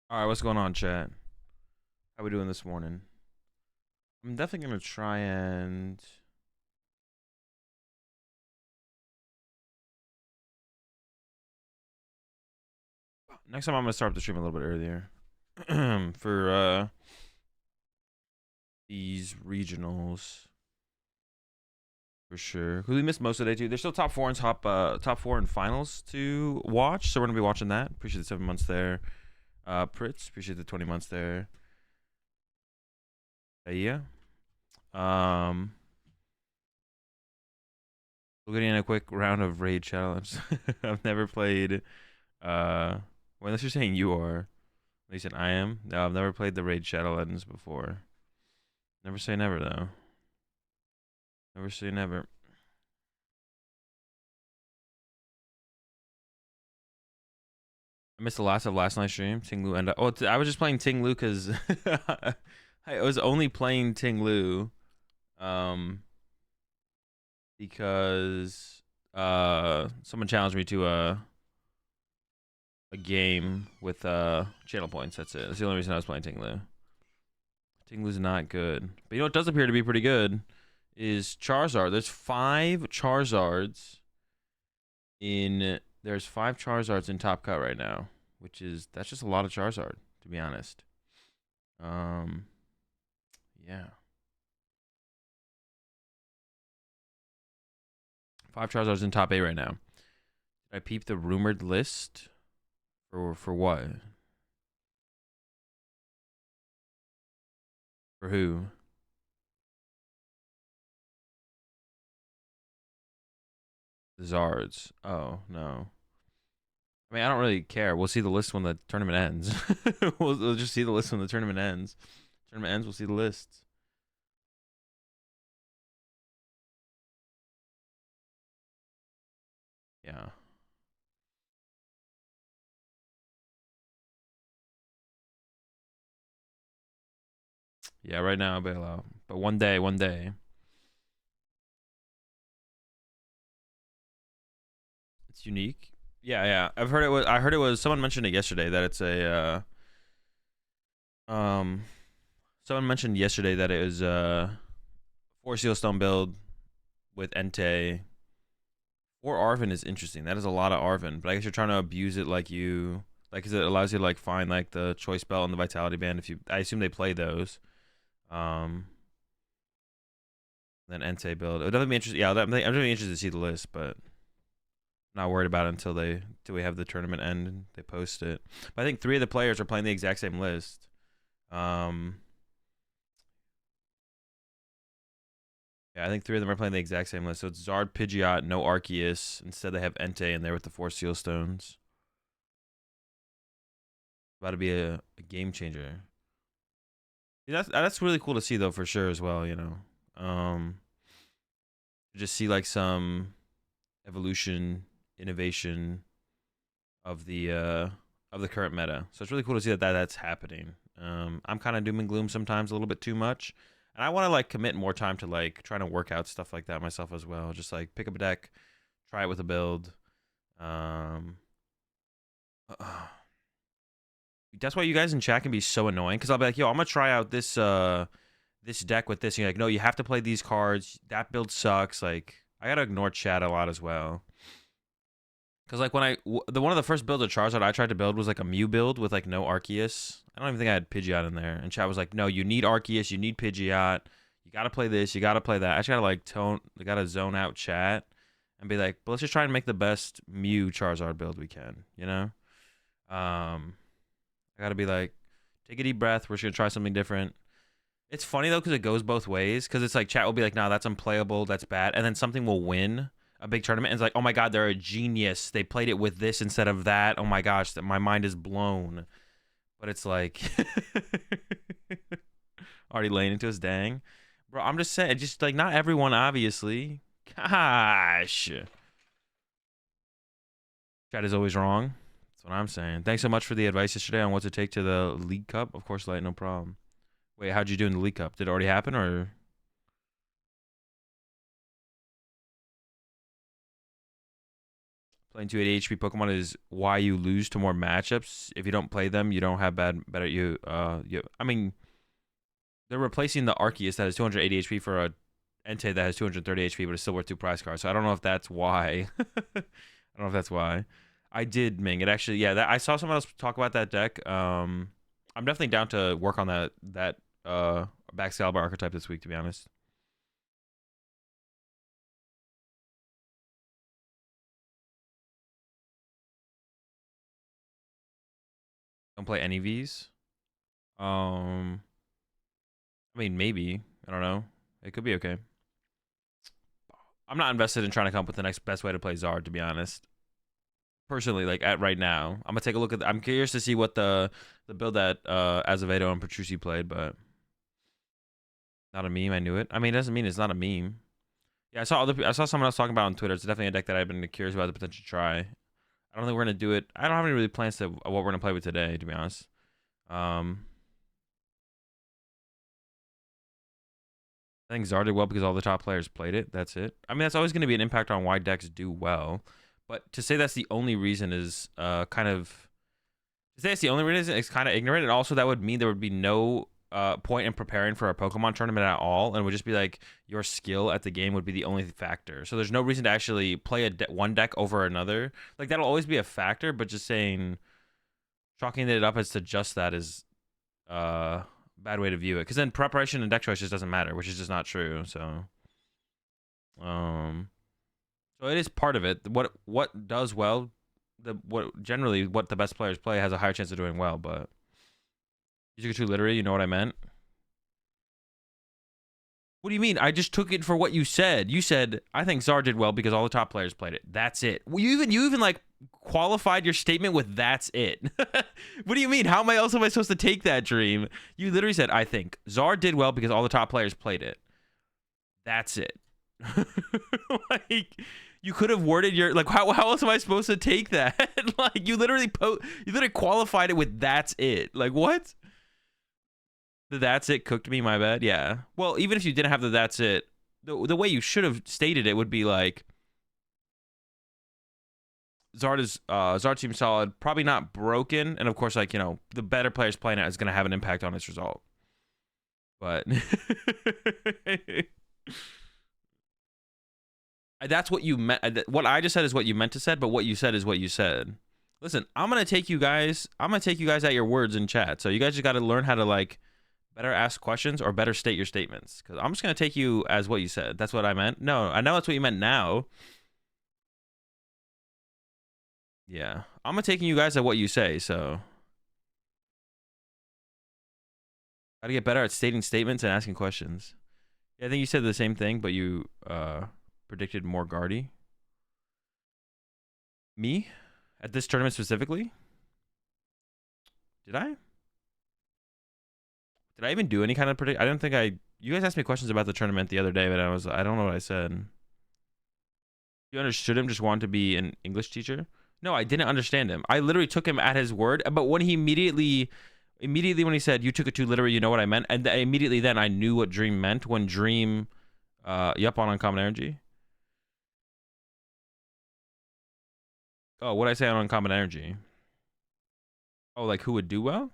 All right, what's going on, chat? How we doing this morning? I'm definitely gonna try and next time I'm gonna start the stream a little bit earlier for these regionals for sure. Who we missed most of the day too. There's still top four and top four and finals to watch, so we're gonna be watching that. Appreciate the 7 months there, Pritz. Appreciate the 20 months there. Yeah. Um, we're getting a quick round of raid challenge. I've never played. Well, unless you're saying you are. At least I am. No, I've never played the Raid Shadowlands before. Never say never, though. Never say never. I missed the last of last night's stream. Ting Lu and oh, I was just playing Ting Lu because I was only playing Ting Lu, because someone challenged me to a game with channel points. That's it. That's the only reason I was playing Ting Lu. Ting Lu's not good, but you know what does appear to be pretty good is Charizard. There's 5 Charizards in top cut right now, that's just a lot of Charizard, to be honest. Yeah. 5 Charizards in top 8 right now. Did I peep the rumored list? For what? For who? The Zards. Oh, no. I mean, I don't really care. We'll see the list when the tournament ends. we'll just see the list when the tournament ends. Tournament ends, we'll see the lists. Yeah. Yeah, right now, bail out. But one day. It's unique. Yeah. I heard it was someone mentioned it yesterday that it's a someone mentioned yesterday that it was 4 Sealstone build with Entei. 4 Arven is interesting. That is a lot of Arven, but I guess you're trying to abuse it like cause it allows you to like find like the choice belt and the vitality band if you I assume they play those. Then Entei build. It would definitely be interesting. Yeah, I'm really interested to see the list, but not worried about it until we have the tournament end and they post it. But I think 3 of the players are playing the exact same list. Yeah, I think 3 of them are playing the exact same list. So it's Zard, Pidgeot, no Arceus. Instead, they have Entei in there with the 4 Sealstones. About to be a game changer. Yeah, that's really cool to see though, for sure as well. You know, just see like some evolution, innovation of the current meta. So it's really cool to see that's happening. I'm kind of doom and gloom sometimes a little bit too much, and I want to like commit more time to like trying to work out stuff like that myself as well. Just like pick up a deck, try it with a build. That's why you guys in chat can be so annoying, because I'll be like, yo, I'm gonna try out this this deck with this, and you're like, no, you have to play these cards. That build sucks. Like, I gotta ignore chat a lot as well. Because like one of the first builds of Charizard I tried to build was like a Mew build with like no Arceus. I don't even think I had Pidgeot in there. And chat was like, no, you need Arceus, you need Pidgeot. You gotta play this, you gotta play that. I just gotta like gotta zone out chat and be like, but let's just try and make the best Mew Charizard build we can, you know? I gotta be like, take a deep breath. We're just gonna try something different. It's funny though, because it goes both ways. Because it's like chat will be like, nah, that's unplayable, that's bad, and then something will win a big tournament, and it's like, oh my god, they're a genius. They played it with this instead of that. Oh my gosh, that my mind is blown. But it's like, already laying into us, dang, bro. I'm just saying, just like not everyone, obviously. Gosh, chat is always wrong. That's what I'm saying. Thanks so much for the advice yesterday on what to take to the League Cup. Of course, Light, no problem. Wait, how'd you do in the League Cup? Did it already happen, or? Playing 280 HP Pokemon is why you lose to more matchups. If you don't play them, you don't have better I mean, they're replacing the Arceus that has 280 HP for a Entei that has 230 HP, but it's still worth 2 prize cards. So I don't know if that's why. I don't know if that's why. I did Ming. It actually, yeah. I saw someone else talk about that deck. I'm definitely down to work on that Baxcalibur archetype this week, to be honest. Don't play any Vs. I mean, maybe. I don't know. It could be okay. I'm not invested in trying to come up with the next best way to play Zard, to be honest. Personally, like at right now, I'm gonna take a look at. I'm curious to see what the build that Azevedo and Petrucci played, but not a meme. I knew it. I mean, it doesn't mean it's not a meme. Yeah, I saw someone else talking about it on Twitter. It's definitely a deck that I've been curious about the potential to try. I don't think we're gonna do it. I don't have any really plans to what we're gonna play with today, to be honest. I think Zard did well because all the top players played it. That's it. I mean, that's always going to be an impact on why decks do well. But to say that's the only reason is kind of... To say that's the only reason is kind of ignorant. And also that would mean there would be no point in preparing for a Pokemon tournament at all. And it would just be like your skill at the game would be the only factor. So there's no reason to actually play one deck over another. Like, that'll always be a factor. But just saying... Chalking it up as to just that is... bad way to view it, because then preparation and deck choice just doesn't matter, which is just not true. So so it is part of it. What does well, what the best players play has a higher chance of doing well. But you took it too literally. You know what I meant? What do you mean? I just took it for what you said. You said I think Zard did well because all the top players played it. That's it. Well, you even like qualified your statement with "that's it." What do you mean? How am I supposed to take that, Dream? You literally said I think Zard did well because all the top players played it. That's it. Like, you could have worded your like how else am I supposed to take that? Like, you literally qualified it with "that's it." Like, what? The "that's it" cooked me, my bad. Yeah. Well, even if you didn't have the "that's it," the way you should have stated it would be like, Zard seems solid, probably not broken, and of course, like, you know, the better players playing it is going to have an impact on its result. But that's what you meant. What I just said is what you meant to said, but what you said is what you said. Listen, I'm gonna take you guys at your words in chat. So you guys just got to learn how to like better ask questions or better state your statements. Because I'm just gonna take you as what you said. That's what I meant. No, I know that's what you meant now. Yeah, I'm gonna taking you guys at what you say. So gotta get better at stating statements and asking questions. Yeah, I think you said the same thing, but you predicted more Guardy. Me? At this tournament specifically? Did I? Did I even do any kind of predict? I don't think I... You guys asked me questions about the tournament the other day, but I don't know what I said. You understood him, just wanted to be an English teacher? No, I didn't understand him. I literally took him at his word, but when he immediately when he said, you took it too literally, you know what I meant? And immediately then I knew what Dream meant when Dream... Yup, on Uncommon Energy. Oh, what did I say on Uncommon Energy? Oh, like who would do well?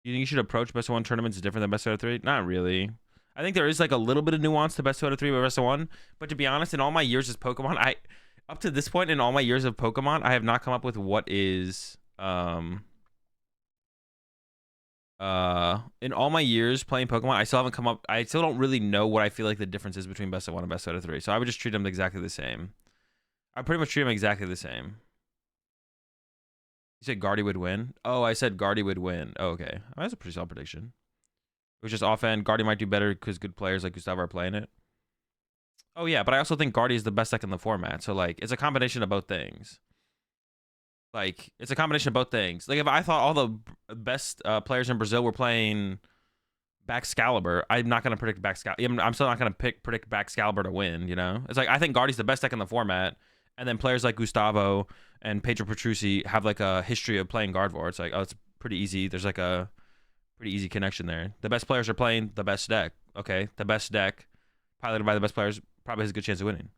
You think you should approach best of one tournaments different than best out of three? Not really. I think there is like a little bit of nuance to best out of three, but best of one. But to be honest, in all my years as Pokemon, up to this point in all my years of Pokemon, I have not come up with what is in all my years playing Pokemon, I still haven't come up. I still don't really know what I feel like the difference is between best of one and best out of three. So I would just treat them exactly the same. I pretty much treat them exactly the same. You said Guardy would win? Oh, I said Guardy would win. Oh, okay. Oh, that's a pretty solid prediction. It was just offhand. Guardy might do better because good players like Gustavo are playing it. Oh, yeah, but I also think Guardy is the best deck in the format. So, like, it's a combination of both things. Like, it's a combination of both things. Like, if I thought all the best players in Brazil were playing Baxcalibur, I'm not going to predict Baxcalibur. I'm still not going to predict Baxcalibur to win, you know? It's like, I think Guardy's the best deck in the format. And then players like Gustavo and Pedro Petrucci have like a history of playing Gardevoir. It's like, oh, it's pretty easy. There's like a pretty easy connection there. The best players are playing the best deck. Okay, the best deck piloted by the best players probably has a good chance of winning.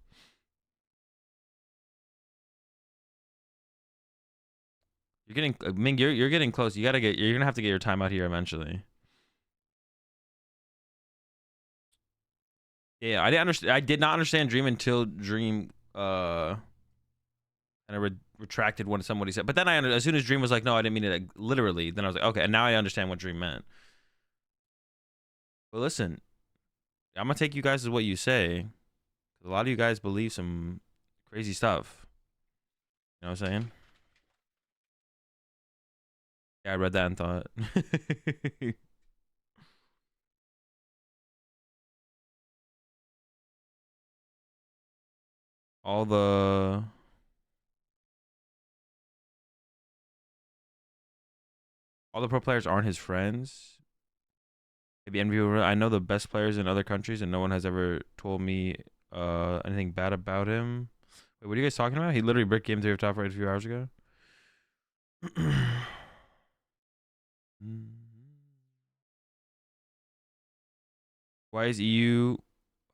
You're getting Ming. You're getting close. You're gonna have to get your time out here eventually. Yeah, I didn't understand. I did not understand Dream until Dream kind of retracted what somebody said. But then as soon as Dream was like, no, I didn't mean it like, literally. Then I was like, okay, and now I understand what Dream meant. But listen, I'm gonna take you guys as what you say. A lot of you guys believe some crazy stuff. You know what I'm saying? Yeah, I read that and thought. all the pro players aren't his friends. Maybe envy. I know the best players in other countries, and no one has ever told me anything bad about him. Wait, what are you guys talking about? He literally bricked game 3 of top right a few hours ago. Why is EU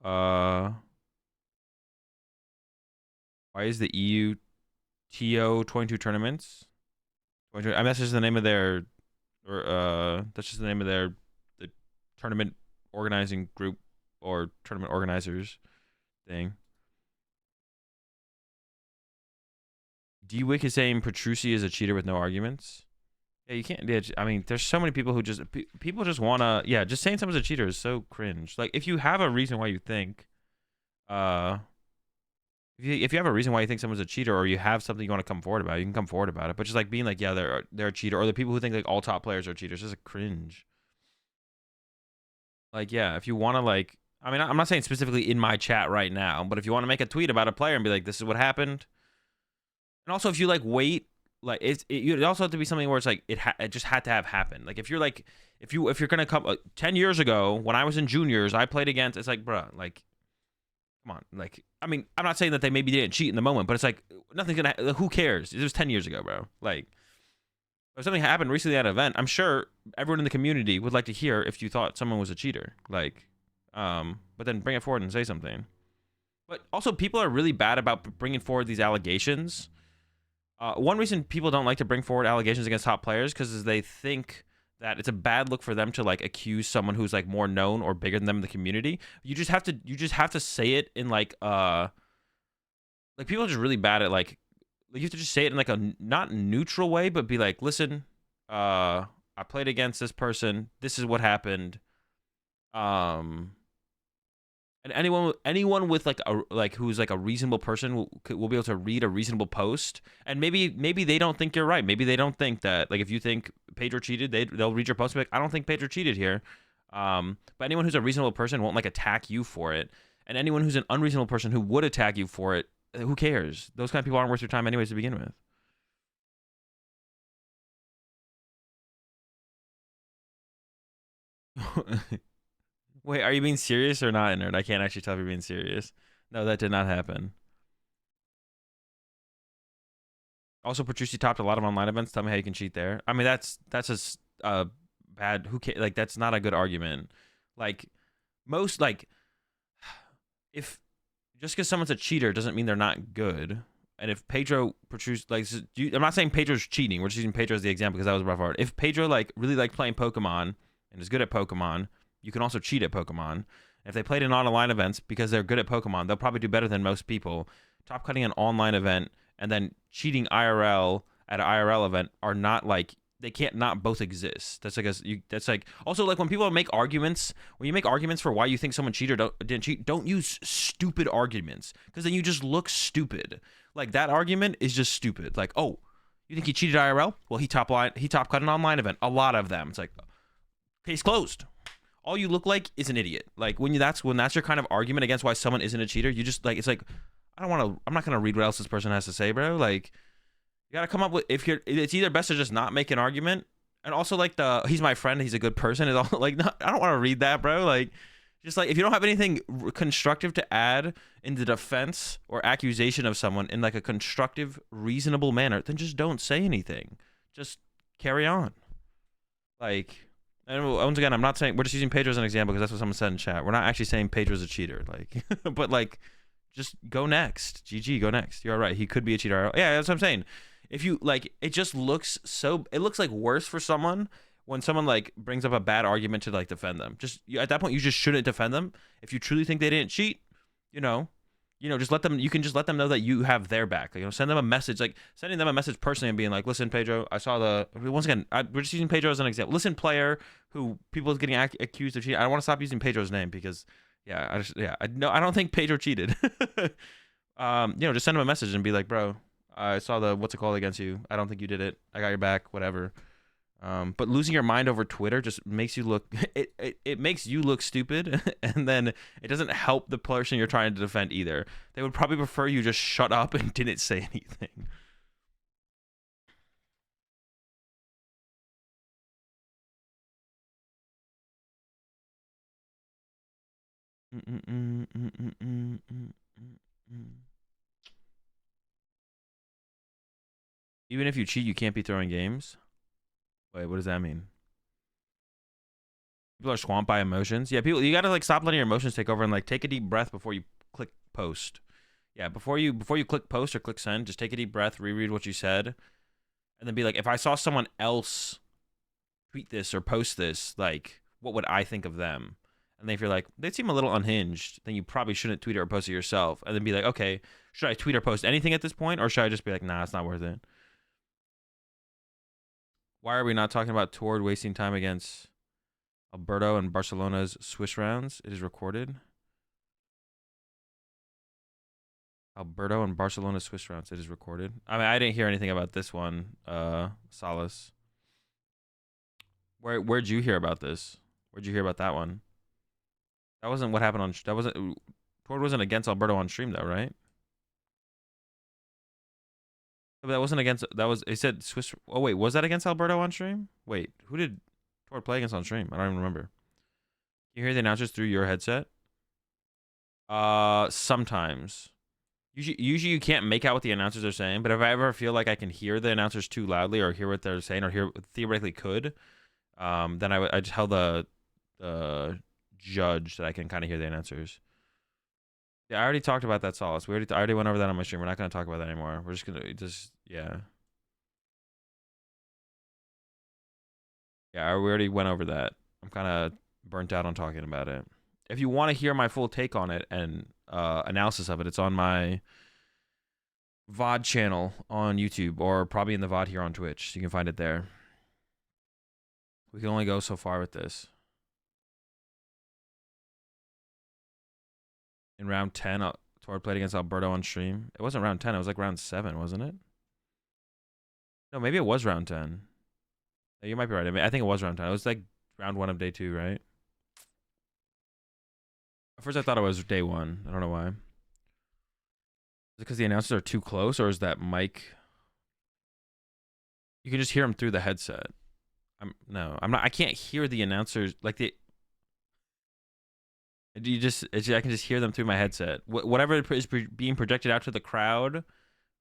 why is the EU TO 22 tournaments? 22, I mean, that's just the name of their that's just the name of the tournament organizing group or tournament organizers thing. D-Wick is saying Petrucci is a cheater with no arguments. Yeah, you can't. Yeah, I mean, there's so many people who just wanna. Yeah, just saying someone's a cheater is so cringe. Like, if you have a reason why you think, if you have a reason why you think someone's a cheater, or you have something you want to come forward about, you can come forward about it. But just like being like, yeah, they're a cheater, or the people who think like all top players are cheaters, is a cringe. Like, yeah, if you want to like, I mean, I'm not saying specifically in my chat right now, but if you want to make a tweet about a player and be like, this is what happened. And also, if you like wait, like it also have to be something where it's like it just had to have happened. Like if you're like if you're gonna come 10 years ago when I was in juniors, I played against. It's like, bruh, like, come on, like, I mean, I'm not saying that they maybe didn't cheat in the moment, but it's like nothing's gonna. Who cares? It was 10 years ago, bro. Like, if something happened recently at an event, I'm sure everyone in the community would like to hear if you thought someone was a cheater. Like, but then bring it forward and say something. But also, people are really bad about bringing forward these allegations. One reason people don't like to bring forward allegations against top players because they think that it's a bad look for them to like accuse someone who's like more known or bigger than them in the community. You just have to say it in like people are just really bad at like you have to just say it in like a not neutral way, but be like, listen, I played against this person. This is what happened. And anyone with like who's like a reasonable person will be able to read a reasonable post, and maybe they don't think you're right. Maybe they don't think that, like, if you think Pedro cheated, they'll read your post and be like, I don't think Pedro cheated here. But anyone who's a reasonable person won't like attack you for it, and anyone who's an unreasonable person who would attack you for it, who cares? Those kind of people aren't worth your time anyways to begin with. Wait, are you being serious or not, nerd? I can't actually tell if you're being serious. No, that did not happen. Also, Petrucci topped a lot of online events. Tell me how you can cheat there. I mean, that's just bad. Who cares? Like, that's not a good argument. Like, most like, if just because someone's a cheater doesn't mean they're not good. And if Pedro Petrucci, like, I'm not saying Pedro's cheating. We're just using Pedro as the example because that was a rough art. If Pedro like really liked playing Pokemon and is good at Pokemon, you can also cheat at Pokemon. And if they played in online events because they're good at Pokemon, they'll probably do better than most people. Top cutting an online event and then cheating IRL at an IRL event are not like, they can't not both exist. That's like that's like also like when people make arguments, when you make arguments for why you think someone cheated or didn't cheat, don't use stupid arguments because then you just look stupid. Like that argument is just stupid. Like, oh, you think he cheated IRL? Well, he top cut an online event. A lot of them. It's like, case closed. All you look like is an idiot. Like when that's your kind of argument against why someone isn't a cheater, you just like, it's like, I'm not gonna read what else this person has to say, bro. Like, you gotta come up with, it's either best to just not make an argument, and also like he's my friend, he's a good person is all like, no, I don't want to read that, bro. Like, just like if you don't have anything constructive to add in the defense or accusation of someone in like a constructive, reasonable manner, then just don't say anything. Just carry on. Like. And once again, I'm not saying, we're just using Pedro as an example because that's what someone said in chat. We're not actually saying Pedro's a cheater, like, but like, just go next. GG, go next. You're all right. He could be a cheater. Yeah, that's what I'm saying. if you like, it just looks so. It looks like worse for someone when someone like brings up a bad argument to like defend them. Just at that point, you just shouldn't defend them. If you truly think they didn't cheat, you know, just let them. You can just let them know that you have their back. Like, send them a message, like sending them a message personally and being like, "Listen, Pedro, I saw the once again. We're just using Pedro as an example. Listen, player who people is getting accused of cheating. I don't want to stop using Pedro's name because, yeah, I don't think Pedro cheated. Just send him a message and be like, bro, I saw the what's it called against you. I don't think you did it. I got your back. Whatever. But losing your mind over Twitter just makes you look it makes you look stupid, and then it doesn't help the person you're trying to defend either. They would probably prefer you just shut up and didn't say anything. Even if you cheat, you can't be throwing games. Wait, what does that mean? People are swamped by emotions. Yeah, people, you gotta like stop letting your emotions take over and like take a deep breath before you click post. Yeah, before you click post or click send, just take a deep breath, reread what you said, and then be like, if I saw someone else tweet this or post this, like, what would I think of them? And then if you're like, they seem a little unhinged, then you probably shouldn't tweet it or post it yourself. And then be like, okay, should I tweet or post anything at this point, or should I just be like, nah, it's not worth it? Why are we not talking about Tord wasting time against Alberto and Barcelona's Swiss rounds? It is recorded. Alberto and Barcelona Swiss rounds. It is recorded. I mean, I didn't hear anything about this one. Solace. Where'd you hear about this? Where'd you hear about that one? That wasn't what happened on. That wasn't. Tord wasn't against Alberto on stream though, right? But that wasn't against. That was. It said Swiss. Oh wait, was that against Alberto on stream? Wait, who did Tord play against on stream? I don't even remember. You hear the announcers through your headset? Sometimes. Usually you can't make out what the announcers are saying, but if I ever feel like I can hear the announcers too loudly or hear what they're saying or theoretically could, then I tell the judge that I can kind of hear the announcers. Yeah, I already talked about that, Solace. I already went over that on my stream. We're not going to talk about that anymore. We're just going to yeah. Yeah, we already went over that. I'm kind of burnt out on talking about it. If you want to hear my full take on it and analysis of it, it's on my VOD channel on YouTube or probably in the VOD here on Twitch. So you can find it there. We can only go so far with this. In round 10, Tord played against Alberto on stream. It wasn't round 10. It was like round 7, wasn't it? No, maybe it was round 10. You might be right. I think it was round 10. It was like round 1 of day 2, right? At first, I thought it was day 1. I don't know why. Is it because the announcers are too close, or is that mic? You can just hear them through the headset. I'm not. I can't hear the announcers like the. I can just hear them through my headset. Whatever is being projected out to the crowd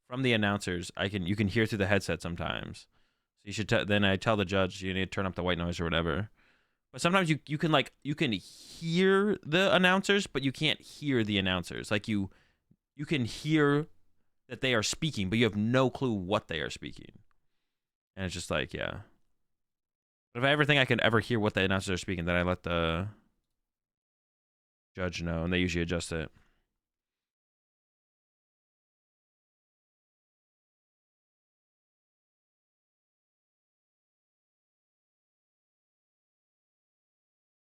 from the announcers, you can hear through the headset sometimes. So you should then I tell the judge you need to turn up the white noise or whatever. But sometimes you can hear the announcers, but you can't hear the announcers. Like you can hear that they are speaking, but you have no clue what they are speaking. And it's just like, yeah. But if I ever think I can ever hear what the announcers are speaking, then I let the judge know, and they usually adjust it.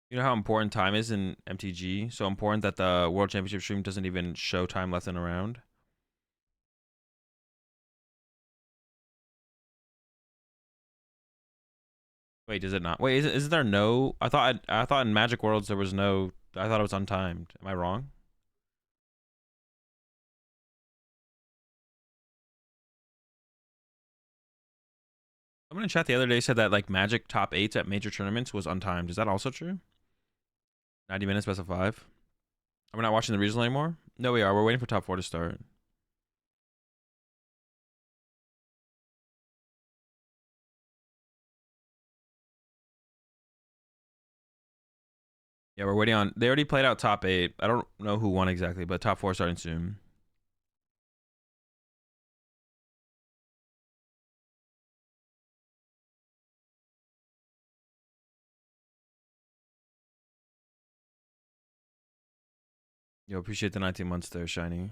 You know how important time is in MTG? So important that the World Championship stream doesn't even show time left in a round. Wait, does it not? Wait, is there no? I thought in Magic Worlds there was no. I thought it was untimed. Am I wrong? Someone in chat the other day said that like Magic top 8s at major tournaments was untimed. Is that also true? 90 minutes, best of 5. Are we not watching the regional anymore? No, we are. We're waiting for top 4 to start. Yeah, we're waiting on. They already played out top 8. I don't know who won exactly, but top 4 starting soon. Yo, appreciate the 19 months there, Shiny.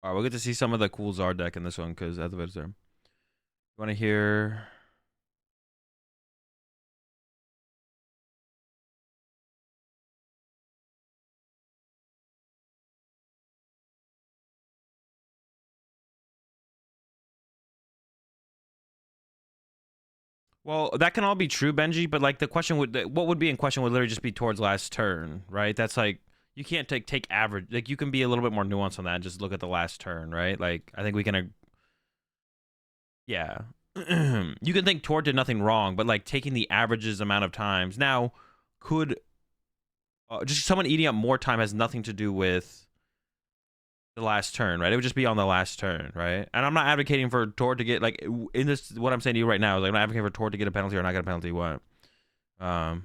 All right, we'll get to see some of the cool Zard deck in this one because that's the there. You want to hear? Well, that can all be true, Benji, but like the question would, what would be in question would literally just be towards last turn, right? That's like, you can't take average. Like, you can be a little bit more nuanced on that and just look at the last turn, right? Like, I think we can, yeah. You can think Tord did nothing wrong, but like taking the averages amount of times. Now, could just someone eating up more time has nothing to do with the last turn, right? It would just be on the last turn, right? And I'm not advocating for Tord to get, like, in this, what I'm saying to you right now is like, I'm not advocating for Tord to get a penalty or not get a penalty. What? I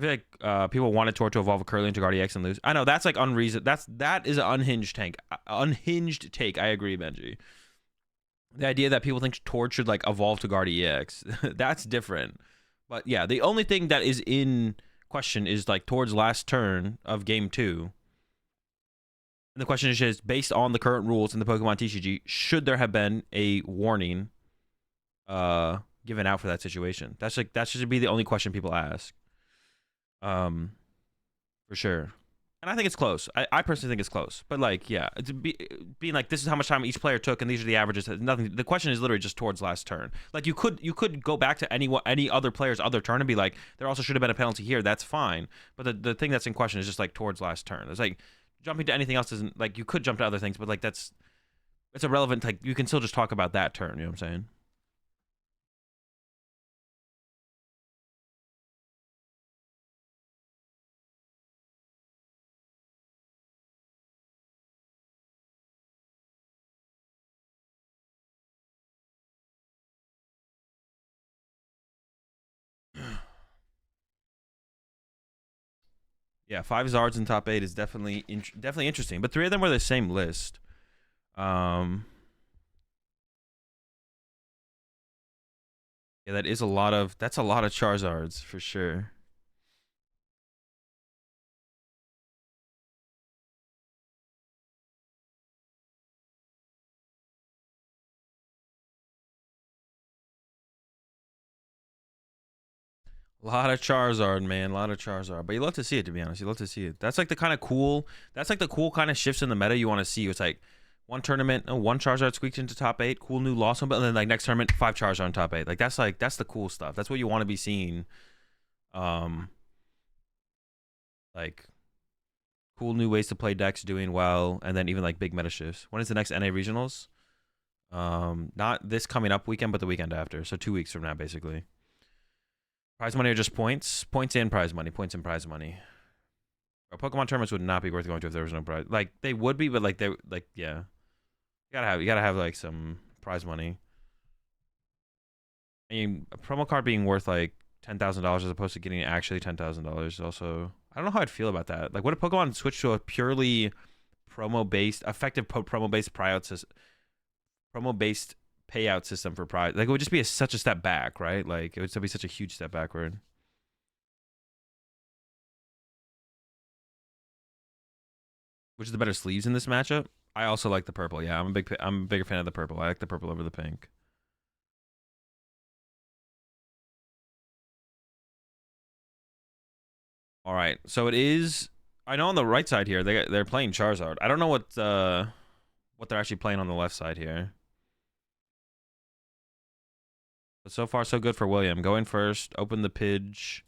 feel like people wanted Tord to evolve a Curly into Guardian X and lose. I know that's like unreason. That is an unhinged tank. Unhinged take. I agree, Benji. The idea that people think Tord should like evolve to Guardian EX, that's different. But yeah, the only thing that is in question is like Tord's last turn of game 2. And the question is just based on the current rules in the Pokemon TCG, should there have been a warning given out for that situation? That's like that should be the only question people ask. For sure. And I think it's close. I personally think it's close. But like, yeah, it's being like, this is how much time each player took, and these are the averages. Nothing. The question is literally just towards last turn. Like, you could go back to any other player's other turn and be like, there also should have been a penalty here. That's fine. But the thing that's in question is just like towards last turn. It's like jumping to anything else isn't like, you could jump to other things, but like it's irrelevant. Like, you can still just talk about that turn. You know what I'm saying? Yeah, 5 Zards in top 8 is definitely interesting. But 3 of them were the same list. Yeah, that's a lot of Charizards for sure. A lot of Charizard, man. A lot of Charizard. But you love to see it, to be honest. You love to see it. That's like the kind of cool. That's like the cool kind of shifts in the meta you want to see. It's like one tournament, one Charizard squeaked into top 8. Cool new lost one, but then like next tournament, 5 Charizard in top 8. Like that's the cool stuff. That's what you want to be seeing. Like cool new ways to play decks doing well, and then even like big meta shifts. When is the next NA regionals? Not this coming up weekend, but the weekend after. So 2 weeks from now, basically. Prize money or just points? Points and prize money. Points and prize money. Pokemon tournaments would not be worth going to if there was no prize. Like they would be, but like they like yeah. You gotta have like some prize money. I mean, a promo card being worth like $10,000 as opposed to getting actually $10,000 also. I don't know how I'd feel about that. Like, what if Pokemon switched to a purely effective promo based payout system for prize? Like, it would just be such a step back, right? Like, it would still be such a huge step backward. Which is the better sleeves in this matchup? I also like the purple. Yeah, I'm a bigger fan of the purple. I like the purple over the pink. All right, so it is. I know on the right side here they're playing Charizard. I don't know what they're actually playing on the left side here. But so far so good for William. Going first, open the Pidge,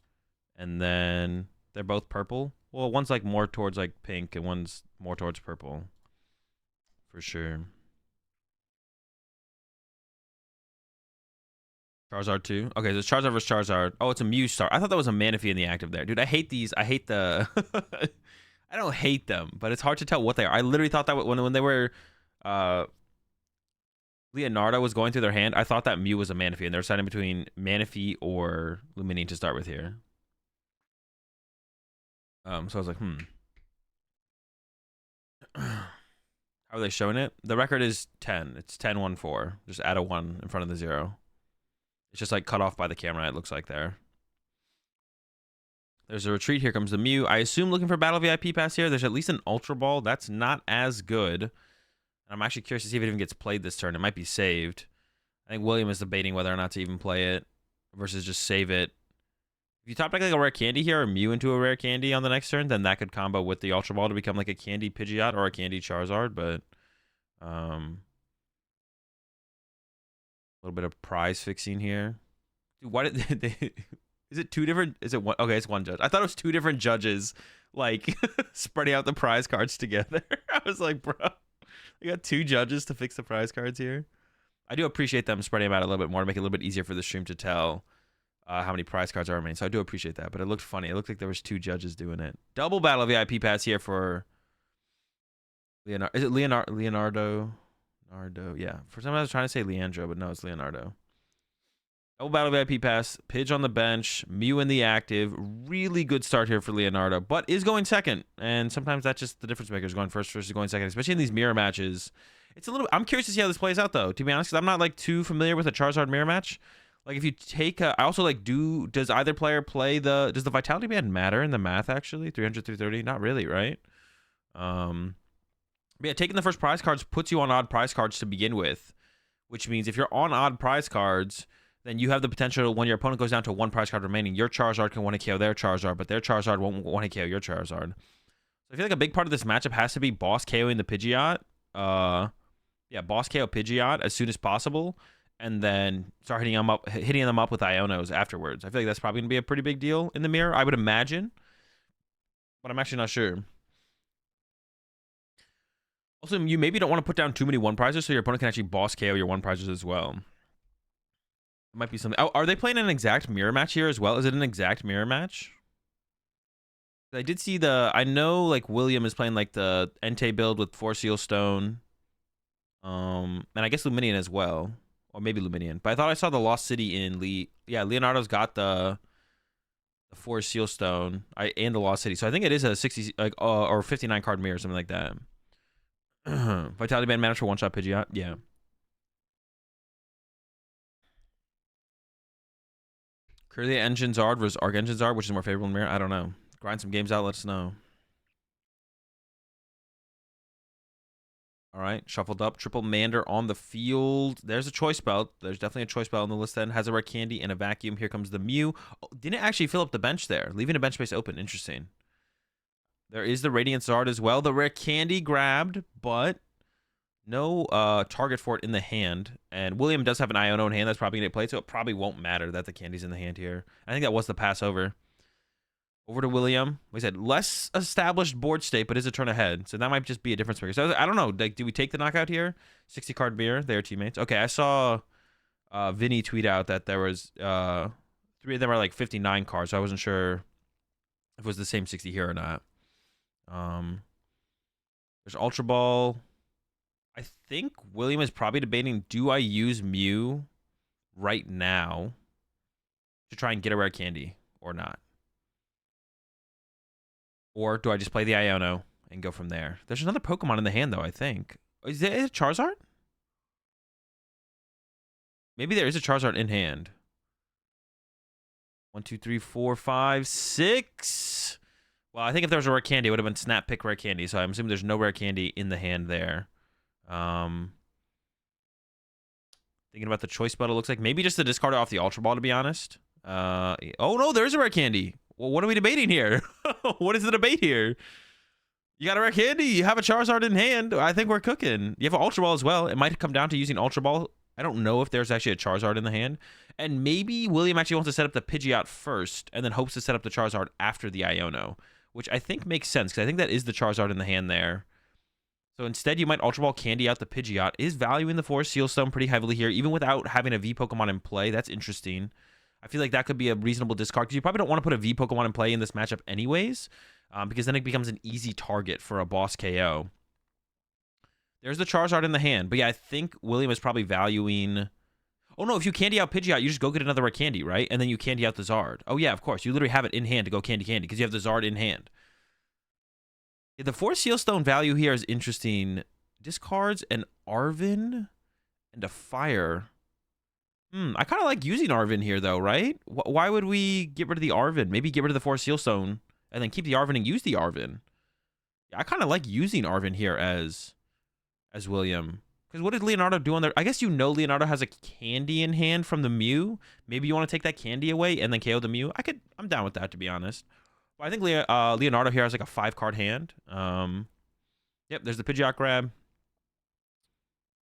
and then they're both purple. Well, one's like more towards like pink, and one's more towards purple. For sure. Charizard 2. Okay, so it's Charizard versus Charizard. Oh, it's a Mew Star. I thought that was a Manaphy in the active there. Dude, I hate these. I hate the... I don't hate them, but it's hard to tell what they are. I literally thought that when they were... Leonardo was going through their hand, I thought that Mew was a Manaphy, and they were deciding between Manaphy or Lumineon to start with here. So I was like, How are they showing it? The record is 10. It's 10-1-4. Just add a 1 in front of the 0. It's just like cut off by the camera, it looks like there. There's a retreat. Here comes the Mew. I assume looking for Battle VIP pass here. There's at least an Ultra Ball. That's not as good. I'm actually curious to see if it even gets played this turn. It might be saved. I think William is debating whether or not to even play it versus just save it. If you top deck like a rare candy here or Mew into a rare candy on the next turn, then that could combo with the Ultra Ball to become like a candy Pidgeot or a candy Charizard. But a little bit of prize fixing here. Dude, why did they... Is it two different? Is it one? Okay, it's one judge. I thought it was two different judges, like spreading out the prize cards together. I was like, bro, you got two judges to fix the prize cards here. I do appreciate them spreading them out a little bit more to make it a little bit easier for the stream to tell how many prize cards are remaining. So I do appreciate that, but it looked funny. It looked like there was two judges doing it. Double battle VIP pass here for Leonardo. Is it Leonardo? Leonardo, yeah. For some reason I was trying to say Leandro, but no, it's Leonardo. Double battle VIP pass, Pidge on the bench, Mew in the active. Really good start here for Leonardo, but is going second. And sometimes that's just the difference makers, going first versus going second, especially in these mirror matches. It's a little... I'm curious to see how this plays out, though, to be honest, because I'm not like too familiar with a Charizard mirror match. Like, if you take I also like does either player play does the Vitality Band matter in the math, actually? 300, 330? Not really, right? But yeah, taking the first prize cards puts you on odd prize cards to begin with, which means if you're on odd prize cards, then you have the potential when your opponent goes down to one prize card remaining, your Charizard can 1-hit KO their Charizard, but their Charizard won't 1-hit KO your Charizard. So I feel like a big part of this matchup has to be boss KOing the Pidgeot. Yeah, boss KO Pidgeot as soon as possible, and then start hitting them up with Ionos afterwards. I feel like that's probably going to be a pretty big deal in the mirror, I would imagine, but I'm actually not sure. Also, you maybe don't want to put down too many one prizes so your opponent can actually boss KO your one prizes as well. Might be something. Oh, are they playing an exact mirror match here as well? Is it an exact mirror match? I did see I know like William is playing like the Entei build with 4 Seal Stone. And I guess Luminion as well. Or maybe Luminion. But I thought I saw the Lost City in Yeah, Leonardo's got the 4 Seal Stone and the Lost City. So I think it is a 60 like or 59 card mirror or something like that. Vitality Band managed for one-shot Pidgeot. Yeah. Curly Engine Zard versus Arc Engine Zard, which is more favorable in mirror? I don't know. Grind some games out, let us know. All right, shuffled up. Triple Mander on the field. There's a choice belt. There's definitely a choice belt on the list then. Has a rare candy and a vacuum. Here comes the Mew. Oh, didn't actually fill up the bench there, leaving a bench space open. Interesting. There is the Radiant Zard as well. The rare candy grabbed, but no target for it in the hand. And William does have an Iono in hand that's probably going to get played, so it probably won't matter that the candy's in the hand here. I think that was the pass over. Over to William. Like I said, less established board state, but is a turn ahead. So that might just be a difference maker. So I don't know. Like, do we take the knockout here? 60 card mirror. They are teammates. Okay, I saw Vinny tweet out that there was 3 of them are like 59 cards. So I wasn't sure if it was the same 60 here or not. There's Ultra Ball. I think William is probably debating, do I use Mew right now to try and get a rare candy or not? Or do I just play the Iono and go from there? There's another Pokemon in the hand, though, I think. Is it a Charizard? Maybe there is a Charizard in hand. 1, 2, 3, 4, 5, 6. Well, I think if there was a rare candy, it would have been Snap Pick Rare Candy. So I'm assuming there's no rare candy in the hand there. Thinking about the choice belt, it looks like maybe just the discard off the Ultra Ball, to be honest. Oh, no, there's a rare candy. Well, what are we debating here? What is the debate here? You got a rare candy. You have a Charizard in hand. I think we're cooking. You have an Ultra Ball as well. It might come down to using Ultra Ball. I don't know if there's actually a Charizard in the hand. And maybe William actually wants to set up the Pidgeot first and then hopes to set up the Charizard after the Iono, which I think makes sense because I think that is the Charizard in the hand there. So instead, you might Ultra Ball candy out the Pidgeot. Is valuing the 4 Seal Stone pretty heavily here, even without having a V Pokemon in play. That's interesting. I feel like that could be a reasonable discard because you probably don't want to put a V Pokemon in play in this matchup anyways, because then it becomes an easy target for a boss KO. There's the Charizard in the hand, but yeah, I think William is probably valuing... Oh no, if you candy out Pidgeot, you just go get another rare candy, right? And then you candy out the Zard. Oh yeah, of course. You literally have it in hand to go candy because you have the Zard in hand. Yeah, the 4 Seal Stone value here is interesting. Discards an Arven and a Fire. I kind of like using Arvin here, though, right? Why would we get rid of the Arvin? Maybe get rid of the Force Sealstone and then keep the Arvin and use the Arvin. Yeah, I kind of like using Arvin here as William. Because what did Leonardo do on there? I guess Leonardo has a candy in hand from the Mew. Maybe you want to take that candy away and then KO the Mew. I'm down with that, to be honest. But I think Leonardo here has like a 5-card hand. Yep, there's the Pidgeot grab.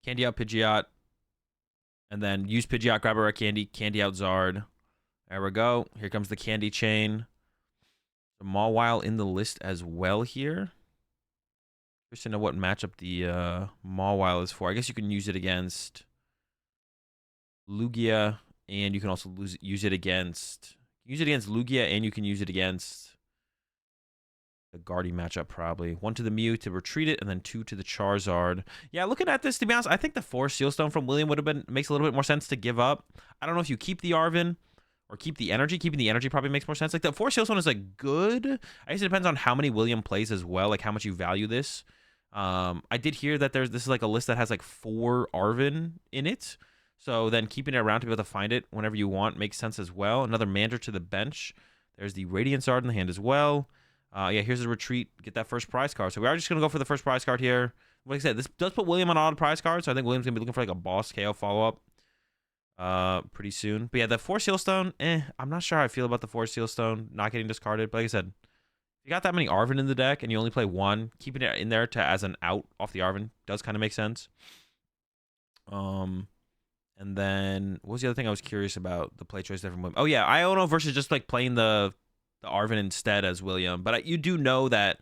Candy out Pidgeot. And then use Pidgeot, grab a candy, candy out Zard. There we go. Here comes the candy chain. The Mawile in the list as well here. Curious to know what matchup the Mawile is for. I guess you can use it against Lugia, and you can also use it against Lugia, and you can use it against the Guardy matchup probably. 1 to the Mew to retreat it, and then 2 to the Charizard. Yeah, looking at this, to be honest, I think the Force Sealstone from William makes a little bit more sense to give up. I don't know if you keep the Arvin or keep the energy. Keeping the energy probably makes more sense. Like the Force Sealstone is like good. I guess it depends on how many William plays as well, like how much you value this. I did hear that this is like a list that has like 4 Arvin in it. So then keeping it around to be able to find it whenever you want makes sense as well. Another Mander to the bench. There's the Radiant Zard in the hand as well. Yeah, here's a retreat. Get that first prize card. So we are just going to go for the first prize card here. Like I said, this does put William on auto prize card. So I think William's going to be looking for like a boss KO follow-up pretty soon. But yeah, the Force Sealstone, I'm not sure how I feel about the Force Sealstone not getting discarded. But like I said, if you got that many Arvin in the deck and you only play 1, keeping it in there as an out off the Arvin does kind of make sense. And then what was the other thing I was curious about? The play choice there from William. Oh yeah, Iono versus just like playing the Arvin instead as William. But you do know that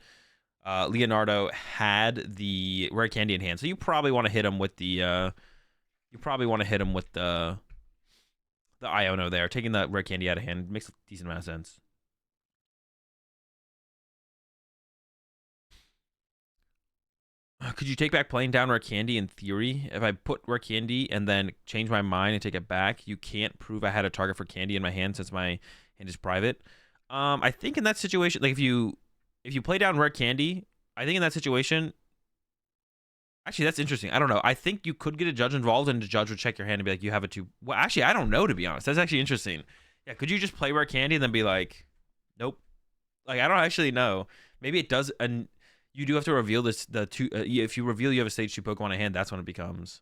Leonardo had the rare candy in hand, so you probably want to hit him with the Iono there. Taking the rare candy out of hand makes a decent amount of sense. Could you take back playing down rare candy in theory? If I put rare candy and then change my mind and take it back, you can't prove I had a target for candy in my hand since my hand is private. I think in that situation, like if you play down rare candy, I think in that situation, actually that's interesting. I don't know. I think you could get a judge involved and the judge would check your hand and be like, you have a 2. Well, actually, I don't know, to be honest. That's actually interesting. Yeah, could you just play rare candy and then be like, nope? Like, I don't actually know. Maybe it does, and you do have to reveal this. If you reveal you have a stage 2 Pokemon in hand, that's when it becomes.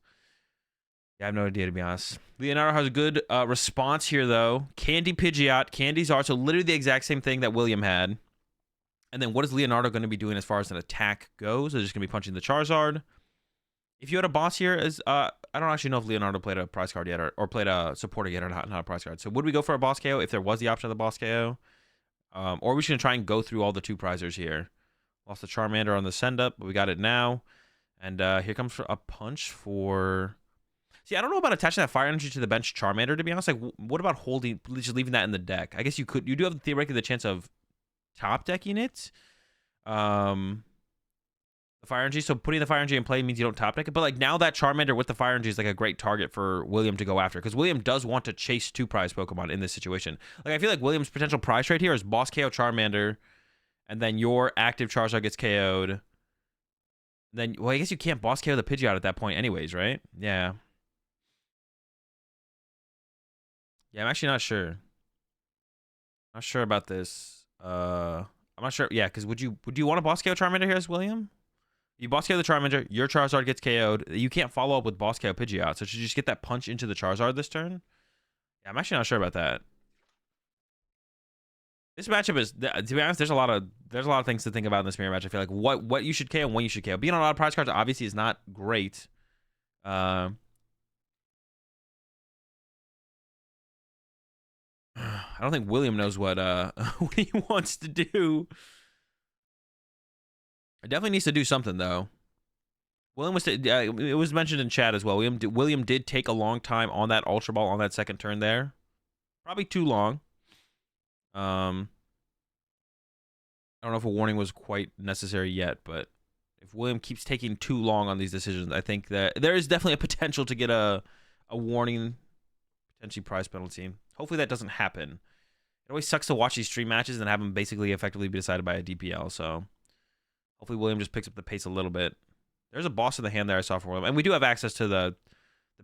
Yeah, I have no idea, to be honest. Leonardo has a good response here, though. Candy Pidgeot, Candy Zard, so literally the exact same thing that William had. And then what is Leonardo going to be doing as far as an attack goes? They're just going to be punching the Charizard. If you had a boss here, I don't actually know if Leonardo played a prize card yet or played a supporter yet or not a prize card. So would we go for a boss KO if there was the option of the boss KO? Or are we just going to try and go through all the 2 prizers here? Lost the Charmander on the send up, but we got it now. And here comes a punch for... See, I don't know about attaching that fire energy to the bench Charmander, to be honest. Like, what about just leaving that in the deck? I guess you do have theoretically the chance of top decking it. The fire energy, so putting the fire energy in play means you don't top deck it. But like now that Charmander with the fire energy is like a great target for William to go after, because William does want to chase 2 prize Pokemon in this situation. Like I feel like William's potential prize trade here is boss KO Charmander, and then your active Charizard gets KO'd. Then, well, I guess you can't boss KO the Pidgeot at that point anyways, right? Yeah. Yeah, I'm actually not sure. Not sure about this. I'm not sure. Yeah, because would you want to boss KO Charmander here as William? You boss KO the Charmander, your Charizard gets KO'd. You can't follow up with boss KO Pidgeot, so should you just get that punch into the Charizard this turn? Yeah, I'm actually not sure about that. This matchup is, to be honest, there's a lot of things to think about in this mirror match. I feel like what you should KO and when you should KO. Being on a lot of prize cards obviously is not great. I don't think William knows what what he wants to do. It definitely needs to do something though. William was it was mentioned in chat as well. William did take a long time on that Ultra Ball on that second turn there. Probably too long. I don't know if a warning was quite necessary yet, but if William keeps taking too long on these decisions, I think that there is definitely a potential to get a warning, potentially prize penalty. Hopefully that doesn't happen. It always sucks to watch these stream matches and have them basically effectively be decided by a DPL, so hopefully William just picks up the pace a little bit. There's a boss in the hand there I saw for William, and we do have access to the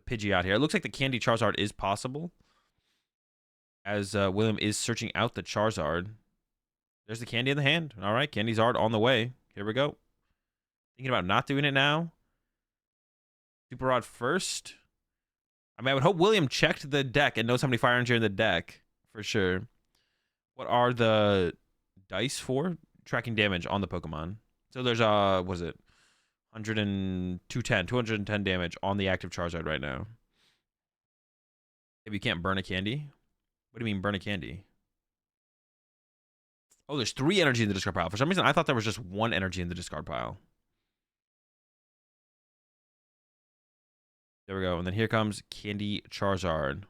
the Pidgeot here. It looks like the Candy Charizard is possible, as William is searching out the Charizard. There's the candy in the hand. All right, Candy Zard on the way. Here we go. Thinking about not doing it now. Super Rod first. I mean, I would hope William checked the deck and knows how many Fire Energy are in the deck for sure. What are the dice for? Tracking damage on the Pokemon. So there's what is it? 210 damage on the active Charizard right now. Maybe you can't burn a candy. What do you mean burn a candy? Oh, there's 3 energy in the discard pile. For some reason, I thought there was just 1 energy in the discard pile. There we go. And then here comes Candy Charizard.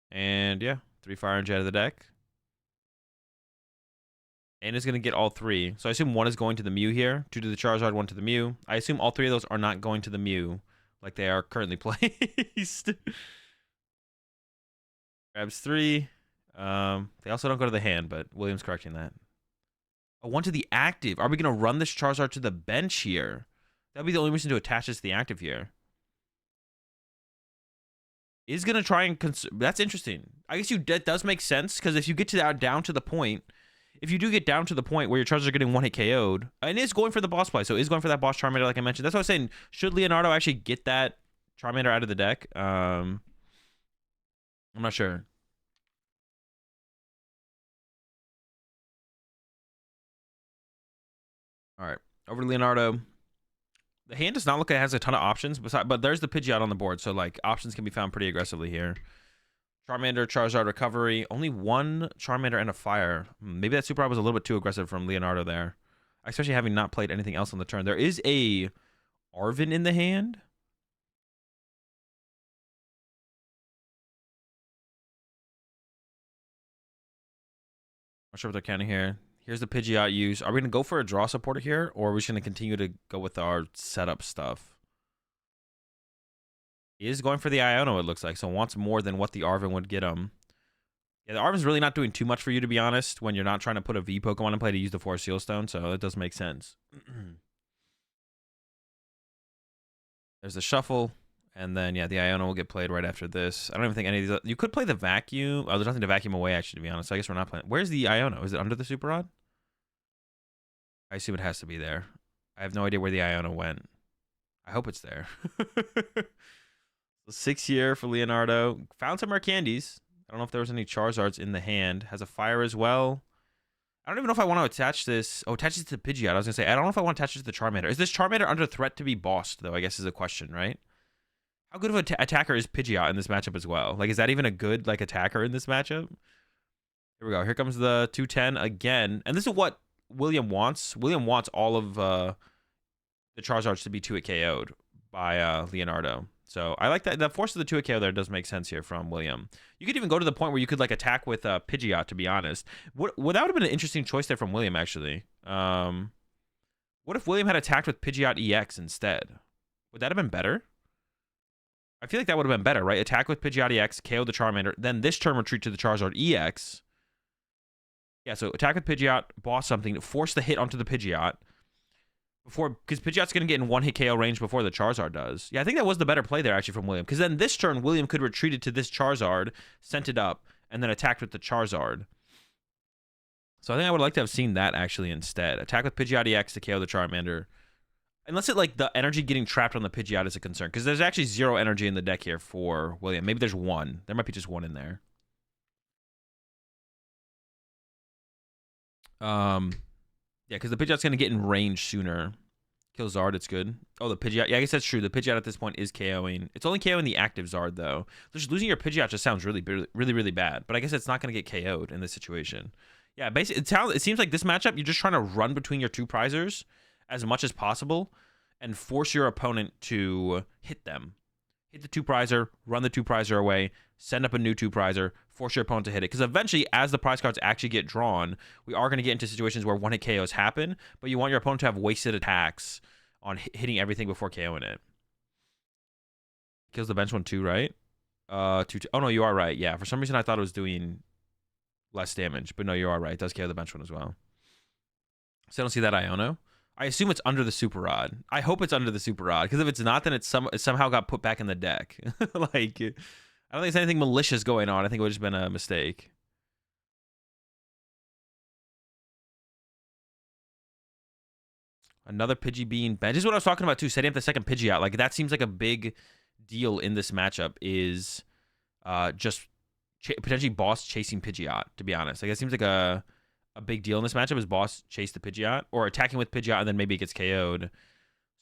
And yeah, 3 Fire Energy out of the deck. And is going to get all 3. So I assume 1 is going to the Mew here. 2 to the Charizard, 1 to the Mew. I assume all 3 of those are not going to the Mew like they are currently placed. Grabs 3. They also don't go to the hand, but William's correcting that. Oh, 1 to the active. Are we going to run this Charizard to the bench here? That would be the only reason to attach this to the active here. Is going to try and... That's interesting. I guess that does make sense, because if you get to down to the point... If you do get down to the point where your Charizard are getting 1-hit KO'd, and is going for the boss play, so is going for that boss Charmander like I mentioned. That's what I was saying. Should Leonardo actually get that Charmander out of the deck? I'm not sure. All right, over to Leonardo. The hand does not look like it has a ton of options, but there's the Pidgeot on the board, so like options can be found pretty aggressively here. Charmander, Charizard recovery. Only 1 Charmander and a fire. Maybe that Super Rod was a little bit too aggressive from Leonardo there. Especially having not played anything else on the turn. There is a Arven in the hand. Not sure what they're counting here. Here's the Pidgeot use. Are we going to go for a draw supporter here? Or are we just going to continue to go with our setup stuff? He is going for the Iono, it looks like. So wants more than what the Arven would get him. Yeah, the Arven's really not doing too much for you, to be honest, when you're not trying to put a V Pokemon in play to use the Forest Seal Stone. So it does make sense. There's the Shuffle. And then, yeah, the Iono will get played right after this. I don't even think any of these... You could play the Vacuum. Oh, there's nothing to vacuum away, actually, to be honest. So I guess we're not playing... Where's the Iono? Is it under the Super Rod? I assume it has to be there. I have no idea where the Iono went. I hope it's there. 6 year for Leonardo. Found some rare candies. I don't know if there was any Charizards in the hand. Has a fire as well. I don't even know if I want to attach this. Oh, attach it to the Pidgeot. I was going to say, I don't know if I want to attach it to the Charmander. Is this Charmander under threat to be bossed, though? I guess is a question, right? How good of an attacker is Pidgeot in this matchup as well? Like, is that even a good, like, attacker in this matchup? Here we go. Here comes the 210 again. And this is what William wants. William wants all of the Charizards to be 2-hit KO'd by Leonardo. So I like that. The force of the 2-hit KO there does make sense here from William. You could even go to the point where you could like attack with Pidgeot, to be honest. That would have been an interesting choice there from William, actually. What if William had attacked with Pidgeot EX instead? Would that have been better? I feel like that would have been better, right? Attack with Pidgeot EX, KO the Charmander, then this turn retreat to the Charizard EX. Yeah, so attack with Pidgeot, boss something, force the hit onto the Pidgeot. Because Pidgeot's going to get in 1-hit KO range before the Charizard does. Yeah, I think that was the better play there, actually, from William. Because then this turn, William could retreat it to this Charizard, sent it up, and then attacked with the Charizard. So I think I would like to have seen that, actually, instead. Attack with Pidgeot EX to KO the Charmander. Unless it, like, the energy getting trapped on the Pidgeot is a concern. Because there's actually 0 energy in the deck here for William. Maybe there's 1. There might be just 1 in there. Yeah, because the Pidgeot's going to get in range sooner. Kill Zard, it's good. Oh, the Pidgeot. Yeah, I guess that's true. The Pidgeot at this point is KOing. It's only KOing the active Zard, though. Just losing your Pidgeot just sounds really, really bad. But I guess it's not going to get KO'd in this situation. Yeah, basically, it seems like this matchup, you're just trying to run between your 2 prizers as much as possible and force your opponent to hit them. Hit the 2 prizer, run the 2 prizer away, send up a new 2 prizer, force your opponent to hit it. Because eventually, as the prize cards actually get drawn, we are going to get into situations where 1-hit KOs happen, but you want your opponent to have wasted attacks on hitting everything before KOing it. Kills the bench one too, right? Oh no, you are right. Yeah, for some reason I thought it was doing less damage. But no, you are right. It does KO the bench one as well. So I don't see that Iono. I assume it's under the Super Rod. I hope it's under the Super Rod, because if it's not, then it somehow got put back in the deck. Like, I don't think there's anything malicious going on. I think it would have just been a mistake. Another Pidgey being bench. This is what I was talking about too. Setting up the second Pidgey out. Like, that seems like a big deal in this matchup, is just potentially boss chasing Pidgeot, to be honest. Like, it seems like a big deal in this matchup is boss chase the Pidgeot, or attacking with Pidgeot and then maybe it gets KO'd.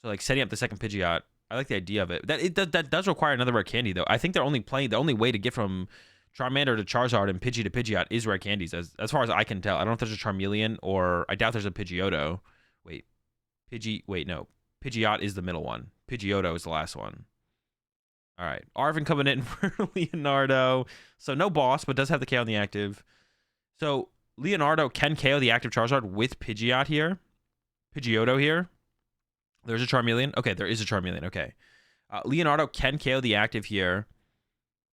So, like, setting up the second Pidgeot, I like the idea of it. That does require another rare candy, though. I think they're only playing, the only way to get from Charmander to Charizard and Pidgey to Pidgeot is rare candies, as far as I can tell. I don't know if there's a Charmeleon, or I doubt there's a Pidgeotto. No. Pidgeot is the middle one. Pidgeotto is the last one. All right. Arvin coming in for Leonardo. So no boss, but does have the KO on the active. So Leonardo can KO the active Charizard with Pidgeot here. Pidgeotto here. There's a Charmeleon. Okay, there is a Charmeleon. Okay. Leonardo can KO the active here.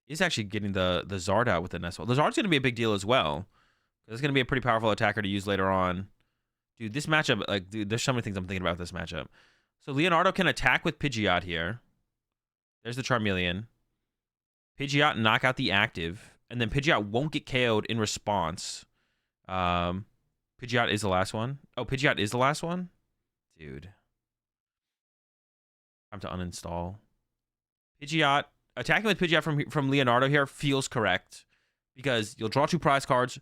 He's actually getting the Zard out with the Nestle. The Zard's going to be a big deal as well. It's going to be a pretty powerful attacker to use later on. Dude, this matchup, like, dude, there's so many things I'm thinking about this matchup. So Leonardo can attack with Pidgeot here. There's the Charmeleon. Pidgeot knock out the active, and then Pidgeot won't get KO'd in response. Pidgeot is the last one. Oh, Pidgeot is the last one? Dude. Time to uninstall. Pidgeot, attacking with Pidgeot from Leonardo here feels correct, because you'll draw 2 prize cards.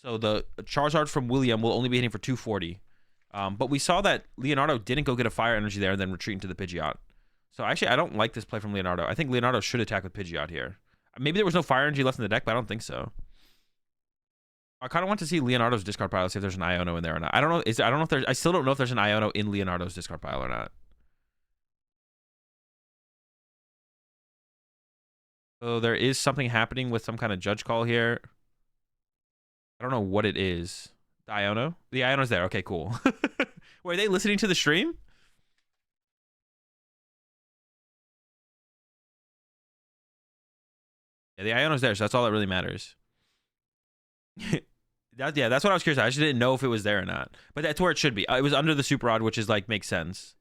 So the Charizard from William will only be hitting for 240. But we saw that Leonardo didn't go get a fire energy there and then retreat into the Pidgeot. So actually, I don't like this play from Leonardo. I think Leonardo should attack with Pidgeot here. Maybe there was no fire energy left in the deck, but I don't think so. I kind of want to see Leonardo's discard pile, see if there's an Iono in there or not. I don't know. I don't know if there's. I still don't know if there's an Iono in Leonardo's discard pile or not. So there is something happening with some kind of judge call here. I don't know what it is. The Iono? The Iono's there. Okay, cool. Were they listening to the stream? Yeah, the Iono's there, so that's all that really matters. Yeah, that's what I was curious about. I just didn't know if it was there or not. But that's where it should be. It was under the Super Rod, which is, like, makes sense.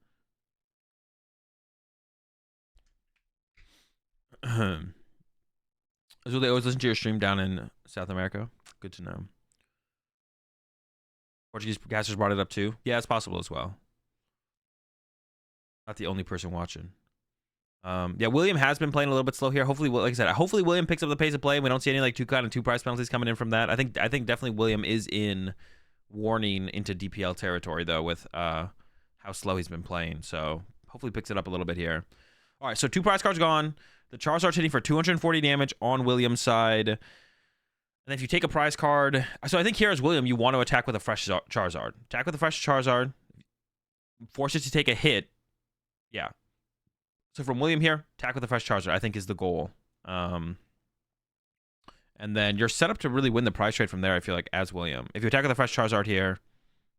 So they always listen to your stream down in South America? Good to know. Portuguese casters brought it up too. Yeah, it's possible as well. Not the only person watching. Yeah, William has been playing a little bit slow here. Hopefully, like I said, hopefully William picks up the pace of play. We don't see any like two prize penalties coming in from that. I think definitely William is in warning into DPL territory though, with how slow he's been playing. So hopefully picks it up a little bit here. All right, so 2 prize cards gone. The Charizard's hitting for 240 damage on William's side. And then if you take a prize card, so I think here as William, you want to attack with a fresh Charizard. Attack with a fresh Charizard. Force it to take a hit. Yeah. So from William here, attack with a fresh Charizard, I think is the goal. And then you're set up to really win the prize trade from there, I feel like, as William. If you attack with a fresh Charizard here,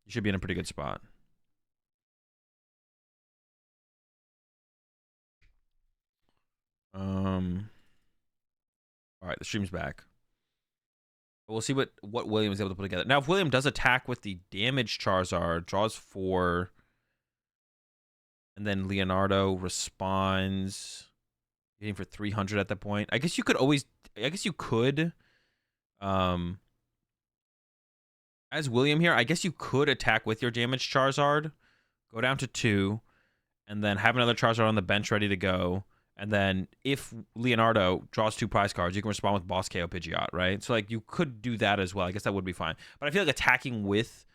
you should be in a pretty good spot. All right, the stream's back. We'll see what William is able to put together. Now, if William does attack with the damaged Charizard, draws 4, and then Leonardo responds, hitting for 300 at that point. I guess you could as William here, I guess you could attack with your damaged Charizard, go down to 2, and then have another Charizard on the bench ready to go. And then if Leonardo draws 2 prize cards, you can respond with Boss KO Pidgeot, right? So, like, you could do that as well. I guess that would be fine. But I feel like attacking with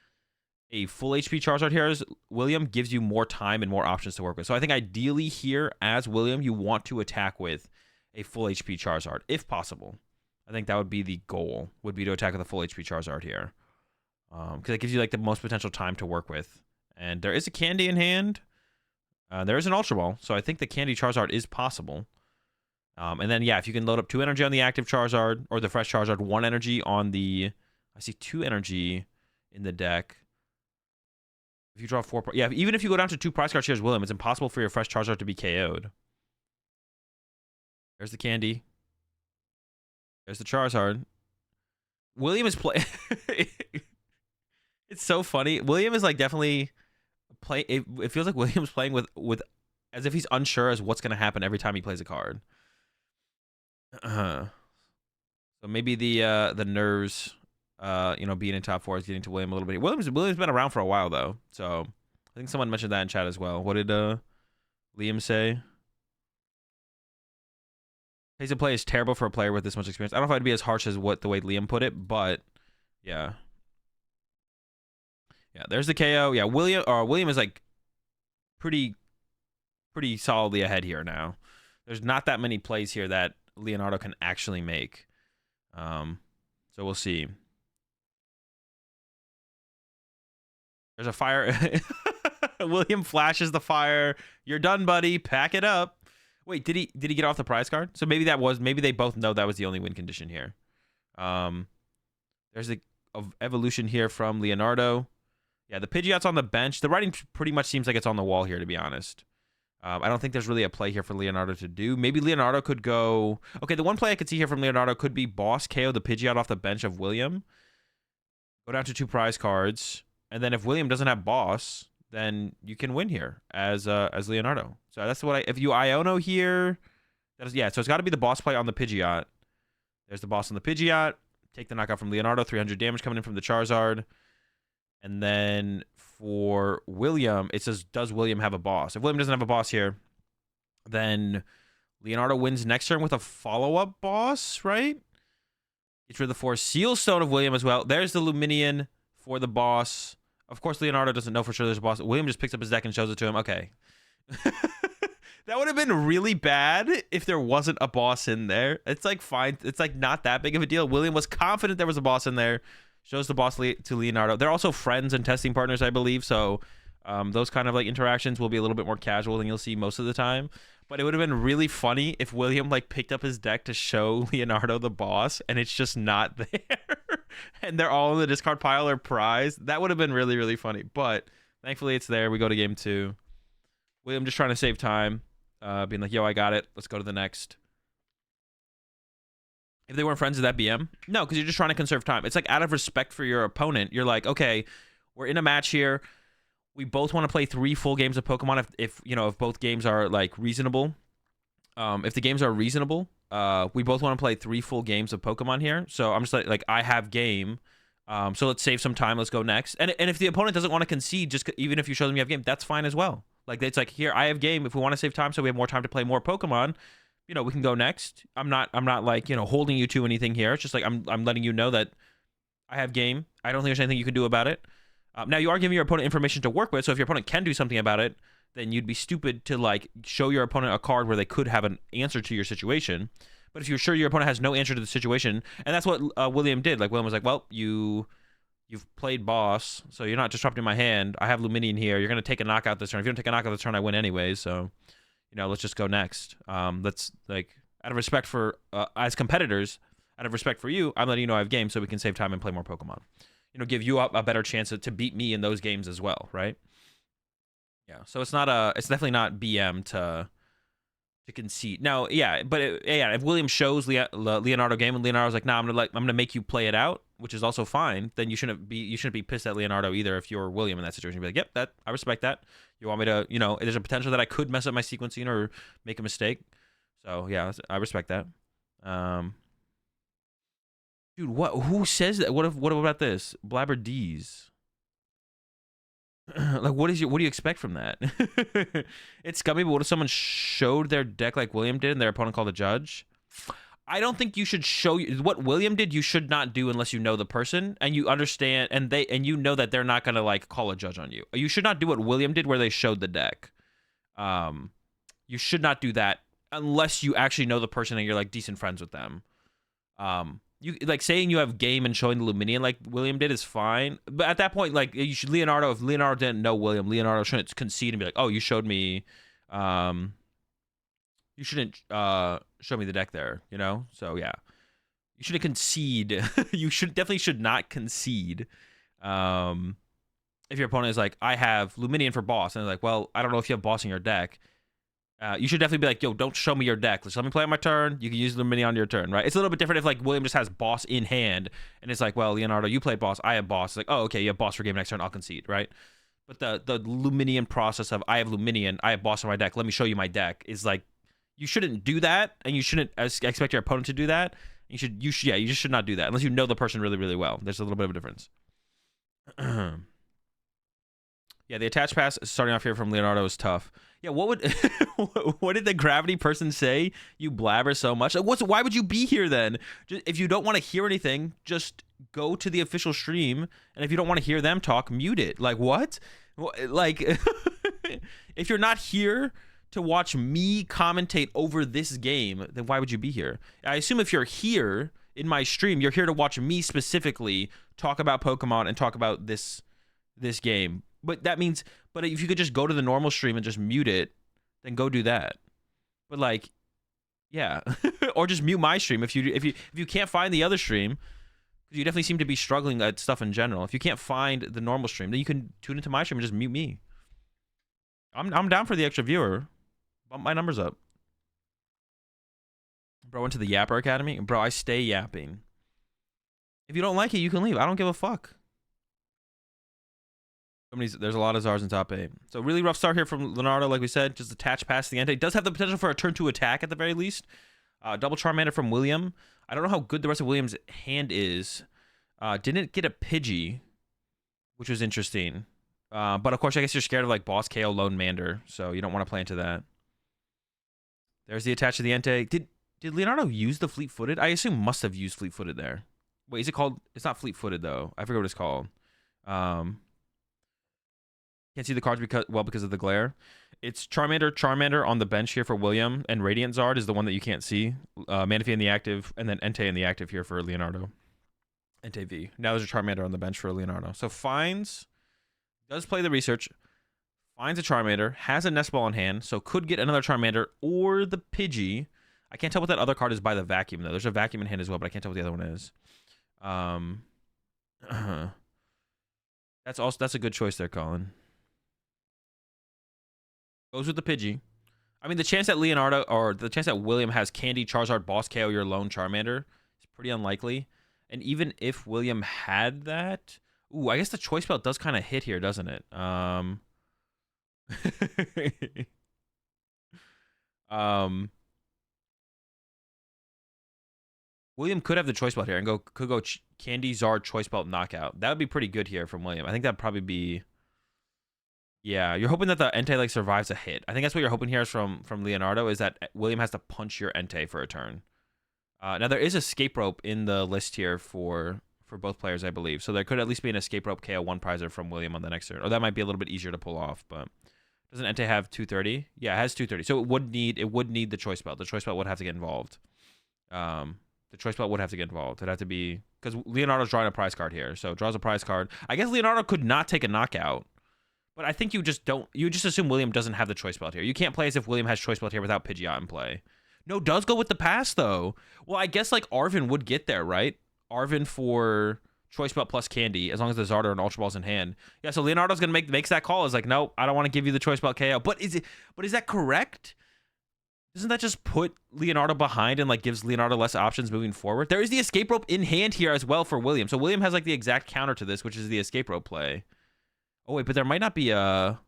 a full HP Charizard here as William gives you more time and more options to work with. So I think ideally here as William, you want to attack with a full HP Charizard, if possible. I think that would be the goal, would be to attack with a full HP Charizard here. Because it gives you, like, the most potential time to work with. And there is a candy in hand. There is an Ultra Ball, so I think the Candy Charizard is possible. And then, yeah, if you can load up 2 energy on the active Charizard, or the fresh Charizard, 1 energy on the... I see 2 energy in the deck. If you draw 4... Yeah, even if you go down to 2 prize cards here as William, it's impossible for your fresh Charizard to be KO'd. There's the Candy. There's the Charizard. William is play. It's so funny. William is like definitely play. It feels like William's playing with as if he's unsure as what's gonna happen every time he plays a card. So maybe the nerves, being in top four is getting to William a little bit. William's been around for a while though, so I think someone mentioned that in chat as well. What did Liam say? Pace of play is terrible for a player with this much experience. I don't know if I'd be as harsh as the way Liam put it, but yeah. Yeah, there's the KO. Yeah, William is like pretty solidly ahead here now. There's not that many plays here that Leonardo can actually make. So we'll see. There's a fire. William flashes the fire. You're done, buddy. Pack it up. Wait, did he get off the prize card? So maybe they both know that was the only win condition here. There's the evolution here from Leonardo. Yeah, the Pidgeot's on the bench. The writing pretty much seems like it's on the wall here, to be honest. I don't think there's really a play here for Leonardo to do. Maybe Leonardo could go... Okay, the one play I could see here from Leonardo could be boss KO the Pidgeot off the bench of William. Go down to 2 prize cards. And then if William doesn't have boss, then you can win here as Leonardo. So that's what if you Iono here... so it's got to be the boss play on the Pidgeot. There's the boss on the Pidgeot. Take the knockout from Leonardo. 300 damage coming in from the Charizard. And then for William, it says, does William have a boss? If William doesn't have a boss here, then Leonardo wins next turn with a follow-up boss, right? Get rid of the 4 Seal Stone of William as well. There's the Luminion for the boss. Of course, Leonardo doesn't know for sure there's a boss. William just picks up his deck and shows it to him. Okay. That would have been really bad if there wasn't a boss in there. It's like fine. It's like not that big of a deal. William was confident there was a boss in there. Shows the boss to Leonardo. They're also friends and testing partners, I believe. So those kind of like interactions will be a little bit more casual than you'll see most of the time. But it would have been really funny if William like picked up his deck to show Leonardo the boss and it's just not there. And they're all in the discard pile or prize. That would have been really, really funny. But thankfully it's there. We go to game 2. William just trying to save time. Being like, yo, I got it. Let's go to the next. If they weren't friends, would that BM? No, because you're just trying to conserve time. It's like out of respect for your opponent. You're like, okay, we're in a match here. We both want to play 3 full games of Pokemon if both games are like reasonable. If the games are reasonable, we both want to play 3 full games of Pokemon here. So I'm just like I have game. So let's save some time. Let's go next. And if the opponent doesn't want to concede, just even if you show them you have game, that's fine as well. Like it's like here I have game. If we want to save time, so we have more time to play more Pokemon, we can go next. I'm not like holding you to anything here. It's just like I'm letting you know that I have game. I don't think there's anything you can do about it. Now you are giving your opponent information to work with. So if your opponent can do something about it, then you'd be stupid to like show your opponent a card where they could have an answer to your situation. But if you're sure your opponent has no answer to the situation, and that's what William did. Like William was like, well, you've played boss, so you're not disrupting my hand. I have Luminion here. You're going to take a knockout this turn. If you don't take a knockout this turn, I win anyways. So, let's just go next. Let's, like, out of respect for, as competitors, out of respect for you, I'm letting you know I have game so we can save time and play more Pokemon. Give you a better chance to beat me in those games as well, right? Yeah, so it's definitely not BM to concede. Now, yeah, but if William shows Leonardo game and Leonardo's like, nah, I'm gonna make you play it out, which is also fine, then you shouldn't be pissed at Leonardo either if you're William in that situation. You'd be like, yep, I respect that. You want me to, there's a potential that I could mess up my sequencing or make a mistake. So yeah, I respect that. Dude, who says that? What about this? Blabber D's. Like, what do you expect from that? It's scummy, but what if someone showed their deck like William did and their opponent called a judge? I don't think you should show what William did. You should not do unless you know the person and you understand and you know that they're not gonna like call a judge on you. You should not do what William did where they showed the deck. You should not do that unless you actually know the person and you're like decent friends with them. You like saying you have game and showing the Luminion like William did is fine, but at that point, like if Leonardo didn't know William, Leonardo shouldn't concede and be like, oh, you showed me, you shouldn't show me the deck there, So yeah, you shouldn't concede. You definitely should not concede. If your opponent is like, I have Luminion for boss, and they're like, well, I don't know if you have boss in your deck. You should definitely be like, yo, don't show me your deck. Just let me play on my turn. You can use Lumini on your turn, right? It's a little bit different if like William just has boss in hand and it's like, well, Leonardo, you play boss, I have boss. It's like, oh, okay, you have boss for game next turn, I'll concede, right? But the Luminian process of I have Luminian, I have boss on my deck, let me show you my deck is like, you shouldn't do that, and you shouldn't expect your opponent to do that. You just should not do that unless you know the person really, really well. There's a little bit of a difference. Yeah, the attach pass starting off here from Leonardo is tough. Yeah, what did the gravity person say? You blabber so much. Like, why would you be here then? Just, if you don't want to hear anything, just go to the official stream, and if you don't want to hear them talk, mute it. Like what? Like if you're not here to watch me commentate over this game, then why would you be here? I assume if you're here in my stream, you're here to watch me specifically talk about Pokemon and talk about this game. But that means, but if you could just go to the normal stream and just mute it, then go do that. But like, yeah, or just mute my stream if you can't find the other stream, because you definitely seem to be struggling at stuff in general. If you can't find the normal stream, then you can tune into my stream and just mute me. I'm down for the extra viewer. Bump my numbers up. Bro went to the Yapper Academy. Bro, I stay yapping. If you don't like it, you can leave. I don't give a fuck. There's a lot of Zars in top 8. So really rough start here from Leonardo, like we said. Just attach past the Entei. Does have the potential for a turn 2 attack at the very least. Double Charmander from William. I don't know how good the rest of William's hand is. Didn't get a Pidgey, which was interesting. But of course, I guess you're scared of like Boss KO Lone Mander, so you don't want to play into that. There's the attach to the Entei. Did Leonardo use the Fleet-Footed? I assume must have used Fleet-Footed there. Wait, is it called? It's not Fleet-Footed though. I forget what it's called. Can't see the cards because of the glare. It's Charmander on the bench here for William, and Radiant Zard is the one that you can't see. Manaphy in the active, and then Entei in the active here for Leonardo. Entei V. Now there's a Charmander on the bench for Leonardo. So does play the research, finds a Charmander, has a Nest Ball in hand, so could get another Charmander or the Pidgey. I can't tell what that other card is by the vacuum though. There's a vacuum in hand as well, but I can't tell what the other one is. That's a good choice there, Colin. Goes with the Pidgey. I mean, the chance that William has Candy, Charizard, Boss KO your lone Charmander is pretty unlikely. And even if William had that, ooh, I guess the choice belt does kind of hit here, doesn't it? William could have the choice belt here and could go Candy, Zard, choice belt, knockout. That would be pretty good here from William. I think that'd probably be. Yeah, you're hoping that the Entei like survives a hit. I think that's what you're hoping here is from Leonardo, is that William has to punch your Entei for a turn. Now there is escape rope in the list here for both players, I believe. So there could at least be an escape rope KO 1 prizer from William on the next turn. Or that might be a little bit easier to pull off, but doesn't Entei have 230? Yeah, it has 230. So it would need the choice belt. The choice belt would have to get involved. The choice belt would have to get involved. It'd have to be, because Leonardo's drawing a prize card here. So draws a prize card. I guess Leonardo could not take a knockout. But I think you just assume William doesn't have the choice belt here. You can't play as if William has choice belt here without Pidgeot in play. No, does go with the pass though. Well, I guess like Arvin would get there, right? Arvin for choice belt plus Candy, as long as the Zardo and Ultra Ball's in hand. Yeah, so Leonardo's gonna makes that call. Is like, no, I don't want to give you the choice belt KO. But is that correct? Doesn't that just put Leonardo behind and like gives Leonardo less options moving forward? There is the escape rope in hand here as well for William. So William has like the exact counter to this, which is the escape rope play. Oh, wait, but there might not be a...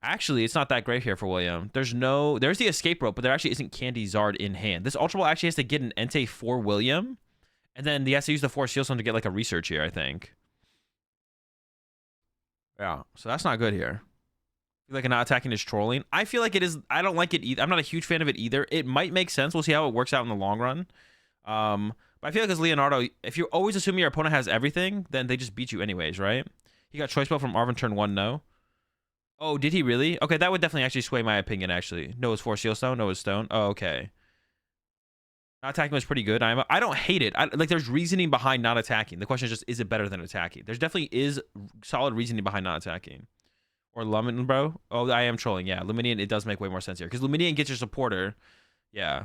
Actually, it's not that great here for William. There's the escape rope, but there actually isn't Candy Zard in hand. This Ultra Ball actually has to get an Entei for William, and then he has to use the 4 Seal Stone to get like a research here, I think. Yeah, so that's not good here. I feel like not attacking is trolling. I feel like it is... I don't like it either. I'm not a huge fan of it either. It might make sense. We'll see how it works out in the long run. But I feel like as Leonardo, if you're always assuming your opponent has everything, then they just beat you anyways, right? He got choice belt from Arvin turn 1, no. Oh, did he really? Okay, that would definitely actually sway my opinion, actually. No, it's 4 Seal Stone. No, it's Stone. Oh, okay. Not attacking was pretty good. I don't hate it. Like, there's reasoning behind not attacking. The question is just, is it better than attacking? There's definitely is solid reasoning behind not attacking. Or Luminian, bro. Oh, I am trolling. Yeah, Luminian, it does make way more sense here. Because Luminian gets your supporter. Yeah.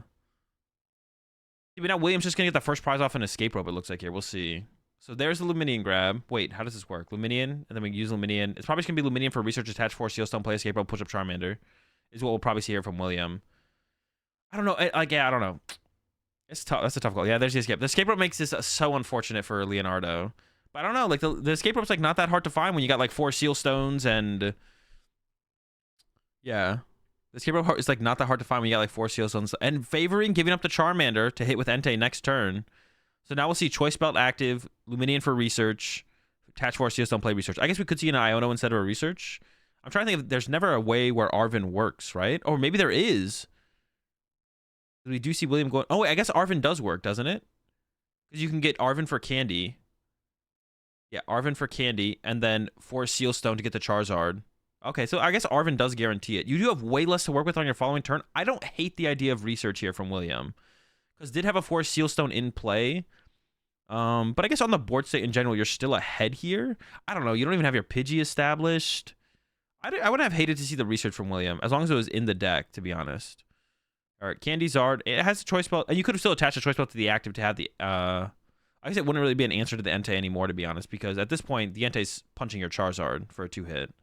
But now William's just going to get the first prize off an escape rope, it looks like here. We'll see. So there's the Luminian grab. Wait, how does this work? Luminian, and then we use Luminian. It's probably just going to be Luminian for research attach 4 Seal Stone, play escape rope, push up Charmander. is what we'll probably see here from William. I don't know. Yeah, I don't know. It's tough. That's a tough call. Yeah, there's the escape. The escape rope makes this so unfortunate for Leonardo. But I don't know. Like the escape rope's like not that hard to find when you got like 4 seal stones and yeah. The escape rope is like not that hard to find when you got like 4 seal stones and favoring giving up the Charmander to hit with Entei next turn. So now we'll see Choice Belt active, Luminian for research, attach 4 seal stone, play research. I guess we could see an Iono instead of a research. I'm trying to think if there's never a way where Arven works, right? Or maybe there is. We do see William going. Oh, wait, I guess Arven does work, doesn't it? Because you can get Arven for candy. Yeah, Arven for candy, and then 4 seal stone to get the Charizard. Okay, so I guess Arven does guarantee it. You do have way less to work with on your following turn. I don't hate the idea of research here from William. Because did have a 4 seal stone in play. But I guess on the board state in general, you're still ahead here. I don't know. You don't even have your Pidgey established. I would have hated to see the research from William, as long as it was in the deck, to be honest. All right, Candy Zard. It has a choice belt, and you could have still attached a choice belt to the active to have the. I guess it wouldn't really be an answer to the Entei anymore, to be honest, because at this point the Entei's punching your Charizard for a 2-hit.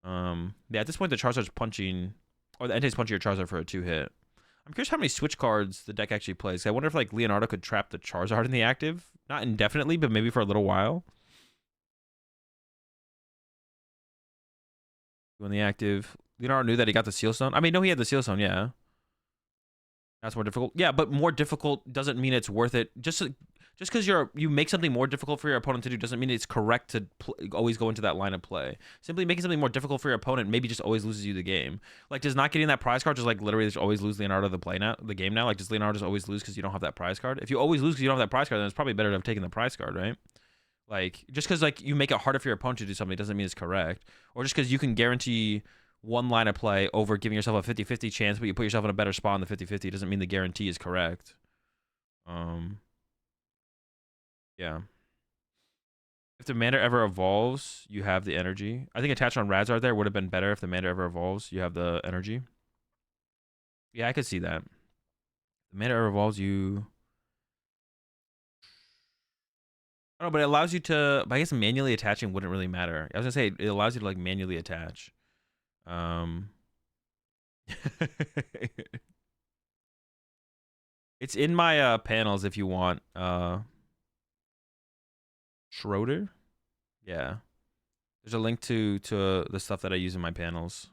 Yeah, at this point the Charizard's punching, or the Entei's punching your Charizard for a 2-hit. I'm curious how many switch cards the deck actually plays. I wonder if like Leonardo could trap the Charizard in the active, not indefinitely, but maybe for a little while. When the active, Leonardo knew that he got the Seal Stone. I mean, no, he had the Seal Stone, yeah. That's more difficult. Yeah, but more difficult doesn't mean it's worth it. Just because you make something more difficult for your opponent to do doesn't mean it's correct to always go into that line of play. Simply making something more difficult for your opponent maybe just always loses you the game. Like, does not getting that prize card just like literally just always lose Leonardo the game now? Like, does Leonardo just always lose because you don't have that prize card? If you always lose because you don't have that prize card, then it's probably better to have taken the prize card, right? Like, just because like you make it harder for your opponent to do something doesn't mean it's correct. Or just because you can guarantee one line of play over giving yourself a 50-50 chance, but you put yourself in a better spot in the 50-50 doesn't mean the guarantee is correct. Yeah. If the Mander ever evolves, you have the energy. I think attached on Razard there would have been better if the Mander ever evolves. You have the energy. Yeah, I could see that. The Mander ever evolves, you... I don't know, but it allows you to... But I guess manually attaching wouldn't really matter. I was going to say, it allows you to like manually attach. It's in my panels if you want. Schroeder? Yeah. There's a link to the stuff that I use in my panels.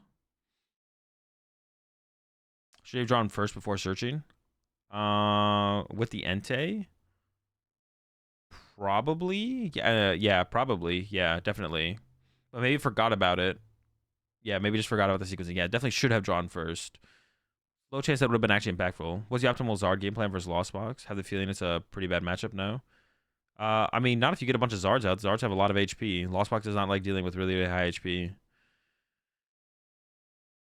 Should have drawn first before searching? With the Entei? Probably. Yeah, probably. Yeah, definitely. But maybe forgot about it. Yeah, maybe just forgot about the sequencing. Yeah, definitely should have drawn first. Low chance that would have been actually impactful. Was the optimal Zard game plan versus Lost Box? Have the feeling it's a pretty bad matchup? No. I mean, not if you get a bunch of Zards out. Zards have a lot of HP. Lost Box does not like dealing with really, really high HP.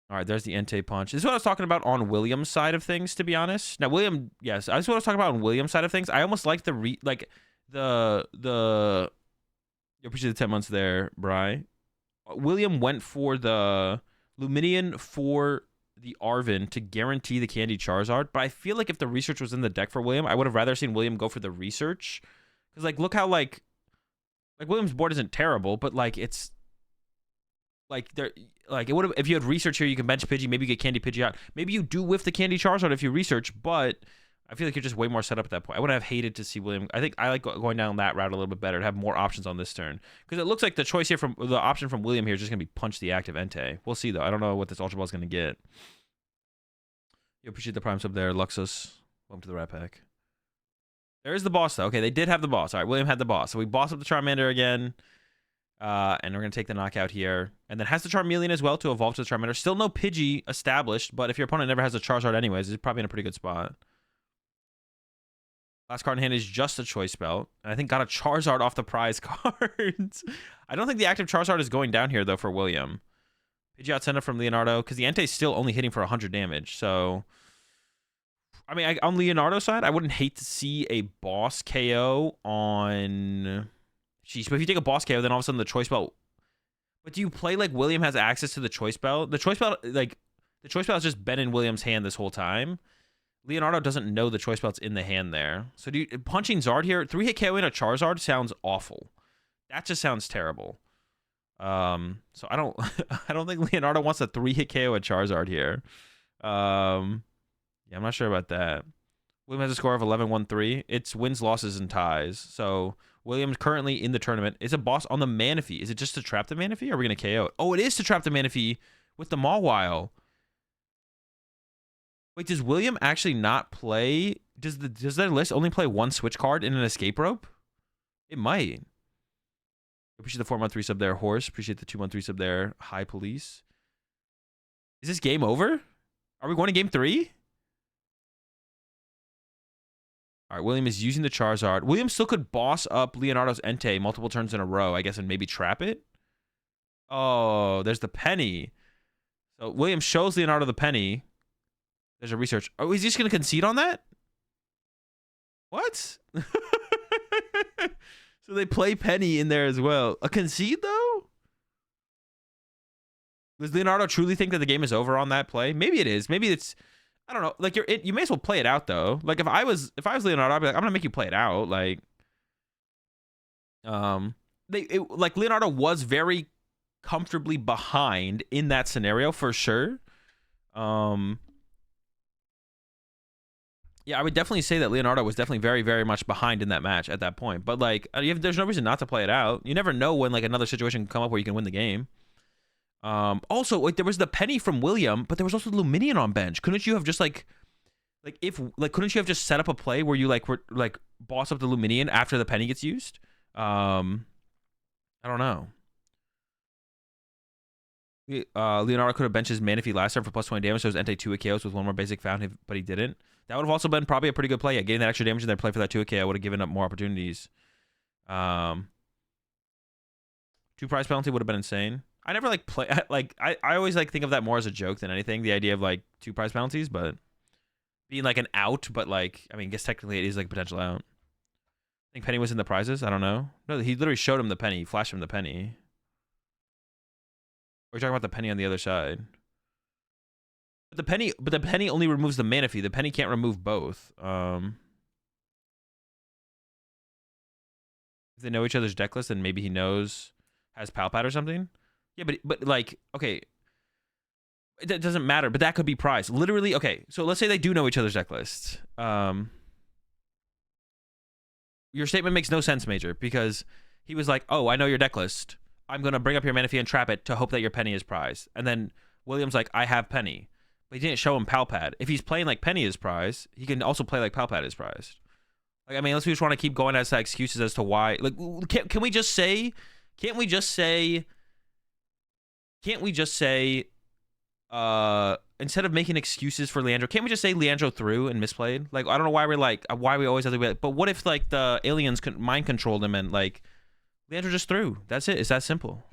All right, there's the Entei punch. This is what I was talking about on William's side of things, to be honest. Now, William, yes, this is what I was talking about on William's side of things. I almost like the you appreciate the 10 months there, Bri. William went for the Luminian for the Arven to guarantee the Candy Charizard, but I feel like if the research was in the deck for William, I would have rather seen William go for the research. Because, like, look how, like William's board isn't terrible, but, like, it's, like, it would have, if you had research here, you can bench Pidgey, maybe you get Candy Pidgey out. Maybe you do whiff the Candy Charizard if you research, but I feel like you're just way more set up at that point. I would have hated to see William. I think I like going down that route a little bit better, to have more options on this turn. Because it looks like the choice here the option from William here is just going to be punch the active Entei. We'll see, though. I don't know what this Ultra Ball is going to get. You appreciate the Prime sub there, Luxus. Welcome to the Rat Pack. There is the boss, though. Okay, they did have the boss. All right, William had the boss. So we boss up the Charmander again. And we're going to take the knockout here. And then has the Charmeleon as well to evolve to the Charmander. Still no Pidgey established, but if your opponent never has a Charizard anyways, it's probably in a pretty good spot. Last card in hand is just a Choice Belt. And I think got a Charizard off the prize cards. I don't think the active Charizard is going down here, though, for William. Pidgey out send up from Leonardo, because the Entei is still only hitting for 100 damage, so... I mean, on Leonardo's side, I wouldn't hate to see a boss KO on... Jeez, but if you take a boss KO, then all of a sudden the Choice Belt... But do you play like William has access to the Choice Belt? The Choice Belt, like... The Choice Belt has just been in William's hand this whole time. Leonardo doesn't know the Choice Belt's in the hand there. So punching Zard here, 3-hit KO in a Charizard sounds awful. That just sounds terrible. So I don't I don't think Leonardo wants a 3-hit KO at Charizard here. Yeah, I'm not sure about that. William has a score of 11-1-3. It's wins, losses, and ties. So William's currently in the tournament. Is a boss on the Manaphy. Is it just to trap the Manaphy, or are we going to KO it? Oh, it is to trap the Manaphy with the Mawile. Wait, does William actually not play? Does their list only play one switch card in an escape rope? It might. Appreciate the 4-month 3 sub there, Horse. Appreciate the 2-month 3 sub there, High Police. Is this game over? Are we going to game 3? All right, William is using the Charizard. William still could boss up Leonardo's Entei multiple turns in a row, I guess, and maybe trap it. Oh, there's the penny. So William shows Leonardo the penny. There's a research. Oh, is he just going to concede on that? What? So they play penny in there as well. A concede, though? Does Leonardo truly think that the game is over on that play? Maybe it is. Maybe it's... I don't know. Like you may as well play it out though. Like if I was Leonardo, I'd be like, I'm gonna make you play it out. Like, like Leonardo was very comfortably behind in that scenario for sure. Yeah, I would definitely say that Leonardo was definitely very, very much behind in that match at that point. But like, there's no reason not to play it out. You never know when like another situation can come up where you can win the game. Also, like there was the penny from William, but there was also the Luminion on bench. Couldn't you have just couldn't you have just set up a play where you were boss up the Luminion after the penny gets used? I don't know. Leonardo could have benched his Manaphy last turn for plus 20 damage, so his Entei 2 KOs with one more basic found, but he didn't. That would have also been probably a pretty good play. Yeah, getting that extra damage in there, play for that 2 KO would have given up more opportunities. 2 prize penalty would have been insane. I never play I always think of that more as a joke than anything. The idea of 2 prize penalties, but being an out, but I mean, I guess technically it is a potential out. I think penny was in the prizes. I don't know. No, he literally showed him the penny. He flashed him the penny. We're talking about the penny on the other side. But the penny only removes the Manaphy. The penny can't remove both. If they know each other's deck list, then maybe he has Palpad or something. Yeah, but okay, it doesn't matter. But that could be prize. Literally, okay. So let's say they do know each other's deck lists. Your statement makes no sense, Major, because he was like, "Oh, I know your deck list. I'm gonna bring up your Manaphy and trap it to hope that your penny is prize." And then William's like, "I have penny," but he didn't show him Palpad. If he's playing penny is prize, he can also play Palpad is prize. I mean, unless we just want to keep going as excuses as to why. Can we just say? Can't we just say? Instead of making excuses for Leandro, can't we just say Leandro threw and misplayed? I don't know why we're why we always have to be but what if the aliens mind controlled him and Leandro just threw? That's it. It's that simple.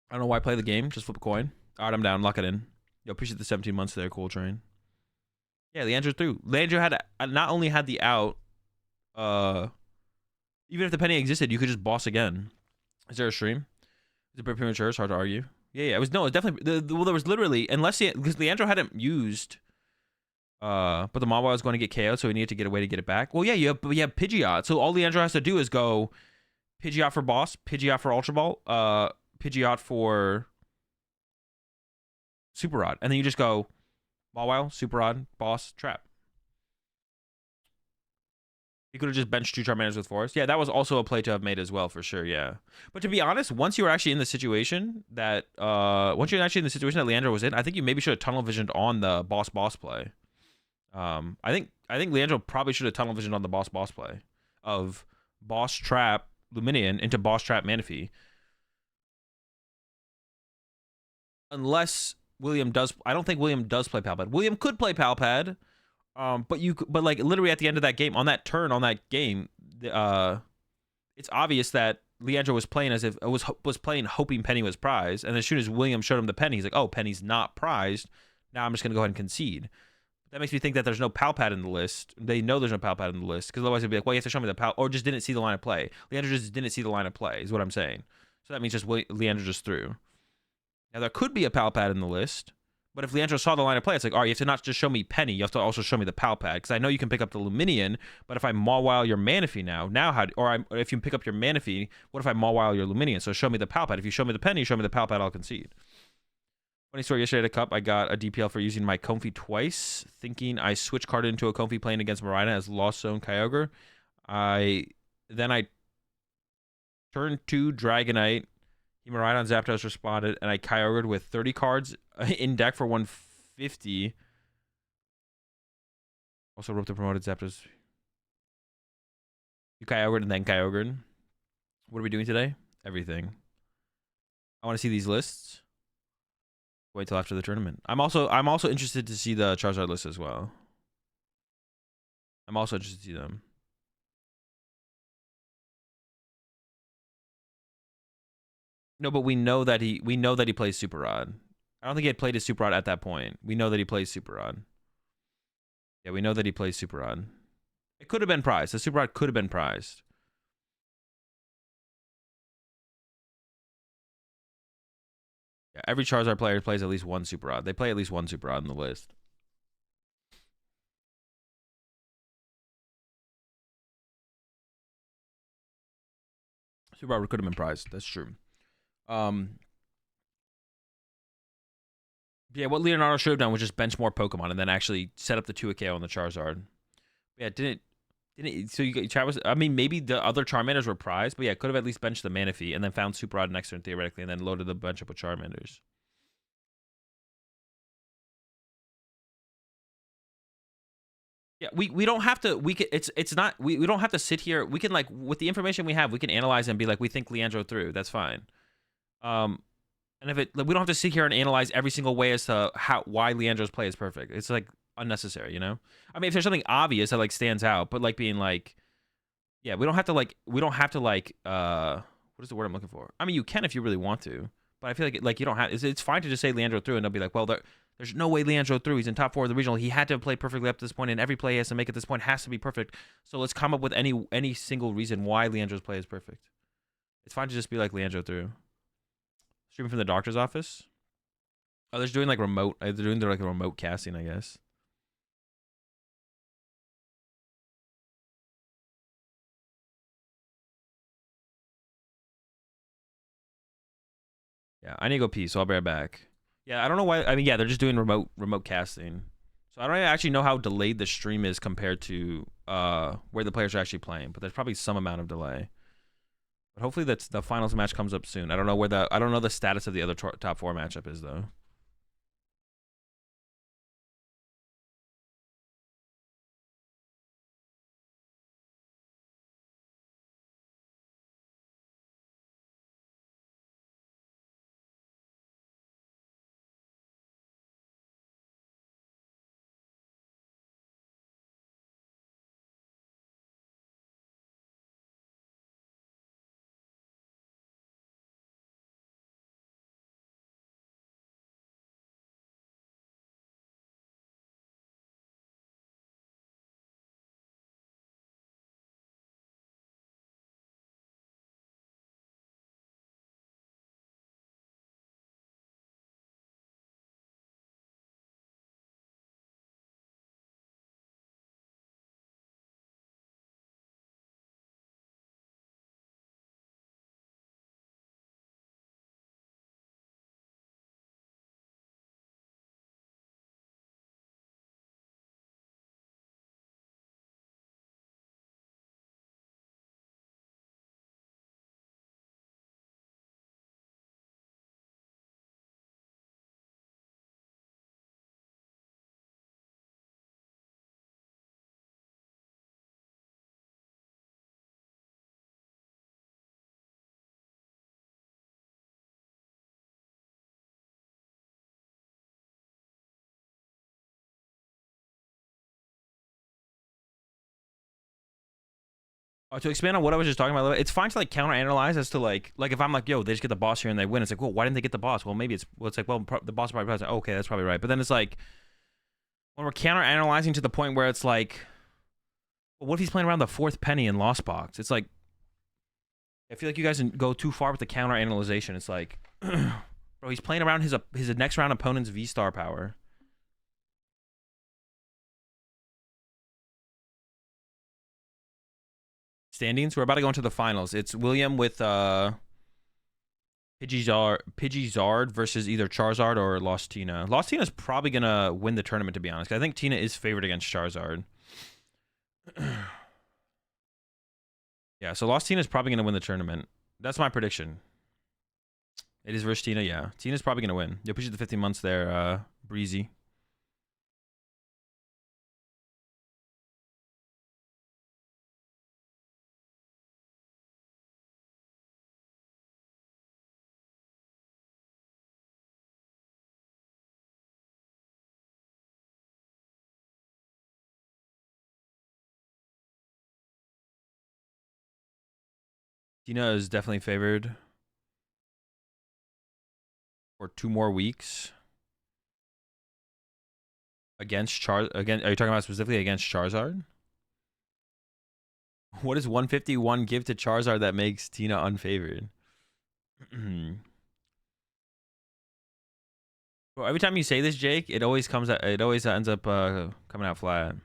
I don't know why play the game. Just flip a coin. All right, I'm down. Lock it in. Yo, appreciate the 17 months there, Cool Train. Yeah, Leandro threw. Leandro had not only had the out, even if the penny existed, you could just boss again. Is there a stream? Is it pretty premature? It's hard to argue. Yeah, it was. No, it definitely. Well, there was literally, because Leandro hadn't used, but the Mawile was going to get KO'd, so he needed to get a way to get it back. Well, yeah, you have Pidgeot. So all Leandro has to do is go Pidgeot for boss, Pidgeot for Ultra Ball, Pidgeot for Super Rod, and then you just go Mawile, Super Rod, boss, trap. He could have just benched 2 Charmanders with Forest. Yeah, that was also a play to have made as well, for sure, yeah. But to be honest, once you were actually in the situation that Leandro was in, I think you maybe should have tunnel visioned on the boss play. I think Leandro probably should have tunnel visioned on the boss play of boss trap Luminion into boss trap Manaphy. Unless William does, I don't think William does play Palpad. William could play Palpad. But literally at the end of that game, on that turn, on that game, it's obvious that Leandro was playing as if was playing hoping penny was prized, and as soon as William showed him the penny, he's like, "Oh, penny's not prized. Now I'm just gonna go ahead and concede." That makes me think that there's no Palpad in the list. They know there's no Palpad in the list because otherwise it'd be like, "Well, you have to show me the Pal," or just didn't see the line of play. Leandro just didn't see the line of play, is what I'm saying. So that means just Leandro just threw. Now there could be a Palpad in the list, But if Leandro saw the line of play, it's like, all right, you have to not just show me Penny, you have to also show me the Pal Pad. Because I know you can pick up the Luminion, but if I Mawile your Manaphy now how, or if you pick up your Manaphy, what if I Mawile your Luminion? So show me the Pal Pad. If you show me the Penny, show me the Pal Pad, I'll concede. Funny story, yesterday at a cup, I got a DPL for using my Comfey twice, thinking I switch carded into a Comfey playing against Marina as Lost Zone Kyogre. Then I turned 2 Dragonite. He Miraidon Zapdos responded, and I Kyogre'd with 30 cards in deck for 150. Also wrote the promoted Zapdos. You Kyogre'd and then Kyogre'd. What are we doing today? Everything. I want to see these lists. Wait till after the tournament. I'm also interested to see the Charizard list as well. I'm also interested to see them. No, but we know that he plays Super Rod. I don't think he had played his Super Rod at that point. We know that he plays Super Rod. Yeah, we know that he plays Super Rod. It could have been prized. The Super Rod could have been prized. Yeah, every Charizard player plays at least one Super Rod. They play at least one Super Rod on the list. Super Rod could have been prized. That's true. Yeah, what Leonardo should have done was just bench more Pokemon and then actually set up the 2KO on the Charizard. Yeah, didn't so you Travis, I mean, maybe the other Charmanders were prized, but yeah, could have at least benched the Manaphy and then found Super Rod next turn theoretically and then loaded the bench up with Charmanders. Yeah, we don't have to, it's not, we don't have to sit here. We can, like, with the information we have, we can analyze and be like, we think Leandro through. That's fine. And if it, like, we don't have to sit here and analyze every single way as to why Leandro's play is perfect. It's like unnecessary, you know? I mean, if there's something obvious that like stands out, but like being like, yeah, we don't have to like, what is the word I'm looking for? I mean, you can if you really want to, but I feel like you don't have, it's fine to just say Leandro through and they'll be like, well, there's no way Leandro through. He's in top 4 of the regional. He had to have played perfectly up to this point, and every play he has to make at this point has to be perfect. So let's come up with any single reason why Leandro's play is perfect. It's fine to just be like Leandro through. Streaming from the doctor's office. Oh, they're doing like remote. They're doing like a remote casting, I guess. Yeah, I need to go pee, so I'll be right back. Yeah, I don't know why. I mean, yeah, they're just doing remote casting. So I don't actually know how delayed the stream is compared to where the players are actually playing, but there's probably some amount of delay. But hopefully that's the finals match comes up soon. I don't know the status of the other top 4 matchup is though. To expand on what I was just talking about, it's fine to like counter analyze as to like if I'm like, yo, they just get the boss here and they win. It's like, well, why didn't they get the boss? Well, maybe it's like, well, the boss probably was like, okay, that's probably right. But then it's like when we're counter analyzing to the point where it's like, well, what if he's playing around the 4th penny in Lost Box? It's like, I feel like you guys go too far with the counter analyzation. It's like, Bro, he's playing around his next round opponent's V-Star power. Standings. We're about to go into the finals. It's William with Pidgeysard versus either Charizard or Lost Tina. Lost Tina's probably gonna win the tournament, to be honest. I think Tina is favored against Charizard. Yeah, so Lost Tina's probably gonna win the tournament. That's my prediction. It is versus Tina, yeah. Tina's probably gonna win. You appreciate the 15 months there, Breezy. Tina is definitely favored for 2 more weeks against again. Are you talking about specifically against Charizard? What does 151 give to Charizard that makes Tina unfavored? Well, every time you say this, Jake, it always comes out. It always ends up coming out flat.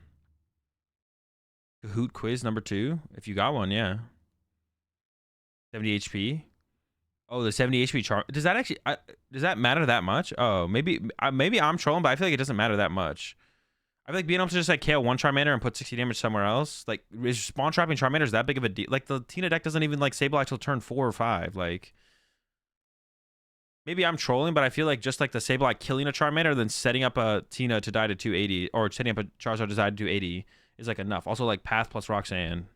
Kahoot quiz number 2, if you got one, yeah. 70 HP. Oh, the 70 HP char. Does that actually? Does that matter that much? Oh, maybe I'm trolling, but I feel like it doesn't matter that much. I feel like being able to just like KO one Charmander and put 60 damage somewhere else, like is spawn trapping Charmanders that big of a deal? Like the Tina deck doesn't even like Sableye till turn 4 or 5. Like maybe I'm trolling, but I feel like just like the Sableye killing a Charmander, then setting up a Tina to die to 280, or setting up a Charizard to die to 280 is like enough. Also like Path plus Roxanne.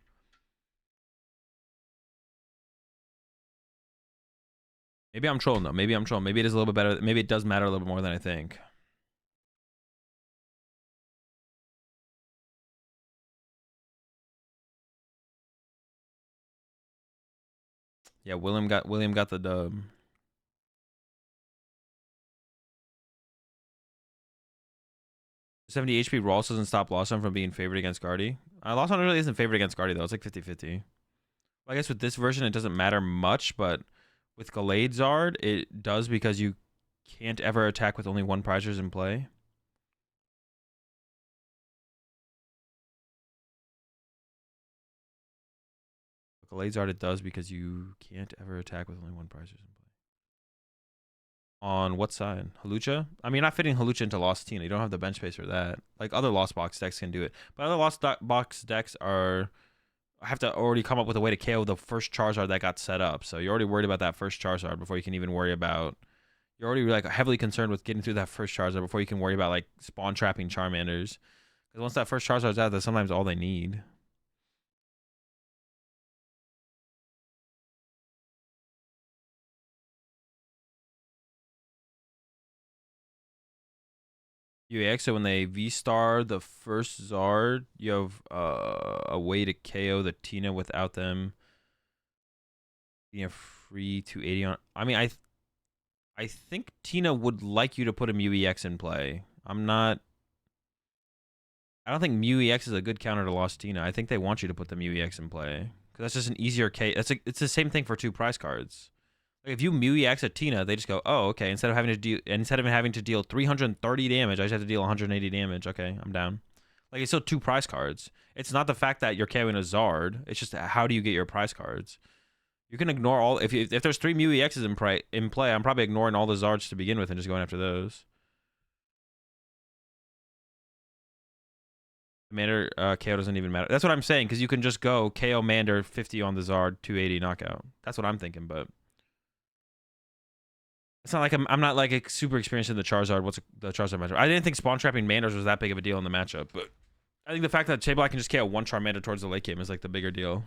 Maybe I'm trolling though. Maybe I'm trolling. Maybe it is a little bit better. Maybe it does matter a little bit more than I think. Yeah, William got the dub. 70 HP Rawls doesn't stop Lawson from being favored against Guardy. Lawson really isn't favored against Guardy though. It's like 50-50. Well, I guess with this version it doesn't matter much, but with Charizard it does because you can't ever attack with only one prizers in play. Charizard it does because you can't ever attack with only one prizers in play. On what side? Halucha? I mean, you're not fitting Halucha into Lost Tina. You don't have the bench space for that. Like other Lost Box decks can do it, but other Lost Box decks have to already come up with a way to KO the first Charizard that got set up. So you're already worried about that first Charizard before you can even worry about. You're already like heavily concerned with getting through that first Charizard before you can worry about like spawn trapping Charmanders. Because once that first Charizard's out, that's sometimes all they need. UAX, so when they V-star the first Zard, you have a way to KO the Tina without them being a free 280 on. I mean, I think Tina would like you to put a Mew EX in play. I don't think Mew EX is a good counter to Lost Tina. I think they want you to put the Mew EX in play because that's just an easier K. It's the same thing for 2 prize cards. Like if you Mew EX at Tina, they just go, oh, okay. Instead of having to deal 330 damage, I just have to deal 180 damage. Okay, I'm down. Like it's still 2 prize cards. It's not the fact that you're carrying a Zard. It's just how do you get your prize cards. You can ignore all if there's 3 Mew EXs in play. I'm probably ignoring all the Zards to begin with and just going after those. Commander KO doesn't even matter. That's what I'm saying because you can just go KO Mander 50 on the Zard 280 knockout. That's what I'm thinking, but. It's not like I'm not like super experienced in the Charizard. What's the Charizard matchup? I didn't think spawn trapping Manders was that big of a deal in the matchup, but I think the fact that Sableye can just KO one Charmander towards the late game is like the bigger deal.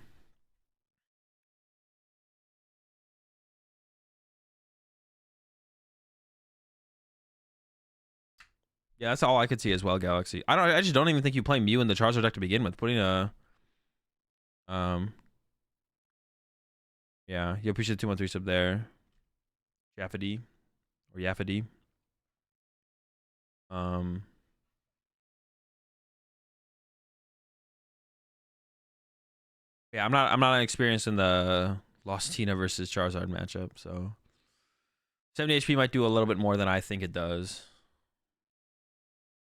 Yeah, that's all I could see as well, Galaxy. I just don't even think you play Mew in the Charizard deck to begin with. Putting a yeah, you appreciate the 213 sub there. Jaffady or Yaffady. Yeah, I'm not experienced in the Lost Tina versus Charizard matchup, so 70 HP might do a little bit more than I think it does.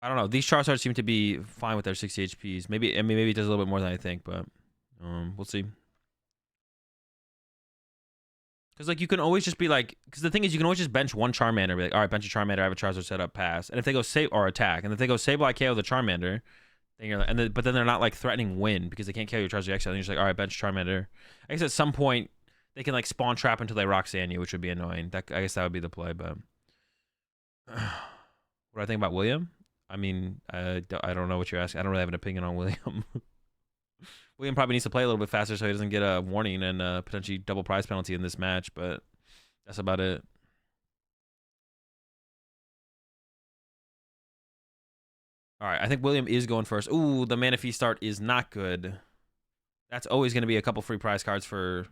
I don't know. These Charizards seem to be fine with their 60 HPs. Maybe maybe it does a little bit more than I think, but we'll see. Because like you can always just be like, because the thing is you can always just bench one Charmander, be like, all right, bench a Charmander, I have a Charizard set up, pass. And if they go save or attack, and if they go Sableye KO the Charmander, then you're like, but then they're not like threatening win because they can't KO your Charizard X. And you're just like, all right, bench Charmander. I guess at some point they can like spawn trap until they Roxanne you, which would be annoying. I guess that would be the play, but what do I think about William? I mean, I don't know what you're asking. I don't really have an opinion on William. William probably needs to play a little bit faster so he doesn't get a warning and potentially double prize penalty in this match, but that's about it. All right, I think William is going first. Ooh, the Manaphy start is not good. That's always going to be a couple free prize cards for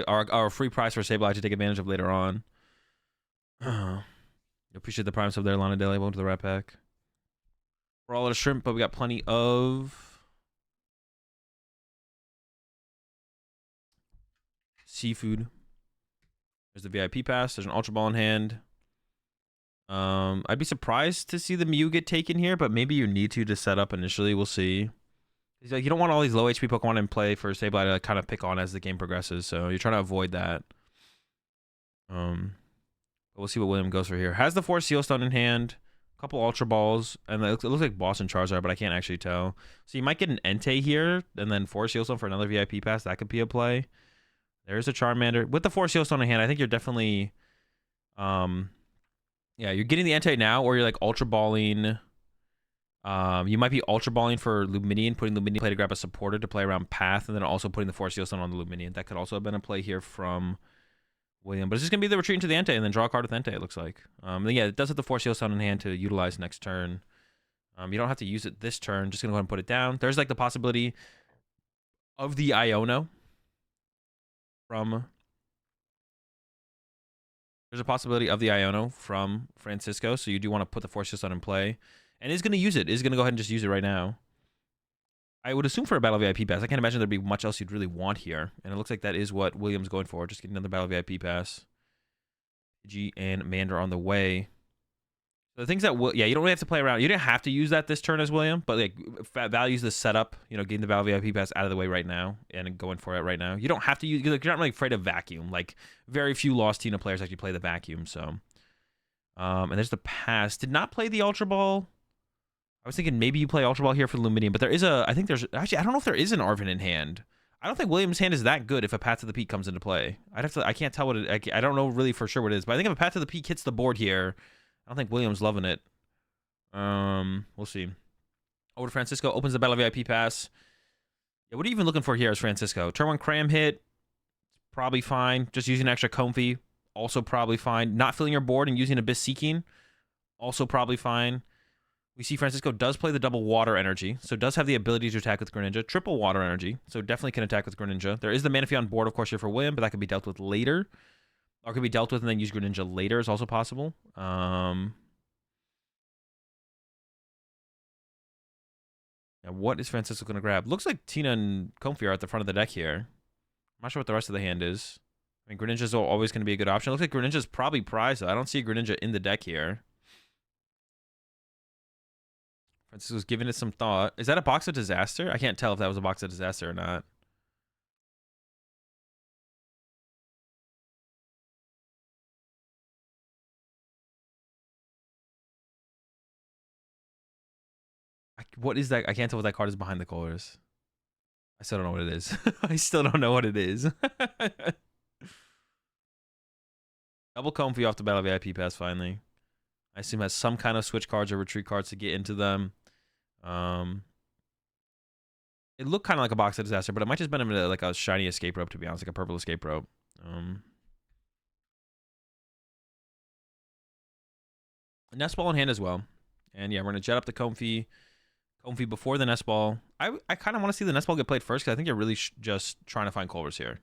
or a free prize for Sableye to take advantage of later on. Appreciate the prime sub there, Lana Dele. Welcome to the Rat Pack. We're all out of shrimp, but we got plenty of seafood. There's the VIP pass. There's an Ultra Ball in hand. I'd be surprised to see the Mew get taken here, but maybe you need to set up initially. We'll see. Like, you don't want all these low HP Pokemon in play for Sableye to kind of pick on as the game progresses, so you're trying to avoid that. But we'll see what William goes for here. Has the 4 Seal Stone in hand, a couple Ultra Balls, and it looks like Boston Charizard, but I can't actually tell. So you might get an Entei here, and then 4 Seal Stone for another VIP pass. That could be a play. There's a Charmander. With the 4 Seal Stone in hand, I think you're definitely... yeah, you're getting the Entei now, or you're like Ultra Balling... you might be Ultra Balling for Luminion, putting Luminion play to grab a supporter to play around Path, and then also putting the 4 Seal Stone on the Luminion. That could also have been a play here from William. But it's just going to be the retreat into the Entei and then draw a card with Entei, it looks like. Yeah, it does have the 4 Seal Stone in hand to utilize next turn. You don't have to use it this turn. Just going to go ahead and put it down. There's like the possibility of the Iono from... There's a possibility of the Iono from Francisco, so you do want to put the 4 Seal Stone in play. And is going to use it. Is going to go ahead and just use it right now. I would assume for a Battle VIP pass. I can't imagine there'd be much else you'd really want here. And it looks like that is what William's going for. Just getting another Battle VIP pass. G and Mander on the way. So the things that... yeah, you don't really have to play around. You didn't have to use that this turn as William. But like, values the setup. You know, getting the Battle VIP pass out of the way right now. And going for it right now. You don't have to use... You're not really afraid of Vacuum. Like, very few Lost Tina players actually play the Vacuum. So... and there's the pass. Did not play the Ultra Ball. I was thinking maybe you play Ultra Ball here for Luminium, but there is a... I think there's... Actually, I don't know if there is an Arven in hand. I don't think William's hand is that good if a Path to the Peak comes into play. I'd have to... I can't tell what it... I don't know really for sure what it is, but I think if a Path to the Peak hits the board here, I don't think William's loving it. We'll see. Over to Francisco. Opens the Battle VIP pass. Yeah, what are you even looking for here as Francisco? Turn 1 Cram hit. Probably fine. Just using extra Comfy. Also probably fine. Not filling your board and using Abyss Seeking. Also probably fine. We see Francisco does play the double Water Energy, so does have the ability to attack with Greninja. Triple Water Energy, so definitely can attack with Greninja. There is the Manaphy on board, of course, here for William, but that could be dealt with later. Or could be dealt with and then use Greninja later is also possible. Now, what is Francisco going to grab? Looks like Tina and Comfy are at the front of the deck here. I'm not sure what the rest of the hand is. I mean, Greninja's always going to be a good option. Looks like Greninja's probably prized, though. I don't see a Greninja in the deck here. Francisco's giving it some thought. Is that a Box of Disaster? I can't tell if that was a Box of Disaster or not. What is that? I can't tell what that card is behind the colors. I still don't know what it is. I still don't know what it is. Double Comfy off the Battle VIP pass finally. I assume has some kind of switch cards or retreat cards to get into them. It looked kind of like a Box of Disaster, but it might just been like a shiny escape rope, to be honest, like a purple escape rope. Nest Ball in hand as well. And yeah, we're going to jet up the Comfy before the Nest Ball. I kind of want to see the Nest Ball get played first, because I think you're really just trying to find Culvers here.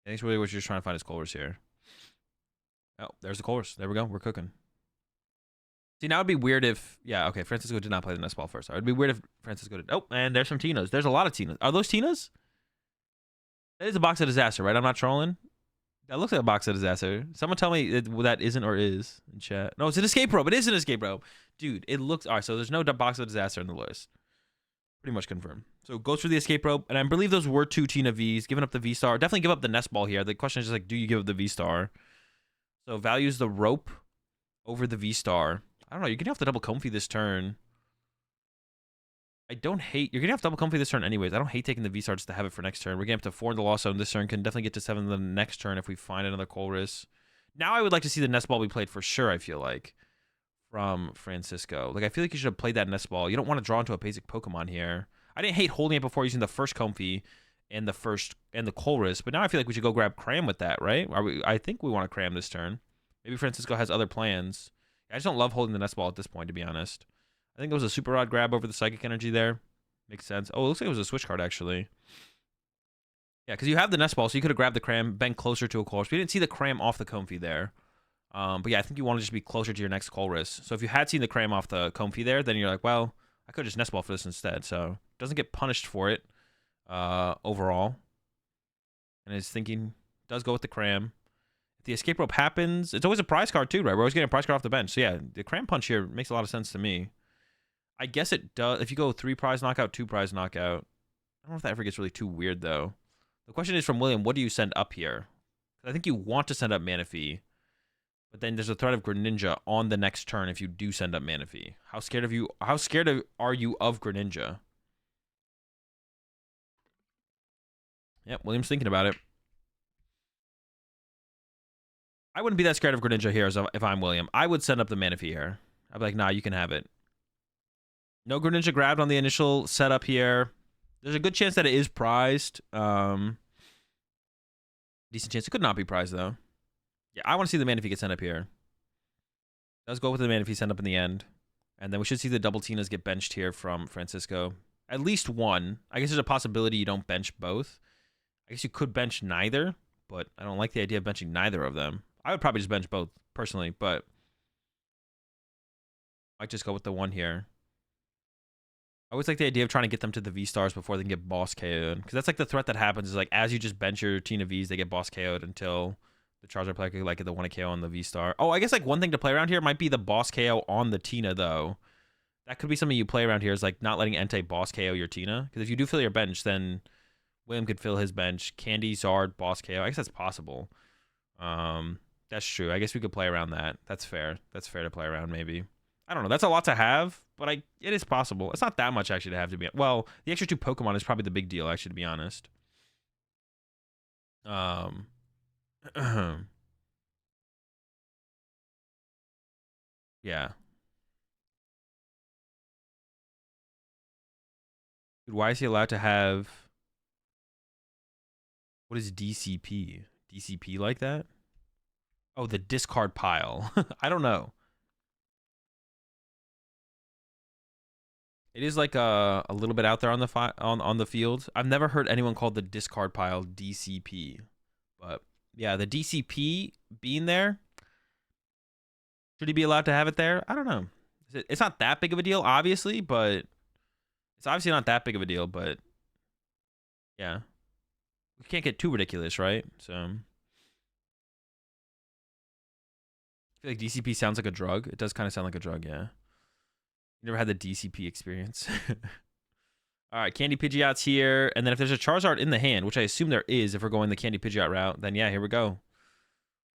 I think it's really what you're just trying to find is Culvers here. Oh, there's the Culvers. There we go. We're cooking. See, now it'd be weird if... Yeah, okay, Francisco did not play the Nest Ball first. It'd be weird if Francisco did... Oh, and there's some Tinas. There's a lot of Tinas. Are those Tinas? That is a Box of Disaster, right? I'm not trolling. That looks like a box of disaster. Someone tell me that isn't or is in chat. No, it's an escape rope. It is an escape rope. Dude, it looks... All right, so there's no box of disaster in the list. Pretty much confirmed. So goes for the escape rope. And I believe those were 2 Tina Vs. Giving up the V-Star. Definitely give up the nest ball here. The question is just like, do you give up the V-Star? So values the rope over the V-Star. I don't know. You're going to have to double comfy this turn. I don't hate... You're going to have to double comfy this turn anyways. I don't hate taking the V-Star just to have it for next turn. We're going to have to 4 in the loss zone this turn. Can definitely get to 7 the next turn if we find another Colress. Now I would like to see the nest ball be played for sure, I feel like, from Francisco. Like, I feel like you should have played that nest ball. You don't want to draw into a basic Pokemon here. I didn't hate holding it before using the first comfy and the Colress, but now I feel like we should go grab Cram with that, right? I think we want to Cram this turn. Maybe Francisco has other plans. I just don't love holding the nest ball at this point, to be honest. I think it was a Super Rod grab over the Psychic Energy there. Makes sense. Oh, it looks like it was a switch card, actually. Yeah, because you have the nest ball, so you could have grabbed the Cram, been closer to a Colress. We didn't see the Cram off the Comfy there. But yeah, I think you want to just be closer to your next Colress. So if you had seen the Cram off the Comfy there, then you're like, well, I could just nest ball for this instead. So doesn't get punished for it overall. And his thinking does go with the Cram. If the escape rope happens, it's always a prize card too, right? We're always getting a prize card off the bench. So yeah, the Cram punch here makes a lot of sense to me. I guess it does. If you go 3 prize knockout, 2 prize knockout. I don't know if that ever gets really too weird, though. The question is from William, what do you send up here? I think you want to send up Manaphy. But then there's a threat of Greninja on the next turn if you do send up Manaphy. How scared are you of Greninja? Yep, William's thinking about it. I wouldn't be that scared of Greninja here if I'm William. I would send up the Manaphy here. I'd be like, nah, you can have it. No Greninja grabbed on the initial setup here. There's a good chance that it is prized. Decent chance it could not be prized, though. Yeah, I want to see the Manaphy get sent up here. Does go with the Manaphy sent up in the end. And then we should see the double Tinas get benched here from Francisco. At least one. I guess there's a possibility you don't bench both. I guess you could bench neither, but I don't like the idea of benching neither of them. I would probably just bench both, personally, but I might just go with the one here. I always like the idea of trying to get them to the V-Stars before they can get boss KO'd. Because that's like the threat that happens is like as you just bench your Tina Vs, they get boss KO'd until the Charizard player could like get the 1 KO on the V-Star. Oh, I guess like one thing to play around here might be the boss KO on the Tina, though. That could be something you play around here is like not letting Entei boss KO your Tina. Because if you do fill your bench, then William could fill his bench. Candy, Zard, boss KO. I guess that's possible. That's true. I guess we could play around that. That's fair. That's fair to play around, maybe. I don't know. That's a lot to have, but it is possible. It's not that much, actually, to have to be... Well, the extra 2 Pokemon is probably the big deal, actually, to be honest. Yeah. Dude, why is he allowed to have... What is DCP? DCP like that? Oh, the discard pile. I don't know. It is like a little bit out there on the on the field. I've never heard anyone call the discard pile DCP. But yeah, the DCP being there, should he be allowed to have it there? I don't know. It's not that big of a deal, obviously, but it's obviously not that big of a deal, but yeah. We can't get too ridiculous, right? So I feel like DCP sounds like a drug. It does kind of sound like a drug, yeah. Never had the DCP experience. All right, Candy Pidgeot's here. And then if there's a Charizard in the hand, which I assume there is if we're going the Candy Pidgeot route, then yeah, here we go.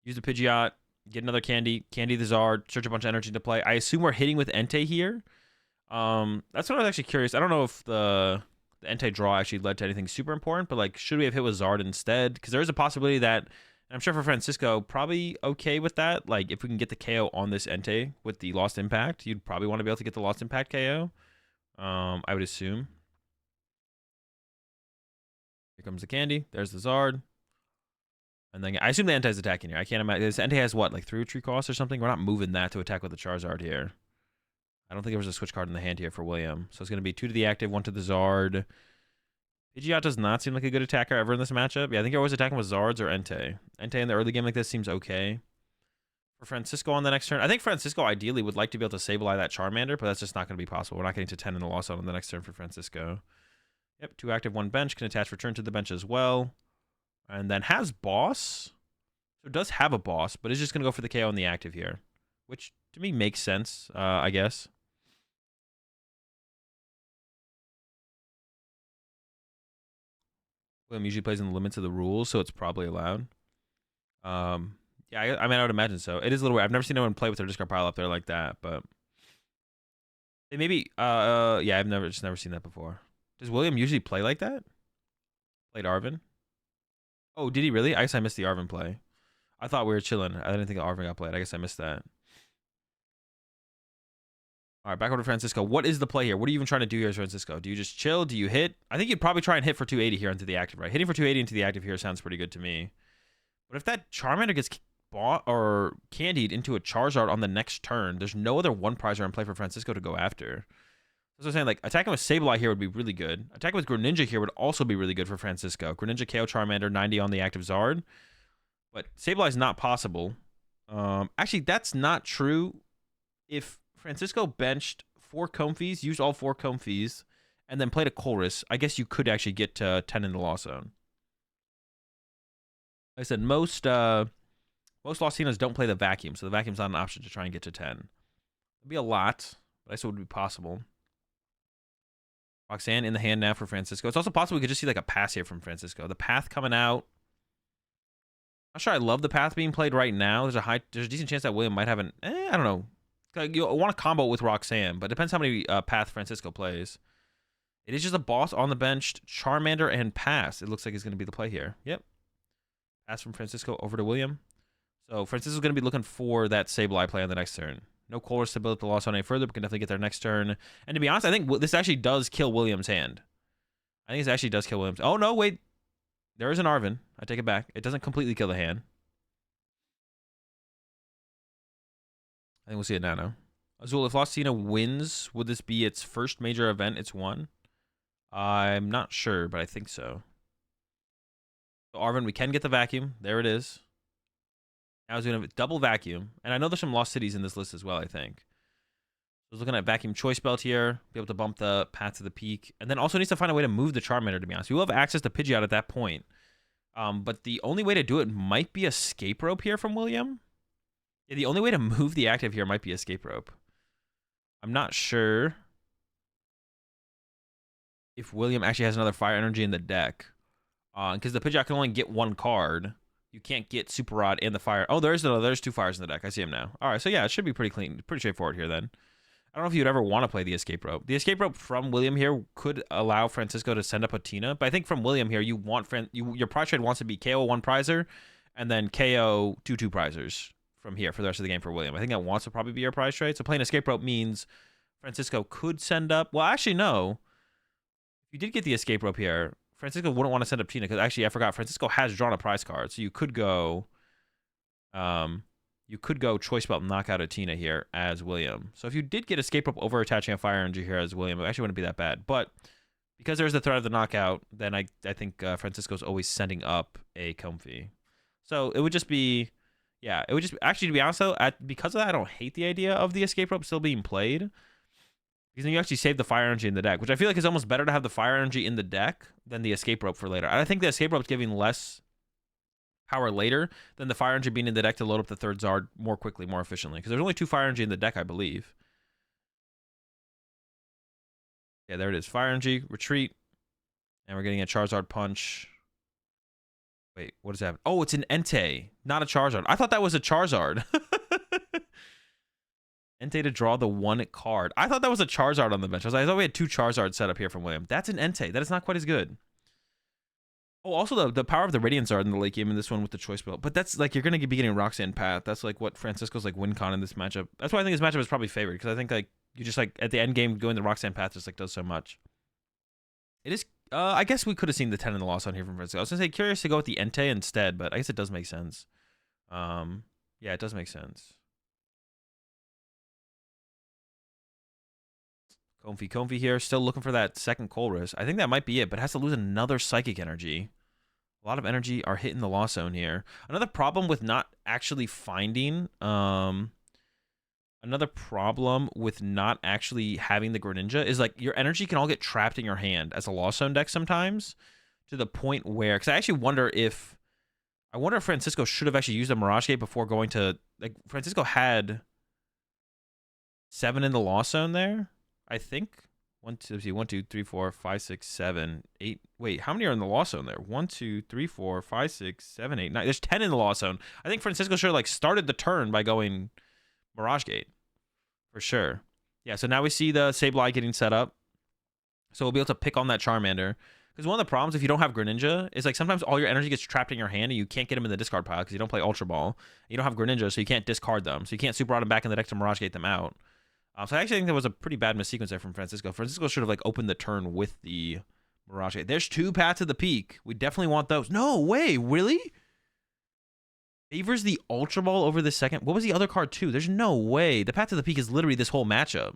Use the Pidgeot, get another Candy, Candy the Zard, search a bunch of energy to play. I assume we're hitting with Entei here. That's what I was actually curious. I don't know if the Entei draw actually led to anything super important, but like, should we have hit with Zard instead? Because there is a possibility that... I'm sure for Francisco, probably okay with that. Like, if we can get the KO on this Entei with the Lost Impact, you'd probably want to be able to get the Lost Impact KO. I would assume. Here comes the Candy. There's the Zard. And then I assume the Entei's attacking here. I can't imagine. This Entei has what, like 3 retreat costs or something? We're not moving that to attack with the Charizard here. I don't think there was a switch card in the hand here for William. So it's going to be 2 to the active, 1 to the Zard. Pidgeot does not seem like a good attacker ever in this matchup. Yeah, I think you're always attacking with Zards or Entei. Entei in the early game like this seems okay. For Francisco on the next turn, I think Francisco ideally would like to be able to Sableye that Charmander, but that's just not going to be possible. We're not getting to 10 in the loss zone on the next turn for Francisco. Yep, 2 active, 1 bench. Can attach return to the bench as well. And then has Boss. So it does have a boss, but it's just going to go for the KO on the active here, which to me makes sense, I guess. William usually plays in the limits of the rules, so it's probably allowed. Yeah, I mean, I would imagine so. It is a little weird. I've never seen anyone play with their discard pile up there like that, but they maybe, yeah, I've never seen that before. Does William usually play like that? Played Arvin? Oh, did he really? I guess I missed the Arvin play. I thought we were chilling. I didn't think Arvin got played. I guess I missed that. All right, back over to Francisco. What is the play here? What are you even trying to do here, Francisco? Do you just chill? Do you hit? I think you'd probably try and hit for 280 here into the active, right? Hitting for 280 into the active here sounds pretty good to me. But if that Charmander gets bought or candied into a Charizard on the next turn, there's no other one prizer in play for Francisco to go after. So I'm saying, like, attacking with Sableye here would be really good. Attacking with Greninja here would also be really good for Francisco. Greninja, KO, Charmander, 90 on the active Zard. But Sableye is not possible. Actually, that's not true. If Francisco benched 4 Comfies, used all 4 Comfies, and then played a Chorus, I guess you could actually get to 10 in the Lost Zone. Like I said, most Lostinos don't play the Vacuum, so the Vacuum's not an option to try and get to 10. It'd be a lot, but I guess it would be possible. Roxanne in the hand now for Francisco. It's also possible we could just see like a pass here from Francisco. The path coming out. I'm not sure I love the path being played right now. There's a decent chance that William might have an, I don't know. You want to combo with Roxanne, but it depends how many path Francisco plays. It is just a boss on the bench, Charmander and pass. It looks like it's going to be the play here. Yep. Pass from Francisco over to William. So Francisco's going to be looking for that Sableye play on the next turn. No Colors to build up the loss on any further, but can definitely get there next turn. And to be honest, I think this actually does kill William's hand. I think this actually does kill William's. Oh, no, wait. There is an Arvin. I take it back. It doesn't completely kill the hand. I think we'll see it now. Azul, if Lostina wins, would this be its first major event it's won? I'm not sure, but I think so. So Arvin, we can get the Vacuum. There it is. Now it's going to double Vacuum. And I know there's some Lost Cities in this list as well, I think. I was looking at Vacuum Choice Belt here. Be able to bump the path to the peak. And then also needs to find a way to move the Charmander, to be honest. We will have access to Pidgeot at that point. But the only way to do it might be Escape Rope here from William. Yeah, the only way to move the active here might be Escape Rope. I'm not sure if William actually has another Fire Energy in the deck. Because the Pidgeot can only get 1 card. You can't get Super Rod and the Fire. Oh, there's 2 Fires in the deck. I see him now. All right, so yeah, it should be pretty clean, pretty straightforward here then. I don't know if you'd ever want to play the Escape Rope. The Escape Rope from William here could allow Francisco to send up a Tina, but I think from William here, you want your prize trade wants to be KO 1 prizer and then KO 2 prizers from here for the rest of the game for William. I think that wants to probably be your prize trade. So playing Escape Rope means Francisco could send up. Well, actually, no. If you did get the Escape Rope here, Francisco wouldn't want to send up Tina because actually I forgot Francisco has drawn a prize card, so you could go Choice Belt and knock out a Tina here as William. So if you did get Escape Rope over attaching a Fire Energy here as William, it actually wouldn't be that bad. But because there's the threat of the knockout, then I think Francisco's always sending up a Comfy. So it would just be, yeah, it would just actually, to be honest though, because of that, I don't hate the idea of the Escape Rope still being played. Because then you actually save the Fire Energy in the deck, which I feel like is almost better to have the Fire Energy in the deck than the Escape Rope for later. And I think the Escape Rope is giving less power later than the Fire Energy being in the deck to load up the 3rd Zard more quickly, more efficiently. Because there's only 2 Fire Energy in the deck, I believe. Yeah, there it is. Fire Energy, retreat. And we're getting a Charizard punch. Wait, what is that? Oh, it's an Entei, not a Charizard. I thought that was a Charizard. Entei to draw the 1 card. I thought that was a Charizard on the bench. I thought we had 2 Charizards set up here from William. That's an Entei. That is not quite as good. Oh, also the power of the Radiant Zard in the late game in this one with the Choice Belt. But that's like, you're going to be getting Roxanne Path. That's like what Francisco's like win con in this matchup. That's why I think this matchup is probably favored. Because I think like you just like at the end game going the Roxanne Path just like does so much. It is, I guess we could have seen the 10 in the loss on here from Francisco. I was going to say curious to go with the Entei instead, but I guess it does make sense. Yeah, it does make sense. Comfy here. Still looking for that second Colress. I think that might be it, but it has to lose another Psychic Energy. A lot of energy are hitting the Lost Zone here. Another problem with not actually finding... Another problem with not actually having the Greninja is like your energy can all get trapped in your hand as a Lost Zone deck sometimes to the point where... Because I actually wonder if I wonder if Francisco should have actually used a Mirage Gate before going to... Like, Francisco had 7 in the loss zone there, I think. 1, 2, 3, 4, 5, 6, 7, 8. Wait, how many are in the loss zone there? 1, 2, 3, 4, 5, 6, 7, 8, 9. There's 10 in the loss zone. I think Francisco should have like started the turn by going Mirage Gate. For sure. Yeah, so now we see the Sableye getting set up. So we'll be able to pick on that Charmander. Because one of the problems if you don't have Greninja is like sometimes all your energy gets trapped in your hand and you can't get them in the discard pile because you don't play Ultra Ball. You don't have Greninja, so you can't discard them. So you can't Super Rod them back in the deck to Mirage Gate them out. So I actually think that was a pretty bad missequence there from Francisco. Francisco should have like opened the turn with the Mirage Gate. There's 2 Paths to the Peak. We definitely want those. No way, really? Favors the Ultra Ball over the second. What was the other card too? There's no way. The Path to the Peak is literally this whole matchup.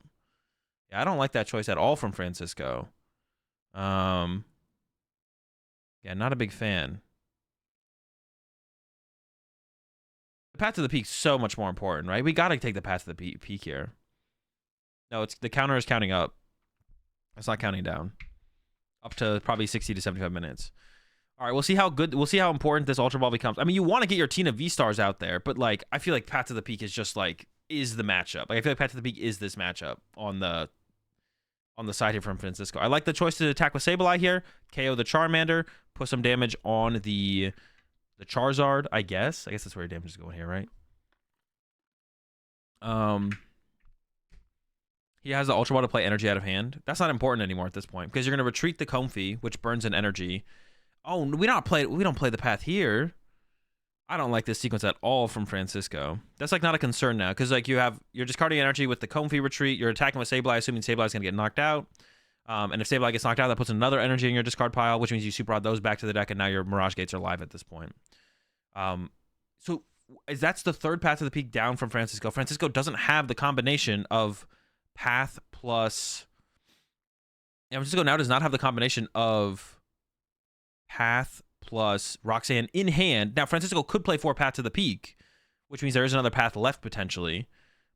Yeah, I don't like that choice at all from Francisco. Yeah, not a big fan. The Path to the Peak is so much more important, right? We got to take the Path to the Peak here. No, it's the counter is counting up. It's not counting down. Up to probably 60 to 75 minutes. All right, we'll see how important this Ultra Ball becomes. I mean, you want to get your Tina V-Stars out there, but like I feel like Path to the Peak is just like is the matchup. Like I feel like Path to the Peak is this matchup on the side here from Francisco. I like the choice to attack with Sableye here, KO the Charmander, put some damage on the Charizard, I guess. I guess that's where your damage is going here, right? He has the Ultra Ball to play energy out of hand. That's not important anymore at this point because you're going to retreat the Comfey, which burns an energy. Oh, we don't play the path here. I don't like this sequence at all from Francisco. That's like not a concern now because like you're discarding energy with the Comfey retreat. You're attacking with Sableye, assuming Sableye's going to get knocked out. And if Sableye gets knocked out, that puts another energy in your discard pile, which means you Super Rod those back to the deck, and now your Mirage Gates are live at this point. So that's the 3rd Path to the Peak down from Francisco. Francisco doesn't have the combination of Path plus... Yeah, Francisco now does not have the combination of Path plus Roxanne in hand. Now, Francisco could play 4 Path to the Peak, which means there is another path left potentially.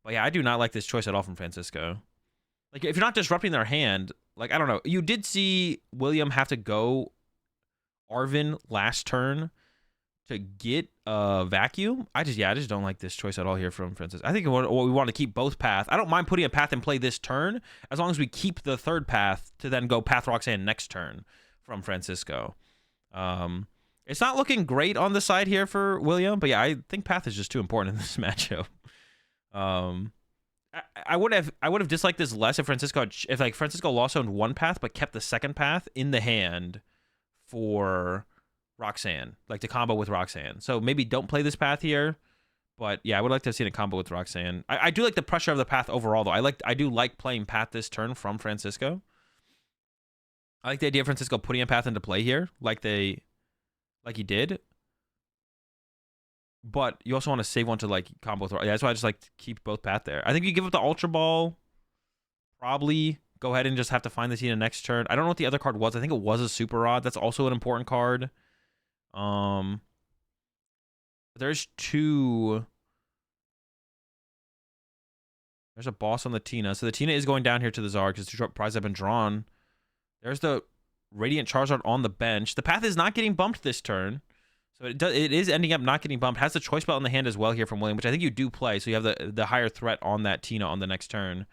But yeah, I do not like this choice at all from Francisco. Like, if you're not disrupting their hand, like, I don't know. You did see William have to go Arvin last turn to get a vacuum. I just don't like this choice at all here from Francisco. I think we want to keep both paths. I don't mind putting a path in play this turn as long as we keep the 3rd path to then go Path Roxanne next turn from Francisco. It's not looking great on the side here for William, but yeah, I think path is just too important in this matchup. I would have disliked this less if Francisco lost owned 1 path but kept the 2nd path in the hand for Roxanne, like to combo with Roxanne. So maybe don't play this path here, but yeah, I would like to have seen a combo with Roxanne. I do like the pressure of the path overall though. I do like playing path this turn from Francisco. I like the idea of Francisco putting a path into play here, like he did. But you also want to save one to like combo with. Yeah, that's why I just like to keep both path there. I think you give up the Ultra Ball, probably go ahead and just have to find the Tina next turn. I don't know what the other card was. I think it was a Super Rod. That's also an important card. There's 2. There's a boss on the Tina. So the Tina is going down here to the Zard because 2 prizes have been drawn. There's the Radiant Charizard on the bench. The path is not getting bumped this turn. So it is ending up not getting bumped. Has the choice belt in the hand as well here from William, which I think you do play. So you have the higher threat on that Tina on the next turn.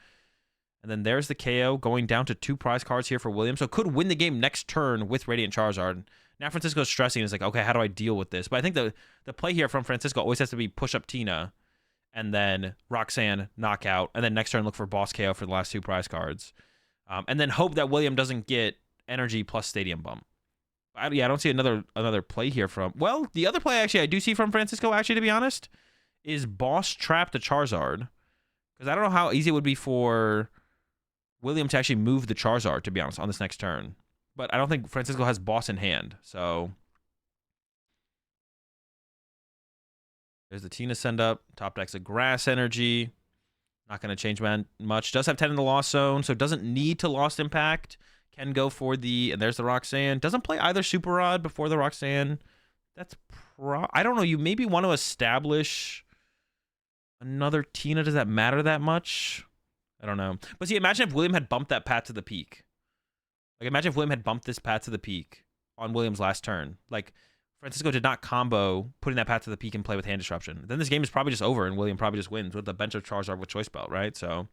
And then there's the KO going down to 2 prize cards here for William. So could win the game next turn with Radiant Charizard. Now Francisco's stressing. It's like, okay, how do I deal with this? But I think the play here from Francisco always has to be push up Tina and then Roxanne knockout. And then next turn look for boss KO for the last 2 prize cards. And then hope that William doesn't get energy plus stadium bump. I don't see another play here from... Well, the other play actually I do see from Francisco, actually, to be honest, is boss trap to Charizard. Because I don't know how easy it would be for William to actually move the Charizard, to be honest, on this next turn. But I don't think Francisco has boss in hand, so... There's the Tina send up. Top deck's a Grass Energy. Not going to change much. Does have 10 in the Lost Zone, so doesn't need to Lost Impact. Can go for the... And there's the Roxanne. Doesn't play either Super Rod before the Roxanne. That's I don't know. You maybe want to establish another Tina. Does that matter that much? I don't know. But see, imagine if William had bumped that Path to the Peak. Like, imagine if William had bumped this Path to the Peak on William's last turn. Like, Francisco did not combo putting that path to the peak and play with hand disruption. Then this game is probably just over and William probably just wins with a bench of Charizard with Choice Belt, right? So, like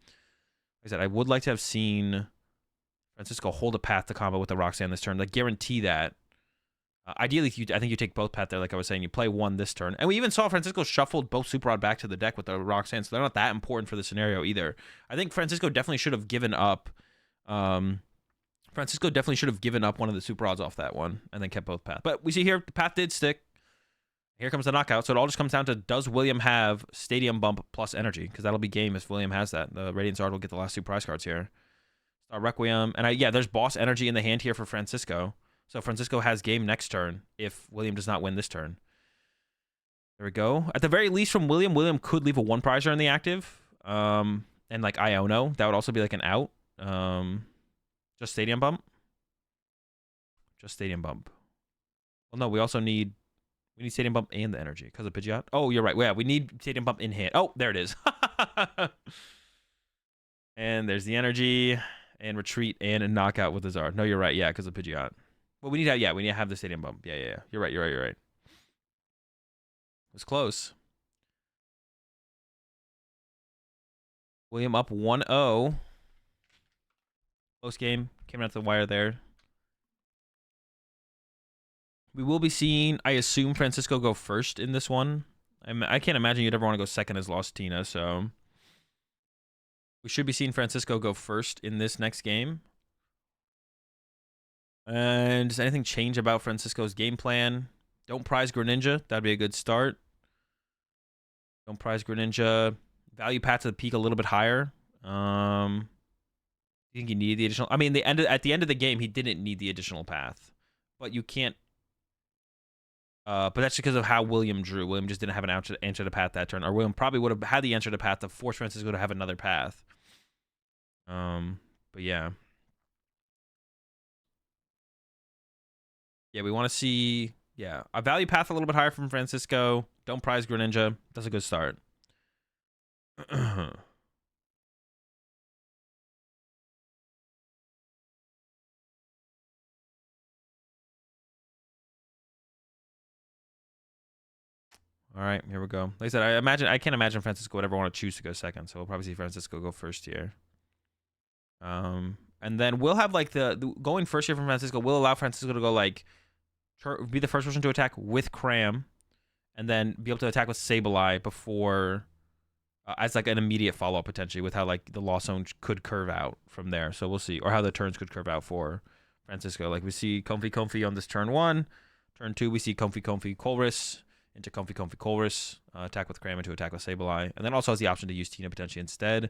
I said, I would like to have seen Francisco hold a path to combo with the Roxanne this turn. Like, guarantee that. Ideally, I think you take both path there, like I was saying. You play one this turn. And we even saw Francisco shuffled both Super Rod back to the deck with the Roxanne, so they're not that important for the scenario either. I think Francisco definitely should have given up. Francisco definitely should have given up one of the Super Rods off that one and then kept both paths. But we see here, the path did stick. Here comes the knockout. So it all just comes down to, does William have Stadium Bump plus Energy? Because that'll be game if William has that. The Radiant Zard will get the last 2 prize cards here. Star Requiem. And yeah, there's Boss Energy in the hand here for Francisco. So Francisco has game next turn if William does not win this turn. There we go. At the very least from William, William could leave a 1 prizer in the active. And like Iono, that would also be like an out. Just Stadium Bump. Just Stadium Bump. Well, no, we also need... We need Stadium Bump and the Energy because of Pidgeot. Oh, you're right. Yeah, we need Stadium Bump in hand. Oh, there it is. And there's the Energy and Retreat and a Knockout with the Zard. No, you're right. Yeah, because of Pidgeot. Well, we need to, we need to have the Stadium Bump. Yeah. You're right. It was close. William up 1-0. Close game. Came out to the wire there. We will be seeing, I assume, Francisco go first in this one. I can't imagine you'd ever want to go second as Lost Tina, so... We should be seeing Francisco go first in this next game. And does anything change about Francisco's game plan? Don't prize Greninja. That'd be a good start. Don't prize Greninja. Value path to the peak a little bit higher. You think he needed the additional... I mean, at the end of the game, he didn't need the additional path. But you can't... but that's because of how William drew. William just didn't have an answer to path that turn. Or William probably would have had the answer to path to force Francisco to have another path. But yeah. Yeah, we want to see... Yeah, a value path a little bit higher from Francisco. Don't prize Greninja. That's a good start. All right, here we go. Like I said, I can't imagine Francisco would ever want to choose to go second, so we'll probably see Francisco go first here. And then we'll have like the going first here from Francisco will allow Francisco to go like be the first person to attack with Cram, and then be able to attack with Sableye before as like an immediate follow up potentially with how like the Lost Zone could curve out from there. So we'll see, or how the turns could curve out for Francisco. Like we see Comfy on this turn 1, turn 2 we see Comfy Colress into Comfy Colress, attack with Cram into attack with Sableye, and then also has the option to use Tina potentially instead.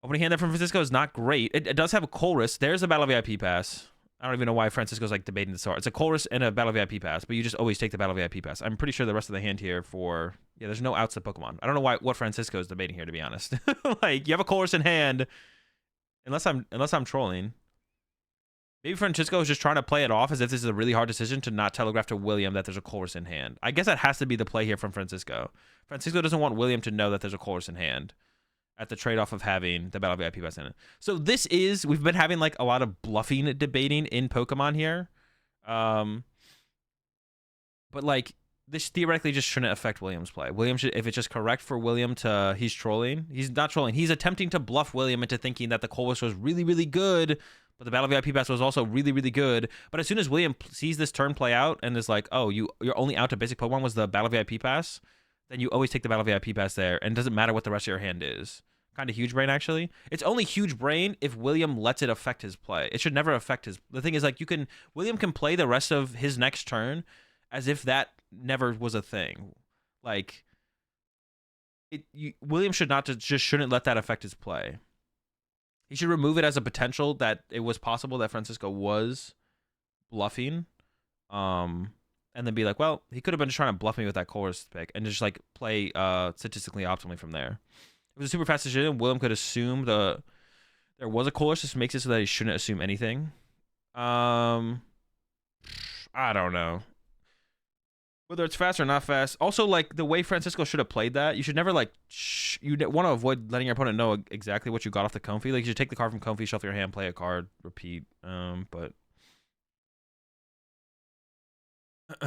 Opening hand there from Francisco is not great. It does have a Colress. There's a Battle VIP pass. I don't even know why Francisco's like debating this hard. It's a Colress and a Battle VIP pass, but you just always take the Battle VIP pass. I'm pretty sure the rest of the hand here for... Yeah, there's no outs to Pokemon. I don't know what Francisco is debating here, to be honest. Like, you have a Colress in hand, unless I'm trolling. Maybe Francisco is just trying to play it off as if this is a really hard decision to not telegraph to William that there's a Colress in hand. I guess that has to be the play here from Francisco. Francisco doesn't want William to know that there's a Colress in hand at the trade-off of having the Battle VIP pass in it. So this is... We've been having, like, a lot of bluffing debating in Pokemon here. But, like, this theoretically just shouldn't affect William's play. William should... If it's just correct for William to... He's trolling. He's not trolling. He's attempting to bluff William into thinking that the Colress was really, really good, but the Battle VIP pass was also really, really good. But as soon as William sees this turn play out and is like, oh, your only out to basic Pokemon was the Battle VIP pass, then you always take the Battle VIP pass there, and it doesn't matter what the rest of your hand is. Kind of huge brain, actually. It's only huge brain if William lets it affect his play. It should never affect his... The thing is, like, William can play the rest of his next turn as if that never was a thing. Like, William shouldn't let that affect his play. He should remove it as a potential that it was possible that Francisco was bluffing. And then be like, well, he could have been just trying to bluff me with that Colress pick and just like play statistically optimally from there. It was a super fast decision. William could assume there was a Colress. This makes it so that he shouldn't assume anything. I don't know. Whether it's fast or not fast. Also, like, the way Francisco should have played that, you should never, like, you want to avoid letting your opponent know exactly what you got off the Comfy. Like, you should take the card from Comfy, shuffle your hand, play a card, repeat. But Like,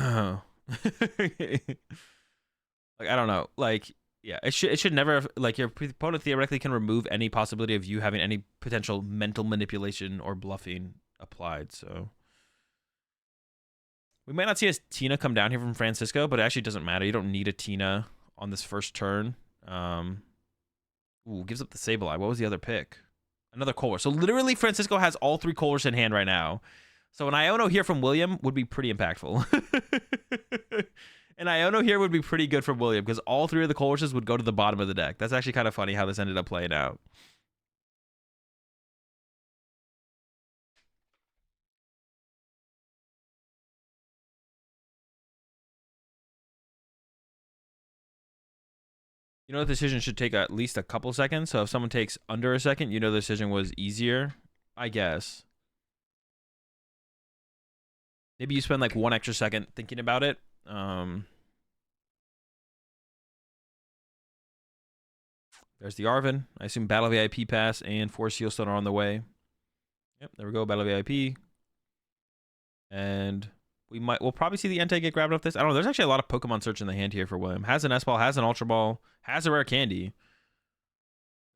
I don't know. Like, yeah, it should never like your opponent theoretically can remove any possibility of you having any potential mental manipulation or bluffing applied. So we might not see a Tina come down here from Francisco, but it actually doesn't matter. You don't need a Tina on this first turn. Ooh, gives up the Sableye. What was the other pick? Another Kohler. So literally Francisco has all three Kohlers in hand right now. So an Iono here from William would be pretty impactful. An Iono here would be pretty good for William because all three of the Kohlers would go to the bottom of the deck. That's actually kind of funny how this ended up playing out. You know, the decision should take at least a couple seconds. So if someone takes under a second, you know the decision was easier, I guess. Maybe you spend like 1 extra second thinking about it. There's the Arvin. I assume Battle VIP pass and 4 Sealstone are on the way. Yep, there we go. Battle VIP. And we'll probably see the Entei get grabbed off this. I don't know. There's actually a lot of Pokemon search in the hand here for William. Has an S-Ball, has an Ultra Ball, has a rare candy.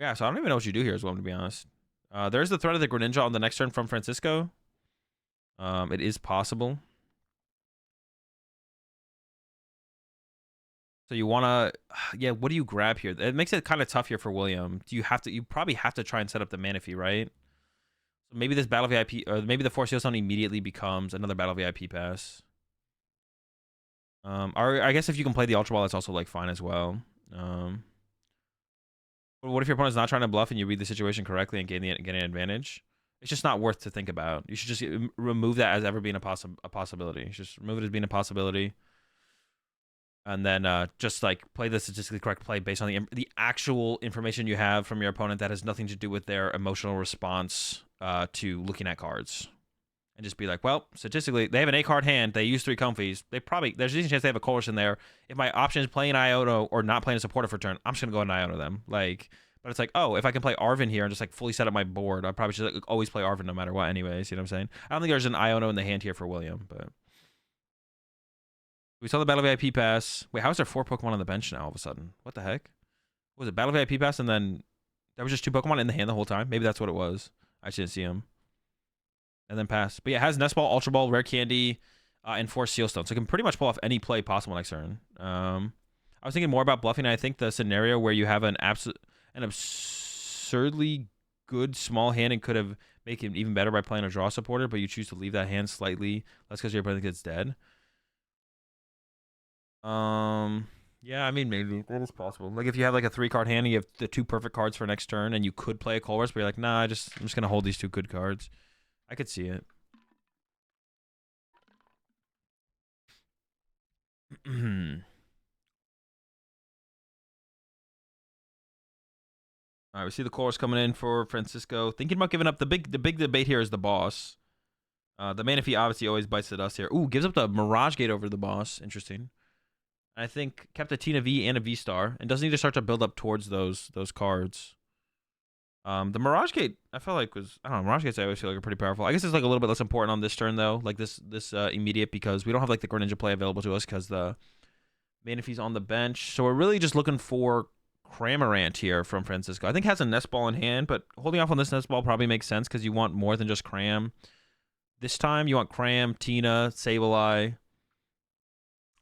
Yeah, so I don't even know what you do here as well, to be honest. There's the threat of the Greninja on the next turn from Francisco. It is possible. So you want to, yeah, what do you grab here? It makes it kind of tough here for William. You probably have to try and set up the Manaphy, right? So maybe this Battle VIP, or maybe the Force Sealstone immediately becomes another Battle VIP pass. Or I guess if you can play the Ultra Ball, that's also like fine as well. But what if your opponent's not trying to bluff and you read the situation correctly and get an advantage? It's just not worth to think about. You should just remove that as ever being a possibility. Just remove it as being a possibility. And then just like play the statistically correct play based on the actual information you have from your opponent that has nothing to do with their emotional response to looking at cards. And just be like, well, statistically, they have an 8-card hand. They use 3 Comfies. There's a decent chance they have a Colress in there. If my option is playing Iono or not playing a supporter for turn, I'm just gonna go and Iono them. Like, but it's like, oh, if I can play Arvin here and just like fully set up my board, I probably should like, always play Arvin no matter what. Anyways, you know what I'm saying? I don't think there's an Iono in the hand here for William, but we saw the Battle VIP pass. Wait, how is there 4 Pokemon on the bench now all of a sudden? What the heck? Was it Battle VIP pass and then there was just 2 Pokemon in the hand the whole time? Maybe that's what it was. I just didn't see them. And then pass. But yeah, it has Nest Ball, Ultra Ball, Rare Candy, and 4 Sealstone. So it can pretty much pull off any play possible next turn. I was thinking more about bluffing. I think the scenario where you have an absurdly good small hand and could have made it even better by playing a draw supporter, but you choose to leave that hand slightly less because your opponent gets dead. Yeah, I mean, maybe that is possible. Like if you have like a 3-card hand and you have the 2 perfect cards for next turn and you could play a Colress, but you're like, nah, I'm just going to hold these 2 good cards. I could see it. All right, we see the chorus coming in for Francisco. Thinking about giving up the big debate here is the boss. The Manaphy obviously always bites the dust here. Ooh, gives up the Mirage Gate over the boss. Interesting. I think kept a Tina V and a V Star and doesn't need to start to build up towards those cards. The Mirage Gate, I felt like was, I don't know, Mirage Gates I always feel like are pretty powerful. I guess it's like a little bit less important on this turn though, like this immediate, because we don't have like the Greninja play available to us because the Manaphy's on the bench. So we're really just looking for Cramorant here from Francisco. I think has a Nest Ball in hand, but holding off on this Nest Ball probably makes sense because you want more than just Cram. This time you want Cram, Tina, Sableye.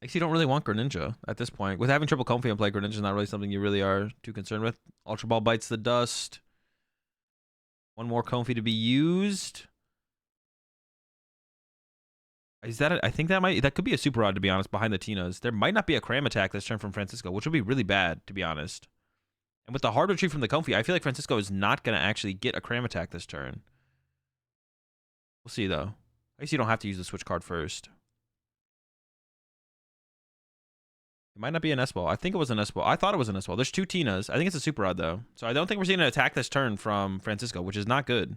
I guess you don't really want Greninja at this point. With having triple Comfy and play, Greninja's not really something you really are too concerned with. Ultra Ball bites the dust. 1 more Comfy to be used. Is that I think that could be a Super Rod, to be honest, behind the Tinas. There might not be a Cram attack this turn from Francisco, which would be really bad, to be honest. And with the hard retreat from the Comfy, I feel like Francisco is not going to actually get a Cram attack this turn. We'll see, though. I guess you don't have to use the switch card first. It might not be an S-Ball. I think it was an S-Ball. I thought it was an S-Ball. There's 2 Tinas. I think it's a Super Rod, though. So I don't think we're seeing an attack this turn from Francisco, which is not good.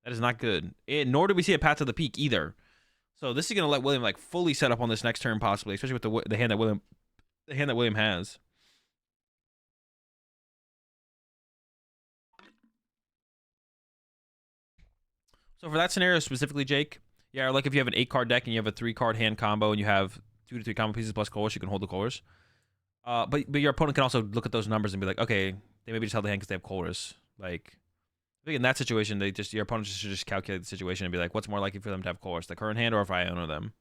That is not good. Nor do we see a Path to the Peak, either. So this is going to let William like fully set up on this next turn, possibly, especially with the hand that William has. So for that scenario specifically, Jake, Yeah, or like if you have an 8-card deck and you have a 3-card hand combo and you have 2 to 3 combo pieces plus colors, you can hold the colors. But your opponent can also look at those numbers and be like, okay, they maybe just held the hand because they have colors. Like, I think in that situation, your opponent should just calculate the situation and be like, what's more likely for them to have colors, the current hand or if I owner them?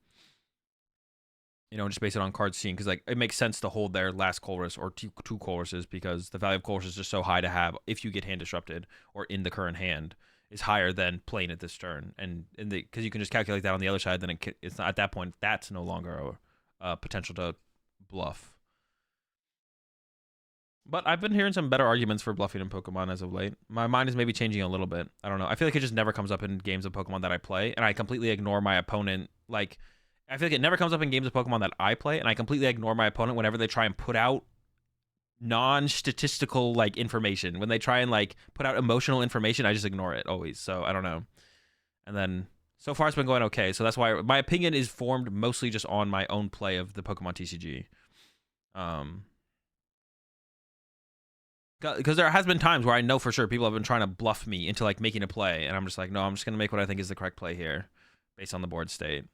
You know, just base it on cards seen, because like it makes sense to hold their last colors or two colorses because the value of colors is just so high to have if you get hand disrupted or in the current hand is higher than playing it this turn, and in the because you can just calculate that on the other side. Then it's not at that point. That's no longer a potential to bluff. But I've been hearing some better arguments for bluffing in Pokemon as of late. My mind is maybe changing a little bit. I don't know. I feel like it just never comes up in games of Pokemon that I play, and I completely ignore my opponent. Like, I feel like it never comes up in games of Pokemon that I play, and I completely ignore my opponent whenever they try and put out non-statistical like information. When they try and like put out emotional information, I just ignore it always. So I don't know. And then so far it's been going okay. So that's why my opinion is formed mostly just on my own play of the Pokemon TCG. Because there has been times where I know for sure people have been trying to bluff me into like making a play, and I'm just like, no, I'm just gonna make what I think is the correct play here, based on the board state.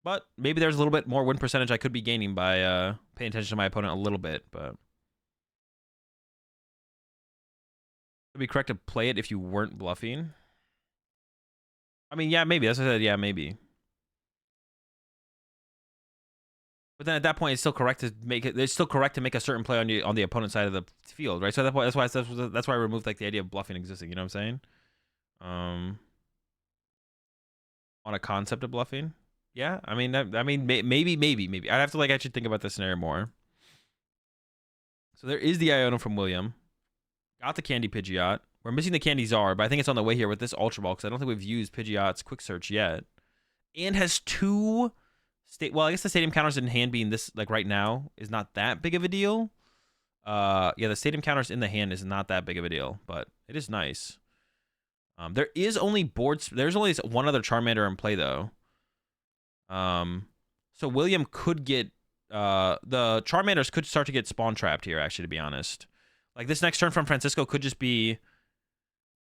But maybe there's a little bit more win percentage I could be gaining by paying attention to my opponent a little bit. But it'd be correct to play it if you weren't bluffing. I mean, yeah, maybe. That's what I said. Yeah, maybe. But then at that point, it's still correct to make it. It's still correct to make a certain play on the opponent's side of the field, right? So that's why I removed like the idea of bluffing existing. You know what I'm saying? On a concept of bluffing, yeah. I mean, maybe. I'd have to like actually think about this scenario more. So there is the Iono from William. Got the Candy Pidgeot. We're missing the Candy Czar, but I think it's on the way here with this Ultra Ball because I don't think we've used Pidgeot's Quick Search yet. And has 2. Well, I guess the stadium counters in hand being this like right now is not that big of a deal. Yeah, the stadium counters in the hand is not that big of a deal, but it is nice. There is only there's only one other Charmander in play though. So William could get the Charmanders could start to get spawn trapped here. Actually, to be honest, like this next turn from Francisco could just be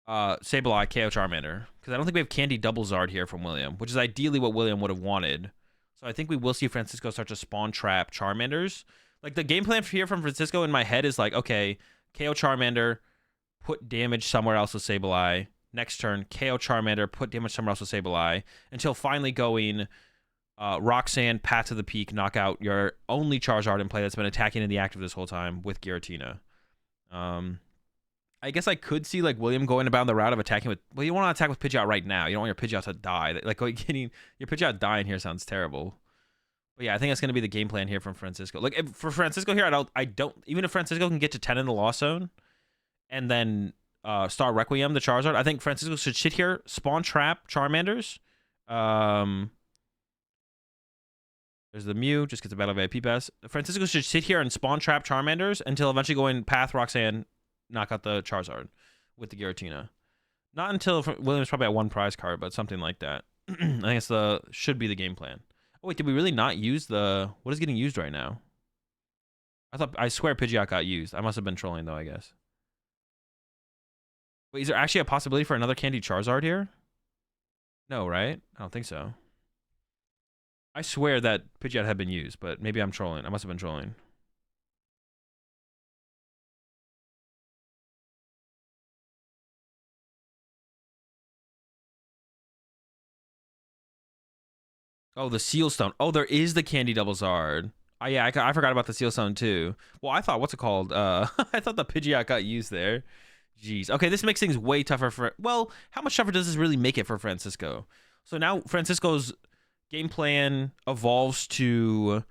Sableye KO Charmander, because I don't think we have Candy Double Zard here from William, which is ideally what William would have wanted. So I think we will see Francisco start to spawn trap Charmanders. Like the game plan here from Francisco in my head is like, okay, KO Charmander, put damage somewhere else with Sableye. Next turn, KO Charmander, put damage somewhere else with Sableye, until finally going Roxanne, Path to the Peak, knock out your only Charizard in play that's been attacking in the active this whole time with Giratina. I guess I could see like William going about the route of attacking with. Well, you want to attack with Pidgeot right now. You don't want your Pidgeot to die. Like getting your Pidgeot dying here sounds terrible. But yeah, I think that's going to be the game plan here from Francisco. Like for Francisco here, I don't even if Francisco can get to 10 in the Lost Zone, and then Star Requiem the Charizard. I think Francisco should sit here, spawn trap Charmanders. There's the Mew, just gets the Battle VIP Pass. Francisco should sit here and spawn trap Charmanders until eventually going Path Roxanne, knock out the Charizard with the Giratina. Not until William's probably at 1 prize card, but something like that. I think it's should be the game plan. Oh wait, did we really not use what is getting used right now? I swear Pidgeot got used. I must have been trolling though, I guess. Wait, is there actually a possibility for another Candy Charizard here? No, right? I don't think so. I swear that Pidgeot had been used, but maybe I'm trolling. I must have been trolling. Oh, the Seal Stone. Oh, there is the Candy Double Zard. Oh, yeah, I forgot about the Seal Stone too. Well, I thought, what's it called? I thought the Pidgeot got used there. Jeez. Okay, this makes things way tougher for... Well, how much tougher does this really make it for Francisco? So now Francisco's game plan evolves to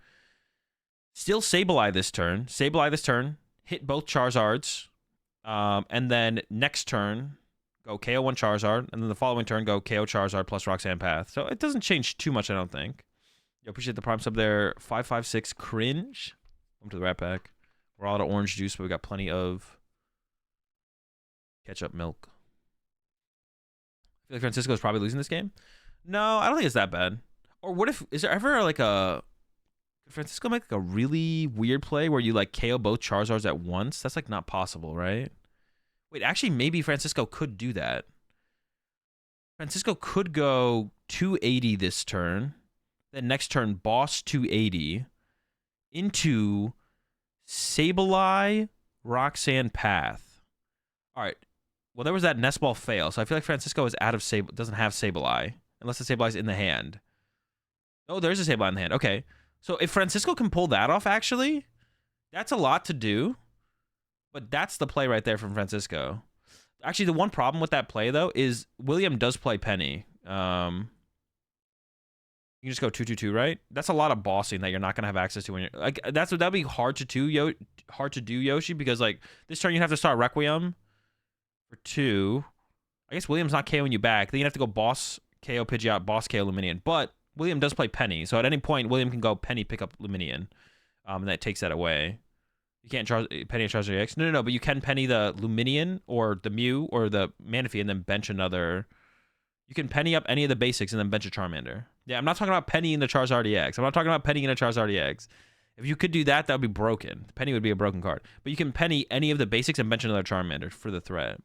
still Sableye this turn, hit both Charizards, and then next turn, go KO 1 Charizard, and then the following turn, go KO Charizard plus Roxanne Path. So it doesn't change too much, I don't think. You appreciate the Prime sub there. 556 Cringe. Welcome to the Rat Pack. We're all out of orange juice, but we got plenty of ketchup milk. I feel like Francisco's probably losing this game. No, I don't think it's that bad. Or what if, is there ever like could Francisco make like a really weird play where you like KO both Charizards at once? That's like not possible, right? Wait, actually maybe Francisco could do that. Francisco could go 280 this turn. Then next turn, boss 280 into Sableye, Roxanne Path. All right. Well, there was that nest ball fail, so I feel like Francisco is out of doesn't have Sableye unless the Sableye's in the hand. Oh, there's a Sableye in the hand. Okay. So if Francisco can pull that off, actually, that's a lot to do. But that's the play right there from Francisco. Actually, the one problem with that play, though, is William does play Penny. You can just go 2/2/2, right? That's a lot of bossing that you're not gonna have access to when you're like. That'd be hard to do, Yoshi, because like this turn you have to start Requiem for 2. I guess William's not KOing you back. Then you have to go boss KO Pidgeot, boss KO Luminion. But William does play Penny, so at any point William can go Penny pick up Luminion, and that takes that away. You can't charge Penny a Charizard EX. No. But you can Penny the Luminion or the Mew or the Manaphy and then bench another. You can Penny up any of the basics and then bench a Charmander. Yeah, I'm not talking about Penny in the Charizard EX. I'm not talking about Penny in a Charizard EX. If you could do that, that would be broken. Penny would be a broken card. But you can Penny any of the basics and bench another Charmander for the threat.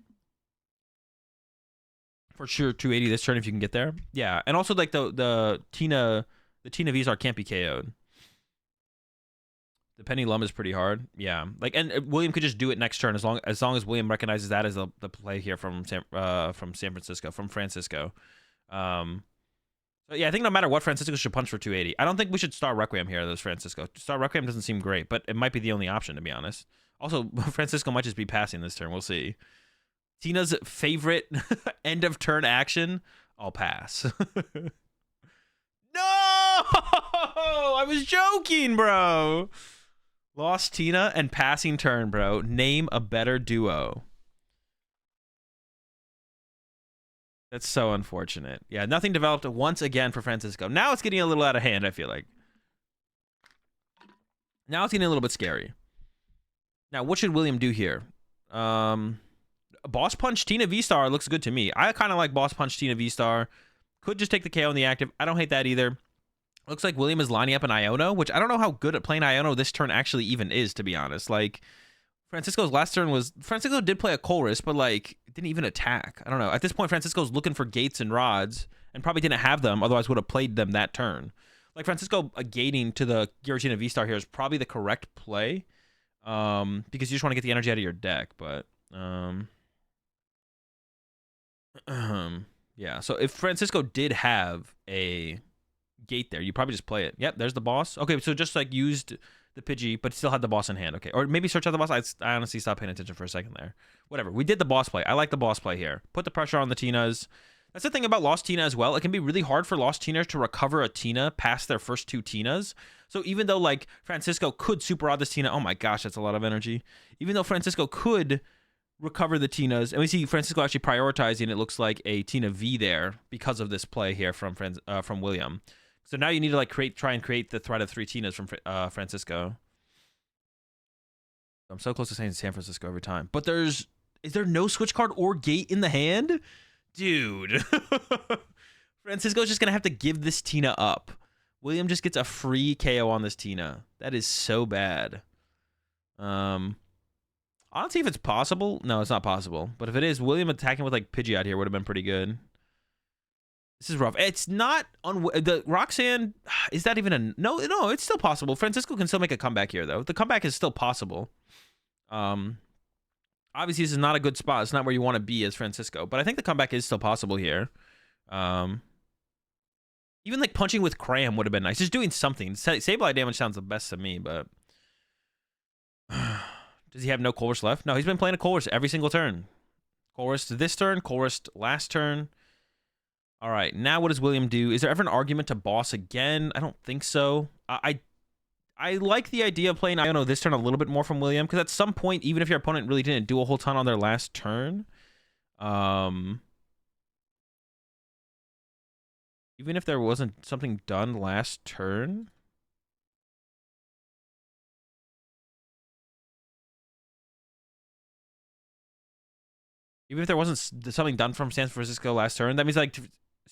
For sure, 280 this turn if you can get there. Yeah, and also like the Tina V-Star can't be KO'd. The Penny Lum is pretty hard. Yeah, like, and William could just do it next turn as long as William recognizes that as the play here from San Francisco, from Francisco. So yeah, I think no matter what, Francisco should punch for 280. I don't think we should start Requiem here, though, Francisco. Start Requiem doesn't seem great, but it might be the only option, to be honest. Also, Francisco might just be passing this turn. We'll see. Tina's favorite end of turn action, I'll pass. No! I was joking, bro. Lost Tina and passing turn, bro. Name a better duo. That's so unfortunate. Yeah, nothing developed once again for Francisco. Now it's getting a little out of hand, I feel like. Now it's getting a little bit scary. Now, what should William do here? Boss Punch Tina V-Star looks good to me. I kind of like Boss Punch Tina V-Star. Could just take the KO in the active. I don't hate that either. Looks like William is lining up an Iono, which I don't know how good at playing Iono this turn actually even is, to be honest. Like, Francisco's last turn was... Francisco did play a Colress, but, like, didn't even attack. I don't know. At this point, Francisco's looking for gates and rods, and probably didn't have them, otherwise would have played them that turn. Like, Francisco gating to the Giratina V-Star here is probably the correct play, because you just want to get the energy out of your deck, but... yeah, so if Francisco did have a gate there, you probably just play it. Yep, there's the boss. Okay, so just like used the Pidgey, but still had the boss in hand. Okay, or maybe search out the boss. I honestly stopped paying attention for a second there. Whatever, we did the boss play. I like the boss play here. Put the pressure on the Tinas. That's the thing about Lost Tina as well. It can be really hard for Lost Tinas to recover a Tina past their first 2 Tinas. So even though like Francisco could super odd this Tina, oh my gosh, that's a lot of energy. Even though Francisco could recover the Tinas, and we see Francisco actually prioritizing, it looks like a Tina V there because of this play here from William. So now you need to like try and create the threat of 3 Tinas from Francisco. I'm so close to saying San Francisco every time, but is there no switch card or gate in the hand, dude? Francisco's just gonna have to give this Tina up. William just gets a free KO on this Tina. That is so bad. I don't see if it's possible. No, it's not possible. But if it is, William attacking with like Pidgeot here would have been pretty good. This is rough. It's not the Roxanne. Is that even a no? No, it's still possible. Francisco can still make a comeback here, though. The comeback is still possible. Obviously, this is not a good spot. It's not where you want to be as Francisco, but I think the comeback is still possible here. Even like punching with Cram would have been nice. Just doing something. Sableye damage sounds the best to me, but does he have no Colress left? No, he's been playing a Colress every single turn. Colress this turn, Colress last turn. All right, now what does William do? Is there ever an argument to boss again? I don't think so. I like the idea of playing Iono this turn a little bit more from William, because at some point, even if your opponent really didn't do a whole ton on their last turn, even if there wasn't something done last turn, even if there wasn't something done from San Francisco last turn, that means like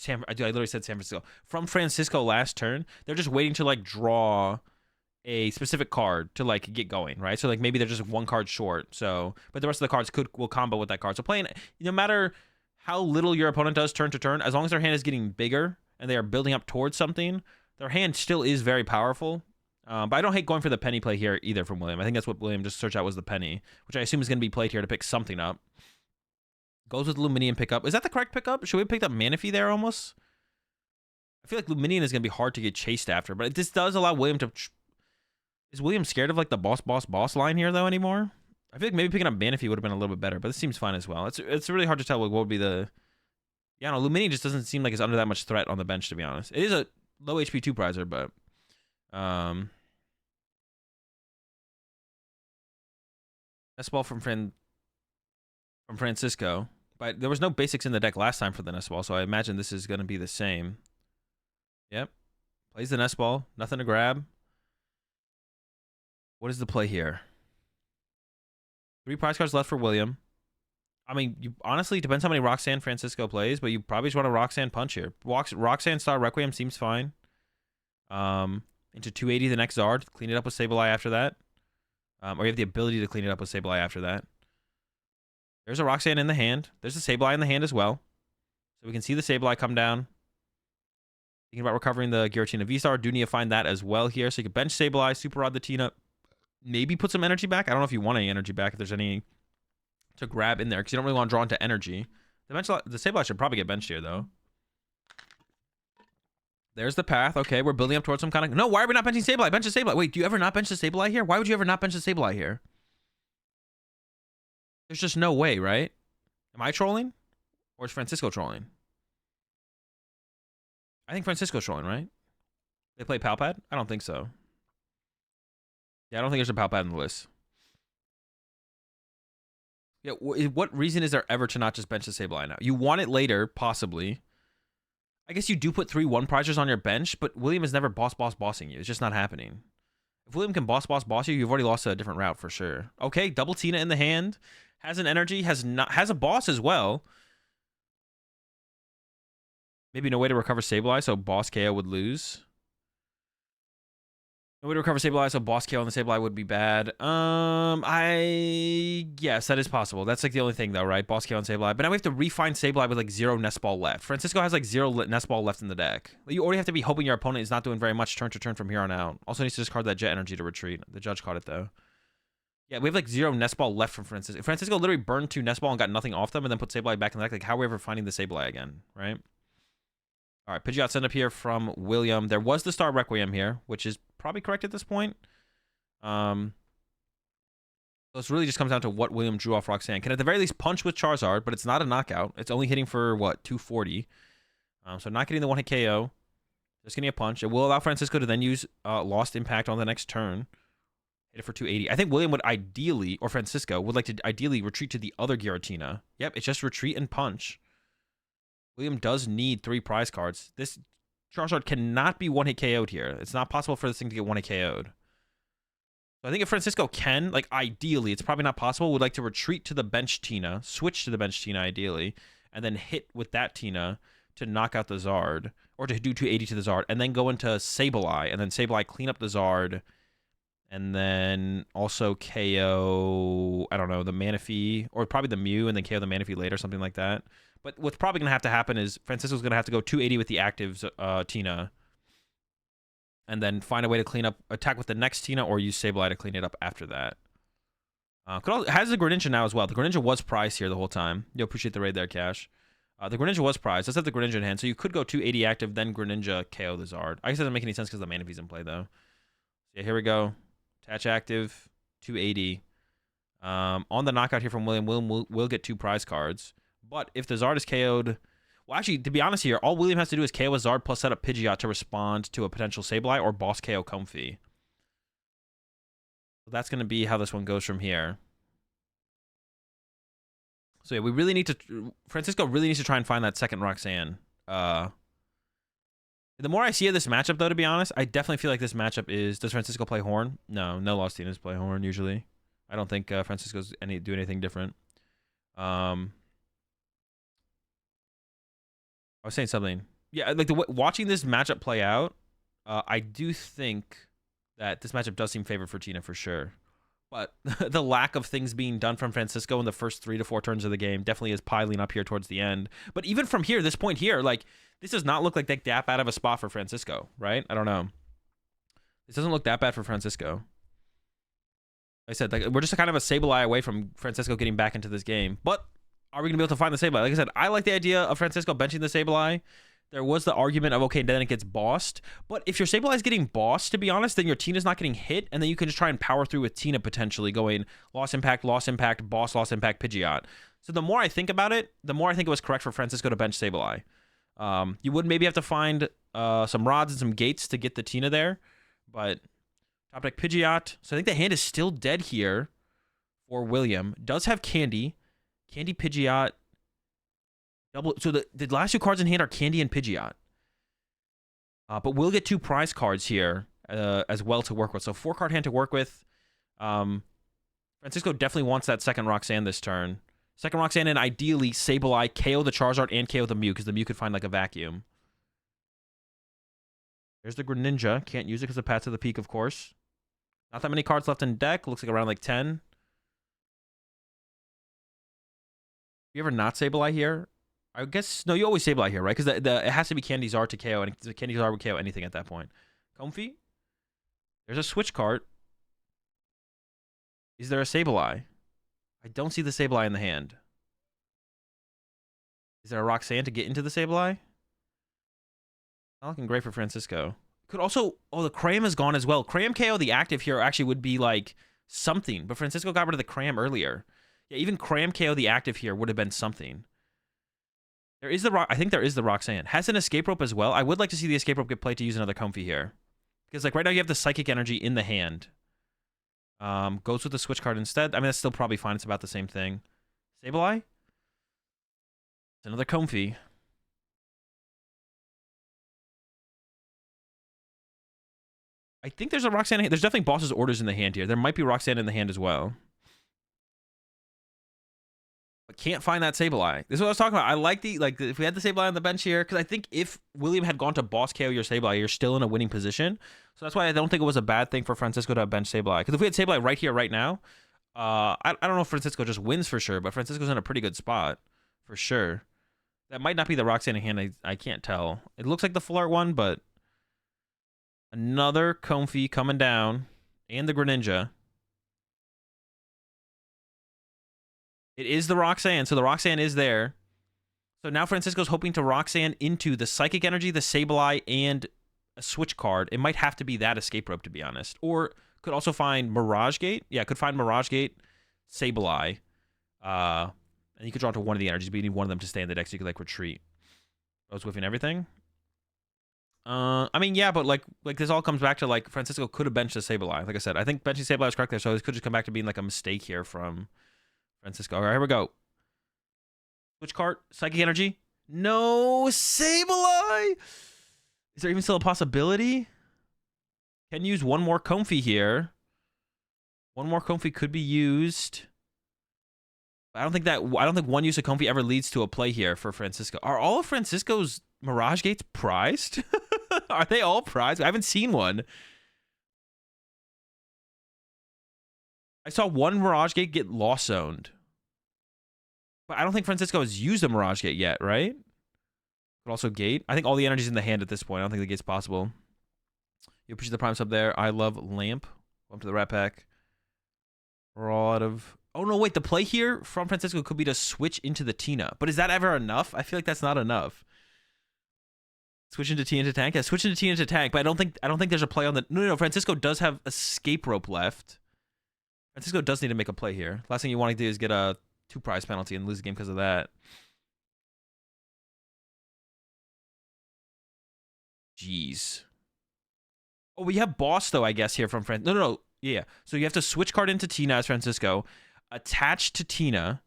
I literally said San Francisco. From Francisco last turn, they're just waiting to like draw a specific card to like get going, right? So like maybe they're just 1 card short. So, but the rest of the cards will combo with that card. So playing, no matter how little your opponent does turn to turn, as long as their hand is getting bigger and they are building up towards something, their hand still is very powerful. But I don't hate going for the penny play here either from William. I think that's what William just searched out was the penny, which I assume is going to be played here to pick something up. Goes with Luminion pickup. Is that the correct pickup? Should we have picked up Manaphy there almost? I feel like Luminion is going to be hard to get chased after, but this does allow William to... Is William scared of like the boss line here though anymore? I feel like maybe picking up Manaphy would have been a little bit better, but this seems fine as well. It's really hard to tell what would be the... Yeah, no, Luminion just doesn't seem like it's under that much threat on the bench, to be honest. It is a low HP 2-prizer, but... Nest Ball from Francisco. But there was no basics in the deck last time for the Nest Ball, so I imagine this is going to be the same. Yep. Plays the Nest Ball. Nothing to grab. What is the play here? 3 prize cards left for William. I mean, you honestly, depends how many Roxanne Francisco plays, but you probably just want a Roxanne punch here. Roxanne Star Requiem seems fine. Into 280 the next Zard. Clean it up with Sableye after that. Or you have the ability to clean it up with Sableye after that. There's a Roxanne in the hand. There's a Sableye in the hand as well. So we can see the Sableye come down. Thinking about recovering the Giratina V-Star. Do need to find that as well here. So you can bench Sableye, Super Rod the Tina. Maybe put some energy back. I don't know if you want any energy back, if there's any to grab in there, because you don't really want to draw into energy. The Sableye should probably get benched here, though. There's the path. Okay, we're building up towards some kind of... No, why are we not benching Sableye? Bench the Sableye. Wait, do you ever not bench the Sableye here? Why would you ever not bench the Sableye here? There's just no way, right? Am I trolling? Or is Francisco trolling? I think Francisco's trolling, right? They play Palpad? I don't think so. Yeah, I don't think there's a Palpad in the list. Yeah, what reason is there ever to not just bench the Sableye now? You want it later, possibly. I guess you do put 3 1-prizers on your bench, but William is never bossing you. It's just not happening. If William can boss you, you've already lost a different route for sure. Okay, double Tina in the hand. Has an energy, has a boss as well. Maybe no way to recover Sableye, so boss KO would lose. No way to recover Sableye, so boss KO on the Sableye would be bad. Yes, that is possible. That's like the only thing though, right? Boss KO on Sableye. But now we have to refine Sableye with like 0 Nest Ball left. Francisco has like 0 Nest Ball left in the deck. You already have to be hoping your opponent is not doing very much turn to turn from here on out. Also needs to discard that Jet Energy to retreat. The judge caught it though. Yeah, we have like 0 Nest Ball left from Francisco. Francisco literally burned 2 Nest Ball and got nothing off them and then put Sableye back in the deck. Like, how are we ever finding the Sableye again, right? All right, Pidgeot send up here from William. There was the Star Requiem here, which is probably correct at this point. So this really just comes down to what William drew off Roxanne. Can at the very least punch with Charizard, but it's not a knockout. It's only hitting for, what, 240. So not getting the one-hit KO. Just getting a punch. It will allow Francisco to then use Lost Impact on the next turn. Hit it for 280. I think William would ideally, or Francisco, would like to ideally retreat to the other Giratina. Yep, it's just retreat and punch. William does need 3 prize cards. This Charizard cannot be one-hit KO'd here. It's not possible for this thing to get one-hit KO'd. So I think if Francisco can, like ideally, it's probably not possible, would like to retreat to the bench Tina, switch to the bench Tina ideally, and then hit with that Tina to knock out the Zard, or to do 280 to the Zard, and then go into Sableye, and then Sableye clean up the Zard, and then also KO, I don't know, the Manaphy, or probably the Mew, and then KO the Manaphy later, something like that. But what's probably going to have to happen is Francisco's going to have to go 280 with the active Tina, and then find a way to clean up, attack with the next Tina, or use Sableye to clean it up after that. Has the Greninja now as well. The Greninja was prized here the whole time. You'll appreciate the raid there, Cash. The Greninja was prized. Let's have the Greninja in hand. So you could go 280 active, then Greninja KO the Zard. I guess it doesn't make any sense because the Manaphy's in play, though. Yeah, here we go. Attach active, 280. On the knockout here from William, we'll get 2 prize cards. But if the Zard is KO'd... Well, actually, to be honest here, all William has to do is KO a Zard plus set up Pidgeot to respond to a potential Sableye or boss KO Comfey. So that's going to be how this one goes from here. So yeah, we really need to... Francisco really needs to try and find that second Roxanne. The more I see of this matchup, though, to be honest, I definitely feel like this matchup is... Does Francisco play Horn? No Lost Tinas play Horn, usually. I don't think Francisco's do anything different. I was saying something. Yeah, like watching this matchup play out, I do think that this matchup does seem favored for Tina for sure. But the lack of things being done from Francisco in the first 3 to 4 turns of the game definitely is piling up here towards the end. But even from here, this point here, like, this does not look like they dap out of a spot for Francisco, right? I don't know. This doesn't look that bad for Francisco. Like I said, like, we're just kind of a Sableye away from Francisco getting back into this game. But are we going to be able to find the Sableye? Like I said, I like the idea of Francisco benching the Sableye. There was the argument of, okay, then it gets bossed. But if your Sableye is getting bossed, to be honest, then your Tina's not getting hit, and then you can just try and power through with Tina potentially going loss, impact, boss, loss, impact, Pidgeot. So the more I think about it, the more I think it was correct for Francisco to bench Sableye. You would maybe have to find some rods and some gates to get the Tina there, but top deck Pidgeot. So I think the hand is still dead here for William. Does have Candy. Candy, Pidgeot. Double. So the last 2 cards in hand are Candy and Pidgeot. But we'll get 2 prize cards here as well to work with. So 4-card hand to work with. Francisco definitely wants that second Roxanne this turn. Second Roxanne and ideally Sableye, KO the Charizard and KO the Mew because the Mew could find like a vacuum. There's the Greninja. Can't use it because of Path to the Peak, of course. Not that many cards left in deck. Looks like around like 10. You ever not Sableye here? I guess, no, you always Sableye here, right? Because it has to be Candy Zard to KO, and Candy Zard would KO anything at that point. Comfy? There's a switch card. Is there a Sableye? I don't see the Sableye in the hand. Is there a Roxanne to get into the Sableye? Not looking great for Francisco. Could also, oh, the Cram is gone as well. Cram KO, the active here, actually would be like something, but Francisco got rid of the Cram earlier. Yeah, even Cram KO, the active here, would have been something. There is I think there is the Roxanne. Has an escape rope as well. I would like to see the escape rope get played to use another Comfy here. Because like right now you have the Psychic Energy in the hand. Goes with the switch card instead. I mean, that's still probably fine. It's about the same thing. Sableye? It's another Comfy. I think there's a Roxanne. There's definitely Boss's Orders in the hand here. There might be Roxanne in the hand as well. But can't find that Sableye. This is what I was talking about. I like if we had the Sableye on the bench here, because I think if William had gone to boss KO your Sableye, you're still in a winning position. So that's why I don't think it was a bad thing for Francisco to have bench Sableye. Because if we had Sableye right here, right now, I don't know if Francisco just wins for sure, but Francisco's in a pretty good spot for sure. That might not be the Roxanne in hand. I can't tell. It looks like the full art one, but another Comfy coming down and the Greninja. It is the Roxanne, so the Roxanne is there. So now Francisco's hoping to Roxanne into the Psychic Energy, the Sableye, and a switch card. It might have to be that escape rope, to be honest. Or could also find Mirage Gate. Yeah, could find Mirage Gate, Sableye. And you could draw to one of the energies, but you need one of them to stay in the deck so you could, like, retreat. I was whiffing everything. I mean, yeah, but, like this all comes back to, like, Francisco could have benched the Sableye. Like I said, I think benching Sableye was correct there, so it could just come back to being, like, a mistake here from Francisco. All right, here we go. Switch card, Psychic Energy. No Sableye. Is there even still a possibility? Can use one more Comfy here. One more Comfy could be used. I don't think one use of Comfy ever leads to a play here for Francisco. Are all of Francisco's Mirage Gates prized? Are they all prized? I haven't seen one. I saw one Mirage Gate get lost zoned. But I don't think Francisco has used a Mirage Gate yet, right? But also Gate. I think all the energy's in the hand at this point. I don't think the Gate's possible. You appreciate the Prime sub there. I love Lamp. Welcome to the Rat Pack. We're all out of... Oh, no, wait. The play here from Francisco could be to switch into the Tina. But is that ever enough? I feel like that's not enough. Switch into Tina to tank? Yeah, switch into Tina to tank. But I don't think there's a play on the... No. Francisco does have escape rope left. Francisco does need to make a play here. Last thing you want to do is get a 2 prize penalty and lose the game because of that. Jeez. Oh, we have boss, though, I guess, here from Francisco. No. Yeah. So you have to switch card into Tina as Francisco. Attach to Tina.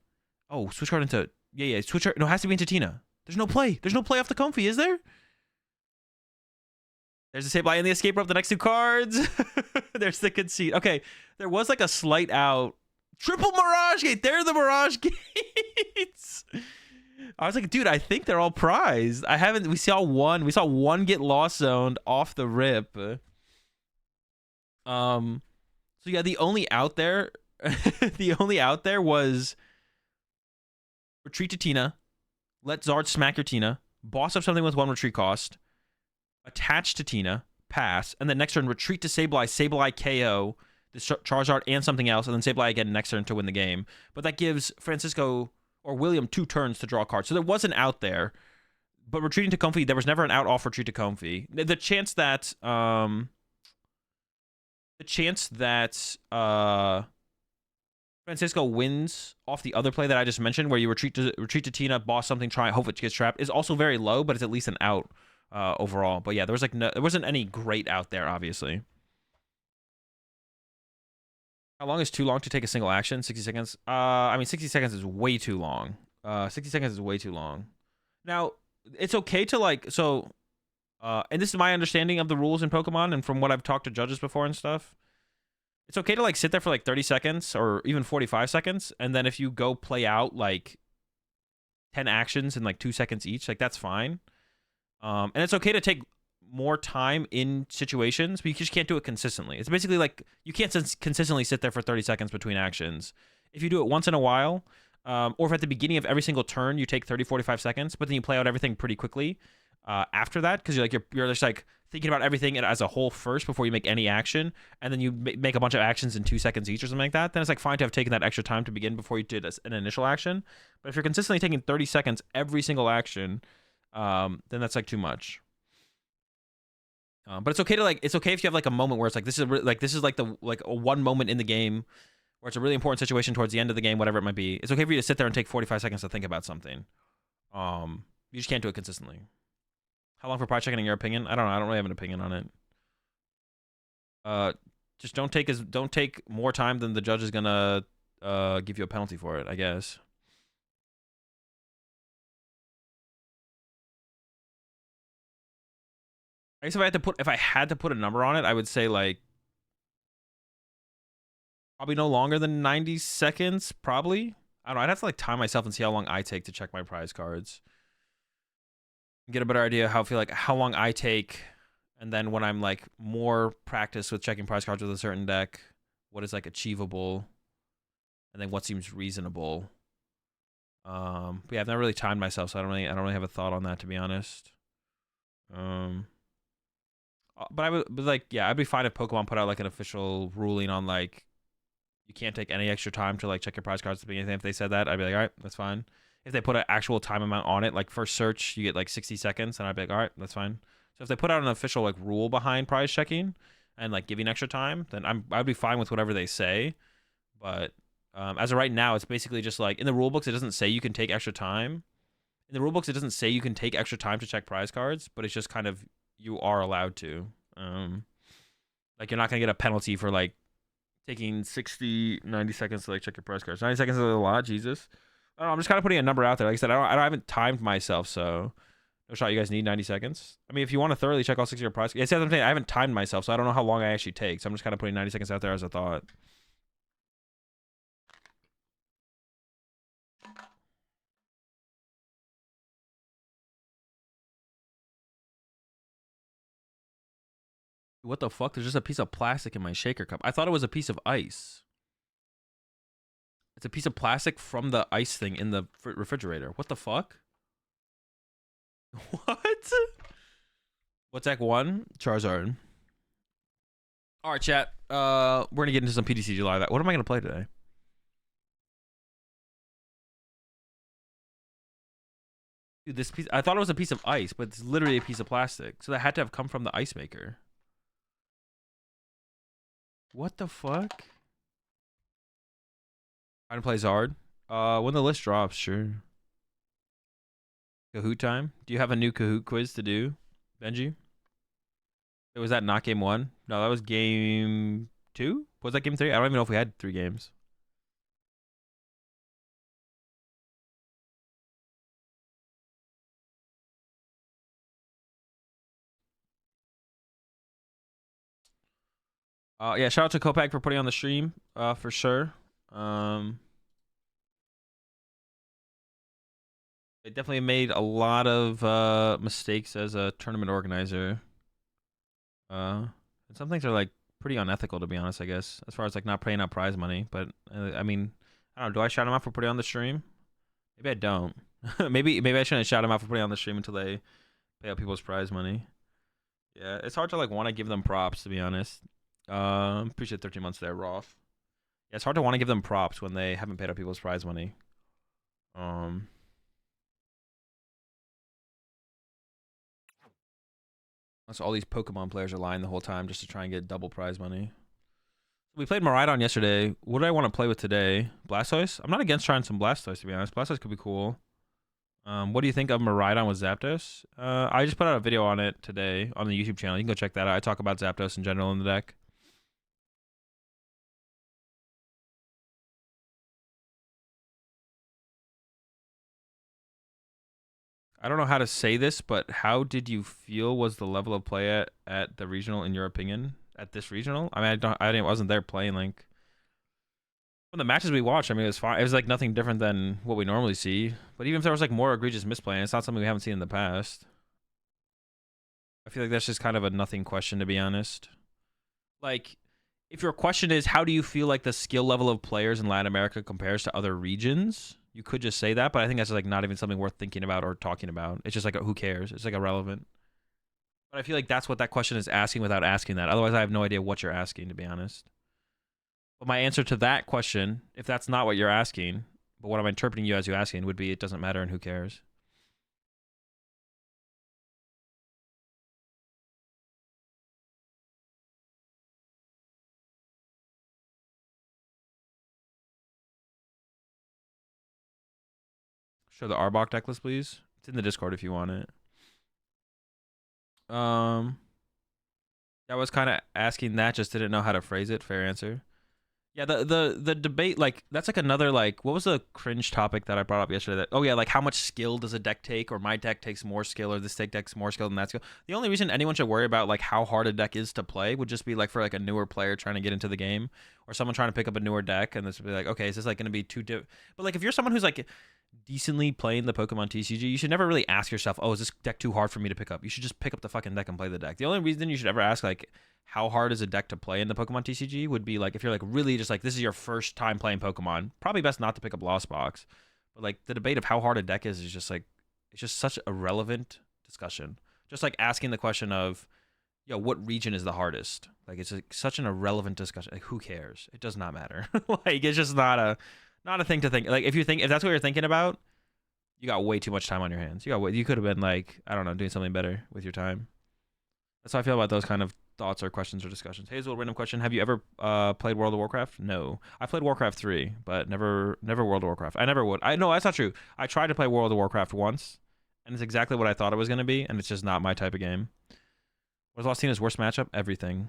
Oh, switch card into... Yeah. Switch card... No, it has to be into Tina. There's no play. There's no play off the Comfy, is there? There's the Sableye and the escape rope, the next 2 cards. There's the conceit. Okay, there was like a slight out. Triple Mirage Gate. They're the Mirage Gates. I was like, dude, I think they're all prized. We saw one get lost zoned off the rip. So So yeah, the only out there, the only out there was retreat to Tina, let Zard smack your Tina, boss up something with 1 retreat cost, attach to Tina, pass, and then next turn retreat to Sableye KO, the Charizard and something else, and then Sableye again next turn to win the game. But that gives Francisco or William 2 turns to draw a card. So there was an out there. But retreating to Comfy, there was never an out off retreat to Comfy. The chance that Francisco wins off the other play that I just mentioned, where you retreat to Tina, boss something, try, hope it gets trapped, is also very low, but it's at least an out overall. But yeah, there was there wasn't any great out there, obviously. How long is too long to take a single action? 60 seconds. I mean, 60 seconds is way too long. 60 seconds is way too long. Now, it's okay to like, so, and this is my understanding of the rules in Pokemon, and from what I've talked to judges before and stuff. It's okay to like sit there for like 30 seconds or even 45 seconds, and then if you go play out like 10 actions in like 2 seconds each, like that's fine. And it's okay to take more time in situations, but you just can't do it consistently. It's basically like you can't consistently sit there for 30 seconds between actions. If you do it once in a while, or if at the beginning of every single turn you take 30, 45 seconds, but then you play out everything pretty quickly after that, because you're just like thinking about everything as a whole first before you make any action, and then you make a bunch of actions in 2 seconds each or something like that, then it's like fine to have taken that extra time to begin before you did an initial action. But if you're consistently taking 30 seconds every single action, then that's like too much. But it's okay to like, it's okay if you have like a moment where it's like this is like a one moment in the game where it's a really important situation towards the end of the game, whatever it might be. It's okay for you to sit there and take 45 seconds to think about something. You just can't do it consistently. How long for prize checking in your opinion? I don't know. I don't really have an opinion on it. Just don't take more time than the judge is gonna give you a penalty for it, I guess. I guess if I had to put a number on it, I would say like probably no longer than 90 seconds, probably. I don't know. I'd have to like time myself and see how long I take to check my prize cards. Get a better idea how long I take, and then when I'm like more practiced with checking prize cards with a certain deck, what is like achievable, and then what seems reasonable. But yeah, I've never really timed myself, so I don't really have a thought on that, to be honest. But yeah, I'd be fine if Pokemon put out like an official ruling on like you can't take any extra time to like check your prize cards at the beginning. If they said that, I'd be like, all right, that's fine. If they put an actual time amount on it, like first search, you get like 60 seconds, and I'd be like, all right, that's fine. So if they put out an official like rule behind prize checking and like giving extra time, then I'd be fine with whatever they say. But as of right now, it's basically just like in the rule books, it doesn't say you can take extra time. In the rule books, it doesn't say you can take extra time to check prize cards, but it's just kind of you are allowed to. Like you're not gonna get a penalty for like taking 60, 90 seconds to like check your prize cards. 90 seconds is a lot, Jesus. I don't know, I'm just kind of putting a number out there. Like I said, I haven't timed myself, so no shot you guys need 90 seconds. I mean, if you want to thoroughly check all 60 of your prize cards, I'm saying I haven't timed myself, so I don't know how long I actually take. So I'm just kind of putting 90 seconds out there as a thought. What the fuck? There's just a piece of plastic in my shaker cup. I thought it was a piece of ice. It's a piece of plastic from the ice thing in the refrigerator. What the fuck? What? What's deck 1? Charizard. All right, chat. We're gonna get into some PDCG live. What am I gonna play today? Dude, this piece. I thought it was a piece of ice, but it's literally a piece of plastic. So that had to have come from the ice maker. What the fuck? Trying to play Zard. When the list drops, sure. Kahoot time. Do you have a new Kahoot quiz to do, Benji? Was that not game 1? No, that was game 2. Was that game 3? I don't even know if we had 3 games. Yeah, shout out to Kopak for putting on the stream, for sure. They definitely made a lot of mistakes as a tournament organizer. And some things are like pretty unethical, to be honest, I guess, as far as like not paying out prize money. But I mean, I don't know. Do I shout him out for putting on the stream? Maybe I don't. maybe I shouldn't shout him out for putting on the stream until they pay out people's prize money. Yeah, it's hard to like want to give them props, to be honest. Appreciate 13 months there, Roth. Yeah, it's hard to want to give them props when they haven't paid out people's prize money. So all these Pokemon players are lying the whole time just to try and get double prize money. We played Miraidon yesterday. What do I want to play with today? Blastoise? I'm not against trying some Blastoise, to be honest. Blastoise could be cool. What do you think of Miraidon with Zapdos? I just put out a video on it today on the YouTube channel. You can go check that out. I talk about Zapdos in general in the deck. I don't know how to say this, but how did you feel was the level of play at the regional, in your opinion, at this regional? I mean, I wasn't there playing. Like, from the matches we watched, I mean, it was fine. It was like nothing different than what we normally see. But even if there was like more egregious misplaying, it's not something we haven't seen in the past. I feel like that's just kind of a nothing question, to be honest. Like, if your question is how do you feel like the skill level of players in Latin America compares to other regions, you could just say that, but I think that's like not even something worth thinking about or talking about. It's just like, who cares? It's like irrelevant. But I feel like that's what that question is asking without asking that. Otherwise, I have no idea what you're asking, to be honest. But my answer to that question, if that's not what you're asking, but what I'm interpreting you as you asking, would be it doesn't matter and who cares. Show the Arbok deck list, please. It's in the Discord if you want it. That was kind of asking that, just didn't know how to phrase it. Fair answer. Yeah, the debate, like, that's like another, like, what was the cringe topic that I brought up yesterday? That, oh yeah, like how much skill does a deck take, or my deck takes more skill, or this deck takes more skill than that skill. The only reason anyone should worry about like how hard a deck is to play would just be like for like a newer player trying to get into the game, or someone trying to pick up a newer deck, and this would be like, okay, is this like going to be too but like if you're someone who's like decently playing the Pokemon TCG, you should never really ask yourself, oh, is this deck too hard for me to pick up? You should just pick up the fucking deck and play the deck. The only reason you should ever ask like how hard is a deck to play in the Pokemon TCG would be like if you're like really just like this is your first time playing Pokemon, probably best not to pick up Lost Box. But like the debate of how hard a deck is just like, it's just such a relevant discussion. Just like asking the question of, yo, what region is the hardest? Like it's like such an irrelevant discussion. Like who cares? It does not matter. Like it's just not a thing to think. Like if that's what you're thinking about, you got way too much time on your hands. You could have been like, I don't know, doing something better with your time. That's how I feel about those kind of thoughts or questions or discussions. Hazel, random question: have you ever played World of Warcraft? No, I played Warcraft 3, but never World of Warcraft. I never would. No, that's not true. I tried to play World of Warcraft once, and it's exactly what I thought it was going to be, and it's just not my type of game. What's Lost Tina's worst matchup? Everything.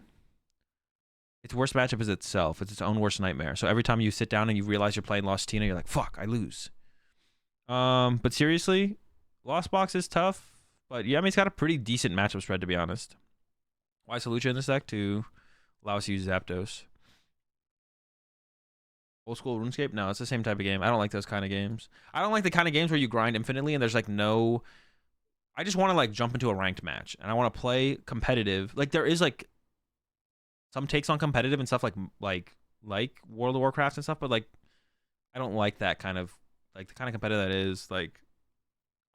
Its worst matchup is itself. It's its own worst nightmare. So every time you sit down and you realize you're playing Lost Tina, you're like, fuck, I lose. But seriously, Lost Box is tough. But yeah, I mean, it's got a pretty decent matchup spread, to be honest. Why is Lugia in this deck? To allow us to use Zapdos. Old school RuneScape? No, it's the same type of game. I don't like those kind of games. I don't like the kind of games where you grind infinitely and there's like no... I just want to like jump into a ranked match and I want to play competitive. Like there is like some takes on competitive and stuff like World of Warcraft and stuff, but like I don't like that kind of like the kind of competitive that is like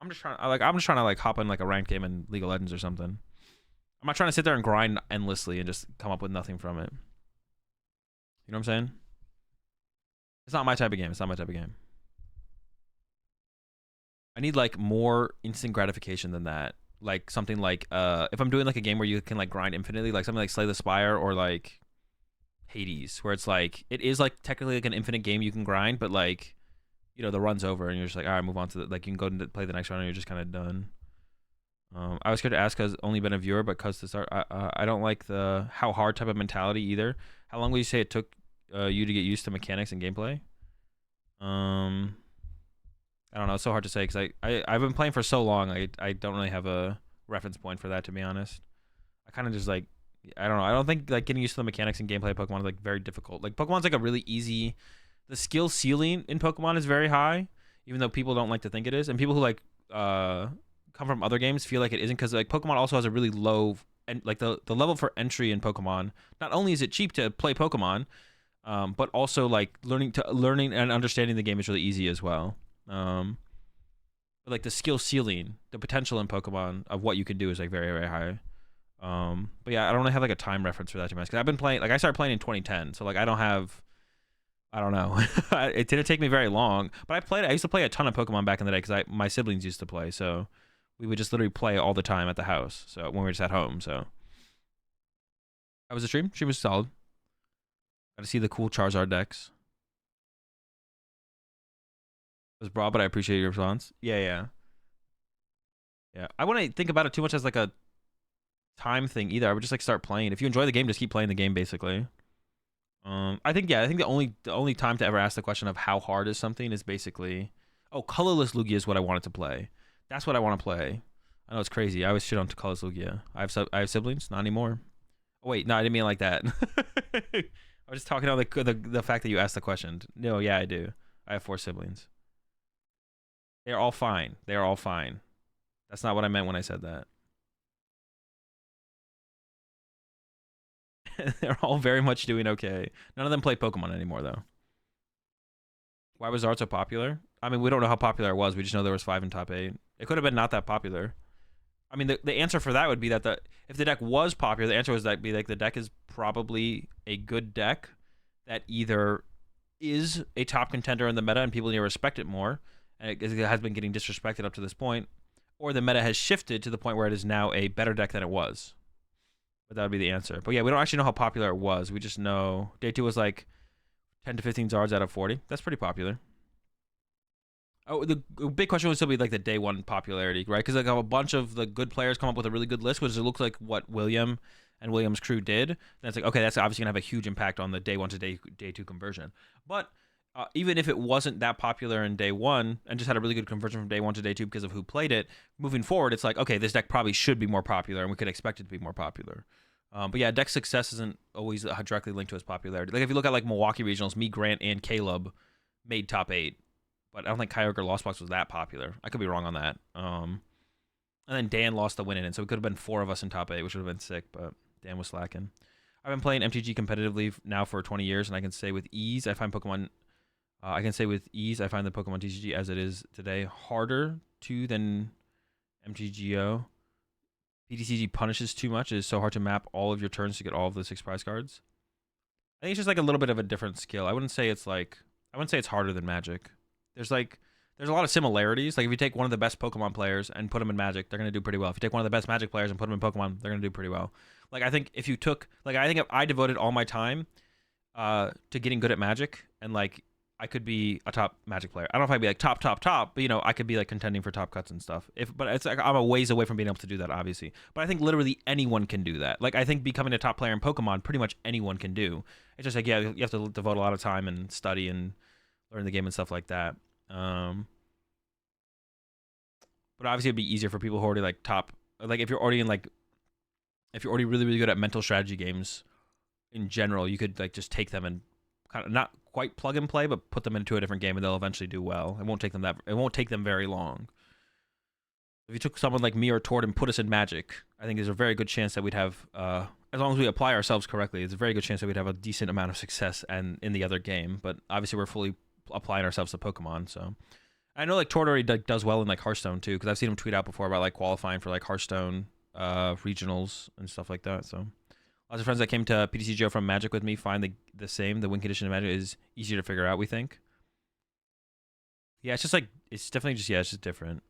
I'm just trying to like hop in like a ranked game in League of Legends or something. I'm not trying to sit there and grind endlessly and just come up with nothing from it. You know what I'm saying? It's not my type of game. It's not my type of game. I need like more instant gratification than that. Like something like if I'm doing like a game where you can like grind infinitely, like something like Slay the Spire or like Hades, where it's like it is like technically like an infinite game you can grind, but like you know the run's over and you're just like, all right, move on to like you can go and play the next run and you're just kind of done. I was scared to ask because only been a viewer, but because to start, I don't like the how hard type of mentality either. How long would you say it took you to get used to mechanics and gameplay? I don't know. It's so hard to say because I've been playing for so long. I don't really have a reference point for that, to be honest. I kind of just like, I don't know. I don't think like getting used to the mechanics and gameplay of Pokemon is like very difficult. Like Pokemon's like a really easy, the skill ceiling in Pokemon is very high, even though people don't like to think it is. And people who like come from other games feel like it isn't because like Pokemon also has a really low and like the level for entry in Pokemon. Not only is it cheap to play Pokemon, but also like learning and understanding the game is really easy as well. But like the skill ceiling, the potential in Pokemon of what you can do is like very, very high. But yeah, I don't really have like a time reference for that too much because I've been playing, like I started playing in 2010, so like I don't know. It didn't take me very long, but I used to play a ton of Pokemon back in the day because my siblings used to play, so we would just literally play all the time at the house. So when we were just at home, so how was the stream? Stream was solid. Got to see the cool Charizard decks. It was broad, but I appreciate your response. Yeah. I wouldn't think about it too much as like a time thing either. I would just like start playing. If you enjoy the game, just keep playing the game basically. I think the only time to ever ask the question of how hard is something is basically, oh, colorless Lugia is what I wanted to play. That's what I want to play. I know it's crazy. I always shit on colorless Lugia. I have siblings, not anymore. Oh, wait, no, I didn't mean it like that. I was just talking about the fact that you asked the question. No, yeah, I do. I have 4 siblings. They're all fine. They're all fine. That's not what I meant when I said that. They're all very much doing okay. None of them play Pokemon anymore, though. Why was art so popular? I mean, we don't know how popular it was. We just know there was 5 in top 8. It could have been not that popular. I mean, the answer for that would be that if the deck was popular, the answer was that be like the deck is probably a good deck that either is a top contender in the meta and people need to respect it more, and it has been getting disrespected up to this point, or the meta has shifted to the point where it is now a better deck than it was. But that would be the answer. But yeah, we don't actually know how popular it was. We just know day 2 was like 10 to 15 Zards out of 40. That's pretty popular. Oh, the big question would still be like the day 1 popularity, right? Because like a bunch of the good players come up with a really good list, which it looks like what William and William's crew did. Then it's like, okay, that's obviously gonna have a huge impact on the day 1 to day 2 conversion. But even if it wasn't that popular in day 1 and just had a really good conversion from day 1 to day 2 because of who played it, moving forward, it's like, okay, this deck probably should be more popular, and we could expect it to be more popular. But yeah, deck success isn't always directly linked to its popularity. Like if you look at like Milwaukee regionals, me, Grant, and Caleb made top 8. But I don't think Kyogre or Lost Box was that popular. I could be wrong on that. And then Dan lost the win in it, so it could have been 4 of us in top 8, which would have been sick, but Dan was slacking. I've been playing MTG competitively now for 20 years, and I can say with ease, I find the Pokemon TCG as it is today harder to than MTGO. PDCG punishes too much. It is so hard to map all of your turns to get all of the 6 prize cards. I think it's just like a little bit of a different skill. I wouldn't say it's harder than Magic. There's a lot of similarities. Like if you take one of the best Pokemon players and put them in Magic, they're gonna do pretty well. If you take one of the best Magic players and put them in Pokemon, they're gonna do pretty well. Like I think if I devoted all my time to getting good at Magic, and like I could be a top Magic player. I don't know if I'd be like top, but you know, I could be like contending for top cuts and stuff. But it's like I'm a ways away from being able to do that, obviously. But I think literally anyone can do that. Like I think becoming a top player in Pokemon, pretty much anyone can do. It's just like, yeah, you have to devote a lot of time and study and learn the game and stuff like that. But obviously it'd be easier for people who are already like top, like if you're already really, really good at mental strategy games in general, you could like just take them and kind of not quite plug and play, but put them into a different game and they'll eventually do well. It won't take them very long. If you took someone like me or Tord and put us in Magic, I think there's a very good chance that we'd have, as long as we apply ourselves correctly, there's a very good chance that we'd have a decent amount of success and in the other game. But obviously we're fully applying ourselves to Pokemon, so I know like Tord already does well in like Hearthstone too, because I've seen him tweet out before about like qualifying for like Hearthstone regionals and stuff like that. So lots of friends that came to PDCGL from Magic with me find the same. The win condition of Magic is easier to figure out, we think. Yeah, it's just like it's just different.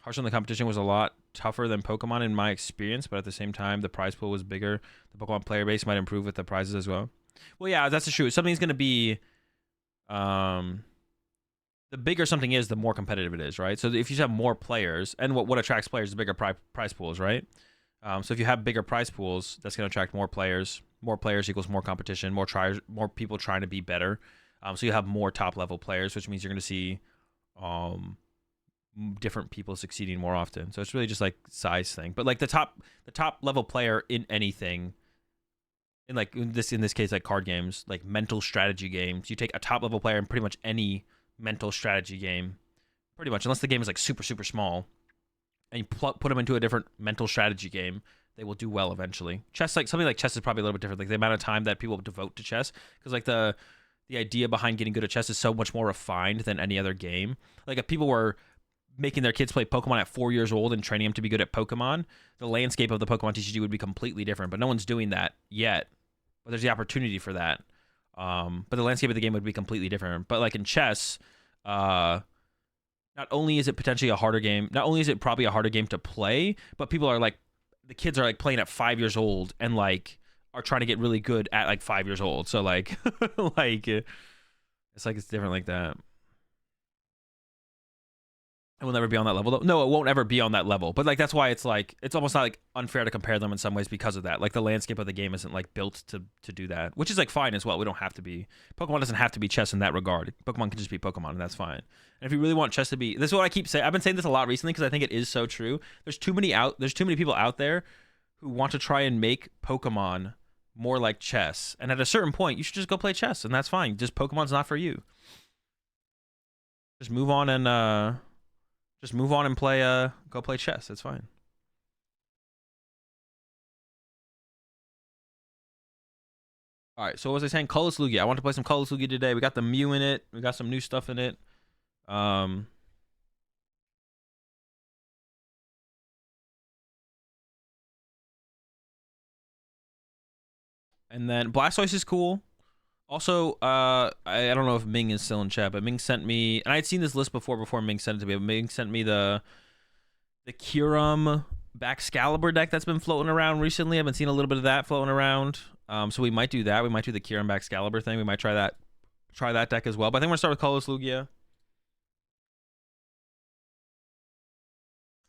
Hearthstone, the competition was a lot tougher than Pokemon in my experience, but at the same time, the prize pool was bigger. The Pokemon player base might improve with the prizes as well. Well, yeah, that's the truth. Something's going to be, the bigger something is, the more competitive it is, right? So if you have more players, and what attracts players is bigger prize pools, right? So if you have bigger prize pools, that's going to attract more players. More players equals more competition, more people trying to be better. So you have more top level players, which means you're going to see, different people succeeding more often. So it's really just like size thing. But like the top level player in anything, in this case like card games, like mental strategy games, you take a top level player in pretty much any mental strategy game, pretty much, unless the game is like super small, and you put them into a different mental strategy game, they will do well eventually. Chess, like something like chess, is probably a little bit different. Like the amount of time that people devote to chess, because like the idea behind getting good at chess is so much more refined than any other game. Like if people were making their kids play Pokemon at 4 years old and training them to be good at Pokemon, the landscape of the Pokemon TCG would be completely different. But no one's doing that yet. But there's the opportunity for that. But the landscape of the game would be completely different. But like in chess, not only is it potentially a harder game, not only is it probably a harder game to play, but people are like, the kids are like playing at 5 years old and like are trying to get really good at like 5 years old. So like, like it's different like that. It will never be on that level though. No, it won't ever be on that level. But like that's why it's like it's almost not like unfair to compare them in some ways because of that. Like the landscape of the game isn't like built to do that, which is like fine as well. We don't have to be Pokemon doesn't have to be chess in that regard. Pokemon can just be Pokemon and that's fine. And if you really want chess to be, this is what I keep saying. I've been saying this a lot recently because I think it is so true. There's too many people out there who want to try and make Pokemon more like chess. And at a certain point, you should just go play chess and that's fine. Just Pokemon's not for you. Just move on and play go play chess. It's fine. All right, so what was I saying? Colorless Lugia. I want to play some Colorless Lugia today. We got the Mew in it. We got some new stuff in it. And then Blastoise is cool. Also, I don't know if Ming is still in chat, but Ming sent me, and I had seen this list before Ming sent it to me, but Ming sent me the Kyurem Baxcalibur deck that's been floating around recently. I've been seeing a little bit of that floating around. So we might do that. We might do the Kyurem Baxcalibur thing. We might try that deck as well. But I think we're gonna start with Colorless Lugia.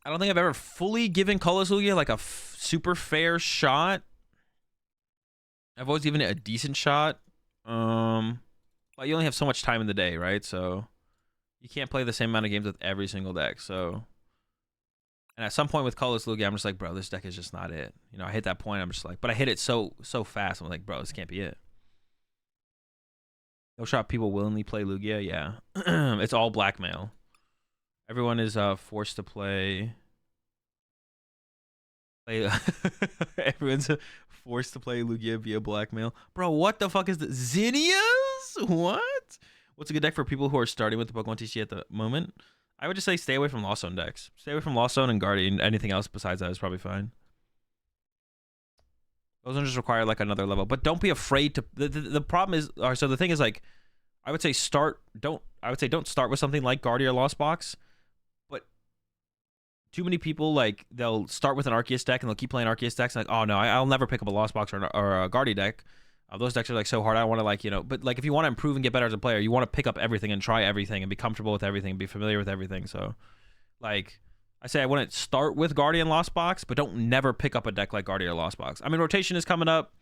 I don't think I've ever fully given Colorless Lugia like a super fair shot. I've always given it a decent shot. But you only have so much time in the day, right? So you can't play the same amount of games with every single deck. So, and at some point with Colorless Lugia, I'm just like, bro, this deck is just not it. You know, I hit that point, I'm just like, but I hit it so fast. I'm like, bro, this can't be it. No shot people willingly play Lugia. Yeah, it's all blackmail. Everyone is forced to play. Everyone's forced to play Lugia via blackmail. Bro, what the fuck is this? Zinnias? What? What's a good deck for people who are starting with the Pokemon TCG at the moment? I would just say stay away from Lost Zone decks. Stay away from Lost Zone and Guardian. Anything else besides that is probably fine. Those ones just require like another level. But don't be afraid to... The problem is... So the thing is like... I would say don't start with something like Guardian or Lost Box. Too many people, like, they'll start with an Arceus deck and they'll keep playing Arceus decks. And like, oh no, I'll never pick up a Lost Box or a Guardian deck. Those decks are like so hard. I don't want to like, you know, but like if you want to improve and get better as a player, you want to pick up everything and try everything and be comfortable with everything, be familiar with everything. So, like, I say I wouldn't start with Guardian Lost Box, but don't never pick up a deck like Guardian or Lost Box. I mean, rotation is coming up.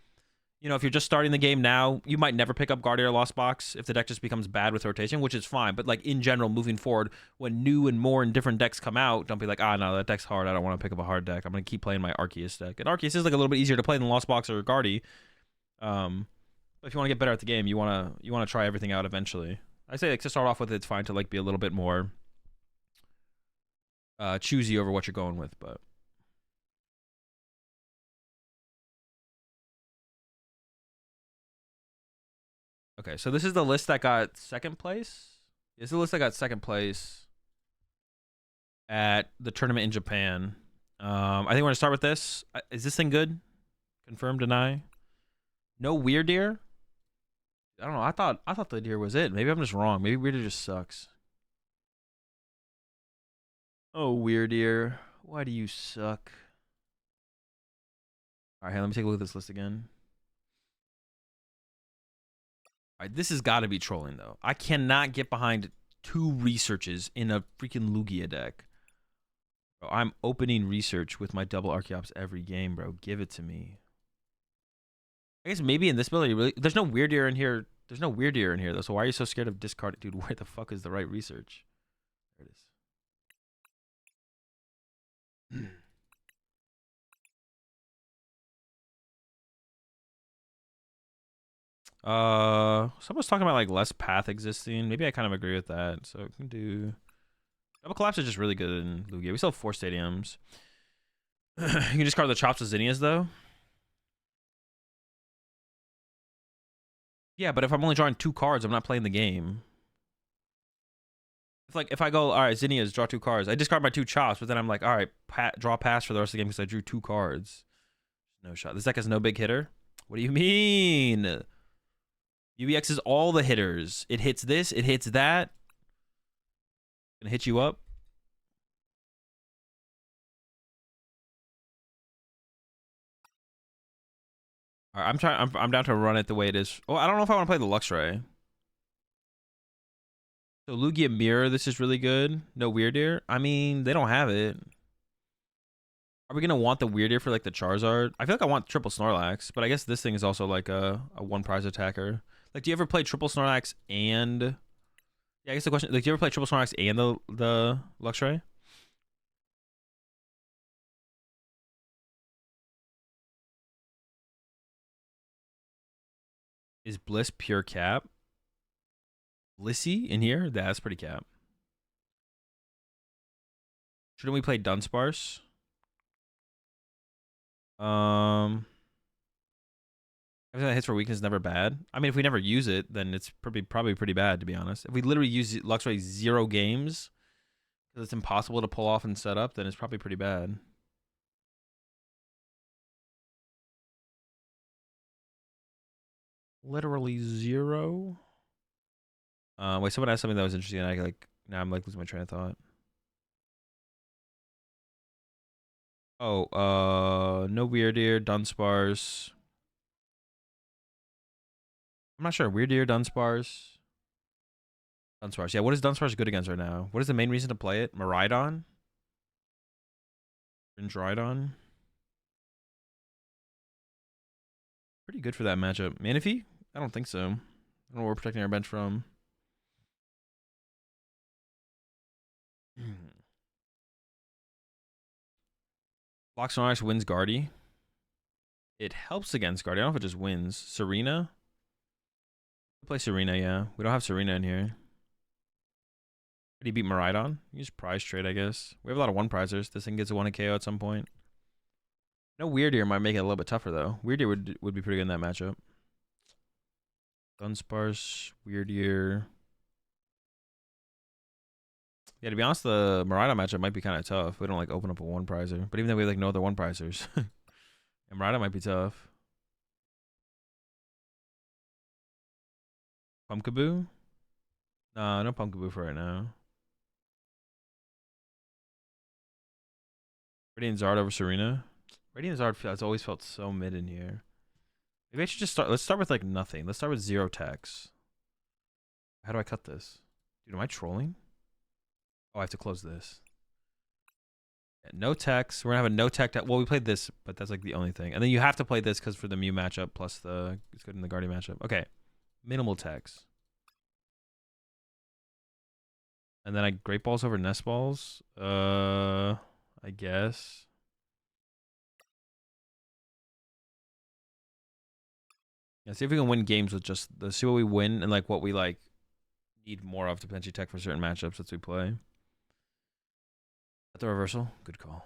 You know, if you're just starting the game now, you might never pick up Guardian or Lost Box if the deck just becomes bad with rotation, which is fine. But like in general, moving forward, when new and more and different decks come out, don't be like, no, that deck's hard. I don't want to pick up a hard deck. I'm gonna keep playing my Arceus deck. And Arceus is like a little bit easier to play than Lost Box or Guardi. But if you want to get better at the game, you wanna try everything out eventually. I say like to start off with, it's fine to like be a little bit more choosy over what you're going with, but. Okay, so this is the list that got second place. This is the list that got second place at the tournament in Japan. I think we're gonna start with this. Is this thing good? Confirm, deny. No Weird Deer. I don't know. I thought the deer was it. Maybe I'm just wrong. Maybe Weird Deer just sucks. Oh, Weird Deer. Why do you suck? All right, let me take a look at this list again. All right, this has got to be trolling, though. I cannot get behind 2 researches in a freaking Lugia deck. Bro, I'm opening research with my double Archeops every game, bro. Give it to me. I guess maybe in this build, there's no Weird Deer in here. There's no Weird Deer in here, though. So why are you so scared of discarding? Dude, where the fuck is the right research? There it is. Someone's talking about like less path existing. Maybe I kind of agree with that. So I can do Double Collapse is just really good in Lugia. We still have 4 stadiums. You can discard the Chops with Zinnias, though. Yeah, but if I'm only drawing 2 cards, I'm not playing the game. If I go, all right, Zinnias, draw 2 cards. I discard my 2 Chops, but then I'm like, all right, draw pass for the rest of the game because I drew 2 cards. No shot. This deck has no big hitter. What do you mean? UEX is all the hitters. It hits this. It hits that. Gonna hit you up. All right, I'm down to run it the way it is. Oh, I don't know if I want to play the Luxray. So Lugia Mirror, this is really good. No Weird Ear. I mean, they don't have it. Are we gonna want the Weird Ear for like the Charizard? I feel like I want triple Snorlax, but I guess this thing is also like a 1 prize attacker. Like, do you ever play triple Snorlax and? Yeah, I guess the question, like, do you ever play triple Snorlax and the Luxray? Is Bliss pure cap? Blissey in here? That's pretty cap. Shouldn't we play Dunsparce? Everything that hits for weakness is never bad. I mean, if we never use it, then it's probably pretty bad, to be honest. If we literally use Luxray 0 games, because it's impossible to pull off and set up, then it's probably pretty bad. Literally 0. Wait, someone asked something that was interesting, and I like now I'm like losing my train of thought. Oh, no Weird Ear, Dunsparce. I'm not sure. Weird Ear, Dunsparce. Dunsparce. Yeah, what is Dunsparce good against right now? What is the main reason to play it? Miraidon? Dryadon? Pretty good for that matchup. Manaphy? I don't think so. I don't know what we're protecting our bench from. Block Snorlax wins Guardy. It helps against Guardy. I don't know if it just wins. Serena? Play Serena, yeah. We don't have Serena in here. Did he beat Miraidon? Use prize trade, I guess. We have a lot of 1 prizers. This thing gets a 1 KO at some point. No Weird Ear might make it a little bit tougher, though. Weird Ear would be pretty good in that matchup. Dunsparce, Weird Ear. Yeah, to be honest, the Miraidon matchup might be kind of tough. We don't like open up a 1 prizer. But even though we have like no other 1 prizers. And Miraidon might be tough. Pumpkaboo? Nah, no Pumpkaboo for right now. Radiant Zard over Serena. Radiant Zard has always felt so mid in here. Maybe I should just start. Let's start with like nothing. Let's start with 0 tax. How do I cut this? Dude, am I trolling? Oh, I have to close this. Yeah, no text. We're gonna have a no tech. Well, we played this, but that's like the only thing. And then you have to play this because for the Mew matchup plus it's good in the Guardian matchup. Okay, minimal text. And then I Great Balls over Nest Balls. I guess. Yeah, see if we can win games with just see what we win and like what we like need more of to potentially tech for certain matchups that we play. At the reversal, good call.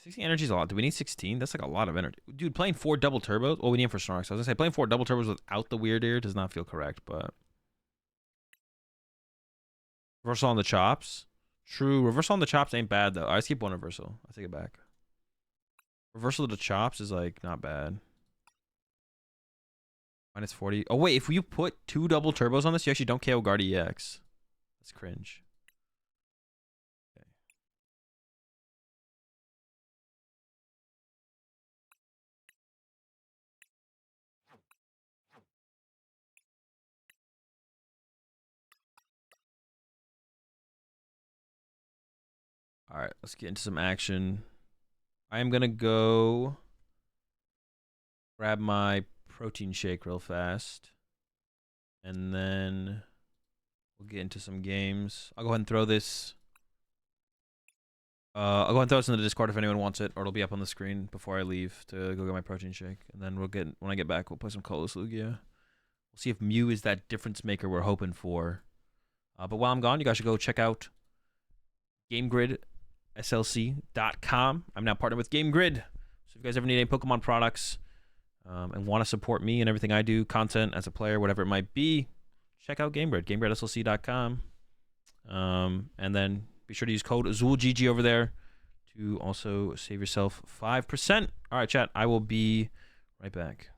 16 energy is a lot. Do we need 16? That's like a lot of energy. Dude, playing 4 double turbos. Well, we need him for Snorlax. I was gonna say playing 4 double turbos without the Weird Ear does not feel correct, but reversal on the chops. True. Reversal on the chops ain't bad though. I just keep 1 reversal. I take it back. Reversal of the chops is like not bad. Minus 40. Oh wait, if you put 2 double turbos on this, you actually don't KO Guard EX. That's cringe. Okay. All right, let's get into some action. I am gonna go grab my protein shake real fast, and then we'll get into some games. I'll go ahead and throw this. I'll go ahead and throw this in the Discord if anyone wants it, or it'll be up on the screen before I leave to go get my protein shake. And then when I get back, we'll play some Colossus Lugia. We'll We'll see if Mew is that difference maker we're hoping for. But while I'm gone, you guys should go check out GameGridSLC.com. I'm now partnered with GameGrid. So if you guys ever need any Pokemon products and want to support me and everything I do, content as a player, whatever it might be, check out GameGrid, GameGridSLC.com. And then be sure to use code AzulGG over there to also save yourself 5%. All right, chat. I will be right back.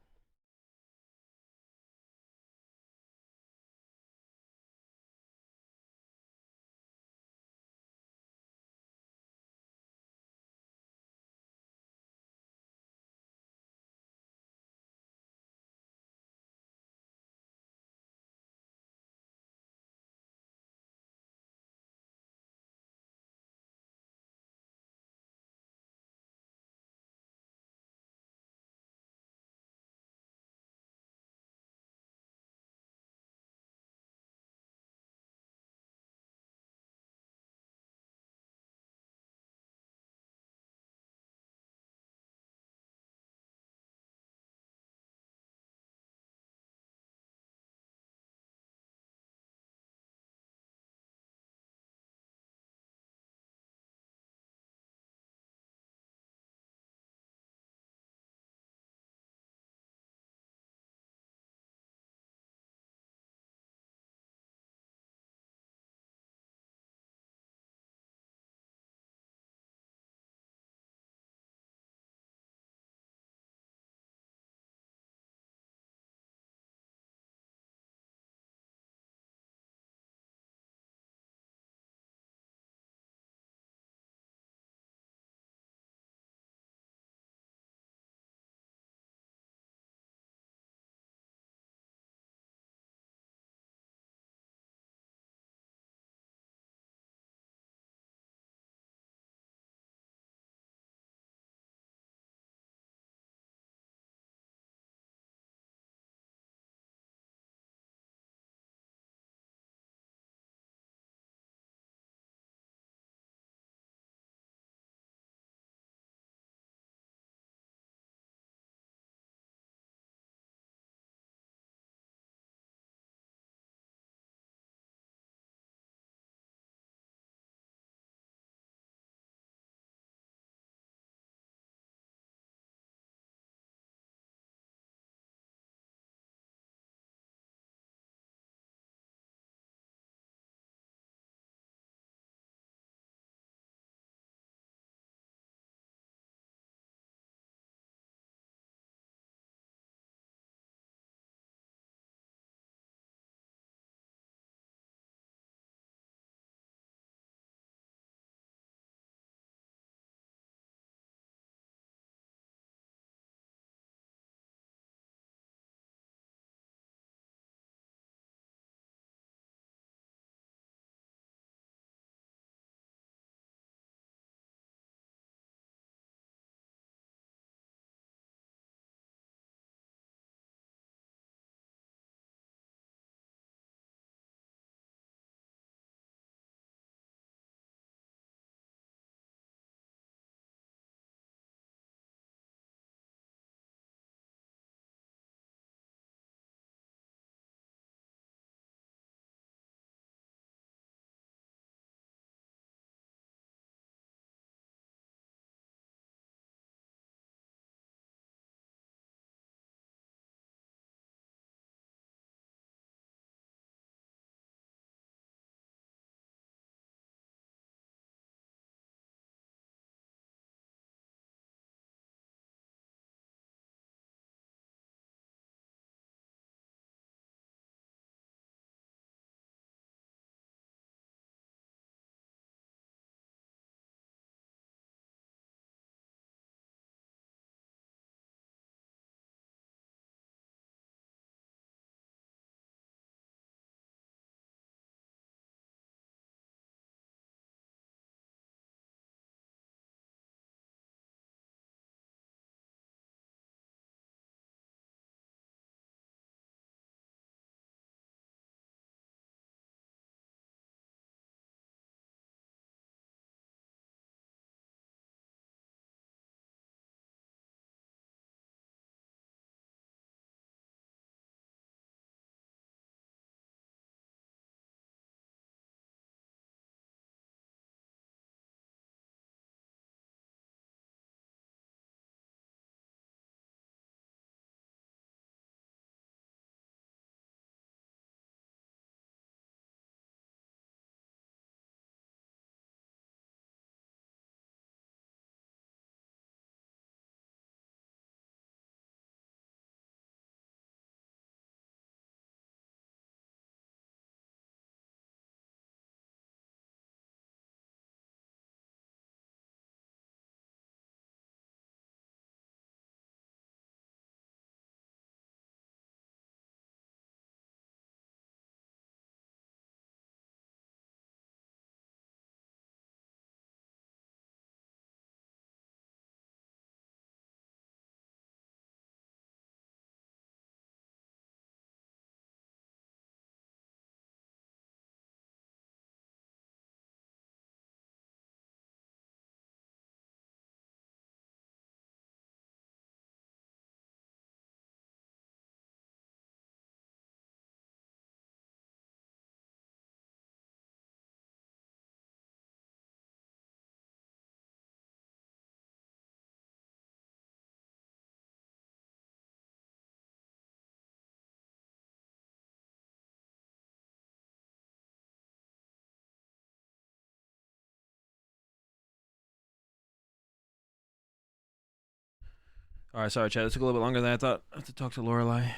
All right, sorry, Chad. It took a little bit longer than I thought. I have to talk to Lorelai.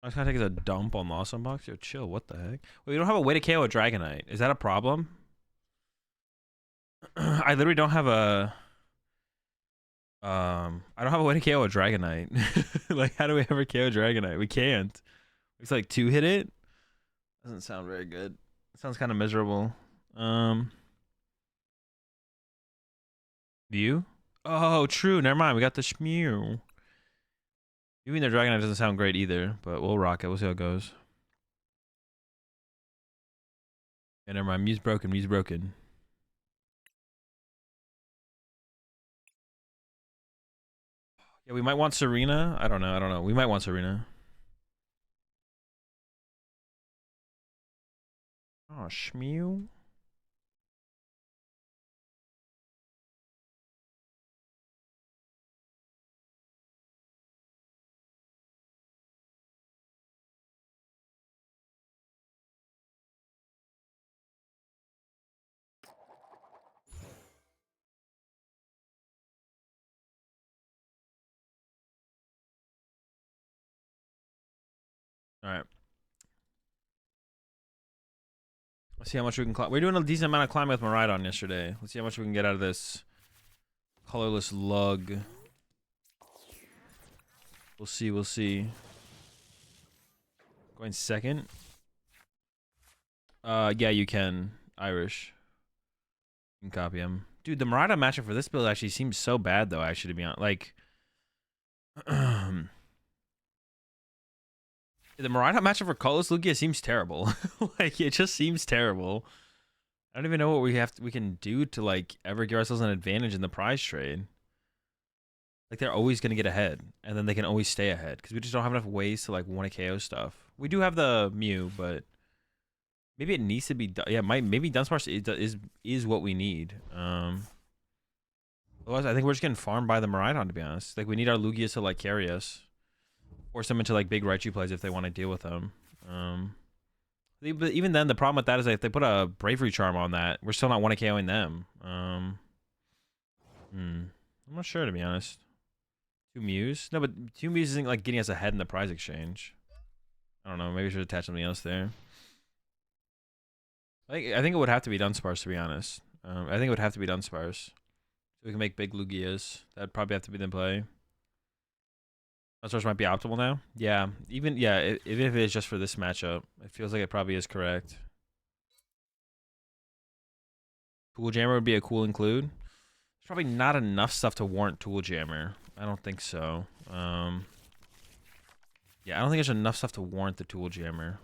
I was gonna take a dump on Lost Unbox. Yo, chill. What the heck? Well, you don't have a way to KO a Dragonite. Is that a problem? I literally don't have a. I don't have a way to KO a Dragonite. Like, how do we ever KO a Dragonite? We can't. It's like 2-hit it. Doesn't sound very good. It sounds kind of miserable. View? Oh, true. Never mind. We got the Shmew. Even the Dragonite doesn't sound great either, but we'll rock it. We'll see how it goes. Yeah, never mind. Mew's broken. Mew's broken. Yeah, we might want Serena. I don't know. I don't know. We might want Serena. Oh, Shmew. All right. Let's see how much we can climb. We're doing a decent amount of climbing with Miraidon yesterday. Let's see how much we can get out of this colorless lug. We'll see. We'll see. Going second. Yeah, you can. Irish. You can copy him. Dude, the Miraidon matchup for this build actually seems so bad, though, actually, to be honest. Like, the Miraidon matchup for colorless Lugia seems terrible. Like, it just seems terrible. I don't even know what we can do to, like, ever give ourselves an advantage in the prize trade. Like, they're always going to get ahead, and then they can always stay ahead, because we just don't have enough ways to, like, want to KO stuff. We do have the Mew, but maybe it needs to be... Yeah, maybe Dunsparce is what we need. Otherwise, I think we're just getting farmed by the Miraidon, to be honest. Like, we need our Lugias to, like, carry us. Force them into, like, big Raichu plays if they want to deal with them. But even then, the problem with that is that if they put a Bravery Charm on that, we're still not 1KOing them. I'm not sure, to be honest. 2 Mews? No, but 2 Mews isn't, like, getting us ahead in the prize exchange. I don't know. Maybe we should attach something else there. I think it would have to be Dunsparce, to be honest. I think it would have to be Dunsparce. So we can make big Lugias. That'd probably have to be the play. Dunsparce might be optimal now. Yeah, even if it is just for this matchup, it feels like it probably is correct. Tool Jammer would be a cool include. There's probably not enough stuff to warrant Tool Jammer. I don't think so. Yeah, I don't think there's enough stuff to warrant the Tool Jammer.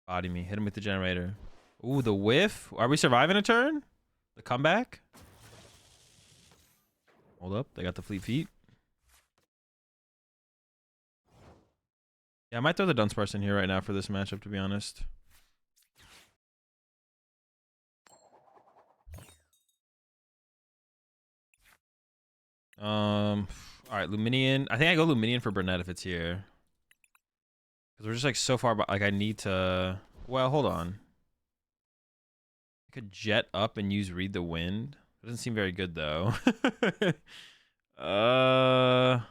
Body me. Hit him with the generator. Ooh, the whiff. Are we surviving a turn? The comeback? Hold up. They got the Fleet Feet. Yeah, I might throw the Dunsparce in here right now for this matchup, to be honest. All right, Luminion. I think I go Luminion for Burnett if it's here. Because we're just like so far, like I need to... Well, hold on. I could jet up and use Read the Wind. It doesn't seem very good, though. Man,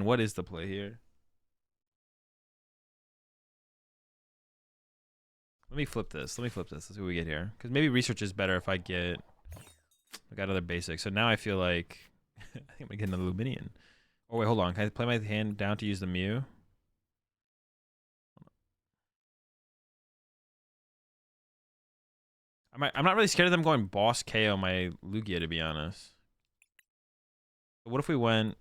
what is the play here? Let me flip this. Let's see what we get here. Because maybe research is better if I got other basics. So now I feel like... I think I'm going to get another Luminion. Oh, wait, hold on. Can I play my hand down to use the Mew? I'm not really scared of them going boss KO my Lugia, to be honest. But what if we went...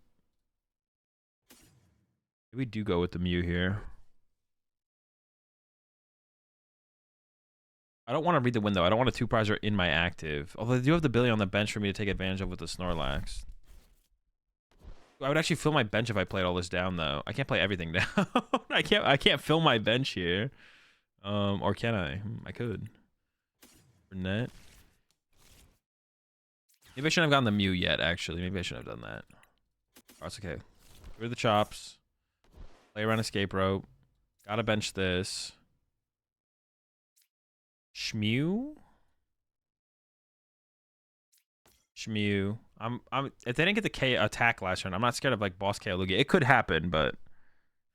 Maybe we do go with the Mew here. I don't want to read the window. I don't want a 2-prizer in my active. Although they do have the ability on the bench for me to take advantage of with the Snorlax. I would actually fill my bench if I played all this down, though. I can't play everything down. I can't fill my bench here. Or can I? I could. Net. Maybe I shouldn't have gotten the Mew yet, actually. Maybe I shouldn't have done that. Oh, it's okay. Through the chops. Play around escape rope. Gotta bench this. Shmew. If they didn't get the K attack last turn, I'm not scared of like boss KO Lugia. It could happen, but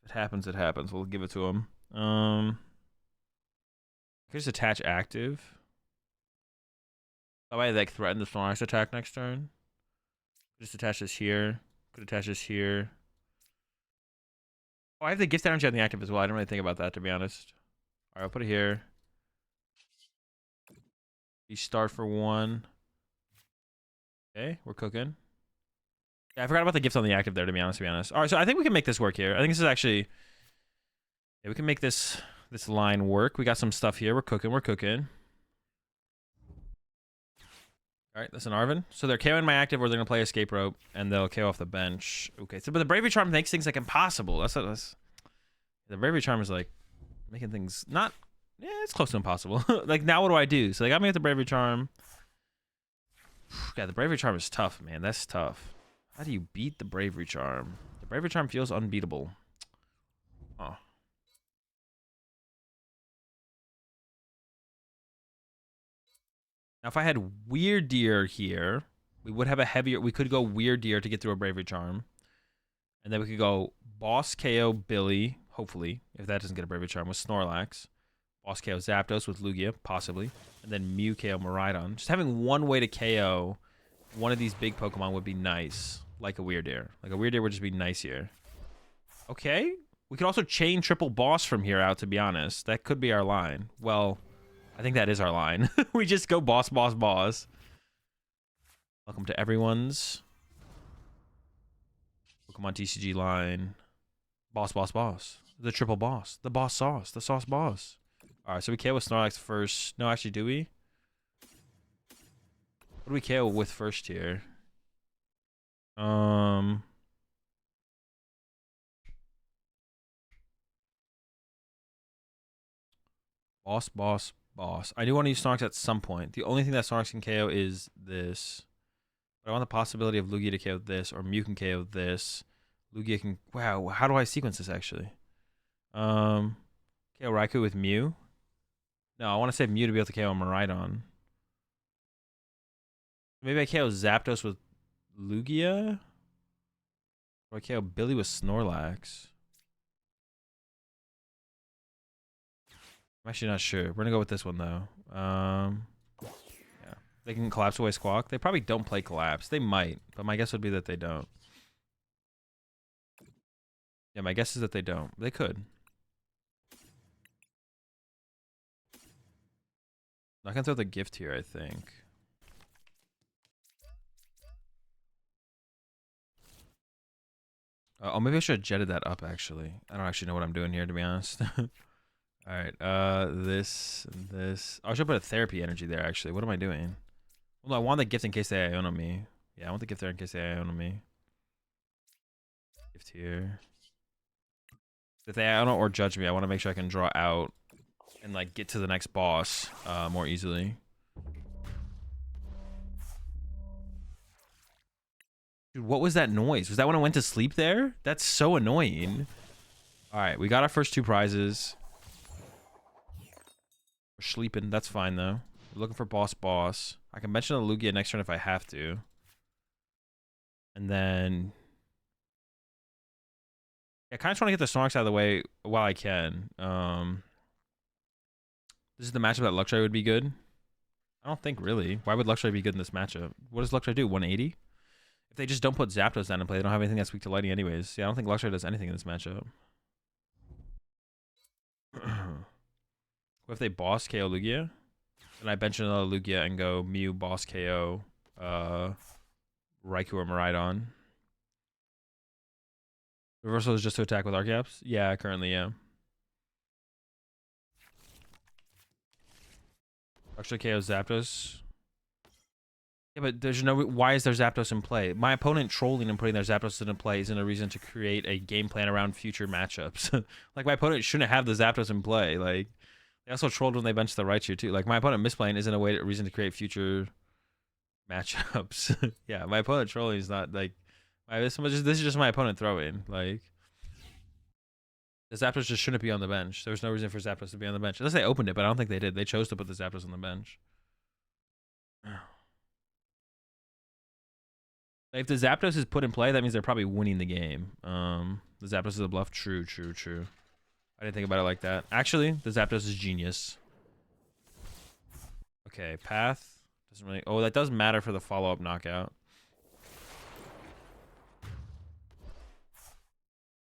if it happens, it happens. We'll give it to him. Could just attach active. That way, like threaten the Snorlax attack next turn. Just attach this here. Could attach this here. Oh, I have the gift energy on the active as well. I didn't really think about that, to be honest. All right, I'll put it here. You start for 1. Okay, we're cooking. Yeah, I forgot about the gift on the active there, to be honest. All right, so I think we can make this work here. I think this is actually... Yeah, we can make this line work. We got some stuff here. We're cooking. All right, listen, Arvin. So they're KOing my active, or they're gonna play Escape Rope, and they'll KO off the bench. Okay, so but the Bravery Charm makes things like impossible. That's the Bravery Charm is like making things not. Yeah, it's close to impossible. Like now, what do I do? So they got me with the Bravery Charm. Yeah, the Bravery Charm is tough, man. That's tough. How do you beat the Bravery Charm? The Bravery Charm feels unbeatable. Oh. Now, if I had Weird Deer here, we would have a heavier... We could go Weird Deer to get through a Bravery Charm. And then we could go Boss KO Billy, hopefully, if that doesn't get a Bravery Charm, with Snorlax. Boss KO Zapdos with Lugia, possibly. And then Mew KO Miraidon. Just having one way to KO one of these big Pokemon would be nice. Like a Weird Deer. Like a Weird Deer would just be nice here. Okay. We could also chain triple Boss from here out, to be honest. That could be our line. Well... I think that is our line. We just go boss. Welcome to everyone's PokemonTCG line. Boss. The triple boss. The boss sauce. The sauce boss. Alright, so we KO with Snorlax first. No, actually, do we? What do we KO with first here? Boss. I do want to use Snorlax at some point. The only thing that Snorlax can KO is this. But I want the possibility of Lugia to KO this, or Mew can KO this. Lugia can... Wow, how do I sequence this, actually? KO Raikou with Mew. No, I want to save Mew to be able to KO Miraidon. Maybe I KO Zapdos with Lugia? Or I KO Billy with Snorlax? I'm actually not sure. We're gonna go with this one though. Yeah. They can collapse away Squawk. They probably don't play collapse. They might, but my guess would be that they don't. Yeah, my guess is that they don't. They could. I'm not gonna throw the gift here, I think. Oh, maybe I should have jetted that up, actually. I don't actually know what I'm doing here, to be honest. Alright, this and this. Oh, I should put a therapy energy there, actually. What am I doing? Well, no, I want the gift in case they Iono me. Yeah, I want the gift there in case they Iono me. Gift here. If they Iono or judge me, I want to make sure I can draw out and, like, get to the next boss more easily. Dude, what was that noise? Was that when I went to sleep there? That's so annoying. Alright, we got our first 2 prizes. We're sleeping. That's fine, though. We're looking for boss. I can mention the Lugia next turn if I have to. And then... Yeah, I kind of trying to get the Snorlax out of the way while I can. This is the matchup that Luxray would be good. I don't think, really. Why would Luxray be good in this matchup? What does Luxray do? 180? If they just don't put Zapdos down and play, they don't have anything that's weak to lighting anyways. Yeah, I don't think Luxray does anything in this matchup. What if they boss KO Lugia? And I bench another Lugia and go Mew, boss KO, Raikou or Miraidon. Reversal is just to attack with Archeops? Yeah, currently, yeah. Actually KO Zapdos. Yeah, but there's no... Why is there Zapdos in play? My opponent trolling and putting their Zapdos in play isn't a reason to create a game plan around future matchups. Like, my opponent shouldn't have the Zapdos in play. Like... They also trolled when they benched the Raichu too. Like, my opponent misplaying isn't a reason to create future matchups. Yeah, my opponent trolling is not like this is just my opponent throwing. Like, The Zapdos just shouldn't be on the bench. There was no reason for Zapdos to be on the bench. Unless they opened it, but I don't think they did. They chose to put the Zapdos on the bench. If the Zapdos is put in play, that means they're probably winning the game. The Zapdos is a bluff. True, true, true. I didn't think about it like that. Actually, the Zapdos is genius. Okay, path. Doesn't really... Oh, that does matter for the follow-up knockout.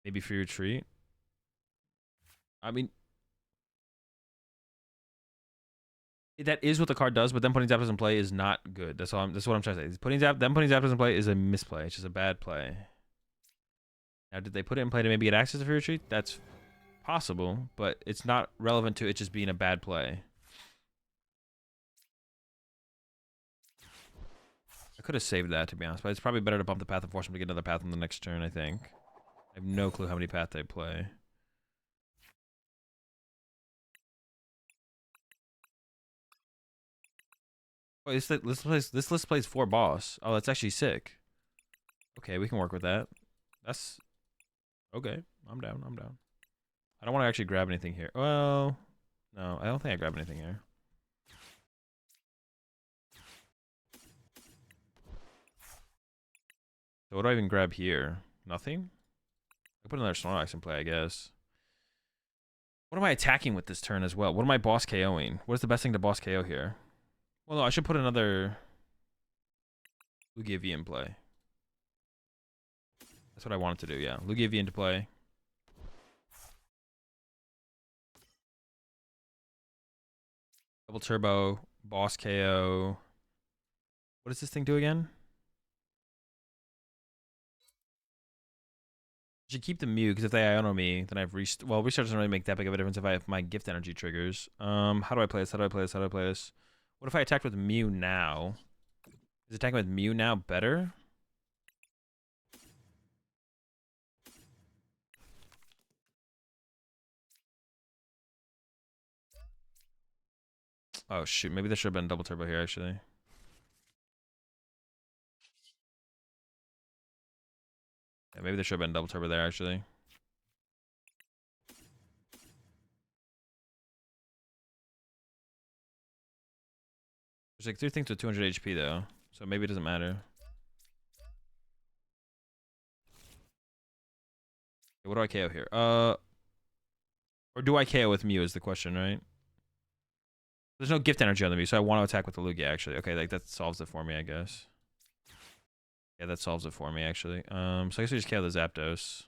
Maybe free retreat. I mean... That is what the card does, but then putting Zapdos in play is not good. That's what I'm trying to say. Putting Zapdos in play is a misplay. It's just a bad play. Now, did they put it in play to maybe get access to free retreat? That's possible, but it's not relevant to it just being a bad play. I could have saved that, to be honest, but it's probably better to bump the path and force them to get another path on the next turn, I think. I have no clue how many paths they play. Oh, this list plays 4 boss. Oh, that's actually sick. Okay, we can work with that. That's okay. I'm down. I'm down. I don't want to actually grab anything here. Well, no, I don't think I grab anything here. So what do I even grab here? Nothing? I put another Snorlax in play, I guess. What am I attacking with this turn as well? What am I boss KOing? What is the best thing to boss KO here? Well, no, I should put another Lugia V in play. That's what I wanted to do, yeah. Lugia V into play. Double turbo, boss KO. What does this thing do again? I should keep the Mew, because if they Iono me, then I've restart. Well, restart doesn't really make that big of a difference if I have my gift energy triggers. How do I play this? How do I play this? How do I play this? What if I attacked with Mew now? Is attacking with Mew now better? Oh shoot, maybe there should have been double turbo here actually. Yeah, maybe there should have been double turbo there actually. There's like 3 things with 200 HP though, so maybe it doesn't matter. Okay, what do I KO here? Or do I KO with Mew is the question, right? There's no gift energy on the Mew, so I want to attack with the Lugia actually. Okay, like that solves it for me, I guess. Yeah, that solves it for me actually. So I guess we just KO the Zapdos.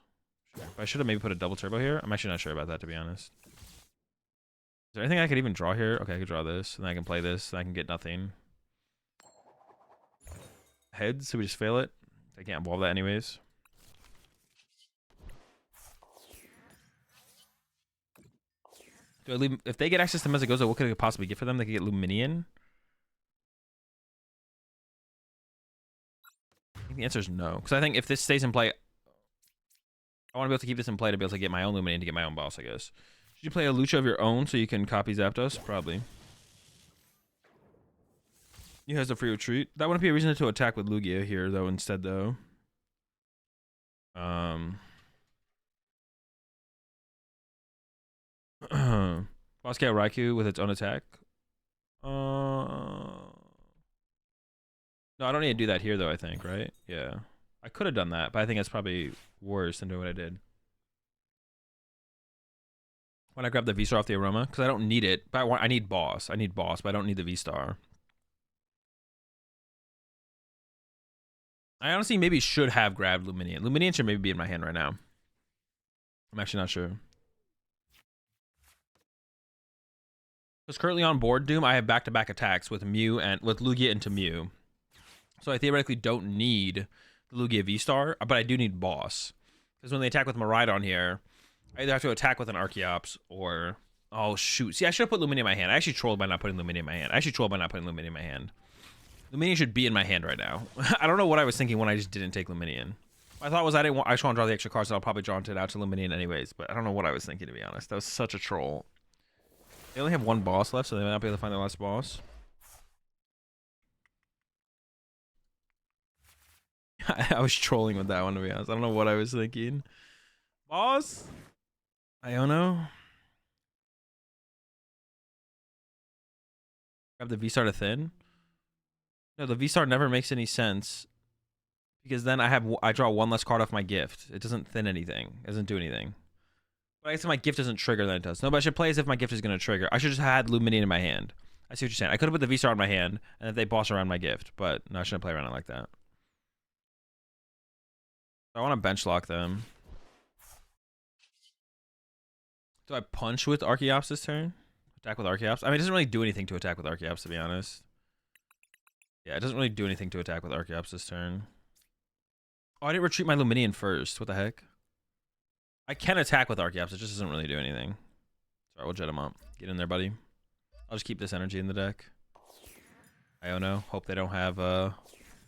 I should have maybe put a double turbo here. I'm actually not sure about that, to be honest. Is there anything I could even draw here? Okay, I could draw this, and then I can play this, and I can get nothing. Heads, so we just fail it. I can't evolve that anyways. Do I leave? If they get access to Mezagoza, what could I possibly get for them? They could get Luminion. I think the answer is no, because I think if this stays in play, I want to be able to keep this in play to be able to get my own Luminion to get my own boss, I guess. Should you play a Lucha of your own so you can copy Zapdos? Probably. You has a free retreat. That wouldn't be a reason to attack with Lugia here, though, instead, though. Boss KO Raikou with its own attack. No, I don't need to do that here, though, I think, right? Yeah. I could have done that, but I think that's probably worse than doing what I did. When I grab the V-Star off the Aroma, because I don't need it, but I need Boss. I need Boss, but I don't need the V-Star. I honestly maybe should have grabbed Luminion. Luminion should maybe be in my hand right now. I'm actually not sure. Because currently on board Doom, I have back-to-back attacks with Mew and with Lugia into Mew. So I theoretically don't need the Lugia V-Star, but I do need Boss. Because when they attack with Miraidon here, I either have to attack with an Archeops or... Oh, shoot. See, I should have put Luminion in my hand. I actually trolled by not putting Luminion in my hand. Luminion should be in my hand right now. I don't know what I was thinking when I just didn't take Luminion. My thought was I just want to draw the extra cards, and I'll probably draw it out to Luminion anyways, but I don't know what I was thinking, to be honest. That was such a troll. They only have 1 boss left, so they might not be able to find their last boss. I was trolling with that one, to be honest. I don't know what I was thinking. Boss? Iono. Grab the V-Star to thin. No, the V-Star never makes any sense because then I draw one less card off my gift. It doesn't thin anything. It doesn't do anything. But I guess if my gift doesn't trigger, then it does. No, but I should play as if my gift is going to trigger. I should just have had Luminian in my hand. I see what you're saying. I could have put the V-Star in my hand and then they boss around my gift, but no, I shouldn't play around it like that. I want to bench lock them. Do I punch with Archeops this turn? Attack with Archeops? I mean, it doesn't really do anything to attack with Archeops, to be honest. Yeah, it doesn't really do anything to attack with Archeops this turn. Oh, I didn't retreat my Luminian first. What the heck? I can attack with Archeops. It just doesn't really do anything. Sorry, we'll jet him up. Get in there, buddy. I'll just keep this energy in the deck. Iono. Hope they don't have a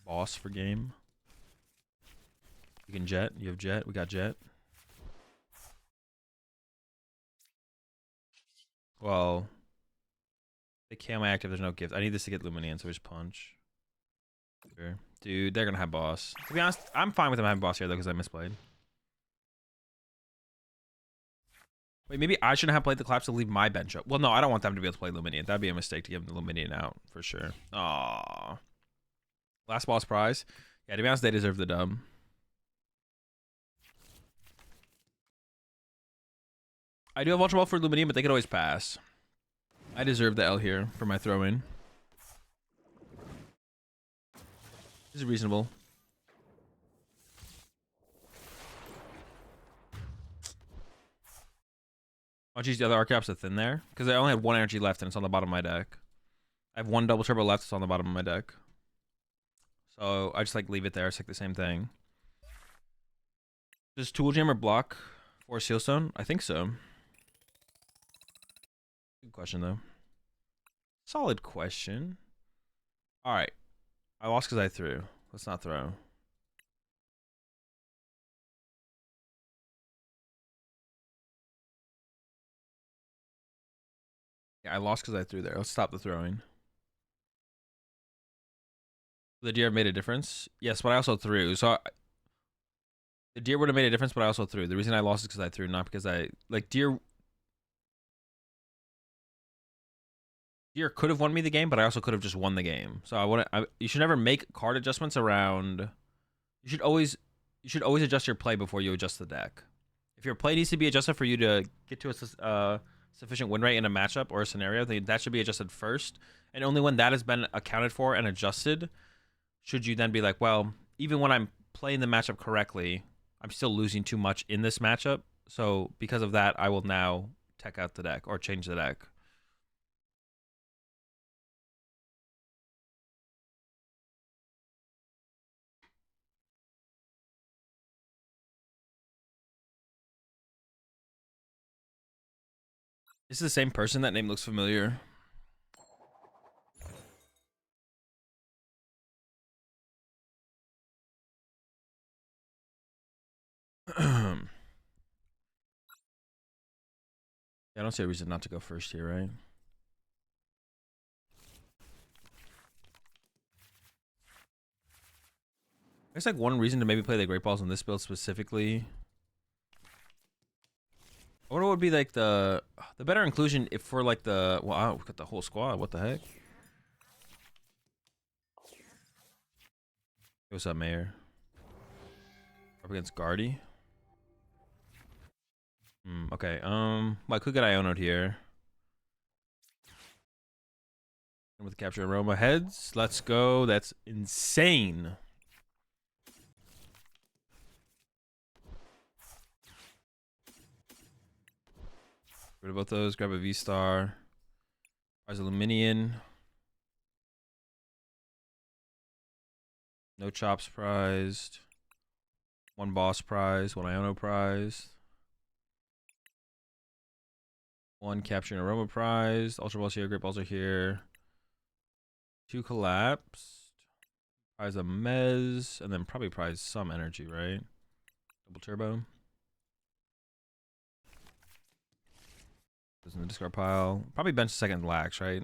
boss for game. You can jet. You have jet. We got jet. Well, they can't active. There's no gift. I need this to get Luminian, so we just punch. Sure. Dude, they're going to have boss. To be honest, I'm fine with them having boss here, though, because I misplayed. Wait, maybe I shouldn't have played the collapse to leave my bench up. Well, no, I don't want them to be able to play Luminian. That'd be a mistake to give them the Luminian out, for sure. Aww. Last boss prize. Yeah, to be honest, they deserve the dub. I do have Ultra Ball for Luminian, but they could always pass. I deserve the L here for my throw-in. This is reasonable. I'll use the other Archeops to thin there, because I only have one energy left and it's on the bottom of my deck. I have one double turbo left, it's on the bottom of my deck. So I just like leave it there, it's like the same thing. Does Tool Jammer block for Sealstone? I think so. Good question though. Solid question. Alright. I lost because I threw. Let's not throw. Yeah, I lost because I threw there. Let's stop the throwing. The deer made a difference? Yes, but I also threw. So the deer would have made a difference, but I also threw. The reason I lost is because I threw, not because I... Like, deer could have won me the game, but I also could have just won the game. So you should never make card adjustments around... You should always adjust your play before you adjust the deck. If your play needs to be adjusted for you to get to a sufficient win rate in a matchup or a scenario, then that should be adjusted first. And only when that has been accounted for and adjusted, should you then be like, well, even when I'm playing the matchup correctly, I'm still losing too much in this matchup. So because of that, I will now tech out the deck or change the deck. This is the same person. That name looks familiar. Yeah, I don't see a reason not to go first here, right? There's like one reason to maybe play the Great Balls in this build specifically. I wonder what would be like the better inclusion if for like the... Well, we've got the whole squad. What the heck? What's up, Mayor? Up against Guardy. Okay, well, I could get Iono'd here. And with the Capture Aroma heads, let's go. That's insane. Rid of both those, grab a V-Star. Prize Luminian. No chops prized. One boss prize, one Iono prize. One Capturing Aroma prize. Ultra Balls here, Great Balls are here. Two collapsed. Prize a Mez, and then probably prize some energy, right? Double turbo. Goes in the discard pile. Probably bench second lax, right?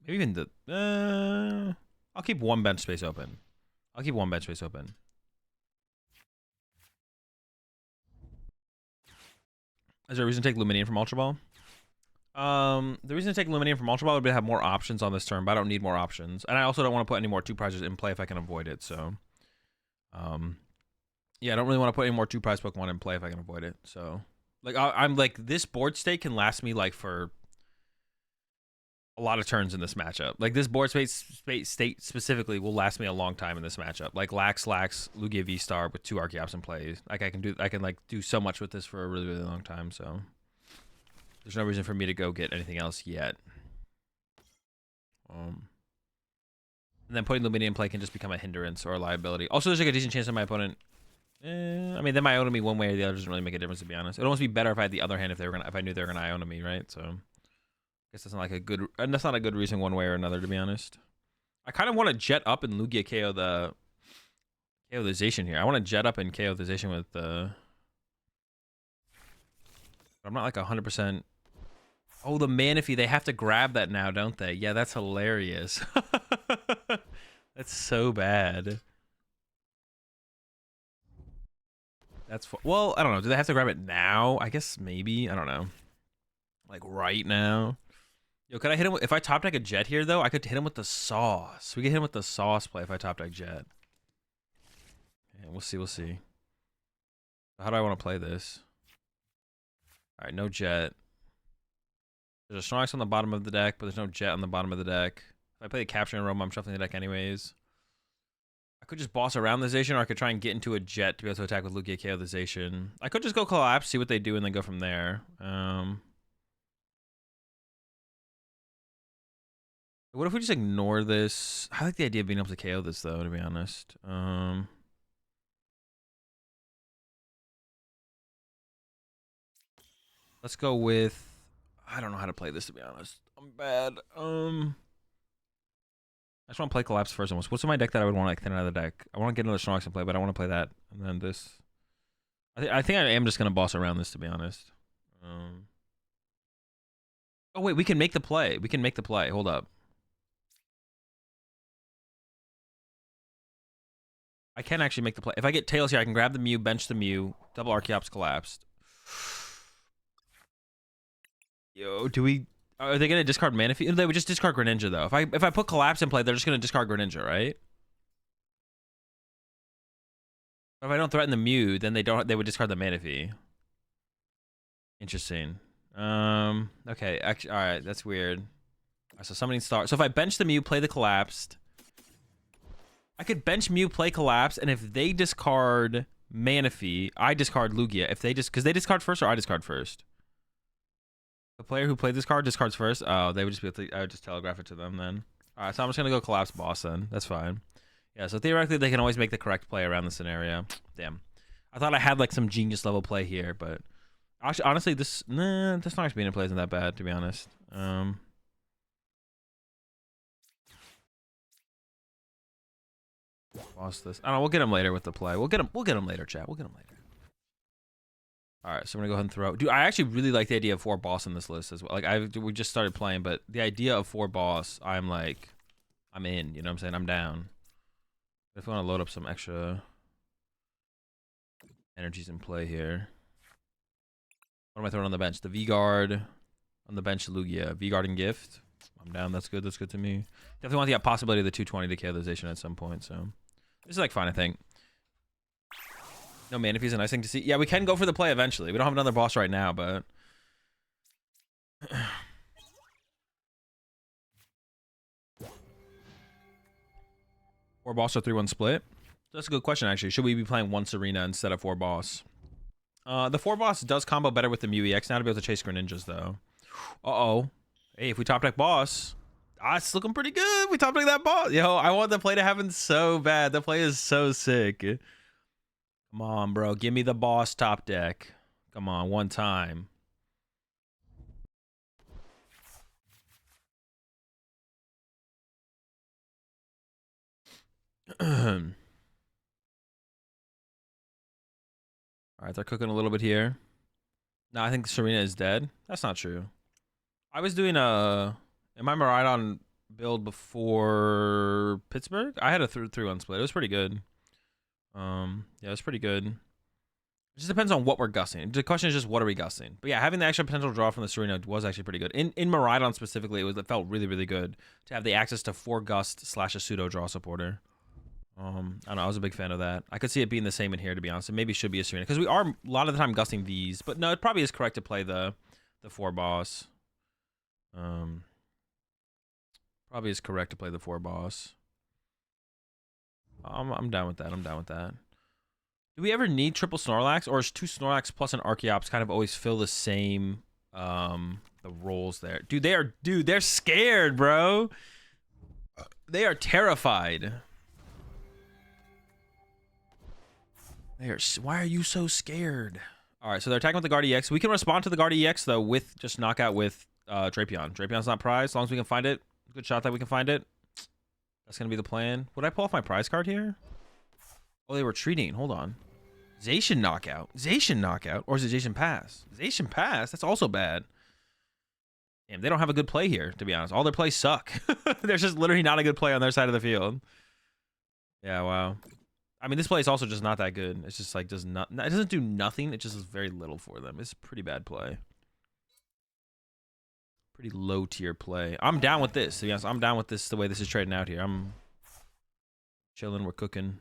Maybe even the... I'll keep one bench space open. I'll keep one bench space open. Is there a reason to take Luminium from Ultra Ball? The reason to take Luminium from Ultra Ball would be to have more options on this turn, but I don't need more options. And I also don't want to put any more 2-prizes in play if I can avoid it, so... yeah, I don't really want to put any more 2-prize Pokemon in play if I can avoid it, so... Like, I'm like, this board state can last me, like, for a lot of turns in this matchup. Like, this board state specifically will last me a long time in this matchup. Like, Lax, Lugia V-Star with 2 Archeops in play. Like, I can, like, do so much with this for a really, really long time, so... There's no reason for me to go get anything else yet. And then putting Luminium in play can just become a hindrance or a liability. Also, there's like a decent chance that my opponent... I mean, they might Iono me one way or the other. Doesn't really make a difference, to be honest. It'd almost be better if I had the other hand if I knew they were gonna Iono me, right? So, I guess that's not like a good. That's not a good reason one way or another, to be honest. I kind of want to jet up and Lugia KO the Zacian here. I want to jet up and KO the Zacian with the. I'm not like 100%. Oh, the Manaphy. They have to grab that now, don't they? Yeah, that's hilarious. That's so bad. That's well, I don't know. Do they have to grab it now? I guess maybe. I don't know. Like right now. Yo, could I hit him if I top deck a Jet here though? I could hit him with the sauce. We could hit him with the sauce play if I top deck Jet. Yeah, we'll see. We'll see. How do I want to play this? All right, no Jet. There's a Snorlax on the bottom of the deck, but there's no Jet on the bottom of the deck. If I play a Capturing Aroma, I'm shuffling the deck anyways. I could just boss around the Zacian, or I could try and get into a Jet to be able to attack with Lugia KO the Zacian. I could just go Collapse, see what they do, and then go from there. What if we just ignore this? I like the idea of being able to KO this, though, to be honest. Let's go with... I don't know how to play this, to be honest. I'm bad. I just want to play Collapse first. What's in my deck that I would want to like thin out of the deck? I want to get another Snorlax in play, but I want to play that. And then this. I think I am just going to boss around this, to be honest. Oh, wait. We can make the play. We can make the play. Hold up. I can actually make the play. If I get Tails here, I can grab the Mew, bench the Mew, double Archeops collapsed. Yo, do we... Are they going to discard Manaphy? They would just discard Greninja, though. If I put Collapse in play, they're just going to discard Greninja, right? But if I don't threaten the Mew, then they would discard the Manaphy. Interesting. Okay, actually, all right, that's weird. Right, so Summoning Star. So if I bench the Mew, play the Collapsed, I could bench Mew, play Collapse, and if they discard Manaphy, I discard Lugia. If they just... Because they discard first or I discard first? The player who played this card discards first. Oh, they would just be able to, I would just telegraph it to them then. All right, so I'm just gonna go Collapse Boss then. That's fine. Yeah, so theoretically they can always make the correct play around the scenario. Damn, I thought I had like some genius level play here, but actually, honestly, this Snorlax being in play isn't that bad, to be honest. Boss this. I don't know. We'll get him later with the play. We'll get him later, chat. We'll get him later. All right, so I'm gonna go ahead and throw. Dude, I actually really like the idea of 4 boss in this list as well. Like we just started playing, but the idea of 4 boss, I'm in. You know what I'm saying? I'm down. If we want to load up some extra energies in play here, what am I throwing on the bench? The V-Guard on the bench. Lugia, V-Guard and Gift. I'm down. That's good. That's good to me. Definitely want the possibility of the 220 to KO the Zacian at some point. So this is like fine, I think. No Manaphy is a nice thing to see. Yeah, we can go for the play eventually. We don't have another boss right now, but... 4 boss or 3-1 split? That's a good question, actually. Should we be playing 1 Serena instead of 4 boss? The 4 boss does combo better with the Mew EX now to be able to chase Greninjas, though. Uh-oh. Hey, if we top deck boss... Ah, it's looking pretty good. We top deck that boss. Yo, I want the play to happen so bad. The play is so sick. Come on, bro. Give me the boss top deck. Come on, one time. All right, they're cooking a little bit here. No, I think Serena is dead. That's not true. I was doing a... Am I right on build before Pittsburgh? I had a 3-1 split. It was pretty good. Yeah, it was pretty good. It just depends on what we're gusting. The question is just what are we gusting? But yeah, having the extra potential draw from the Serena was actually pretty good. In Miraidon specifically, it felt really, really good to have the access to 4 gust / a pseudo draw supporter. I don't know. I was a big fan of that. I could see it being the same in here, to be honest. It maybe should be a Serena because we are a lot of the time gusting these. But no, it probably is correct to play the 4 boss. Probably is correct to play the 4 boss. I'm down with that. I'm down with that. Do we ever need triple Snorlax, or is 2 Snorlax plus an Archeops kind of always fill the same the roles there? Dude, they're scared, bro. They are terrified. Why are you so scared? All right, so they're attacking with the Guard EX. We can respond to the Guard EX though with just knockout with Drapion. Drapion's not prized, as long as we can find it. Good shot that we can find it. That's gonna be the plan. Would I pull off my prize card here? Oh, they were retreating. Hold on. Zacian knockout. Zacian knockout, or is it Zacian pass? Zacian pass. That's also bad. Damn, they don't have a good play here, to be honest. All their plays suck. There's just literally not a good play on their side of the field. Yeah, wow. I mean, this play is also just not that good. It's just like it doesn't do nothing. It just does very little for them. It's a pretty bad play. Pretty low tier play. I'm down with this, to be honest. I'm down with this the way this is trading out here. I'm chilling. We're cooking.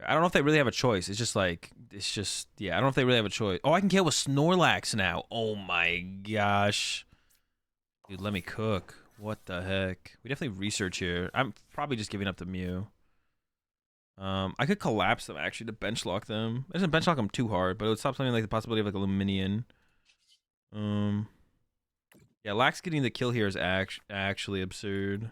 I don't know if they really have a choice. It's just, yeah, I don't know if they really have a choice. Oh, I can kill with Snorlax now. Oh my gosh. Dude, let me cook. What the heck? We definitely research here. I'm probably just giving up the Mew. I could collapse them, actually, to bench lock them. It doesn't bench lock them too hard, but it would stop something like the possibility of, like, a Luminion. Yeah, Lax getting the kill here is actually absurd.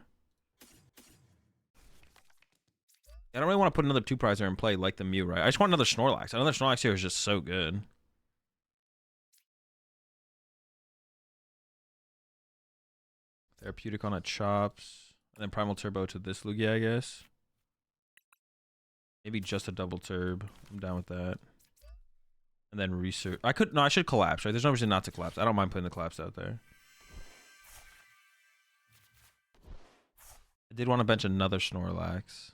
I don't really want to put another 2 prizer in play like the Mew, right? I just want another Snorlax. Another Snorlax here is just so good. Therapeutic on a Chops. And then Primal Turbo to this Lugia, I guess. Maybe just a double Turb. I'm down with that. And then research. I should collapse, right? There's no reason not to collapse. I don't mind putting the collapse out there. I did want to bench another Snorlax.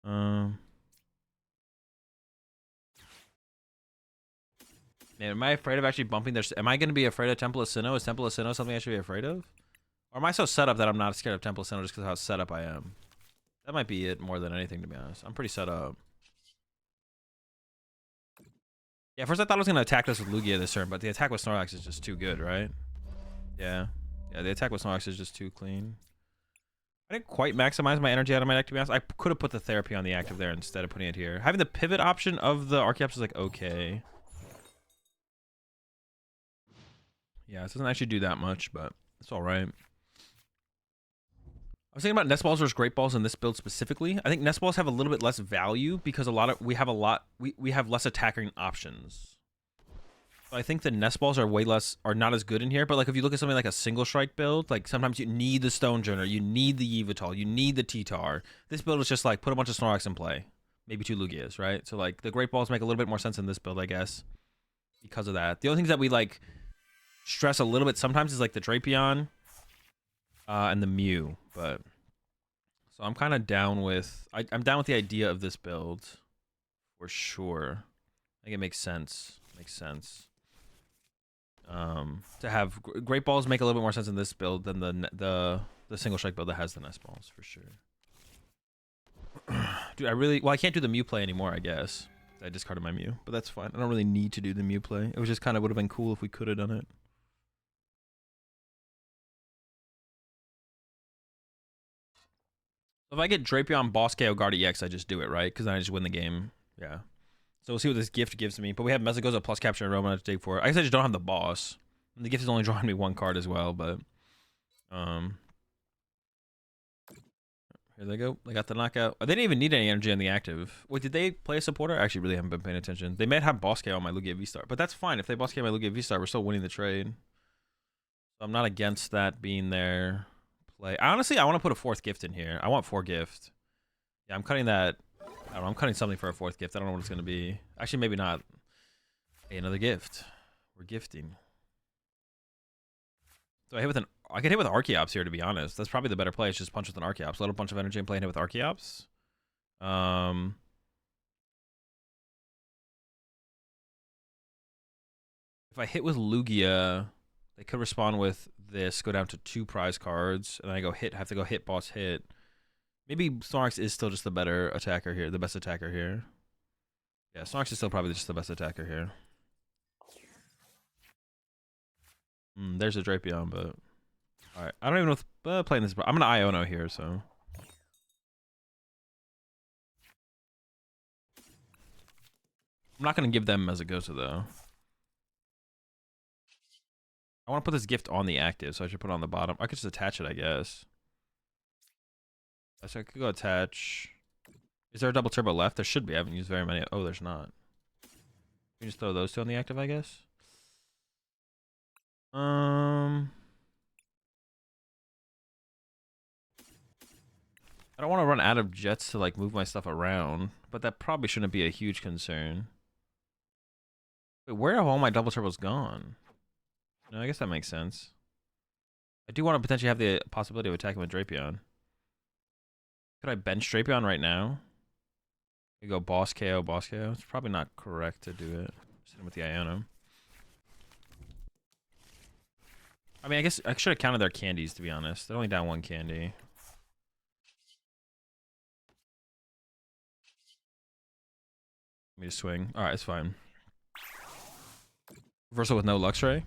Man, am I afraid of actually bumping their... Am I going to be afraid of Temple of Sinnoh? Is Temple of Sinnoh something I should be afraid of? Or am I so set up that I'm not scared of Temple of Sinnoh just because of how set up I am? That might be it more than anything, to be honest. I'm pretty set up. Yeah, first I thought I was going to attack this with Lugia this turn, but the attack with Snorlax is just too good, right? Yeah. Yeah, the attack with Snorlax is just too clean. I didn't quite maximize my energy out of my deck, to be honest. I could have put the therapy on the active there instead of putting it here. Having the pivot option of the Archeops is like, okay. Yeah, it doesn't actually do that much, but it's all right. I was thinking about Nest Balls versus Great Balls in this build specifically. I think Nest Balls have a little bit less value because we have less attacking options. So I think the Nest Balls are not as good in here, but like if you look at something like a single strike build, like sometimes you need the Stonejourner, you need the Yveltal, you need the T-Tar. This build is just like put a bunch of Snorlax in play. Maybe 2 Lugias, right? So like the Great Balls make a little bit more sense in this build, I guess. Because of that. The only things that we like stress a little bit sometimes is like the Drapion and the Mew, but so I'm kind of down with I'm down with the idea of this build for sure. I think it makes sense. To have Great Balls make a little bit more sense in this build than the single strike build that has the Nest Balls for sure. Dude, I can't do the Mew play anymore, I guess. I discarded my Mew, but that's fine. I don't really need to do the Mew play. It was just kind of would have been cool if we could have done it. If I get Drapion, Boss KO, Guard EX, I just do it, right? Because then I just win the game. Yeah. So we'll see what this gift gives me. But we have Mesagoza plus Capture and Roman to take for it. I guess I just don't have the boss. And the gift is only drawing me 1 card as well, but here they go. They got the knockout. They didn't even need any energy on the active. Wait, did they play a supporter? I actually really haven't been paying attention. They might have Boss KO on my Lugia V-Star, but that's fine. If they Boss KO my Lugia V-Star, we're still winning the trade. So I'm not against that being their play. Honestly, I want to put a 4th gift in here. I want 4 gift. Yeah, I'm cutting that. I don't know. I'm cutting something for a 4th gift. I don't know what it's going to be. Actually, maybe not. Hey, another gift. We're gifting. So I could hit with Archeops here, to be honest. That's probably the better play. It's just punch with an Archeops. Let a bunch of energy and play and hit with Archeops. Um, if I hit with Lugia, they could respond with this, go down to 2 prize cards, and then I go hit, have to go hit, boss, hit. Maybe Snorlax is still just the better attacker here, the best attacker here. Yeah, Snorlax is still probably just the best attacker here. There's a Drapion, but... Alright, I don't even know if playing this... I'm gonna Iono here, so... I'm not gonna give them as a Gosa, though. I want to put this gift on the active, so I should put it on the bottom. I could just attach it, I guess. So I could go attach... Is there a double turbo left? There should be. I haven't used very many. Oh, there's not. We just throw those two on the active, I guess. I don't want to run out of jets to like move my stuff around, but that probably shouldn't be a huge concern. Wait, where have all my double turbos gone? No, I guess that makes sense. I do want to potentially have the possibility of attacking with Drapion. Could I bench Drapion right now? We go boss KO, boss KO. It's probably not correct to do it. Just hit him with the Iono. I mean, I guess I should have counted their candies, to be honest. They're only down 1 candy. Let me just swing. Alright, it's fine. Reversal with no Luxray?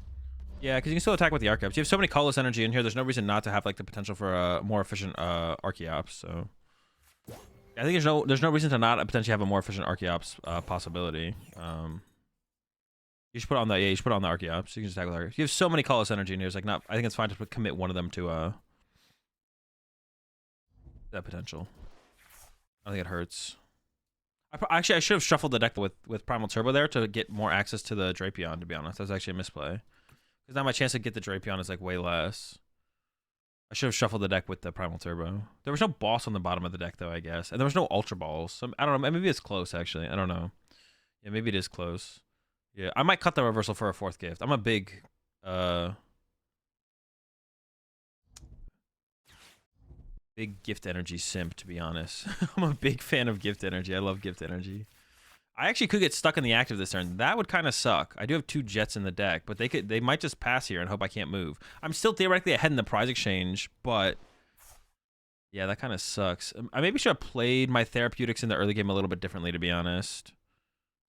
Yeah, because you can still attack with the Archeops. You have so many colorless energy in here, there's no reason not to have like the potential for a more efficient Archeops, so... I think there's no reason to not potentially have a more efficient Archeops possibility. You should put it on the you should put it on the Archeops. You can just attack with Archeops. You have so many colorless energy in here. It's like not. I think it's fine to commit one of them to that potential. I think it hurts. Actually, I should have shuffled the deck with Primal Turbo there to get more access to the Drapion. To be honest, that was actually a misplay. Because now my chance to get the Drapion is like way less. I should have shuffled the deck with the Primal Turbo. There was no boss on the bottom of the deck, though, I guess. And there was no Ultra Balls. So, I don't know. Maybe it's close, actually. I don't know. Yeah, maybe it is close. Yeah, I might cut the reversal for a 4th gift. I'm a big... big gift energy simp, to be honest. I'm a big fan of gift energy. I love gift energy. I actually could get stuck in the active this turn. That would kind of suck. I do have 2 jets in the deck, but they might just pass here and hope I can't move. I'm still theoretically ahead in the prize exchange, but yeah, that kind of sucks. I maybe should have played my therapeutics in the early game a little bit differently, to be honest.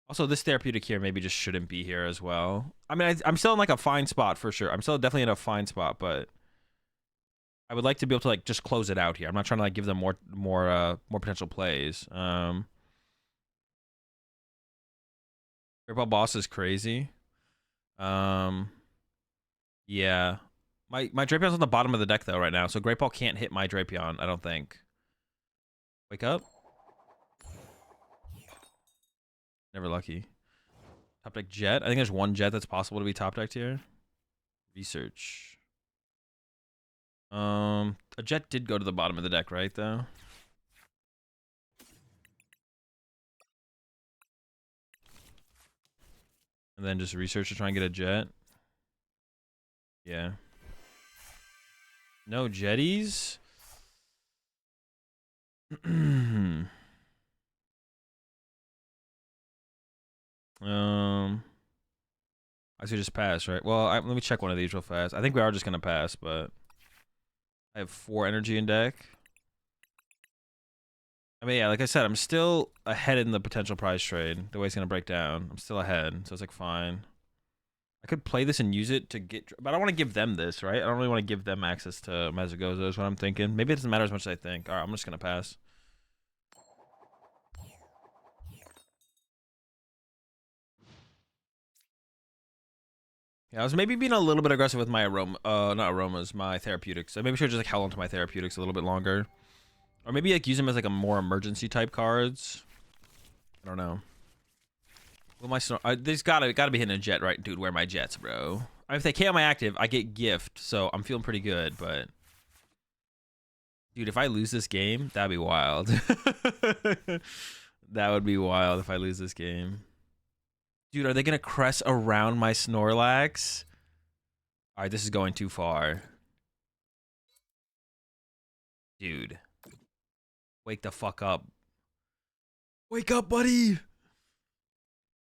Also, this therapeutic here maybe just shouldn't be here as well. I mean, I'm still in like a fine spot for sure. I'm still definitely in a fine spot, but I would like to be able to like just close it out here. I'm not trying to like give them more potential plays. Great Ball Boss is crazy. Yeah. My Drapion's on the bottom of the deck though right now, so Great Ball can't hit my Drapion, I don't think. Wake up. Never lucky. Top deck Jet. I think there's 1 Jet that's possible to be top decked here. Research. A Jet did go to the bottom of the deck, right though? And then just research to try and get a Jet. Yeah. No Jetties? I should just pass, right? Well, let me check one of these real fast. I think we are just gonna pass, but I have 4 energy in deck. I mean, yeah, like I said, I'm still ahead in the potential prize trade. The way it's gonna break down, I'm still ahead, so it's like fine. I could play this and use it to get, but I don't want to give them this, right? I don't really want to give them access to Mazagoza is what I'm thinking. Maybe it doesn't matter as much as I think. All right, I'm just gonna pass. Yeah, I was maybe being a little bit aggressive with my my therapeutics. I maybe should just like held onto my therapeutics a little bit longer. Or maybe like use them as like a more emergency type cards. I don't know. Well, there's gotta be hitting a Jet, right? Dude, where are my Jets, bro? If they KO my active, I get gift, so I'm feeling pretty good, but... Dude, if I lose this game, that'd be wild. That would be wild if I lose this game. Dude, are they gonna crest around my Snorlax? Alright, this is going too far. Dude. Wake the fuck up. Wake up, buddy.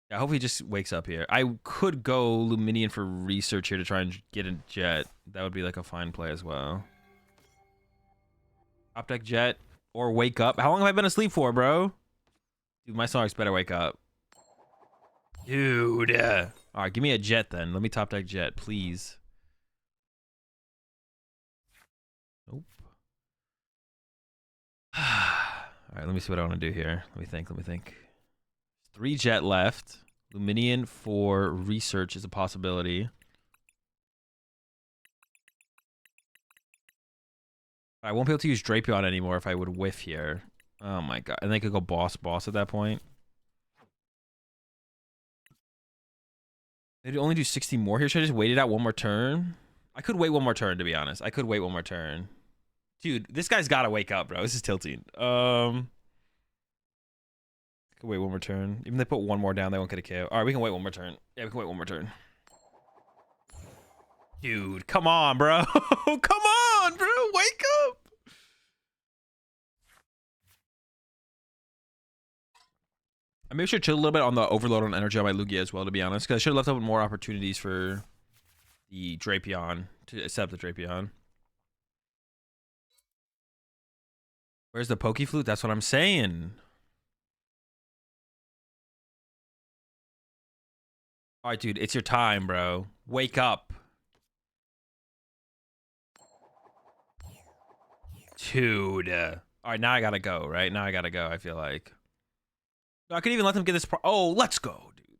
Yeah, I hope he just wakes up here. I could go Luminion for research here to try and get a jet. That would be like a fine play as well. Top deck jet or wake up. How long have I been asleep for, bro? Dude, my Sonics better wake up. Dude. All right, give me a jet then. Let me top deck jet, please. Nope. All right, let me see what I want to do here. Let me think. 3 jet left. Luminion for research is a possibility. I won't be able to use Drapion anymore if I would whiff here. Oh my god. And they could go boss at that point. They'd only do 60 more here. Should I just wait it out one more turn? I could wait one more turn, to be honest. I could wait one more turn. Dude, this guy's gotta wake up, bro. This is tilting. I could wait one more turn. Even if they put one more down, they won't get a KO. Alright, we can wait one more turn. Yeah, we can wait one more turn. Dude, come on, bro. Come on, bro. Wake up. I maybe should chill a little bit on the overload on energy on my Lugia as well, to be honest. Because I should have left open more opportunities for the Drapion to set up the Drapion. Where's the Pokeflute? That's what I'm saying. All right, dude, it's your time, bro. Wake up. Dude. All right, now I gotta go, right? Now I gotta go, I feel like. I could even let them get this. Oh, let's go, dude.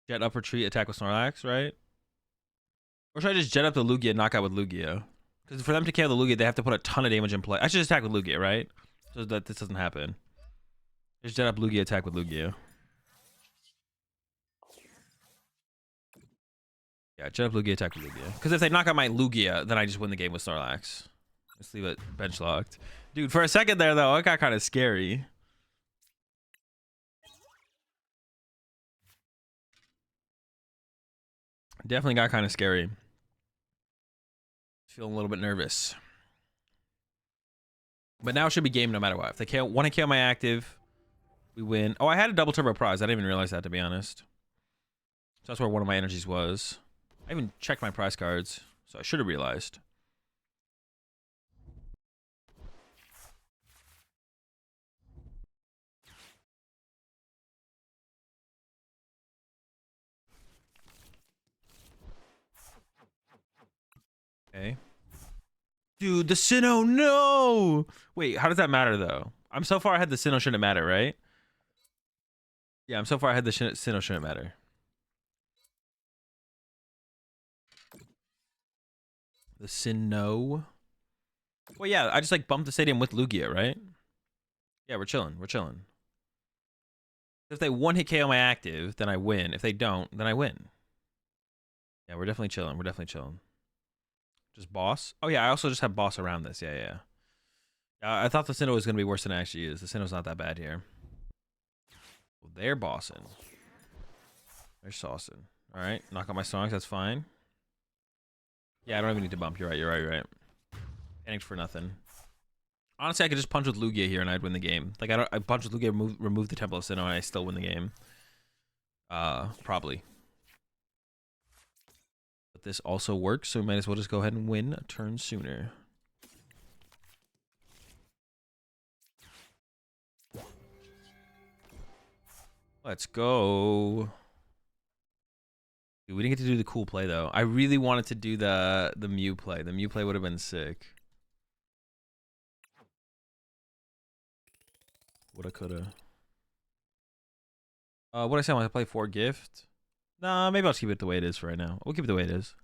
Jet up retreat, attack with Snorlax, right? Or should I just jet up the Lugia and knock out with Lugia? Because for them to kill the Lugia, they have to put a ton of damage in play. I should just attack with Lugia, right? So that this doesn't happen. Just jet up Lugia, attack with Lugia. Yeah, jet up Lugia, attack with Lugia. Because if they knock out my Lugia, then I just win the game with Snorlax. Let's leave it bench locked. Dude, for a second there, though, it got kind of scary. Definitely got kind of scary. Feeling a little bit nervous. But now it should be game no matter what. If they want to kill my active, we win. Oh, I had a double turbo prize. I didn't even realize that, to be honest. So that's where one of my energies was. I even checked my prize cards, so I should have realized. Okay. Dude, the Sinnoh, no! Wait, how does that matter, though? I'm so far ahead the Sinnoh shouldn't matter, right? Yeah, I'm so far ahead the Sinnoh shouldn't matter. The Sinnoh. Well, yeah, I just like bumped the stadium with Lugia, right? Yeah, we're chilling. We're chilling. If they one hit KO my active, then I win. If they don't, then I win. Yeah, we're definitely chilling. We're definitely chilling. Just boss? Oh, yeah, I also just have boss around this. Yeah, yeah. I thought the Sinnoh was going to be worse than it actually is. The Sinnoh's not that bad here. Well, they're bossing. They're saucing. All right, knock out my songs. That's fine. Yeah, I don't even need to bump. You're right. You're right. You're right. Panicked for nothing. Honestly, I could just punch with Lugia here and I'd win the game. Like I punch with Lugia, remove the Temple of Sinnoh, and I still win the game. Probably. But this also works, so we might as well just go ahead and win a turn sooner. Let's go. Dude, we didn't get to do the cool play though. I really wanted to do the Mew play. The Mew play would have been sick. Woulda, coulda. What I said, I want to play 4 gift. Nah, maybe I'll just keep it the way it is for right now. We'll keep it the way it is.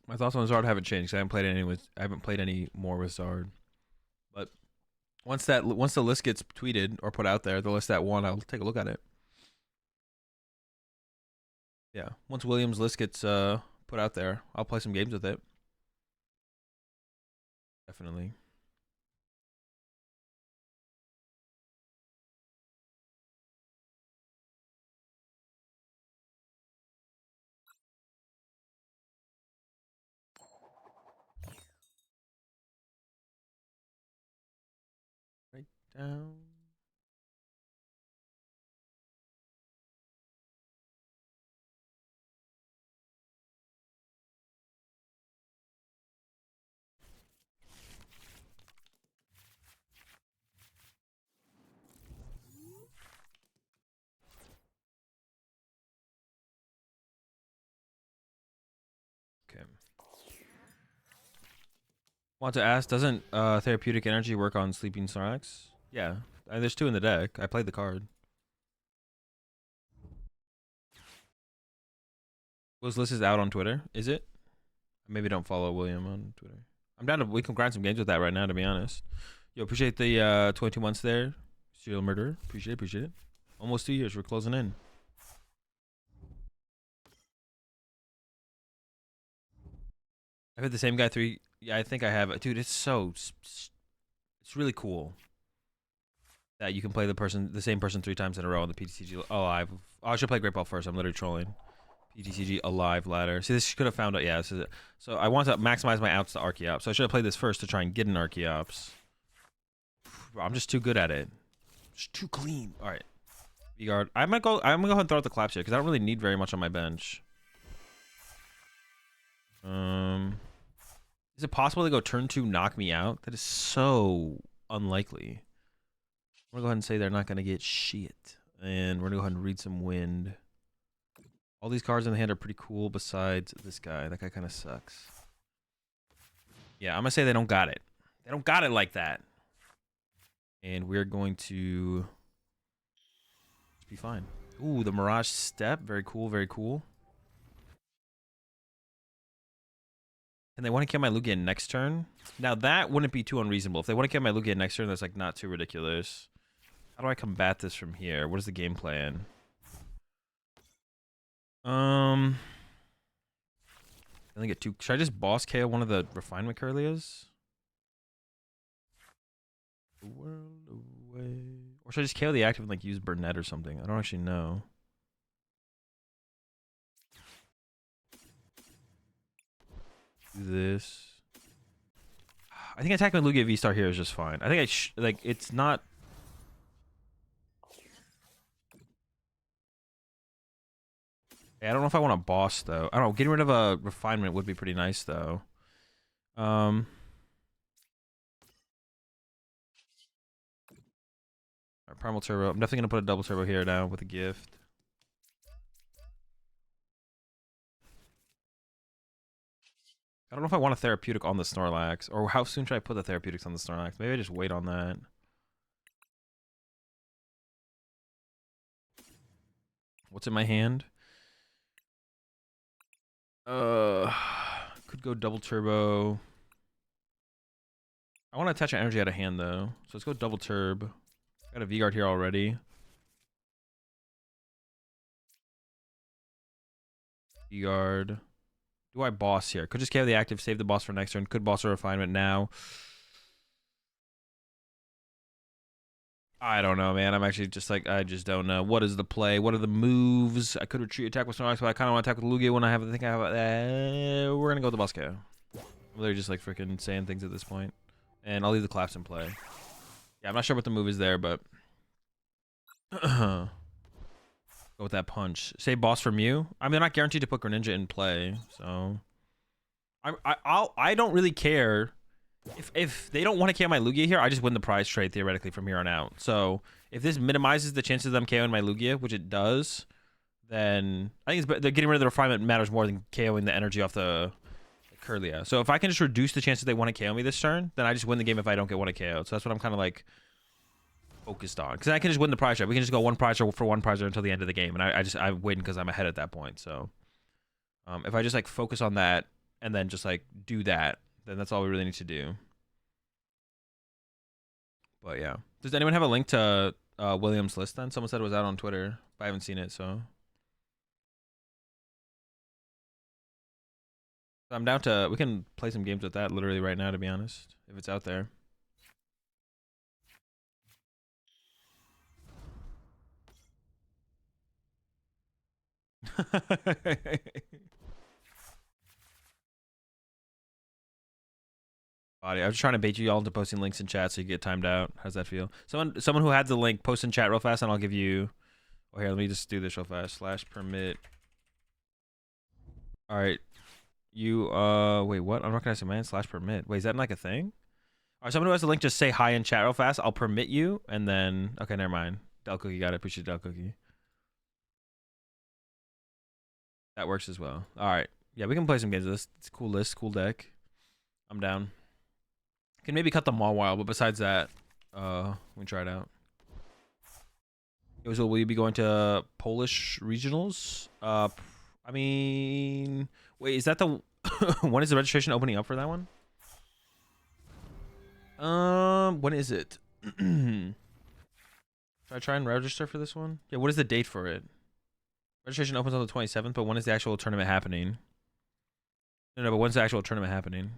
My thoughts on Zard haven't changed. I haven't played any more with Zard. But once the list gets tweeted or put out there, the list that won, I'll take a look at it. Yeah, once Williams' list gets put out there, I'll play some games with it. Definitely. down. Okay. Want to ask, doesn't therapeutic energy work on sleeping Snorlax? Yeah, there's 2 in the deck. I played the card. Will's list is out on Twitter. Is it? Maybe don't follow William on Twitter. I'm down to, we can grind some games with that right now, to be honest. Yo, appreciate the 22 months there. Serial murderer. Appreciate it. Almost 2 years. We're closing in. I've had the same guy 3. Yeah, I think I have. Dude, it's really cool that you can play the same person 3 times in a row on the PDCG Alive. Oh, I should play Great Ball first. I'm literally trolling. PDCG Alive ladder. See, this could have found out. Yeah, this is it. So I want to maximize my outs to Archeops. So I should have played this first to try and get an Archeops. I'm just too good at it. Just too clean. All right. V-guard. I'm gonna go ahead and throw out the claps here because I don't really need very much on my bench. Is it possible to go turn 2, knock me out? That is so unlikely. I'm gonna go ahead and say they're not gonna get shit. And we're gonna go ahead and read some wind. All these cards in the hand are pretty cool besides this guy. That guy kind of sucks. Yeah, I'm gonna say they don't got it. They don't got it like that. And we're going to be fine. Ooh, the Mirage Step. Very cool, very cool. And they want to kill my Lugia next turn. Now that wouldn't be too unreasonable. If they want to kill my Lugia next turn, that's like not too ridiculous. How do I combat this from here? What is the game plan? I think get 2. Should I just boss KO one of the refinement Curlias? The world away. Or should I just KO the active and like use Burnett or something? I don't actually know. Do this. I think attacking Lugia V-Star here is just fine. I think like it's not. Yeah, I don't know if I want a boss though. I don't know. Getting rid of a refinement would be pretty nice though. Primal Turbo. I'm definitely gonna put a double turbo here now with a gift. I don't know if I want a therapeutic on the Snorlax, or how soon should I put the therapeutics on the Snorlax? Maybe I just wait on that. What's in my hand? Could go double turbo. I want to attach an energy out of hand though, so let's go double turb. Got a V-guard here already. V-guard. Do I boss here? Could just KO the active, save the boss for next turn. Could boss a refinement now. I don't know, man. I'm actually just like, I just don't know. What is the play? What are the moves? I could retreat, attack with Snorlax, but I kind of want to attack with Lugia when I have to think about that. We're going to go with the boss KO. I'm literally just like freaking saying things at this point. And I'll leave the claps in play. Yeah, I'm not sure what the move is there, but go with that punch. Say boss from you. I mean, I'm not guaranteed to put Greninja in play, so I don't really care if they don't want to KO my Lugia here. I just win the prize trade theoretically from here on out. So if this minimizes the chances of them KOing my Lugia, which it does, then I think they're getting rid of the refinement matters more than KOing the energy off the Curlia. So if I can just reduce the chances they want to KO me this turn, then I just win the game if I don't get one KO. So that's what I'm kind of like focused on, because I can just win the prize trade. We can just go one prize for one prize until the end of the game, and I win because I'm ahead at that point. So if I just like focus on that and then just like do that, then that's all we really need to do. But yeah, does anyone have a link to William's list then? Someone said it was out on Twitter, but I haven't seen it, so I'm down to, we can play some games with that literally right now, to be honest, if it's out there. Body. I was trying to bait you all into posting links in chat so you get timed out. How's that feel? Someone who had the link, post in chat real fast, and I'll give you. Oh, here, let me just do this real fast. /permit. All right. You wait, what? I'm not gonna say man /permit. Wait, is that like a thing? All right, someone who has the link, just say hi in chat real fast. I'll permit you, and then okay, never mind. Del Cookie got it. Appreciate Del Cookie. That works as well. All right, yeah, we can play some games of this. It's a cool list, cool deck. I'm down. Can maybe cut the mall while, but besides that, we can try it out. Will you be going to Polish regionals? I mean, wait, is that the when is the registration opening up for that one? When is it? Should I try and register for this one? Yeah, what is the date for it? Registration opens on the 27th, but when is the actual tournament happening? No, but when's the actual tournament happening?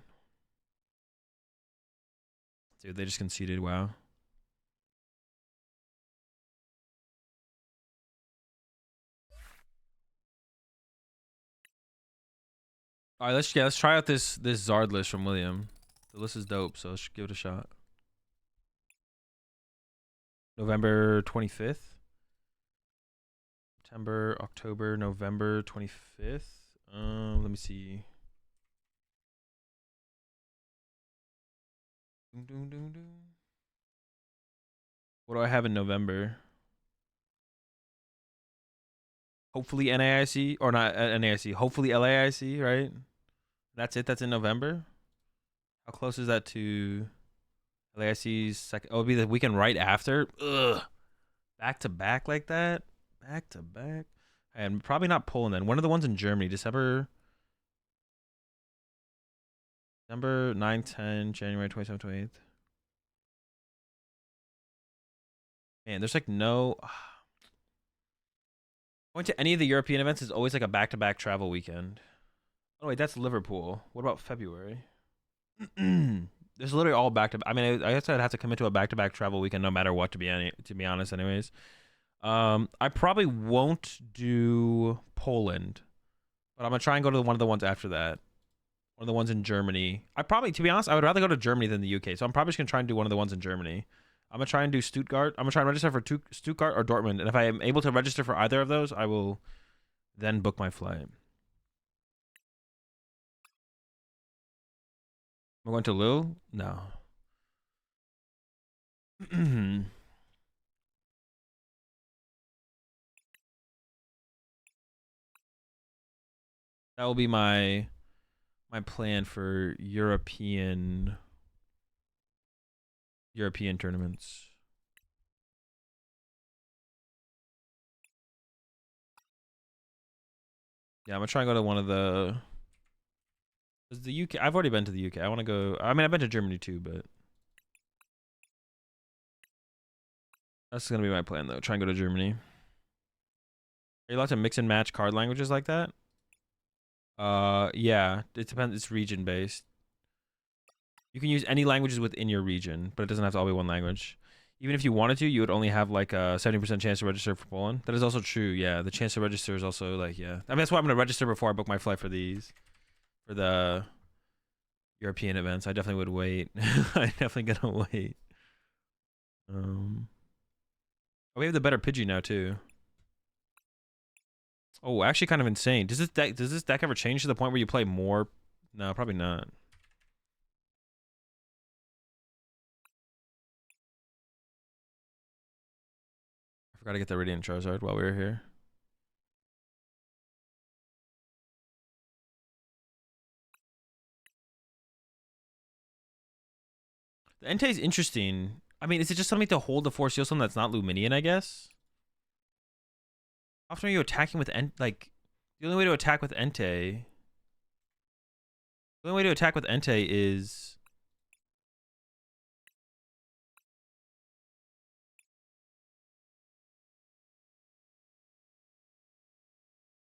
Dude, they just conceded. Wow. All right, let's try out this Zard list from William. The list is dope, so let's give it a shot. November 25th. September, October, November 25th. Let me see. What do I have in November? Hopefully NAIC, or not NAIC, hopefully LAIC, right? That's it. That's in November. How close is that to LAIC's second? Oh, it'll be the weekend right after. Ugh. Back to back like that. Back to back. And probably not Poland then. One of the ones in Germany. December 9, 10, January 27, 28th. Man, there's like no. Going to any of the European events is always like a back-to-back travel weekend. Oh wait, that's Liverpool. What about February? There's literally all back-to-back. I mean, I guess I'd have to commit to a back-to-back travel weekend no matter what, to be honest, anyways. I probably won't do Poland, but I'm gonna try and go to one of the ones after that. One of the ones in Germany. To be honest, I would rather go to Germany than the UK. So I'm probably just gonna try and do one of the ones in Germany. I'm gonna try and do Stuttgart. I'm gonna try and register for Stuttgart or Dortmund, and if I am able to register for either of those, I will then book my flight. Am I going to Lille? No. That will be my plan for European tournaments. Yeah, I'm gonna try and go to one of the. Is the UK? I've already been to the UK. I want to go. I mean, I've been to Germany too, but that's gonna be my plan though. Try and go to Germany. Are you allowed to mix and match card languages like that? Yeah. It depends. It's region based. You can use any languages within your region, but it doesn't have to all be one language. Even if you wanted to, you would only have like a 70% chance to register for Poland. That is also true. Yeah, the chance to register is also like, yeah. I mean, that's why I'm gonna register before I book my flight for these, for the European events. I definitely would wait. I'm definitely gonna wait. Oh, we have the better Pidgey now too. Oh, actually, kind of insane. Does this deck ever change to the point where you play more? No, probably not. I forgot to get the Radiant Charizard while we were here. The Entei is interesting. I mean, is it just something to hold the Force Seal Stone that's not Luminian, I guess? How often are you attacking with like the only way to attack with Entei? The only way to attack with Entei is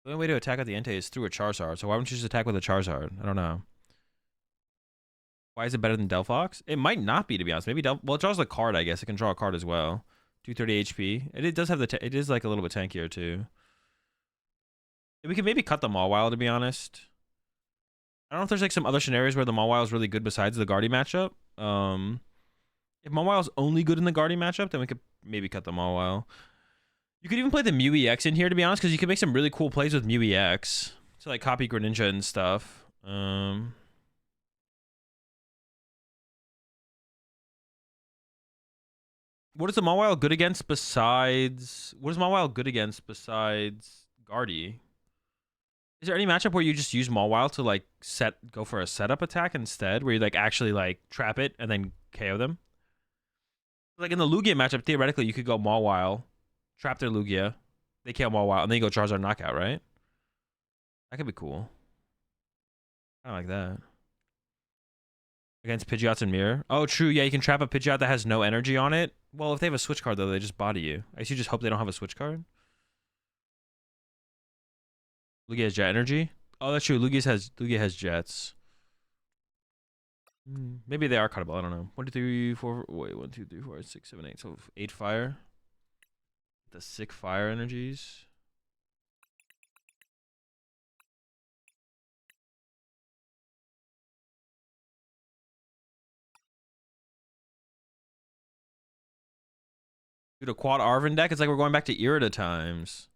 the only way to attack with the Entei is through a Charizard. So why wouldn't you just attack with a Charizard? I don't know. Why is it better than Delphox? It might not be, to be honest. Maybe well, it draws a card, I guess. It can draw a card as well. 230 HP. It does have it is like a little bit tankier too. We could maybe cut them all while, to be honest. I don't know if there's like some other scenarios where the Mawile is really good besides the Guardy matchup. If Mawile's only good in the Guardy matchup, then we could maybe cut the Mawile. You could even play the Mew EX in here, to be honest, because you can make some really cool plays with Mew EX to like copy Greninja and stuff. What is the Mawile good against besides? What is Mawile good against besides Guardy? Is there any matchup where you just use Mawile to like go for a setup attack instead, where you like actually like trap it and then KO them? Like in the Lugia matchup, theoretically, you could go Mawile, trap their Lugia, they KO Mawile, and then you go Charizard knockout, right? That could be cool. I like that. Against Pidgeots and Mirror. Oh, true. Yeah, you can trap a Pidgeot that has no energy on it. Well, if they have a switch card, though, they just body you. I guess you just hope they don't have a switch card. Lugia has Jet Energy. Oh, that's true. Lugia has Jets. Maybe they are cuttable. I don't know. 1, 2, 3, 4. Wait, 1, 2, 3, 4, 6, 7, 8. So 8 fire. The 6 fire energies. Dude, a quad Arven deck? It's like we're going back to Irida times.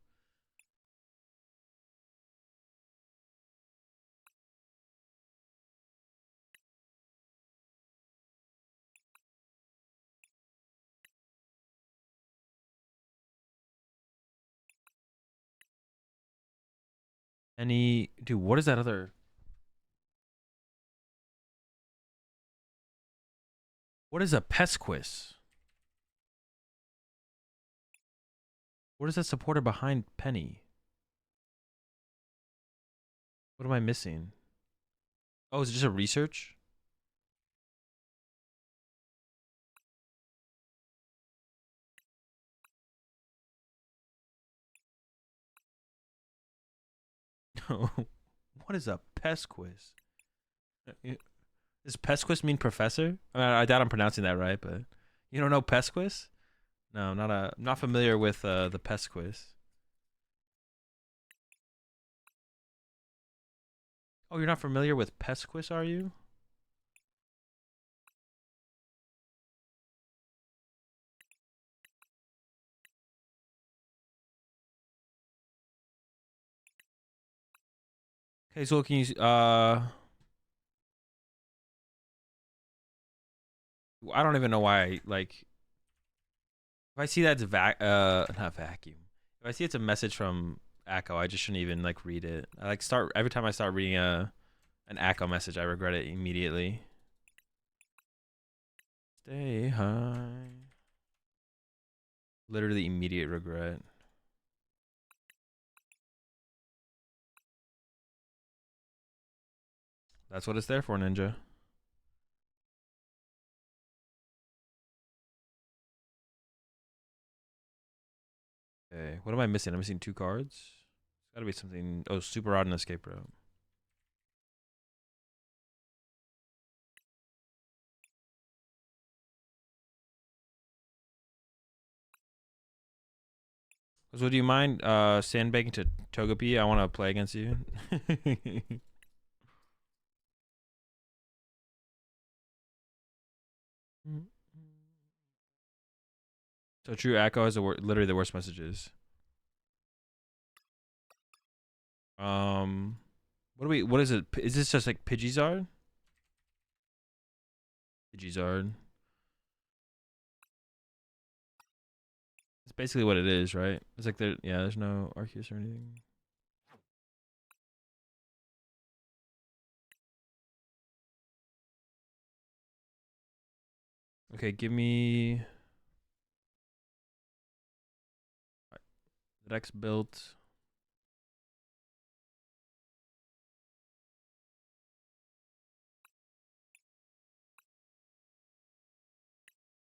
Dude, what is that other? What is a Pesquis? What is that supporter behind Penny? What am I missing? Oh, is it just a research? What is a Pesquis? Does Pesquis mean professor? I doubt I'm pronouncing that right, but you don't know Pesquis? No, I'm not familiar with the Pesquis. Oh, you're not familiar with Pesquis, are you? Okay, so can you I don't even know why like if I see that's not vacuum. If I see it's a message from Echo, I just shouldn't even like read it. I like start every time I start reading an Echo message, I regret it immediately. Stay high. Literally immediate regret. That's what it's there for, Ninja. Okay, what am I missing? I'm missing 2 cards. It's gotta be something. Oh, Super Rod and Escape Route. So, do you mind sandbagging to Togepi? I want to play against you. So true. Echo has literally the worst messages. What do we? What is it? Is this just like Pidgeysard? Pidgeysard. It's basically what it is, right? It's like there's no Arceus or anything. Okay, give me the deck's built.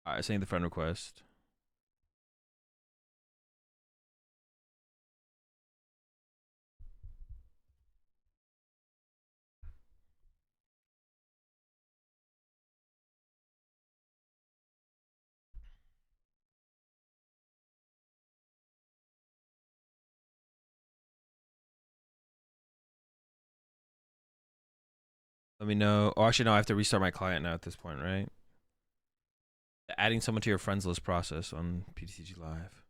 Alright, saying the friend request. Let me know. Oh, actually, no, I have to restart my client now at this point, right? Adding someone to your friends list process on PDCG Live.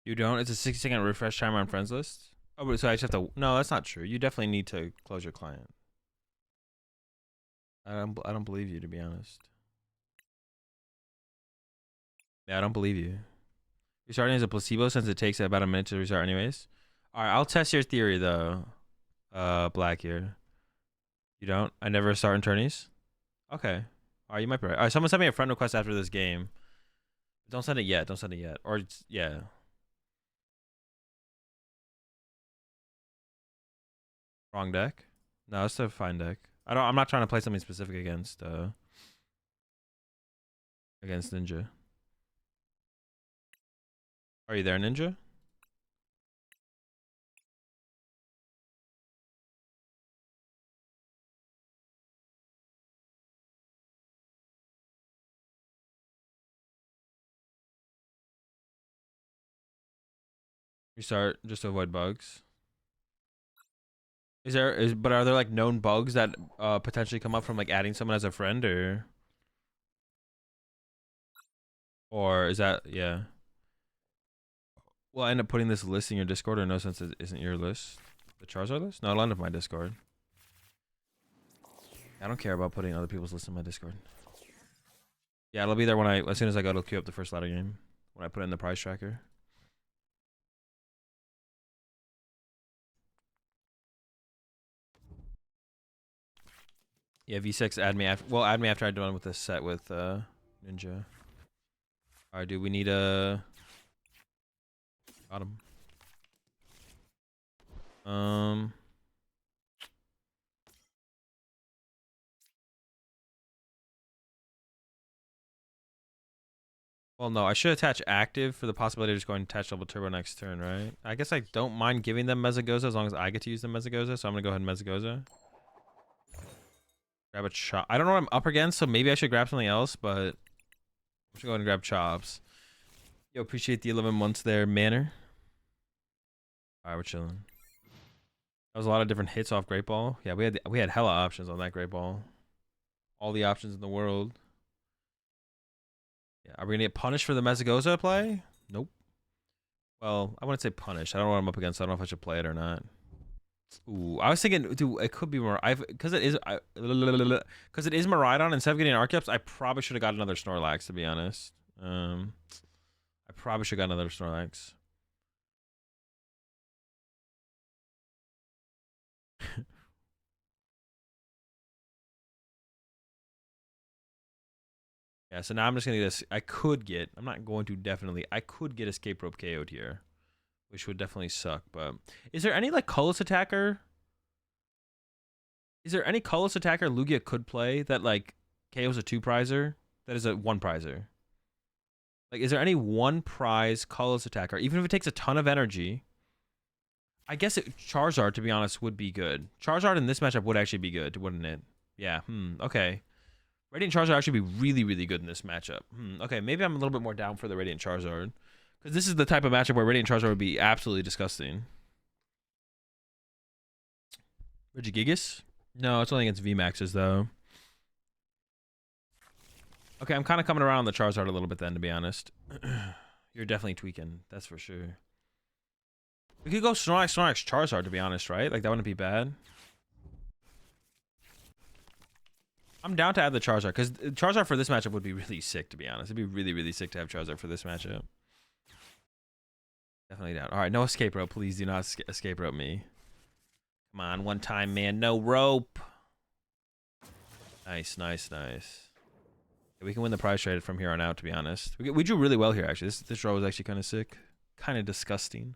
You don't? It's a 60-second refresh timer on friends list? Oh, but so I just have to... No, that's not true. You definitely need to close your client. I don't believe you, to be honest. Yeah, I don't believe you. Restarting is a placebo since it takes about a minute to restart anyways. All right, I'll test your theory, though. Black here. You don't? I never start in tourneys? Okay. All right, you might be right. All right, someone sent me a friend request after this game. Don't send it yet. Don't send it yet. Or, yeah. Wrong deck? No, it's a fine deck. I'm not trying to play something specific against Ninja. Are you there, Ninja? Restart just to avoid bugs. But are there like known bugs that potentially come up from like adding someone as a friend or is that yeah? Well, I end up putting this list in your Discord or no, since it isn't your list. The Charizard list? No, it'll end up my Discord. I don't care about putting other people's lists in my Discord. Yeah, it'll be there as soon as I go to queue up the first ladder game. When I put it in the prize tracker. Yeah, V6 add me after. Well, add me after I'm done with this set with Ninja. All right, dude. We need a. Got him. Well, no, I should attach active for the possibility of just going to attach double turbo next turn, right? I guess I don't mind giving them Mezagoza as long as I get to use the Mezagoza, so I'm gonna go ahead and Mezagoza. Grab a chop. I don't know what I'm up against, so maybe I should grab something else, but I should go ahead and grab chops. Yo, appreciate the 11 months there, Manor. Alright, we're chilling. That was a lot of different hits off Great Ball. Yeah, we had hella options on that Great Ball. All the options in the world. Yeah, are we gonna get punished for the Mezagoza play? Nope. Well, I wouldn't say punished. I don't know what I'm up against. So I don't know if I should play it or not. Ooh, I was thinking, dude, it could be more. Because it is Miraidon. Instead of getting Archeops, I probably should have got another Snorlax. To be honest, I probably should have got another Snorlax. Yeah, so now I'm just gonna get this. I'm not going to definitely. I could get Escape Rope KO'd here, which would definitely suck. But is there any like colorless attacker? Is there any colorless attacker Lugia could play that like KO's a 2-prizer? That is a 1-prizer. Like, is there any 1-prize colorless attacker, even if it takes a ton of energy? I guess Charizard, to be honest, would be good. Charizard in this matchup would actually be good, wouldn't it? Yeah. Okay. Radiant Charizard actually be really, really good in this matchup. Okay, maybe I'm a little bit more down for the Radiant Charizard. Because this is the type of matchup where Radiant Charizard would be absolutely disgusting. Regigigas? No, it's only against VMAXs, though. Okay, I'm kind of coming around on the Charizard a little bit then, to be honest. You're definitely tweaking. That's for sure. We could go Snorlax, Charizard, to be honest, right? Like, that wouldn't be bad. I'm down to add the Charizard, because Charizard for this matchup would be really sick, to be honest. It'd be really, really sick to have Charizard for this matchup. Definitely down. All right, no escape rope. Please do not escape rope me. Come on, one time, man. No rope. Nice, nice, nice. We can win the prize trade from here on out, to be honest. We drew really well here, actually. This draw was actually kind of sick. Kind of disgusting.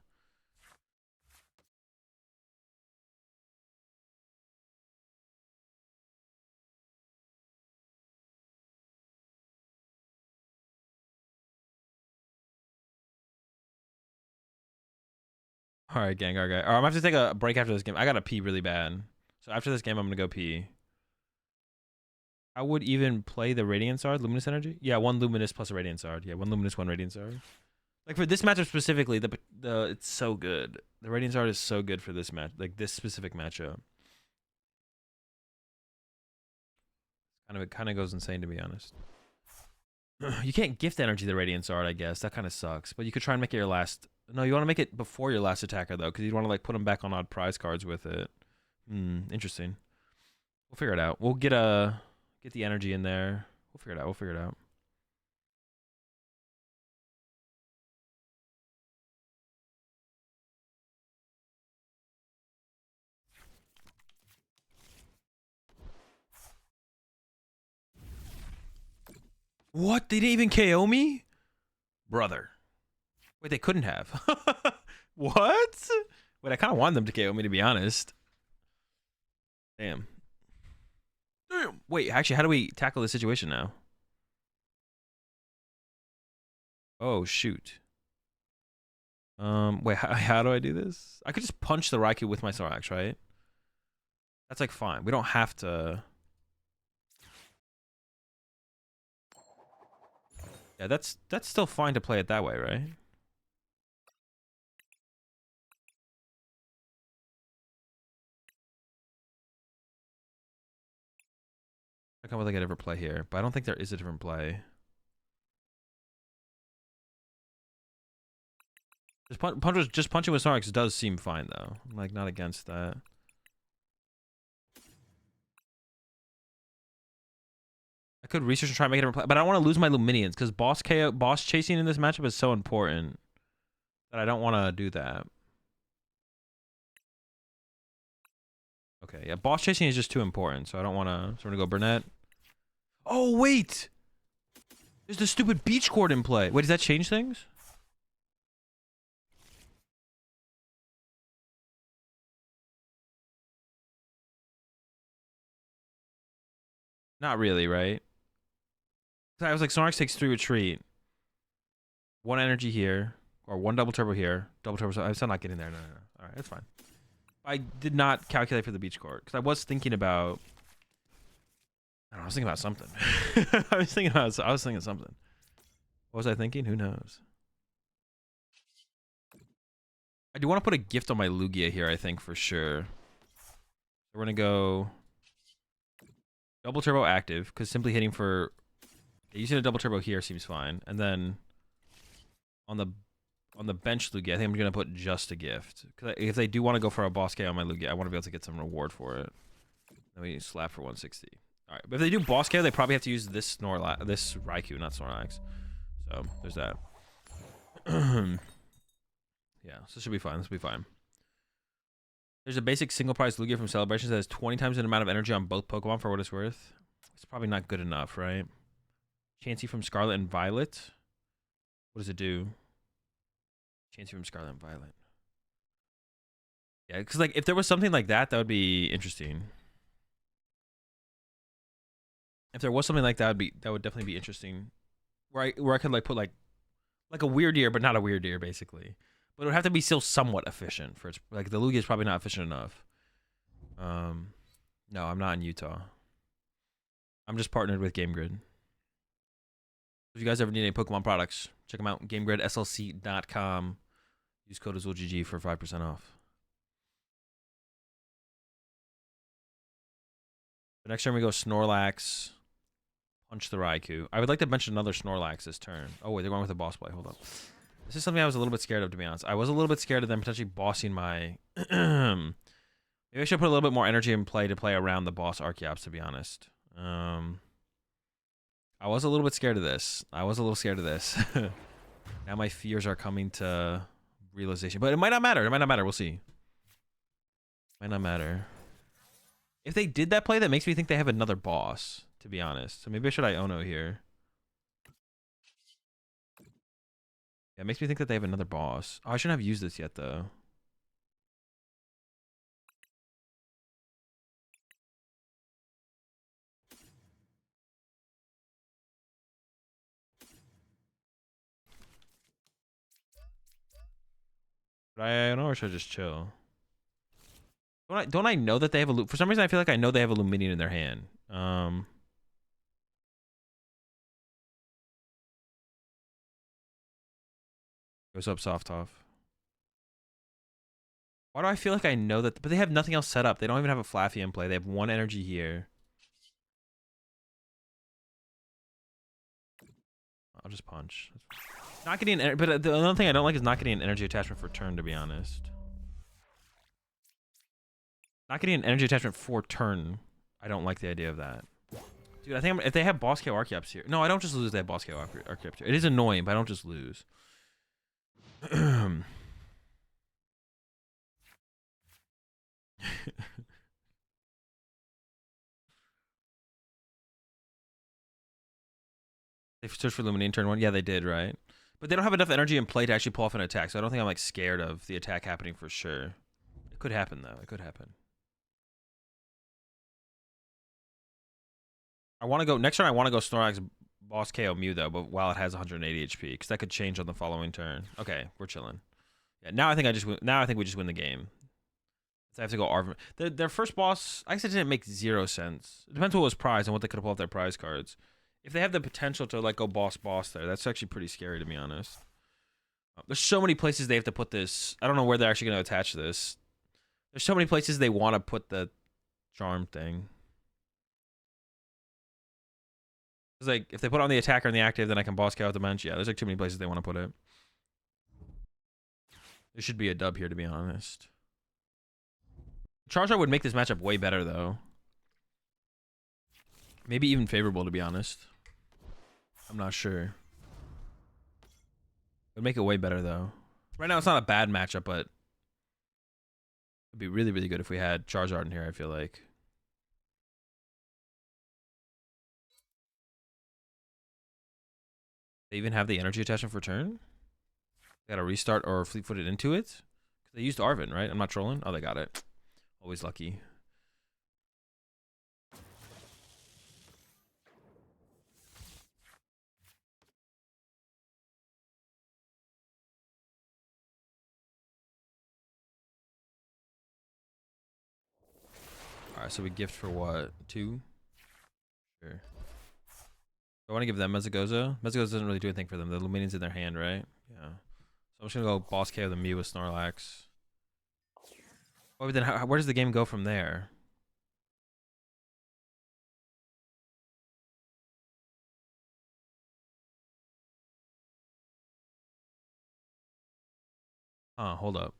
All right, gang. All right, I'm gonna have to take a break after this game. I gotta pee really bad. So after this game, I'm gonna go pee. I would even play the Radiant Shard, Luminous Energy. Yeah, 1 Luminous plus a Radiant Shard. Yeah, 1 Luminous, 1 Radiant Shard. Like for this matchup specifically, the it's so good. The Radiant Shard is so good for this match, like this specific matchup. It kind of goes insane, to be honest. You can't gift energy the Radiant Shard, I guess. That kind of sucks. But you could try and make it your last. No, you want to make it before your last attacker though, because you want to like put them back on odd prize cards with it. Interesting. We'll figure it out. We'll get the energy in there. We'll figure it out. We'll figure it out. What? They didn't even KO me? Brother. Wait, they couldn't have. What? Wait, I kind of wanted them to KO me, to be honest. Damn. Damn. Wait, actually, how do we tackle this situation now? Oh, shoot. Wait, how do I do this? I could just punch the Raikou with my Snorlax, right? That's like fine. We don't have to. Yeah, that's still fine to play it that way, right? I can't really ever play here, but I don't think there is a different play. Just punching with Snorlax does seem fine though. I'm like not against that. I could research and try and make it a play, but I don't want to lose my Luminions because boss chasing in this matchup is so important that I don't want to do that. Okay, yeah, boss chasing is just too important, so I don't want to. So I'm gonna go Burnett. Oh wait, there's the stupid beach court in play. Wait, does that change things? Not really, right? I was like, Snorlax takes 3 retreat. 1 energy here. Or 1 double turbo here. Double turbo. I'm still not getting there. No. Alright, that's fine. I did not calculate for the beach court. Because I was thinking about... I don't know, I was thinking about something. I was thinking something. What was I thinking? Who knows? I do want to put a gift on my Lugia here, I think, for sure. We're going to go... Double turbo active. Because simply hitting for... Using a double turbo here seems fine. And then... On the bench Lugia, I think I'm going to put just a gift. Because if they do want to go for a boss KO on my Lugia, I want to be able to get some reward for it. Then we slap for 160. Alright, but if they do boss KO, they probably have to use this Raikou, not Snorlax. So, there's that. Yeah, so this should be fine. This will be fine. There's a basic single prize Lugia from Celebrations that has 20 times the amount of energy on both Pokemon for what it's worth. It's probably not good enough, right? Chansey from Scarlet and Violet. What does it do? Chansey from Scarlet and Violet. Yeah, because like if there was something like that, that would be interesting. If there was something like that, that would definitely be interesting. Where I could like put like a weird ear, but not a weird ear, basically. But it would have to be still somewhat efficient for its like the Lugia is probably not efficient enough. No, I'm not in Utah. I'm just partnered with GameGrid. If you guys ever need any Pokemon products, check them out. GameGridSLC.com. Use code AzulGG for 5% off. The next turn we go Snorlax. Punch the Raikou. I would like to bench another Snorlax this turn. Oh wait, they're going with a boss play. Hold up. This is something I was a little bit scared of, to be honest. I was a little bit scared of them potentially bossing my... Maybe I should put a little bit more energy in play to play around the boss Archeops, to be honest. I was a little bit scared of this. Now my fears are coming to realization. But it might not matter. It might not matter. We'll see. Might not matter. If they did that play, that makes me think they have another boss, to be honest. So maybe I should Iono here. Yeah, it makes me think that they have another boss. Oh, I shouldn't have used this yet, though. But I don't know, or should I just chill? Don't I know that they have a loop? For some reason, I feel like I know they have a Luminion in their hand. Goes up, soft off. Why do I feel like I know that? But they have nothing else set up. They don't even have a Flaffy in play. They have one energy here. I'll just punch. Not getting an, but the other thing I don't like is not getting an energy attachment for turn, to be honest. Not getting an energy attachment for turn. I don't like the idea of that. Dude, I think if they have Boss KO Archeops here. No, I don't just lose. They have Boss KO Archeops here. It is annoying, but I don't just lose. They searched for Luminion turn 1. Yeah, they did, right? But they don't have enough energy in play to actually pull off an attack, so I don't think I'm like scared of the attack happening for sure. It could happen though. It could happen. I want to go next turn. I want to go Snorlax Boss KO Mew though, but while it has 180 HP, because that could change on the following turn. Okay, we're chilling. Yeah, now I think I just win. Now I think we just win the game. So I have to go Arvin. Their first boss, I guess it didn't make zero sense. It depends what was prize and what they could pull off their prize cards. If they have the potential to like go boss there, that's actually pretty scary to be honest. There's so many places they have to put this. I don't know where they're actually going to attach this. There's so many places they want to put the charm thing. It's like if they put on the attacker and the active, then I can boss KO out the bench. Yeah, there's like too many places they want to put it. There should be a dub here to be honest. Charizard would make this matchup way better though. Maybe even favorable to be honest. I'm not sure. It would make it way better though. Right now it's not a bad matchup, but it'd be really, really good if we had Charizard in here, I feel like. They even have the energy attachment for turn? They got to restart or fleet-footed into it? They used Arvin, right? I'm not trolling. Oh, they got it. Always lucky. Alright, so we gift for what? 2? Sure. I want to give them Mezagoza. Mezagoza doesn't really do anything for them. The Luminion's in their hand, right? Yeah. So I'm just going to go Boss KO the Mew with Snorlax. Oh, but then where does the game go from there? Huh, hold up.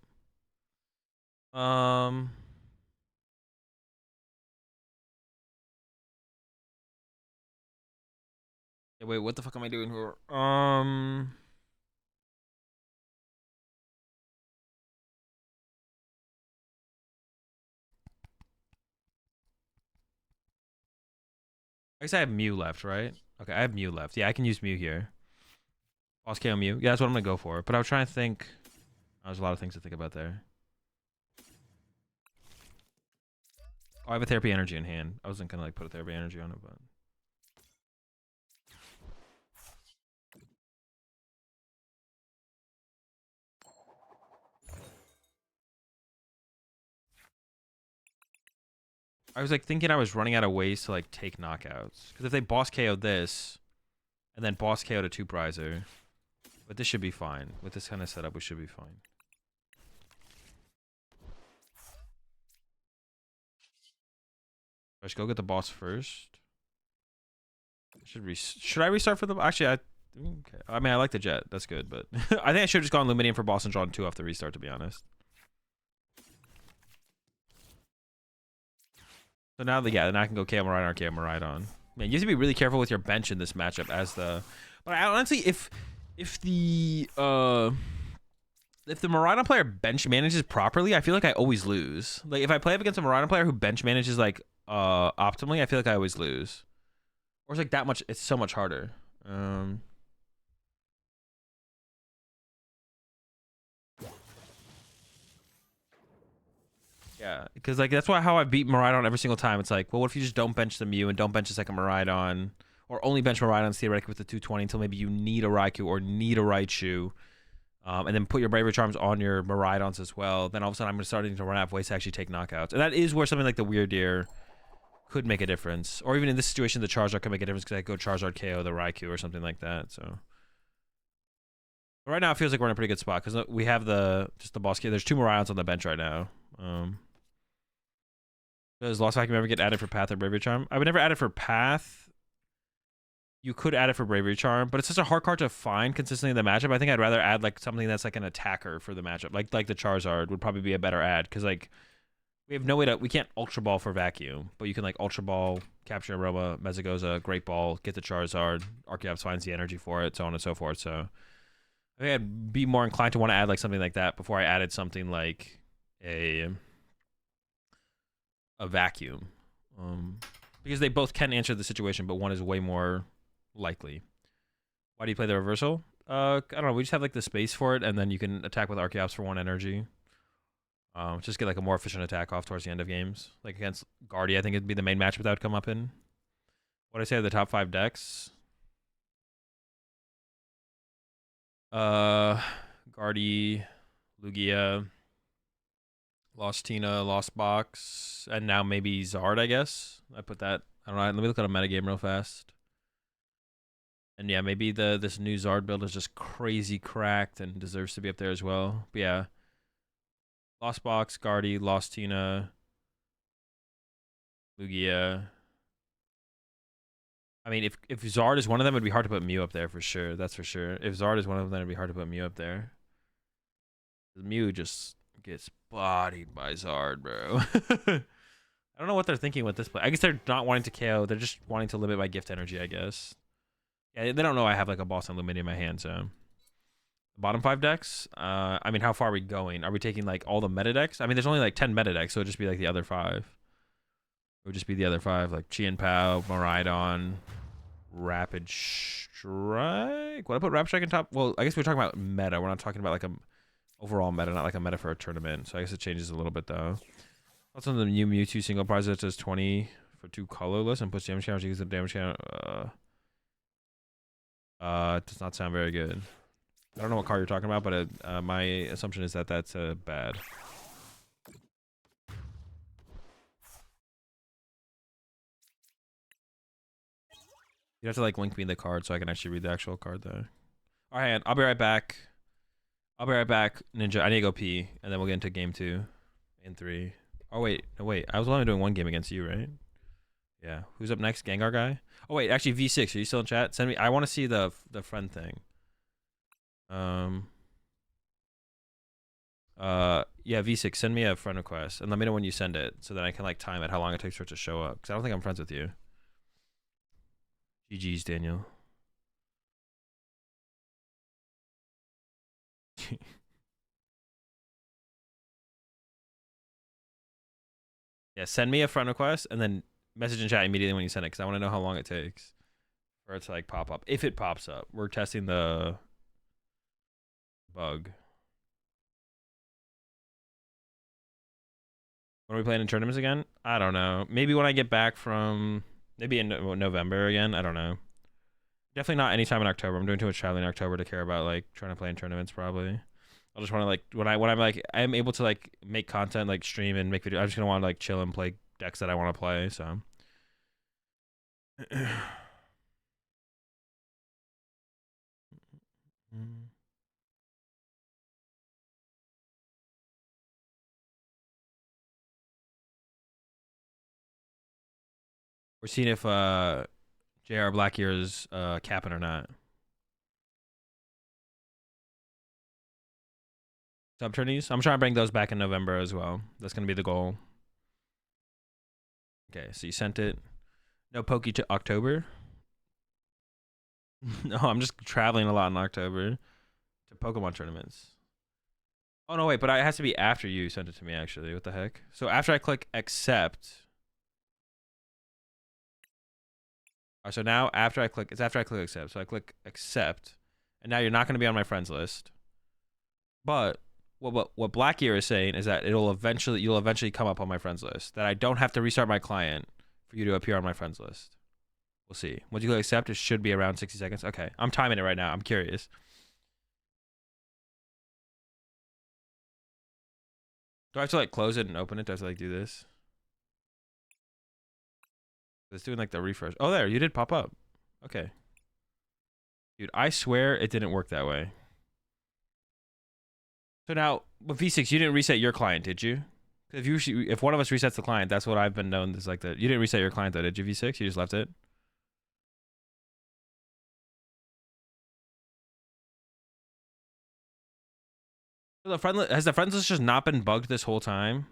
Yeah, wait, what the fuck am I doing here? I guess I have Mew left, right? Okay, I have Mew left. Yeah, I can use Mew here. Boss KO Mew. Yeah, that's what I'm gonna go for. But I was trying to think. There's a lot of things to think about there. Oh, I have a Therapy Energy in hand. I wasn't gonna like put a Therapy Energy on it, but. I was like thinking I was running out of ways to like take knockouts. Because if they boss KO this, and then boss KO to 2-prizer, but this should be fine. With this kind of setup, we should be fine. I should go get the boss first. Should I restart for the? Actually, okay. I mean, I like the jet. That's good, but I think I should have just gone Luminium for boss and drawn 2 off the restart. To be honest. So now, then I can go KO Miraidon or KO Miraidon. Man, you have to be really careful with your bench in this matchup as the. But I honestly, if the Miraidon player bench manages properly, I feel like I always lose. Like if I play up against a Miraidon player who bench manages like optimally, I feel like I always lose. Or it's like that much. It's so much harder. Yeah, because like that's why how I beat Miraidon every single time. It's like, well, what if you just don't bench the Mew and don't bench a second Miraidon, or only bench Miraidon theoretically with the 220 until maybe you need a Raikou or need a Raichu, and then put your Bravery Charms on your Miraidons as well. Then all of a sudden I'm starting to run out of ways to actually take knockouts, and that is where something like the Weird Deer could make a difference, or even in this situation the Charizard could make a difference because I go Charizard KO the Raikou or something like that. So. But right now it feels like we're in a pretty good spot because we have just the boss kid. There's 2 Miraidons on the bench right now. Does Lost Vacuum ever get added for Path or Bravery Charm? I would never add it for Path. You could add it for Bravery Charm, but it's such a hard card to find consistently in the matchup. I think I'd rather add like something that's like an attacker for the matchup. Like the Charizard would probably be a better add because like we have no way to, we can't Ultra Ball for Vacuum, but you can like Ultra Ball, Capture Aroma, Mezagoza, Great Ball, get the Charizard, Archeops finds the energy for it, so on and so forth. So I think I'd be more inclined to want to add like something like that before I added something like a Vacuum, because they both can answer the situation, but one is way more likely. Why do you play the reversal? I don't know. We just have like the space for it, and then you can attack with Archeops for 1 energy. Just get like a more efficient attack off towards the end of games. Like against Guardy, I think it'd be the main matchup that would come up in. What I say are the top 5 decks? Guardy, Lugia, Lost Tina, Lost Box, and now maybe Zard, I guess. I put that. I don't know. Let me look at a metagame real fast. And yeah, maybe this new Zard build is just crazy cracked and deserves to be up there as well. But yeah. Lost Box, Guardy, Lost Tina, Lugia. I mean, if Zard is one of them, it'd be hard to put Mew up there for sure. That's for sure. If Zard is one of them, it'd be hard to put Mew up there. Mew just gets bodied by Zard, bro. I don't know what they're thinking with this play. I guess they're not wanting to KO. They're just wanting to limit my gift energy, I guess. Yeah, they don't know I have like a boss unlimited in my hand, so. Bottom 5 decks? I mean, how far are we going? Are we taking like all the meta decks? I mean, there's only like 10 meta decks, so it'd just be like the other 5. It would just be the other 5, like Chien Pao, Miraidon, Rapid Strike. Would I put Rapid Strike in top? Well, I guess we're talking about meta. We're not talking about like a overall meta, not like a meta for a tournament. So I guess it changes a little bit though. What's on the new Mewtwo single prize that says 20 for 2 colorless and puts damage counters to use the damage counter? It does not sound very good. I don't know what card you're talking about, but my assumption is that that's bad. You have to like link me the card so I can actually read the actual card though. All right, I'll be right back. Ninja. I need to go pee, and then we'll get into game 2 in 3. Oh wait, no wait. I was only doing 1 game against you, right? Yeah. Who's up next? Gengar guy. Oh wait, actually V6. Are you still in chat? Send me. I want to see the friend thing. Yeah, V6. Send me a friend request, and let me know when you send it, so that I can like time it how long it takes for it to show up. Because I don't think I'm friends with you. GG's, Daniel. Yeah, send me a friend request and then message in chat immediately when you send it because I want to know how long it takes for it to like pop up. If it pops up, we're testing the bug. When are we playing in tournaments again? I don't know. Maybe when I get back from maybe in November again. I don't know. Definitely not anytime in October. I'm doing too much traveling in October to care about like trying to play in tournaments probably. I'll just want to like when I'm like I'm able to like make content, like stream and make videos. I'm just gonna want to like chill and play decks that I want to play. So. We're seeing if JR Blackear is capping or not. Sub tourneys. I'm trying to bring those back in November as well. That's gonna be the goal. Okay, so you sent it. No Pokey to October. No, I'm just traveling a lot in October to Pokemon tournaments. Oh no, wait, but it has to be after you sent it to me. Actually, what the heck? So after I click accept. So now after I click, it's after I click accept. So I click accept, and now you're not going to be on my friends list. But what Black Ear is saying is that you'll eventually come up on my friends list. That I don't have to restart my client for you to appear on my friends list. We'll see. Once you click accept, it should be around 60 seconds. Okay, I'm timing it right now. I'm curious. Do I have to like close it and open it? Do I have to like do this? It's doing like the refresh. Oh, there, you did pop up. Okay. Dude, I swear it didn't work that way. So now, with V6, you didn't reset your client, did you? If one of us resets the client, that's what I've been known as like that. You didn't reset your client though, did you, V6? You just left it? Has the friends list just not been bugged this whole time?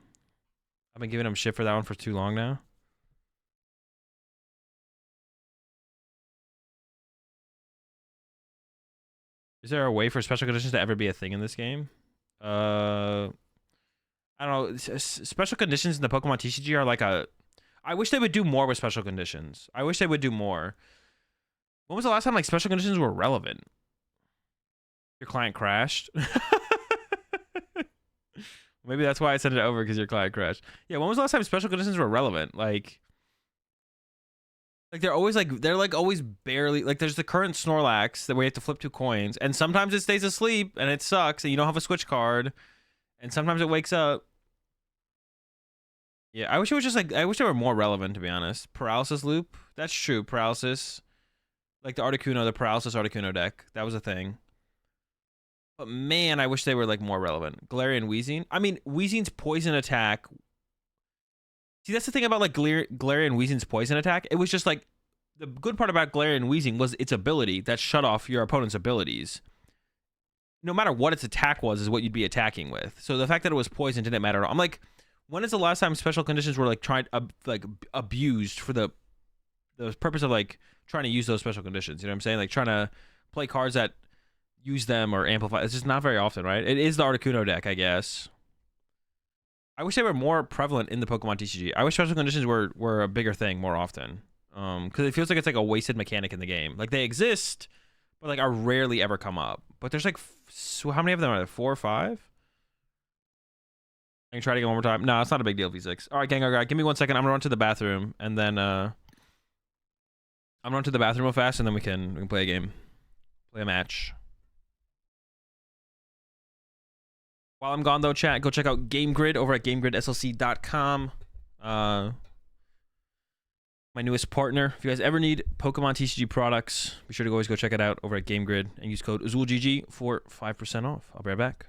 I've been giving them shit for that one for too long now. Is there a way for special conditions to ever be a thing in this game? I don't know. Special conditions in the Pokemon TCG are like a... I wish they would do more with special conditions. I wish they would do more. When was the last time like special conditions were relevant? Your client crashed? Maybe that's why I sent it over, because your client crashed. Yeah, when was the last time special conditions were relevant? Like they're always always barely like. There's the current Snorlax that we have to flip 2 coins, and sometimes it stays asleep and it sucks, and you don't have a switch card, and sometimes it wakes up. Yeah, I wish it was just like, I wish they were more relevant, to be honest. Paralysis loop, that's true. Paralysis, like the Articuno, the paralysis Articuno deck, that was a thing. But man, I wish they were like more relevant. Galarian Weezing. I mean, Weezing's poison attack. See, that's the thing about like Galarian Weezing's poison attack. It was just like, the good part about Galarian Weezing was its ability that shut off your opponent's abilities. No matter what its attack was, is what you'd be attacking with. So the fact that it was poison didn't matter at all. I'm like, when is the last time special conditions were like abused for the purpose of like trying to use those special conditions? You know what I'm saying? Like trying to play cards that use them or amplify. It's just not very often, right? It is the Articuno deck, I guess. I wish they were more prevalent in the Pokemon TCG. I wish special conditions were a bigger thing more often. Because it feels like it's like a wasted mechanic in the game. Like they exist, but like are rarely ever come up. But there's like, so how many of them are there? 4 or 5? I can try to get one more time. No, it's not a big deal, V6. All right, gang, all right, give me 1 second. I'm gonna run to the bathroom, and then I'm gonna run to the bathroom real fast, and then we can play a game, play a match. While I'm gone though, chat, go check out Game Grid over at GameGridSLC.com. My newest partner. If you guys ever need Pokemon TCG products, be sure to always go check it out over at Game Grid and use code AzulGG for 5% off. I'll be right back.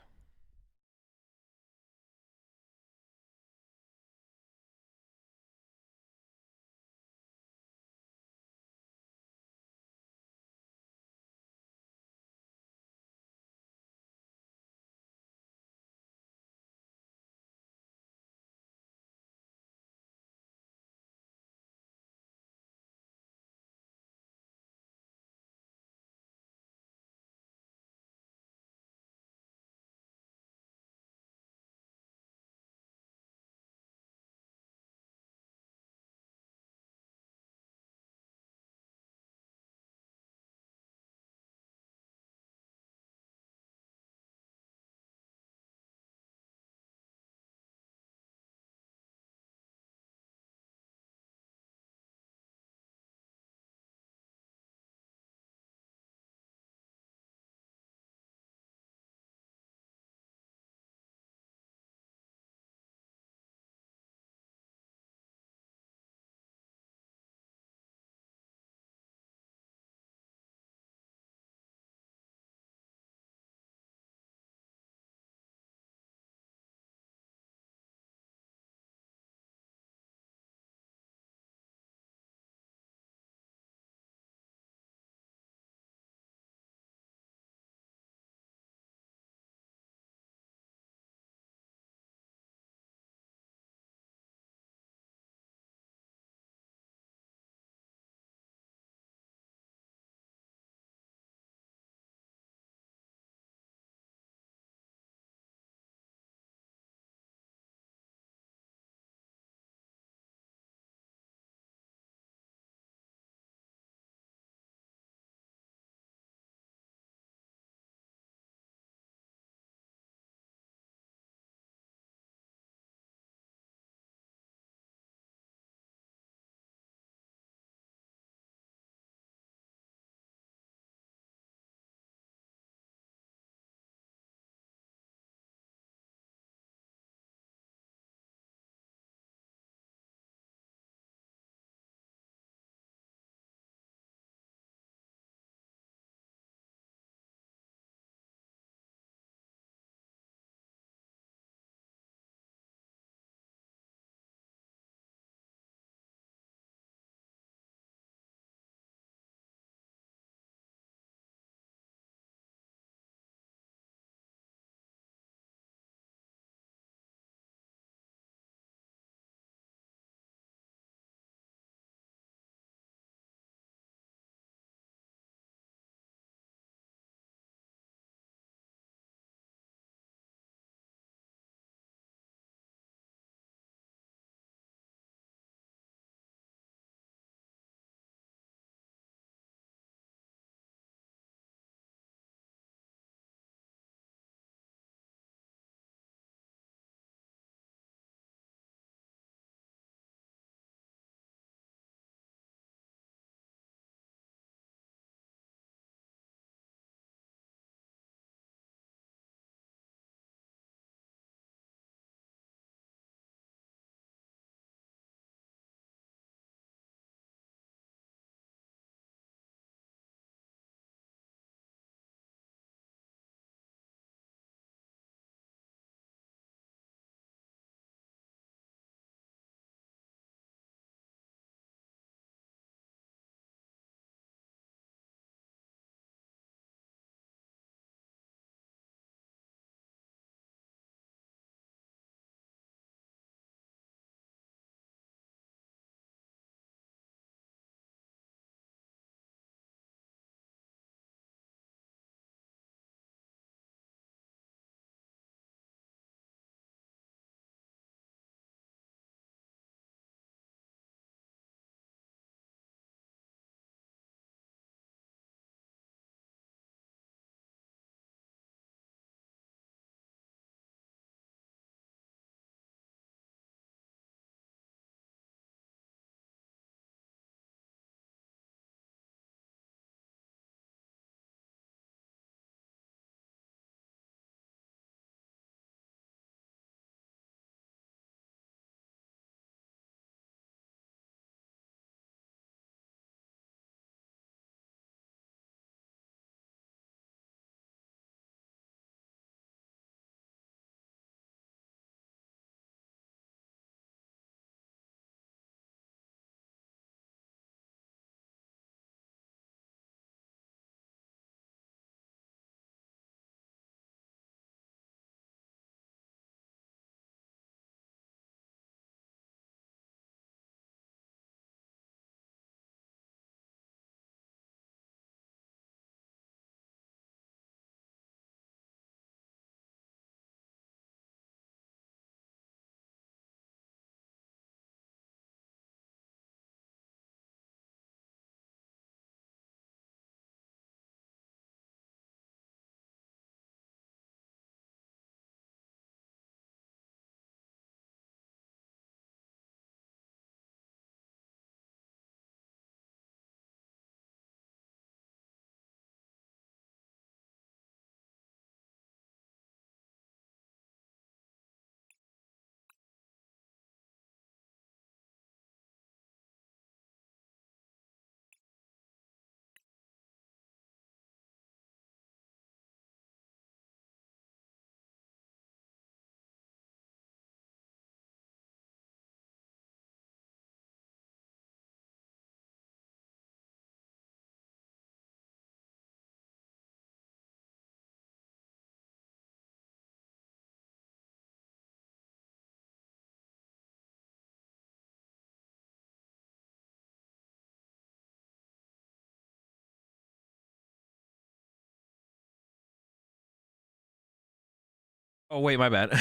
Oh wait, my bad.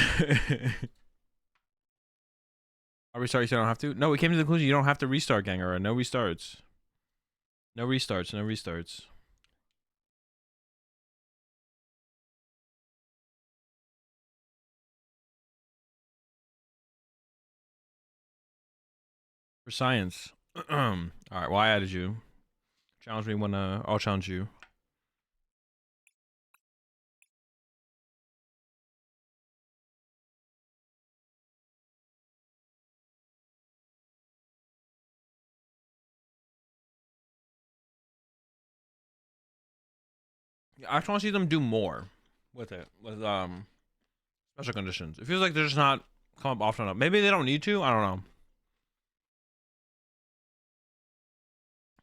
Are we sorry? So I don't have to? No, we came to the conclusion you don't have to restart, Gangara. No restarts. No restarts. No restarts. For science. All right. Well, I added you. Challenge me when I'll challenge you. Yeah, I just want to see them do more with it with special conditions. It feels like they're just not come up often enough. Maybe they don't need to. I don't know.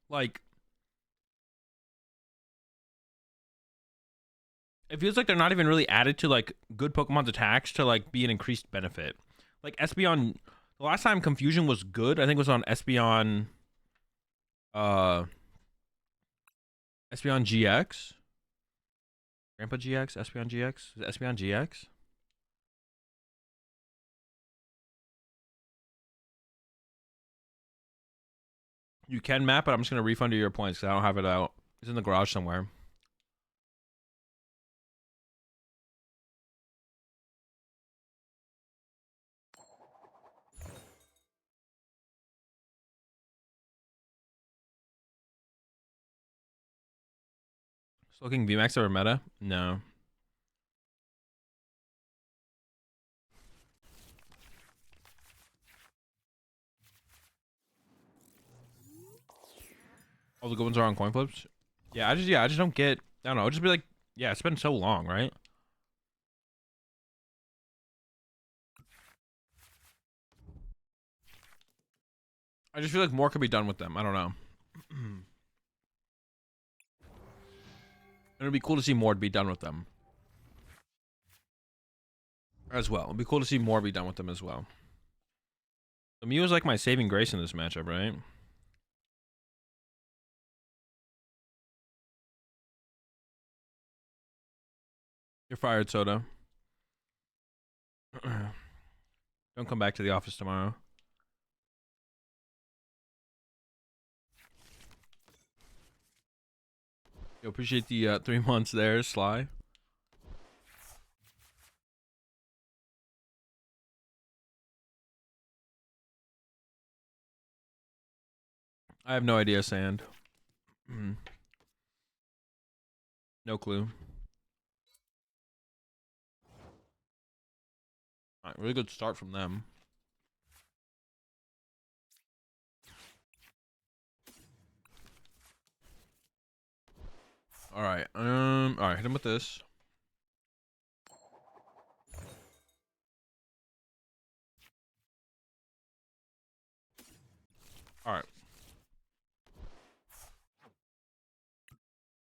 Like it feels like they're not even really added to like good Pokemon's attacks to like be an increased benefit. Like Espeon, the last time Confusion was good, I think was on Espeon, uh, Espeon GX, Grandpa GX, Espeon GX, is it Espeon GX? You can map, but I'm just gonna refund you your points because I don't have it out. It's in the garage somewhere. Just looking VMAX over meta? No. All the good ones are on coin flips. I just don't get. I don't know. It'll just be like, yeah, it's been so long, right? I just feel like more could be done with them. I don't know. It'd be cool to see more to be done with them as well. It'd be cool to see more be done with them as well. The Mew is like my saving grace in this matchup, right? You're fired, Soda. Don't come back to the office tomorrow. Yo, appreciate the 3 months there, Sly. I have no idea, Sand. No clue. All right, really good start from them. All right, hit him with this. All right.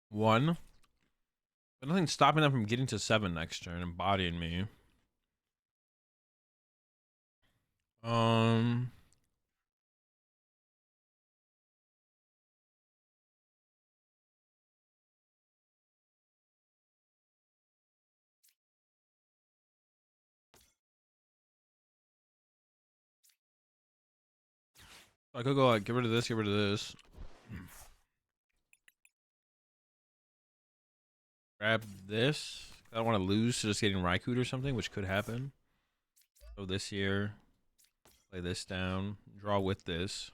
1. But nothing's stopping them from getting to 7 next turn, embodying me. Um, I could go like get rid of this, get rid of this. Grab this. I don't want to lose to just getting Raikou or something, which could happen. So this here, play this down, draw with this.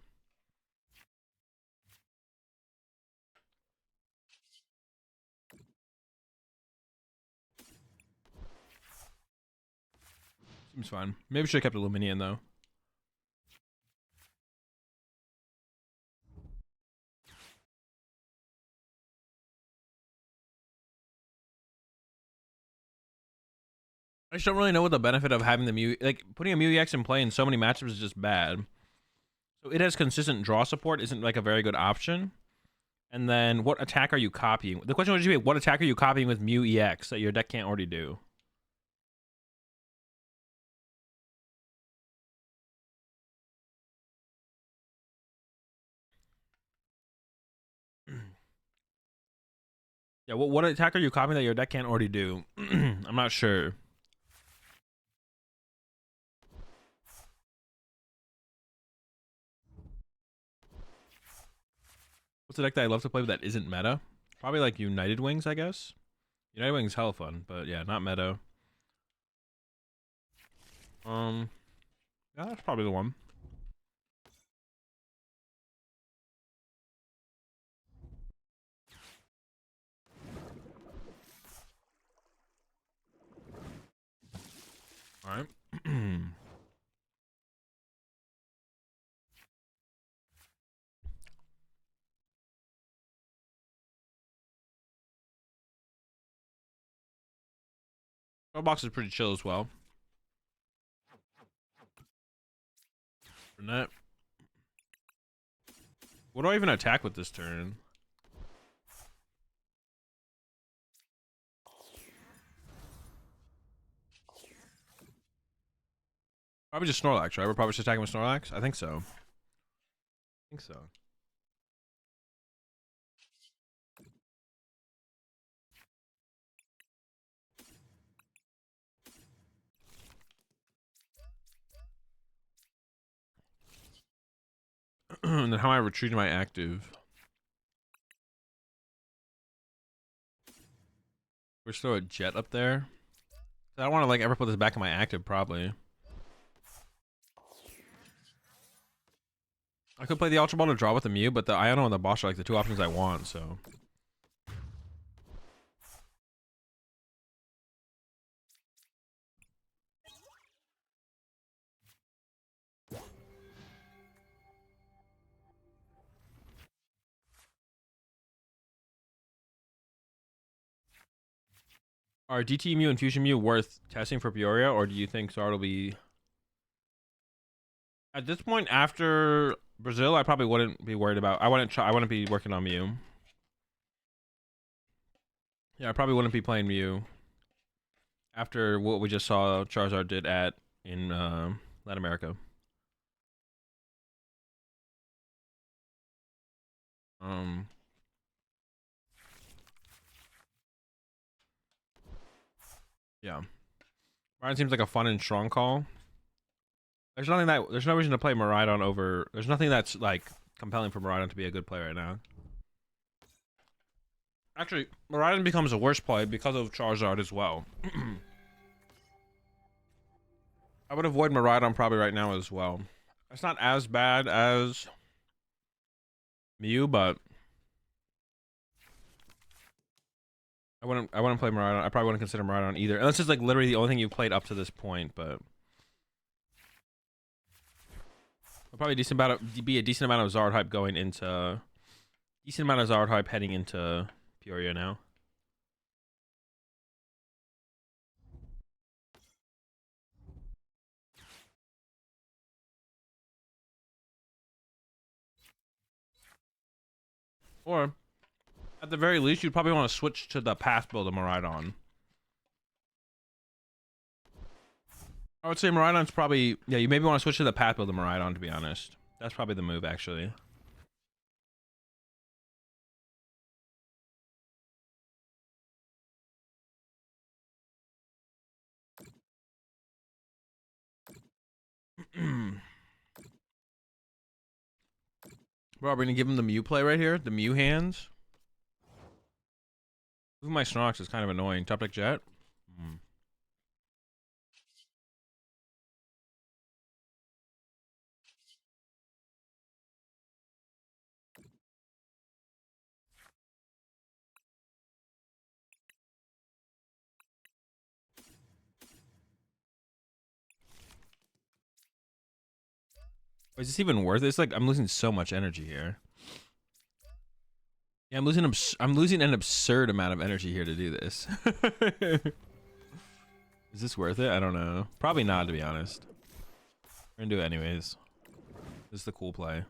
Seems fine. Maybe should have kept Illuminion though. I just don't really know what the benefit of having the Mew, like putting a Mew EX in play in so many matchups is just bad. So it has consistent draw support isn't like a very good option. And then what attack are you copying? The question would just be what attack are you copying with Mew EX that your deck can't already do? Yeah, what attack are you copying that your deck can't already do? I'm not sure. What's a deck that I love to play but that isn't meta? Probably like United Wings, I guess. United Wings hella fun, but yeah, not meta. Yeah, that's probably the one. All right. Box is pretty chill as well. Net. What do I even attack with this turn? Probably just Snorlax, right? We're probably just attacking with Snorlax? I think so. I think so. And then how am I retreating my active? We're still a jet up there. I don't want to like ever put this back in my active, probably. I could play the Ultra Ball to draw with the Mew, but the Iono and the Bosch are like the two options I want, so. Are DT Mew and Fusion Mew worth testing for Peoria, or do you think Zard will be... At this point, after Brazil, I probably wouldn't be worried about... I wouldn't be working on Mew. Yeah, I probably wouldn't be playing Mew. After what we just saw Charizard did in Latin America. Yeah. Ryan seems like a fun and strong call. There's no reason to play Miraidon over. There's nothing that's like compelling for Miraidon to be a good play right now. Actually, Miraidon becomes a worse play because of Charizard as well. I would avoid Miraidon probably right now as well. It's not as bad as Mew, but I wouldn't play Miraidon. I probably wouldn't consider Miraidon either. Unless it's like literally the only thing you've played up to this point, but probably be a decent amount of Zard hype going into Zard hype heading into Peoria now. Or at the very least, you'd probably want to switch to the path build of Miraidon. I would say Miraidon's probably... Yeah, you maybe want to switch to the path build of Miraidon, to be honest. That's probably the move, actually. Bro, we're going to give him the Mew play right here. The Mew hands. Moving my Snorlax is kind of annoying. Top deck Jet. Is this even worth it? It's like I'm losing so much energy here. Yeah, I'm losing an absurd amount of energy here to do this. Is this worth it? I don't know. Probably not, to be honest. We're gonna do it anyways. This is the cool play.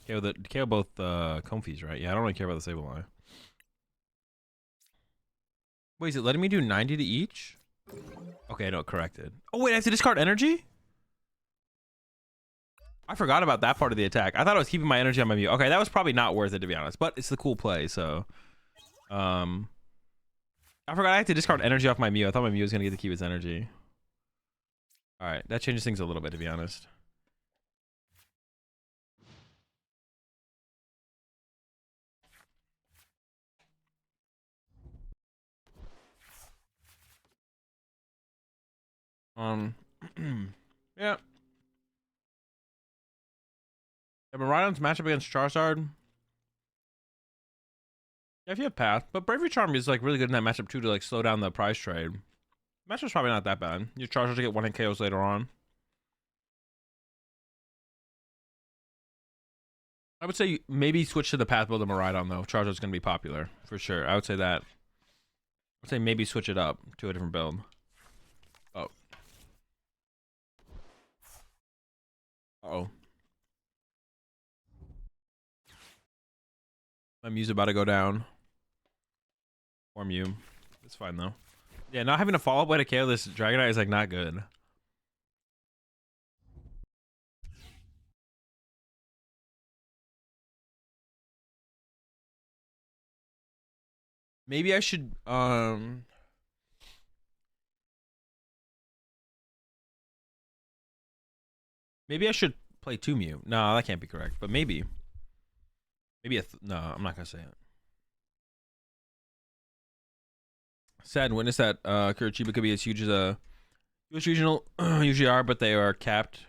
KO both Comfies, right? Yeah, I don't really care about the Sableye. Wait, is it letting me do 90 to each? Okay, no, corrected. Oh, wait, I have to discard energy? I forgot about that part of the attack. I thought I was keeping my energy on my Mew. Okay, that was probably not worth it, to be honest. But it's the cool play, so... I forgot I had to discard energy off my Mew. I thought my Mew was gonna get to keep its energy. All right, that changes things a little bit, to be honest. Yeah. Yeah, Miraidon's matchup against Charizard. Yeah, if you have Path, but Bravery Charm is like really good in that matchup too to like slow down the prize trade. Matchup's probably not that bad. Your Charizard to get 1-hit KOs later on. I would say maybe switch to the Path build of Miraidon though. Charizard's gonna be popular for sure. I would say that. I'd say maybe switch it up to a different build. Oh. Uh-oh. My Mew's about to go down. Or Mew. It's fine though. Yeah, not having a follow-up way to KO this Dragonite is like not good. Maybe I should maybe I should play 2 Mew. No, that can't be correct. But maybe. Maybe no, I'm not gonna say it. Sad and witness that Curitiba could be as huge as a US regional usually are, but they are capped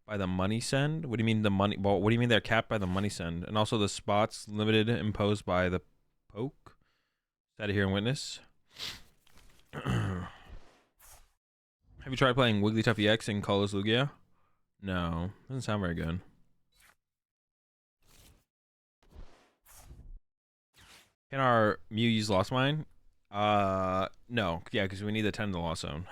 by the money send. What do you mean the money? Well, what do you mean they're capped by the money send? And also the spots limited imposed by the poke. Sad to hear and witness. Have you tried playing Wigglytuff EX in Colorless Lugia? No, doesn't sound very good. Can our Mew use Lost Mine? No. Yeah, because we need the 10 in the Lost Zone.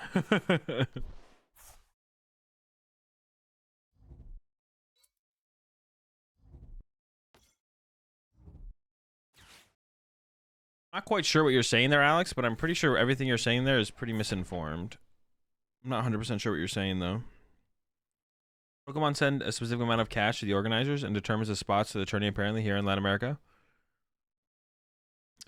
Not quite sure what you're saying there, Alex, but I'm pretty sure everything you're saying there is pretty misinformed. I'm not 100% sure what you're saying, though. Pokemon send a specific amount of cash to the organizers and determines the spots to the tourney, apparently, here in Latin America.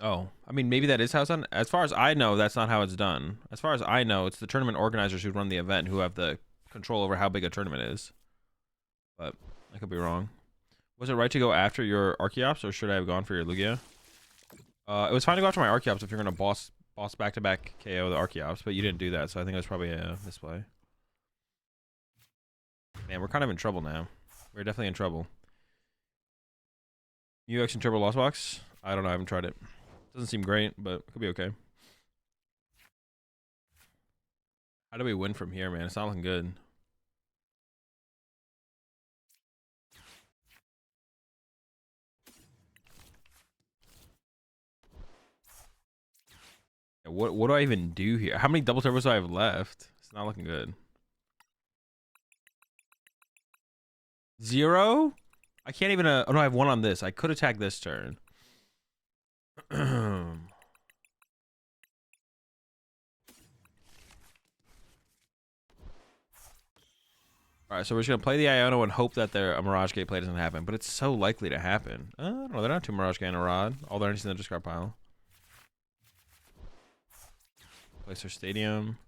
Oh, I mean, maybe that is how it's done. As far as I know, that's not how it's done. As far as I know, it's the tournament organizers who run the event who have the control over how big a tournament is. But I could be wrong. Was it right to go after your Archeops, or should I have gone for your Lugia? It was fine to go after my Archeops if you're gonna boss back-to-back KO the Archeops, but you didn't do that, so I think it was probably a misplay. Man, we're kind of in trouble now. We're definitely in trouble. UX and Turbo Lost Box? I don't know, I haven't tried it. Doesn't seem great, but it could be okay. How do we win from here, man? It's not looking good. What do I even do here? How many double turbos do I have left? It's not looking good. 0? I can't even oh no, I have 1 on this. I could attack this turn. Alright, so we're just gonna play the Iono and hope that a Mirage Gate play doesn't happen, but it's so likely to happen. I don't know, they're not 2 Mirage Gate and a Rod. All they're in the discard pile. Place our Stadium.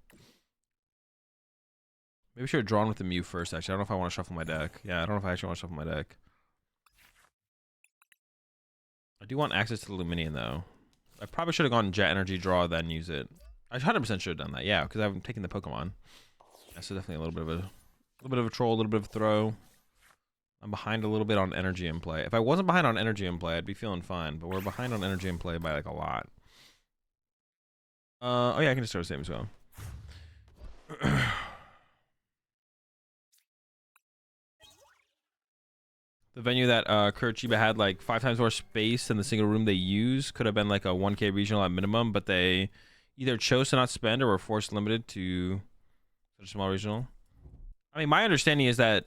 Maybe we should have drawn with the Mew first, actually. I don't know if I want to shuffle my deck. Yeah, I don't know if I actually want to shuffle my deck. I do want access to the Luminion, though. I probably should have gone Jet Energy Draw, then use it. I 100% should have done that, yeah, because I'm taking the Pokemon. That's definitely a little bit of a troll, a little bit of a throw. I'm behind a little bit on energy in play. If I wasn't behind on energy in play, I'd be feeling fine, but we're behind on energy in play by like a lot. Oh yeah, I can just throw the same as well. The venue that Curitiba had like 5 times more space than the single room they use could have been like a 1K regional at minimum, but they either chose to not spend or were forced limited to such a small regional. I mean, my understanding is that,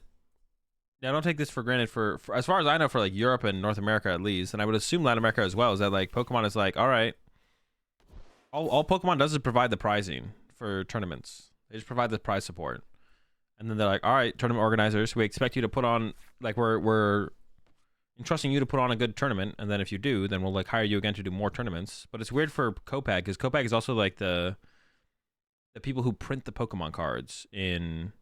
yeah, I don't take this for granted for as far as I know, for like Europe and North America at least, and I would assume Latin America as well, is that like Pokemon is like, all right, all Pokemon does is provide the prizing for tournaments. They just provide the prize support. And then they're like, all right, tournament organizers, we expect you to put on, like, we're entrusting you to put on a good tournament, and then if you do, then we'll like hire you again to do more tournaments. But it's weird for Kopag because Kopag is also like the people who print the Pokemon cards in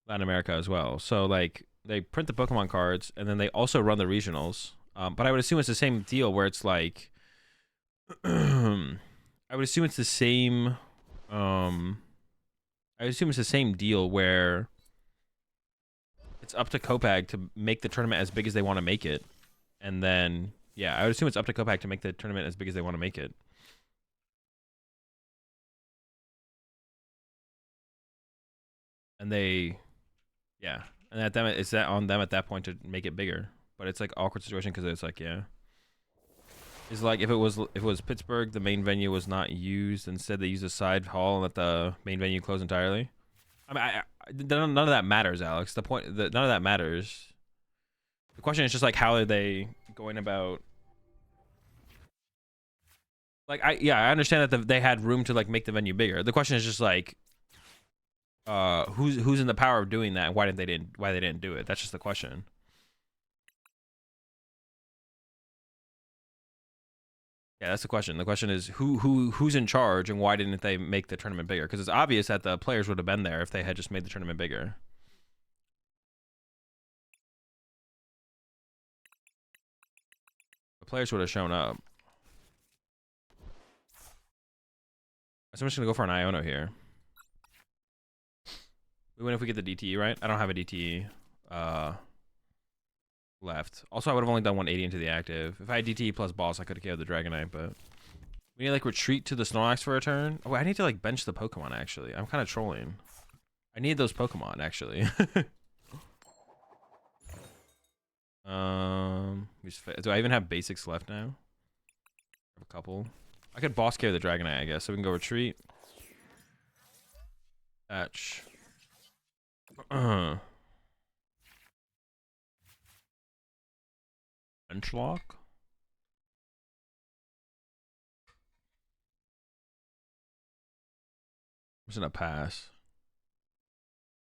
Latin America as well. So like they print the Pokemon cards and then they also run the regionals. But I would assume it's the same deal where it's like I would assume it's the same I assume it's the same deal where it's up to Kopag to make the tournament as big as they want to make it. And then yeah, I would assume it's up to Kopag to make the tournament as big as they want to make it. And they yeah, and at them, it's that on them at that point to make it bigger. But it's like awkward situation because it's like yeah, it's like if it was Pittsburgh, the main venue was not used. Instead, they used a side hall and let the main venue close entirely. I mean, none of that matters, Alex. The point that none of that matters. The question is just like how are they going about? Like I understand that they had room to like make the venue bigger. The question is just like who's in the power of doing that and why they didn't do it. That's just the question. Yeah, that's the question. The question is who's in charge and why didn't they make the tournament bigger? Because it's obvious that the players would have been there if they had just made the tournament bigger. The players would have shown up. So I'm just gonna go for an Iono here. We win if we get the DTE, right? I don't have a DTE left. Also, I would have only done 180 into the active. If I had DTE plus boss, I could have KO'd the Dragonite, but we need like retreat to the Snorlax for a turn. Oh, I need to like bench the Pokemon actually. I'm kind of trolling. I need those Pokemon actually. Do I even have basics left now? I have a couple. I could boss carry the Dragonite, I guess. So we can go retreat. Patch. Bench lock. I'm just gonna pass.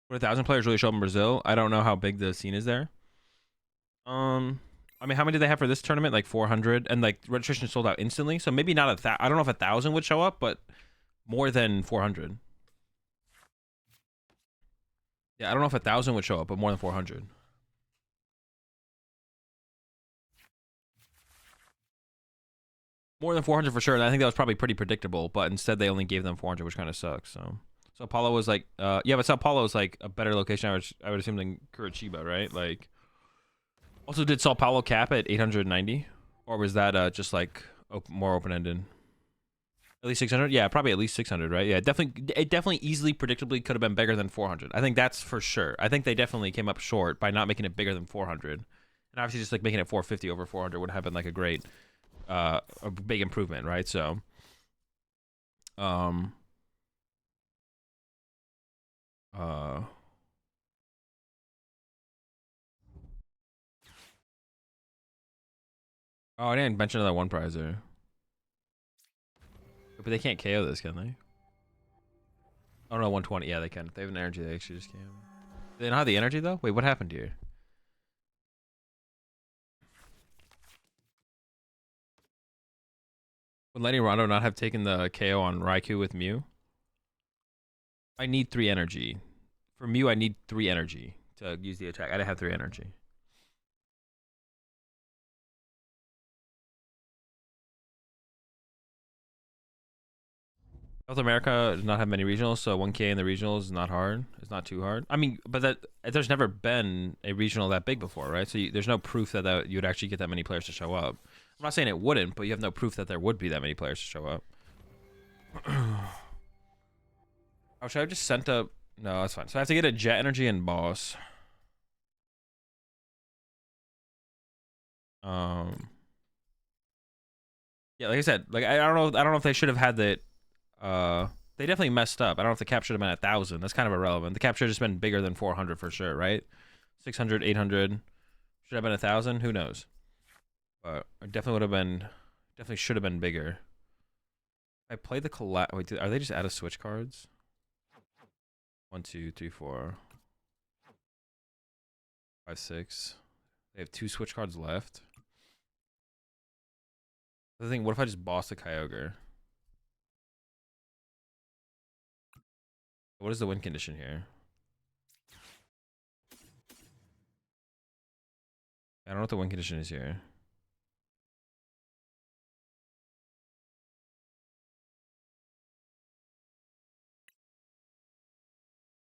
Would 1,000 players really show up in Brazil? I don't know how big the scene is there. I mean, how many did they have for this tournament? Like 400, and like registration sold out instantly. So maybe not I don't know if 1,000 would show up, but more than 400. Yeah, I don't know if 1,000 would show up, but more than 400. More than 400 for sure, and I think that was probably pretty predictable, but instead they only gave them 400, which kind of sucks. So Sao Paulo was like, yeah, but Sao Paulo is like a better location, I would assume, than Curitiba, right? Like, also, did Sao Paulo cap at 890? Or was that just like more open-ended? At least 600? Yeah, probably at least 600, right? Yeah, it definitely easily, predictably could have been bigger than 400. I think that's for sure. I think they definitely came up short by not making it bigger than 400. And obviously just like making it 450 over 400 would have been like a great, a big improvement, right? So, oh, I didn't mention another one prizer. But they can't KO this, can they? Oh no, 120. Yeah, they can. They have an energy. They actually just can't. They don't have the energy though. Wait, what happened here? Would Lenny Rondo not have taken the KO on Raikou with Mew? I need 3 energy. For Mew, I need 3 energy to use the attack. I didn't have 3 energy. South America does not have many regionals, so 1K in the regionals is not hard. It's not too hard. I mean, but there's never been a regional that big before, right? So there's no proof that you would actually get that many players to show up. I'm not saying it wouldn't, but you have no proof that there would be that many players to show up. Oh, should I have just sent up? No, that's fine. So I have to get a Jet Energy and Boss. Yeah, like I said, like I don't know if they should have had that. They definitely messed up. I don't know if the cap should have been 1,000. That's kind of irrelevant. The cap should have just been bigger than 400 for sure, right? 600, 800. Should have been 1,000. Who knows? But it definitely would have been. Definitely should have been bigger. I played the collab. Wait, are they just out of switch cards? 1, 2, 3, 4, 5, 6. They have 2 switch cards left. The thing, what if I just boss the Kyogre? What is the win condition here? I don't know what the win condition is here.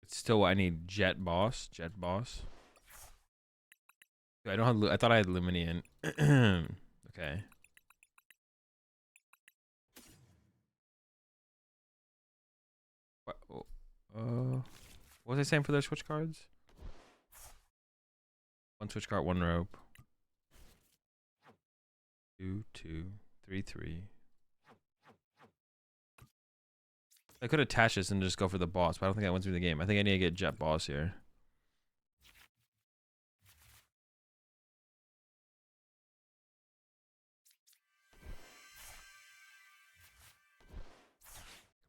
It's still what I need. Jet boss. Jet boss. I don't have. I thought I had Luminian. Okay. What? What was I saying for their switch cards? 1 switch card, 1 rope. 2, 2, 3, 3. I could attach this and just go for the boss, but I don't think that wins me the game. I think I need to get Jet Boss here.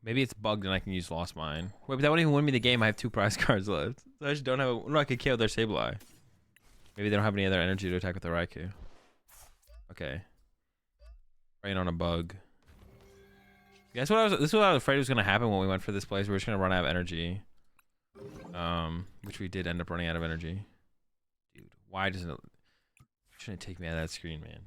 Maybe it's bugged and I can use Lost Mine. Wait, but that won't even win me the game. I have 2 prize cards left. So I just don't have a... No, I could KO their Sableye. Maybe they don't have any other energy to attack with the Raikou. Okay. Rain on a bug. Yeah, that's what I was... This is what I was afraid was going to happen when we went for this place. We were just going to run out of energy. Which we did end up running out of energy. Dude, why doesn't it... Shouldn't take me out of that screen, man.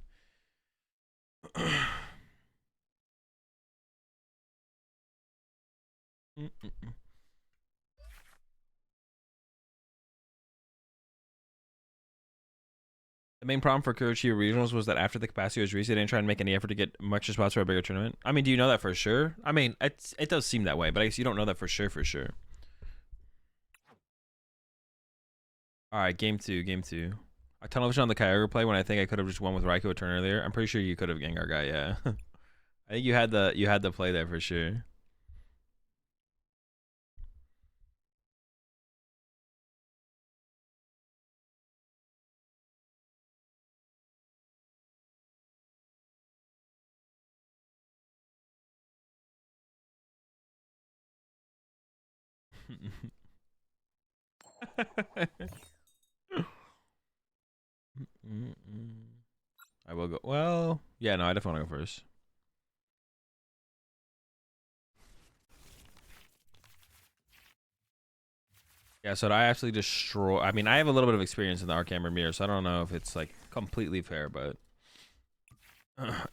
The main problem for Curitiba regionals was that after the capacity was reached, they didn't try and make any effort to get extra spots for a bigger tournament. I mean, do you know that for sure? I mean, it does seem that way, but I guess you don't know that for sure, for sure. All right, game 2, game 2. I tunnel vision on the Kyogre play when I think I could have just won with Raikou a turn earlier. I'm pretty sure you could have Gengar guy, yeah. I think you had the play there for sure. I will go. Well, yeah, no, I definitely want to go first. Yeah, so I actually destroy. I mean, I have a little bit of experience in the Archamber Mirror, so I don't know if it's like completely fair, but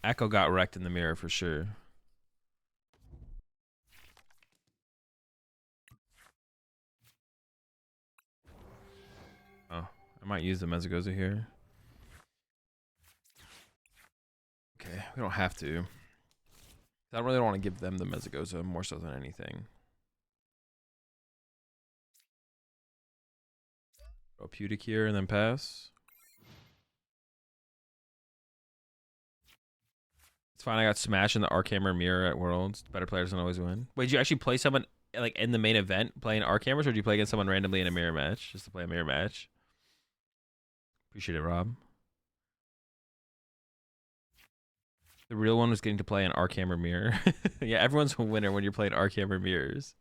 Echo got wrecked in the mirror for sure. Oh, I might use the Mezagoza here. Okay, we don't have to. I don't really want to give them the Mezagoza more so than anything. Throw Pudic here and then pass. It's fine. I got smashed in the Archamber Mirror at Worlds. Better players don't always win. Wait, did you actually play someone like in the main event playing Archammers, or did you play against someone randomly in a mirror match just to play a mirror match? Appreciate it, Rob. The real one was getting to play an Archamber Mirror. Yeah, everyone's a winner when you're playing Archamber Mirrors.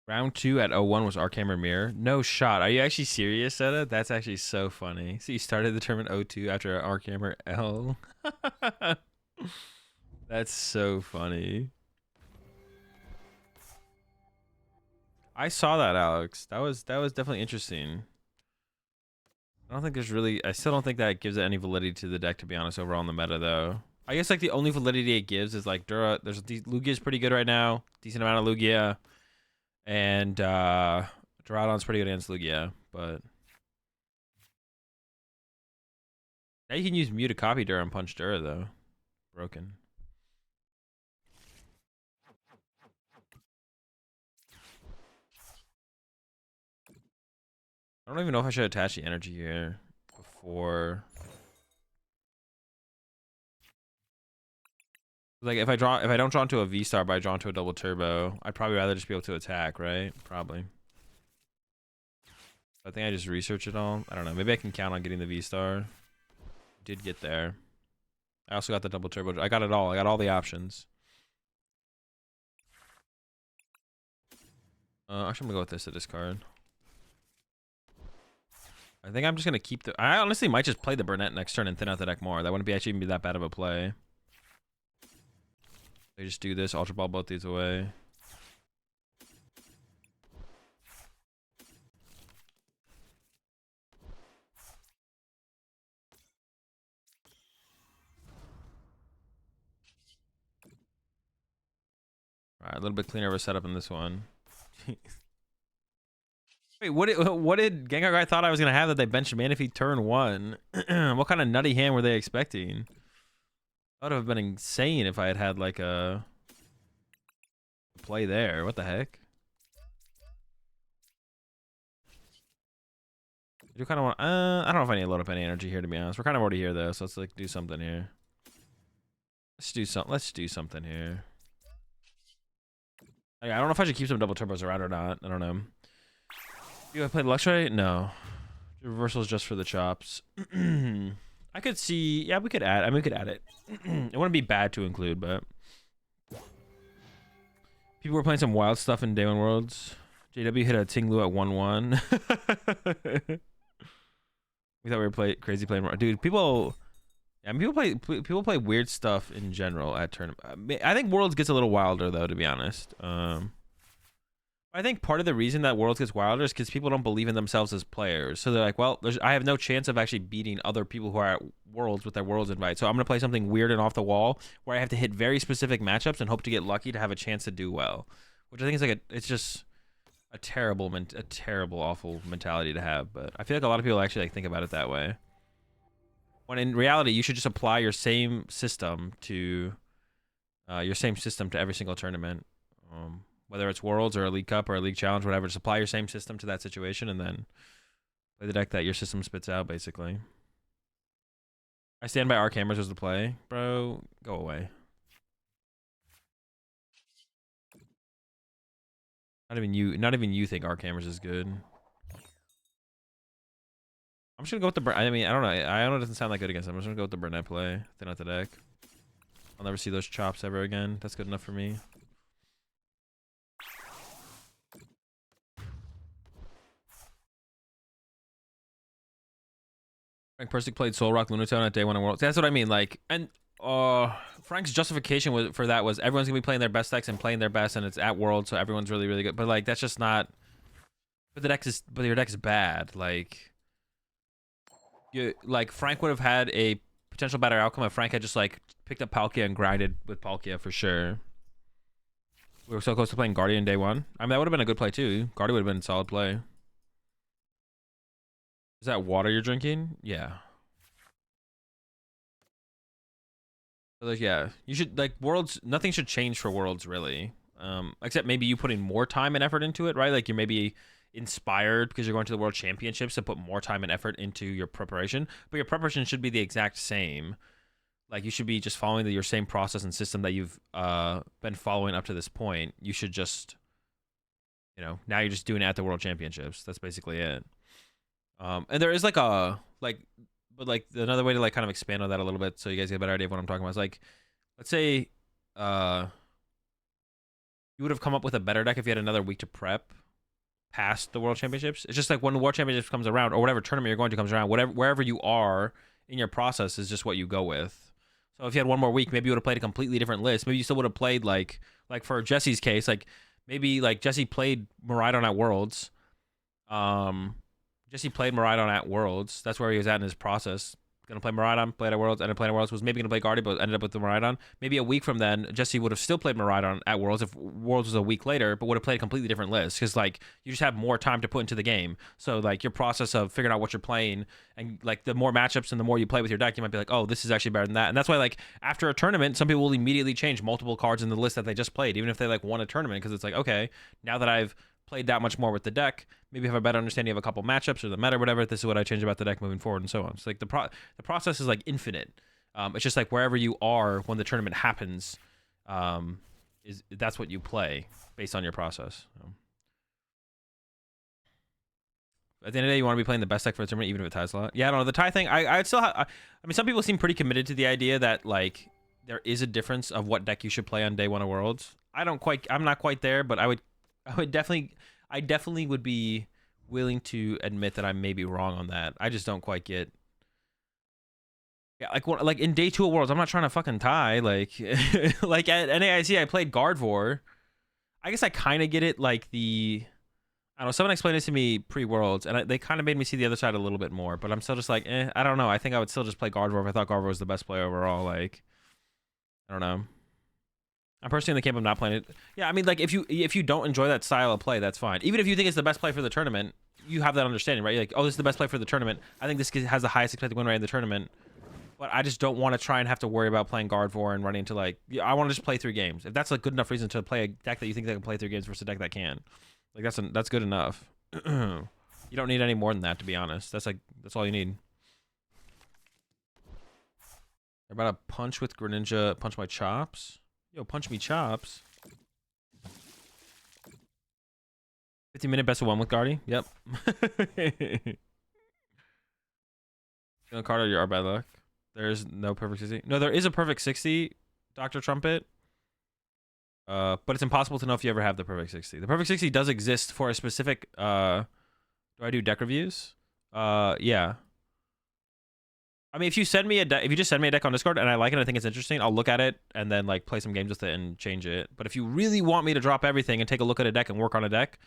Round 2 at 01 was Archamber Mirror. No shot. Are you actually serious, Seta? That's actually so funny. So you started the tournament 02 after Archamber L. That's so funny. I saw that, Alex. That was definitely interesting. I don't think there's really... I still don't think that gives it any validity to the deck, to be honest, overall in the meta, though. I guess like the only validity it gives is like Dura... Lugia's pretty good right now. Decent amount of Lugia. And Duraludon's pretty good against Lugia, but now you can use Mew to copy Dura and punch Dura though. Broken. I don't even know if I should attach the energy here before. Like if I don't draw into a V star, but I draw into a double turbo, I'd probably rather just be able to attack, right? Probably. I think I just research it all. I don't know. Maybe I can count on getting the V star. Did get there. I also got the double turbo. I got it all. I got all the options. Actually, I'm gonna go with this to discard. I think I'm just gonna keep the. I honestly might just play the Burnett next turn and thin out the deck more. That wouldn't be actually be that bad of a play. They just do this. Ultra Ball both these away. All right, a little bit cleaner of a setup in this one. Wait, what did Gengar guy thought I was gonna have that they benched Manaphy turn 1? What kind of nutty hand were they expecting? That would have been insane if I had had like a play there. What the heck? I do kind of want. I don't know if I need to load up any energy here, to be honest. We're kind of already here though, so let's like do something here. Let's do something here. I don't know if I should keep some double turbos around or not. I don't know. You played Luxray? No. Reversals just for the chops. I could see. Yeah, we could add. I mean, we could add it. It wouldn't be bad to include, but people were playing some wild stuff in Day 1 Worlds. JW hit a Tinglu at 1-1. We thought we were crazy playing. Dude, people. Yeah, I mean, people play weird stuff in general at tournament. I think Worlds gets a little wilder though, to be honest. I think part of the reason that Worlds gets wilder is because people don't believe in themselves as players. So they're like, well, I have no chance of actually beating other people who are at Worlds with their Worlds invite. So I'm going to play something weird and off the wall where I have to hit very specific matchups and hope to get lucky to have a chance to do well. Which I think is like it's just a terrible, awful mentality to have. But I feel like a lot of people actually like think about it that way. When in reality, you should just apply your same system to every single tournament. Whether it's Worlds or a League Cup or a League Challenge, whatever, just apply your same system to that situation and then play the deck that your system spits out, basically. I stand by Arc Hammers as the play. Bro, go away. Not even you think Arc Hammers is good. I'm just gonna go with the I mean, I don't know. I know it doesn't sound that good against them. I'm just gonna go with the Burnett play. Thin out the deck. I'll never see those chops ever again. That's good enough for me. Frank Persick played Soul Rock Lunatone at Day 1 in Worlds. That's what I mean. Like, and Frank's justification for that was everyone's gonna be playing their best decks and playing their best, and it's at Worlds, so everyone's really, really good. But like, that's just not. But your deck's bad. Like, Frank would have had a potential better outcome if Frank had just like picked up Palkia and grinded with Palkia for sure. We were so close to playing Guardian Day 1. I mean, that would have been a good play too. Guardian would have been a solid play. Is that water you're drinking? Yeah. So like, yeah, you should like Worlds. Nothing should change for Worlds really, except maybe you putting more time and effort into it, right? Like you're maybe inspired because you're going to the World Championships to put more time and effort into your preparation, but your preparation should be the exact same. Like you should be just following your same process and system that you've been following up to this point. You should just, now you're just doing it at the World Championships. That's basically it. And there is like but another way to like kind of expand on that a little bit so you guys get a better idea of what I'm talking about is like, let's say you would have come up with a better deck if you had another week to prep past the World Championships. It's just like when the World Championships comes around or whatever tournament you're going to comes around, wherever you are in your process is just what you go with. So if you had one more week, maybe you would have played a completely different list. Maybe you still would have played like for Jesse's case, like maybe like Jesse played Miraidon at Worlds. Jesse played Miraidon at Worlds. That's where he was at in his process. Gonna play Miraidon, played at Worlds, ended up playing at Worlds. Was maybe gonna play Guardian, but ended up with the Miraidon. Maybe a week from then, Jesse would have still played Miraidon at Worlds if Worlds was a week later, but would have played a completely different list because like you just have more time to put into the game. So like your process of figuring out what you're playing and like the more matchups and the more you play with your deck, you might be like, oh, this is actually better than that. And that's why like after a tournament, some people will immediately change multiple cards in the list that they just played, even if they like won a tournament, because it's like, okay, now that I've played that much more with the deck, maybe have a better understanding of a couple matchups or the meta or whatever, this is what I change about the deck moving forward and so on. So like the process is like infinite. It's just like wherever you are when the tournament happens, that's what you play based on your process. So. At the end of the day, you want to be playing the best deck for the tournament, even if it ties a lot. Yeah, I don't know. The tie thing, I'd still I mean, some people seem pretty committed to the idea that, like, there is a difference of what deck you should play on day one of Worlds. I'm not quite there, but I definitely would be willing to admit that I may be wrong on that. I just don't quite get. Yeah, like in day 2 of Worlds, I'm not trying to fucking tie. Like, like at NAIC, I played Gardevoir. I guess I kind of get it. Like I don't know. Someone explained this to me pre-Worlds, and they kind of made me see the other side a little bit more. But I'm still just like, I don't know. I think I would still just play Gardevoir if I thought Gardevoir was the best player overall. Like, I don't know. I'm personally in the camp of not playing it. Yeah, I mean, like, if you don't enjoy that style of play, that's fine. Even if you think it's the best play for the tournament, you have that understanding, right? You're like, oh, this is the best play for the tournament. I think this has the highest expected win rate in the tournament. But I just don't want to try and have to worry about playing Gardevoir and running into, like, I want to just play 3 games. If that's a good enough reason to play a deck that you think that can play 3 games versus a deck that can, like, that's good enough. You don't need any more than that, to be honest. That's all you need. They're about to punch with Greninja, punch my chops. Yo, punch me chops. 50-minute best of 1 with Guardy. Yep. Feeling card or you are bad luck. There's no perfect 60. No, there is a perfect 60, Dr. Trumpet. But it's impossible to know if you ever have the perfect 60. The perfect 60 does exist for a specific do I do deck reviews? Yeah. I mean, if you send me a deck, if you just send me a deck on Discord and I like it and I think it's interesting, I'll look at it and then, like, play some games with it and change it. But if you really want me to drop everything and take a look at a deck and work on a deck,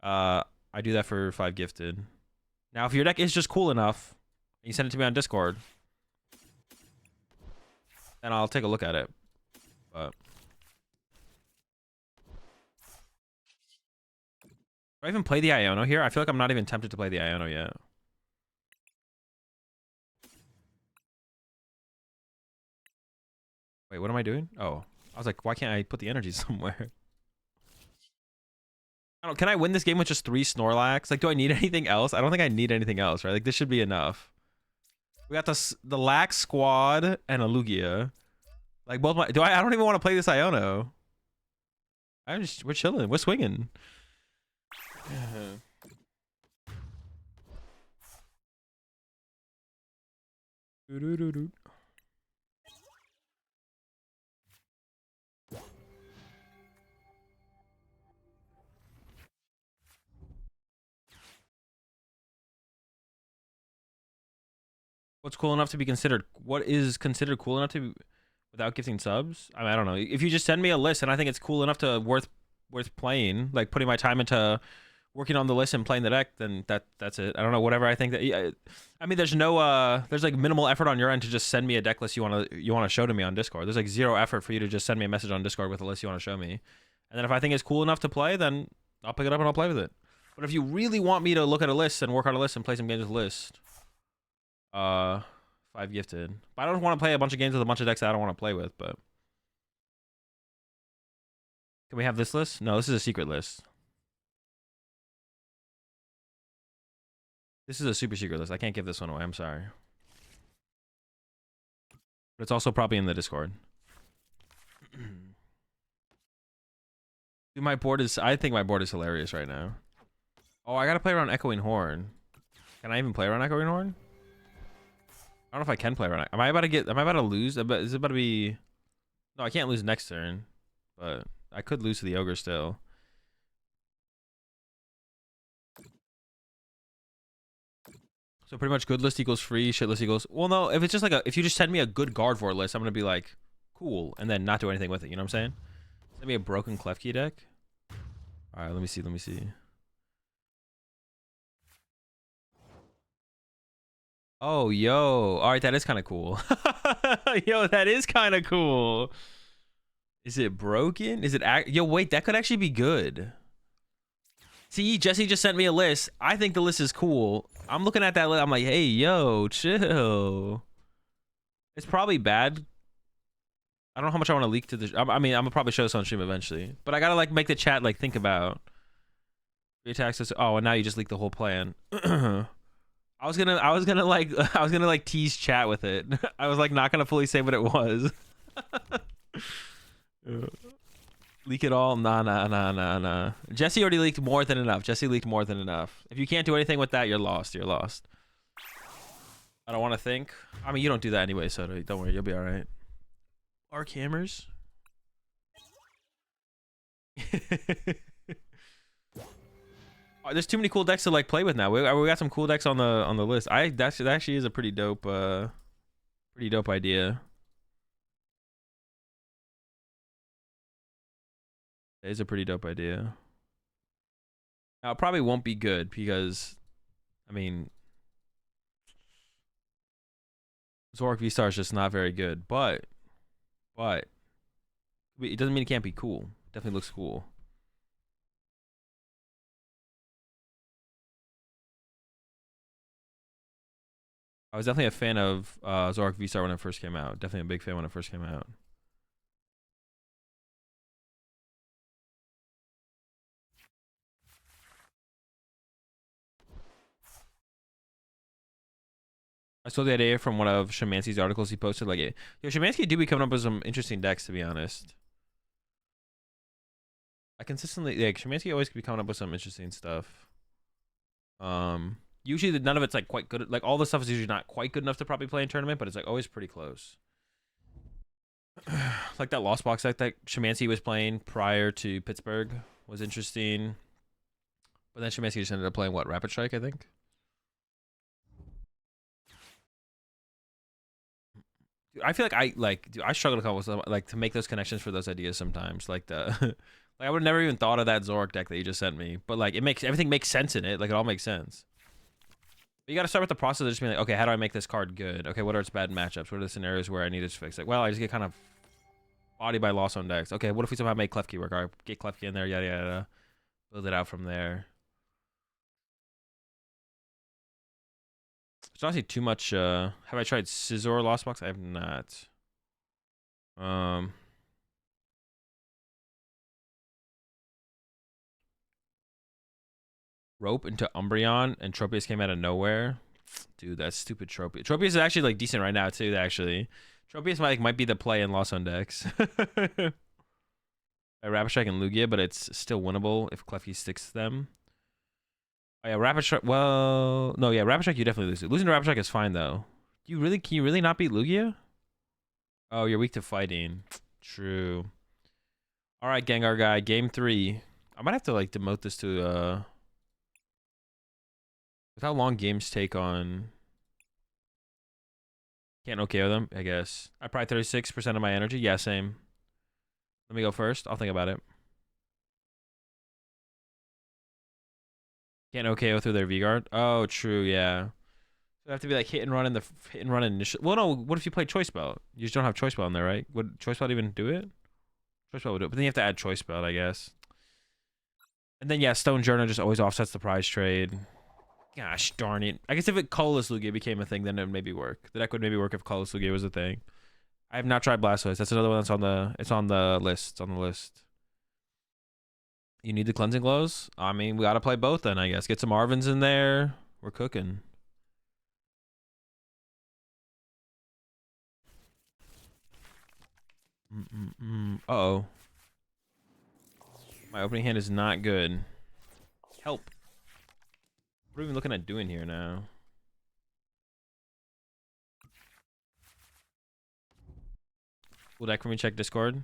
I do that for 5 gifted. Now, if your deck is just cool enough and you send it to me on Discord, then I'll take a look at it. But do I even play the Iono here? I feel like I'm not even tempted to play the Iono yet. Wait, what am I doing? Oh, I was like, why can't I put the energy somewhere? I don't. Can I win this game with just 3 Snorlax? Like, do I need anything else? I don't think I need anything else, right? Like, this should be enough. We got the Lax Squad and a Lugia. Like, both my. I don't even want to play this Iono. We're chilling. We're swinging. What's cool enough to be considered? What is considered cool enough to be, without gifting subs? I mean, I don't know. If you just send me a list and I think it's cool enough to worth playing, like putting my time into working on the list and playing the deck, then that's it. I don't know. Whatever I think that. I mean, there's no there's like minimal effort on your end to just send me a deck list you want to show to me on Discord. There's like 0 effort for you to just send me a message on Discord with a list you want to show me, and then if I think it's cool enough to play, then I'll pick it up and I'll play with it. But if you really want me to look at a list and work on a list and play some games with a list, 5 gifted. But I don't want to play a bunch of games with a bunch of decks that I don't want to play with. But can we have this list? No, this is a secret list. This is a super secret list. I can't give this one away. I'm sorry. But it's also probably in the Discord. Dude, my board is. I think my board is hilarious right now. Oh, I gotta play around Echoing Horn. Can I even play around Echoing Horn? I don't know if I can play around. Am I about to lose? Is it about to be? No, I can't lose next turn. But I could lose to the Ogre still. So pretty much good list equals free, shit list equals. Well, no, if it's just like if you just send me a good Gardevoir list, I'm gonna be like, cool, and then not do anything with it. You know what I'm saying? Send me a broken Klefki deck. All right, let me see. Oh, yo. All right, that is kind of cool. Yo, that is kind of cool. Is it broken? Is it yo, wait, that could actually be good. See, Jesse just sent me a list. I think the list is cool. I'm looking at that list. I'm like, hey, yo, chill. It's probably bad. I don't know how much I want to leak to the. I mean, I'm gonna probably show this on stream eventually, but I gotta like make the chat like think about. Attacks. Oh, and now you just leaked the whole plan. I was gonna like tease chat with it. I was like not gonna fully say what it was. Leak it all? Nah. Jesse already leaked more than enough. Jesse leaked more than enough. If you can't do anything with that, you're lost. You're lost. I don't want to think. I mean, you don't do that anyway, so don't worry. You'll be all right. Arc hammers. There's too many cool decks to like play with now. We got some cool decks on the list. That actually is a pretty dope idea. That is a pretty dope idea. Now it probably won't be good because, I mean, Zorak V-Star is just not very good. But it doesn't mean it can't be cool. It definitely looks cool. I was definitely a fan of Zorak V-Star when it first came out. Definitely a big fan when it first came out. I saw the idea from one of Shemansky's articles he posted. Like, yo, Shemansky do be coming up with some interesting decks, to be honest. I consistently, like, Shemansky always be coming up with some interesting stuff. Usually none of it's like quite good. Like all the stuff is usually not quite good enough to probably play in tournament, but it's like always pretty close. Like that Lost Box deck that Shemansky was playing prior to Pittsburgh was interesting. But then Shemansky just ended up playing what, Rapid Strike, I think. Dude, I feel like I struggle to come up with like to make those connections for those ideas sometimes. Like the like I would have never even thought of that Zorak deck that you just sent me. But like everything makes sense in it. Like it all makes sense. But you got to start with the process of just being like, okay, how do I make this card good? Okay, what are its bad matchups? What are the scenarios where I need it to fix? Like, well, I just get kind of bodied by loss on decks. Okay, what if we somehow make Klefki work? All right, get Klefki in there, yada yada. Build it out from there. There's honestly too much. Have I tried Scizor Lost Box? I have not. Rope into Umbreon and Tropius came out of nowhere. Dude, that's stupid Tropius. Tropius is actually like decent right now too, actually. Tropius might be the play in Lost on decks. Rapid Strike and Lugia, but it's still winnable if Klefki sticks to them. Oh yeah, Rapid Strike. Well, no, yeah, Rapid Strike you definitely lose. Losing to Rapid Strike is fine though. Can you really not beat Lugia? Oh, you're weak to fighting. True. All right, Gengar guy, game 3. I might have to like demote this to with how long games take on. Can't OKO them, I guess. I probably 36% of my energy. Yeah, same. Let me go first. I'll think about it. Can't OKO through their V-Guard. Oh, true, yeah. So I have to be like hit and run initial. Well, no. What if you play Choice Belt? You just don't have Choice Belt in there, right? Would Choice Belt even do it? Choice Belt would do it, but then you have to add Choice Belt, I guess. And then yeah, Stone Journal just always offsets the prize trade. Gosh darn it. I guess if it Colorless Lugia became a thing, then it would maybe work. The deck would maybe work if Colorless Lugia was a thing. I have not tried Blastoise. That's another one that's on the list. It's on the list. You need the Cleansing Glows? I mean, we gotta play both then, I guess. Get some Arvins in there. We're cooking. Uh-oh. My opening hand is not good. Help. What are we even looking at doing here now? Will deck for me check Discord?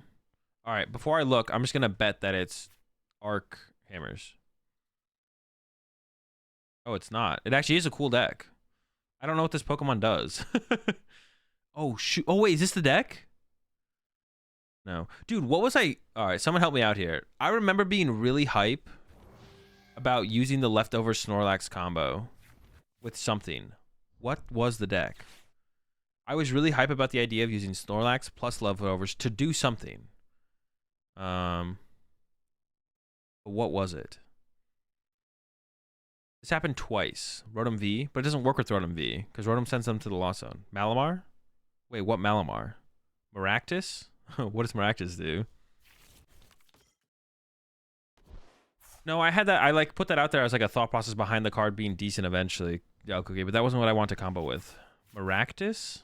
Alright, before I look, I'm just gonna bet that it's Arc Hammers. Oh, it's not. It actually is a cool deck. I don't know what this Pokemon does. Oh, shoot. Oh, wait, is this the deck? No. Dude, what was I... Alright, someone help me out here. I remember being really hype about using the leftover Snorlax combo with something. What was the deck? I was really hype about the idea of using Snorlax plus leftovers to do something. What was it? This happened twice. Rotom V, but it doesn't work with Rotom V because Rotom sends them to the Lost Zone. Malamar? Wait, what Malamar? Maractus? What does Maractus do? No, I had that. I like put that out there as like a thought process behind the card being decent eventually. Yeah, okay, but that wasn't what I want to combo with. Maractus?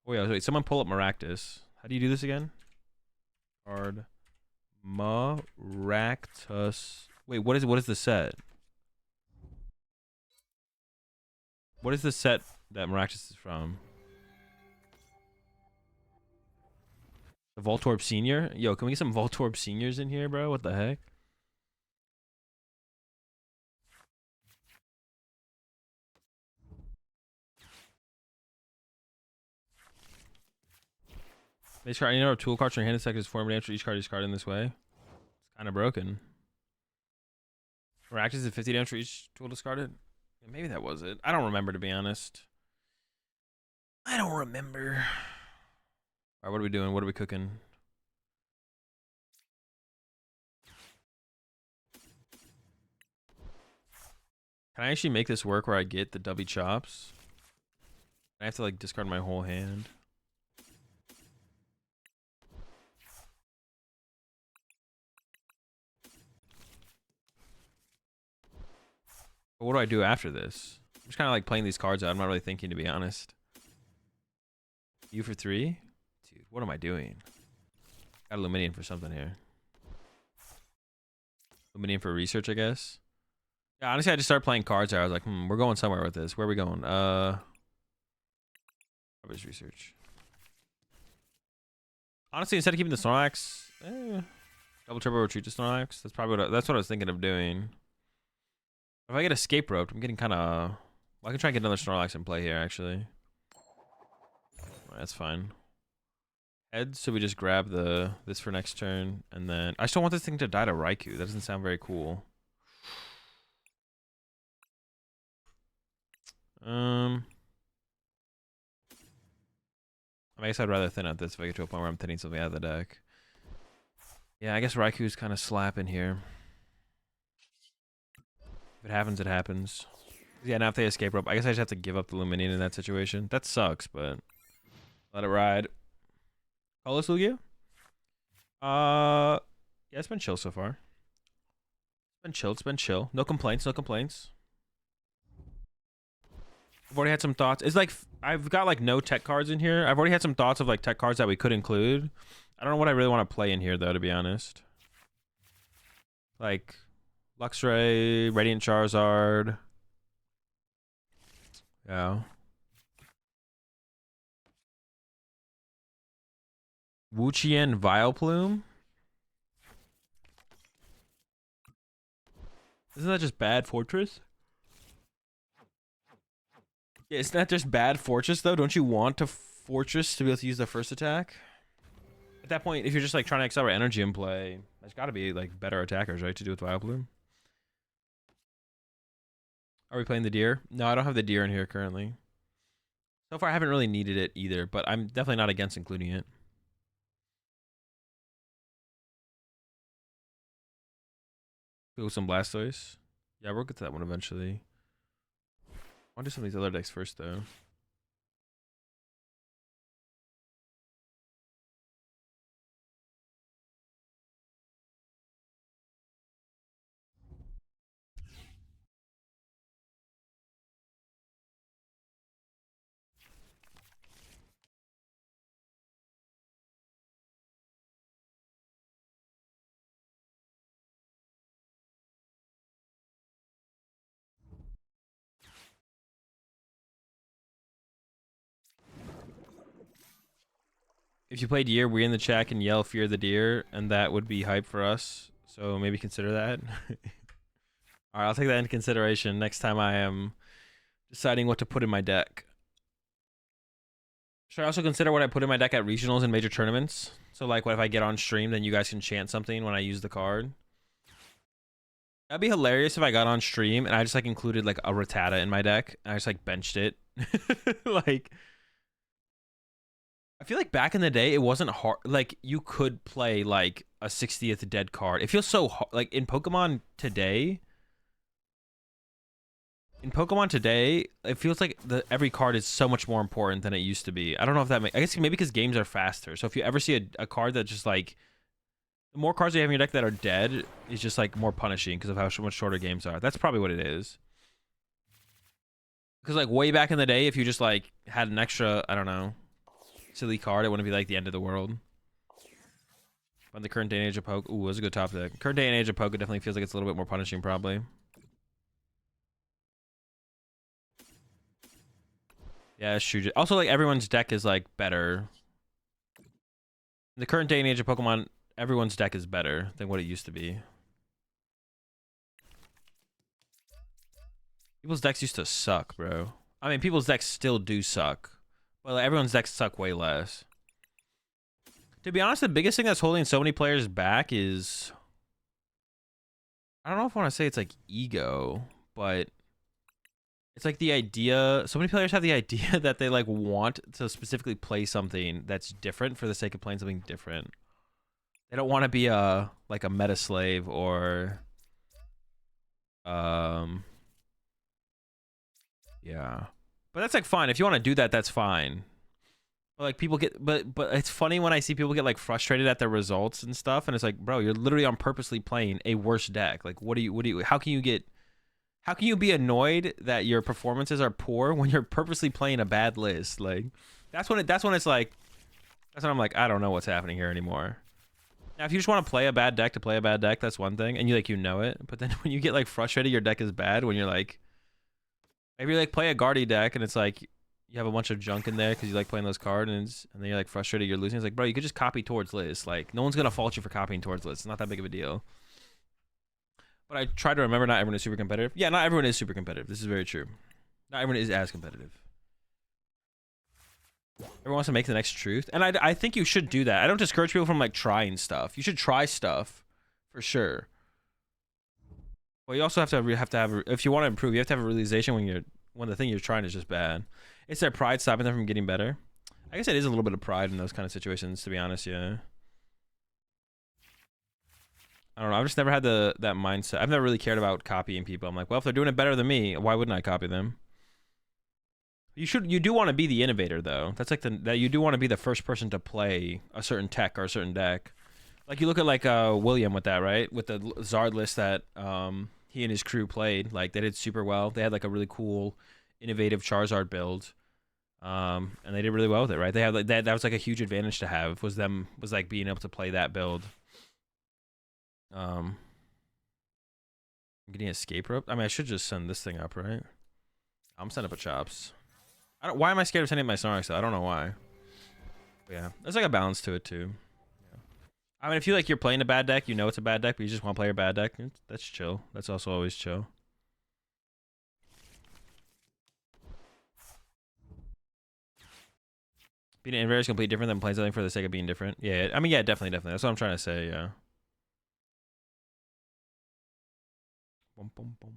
Oh yeah, wait, someone pull up Maractus. How do you do this again? Card. Maractus. Wait, what is the set? What is the set that Maractus is from? The Voltorb Senior? Yo, can we get some Voltorb Seniors in here, bro? What the heck? Base card, you know, tool cards from your hand attack is 4 damage for each card you discard in this way. It's kind of broken. Maractus is 50 damage for each tool discarded. Yeah, maybe that was it. I don't remember, to be honest. I don't remember. All right, what are we doing? What are we cooking? Can I actually make this work where I get the dubby chops? I have to like discard my whole hand. But what do I do after this? I'm just kind of like playing these cards out. I'm not really thinking, to be honest. You for 3? Dude, what am I doing? Got Luminium for something here. Luminium for research, I guess. Yeah, honestly, I just started playing cards out. I was like, we're going somewhere with this. Where are we going? Probably research. Honestly, instead of keeping the Snorlax, double turbo retreat to Snorlax. That's probably that's what I was thinking of doing. If I get escape rope, I'm getting kind of. Well, I can try and get another Snorlax in play here, actually. That's fine. Heads, so we just grab this for next turn, and then I still want this thing to die to Raikou. That doesn't sound very cool. I guess I'd rather thin out this if I get to a point where I'm thinning something out of the deck. Yeah, I guess Raikou's kind of slapping here. If it happens, it happens. Yeah, now if they escape rope, I guess I just have to give up the Luminion in that situation. That sucks, but let it ride. Colorless Lugia? Yeah, it's been chill so far. It's been chill. No complaints, no complaints. I've already had some thoughts. It's like, I've got like no tech cards in here. I've already had some thoughts of like tech cards that we could include. I don't know what I really want to play in here though, to be honest. Like, Luxray, Radiant Charizard. Yeah. Wuchien Vileplume? Isn't that just bad Fortress? Yeah, isn't that just bad Fortress though? Don't you want to Fortress to be able to use the first attack? At that point, if you're just like trying to accelerate energy in play, there's got to be like better attackers, right, to do with Vileplume. Are we playing the deer? No, I don't have the deer in here currently. So far, I haven't really needed it either, but I'm definitely not against including it. Go with some Blastoise. Yeah, we'll get to that one eventually. I want to do some of these other decks first, though. If you play deer, we in the chat can yell "Fear the Deer," and that would be hype for us. So maybe consider that. All right, I'll take that into consideration next time I am deciding what to put in my deck. Should I also consider what I put in my deck at regionals and major tournaments? So like, what if I get on stream, then you guys can chant something when I use the card? That'd be hilarious if I got on stream and I just like included like a Rattata in my deck. And I just like benched it. Like, I feel like back in the day, it wasn't hard. Like, you could play like a 60th dead card. It feels so hard. Like in Pokemon today, it feels like every card is so much more important than it used to be. I don't know if that makes. I guess maybe because games are faster. So if you ever see a card that just like, the more cards you have in your deck that are dead is just like more punishing because of how much shorter games are. That's probably what it is. Because like way back in the day, if you just like had an extra, I don't know, silly card, it wouldn't be like the end of the world. But the current day and age of poke, ooh, that's a good top deck. Current day and age of poke, it definitely feels like it's a little bit more punishing, probably. Yeah, it's true. Also, like, everyone's deck is, like, better. In the current day and age of Pokemon, everyone's deck is better than what it used to be. People's decks used to suck, bro. I mean, people's decks still do suck. But like, everyone's decks suck way less. To be honest, the biggest thing that's holding so many players back is... I don't know if I want to say it's, like, ego, but... It's like the idea, so many players have the idea that they like want to specifically play something that's different for the sake of playing something different. They don't want to be a like a meta slave or yeah. But that's like fine. If you want to do that, that's fine. But like people get but it's funny when I see people get like frustrated at their results and stuff, and it's like, bro, you're literally on purposely playing a worse deck. Like what do you how can you be annoyed that your performances are poor when you're purposely playing a bad list? Like, that's when it's like, that's when I'm like, I don't know what's happening here anymore. Now, if you just want to play a bad deck to play a bad deck, that's one thing, and you know it. But then when you get like frustrated, your deck is bad. When you're like, maybe you like play a Guardy deck and it's like you have a bunch of junk in there because you like playing those cards, and then you're like frustrated, you're losing. It's like, bro, you could just copy towards list. Like, no one's gonna fault you for copying towards list. It's not that big of a deal. But I try to remember not everyone is super competitive. Yeah, not everyone is super competitive. This is very true. Not everyone is as competitive. Everyone wants to make the next truth. And I think you should do that. I don't discourage people from like trying stuff. You should try stuff for sure. But you also have to have if you want to improve, you have to have a realization when the thing you're trying is just bad. It's their pride stopping them from getting better. I guess it is a little bit of pride in those kind of situations, to be honest, yeah. I don't know. I've just never had that mindset. I've never really cared about copying people. I'm like, well, if they're doing it better than me, why wouldn't I copy them? You do want to be the innovator though. That's like that you do want to be the first person to play a certain tech or a certain deck. Like you look at like William with that, right? With the Zard list that he and his crew played, like they did super well. They had like a really cool, innovative Charizard build. And they did really well with it, right? They had like that was like a huge advantage to have was like being able to play that build. I'm getting escape rope. I mean, I should just send this thing up, right? I'm sending up a chops. Why am I scared of sending my Snorlax though? I don't know why. But yeah, there's like a balance to it too. Yeah. I mean, if you like you're playing a bad deck, you know it's a bad deck, but you just want to play a bad deck, that's chill. That's also always chill. Being an inverter is completely different than playing something for the sake of being different. Yeah, I mean, yeah, definitely. That's what I'm trying to say. Yeah. Boom, boom, boom.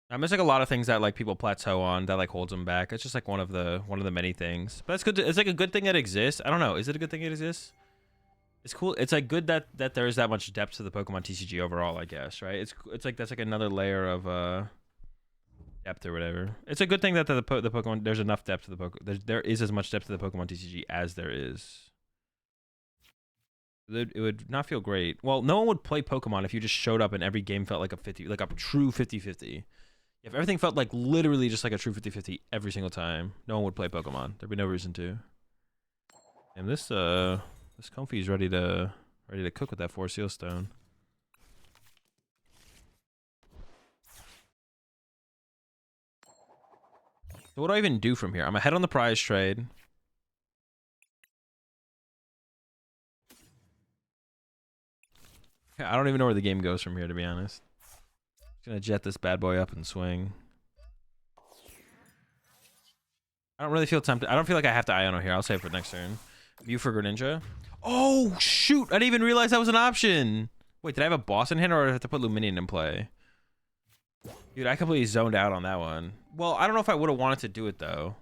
There's like a lot of things that like people plateau on that like holds them back. It's just like one of the many things. But it's good. It's like a good thing that exists. I don't know. Is it a good thing it exists? It's cool. It's like good that there is that much depth to the Pokemon TCG overall. I guess right. It's like that's like another layer of depth or whatever. It's a good thing that the Pokemon there's enough depth to the Pokemon. There is as much depth to the Pokemon TCG as there is. It would not feel great. Well, no one would play Pokemon if you just showed up and every game felt like a 50, like a true 50-50. If everything felt like literally just like a true 50-50 every single time, no one would play Pokemon. There'd be no reason to. And this Comfy is ready to cook with that 4 Seal Stone. So what do I even do from here? I'm ahead on the prize trade. I don't even know where the game goes from here, to be honest. Just gonna jet this bad boy up and swing. I don't really feel tempted. I don't feel like I have to Iono here. I'll save for next turn. View for Greninja. Oh, shoot. I didn't even realize that was an option. Wait, did I have a boss in hand or did I have to put Luminion in play? Dude, I completely zoned out on that one. Well, I don't know if I would have wanted to do it, though.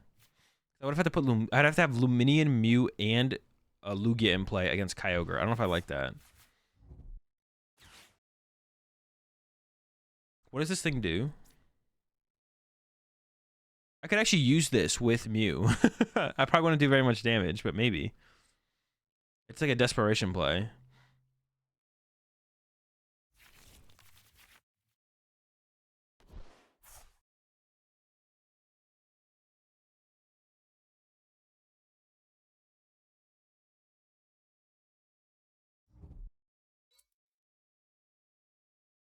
I would have had to put I'd have to have Luminion, Mew, and Lugia in play against Kyogre. I don't know if I like that. What does this thing do? I could actually use this with Mew. I probably wouldn't do very much damage, but maybe. It's like a desperation play.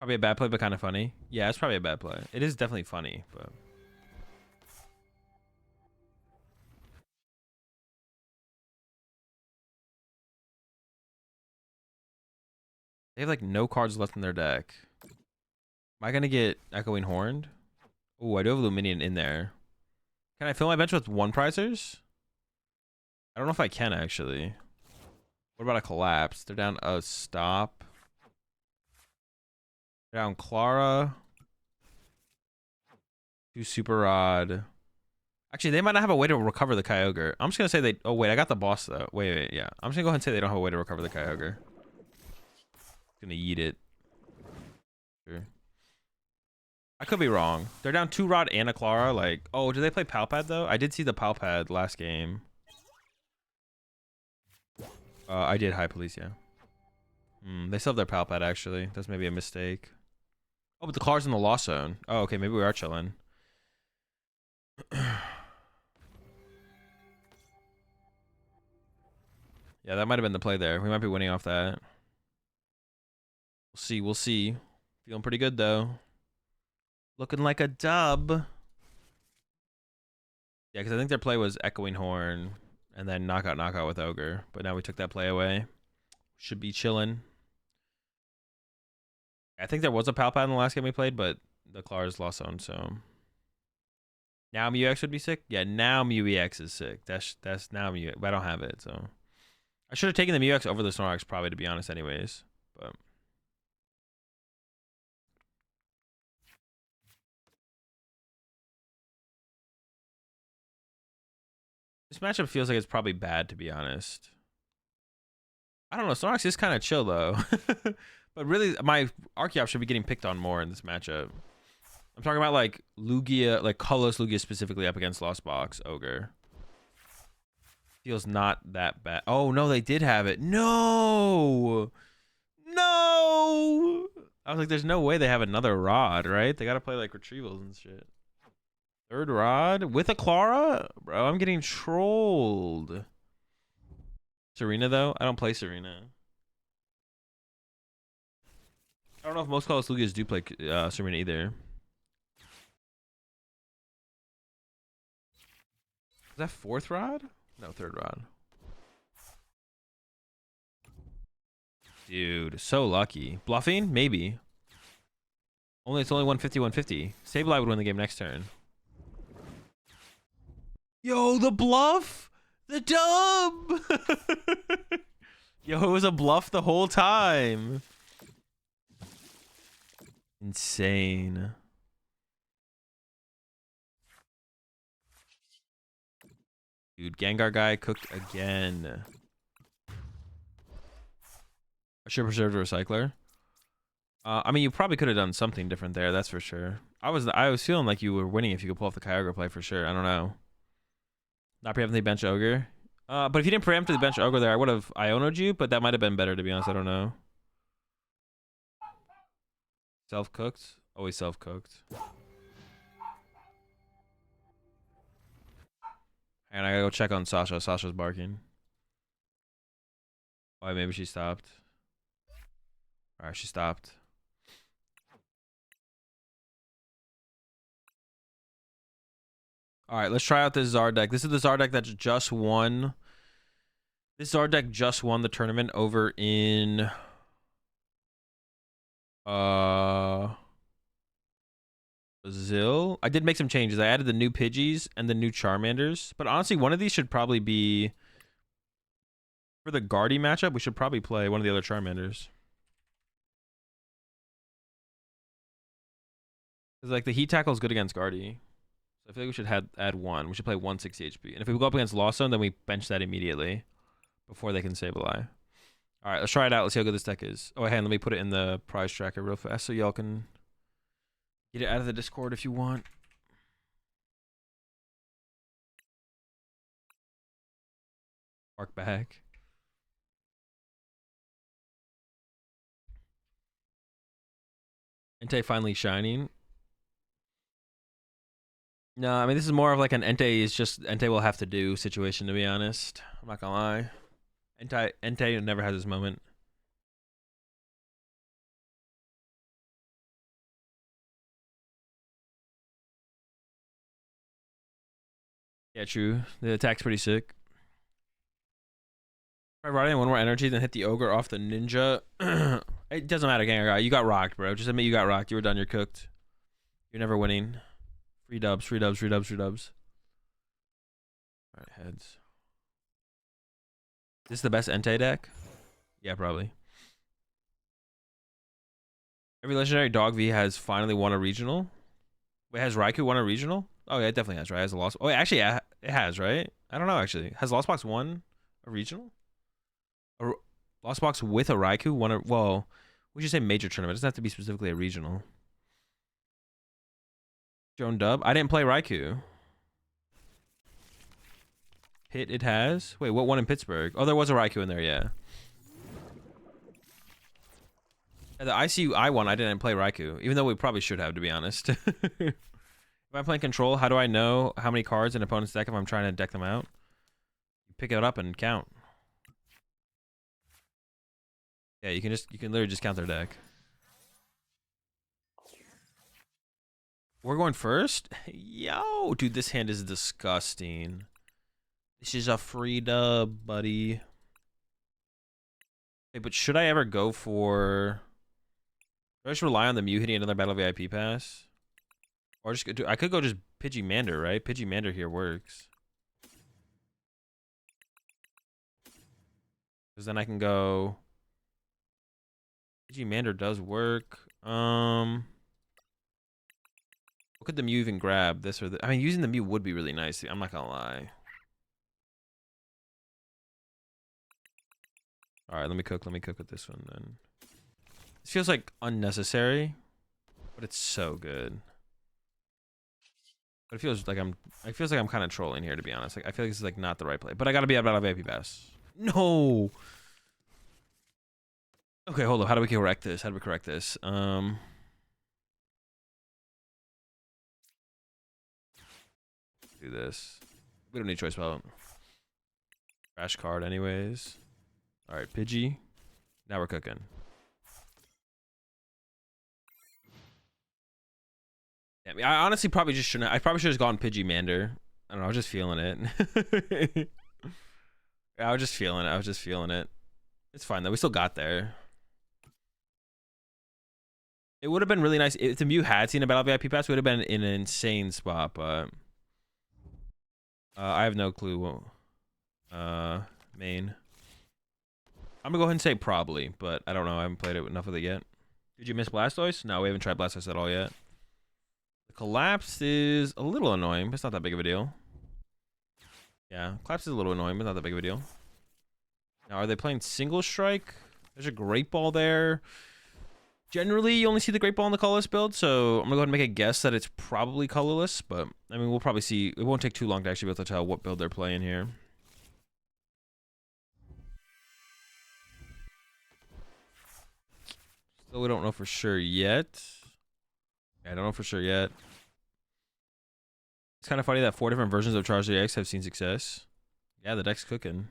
Probably a bad play, but kind of funny. Yeah, it's probably a bad play. It is definitely funny, but. They have like no cards left in their deck. Am I gonna get Echoing Horned? Oh, I do have Luminion in there. Can I fill my bench with one prizers? I don't know if I can actually. What about a collapse? They're down a stop. They're down Clara. 2 Super Rod. Actually, they might not have a way to recover the Kyogre. I'm just gonna say they. Oh wait, I got the boss though. Wait, yeah. I'm just gonna go ahead and say they don't have a way to recover the Kyogre. Gonna yeet it. Sure. I could be wrong. They're down 2 Rod and a Clara. Like, oh, do they play Palpad though? I did see the Palpad last game. I did High Police, yeah. They still have their Palpad actually. That's maybe a mistake. Oh, but the Clara's in the Lost Zone. Oh, okay, maybe we are chilling. Yeah, that might have been the play there. We might be winning off that. We'll see. We'll see. Feeling pretty good, though. Looking like a dub. Yeah, because I think their play was Echoing Horn and then knockout with Ogre. But now we took that play away. Should be chilling. I think there was a Palpad in the last game we played, but the Clara's lost zone, so... Now Mew-EX would be sick? Yeah, now Mew-EX is sick. That's now Mew, but I don't have it, so... I should have taken the Mew-EX over the Snorlax probably, to be honest, anyways. But... This matchup feels like it's probably bad, to be honest. I don't know. Snorlax is kind of chill, though. But really, my Archeops should be getting picked on more in this matchup. I'm talking about, like, Lugia, like, colorless Lugia specifically up against Lost Box Ogre. Feels not that bad. Oh, no, they did have it. No! No! I was like, there's no way they have another Rod, right? They got to play, like, retrievals and shit. 3rd Rod with a Clara? Bro, I'm getting trolled. Serena, though? I don't play Serena. I don't know if most colorless Lugias do play Serena either. Is that 4th Rod? No, 3rd Rod. Dude, so lucky. Bluffing? Maybe. It's only 150, 150. Sableye would win the game next turn. Yo, the bluff! The dub! Yo, it was a bluff the whole time. Insane. Dude, Gengar guy cooked again. I should have preserved a recycler. I mean, you probably could have done something different there. That's for sure. I was feeling like you were winning if you could pull off the Kyogre play for sure. I don't know. Not preempting the bench Ogre. But if you didn't preempt the bench Ogre there, I would have Iono'd you. But that might have been better, to be honest. I don't know. Self-cooked. Always self-cooked. And I gotta go check on Sasha. Sasha's barking. Oh, maybe she stopped. Alright, she stopped. Alright, let's try out this Zard deck. This is the Zard deck that just won. This Zard deck just won the tournament over in... Brazil. I did make some changes. I added the new Pidgeys and the new Charmanders. But honestly, one of these should probably be... For the Guardy matchup, we should probably play one of the other Charmanders. Because, like, the Heat Tackle is good against Guardy. So I feel like we should add one. We should play 160 HP. And if we go up against Lost Zone, then we bench that immediately. Before they can Sableye. Alright, let's try it out. Let's see how good this deck is. Oh, hey, let me put it in the prize tracker real fast so y'all can get it out of the Discord if you want. Bark back. Entei finally shining. No, I mean, this is more of like an Entei is just Entei will have to do situation, to be honest. I'm not gonna lie. Entei never has his moment. Yeah, true. The attack's pretty sick. Try riding one more energy, then hit the ogre off the ninja. It doesn't matter, gang. You got rocked, bro. Just admit you got rocked. You were done. You're cooked. You're never winning. Free dubs, free dubs, free dubs, free dubs. All right, heads. This is the best Entei deck? Yeah, probably. Every legendary dog V has finally won a regional. Wait, has Raikou won a regional? Oh, yeah, it definitely has, right? It has a loss. Oh, wait, actually, yeah, it has, right? I don't know, actually. Has Lost Box won a regional? Or Lost Box with a Raikou won a... Whoa. We should say major tournament. It doesn't have to be specifically a regional. Joan Dub? I didn't play Raikou. Hit it has? Wait, what won in Pittsburgh? Oh, there was a Raikou in there, yeah. The ICUI one, I didn't play Raikou, even though we probably should have, to be honest. If I'm playing Control, how do I know how many cards in an opponent's deck if I'm trying to deck them out? You pick it up and count. Yeah, you can literally just count their deck. We're going first? Yo, dude, this hand is disgusting. This is a free dub, buddy. Hey, but should I ever go for... Do I just rely on the Mew hitting another Battle VIP pass? Or just I could go just Pidgey-Mander, right? Pidgey-Mander here works. Because then I can go... Pidgey-Mander does work. What could the Mew even grab? This or the... I mean, using the Mew would be really nice. I'm not gonna lie. Alright, let me cook with this one then. This feels like unnecessary, but it's so good. But it feels like I'm kind of trolling here, to be honest. Like, I feel like this is like not the right play. But I gotta be out of VIP pass. No. Okay, hold up. How do we correct this? Do this. We don't need choice belt. Crash card, anyways. All right, Pidgey. Now we're cooking. Yeah, I mean, I honestly probably just shouldn't. I probably should have gone Pidgey-Mander. I don't know. I was just feeling it. I was just feeling it. It's fine though. We still got there. It would have been really nice if the Mew had seen a Battle VIP pass. Would have been in an insane spot, but I have no clue. Main. I'm gonna go ahead and say probably, but I don't know. I haven't played it enough of it yet. Did you miss Blastoise? No, we haven't tried Blastoise at all yet. The collapse is a little annoying, but it's not that big of a deal. Yeah, collapse is a little annoying, but not that big of a deal. Now, are they playing single strike? There's a Great Ball there. Generally, you only see the Great Ball in the colorless build, so I'm gonna go ahead and make a guess that it's probably colorless, but I mean, we'll probably see. It won't take too long to actually be able to tell what build they're playing here. Still, we don't know for sure yet. I don't know for sure yet. It's kind of funny that 4 different versions of Charizard X have seen success. Yeah, the deck's cooking.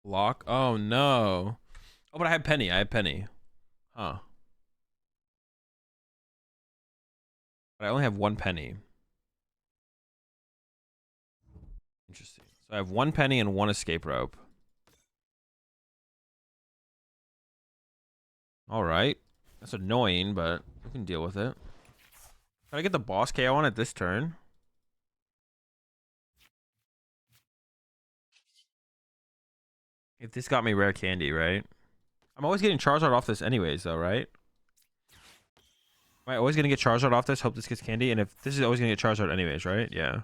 Lock? Oh, no. Oh, but I have Penny. Huh. But I only have 1 penny. Interesting. So I have 1 penny and 1 escape rope. Alright. That's annoying, but we can deal with it. Can I get the boss KO on it this turn? If this got me rare candy, right? I'm always getting Charizard off this anyways, though, right? Am I always going to get Charizard off this? Hope this gets candy. And if this is always going to get Charizard anyways, right? Yeah.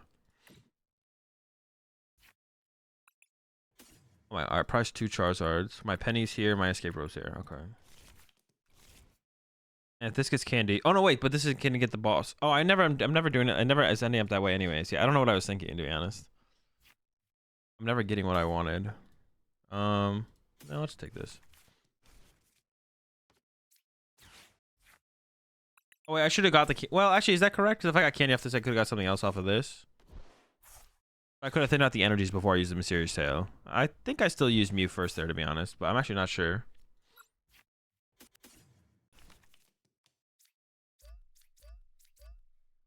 Oh my, alright, price 2 Charizards. My penny's here, my escape rope's here. Okay. And if this gets candy, oh no, wait, but this is gonna get the boss. Oh, I'm never doing it. I never as ending up that way, anyways. Yeah, I don't know what I was thinking, to be honest. I'm never getting what I wanted. No, let's take this. Oh wait, I should have got the. Well, actually, is that correct? Because if I got candy off this, I could have got something else off of this. I could have thinned out the energies before I used the Mysterious Tail. I think I still used Mew first there, to be honest, but I'm actually not sure.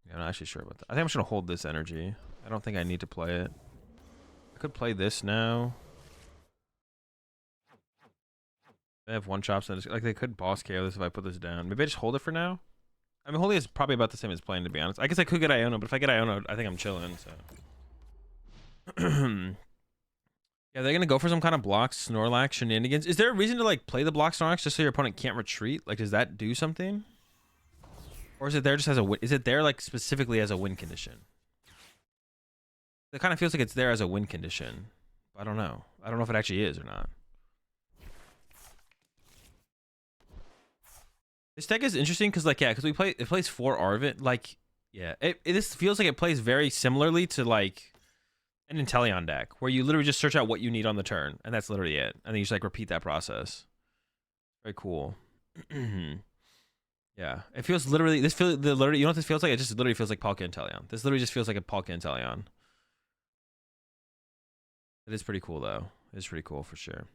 Yeah, I'm not actually sure about that. I think I'm just gonna hold this energy. I don't think I need to play it. I could play this now. They have one chops and like they could boss KO this if I put this down. Maybe I just hold it for now. I mean, holding is probably about the same as playing, to be honest. I guess I could get Iono, but if I get Iono, I think I'm chilling. So. Yeah, they're gonna go for some kind of block Snorlax shenanigans. Is there a reason to like play the block Snorlax just so your opponent can't retreat? Like, does that do something? Or is it there just as a win? Is it there like specifically as a win condition? It kind of feels like it's there as a win condition. I don't know. I don't know if it actually is or not. This deck is interesting because, like, yeah, because it plays 4 Arvin. Like, yeah, this feels like it plays very similarly to like an Inteleon deck where you literally just search out what you need on the turn, and that's literally it. And then you just like repeat that process. Very cool. Yeah, it feels literally. You know what this feels like? It just literally feels like Palkia Inteleon. This literally just feels like a Palkia Inteleon. It is pretty cool though. It is pretty cool for sure.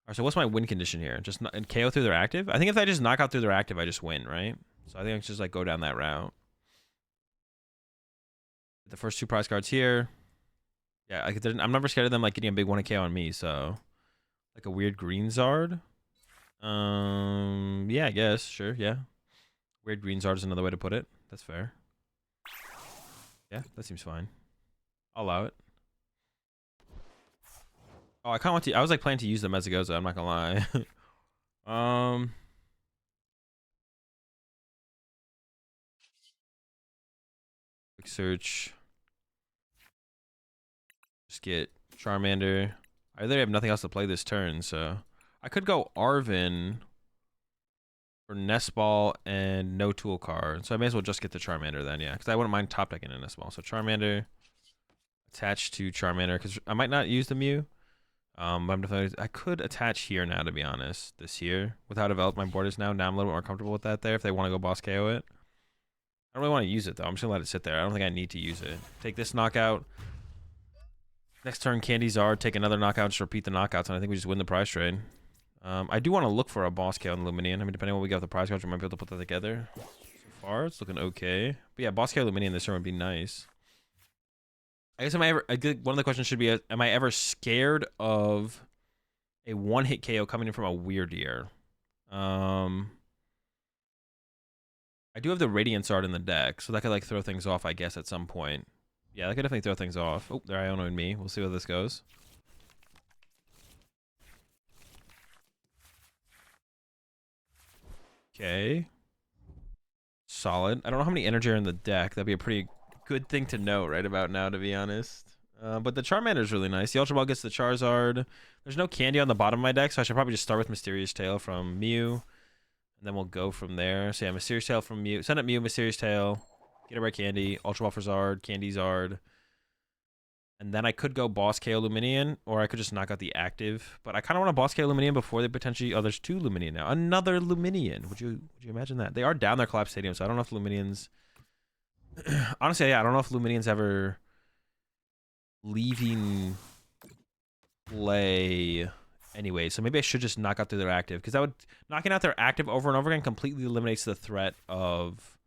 Alright, so what's my win condition here? Just KO through their active? I think if I just knock out through their active, I just win, right? So I think I can just like go down that route. The first 2 prize cards here. Yeah, I'm never scared of them like getting a big 1 KO on me, so like a weird green Zard. Yeah, I guess, sure, yeah. Weird green Zard is another way to put it. That's fair. Yeah, that seems fine. I'll allow it. Oh, I kind of want to. I was like planning to use them as it goes. I'm not gonna lie. Quick search. Just get Charmander. I literally have nothing else to play this turn, so I could go Arvin for Nest Ball and no tool card. So I may as well just get the Charmander then, yeah, because I wouldn't mind top decking a Nest Ball. So Charmander attached to Charmander because I might not use the Mew. But I'm definitely, I could attach here now, to be honest, this here. With how developed my board is now, I'm a little bit more comfortable with that there if they want to go boss KO it. I don't really want to use it, though. I'm just going to let it sit there. I don't think I need to use it. Take this knockout. Next turn, Candy Zard. Take another knockout. Just repeat the knockouts, and I think we just win the prize trade. I do want to look for a boss KO on Luminian. I mean, depending on what we get with the prize cards, we might be able to put that together. So far, it's looking okay. But yeah, boss KO Luminian this turn would be nice. I guess one of the questions should be, am I ever scared of a 1-hit KO coming in from a weird year? I do have the Radiant Zard in the deck, so that could like throw things off, I guess, at some point. Yeah, that could definitely throw things off. Oh, they're Ionoing me. We'll see where this goes. Okay. Solid. I don't know how many energy are in the deck. That'd be a pretty good thing to know right about now, to be honest. But the Charmander is really nice. The Ultra Ball gets the Charizard. There's no candy on the bottom of my deck, so I should probably just start with Mysterious Tail from Mew. And then we'll go from there. So yeah, Mysterious Tail from Mew. Send up Mew, Mysterious Tail. Get a red candy. Ultra Ball for Zard. Candy Zard. And then I could go Boss KO Luminian, or I could just knock out the active. But I kind of want to Boss KO Luminian before they potentially... Oh, there's 2 Luminian now. Another Luminian. Would you imagine that? They are down their Collapse Stadium, so I don't know if Luminians... Honestly, yeah, I don't know if Luminians ever... leaving play anyway, so maybe I should just knock out through their active, because that would knocking out their active over and over again completely eliminates the threat of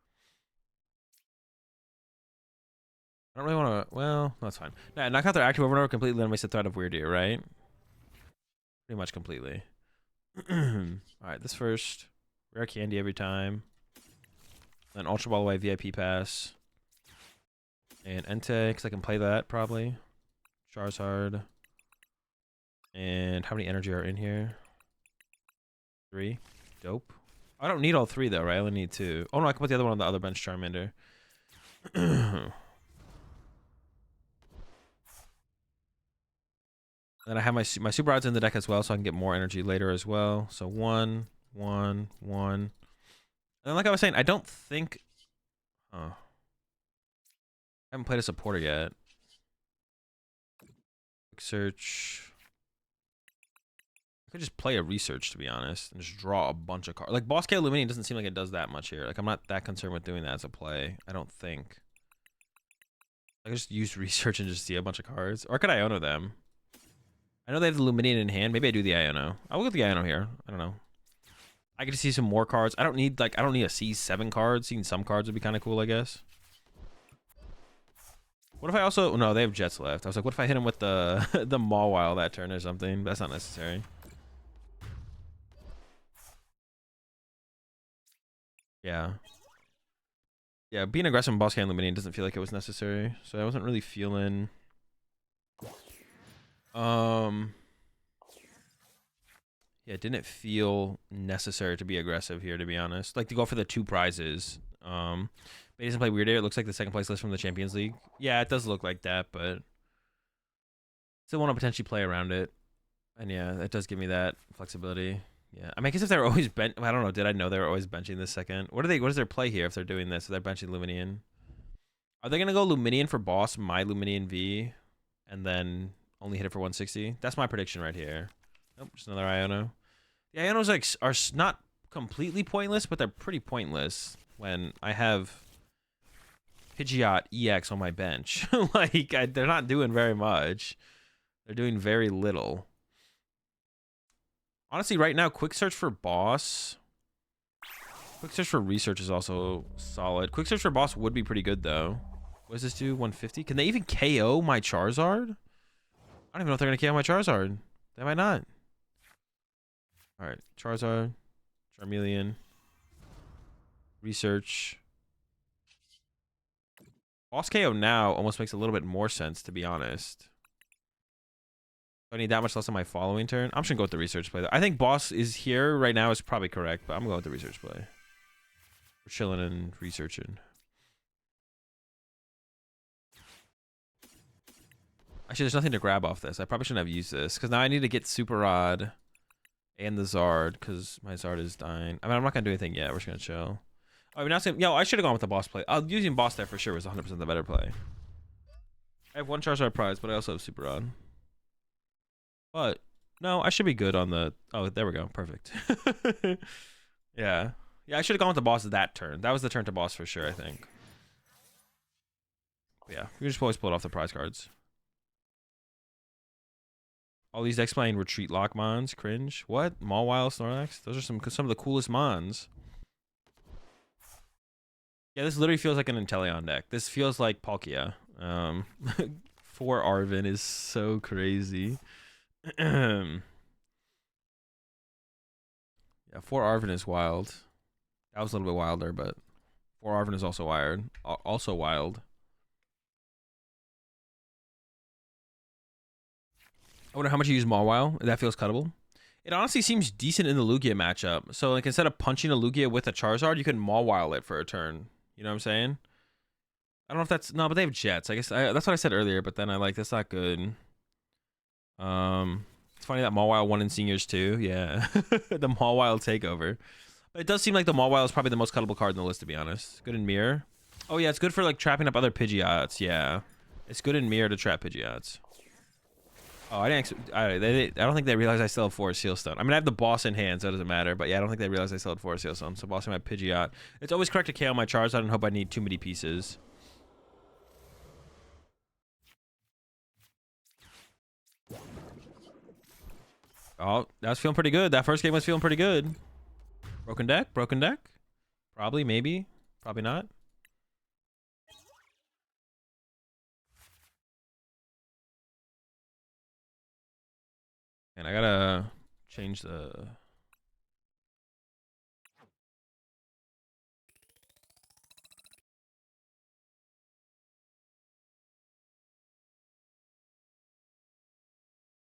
I don't really want to, well, that's fine. Nah, knock out their active over and over completely eliminates the threat of Weird Ear, right? Pretty much completely. Alright, this first rare candy every time, then Ultra Ball away VIP pass. And Entei, because I can play that, probably. Charizard. And how many energy are in here? 3. Dope. I don't need all 3, though, right? I only need 2. Oh, no, I can put the other one on the other bench, Charmander. Then I have my Super Odds in the deck as well, so I can get more energy later as well. So 1, 1, 1. And then, like I was saying, I don't think... I haven't played a supporter yet. Quick search. I could just play a research, to be honest, and just draw a bunch of cards. Like, Boss K Luminian doesn't seem like it does that much here. Like, I'm not that concerned with doing that as a play, I don't think. I could just use research and just see a bunch of cards. Or could I Iono them? I know they have the Luminian in hand. Maybe I do the Iono. I'll get the Iono here. I don't know. I get to see some more cards. I don't need a C7 card. Seeing some cards would be kind of cool, I guess. What if I also... No, they have Jets left. I was like, what if I hit him with the the Mawile that turn or something? That's not necessary. Yeah. Yeah, being aggressive in boss can Luminian doesn't feel like it was necessary. So I wasn't really feeling... Yeah, it didn't feel necessary to be aggressive here, to be honest. Like, to go for the 2 prizes. But he doesn't play Weird Air. It looks like the second place list from the Champions League. Yeah, it does look like that, but... Still want to potentially play around it. And yeah, that does give me that flexibility. Yeah, I mean, I guess if they're always I don't know. Did I know they were always benching this second? What is their play here if they're doing this? If they're benching Luminian. Are they gonna go Luminian for boss, my Luminian V, and then only hit it for 160? That's my prediction right here. Nope, just another Iono. The Ionos like are not completely pointless, but they're pretty pointless when I have Pidgeot EX on my bench. Like they're not doing very much. They're doing very little. Honestly, right now, quick search for boss. Quick search for research is also solid. Quick search for boss would be pretty good, though. What does this do? 150? Can they even KO my Charizard? I don't even know if they're going to KO my Charizard. They might not. All right. Charizard. Charmeleon. Research. Boss KO now almost makes a little bit more sense, to be honest. I need that much less on my following turn. I'm just gonna go with the research play. I think boss is here right now is probably correct, but I'm going with the research play. We're chilling and researching. Actually, there's nothing to grab off this. I probably shouldn't have used this because now I need to get Super Rod and the Zard because my Zard is dying. I mean, I'm not gonna do anything yet. We're just gonna chill. Oh, now saying, yo, I should have gone with the boss play. Using boss there for sure was 100% the better play. I have 1 Charizard prize, but I also have Super Rod. But no, I should be good on the... Oh, there we go. Perfect. Yeah. Yeah, I should have gone with the boss that turn. That was the turn to boss for sure, I think. But yeah, we just always pull it off the prize cards. All these decks playing Retreat Lock Mons. Cringe. What? Mawile, Snorlax? Those are some of the coolest Mons. Yeah, this literally feels like an Inteleon deck. This feels like Palkia. 4 Arven is so crazy. Yeah, 4 Arven is wild. That was a little bit wilder, but 4 Arven is also wired. Also wild. I wonder how much you use Mawile. That feels cuttable. It honestly seems decent in the Lugia matchup. So like instead of punching a Lugia with a Charizard, you can Mawile it for a turn. You know what I'm saying? I don't know if that's... No, but they have Jets. I guess that's what I said earlier, but then I like... That's not good. It's funny that Mawile won in seniors too. Yeah. The Mawile takeover. But it does seem like the Mawile is probably the most cuttable card in the list, to be honest. Good in mirror. Oh yeah, it's good for like trapping up other Pidgeots. Yeah. It's good in mirror to trap Pidgeots. Oh, I don't think they realize I still have 4 Sealstone. I mean, I have the boss in hand, so it doesn't matter. But yeah, I don't think they realize I still have 4 Sealstone. So bossing my Pidgeot. It's always correct to KO my Charizard and hope I need too many pieces. Oh, that's feeling pretty good. That first game was feeling pretty good. Broken deck? Broken deck? Probably, maybe. Probably not. And I gotta change the...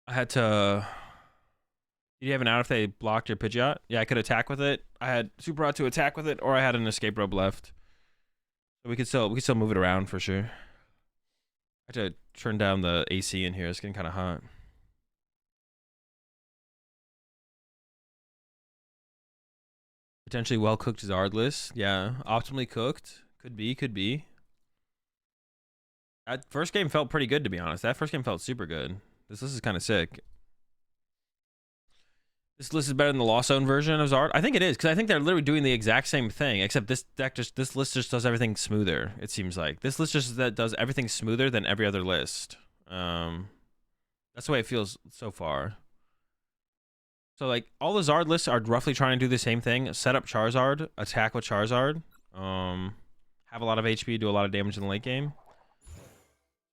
I had to... Did you have an out if they blocked your Pidgeot? Yeah, I could attack with it. I had Super Rod to attack with it, or I had an escape rope left. So we could still move it around for sure. I had to turn down the AC in here. It's getting kind of hot. Potentially well cooked Zardless. Yeah, optimally cooked. Could be, could be. That first game felt pretty good, to be honest. That first game felt super good. This list is kind of sick. This list is better than the Lost Zone version of Zard. I think it is, because I think they're literally doing the exact same thing, except this list just does everything smoother. It seems like this list just does everything smoother than every other list. That's the way it feels so far. So like all the Zard lists are roughly trying to do the same thing: set up Charizard, attack with Charizard, have a lot of HP, do a lot of damage in the late game.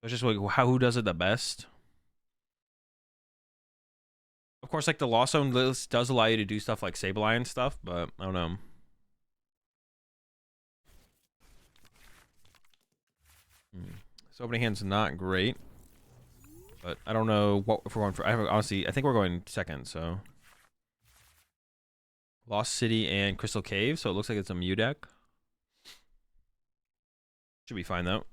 It's just like who does it the best. Of course, like the Lost Zone list does allow you to do stuff like Sableye and stuff, but I don't know. So opening hand's not great, but I don't know what if we're going for. Honestly, I think we're going second. So Lost City and Crystal Cave. So it looks like it's a Mew deck. Should be fine though.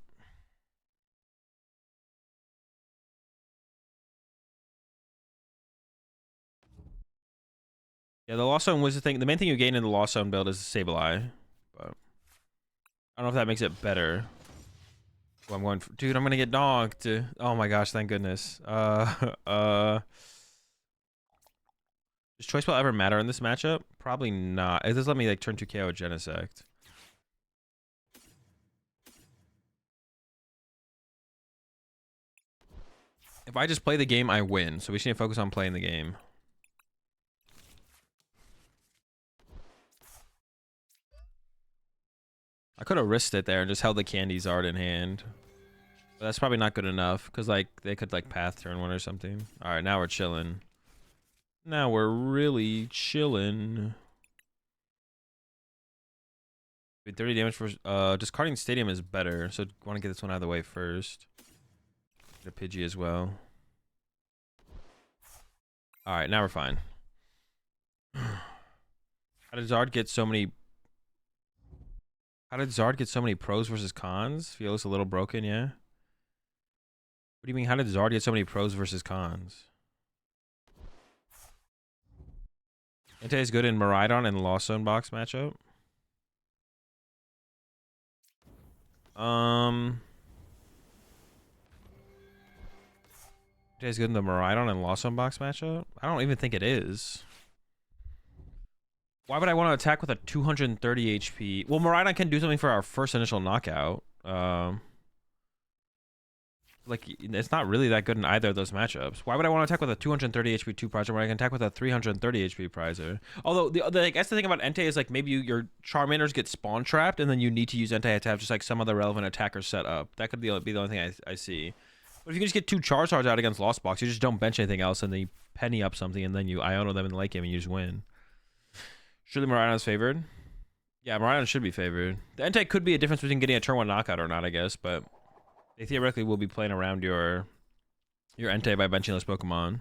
Yeah, the Lost Zone was the thing. The main thing you gain in the Lost Zone build is Sableye, but I don't know if that makes it better. Well, I'm going for, dude, I'm gonna get donked. Oh my gosh, thank goodness. Does choice spell ever matter in this matchup? Probably not. It does let me like turn 2 KO Genesect. If I just play the game, I win. So we should focus on playing the game. I could have risked it there and just held the Charizard in hand. But that's probably not good enough because like they could like path turn 1 or something. All right, now we're chilling. Now we're really chilling. 30 damage for discarding Stadium is better, so I want to get this one out of the way first. Get a Pidgey as well. All right, now we're fine. How did Zard get so many? How did Zard get so many pros versus cons? Feels a little broken, yeah. What do you mean? How did Zard get so many pros versus cons? Entei is good in Miraidon and Lost Zone box matchup. Entei is good in the Miraidon and Lost Zone box matchup. I don't even think it is. Why would I want to attack with a 230 HP? Well, Miraidon can do something for our first initial knockout. Like, it's not really that good in either of those matchups. Why would I want to attack with a 230 HP 2 Prizer when I can attack with a 330 HP Prizer? Although, I guess the thing about Entei is, like, maybe your Charmanders get spawn trapped, and then you need to use Entei to have just, like, some other relevant attacker set up. That could be the only thing I see. But if you can just get 2 Charizards out against Lost Box, you just don't bench anything else, and then you penny up something, and then you Iono them in the late game, and you just win. Surely Miraidon's favored? Yeah, Miraidon should be favored. The Entei could be a difference between getting a turn 1 knockout or not, I guess, but they theoretically will be playing around your Entei by benching those Pokemon.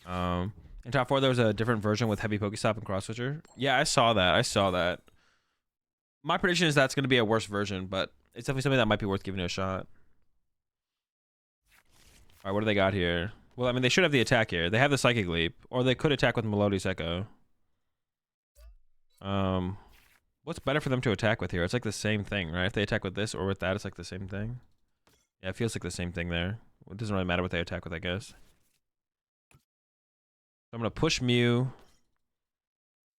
In top 4, there was a different version with Heavy Pokestop and Cross Switcher. Yeah, I saw that. My prediction is that's going to be a worse version, but it's definitely something that might be worth giving it a shot. All right, what do they got here? Well, I mean, they should have the attack here. They have the Psychic Leap, or they could attack with Melodious Echo. What's better for them to attack with here? It's like the same thing, right? If they attack with this or with that, it's like the same thing. Yeah, it feels like the same thing there. It doesn't really matter what they attack with, I guess. So I'm going to push Mew.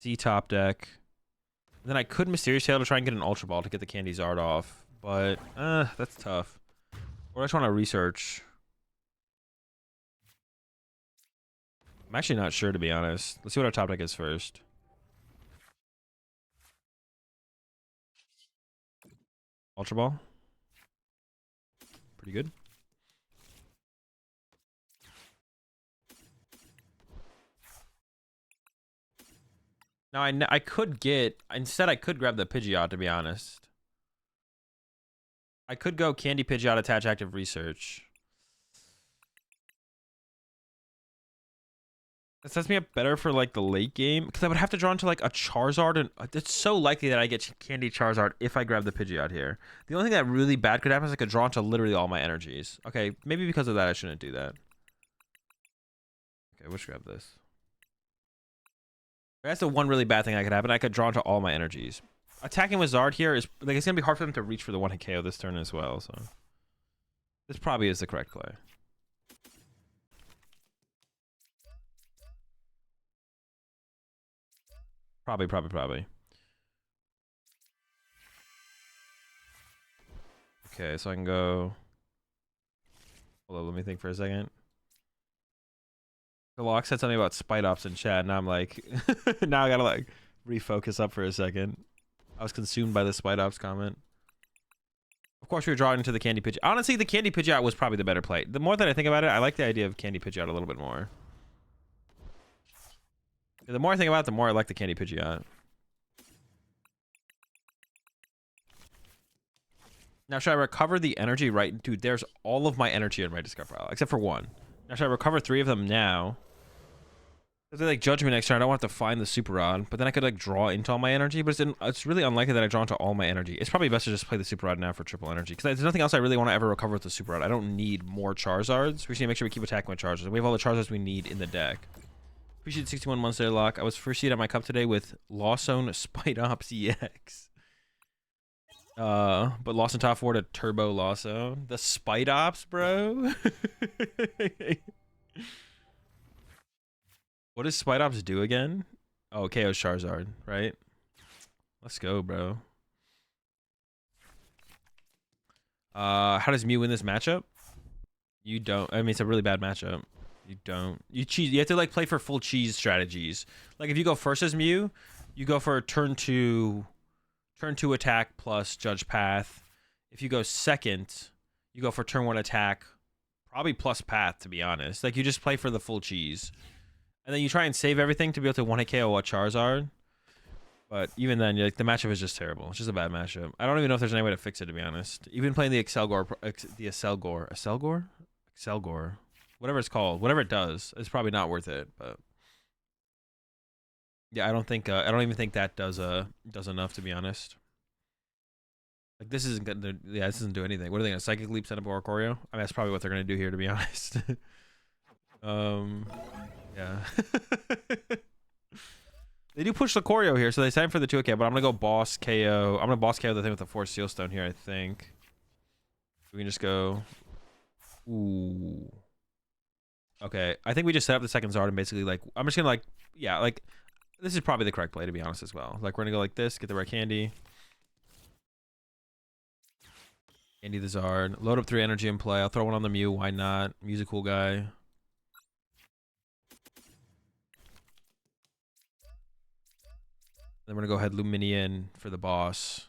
C top deck. And then I could Mysterious Tail to try and get an Ultra Ball to get the Candy Zard off. But, that's tough. Or I just want to research. I'm actually not sure, to be honest. Let's see what our top deck is first. Ultra Ball. Pretty good. Now, I could get... Instead, I could grab the Pidgeot, to be honest. I could go Candy Pidgeot, attach Active Research. That sets me up better for, like, the late game. Because I would have to draw into, like, a Charizard. And it's so likely that I get Candy Charizard if I grab the Pidgeot here. The only thing that really bad could happen is I could draw into literally all my energies. Okay, maybe because of that, I shouldn't do that. Okay, let's grab this. That's the one really bad thing that could happen. I could draw into all my energies. Attacking with Zard here is, like, it's going to be hard for them to reach for the 1-hit KO this turn as well. So this probably is the correct play. Probably. Okay, so I can go... Hold on, let me think for a second. The lock said something about Spite Ops in chat, and now I'm like... now I gotta, like, refocus up for a second. I was consumed by the Spite Ops comment. Of course, we were drawing into the Candy Pidgeot. Honestly, the Candy Pidgeot was probably the better play. The more that I think about it, I like the idea of Candy Pidgeot a little bit more. The more I think about it, the more I like the Candy Pidgeot. Now, should I recover the energy right? Dude, there's all of my energy in my discard pile, except for one. Now, should I recover 3 of them now? If they like judge me next turn, I don't want to find the Super Rod, but then I could like draw into all my energy, but it's really unlikely that I draw into all my energy. It's probably best to just play the Super Rod now for triple energy, because there's nothing else I really want to ever recover with the Super Rod. I don't need more Charizards. We just need to make sure we keep attacking with Charizards. We have all the Charizards we need in the deck. Appreciate 61 months there, Lock. I was first seed at my cup today with Lawson Spite Ops EX. But Lawson top 4 to Turbo Lawson. The Spite Ops, bro. What does Spite Ops do again? Oh, KO's Charizard, right? Let's go, bro. How does Mew win this matchup? You don't. I mean, it's a really bad matchup. You don't. You cheese. You have to like play for full cheese strategies. Like if you go first as Mew, you go for turn 2 attack plus Judge Path. If you go second, you go for turn 1 attack, probably plus Path, to be honest. Like you just play for the full cheese. And then you try and save everything to be able to 1-hit KO a Charizard. But even then, like the matchup is just terrible. It's just a bad matchup. I don't even know if there's any way to fix it, to be honest. Even playing the Excelgor, whatever it's called, whatever it does, it's probably not worth it. But yeah, I don't even think that does enough, to be honest. Like this isn't gonna, yeah, this doesn't do anything. What are they gonna Psychic Leap, set up Oricorio? I mean, that's probably what they're gonna do here, to be honest. Yeah. They do push the Choreo here, so they sign for the 2K, but I'm gonna go boss KO. I'm gonna boss KO the thing with the Force Seal Stone here, I think. We can just go. Ooh. Okay, I think we just set up the second Zard and basically like I'm just gonna like yeah, like this is probably the correct play, to be honest, as well. Like we're gonna go like this, get the right candy. Candy the Zard. Load up 3 energy in play. I'll throw one on the Mew, why not? Mew's a cool guy. Then we're gonna go ahead Luminion for the boss.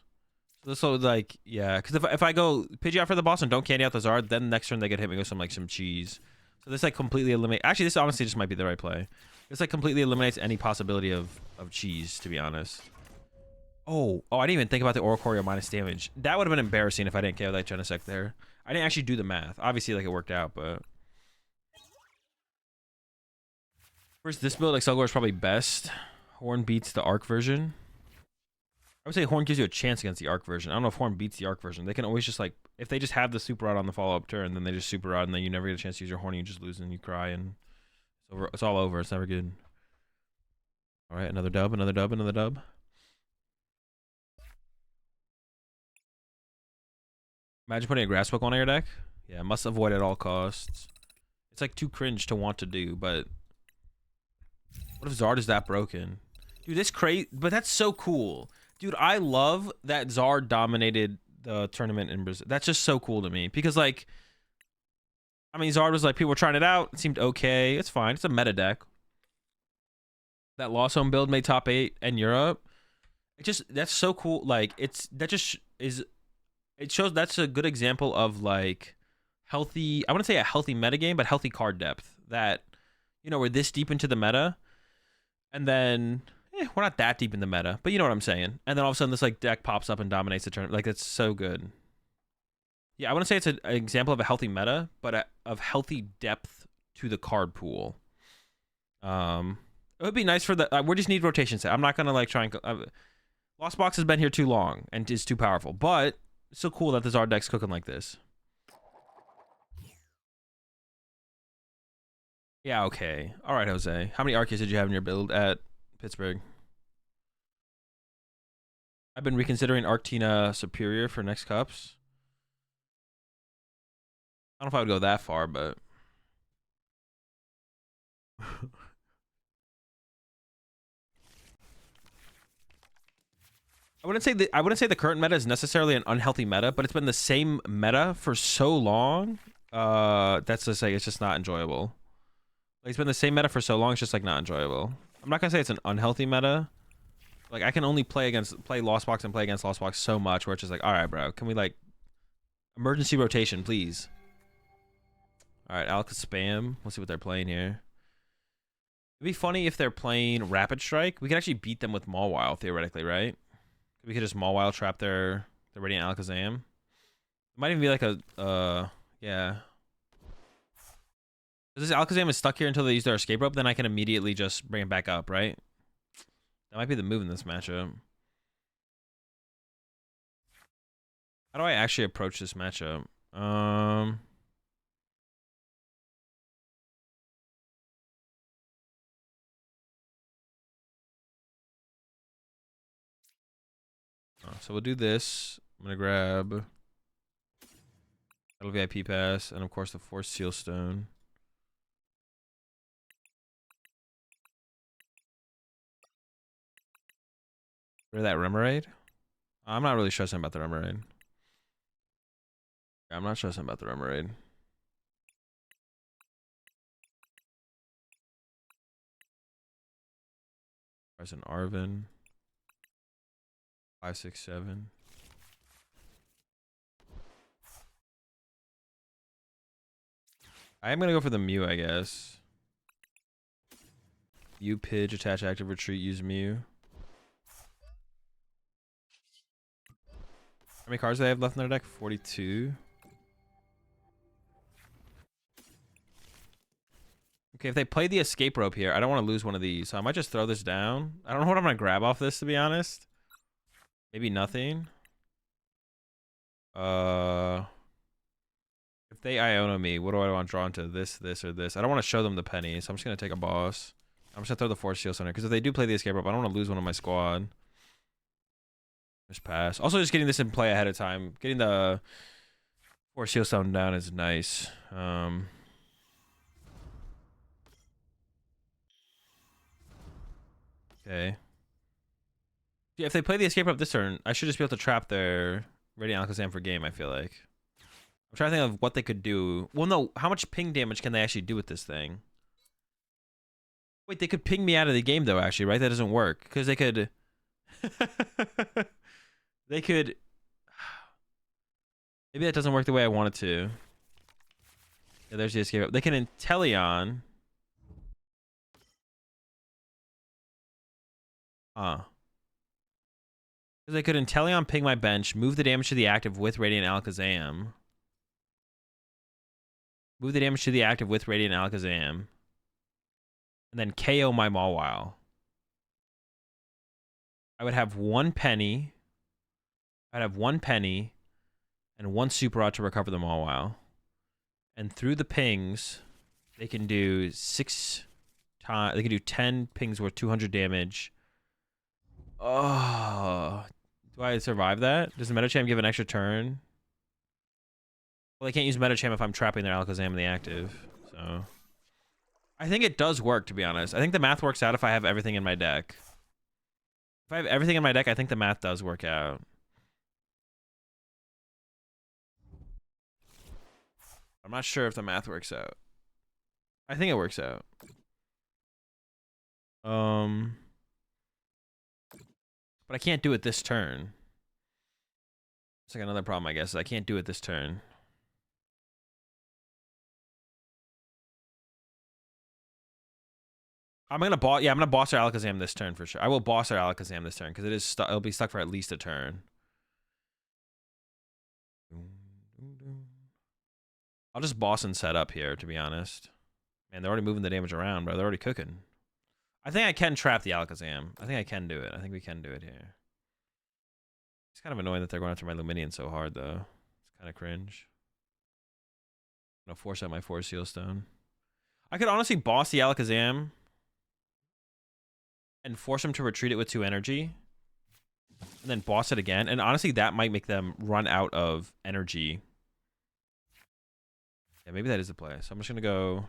So this will like, yeah, because if I go Pidgey out for the boss and don't candy out the Zard, then next turn they get hit me with some cheese. So this like completely eliminate. Actually, this honestly just might be the right play. This like completely eliminates any possibility of cheese, to be honest. Oh, I didn't even think about the Oricorio minus damage. That would have been embarrassing if I didn't KO that Genesect there. I didn't actually do the math. Obviously, like it worked out, but first this build, Excelgor is probably best. Horn beats the Arc version. I would say Horn gives you a chance against the Arc version. I don't know if Horn beats the Arc version. They can always just like, if they just have the Super Rod on the follow-up turn, then they just Super Rod, and then you never get a chance to use your Horn, and you just lose and you cry, and it's over. It's all over. It's never good. All right, another dub, another dub, another dub. Imagine putting a Grass Pokemon on your deck. Yeah, must avoid at all costs. It's like too cringe to want to do, but what if Zard is that broken? Dude, this crazy, but that's so cool. Dude, I love that Zard dominated the tournament in Brazil. That's just so cool to me because, like, I mean, Zard was like, people were trying it out. It seemed okay. It's fine. It's a meta deck. That Lost Home build made top 8 in Europe. It just, that's so cool. Like, it shows that's a good example of, like, healthy, I wouldn't say a healthy metagame, but healthy card depth. That, you know, we're this deep into the meta. And then, we're not that deep in the meta, but you know what I'm saying. And then all of a sudden, this like deck pops up and dominates the tournament. Like, it's so good. Yeah, I wouldn't say it's an example of a healthy meta, but of healthy depth to the card pool. It would be nice for the. We just need rotation set. I'm not gonna like try and. Lost Box has been here too long and is too powerful, but it's so cool that the Zard deck's cooking like this. Yeah, okay. All right, Jose. How many Arceus did you have in your build at Pittsburgh? I've been reconsidering Arctina Superior for next cups. I don't know if I would go that far, but I wouldn't say the current meta is necessarily an unhealthy meta, but it's been the same meta for so long. That's just like it's just not enjoyable. Like, it's been the same meta for so long, it's just like not enjoyable. I'm not gonna say it's an unhealthy meta. Like, I can only play Lost Box and play against Lost Box so much where it's just like, all right, bro, can we like Emergency rotation, please. All right, Alka spam. Let's see what they're playing here. It'd be funny if they're playing Rapid Strike. We could actually beat them with Mawile, theoretically, right? We could just Mawile trap their Radiant Alakazam. It might even be like a, yeah. If this Alakazam is stuck here until they use their escape rope, then I can immediately just bring it back up, right? That might be the move in this matchup. How do I actually approach this matchup? So we'll do this. I'm gonna grab VIP pass, and of course the Force Seal Stone. Or that Remoraid? I'm not really stressing about the Remoraid. I'm not stressing about the Remoraid. There's an Arvin. 5, 6, 7. I am gonna go for the Mew, I guess. Mew, Pidge, attach, active, retreat, use Mew. How many cards do they have left in their deck? 42. Okay, if they play the escape rope here, I don't want to lose one of these, so I might just throw this down. I don't know what I'm gonna grab off this, to be honest. Maybe nothing. If they Iono me, what do I want to draw into? This, or this? I don't want to show them the penny, so I'm just gonna take a boss. I'm just gonna throw the Force Seal Center, because if they do play the escape rope, I don't want to lose one of my squad. Just pass. Also, just getting this in play ahead of time. Getting the Force Seal Stone down is nice. Okay. Yeah, if they play the escape rope this turn, I should just be able to trap their Radiant Alakazam for game, I feel like. I'm trying to think of what they could do. Well, no, how much ping damage can they actually do with this thing? Wait, they could ping me out of the game, though, actually, right? That doesn't work. Because they could... they could... Maybe that doesn't work the way I want it to. Yeah, there's the escape rope. They can Inteleon. Huh. Because I could Inteleon ping my bench, move the damage to the active with Radiant Alakazam. Move the damage to the active with Radiant Alakazam. And then KO my Mawile. I would have 1 penny. I'd have 1 penny and 1 Super Rod to recover the Mawile. And through the pings, they can do 6 times. They can do 10 pings worth 200 damage. Oh, do I survive that? Does the Metacham give an extra turn? Well, I can't use Metacham if I'm trapping their Alakazam in the active. So I think it does work, to be honest. I think the math works out if I have everything in my deck. If I have everything in my deck, I think the math does work out. I'm not sure if the math works out. I think it works out. But I can't do it this turn. It's like another problem, I guess. I can't do it this turn. I'm gonna boss. Yeah, I'm gonna boss our Alakazam this turn for sure. I will boss our Alakazam this turn because it is it'll be stuck for at least a turn. I'll just boss and set up here, to be honest. Man, they're already moving the damage around, bro. They're already cooking. I think I can trap the Alakazam. I think I can do it. I think we can do it here. It's kind of annoying that they're going after my Luminion so hard, though. It's kind of cringe. I'm gonna force out my Force Seal Stone. I could honestly boss the Alakazam and force him to retreat it with 2 energy. And then boss it again. And honestly, that might make them run out of energy. Yeah, maybe that is the play. So I'm just going to go...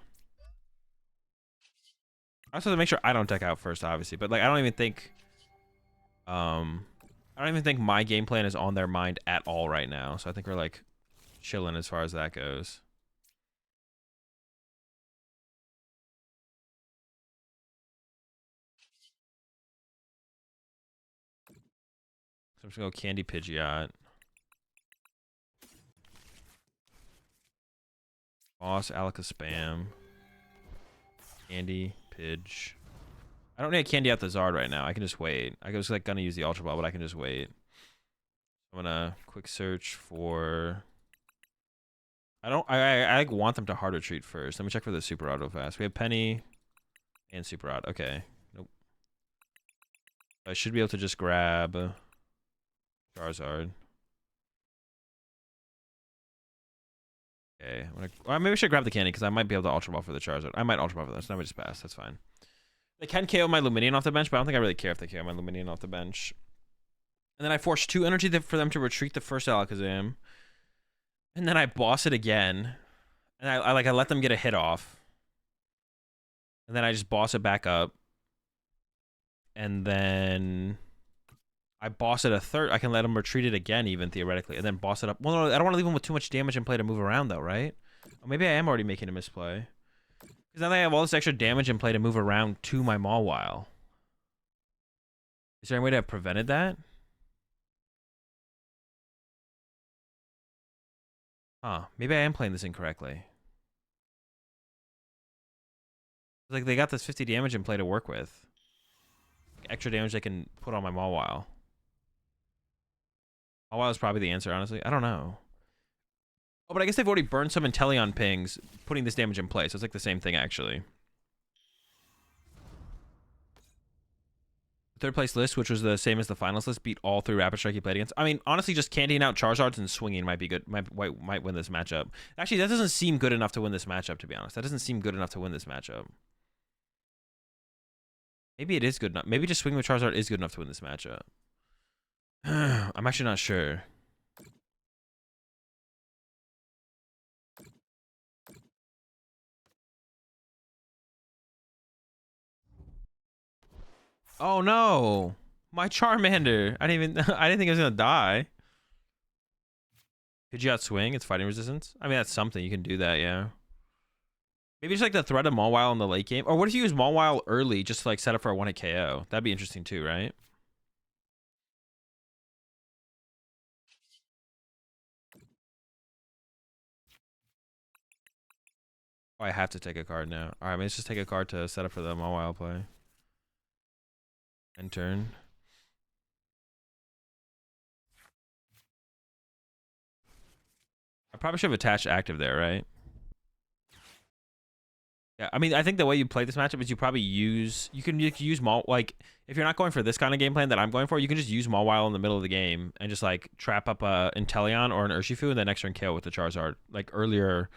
I also have to make sure I don't deck out first, obviously. But like, I don't even think my game plan is on their mind at all right now. So I think we're like chilling as far as that goes. So I'm just going to go Candy Pidgeot. Boss, Alaka Spam. Candy, Pidge. I don't need a Candy out the Zard right now. I can just wait. I was like gonna use the Ultra Ball, but I can just wait. I'm gonna quick search for. I like want them to hard retreat first. Let me check for the Super Auto fast. We have Penny and Super Auto. Okay. Nope. I should be able to just grab Charizard. Okay. Maybe I should grab the Candy because I might be able to Ultra Ball for the Charizard. I might Ultra Ball for this. Now we just pass. That's fine. They can KO my Luminion off the bench, but I don't think I really care if they KO my Luminion off the bench. And then I force 2 energy for them to retreat the first Alakazam. And then I boss it again. And I let them get a hit off. And then I just boss it back up. And then I boss it a third. I can let them retreat it again, even theoretically. And then boss it up. Well, no, I don't want to leave them with too much damage in play to move around, though, right? Or maybe I am already making a misplay. Because now they have all this extra damage in play to move around to my Mawile. Is there any way to have prevented that? Huh. Maybe I am playing this incorrectly. Like, they got this 50 damage in play to work with. Extra damage they can put on my Mawile. Mawile is probably the answer, honestly. I don't know. Oh, but I guess they've already burned some Inteleon pings, putting this damage in place. So it's like the same thing, actually. Third place list, which was the same as the finals list, beat all 3 Rapid Strike he played against. I mean, honestly, just candying out Charizards and swinging might be good. Might win this matchup. Actually, that doesn't seem good enough to win this matchup, to be honest. That doesn't seem good enough to win this matchup. Maybe it is good enough. Maybe just swinging with Charizard is good enough to win this matchup. I'm actually not sure. Oh no, my Charmander! I didn't think it was gonna die. Could you outswing its fighting resistance? I mean, that's something you can do that, yeah. Maybe just like the threat of Mawile in the late game, or what if you use Mawile early just to like set up for a 1-hit KO? That'd be interesting too, right? Oh, I have to take a card now. All right, let's just take a card to set up for the Mawile play. End turn. I probably should have attached active there, right? Yeah, I mean, I think the way you play this matchup is you probably use... You can use like, if you're not going for this kind of game plan that I'm going for, you can just use Mawile in the middle of the game and just, like, trap up a Inteleon or an Urshifu and then next turn KO with the Charizard. Like, earlier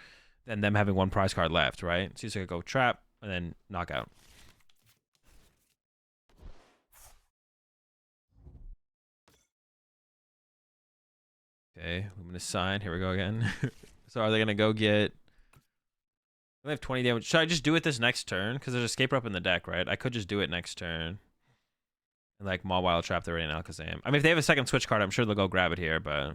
than them having 1 prize card left, right? So you just go trap and then knockout. Okay, I'm going to sign. Here we go again. So are they going to go get... They have 20 damage. Should I just do it this next turn? Because there's Escape Rope in the deck, right? I could just do it next turn. And like Mawile trap the Rain Alakazam. I mean, if they have a second switch card, I'm sure they'll go grab it here, but...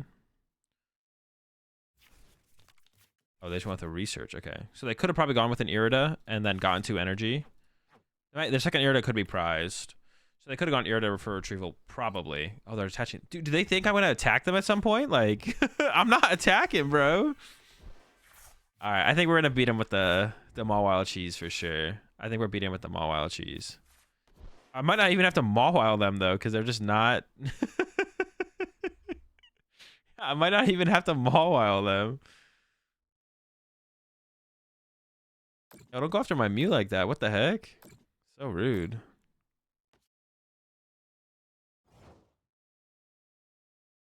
Oh, they just went with a research. Okay. So they could have probably gone with an Irida and then gotten 2 energy. Right? Their second Irida could be prized. So they could have gone Irida for retrieval, probably. Oh, they're attaching... Dude, do they think I'm going to attack them at some point? Like, I'm not attacking, bro. All right, I think we're gonna beat him with the Mawile cheese for sure. I think we're beating him with the Mawile cheese. I might not even have to Mawile them though, because they're just not. I might not even have to Mawile them. Oh, don't go after my Mew like that. What the heck? So rude.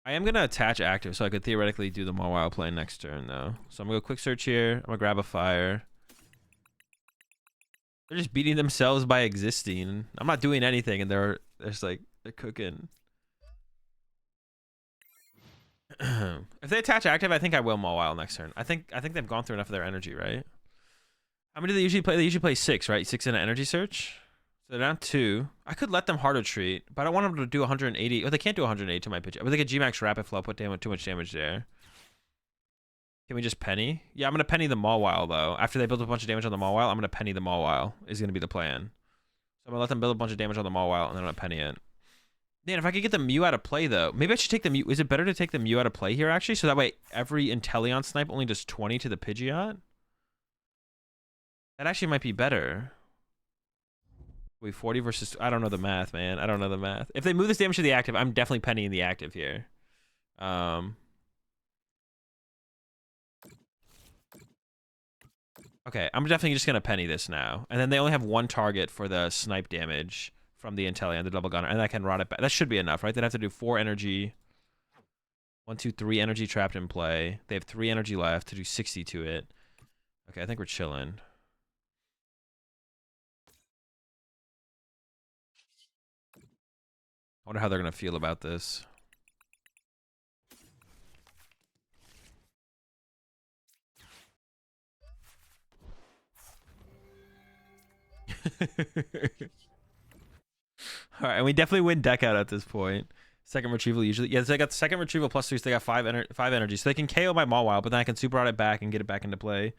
I am going to attach active, so I could theoretically do the Mawile play next turn, though. So I'm going to go quick search here. I'm going to grab a fire. They're just beating themselves by existing. I'm not doing anything, and they're just like, they're cooking. If they attach active, I think I will Mawile next turn. I think they've gone through enough of their energy, right? How many do they usually play? They usually play 6, right? 6 in an energy search. So they're down 2. I could let them hard retreat, but I want them to do 180. Oh, they can't do 180 to my pitch. But they could G-Max Rapid Flow, put down too much damage there. Can we just penny? Yeah, I'm going to penny the Mawile, though. After they build a bunch of damage on the Mawile, I'm going to penny the Mawile, is going to be the plan. So I'm going to let them build a bunch of damage on the Mawile, and then I'm going to penny it. Man, if I could get the Mew out of play, though. Maybe I should take the Mew. Is it better to take the Mew out of play here, actually? So that way every Inteleon snipe only does 20 to the Pidgeot? That actually might be better. Wait, 40 versus... I don't know the math, man. I don't know the math. If they move this damage to the active, I'm definitely pennying the active here. Okay, I'm definitely just going to penny this now. And then they only have one target for the snipe damage from the Inteleon, the double gunner. And I can run it back. That should be enough, right? They'd have to do 4 energy. 1, 2, 3 energy trapped in play. They have 3 energy left to do 60 to it. Okay, I think we're chilling. I wonder how they're going to feel about this. All right, and we definitely win deck out at this point. Second retrieval usually. Yeah, so they got the second retrieval plus 3, so they got 5 energy. So they can KO my Mawile, but then I can super out it back and get it back into play.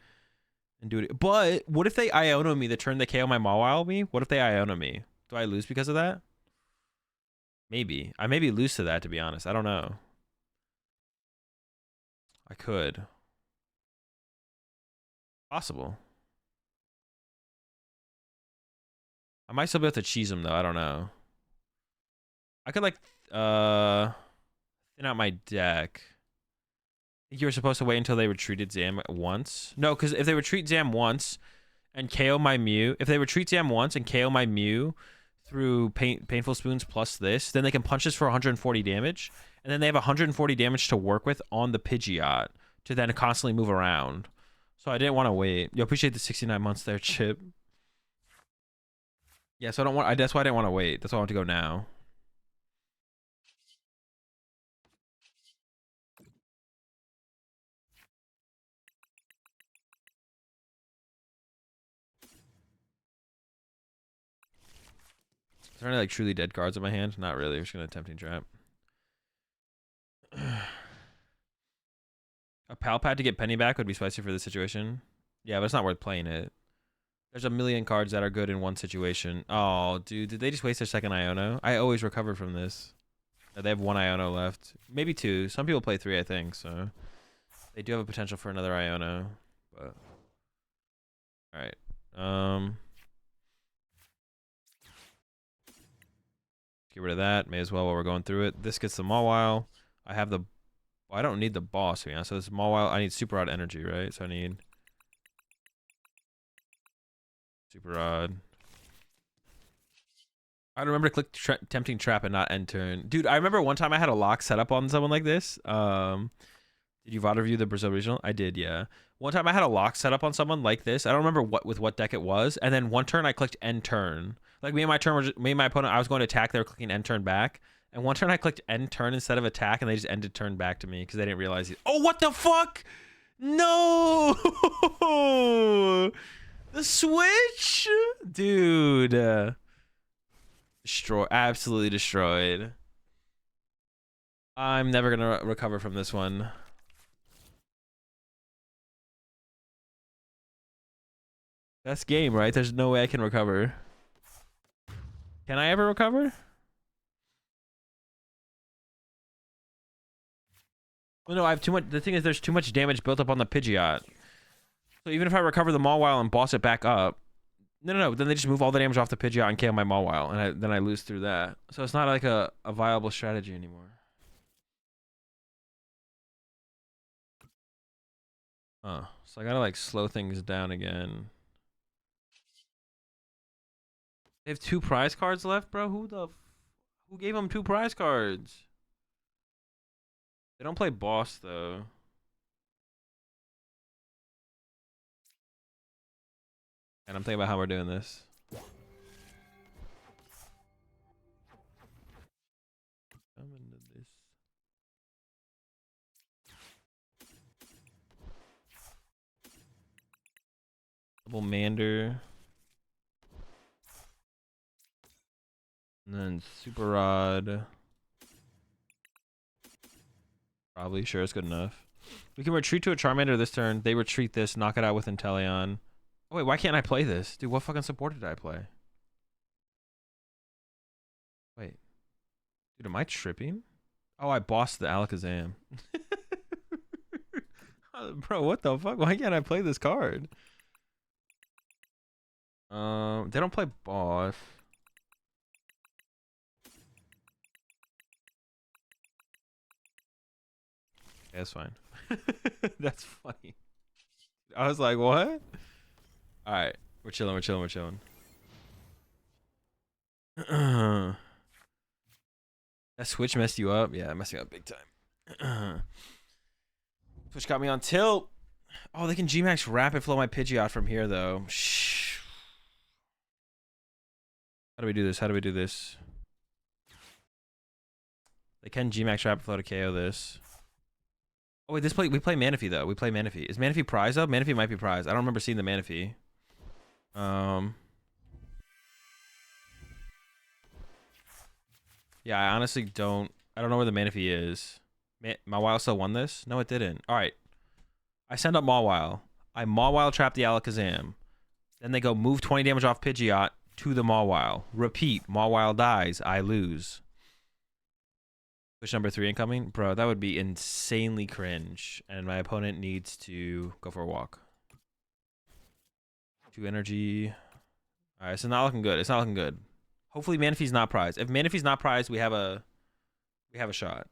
And do it. But what if they Iono me the turn they KO my Mawile me? What if they Iono me? Do I lose because of that? Maybe. I maybe lose to that, to be honest. I don't know. I could. Possible. I might still be able to cheese them, though. I don't know. I could, like, thin out my deck. I think you were supposed to wait until they retreated Zam once. No, because if they retreat Zam once and KO my Mew, if they retreat Zam once and KO my Mew through Painful Spoons plus this, then they can punch this for 140 damage. And then they have 140 damage to work with on the Pidgeot to then constantly move around. So I didn't want to wait. You appreciate the 69 months there, Chip. Yeah, so I don't want. That's why I didn't want to wait. That's why I want to go now. Is there any like truly dead cards in my hand? Not really. We're just gonna Tempting Trap. A Pal Pad to get Penny back would be spicy for this situation. Yeah, but it's not worth playing it. There's a million cards that are good in one situation. Oh, dude, did they just waste their second Iono? I always recover from this. They have 1 Iono left. Maybe 2. Some people play 3, I think, so they do have a potential for another Iono. But alright. Get rid of that. May as well while we're going through it. This gets the Mawile. I have the... Well, I don't need the boss, to be honest. So this Mawile, I need Super Rod energy, right? So I need... Super Rod. I remember to click Tempting Trap and not end turn. Dude, I remember one time I had a lock set up on someone like this. Did you VOD review the Brazil Regional? I did, yeah. One time I had a lock set up on someone like this. I don't remember what deck it was. And then one turn I clicked end turn. Like me and my opponent, I was going to attack. They were clicking end turn back. And one turn I clicked end turn instead of attack, and they just ended turn back to me because they didn't realize it. Oh, what the fuck? No! The switch? Dude. Absolutely destroyed. I'm never gonna recover from this one. Best game, right? There's no way I can recover. Can I ever recover? Well, no, I have too much. The thing is, there's too much damage built up on the Pidgeot. So even if I recover the Mawile and boss it back up, no. Then they just move all the damage off the Pidgeot and KO my Mawile, and then I lose through that. So it's not like a viable strategy anymore. Oh, so I gotta like slow things down again. They have 2 prize cards left, bro. Who gave them 2 prize cards? They don't play boss though. And I'm thinking about how we're doing this. Come into this. Double Mander. And then Super Rod. Probably, sure, it's good enough. We can retreat to a Charmander this turn. They retreat this, knock it out with Inteleon. Oh, wait, why can't I play this? Dude, what fucking support did I play? Wait. Dude, am I tripping? Oh, I bossed the Alakazam. Bro, what the fuck? Why can't I play this card? They don't play boss. Yeah, that's fine. That's funny. I was like, what? All right, we're chilling. We're chilling. We're chilling. That Switch messed you up? Yeah, it messed me up big time. Switch got me on tilt. Oh, they can Gmax rapid flow my Pidgeot from here, though. Shh. How do we do this? How do we do this? They can Gmax rapid flow to KO this. Oh, wait, we play Manaphy, though. We play Manaphy. Is Manaphy prize up? Manaphy might be prize. I don't remember seeing the Manaphy. Yeah, I honestly don't. I don't know where the Manaphy is. Mawile still won this? No, it didn't. All right. I send up Mawile. I Mawile trap the Alakazam. Then they go move 20 damage off Pidgeot to the Mawile. Repeat. Mawile dies. I lose. Push number 3 incoming? Bro, that would be insanely cringe. And my opponent needs to go for a walk. 2 energy. All right, it's not looking good. It's not looking good. Hopefully Manaphy's not prized. If Manaphy's not prized, we have a shot.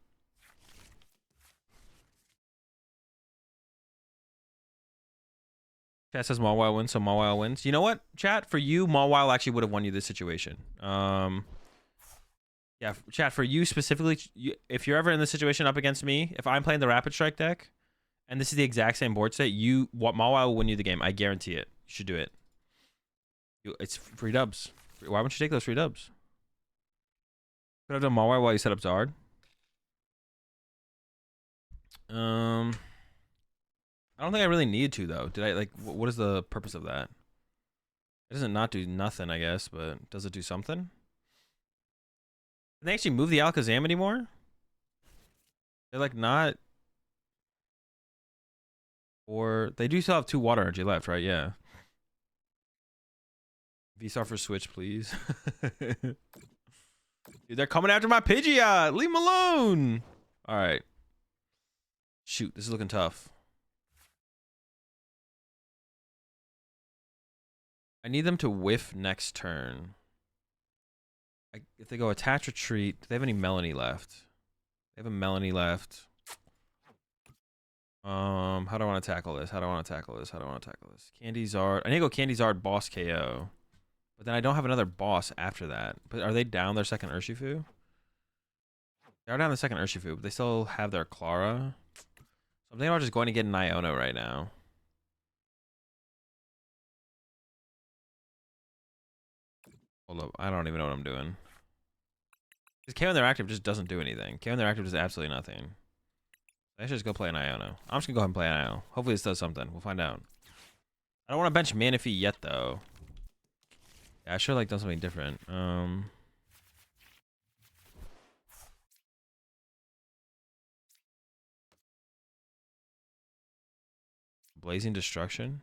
Chat says Mawile wins, so Mawile wins. You know what, chat? For you, Mawile actually would have won you this situation. Yeah, chat, for you specifically, if you're ever in this situation up against me, if I'm playing the Rapid Strike deck, and this is the exact same board state, Mawile will win you the game. I guarantee it. You should do it. It's free dubs. Why wouldn't you take those free dubs? Could have done Mawile while you set up Zard. I don't think I really need to, though. Did I, like, what is the purpose of that? It doesn't not do nothing, I guess, but does it do something? Can they actually move the Alakazam anymore? They're, like, not... Or... They do still have 2 water energy left, right? Yeah. V-Star for Switch, please. Dude, they're coming after my Pidgeot! Leave him alone! Alright. Shoot, this is looking tough. I need them to whiff next turn. If they go attach retreat, do they have any Melanie left? They have a Melanie left. How do I want to tackle this? How do I want to tackle this? How do I want to tackle this? Candy Zard. I need to go Candy Zard boss KO. But then I don't have another boss after that. But are they down their second Urshifu? They are down the second Urshifu, but they still have their Clara. So I'm thinking about just going to get an Iono right now. Hold up. I don't even know what I'm doing. Because KO Interactive just doesn't do anything. KO Interactive does absolutely nothing. I should just go play an Iono. I'm just going to go ahead and play an Iono. Hopefully this does something. We'll find out. I don't want to bench Manaphy yet, though. Yeah, I should have like done something different. Blazing Destruction.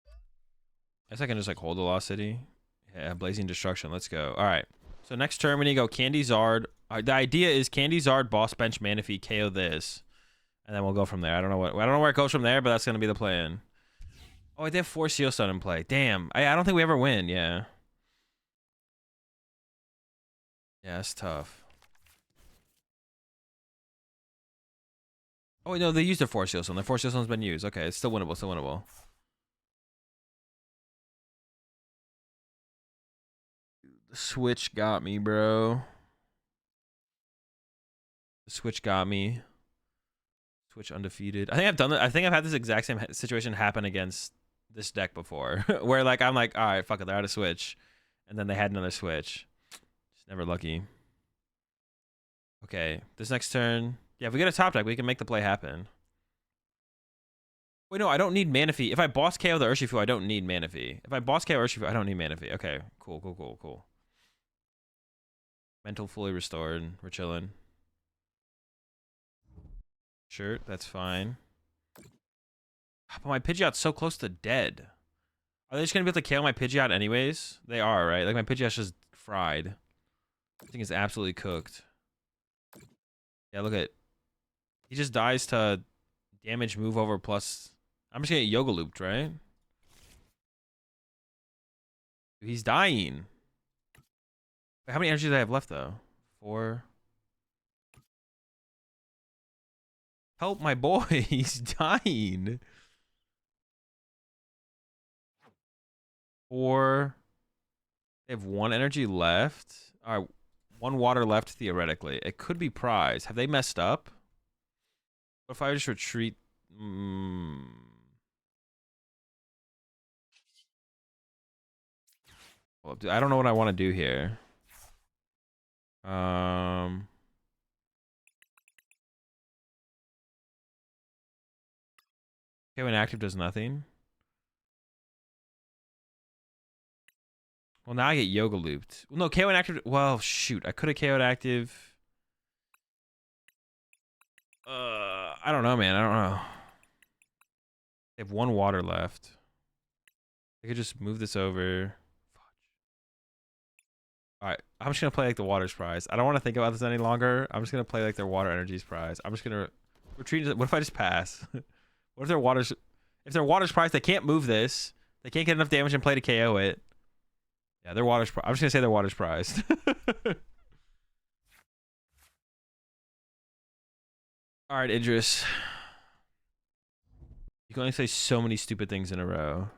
I guess I can just like hold the Lost City. Yeah, Blazing Destruction. Let's go. All right. So next turn we need to go Candy Zard. The idea is Candy Zard, boss bench Manaphy, KO this, and then we'll go from there. I don't know where it goes from there, but that's gonna be the plan. Oh, they have 4 Seal Stone in play. Damn. I don't think we ever win. Yeah. Yeah, it's tough. Oh, wait, no, they used their 4 Seal Stone. Their 4 Seal Stone's been used. Okay, it's still winnable. Still winnable. The Switch got me, bro. The Switch got me. Switch undefeated. I think I've done that. I think I've had this exact same situation happen against this deck before, where like I'm like, all right, fuck it, they're out of Switch, and then they had another Switch. Just never lucky. Okay, this next turn, yeah, if we get a top deck, we can make the play happen. Wait, no, I don't need Manaphy. If I boss KO the Urshifu, I don't need Manaphy. If I boss KO Urshifu, I don't need Manaphy. Okay, cool. Mental fully restored. We're chilling. Sure, that's fine. But my Pidgeot's so close to dead. Are they just gonna be able to KO my Pidgeot anyways? They are, right? Like my Pidgeot's just fried. I think it's absolutely cooked. Yeah, look at. He just dies to damage move over plus I'm just gonna get yoga looped, right? He's dying. Wait, how many energy do I have left though? 4. Help my boy, he's dying. 4. They have 1 energy left. All right, 1 water left theoretically. It could be prize. Have they messed up? What if I just retreat? Well, dude, I don't know what I want to do here. KO inactive does nothing. Well, now I get yoga looped. Well, no, KO inactive. Well, shoot, I could have KO'd active. I don't know, man. I don't know. They have 1 water left. I could just move this over. All right, I'm just gonna play like the water's prize. I don't want to think about this any longer. I'm just gonna play like their water energy's prize. I'm just gonna retreat. What if I just pass? What if their water's? If their water's prize, they can't move this. They can't get enough damage and play to KO it. Yeah, their water's. I'm just gonna say their water's prized. All right, Idris. You can only say so many stupid things in a row.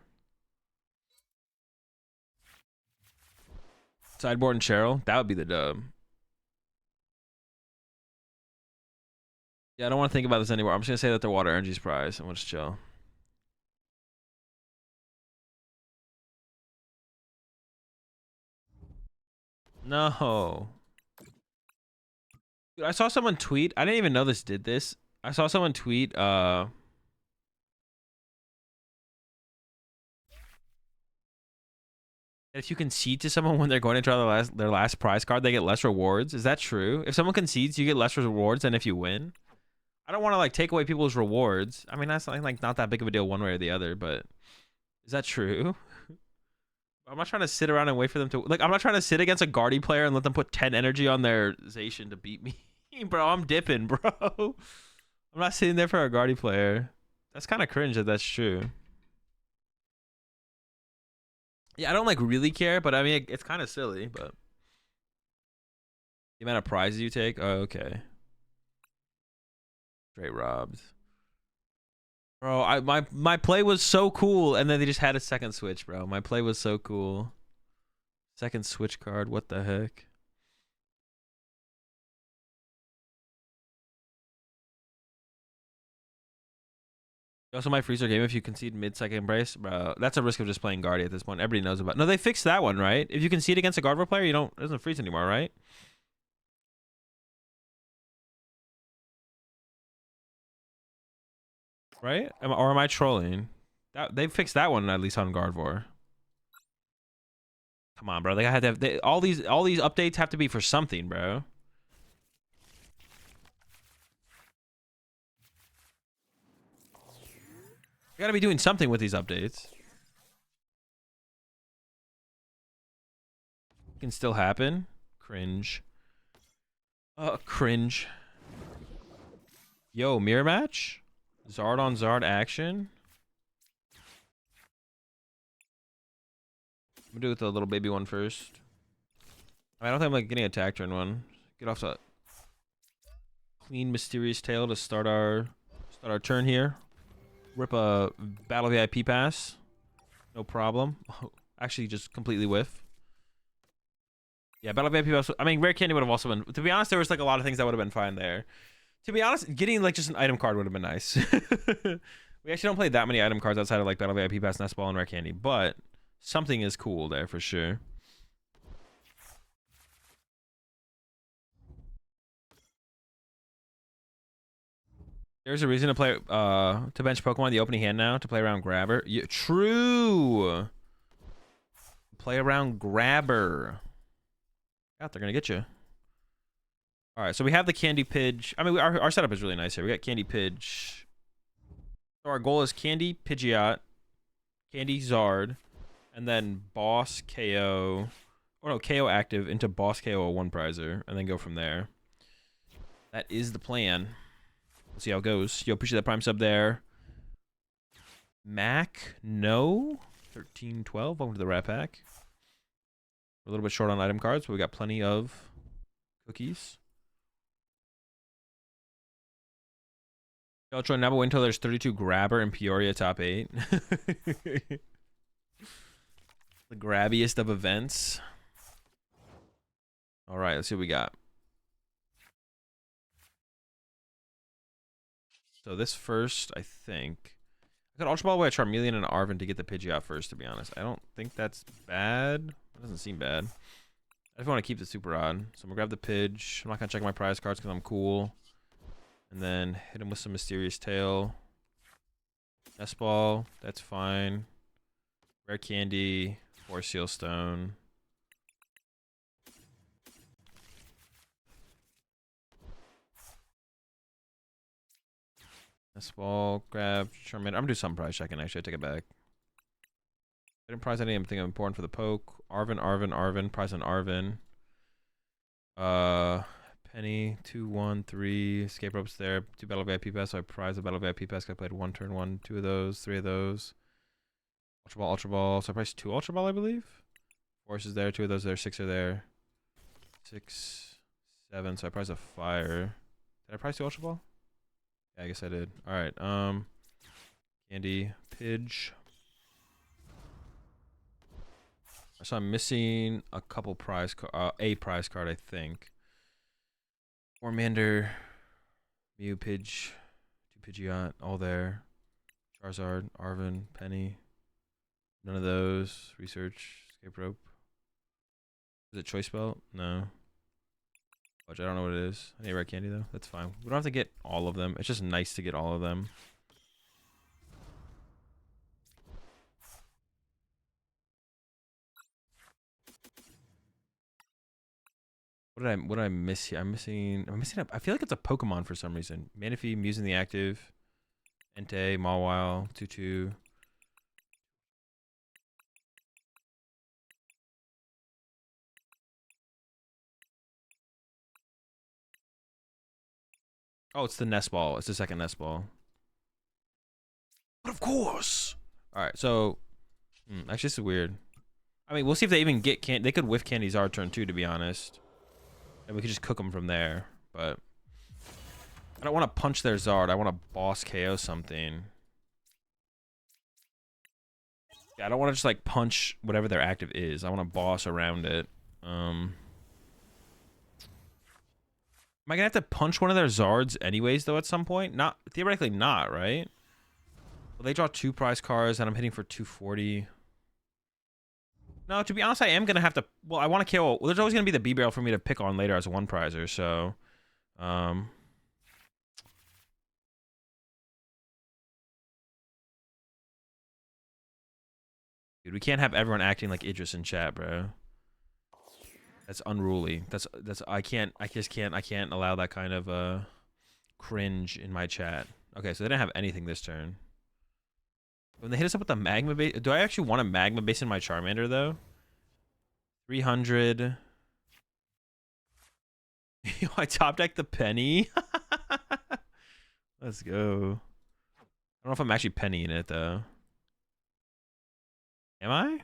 Sideboard and Cheryl, that would be the dub. Yeah, I don't want to think about this anymore. I'm just gonna say that their water energy's prize and we'll just chill. No. Dude, I saw someone tweet. I didn't even know this did this. I saw someone tweet. If you concede to someone when they're going to draw their last prize card, they get less rewards. Is that true? If someone concedes, you get less rewards than if you win. I don't want to like take away people's rewards. I mean, that's like not that big of a deal one way or the other, but is that true? I'm not trying to sit around and wait for them to like. I'm not trying to sit against a Guardy player and let them put 10 energy on their Zacian to beat me, bro. I'm dipping, bro. I'm not sitting there for a Guardy player. That's kind of cringe that that's true. Yeah, I don't like really care, but I mean it's kind of silly. But the amount of prizes you take. Oh, okay. Straight robbed. Bro, my play was so cool, and then they just had a second switch, bro. My play was so cool. Second switch card, what the heck? You also might freeze your game if you concede mid-second embrace. Bro, that's a risk of just playing Guardy at this point. Everybody knows about. No, they fixed that one, right? If you concede against a Gardevoir player, it doesn't freeze anymore, right? Right? Or am I trolling? They fixed that one at least on Gardevoir. Come on, bro. They had to have all these updates have to be for something, bro. You gotta be doing something with these updates. Can still happen. Cringe. Cringe. Yo, mirror match? Zard on Zard action? I'm gonna do it with the little baby one first. I don't think I'm like getting attacked turn 1. Get off the clean mysterious tail to start our turn here. Rip a battle VIP pass. No problem. Actually, just completely whiff. Yeah, battle VIP pass. I mean, rare candy would have also been. To be honest, there was like a lot of things that would have been fine there. To be honest, getting like just an item card would have been nice. We actually don't play that many item cards outside of like battle VIP pass, Nest Ball, and rare candy, but something is cool there for sure. There's a reason to play to bench Pokemon in the opening hand now to play around Grabber. Yeah, true. Play around Grabber. God, they're gonna get you. All right, so we have the Candy Pidge. I mean, our setup is really nice here. We got Candy Pidge. So our goal is Candy Pidgeot, Candy Zard, and then Boss KO. Or no, KO active into Boss KO a 1-prizer, and then go from there. That is the plan. We'll see how it goes. Yo, appreciate that Prime sub there. Mac, no. 1312. Welcome to the Rat Pack. We're a little bit short on item cards, but we got plenty of cookies. Ultra, now wait until there's 32 Grabber and Peoria top 8. The grabbiest of events. All right, let's see what we got. So this first, I think. I got Ultra Ball away at Charmeleon and Arven to get the Pidgey out first, to be honest. I don't think that's bad. It doesn't seem bad. I just want to keep the super odd. So I'm going to grab the Pidge. I'm not going to check my prize cards because I'm cool. And then hit him with some Mysterious Tail. Nest Ball, that's fine. Rare Candy, 4 Seal Stone. Nest Ball, grab Charmander. I'm gonna do some prize checking actually, I take it back. I didn't prize anything important for the poke. Arven, prize on Arven. Penny, 2, 1, 3. Escape ropes there. 2 battle VIP pass. So I prize the battle VIP pass. I played 1 turn 1, 2 of those, 3 of those. Ultra Ball. So I priced 2 Ultra Ball, I believe. Forces there, 2 of those there, 6 are there. 6, 7. So I priced a fire. Did I price 2 Ultra Ball? Yeah, I guess I did. All right. Candy, Pidge. So I'm missing a couple prize, a prize card, I think. Ormander, Mew, Pidge, 2 Pidgeot, all there. Charizard, Arven, Penny. None of those. Research, Escape Rope. Is it Choice Belt? No. Which I don't know what it is. I need Red Candy though. That's fine. We don't have to get all of them. It's just nice to get all of them. What did I miss here? I'm missing I feel like it's a Pokemon for some reason. Manaphy, Muse in the active. Entei, Mawile, Tutu. Oh, it's the Nest Ball. It's the second Nest Ball. But of course. All right, so actually, this is weird. I mean, we'll see if they even get can. They could whiff Candy's our turn too, to be honest, and we could just cook them from there. But I don't want to punch their Zard. I want to boss KO something. Yeah, I don't want to just like punch whatever their active is. I want to boss around it. Am I gonna have to punch one of their Zards anyways, though? At some point, not theoretically, not right. Well, they draw 2 prize cards, and I'm hitting for 240. No, to be honest, I am gonna have to. Well, I want to KO. Well, there's always gonna be the B barrel for me to pick on later as a 1 prizer. So, dude, we can't have everyone acting like Idris in chat, bro. That's unruly. That's I can't allow that kind of cringe in my chat. Okay, so they didn't have anything this turn. When they hit us up with the magma base, do I actually want a magma base in my Charmander though? 300. Yo, I top decked the Penny. Let's go. I don't know if I'm actually pennying it though. Am I?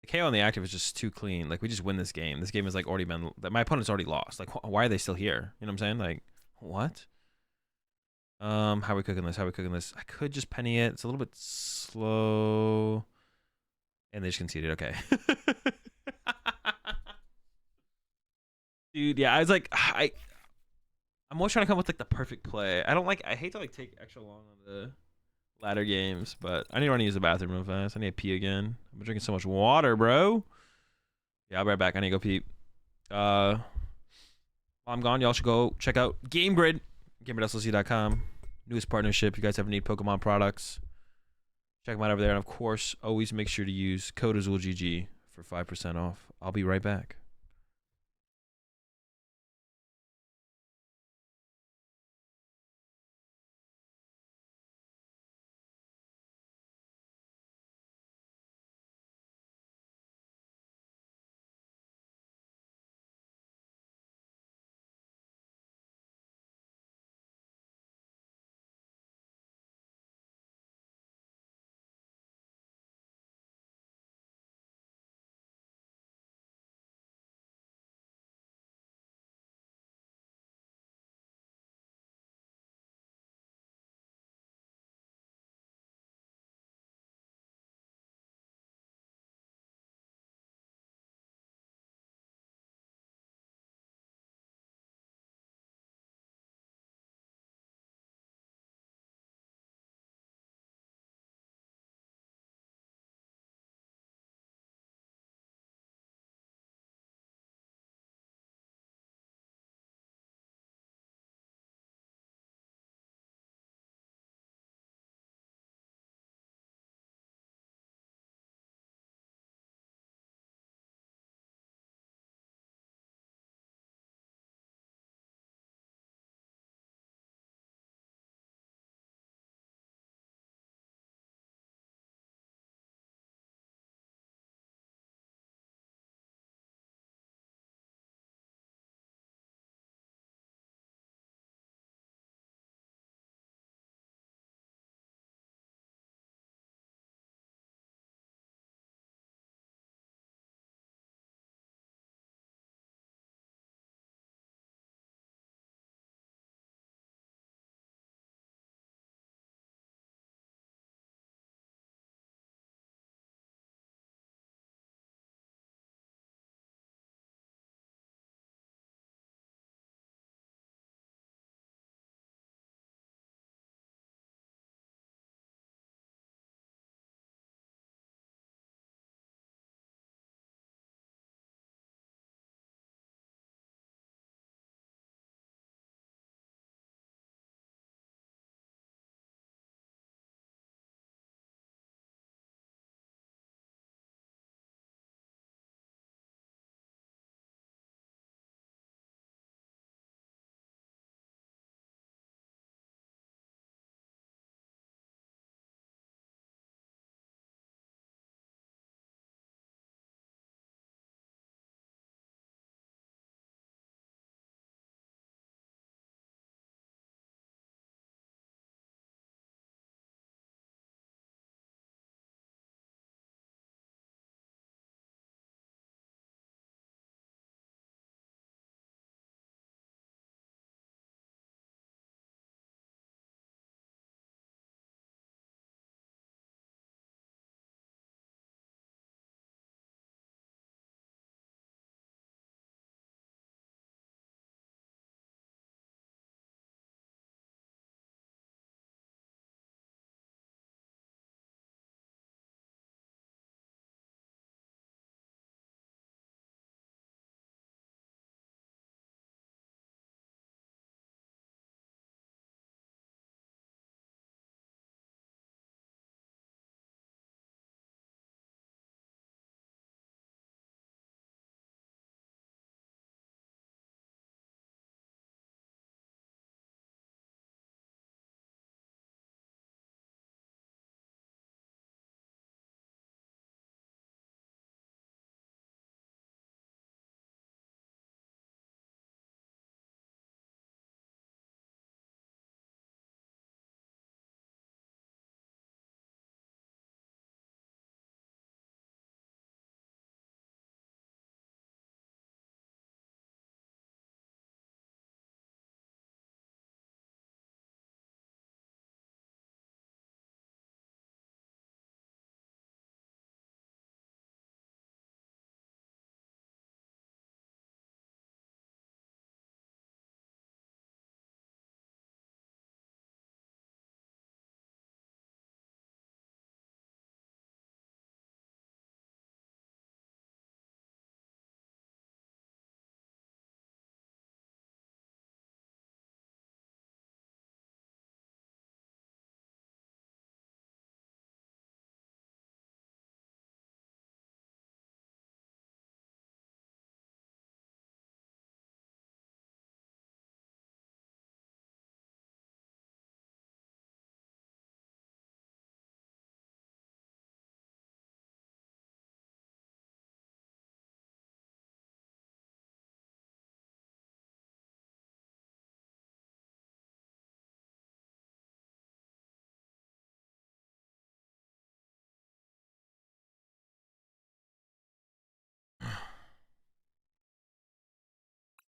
The KO on the active is just too clean. Like we just win this game. This game has like already been. My opponent's already lost. Like why are they still here? You know what I'm saying? Like what? How are we cooking this? How are we cooking this? I could just penny it. It's a little bit slow. And they just conceded. Okay. Dude, yeah, I was like, I'm always trying to come with like the perfect play. I hate to like take extra long on the ladder games, but I need to run to use the bathroom real fast. I need to pee again. I'm drinking so much water, bro. Yeah, I'll be right back. I need to go pee. While I'm gone, y'all should go check out Game Grid, GameGridSLC.com. Newest partnership. You guys ever need Pokemon products, check them out over there. And of course, always make sure to use code AzulGG for 5% off. I'll be right back.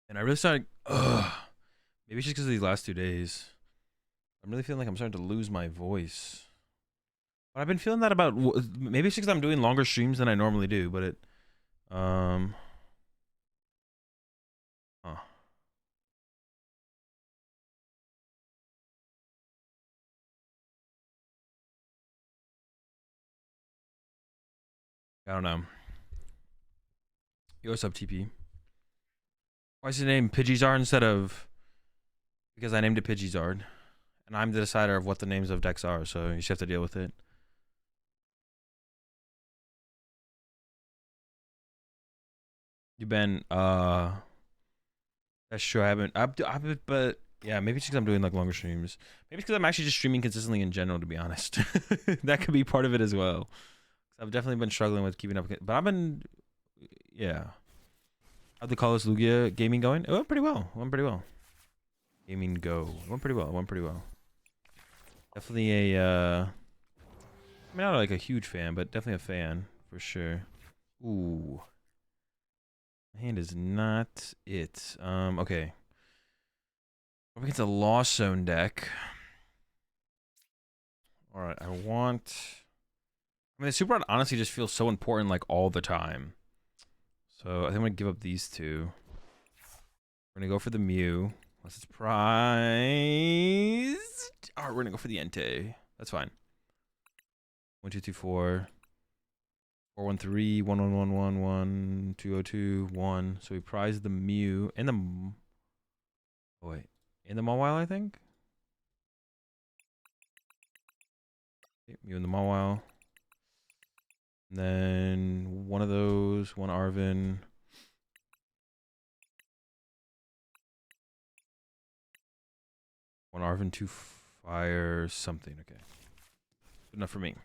And I really started. Maybe it's just because of these last 2 days. I'm really feeling like I'm starting to lose my voice. But I've been feeling that about. Maybe it's because I'm doing longer streams than I normally do. But it. Huh. I don't know. Yo, what's up, TP? Why is the name Pidgeysard instead of? Because I named it Pidgeysard. And I'm the decider of what the names of decks are, so you just have to deal with it. You've been, that's true. I haven't, but yeah, maybe it's because I'm doing like longer streams. Maybe it's because I'm actually just streaming consistently in general, to be honest. That could be part of it as well. I've definitely been struggling with keeping up, but I've been, yeah. How'd they call this Lugia gaming going? It went pretty well. It went pretty well. Gaming go. It went pretty well. It went pretty well. Definitely a, I mean, not like a huge fan, but definitely a fan for sure. Ooh. My hand is not it. Okay. I think it's a Lost Zone deck. Alright, I want... I mean, the Super Rod honestly just feels so important, like, all the time. So, I think I'm gonna give up these two. We're gonna go for the Mew. Unless it's prized. Alright, we're gonna go for the Entei. That's fine. 1, 2, 2, 4. 4, 1, 3, 1, 1, 1, 1, 1, 2, 0, 2, 1. So we prize the Mew and the... Oh, wait. In the Mawile, I think? Okay, Mew and the Mawile. And then one of those, one Arvin. One Arvin, 2 fire, something. Okay. Good enough for me.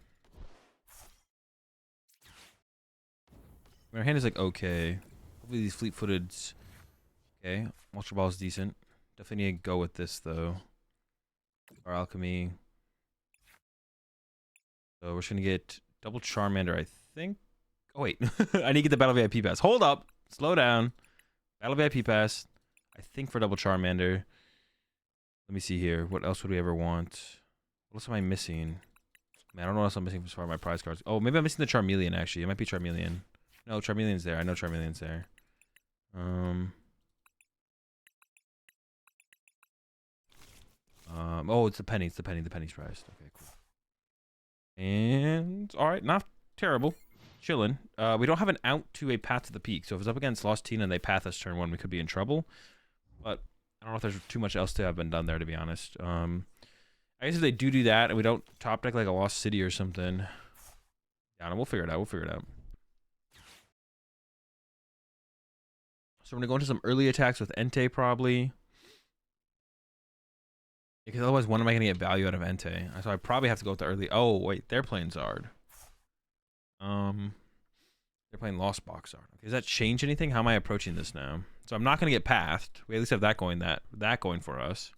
My hand is like okay. Hopefully these fleet-footeds. Okay. Ultra Ball is decent. Definitely need to go with this though. Our Alchemy. So we're just gonna get double Charmander, I think. Oh wait. I need to get the Battle VIP pass. Hold up. Slow down. Battle VIP pass. I think for double Charmander. Let me see here. What else would we ever want? What else am I missing? Man, I don't know what else I'm missing as far as my prize cards. Oh, maybe I'm missing the Charmeleon actually. It might be Charmeleon. No, Charmeleon's there. I know Charmeleon's there. Oh, it's the penny. It's the penny. The penny's priced. Okay, cool. And all right, not terrible. Chilling. We don't have an out to a Path to the Peak, so if it's up against Lost Teen and they path us turn 1, we could be in trouble. But I don't know if there's too much else to have been done there, to be honest. I guess if they do that and we don't top deck like a Lost City or something, yeah, we'll figure it out. We'll figure it out. So we're gonna go into some early attacks with Entei probably. Because otherwise, when am I gonna get value out of Entei? So I probably have to go with the early. Oh wait, they're playing Zard. They're playing Lost Box Zard. Okay, does that change anything? How am I approaching this now? So I'm not gonna get pathed. We at least have that going. That going for us.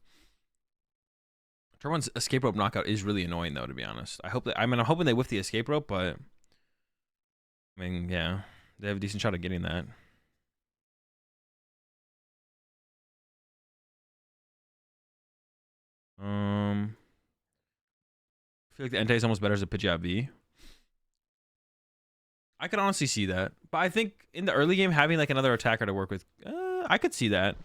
Turn 1's escape rope knockout is really annoying though, to be honest. I'm hoping they whiff the escape rope, but I mean, yeah, they have a decent shot of getting that. I feel like the Entei is almost better as a Pidgeot V. I could honestly see that, but I think in the early game having like another attacker to work with, I could see that.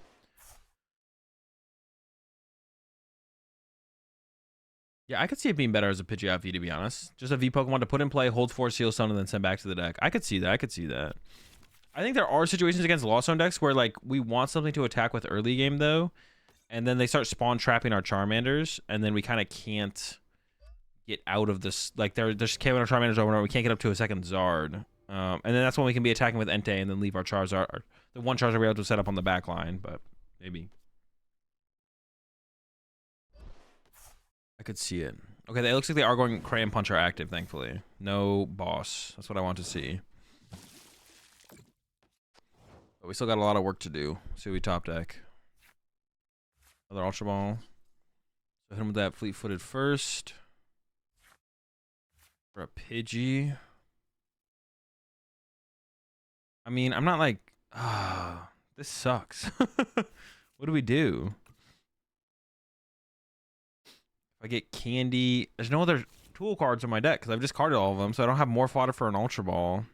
Yeah, I could see it being better as a Pidgeot V, to be honest. Just a V Pokemon to put in play, hold 4 Seal Stone, and then send back to the deck. I could see that. I could see that. I think there are situations against Lost Zone decks where like we want something to attack with early game though, and then they start spawn trapping our Charmanders, and then we kind of can't get out of this. Like they're just camping our Charmanders over and over. We can't get up to a second Zard, and then that's when we can be attacking with Entei and then leave our Charizard, the one Charizard we're able to set up on the back line. But maybe I could see it. Okay, it looks like they are going Crayon Puncher active. Thankfully, no boss. That's what I want to see. But we still got a lot of work to do. See what we top deck. Another Ultra Ball. So hit him with that fleet-footed first. For a Pidgey. I mean, I'm not like... This sucks. What do we do? If I get candy, there's no other tool cards in my deck because I've discarded all of them, so I don't have more fodder for an Ultra Ball.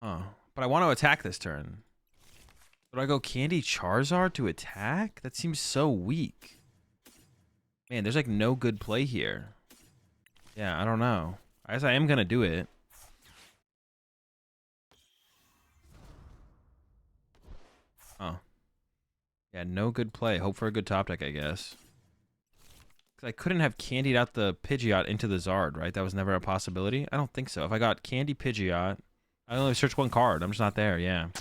Oh, but I want to attack this turn. Do I go Candy Charizard to attack? That seems so weak. Man, there's like no good play here. Yeah, I don't know. I guess I am gonna do it. Oh. Yeah, no good play. Hope for a good top deck, I guess. Because I couldn't have candied out the Pidgeot into the Zard, right? That was never a possibility? I don't think so. If I got Candy Pidgeot, I only searched one card. I'm just not there, yeah. I'm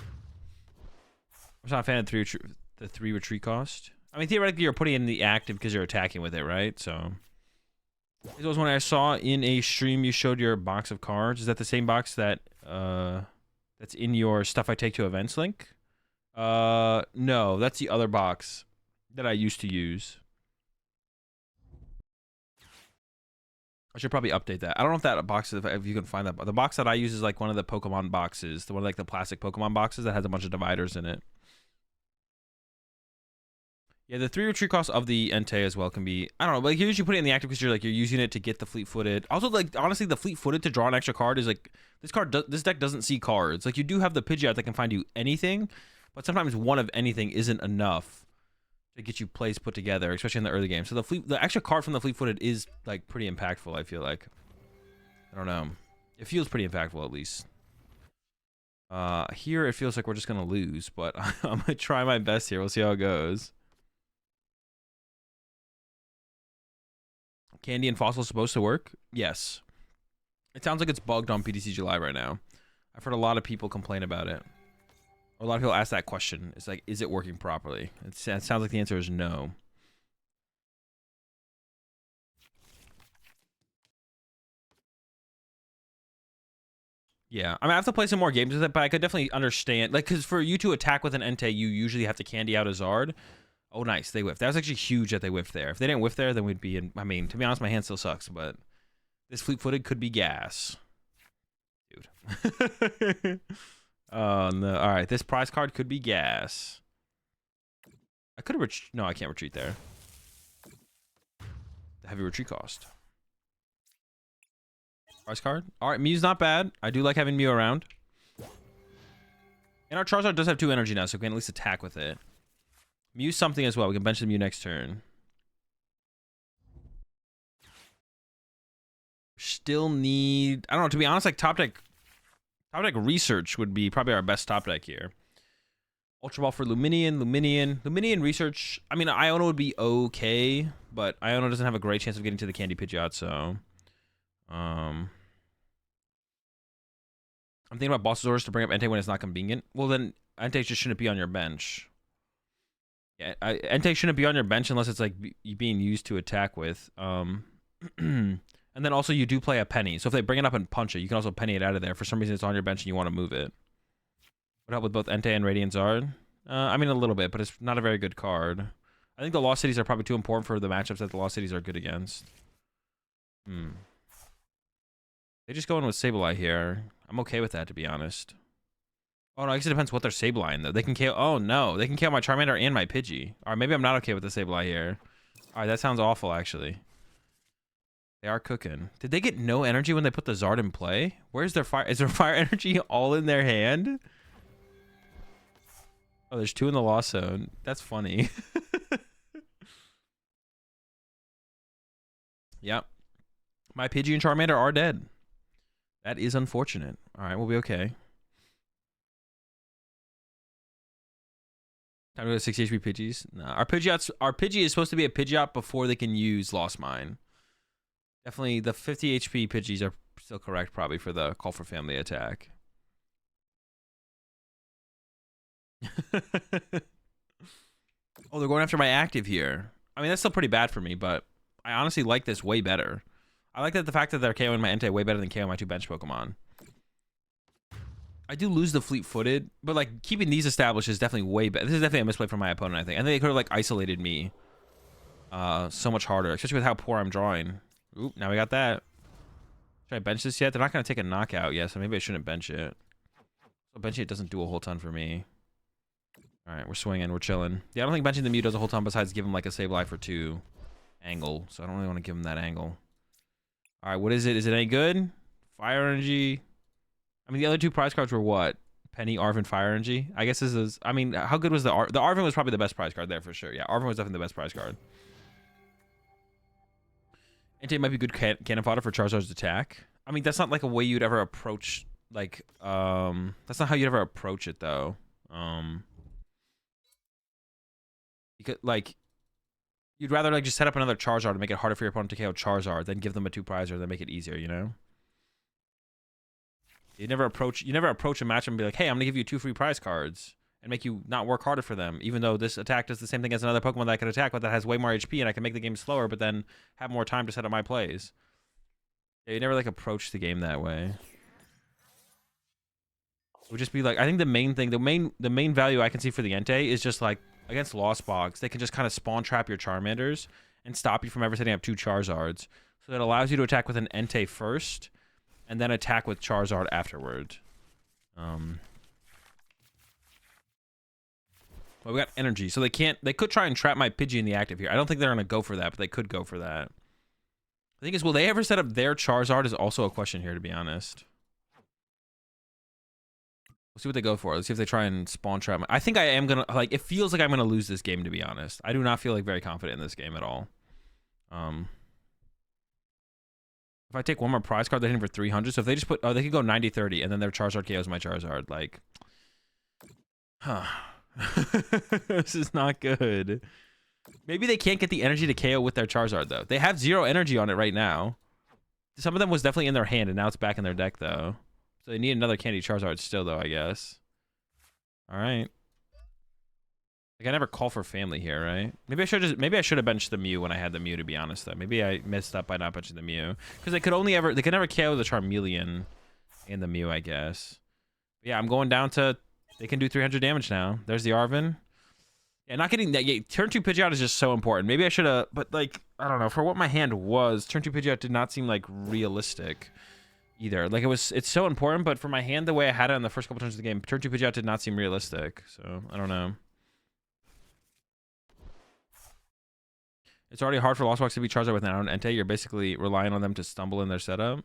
just not a fan of the 3 retreat cost. I mean, theoretically, you're putting in the active because you're attacking with it, right? So... It was when I saw in a stream you showed your box of cards. Is that the same box that that's in your stuff I take to events link? No, that's the other box that I used to use. I should probably update that. I don't know if that box is, if you can find that. But the box that I use is like one of the Pokemon boxes, the one like the plastic Pokemon boxes that has a bunch of dividers in it. Yeah, the 3 retreat cost of the Entei as well can be, I don't know, like you usually put it in the active because you're using it to get the fleet-footed. Also, like, honestly, the fleet-footed to draw an extra card is like, this deck doesn't see cards. Like, you do have the Pidgeot that can find you anything, but sometimes one of anything isn't enough to get you plays put together, especially in the early game. So the extra card from the fleet-footed is like pretty impactful, I feel like. I don't know. It feels pretty impactful at least. Here it feels like we're just gonna lose, but I'm gonna try my best here. We'll see how it goes. Candy and Fossil supposed to work? Yes. It sounds like it's bugged on PDCGL right now. I've heard a lot of people complain about it. Or a lot of people ask that question. It's like, is it working properly? It sounds like the answer is no. Yeah, I mean, I have to play some more games with it, but I could definitely understand. Like, because for you to attack with an Entei, you usually have to candy out a Zard. Oh, nice. They whiffed. That was actually huge that they whiffed there. If they didn't whiff there, then we'd be in... I mean, to be honest, my hand still sucks, but... This fleet-footed could be gas. Dude. Oh, no. All right, this prize card could be gas. I could have... No, I can't retreat there. The heavy retreat cost. Prize card. All right, Mew's not bad. I do like having Mew around. And our Charizard does have 2 energy now, so we can at least attack with it. Mew something as well. We can bench the Mew next turn. Still need... I don't know. To be honest, like top deck research would be probably our best top deck here. Ultra Ball for Luminian research. I mean, Iono would be okay, but Iono doesn't have a great chance of getting to the Candy Pidgeot, so... I'm thinking about Boss's Orders to bring up Entei when it's not convenient. Well, then Entei just shouldn't be on your bench. Yeah, Entei shouldn't be on your bench unless it's like being used to attack with. And then also you do play a penny. So if they bring it up and punch it, you can also penny it out of there. For some reason it's on your bench and you want to move it. Would help with both Entei and Radiant Zard. I mean a little bit, but it's not a very good card. I think the Lost Cities are probably too important for the matchups that the Lost Cities are good against. They just go in with Sableye here. I'm okay with that, to be honest. Oh, no, I guess it depends what they're Sableyeing, though. They can KO... Oh, no. They can KO my Charmander and my Pidgey. All right, maybe I'm not okay with the Sableye here. All right, that sounds awful, actually. They are cooking. Did they get no energy when they put the Zard in play? Where's their fire? Is their fire energy all in their hand? Oh, there's 2 in the Lost Zone. That's funny. Yep. My Pidgey and Charmander are dead. That is unfortunate. All right, we'll be okay. Time to go to 60 HP Pidgeys. Nah, our Pidgey is supposed to be a Pidgeot before they can use Lost Mine. Definitely, the 50 HP Pidgeys are still correct, probably, for the Call for Family attack. Oh, they're going after my active here. I mean, that's still pretty bad for me, but I honestly like this way better. I like that the fact that they're KOing my Entei way better than KOing my 2 bench Pokemon. I do lose the fleet-footed, but like keeping these established is definitely way better. This is definitely a misplay from my opponent, I think. I think they could have like isolated me so much harder, especially with how poor I'm drawing. Oop, now we got that. Should I bench this yet? They're not going to take a knockout yet, so maybe I shouldn't bench it. Eventually it doesn't do a whole ton for me. All right, we're swinging, we're chilling. Yeah, I don't think benching the Mew does a whole ton besides give him like a save life or 2 angle. So I don't really want to give him that angle. All right, what is it? Is it any good? Fire Energy. I mean, the other 2 prize cards were what? Penny, Arvin, Fire Energy. I guess this is. I mean, how good was the Arvin was probably the best prize card there for sure. Yeah, Arvin was definitely the best prize card. Entei might be good cannon fodder for Charizard's attack. I mean, that's not like a way you'd ever approach. Like, that's not how you'd ever approach it though. You could like, you'd rather like just set up another Charizard to make it harder for your opponent to KO Charizard, than give them a 2 prizer, then make it easier. You know. You never approach a matchup and be like, hey, I'm gonna give you 2 free prize cards and make you not work harder for them, even though this attack does the same thing as another Pokemon that I could attack, but that has way more HP and I can make the game slower, but then have more time to set up my plays. Yeah, you never like approach the game that way. It would just be like, I think the main thing, the main value I can see for the Entei is just like against Lost Box, they can just kind of spawn trap your Charmanders and stop you from ever setting up 2 Charizards. So that allows you to attack with an Entei first, and then attack with Charizard afterward. Well, we got energy, so they could try and trap my Pidgey in the active here. I don't think they're gonna go for that, but they could go for that. The thing is, will they ever set up their Charizard is also a question here, to be honest. We'll see what they go for. Let's see if they try and spawn trap me. I think I am gonna, like, it feels like I'm gonna lose this game, to be honest. I do not feel like very confident in this game at all. If I take one more prize card, they're hitting for 300. So if they just put, oh, they could go 90-30, and then their Charizard KOs my Charizard. Like, huh. This is not good. Maybe they can't get the energy to KO with their Charizard, though. They have 0 energy on it right now. Some of them was definitely in their hand, and now it's back in their deck, though. So they need another Candy Charizard still, though, I guess. All right. Like, I never call for family here, right? Maybe I should have benched the Mew when I had the Mew, to be honest, though. Maybe I messed up by not benching the Mew. Because they could never KO the Charmeleon in the Mew, I guess. But yeah, I'm going down to, they can do 300 damage now. There's the Arvin. Yeah, not getting that. Yeah, turn 2 Pidgeot is just so important. Maybe I should have, but like, I don't know. For what my hand was, turn 2 Pidgeot did not seem like realistic either. Like, it's so important, but for my hand, the way I had it in the first couple turns of the game, turn 2 Pidgeot did not seem realistic. So, I don't know. It's already hard for Lost Box to beat Charizard without an Entei. You're basically relying on them to stumble in their setup.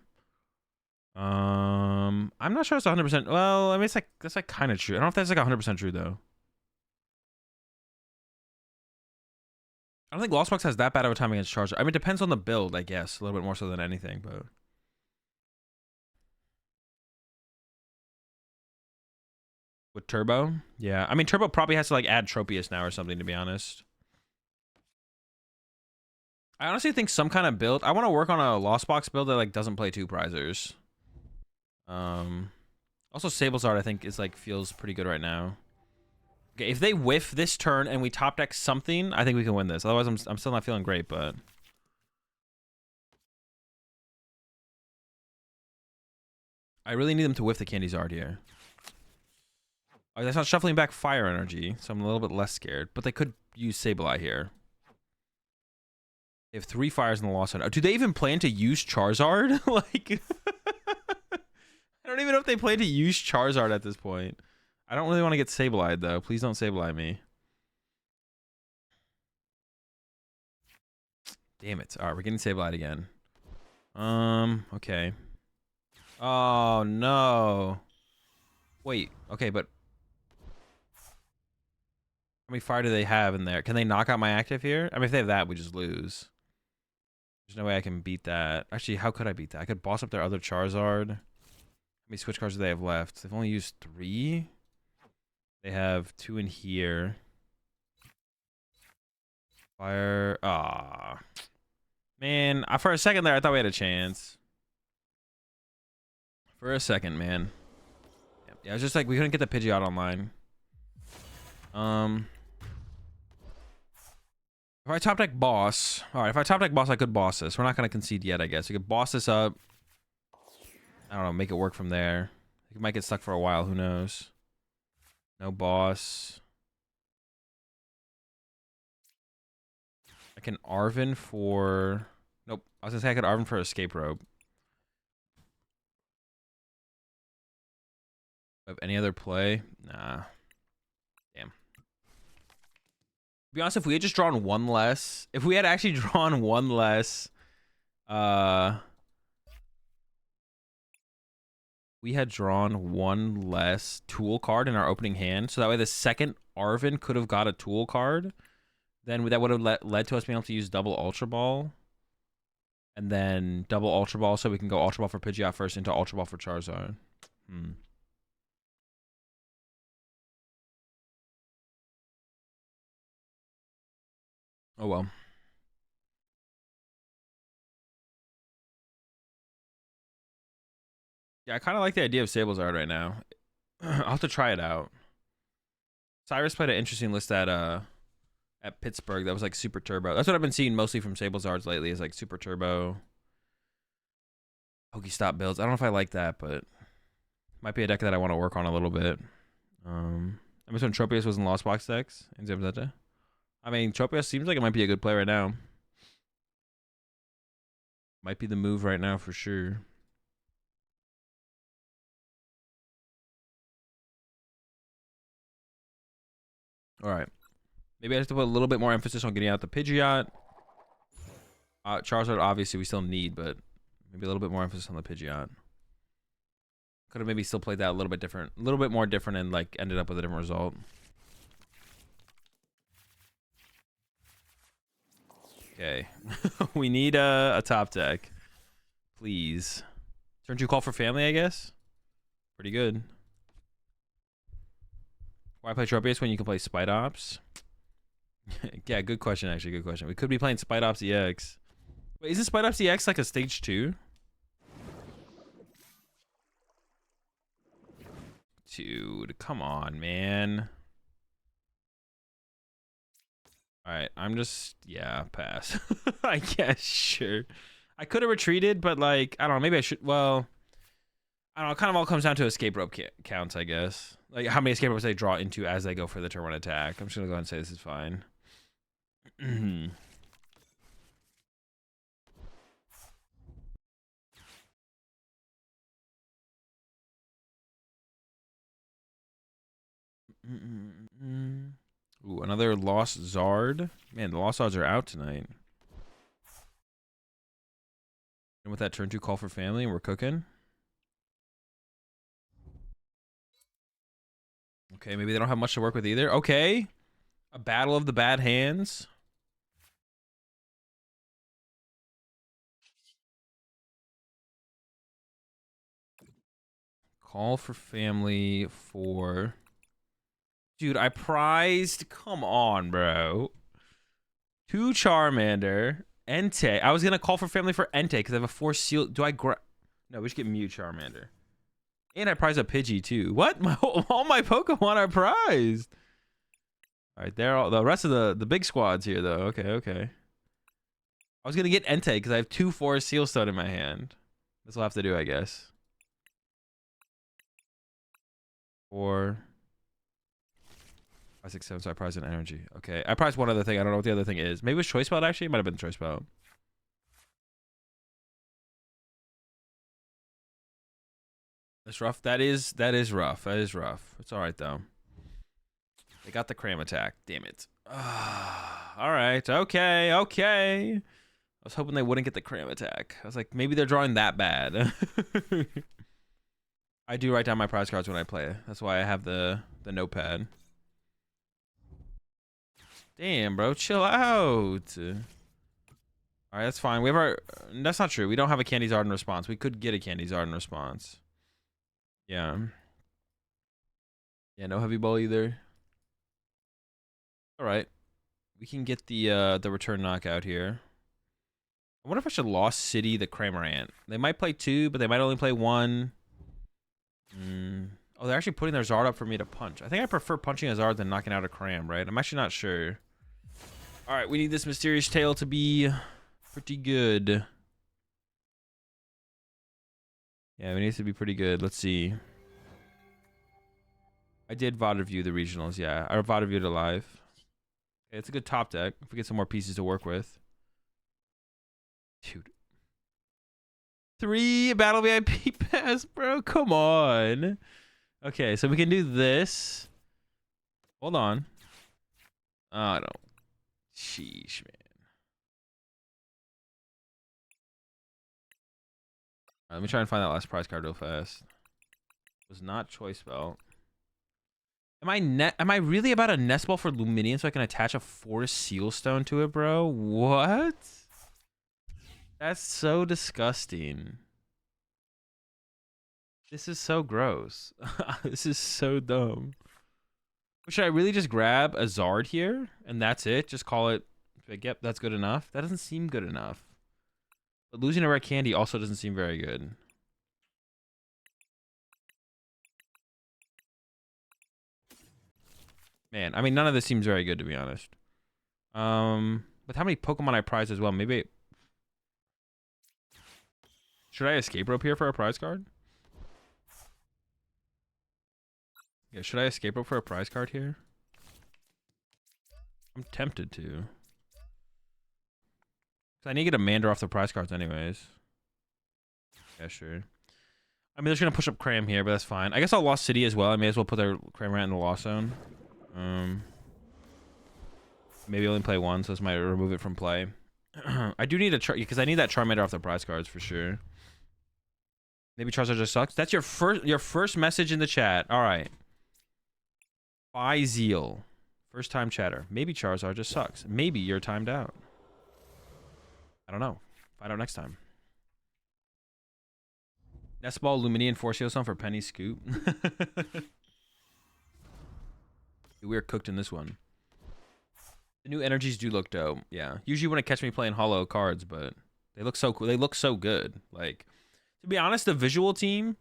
I'm not sure it's 100%. Well, I mean, that's like kind of true. I don't know if that's like 100% true though. I don't think Lost Box has that bad of a time against Charizard. I mean, it depends on the build, I guess, a little bit more so than anything, but. With Turbo? Yeah. I mean, Turbo probably has to like add Tropius now or something, to be honest. I honestly think some kind of build. I want to work on a Lost Box build that like doesn't play 2 prizers. Also Sablezard I think is like feels pretty good right now. Okay, if they whiff this turn and we top deck something, I think we can win this. Otherwise, I'm still not feeling great, but I really need them to whiff the Candyzard here. Oh, that's not shuffling back Fire Energy, so I'm a little bit less scared. But they could use Sableye here. They have 3 fires in the Lost Zone. Oh, do they even plan to use Charizard? Like, I don't even know if they plan to use Charizard at this point. I don't really want to get Sableye though. Please don't Sableye me. Damn it. All right, we're getting Sableye again. Okay. Oh, no. Wait, okay, but how many fire do they have in there? Can they knock out my active here? I mean, if they have that, we just lose. There's no way I can beat that. Actually, how could I beat that? I could boss up their other Charizard. How many switch cards do they have left? They've only used 3. They have 2 in here. Fire. Ah, man. For a second there, I thought we had a chance. For a second, man. Yeah, it was just like we couldn't get the Pidgeot online. If I top deck boss, all right. If I top deck boss, I could boss this. We're not gonna concede yet, I guess. We could boss this up. I don't know, make it work from there. It might get stuck for a while. Who knows? No boss. I can Arvin for. Nope. I was gonna say I could Arvin for Escape Rope. Of any other play? Nah. Damn. To be honest, if we had just drawn one less, if we had actually drawn one less, we had drawn one less tool card in our opening hand, so that way the second Arvin could have got a tool card. Then that would have led to us being able to use double Ultra Ball. And then double Ultra Ball, so we can go Ultra Ball for Pidgeot first into Ultra Ball for Charizard. Oh well. Yeah, I kind of like the idea of Sablezard right now. I'll have to try it out. Cyrus played an interesting list at Pittsburgh that was like Super Turbo. That's what I've been seeing mostly from Sablezards lately, is like Super Turbo, Pokestop builds. I don't know if I like that, but might be a deck that I want to work on a little bit. I miss when Tropius was in Lost Box decks in Zamzeta. I mean, Tropius seems like it might be a good play right now. Might be the move right now for sure. All right. Maybe I have to put a little bit more emphasis on getting out the Pidgeot. Charizard, obviously, we still need, but maybe a little bit more emphasis on the Pidgeot. Could have maybe still played that a little bit different, a little bit more different, and like ended up with a different result. Okay. We need a top deck. Please. Turn 2 call for family, I guess. Pretty good. Why play Tropius when you can play Spite Ops? Yeah, good question, actually. Good question. We could be playing Spite Ops EX. Wait, isn't Spite Ops EX like a stage 2? Dude, come on, man. Alright, I'm just... Yeah, pass. I guess, sure. I could have retreated, but like, I don't know, maybe I should... Well... I don't know, it kind of all comes down to escape rope counts, I guess. Like, how many escape ropes they draw into as they go for the turn 1 attack. I'm just gonna go ahead and say this is fine. Ooh, another Lost Zard. Man, the Lost Zards are out tonight. And with that turn 2 call for family, we're cooking. Okay, maybe they don't have much to work with either. Okay. A battle of the bad hands. Call for family for... Dude, I prized... Come on, bro. 2 Charmander. Entei. I was going to call for family for Entei because I have a 4 seal... Do I grab... No, we should get Mew Charmander. And I prize a Pidgey, too. What? All my Pokemon are prized. All right, they're all... The rest of the big squad's here, though. Okay, okay. I was going to get Entei because I have 2 Forest Seal Stone in my hand. This will have to do, I guess. 4... 5, 6, 7, so I prize an energy. Okay, I prized one other thing. I don't know what the other thing is. Maybe it was Choice Belt, actually. It might have been Choice Belt. That's rough. That is rough. That is rough. It's all right, though. They got the cram attack. Damn it. All right. Okay. Okay. I was hoping they wouldn't get the cram attack. I was like, maybe they're drawing that bad. I do write down my prize cards when I play. That's why I have the notepad. Damn, bro. Chill out. All right, that's fine. We have our... That's not true. We don't have a Candy Zard in response. We could get a Candy Zard in response. Yeah. Yeah, no heavy ball either. All right. We can get the return knockout here. I wonder if I should Lost City the Cramorant. They might play 2, but they might only play 1. Oh, they're actually putting their Zard up for me to punch. I think I prefer punching a Zard than knocking out a Cram, right? I'm actually not sure. All right, we need this Mysterious Tail to be pretty good. Yeah, it needs to be pretty good. Let's see. I did VOD review the regionals, yeah. I VOD reviewed it live. Okay, it's a good top deck. If we get some more pieces to work with. Dude. 3 Battle VIP Pass, bro. Come on. Okay, so we can do this. Hold on. Oh, I don't. Sheesh, man. All right, let me try and find that last prize card real fast. It was not choice belt. Am I really about a nest ball for Luminion so I can attach a forest seal stone to it, bro? What? That's so disgusting. This is so gross. This is so dumb. Should I really just grab a Zard here and that's it? Just call it, like, yep, that's good enough? That doesn't seem good enough. But losing a rare candy also doesn't seem very good. Man, I mean, none of this seems very good, to be honest. With how many Pokemon I prize as well, maybe... Should I escape rope here for a prize card? Yeah, should I escape rope for a prize card here? I'm tempted to. I need to get a Mander off the prize cards anyways. Yeah, sure. I mean, they're just going to push up Cram here, but that's fine. I guess I'll Lost City as well. I may as well put their Cram Rant in the Lost Zone. Maybe only play one, so this might remove it from play. I do need a because I need that Charmander off the prize cards for sure. Maybe Charizard just sucks. That's your first message in the chat. All right. By Zeal. First time chatter. Maybe Charizard just sucks. Maybe you're timed out. I don't know. Find out next time. Nestball, Luminian, Force Heal Stone for Penny Scoop. We're cooked in this one. The new energies do look dope. Yeah. Usually when it catch me playing hollow cards, but they look so cool. They look so good. Like, to be honest, the visual team,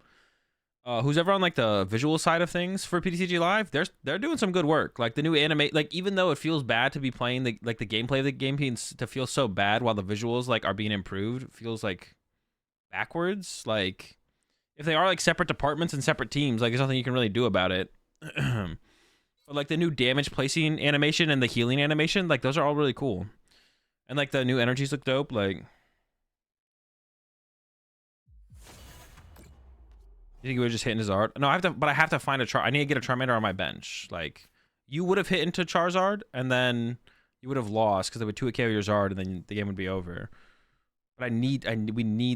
who's ever on like the visual side of things for PDCG Live, they're doing some good work. Like the new anime, like even though it feels bad to be playing the gameplay of the game to feel so bad while the visuals like are being improved, it feels like backwards. Like if they are like separate departments and separate teams, like there's nothing you can really do about it. But like the new damage placing animation and the healing animation, like those are all really cool. And like the new energies look dope. Like, you think you would just hit into Zard? No, I have to find a I need to get a Charmander on my bench. Like, you would have hit into Charizard and then you would have lost because they would 2-KO your Zard and then the game would be over. But we need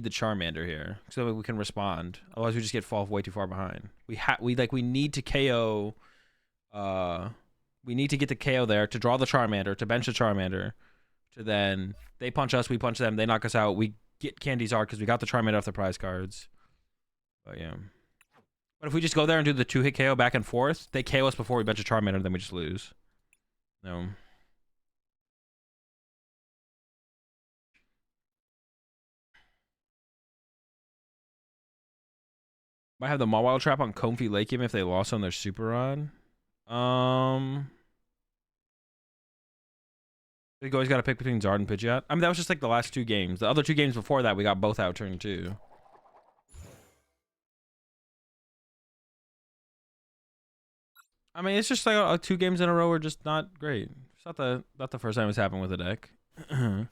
the Charmander here so that we can respond. Otherwise, we just fall way too far behind. We need to KO. We need to get the KO there to draw the Charmander, to bench the Charmander, to then they punch us, we punch them, they knock us out, we get Candy Zard because we got the Charmander off the prize cards. But yeah. But if we just go there and do the 2-hit KO back and forth, they KO us before we bench a Charmander, then we just lose. No. Might have the Mawile Trap on Comfy Lake even if they lost on their Super Rod. You always got to pick between Zard and Pidgeot. I mean, that was just like the last 2 games. The other 2 games before that, we got both out turn 2. I mean, it's just like 2 games in a row are just not great. It's not the first time it's happened with a deck. Probably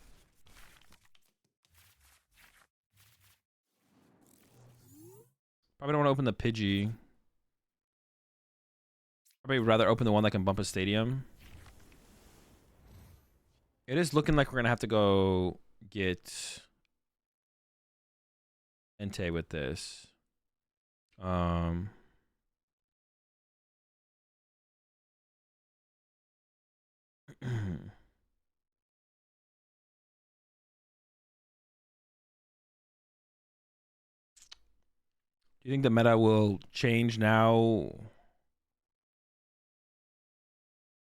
don't want to open the Pidgey. Probably rather open the one that can bump a stadium. It is looking like we're gonna have to go get Entei with this. Do you think the meta will change now?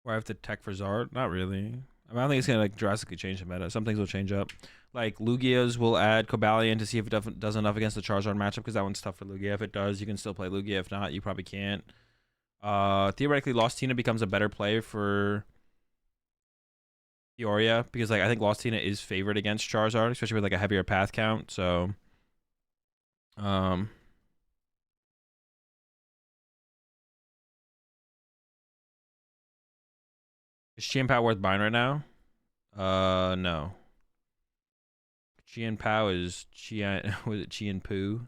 Or I have to tech for Zard? Not really. I mean, I don't think it's gonna like drastically change the meta. Some things will change up. Like Lugia's will add Cobalion to see if it does enough against the Charizard matchup because that one's tough for Lugia. If it does, you can still play Lugia. If not, you probably can't. Theoretically, Lost Tina becomes a better play for Peoria because like I think Lost Tina is favored against Charizard, especially with like a heavier path count. So, is Chien-Pao worth buying right now? No. Chien-Pao is was it Chien-Poo?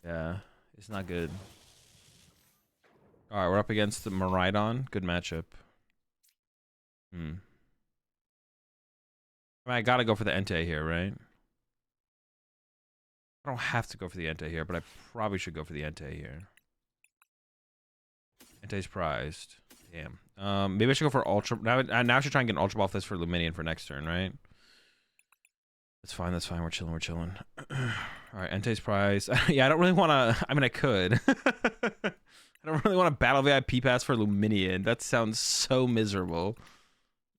Yeah, it's not good. All right, we're up against the Miraidon. Good matchup. I mean, I gotta go for the Entei here, right? I don't have to go for the Entei here, but I probably should go for the Entei here. Entei's prized. Damn. Maybe I should go for Ultra. Now I should try and get an Ultra Ball off this for Luminion for next turn, right? That's fine. That's fine. We're chilling. We're chilling. All right, Entei's prize. Yeah, I don't really want to. I mean, I could. I don't really want to battle VIP pass for Luminion. That sounds so miserable.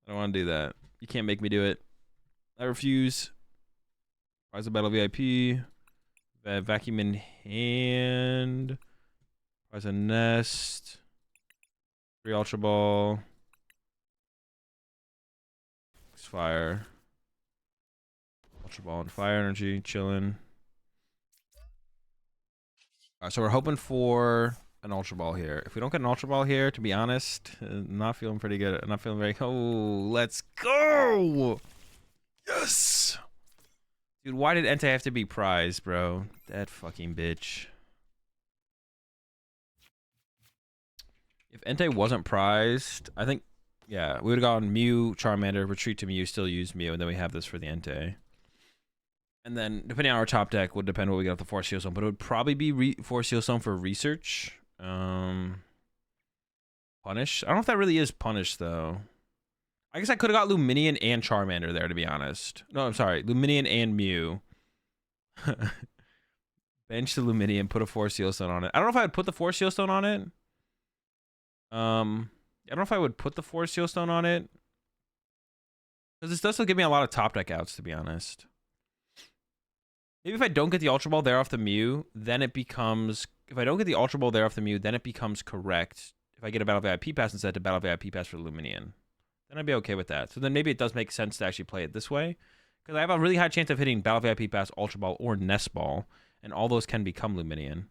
I don't want to do that. You can't make me do it. I refuse. Prize of battle VIP. Vacuum in hand. Prize a nest. 3 Ultra Ball. Fire. Ultra Ball and Fire Energy, chilling. Alright, so we're hoping for an Ultra Ball here. If we don't get an Ultra Ball here, to be honest, I'm not feeling pretty good. I'm not feeling very... Oh, let's go! Yes! Dude, why did Entei have to be prized, bro? That fucking bitch. If Entei wasn't prized, I think... Yeah, we would have gone Mew, Charmander, retreat to Mew, still use Mew, and then we have this for the Entei. And then, depending on our top deck, would depend what we get off the Force Seal Stone, but it would probably be Force Seal Stone for research. Punish? I don't know if that really is Punish, though. I guess I could have got Luminion and Charmander there, to be honest. No, I'm sorry. Luminion and Mew. Bench the Luminion, put a Force Seal Stone on it. I don't know if I would put the Force Seal Stone on it. I don't know if I would put the Force Seal Stone on it. Because this does still give me a lot of top deck outs, to be honest. Maybe if I don't get the Ultra Ball there off the Mew, then it becomes... If I don't get the Ultra Ball there off the Mew, then it becomes correct. If I get a Battle VIP Pass instead to Battle VIP Pass for Luminion. Then I'd be okay with that. So then maybe it does make sense to actually play it this way. Because I have a really high chance of hitting Battle VIP Pass, Ultra Ball, or Nest Ball. And all those can become Luminion.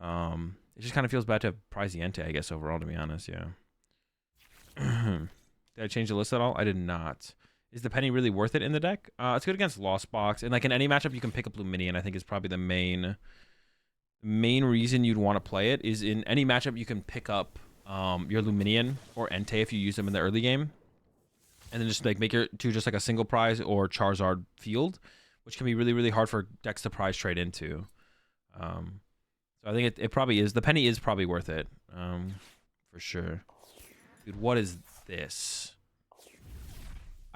It just kind of feels bad to prize the Entei, I guess, overall, to be honest, yeah. Did I change the list at all? I did not. Is the penny really worth it in the deck? It's good against Lost Box. And like in any matchup, you can pick up Luminion, I think is probably the main reason you'd want to play it. Is in any matchup, you can pick up your Luminion or Entei if you use them in the early game. And then just like make your two just like a single prize or Charizard field, which can be really, really hard for decks to prize trade into. So I think it probably is. The penny is probably worth it. For sure. Dude, what is this?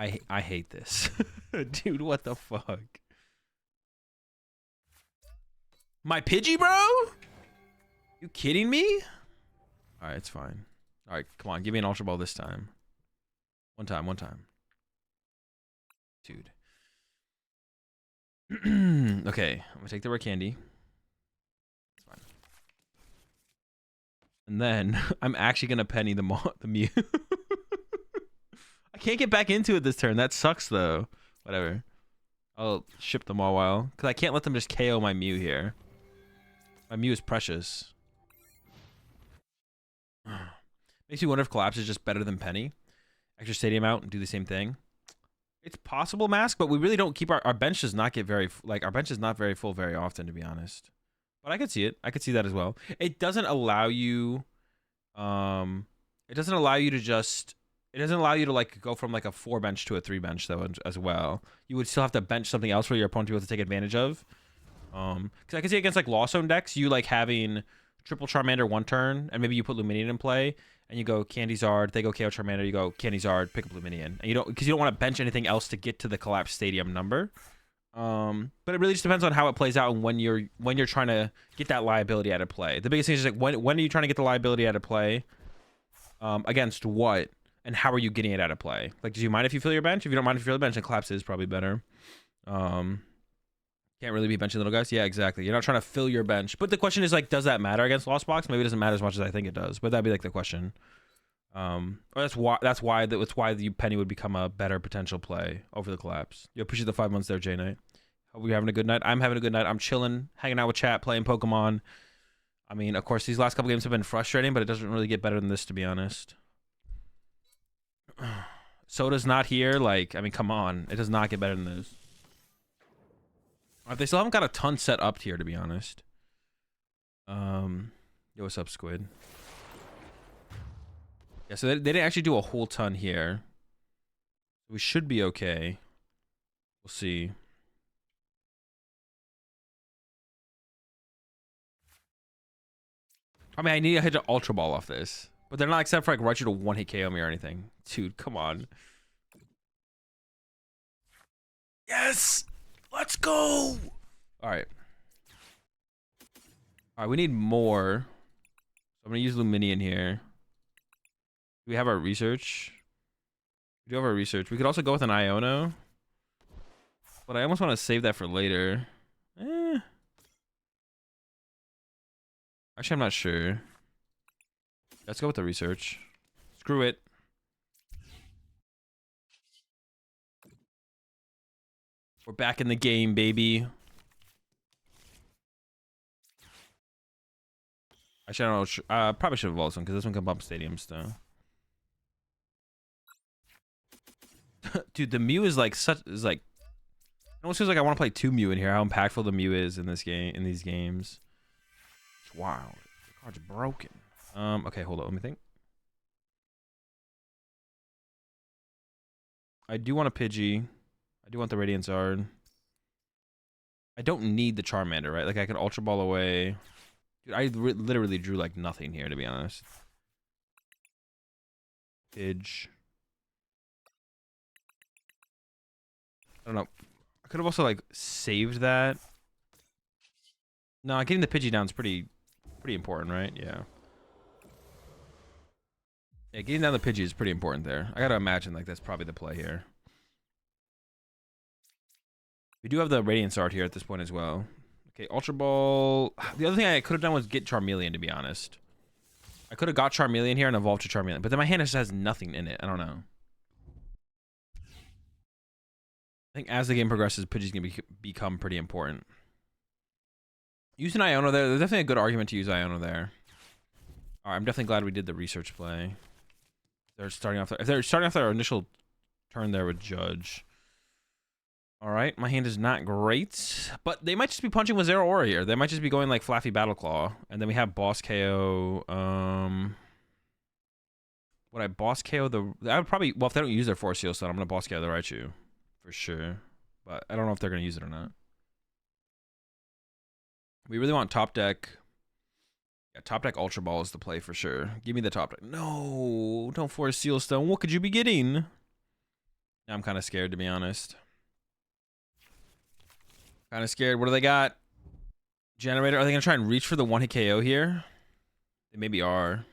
I hate this. Dude, what the fuck? My Pidgey, bro? You kidding me? Alright, it's fine. Alright, come on. Give me an Ultra Ball this time. One time. Dude. Okay, I'm gonna take the rare candy. It's fine. And then I'm actually gonna penny the Mew. I can't get back into it this turn. That sucks, though. Whatever. I'll ship them all a while. Because I can't let them just KO my Mew here. My Mew is precious. Makes me wonder if Collapse is just better than Penny. Extra Stadium out and do the same thing. It's possible, Mask, but we really don't keep our bench does not get very... Like, our bench is not very full very often, to be honest. But I could see it. I could see that as well. It doesn't allow you... It doesn't allow you to just... It doesn't allow you to like go from like a 4 bench to a 3 bench though as well. You would still have to bench something else for your opponent to be able to take advantage of. Because I can see against like Lost Zone decks, you like having triple Charmander one turn, and maybe you put Luminion in play, and you go Candy Zard, they go KO Charmander, you go Candy Zard, pick up Luminion, and you don't because you don't want to bench anything else to get to the Collapse Stadium number. But it really just depends on how it plays out and when you're trying to get that liability out of play. The biggest thing is like when are you trying to get the liability out of play? Against what? And how are you getting it out of play? Like, do you mind if you fill your bench? If you don't mind if you fill the bench, then Collapse is probably better. Can't really be benching little guys. Yeah, exactly. You're not trying to fill your bench. But the question is, like, does that matter against Lost Box? Maybe it doesn't matter as much as I think it does. But that'd be, like, the question. Or that's why the Penny would become a better potential play over the Collapse. You appreciate the 5 months there, J-Knight. Hope you're having a good night. I'm having a good night. I'm chilling, hanging out with chat, playing Pokemon. I mean, of course, these last couple games have been frustrating, but it doesn't really get better than this, to be honest. Soda's not here. Like, I mean, come on. It does not get better than this. They still haven't got a ton set up here, to be honest. Yo, what's up, Squid? Yeah, so they didn't actually do a whole ton here. We should be okay. We'll see. I mean, I need to hit an Ultra Ball off this. But they're not except for like Raichu to one-hit KO me or anything. Dude, come on. Yes! Let's go! Alright. Alright, we need more. So I'm gonna use Luminion here. Do we have our research? We do have our research. We could also go with an Iono. But I almost want to save that for later. Actually, I'm not sure. Let's go with the research. Screw it. We're back in the game, baby. Actually, I don't know. Probably should have evolved this one because this one can bump stadiums though. Dude, the Mew is like such. Is like. It almost feels like I want to play 2 Mew in here. How impactful the Mew is in this game. In these games. It's wild. The card's broken. Okay, hold on. Let me think. I do want a Pidgey. I do want the Radiant Zard. I don't need the Charmander, right? Like, I can Ultra Ball away. Dude, I literally drew, like, nothing here, to be honest. Pidge. I don't know. I could have also, like, saved that. No, getting the Pidgey down is pretty important, right? Yeah. Yeah, getting down the Pidgey is pretty important there. I gotta imagine, like, that's probably the play here. We do have the Radiant Zard here at this point as well. Okay, Ultra Ball. The other thing I could have done was get Charmeleon, to be honest. I could have got Charmeleon here and evolved to Charmeleon, but then my hand just has nothing in it. I don't know. I think as the game progresses, Pidgey's going to become pretty important. Using Iono there, there's definitely a good argument to use Iono there. All right, I'm definitely glad we did the research play. They're starting off. If they're starting off their initial turn there with Judge. All right, my hand is not great, but they might just be punching with Zero Aura here. They might just be going like Flaffy Battle Claw, and then we have Boss KO. Would I Boss KO the? I would probably. Well, if they don't use their Force Seal Stone, I'm gonna Boss KO the Raichu, for sure. But I don't know if they're gonna use it or not. We really want top deck. Yeah, top deck Ultra Ball is the play for sure. Give me the top deck. No, don't Force Seal Stone. What could you be getting? Now I'm kind of scared, to be honest. Kind of scared. What do they got? Generator. Are they going to try and reach for the one-hit KO here? They maybe are.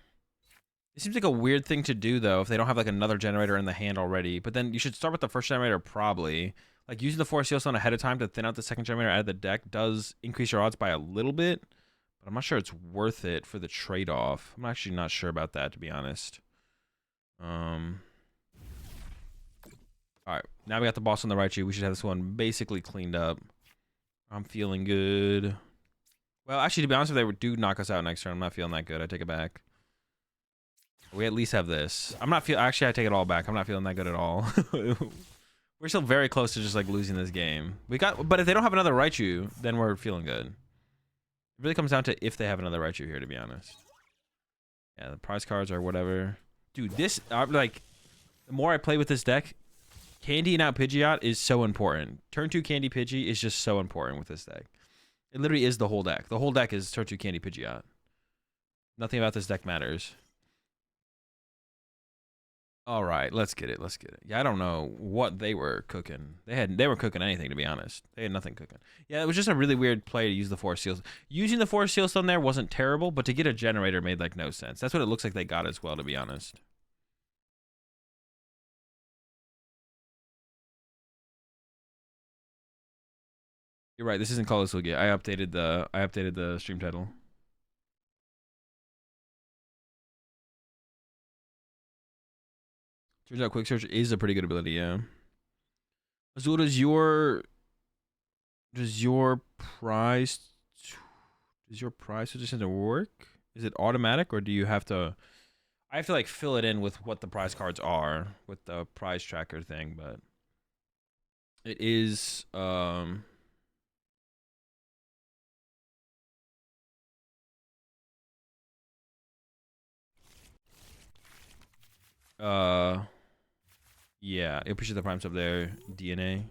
It seems like a weird thing to do, though, if they don't have like another generator in the hand already. But then you should start with the first generator, probably. Like, using the Force Seal Stone ahead of time to thin out the second generator out of the deck does increase your odds by a little bit. But I'm not sure it's worth it for the trade-off. I'm actually not sure about that, to be honest. Alright, now we got the boss on the Raichu. We should have this one basically cleaned up. I'm feeling good. Well, actually, to be honest, if they do knock us out next turn, I'm not feeling that good. I take it back. We at least have this. I'm not feel. Actually, I take it all back. I'm not feeling that good at all. We're still very close to just like losing this game. But if they don't have another Raichu, then we're feeling good. It really comes down to if they have another Raichu here, to be honest. Yeah, the prize cards or whatever. Dude, this like the more I play with this deck. Candying out Pidgeot is so important. Turn 2 Candy Pidgey is just so important with this deck. It literally is the whole deck. The whole deck is turn 2 Candy Pidgeot. Nothing about this deck matters. All right, let's get it. Let's get it. Yeah, I don't know what they were cooking. They were cooking anything, to be honest. They had nothing cooking. Yeah, it was just a really weird play to use the Force Seals. Using the Force Seal Stone there wasn't terrible, but to get a generator made like no sense. That's what it looks like they got as well, to be honest. You're right. This isn't called Lugia. I updated the stream title. Turns out Quick Search is a pretty good ability. Yeah. Azul, does your prize suggestion work? Is it automatic, or do you have to? I have to like fill it in with what the prize cards are with the prize tracker thing, but it is Yeah, I appreciate the primes up there. DNA.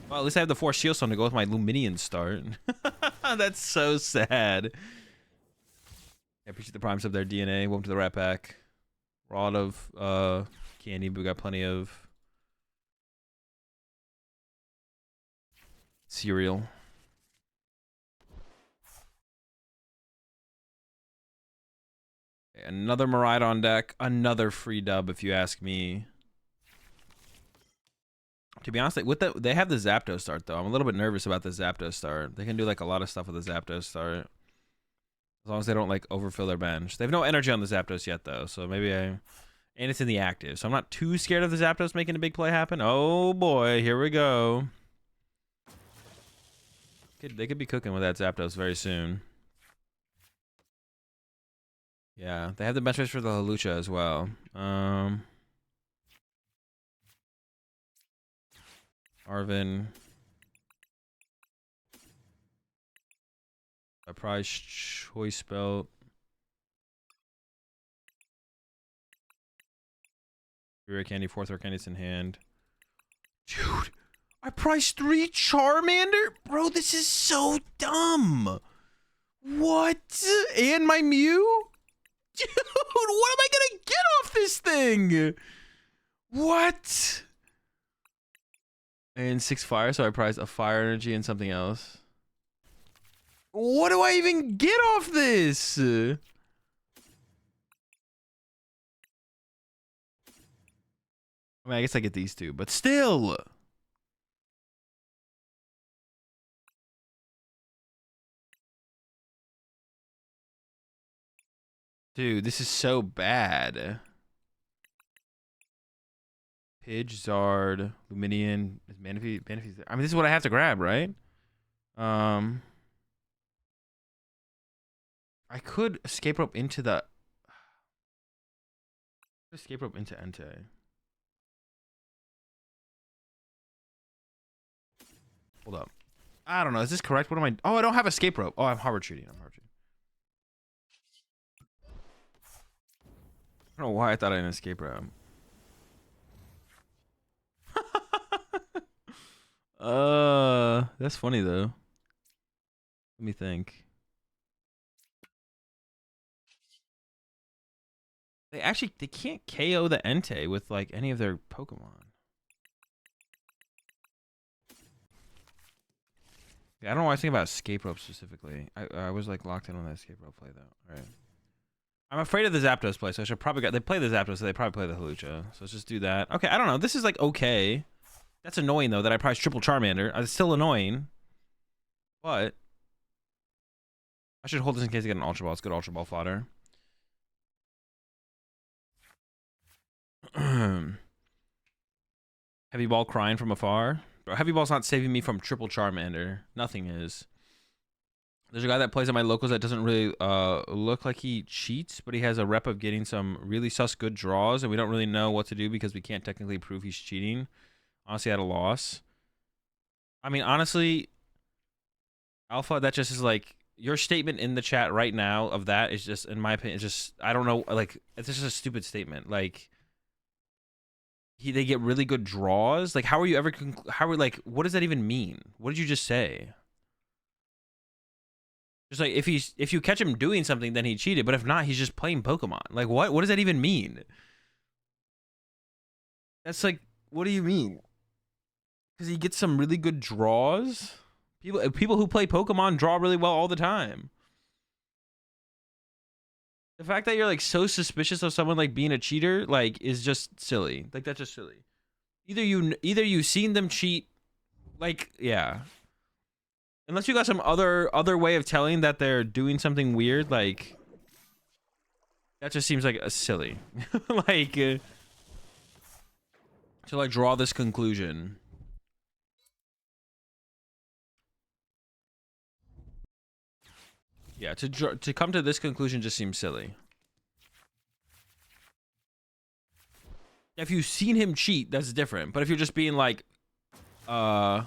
Well, at least I have the 4 shield stone to go with my Luminion start. That's so sad. I appreciate the primes up there. DNA. Welcome to the Rat Pack. We're out of candy, but we got plenty of cereal. Okay, another Miraidon deck. Another free dub, if you ask me. To be honest, with they have the Zapdos start though. I'm a little bit nervous about the Zapdos start. They can do like a lot of stuff with the Zapdos start, as long as they don't like overfill their bench. They have no energy on the Zapdos yet though, so maybe and it's in the active, so I'm not too scared of the Zapdos making a big play happen. Oh boy, here we go. They could be cooking with that Zapdos very soon. Yeah, they have the bench race for the Lugia as well. Arvin. A prize choice belt. Rare candy, 4th rare candies in hand. Dude, I priced 3 Charmander? Bro, this is so dumb. What? And my Mew? Dude, what am I gonna get off this thing? What? And 6 fire, so I priced a fire energy and something else. What do I even get off this? I mean, I guess I get these 2, but still. Dude, this is so bad. Pidge, Zard, Luminion, Manaphy. I mean, this is what I have to grab, right? I could escape rope into the. Escape rope into Entei. Hold up. I don't know. Is this correct? What am I? Oh, I don't have escape rope. Oh, I'm harbor treating. I don't know why I thought I had an escape rope. That's funny though. Let me think. They can't KO the Entei with like any of their Pokemon. Yeah, I don't know why I was thinking about escape rope specifically. I was like locked in on that escape rope play though. All right. I'm afraid of the Zapdos play, so I should probably they play the Zapdos, so they probably play the Hawlucha. So let's just do that. Okay, I don't know. This is like okay. That's annoying though that I priced triple Charmander. It's still annoying. But I should hold this in case I get an Ultra Ball. It's good Ultra Ball fodder. Heavy Ball crying from afar. Bro, Heavy Ball's not saving me from triple Charmander. Nothing is. There's a guy that plays at my locals that doesn't really look like he cheats, but he has a rep of getting some really sus good draws, and we don't really know what to do because we can't technically prove he's cheating. Honestly, at a loss. I mean, honestly, Alpha, that just is like, your statement in the chat right now of that is just, in my opinion, it's just, I don't know, like, it's just a stupid statement. Like, they get really good draws. Like, how are you ever, like, what does that even mean? What did you just say? Just like, if you catch him doing something, then he cheated. But if not, he's just playing Pokemon. Like, what does that even mean? That's like, what do you mean? Because he gets some really good draws. People who play Pokemon draw really well all the time. The fact that you're like so suspicious of someone like being a cheater, like, is just silly. Like, that's just silly. Either you seen them cheat, like, yeah. Unless you got some other way of telling that they're doing something weird, like, that just seems like a silly. Like, to like draw this conclusion. Yeah, to come to this conclusion just seems silly. If you've seen him cheat, that's different. But if you're just being like, yeah,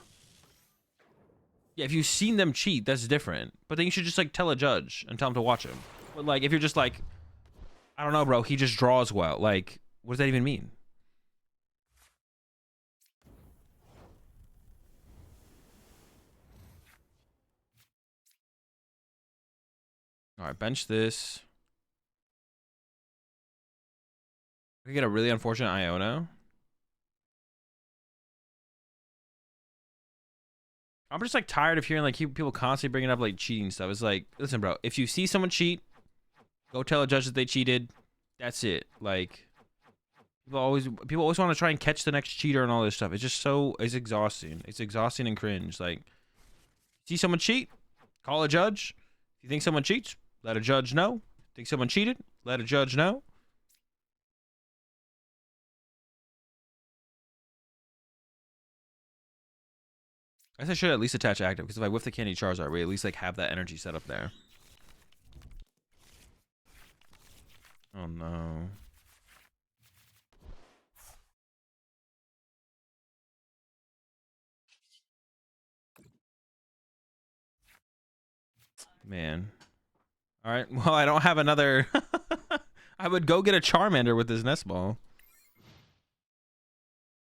if you've seen them cheat, that's different. But then you should just like tell a judge and tell him to watch him. But like, if you're just like, I don't know, bro, he just draws well. Like, What does that even mean? All right, bench this. We get a really unfortunate Iono. I'm just like tired of hearing like people constantly bringing up like cheating stuff. It's like, listen, bro, if you see someone cheat, go tell a judge that they cheated. That's it. Like, people always want to try and catch the next cheater and all this stuff. It's just it's exhausting. It's exhausting and cringe. Like, see someone cheat, call a judge. If you think someone cheats, let a judge know. Think someone cheated, let a judge know. I guess I should at least attach active, because if I whiff the candy Charizard, we at least like have that energy set up there. Oh no. Man. All right. Well, I don't have another. I would go get a Charmander with this nest ball.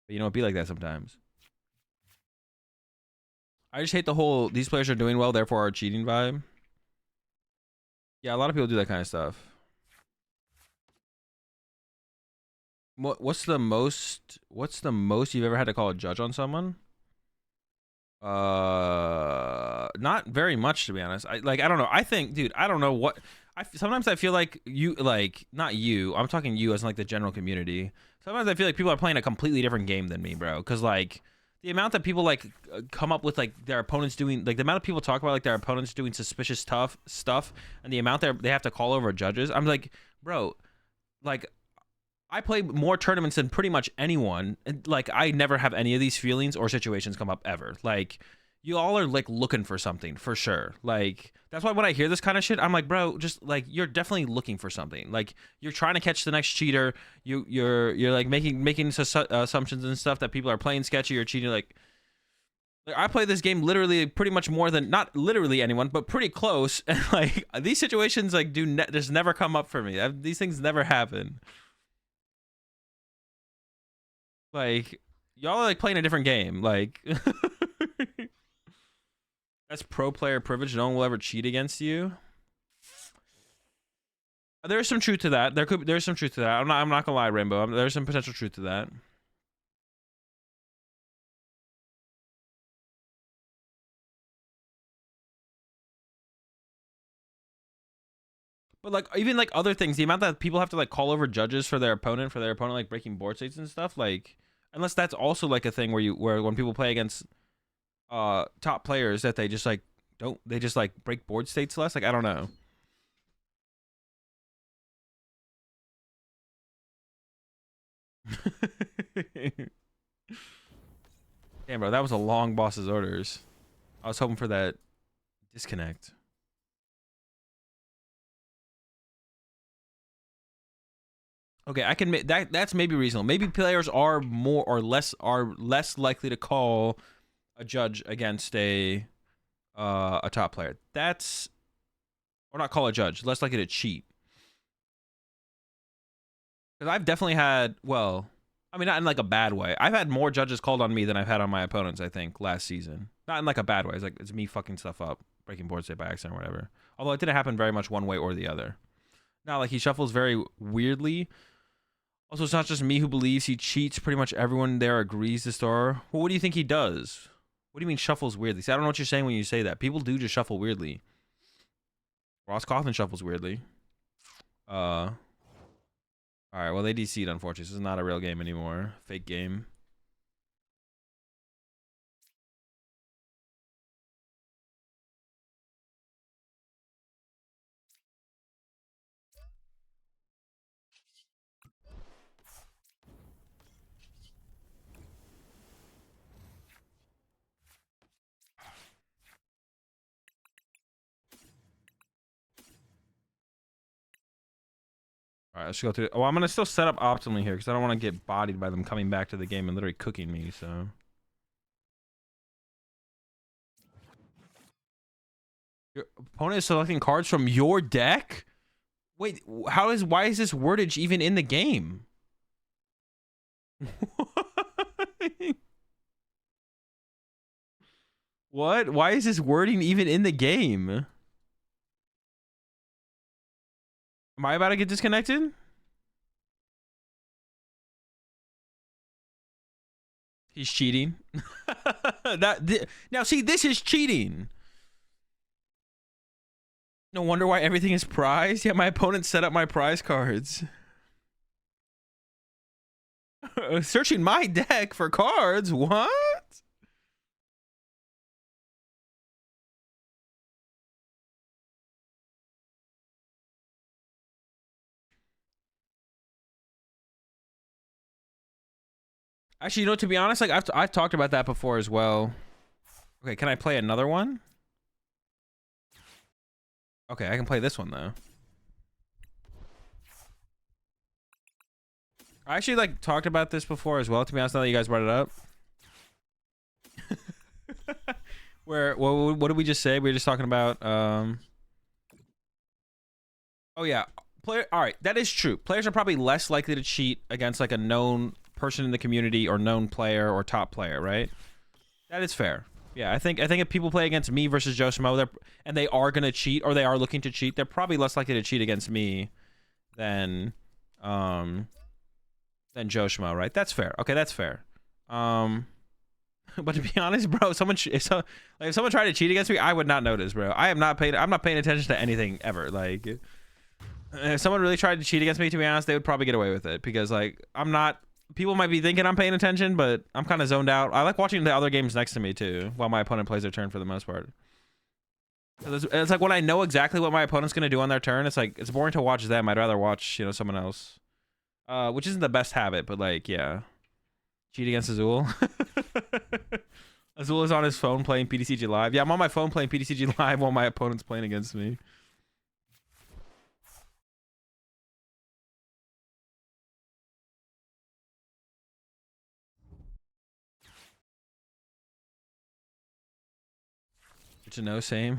But you know, it'd be like that sometimes. I just hate the whole these players are doing well, therefore are cheating vibe. Yeah, a lot of people do that kind of stuff. What's the most you've ever had to call a judge on someone? Not very much, to be honest. I don't know. I think, dude, I don't know what sometimes I feel like not you. I'm talking you as in, like, the general community. Sometimes I feel like people are playing a completely different game than me, bro. Cause like the amount that people like come up with like their opponents doing, like the amount of people talk about like their opponents doing suspicious tough stuff, and the amount they have to call over judges. I'm like, bro, like I play more tournaments than pretty much anyone, and like I never have any of these feelings or situations come up ever. Like, you all are like looking for something for sure. Like, that's why when I hear this kind of shit, I'm like, bro, just like, you're definitely looking for something. Like, you're trying to catch the next cheater. You're like making assumptions and stuff that people are playing sketchy or cheating. Like I play this game literally pretty much more than, not literally anyone, but pretty close. And like these situations like just never come up for me. These things never happen. Like, y'all are like playing a different game. Like, that's pro player privilege. No one will ever cheat against you. There's some truth to that. There's some truth to that. I'm not gonna lie, Rainbow. There's some potential truth to that. But like even like other things, the amount that people have to like call over judges for their opponent like breaking board states and stuff, like unless that's also like a thing where when people play against top players that they just like break board states less. Like I don't know. Damn, bro, that was a long boss's orders. I was hoping for that disconnect. Okay, I can make that. That's maybe reasonable. Maybe players are less likely to call a judge against a top player. That's, or not call a judge, less likely to cheat. Because I've definitely had, well, I mean, not in like a bad way. I've had more judges called on me than I've had on my opponents, I think, last season. Not in like a bad way. It's like, it's me fucking stuff up, breaking board state by accident or whatever. Although it didn't happen very much one way or the other. Now, like, he shuffles very weirdly. Also, it's not just me who believes he cheats. Pretty much everyone there agrees this star. Well, what do you think he does? What do you mean shuffles weirdly? See, I don't know what you're saying when you say that. People do just shuffle weirdly. Ross Coughlin shuffles weirdly. All right, well, they DC'd, unfortunately. This is not a real game anymore. Fake game. All right, let's go through. Oh, I'm going to still set up optimally here because I don't want to get bodied by them coming back to the game and literally cooking me, so. Your opponent is selecting cards from your deck? Wait, why is this wordage even in the game? What? Why is this wording even in the game? Am I about to get disconnected? He's cheating. Now see, this is cheating. No wonder why everything is prized. Yeah, my opponent set up my prize cards. Searching my deck for cards? What? Actually, you know, to be honest, like I've talked about that before as well. Okay, can I play another one? Okay, I can play this one though. I actually like talked about this before as well. To be honest, now that you guys brought it up. Where what did we just say? We were just talking about oh yeah, player. All right, that is true. Players are probably less likely to cheat against like a known person in the community or known player or top player, right? That is fair. Yeah, I think if people play against me versus Joe Schmo, and they are gonna cheat or they are looking to cheat, they're probably less likely to cheat against me than Joe Schmo, right? That's fair. Okay, that's fair. But to be honest, bro, if someone tried to cheat against me, I would not notice, bro. I'm not paying attention to anything ever. Like, if someone really tried to cheat against me, to be honest, they would probably get away with it because, like, I'm not. People might be thinking I'm paying attention, but I'm kind of zoned out. I like watching the other games next to me too, while my opponent plays their turn for the most part. It's like when I know exactly what my opponent's gonna do on their turn, it's like it's boring to watch them. I'd rather watch, you know, someone else. Which isn't the best habit, but like, yeah. Cheat against Azul. Azul is on his phone playing PDCG Live. Yeah, I'm on my phone playing PDCG Live while my opponent's playing against me. To know, same.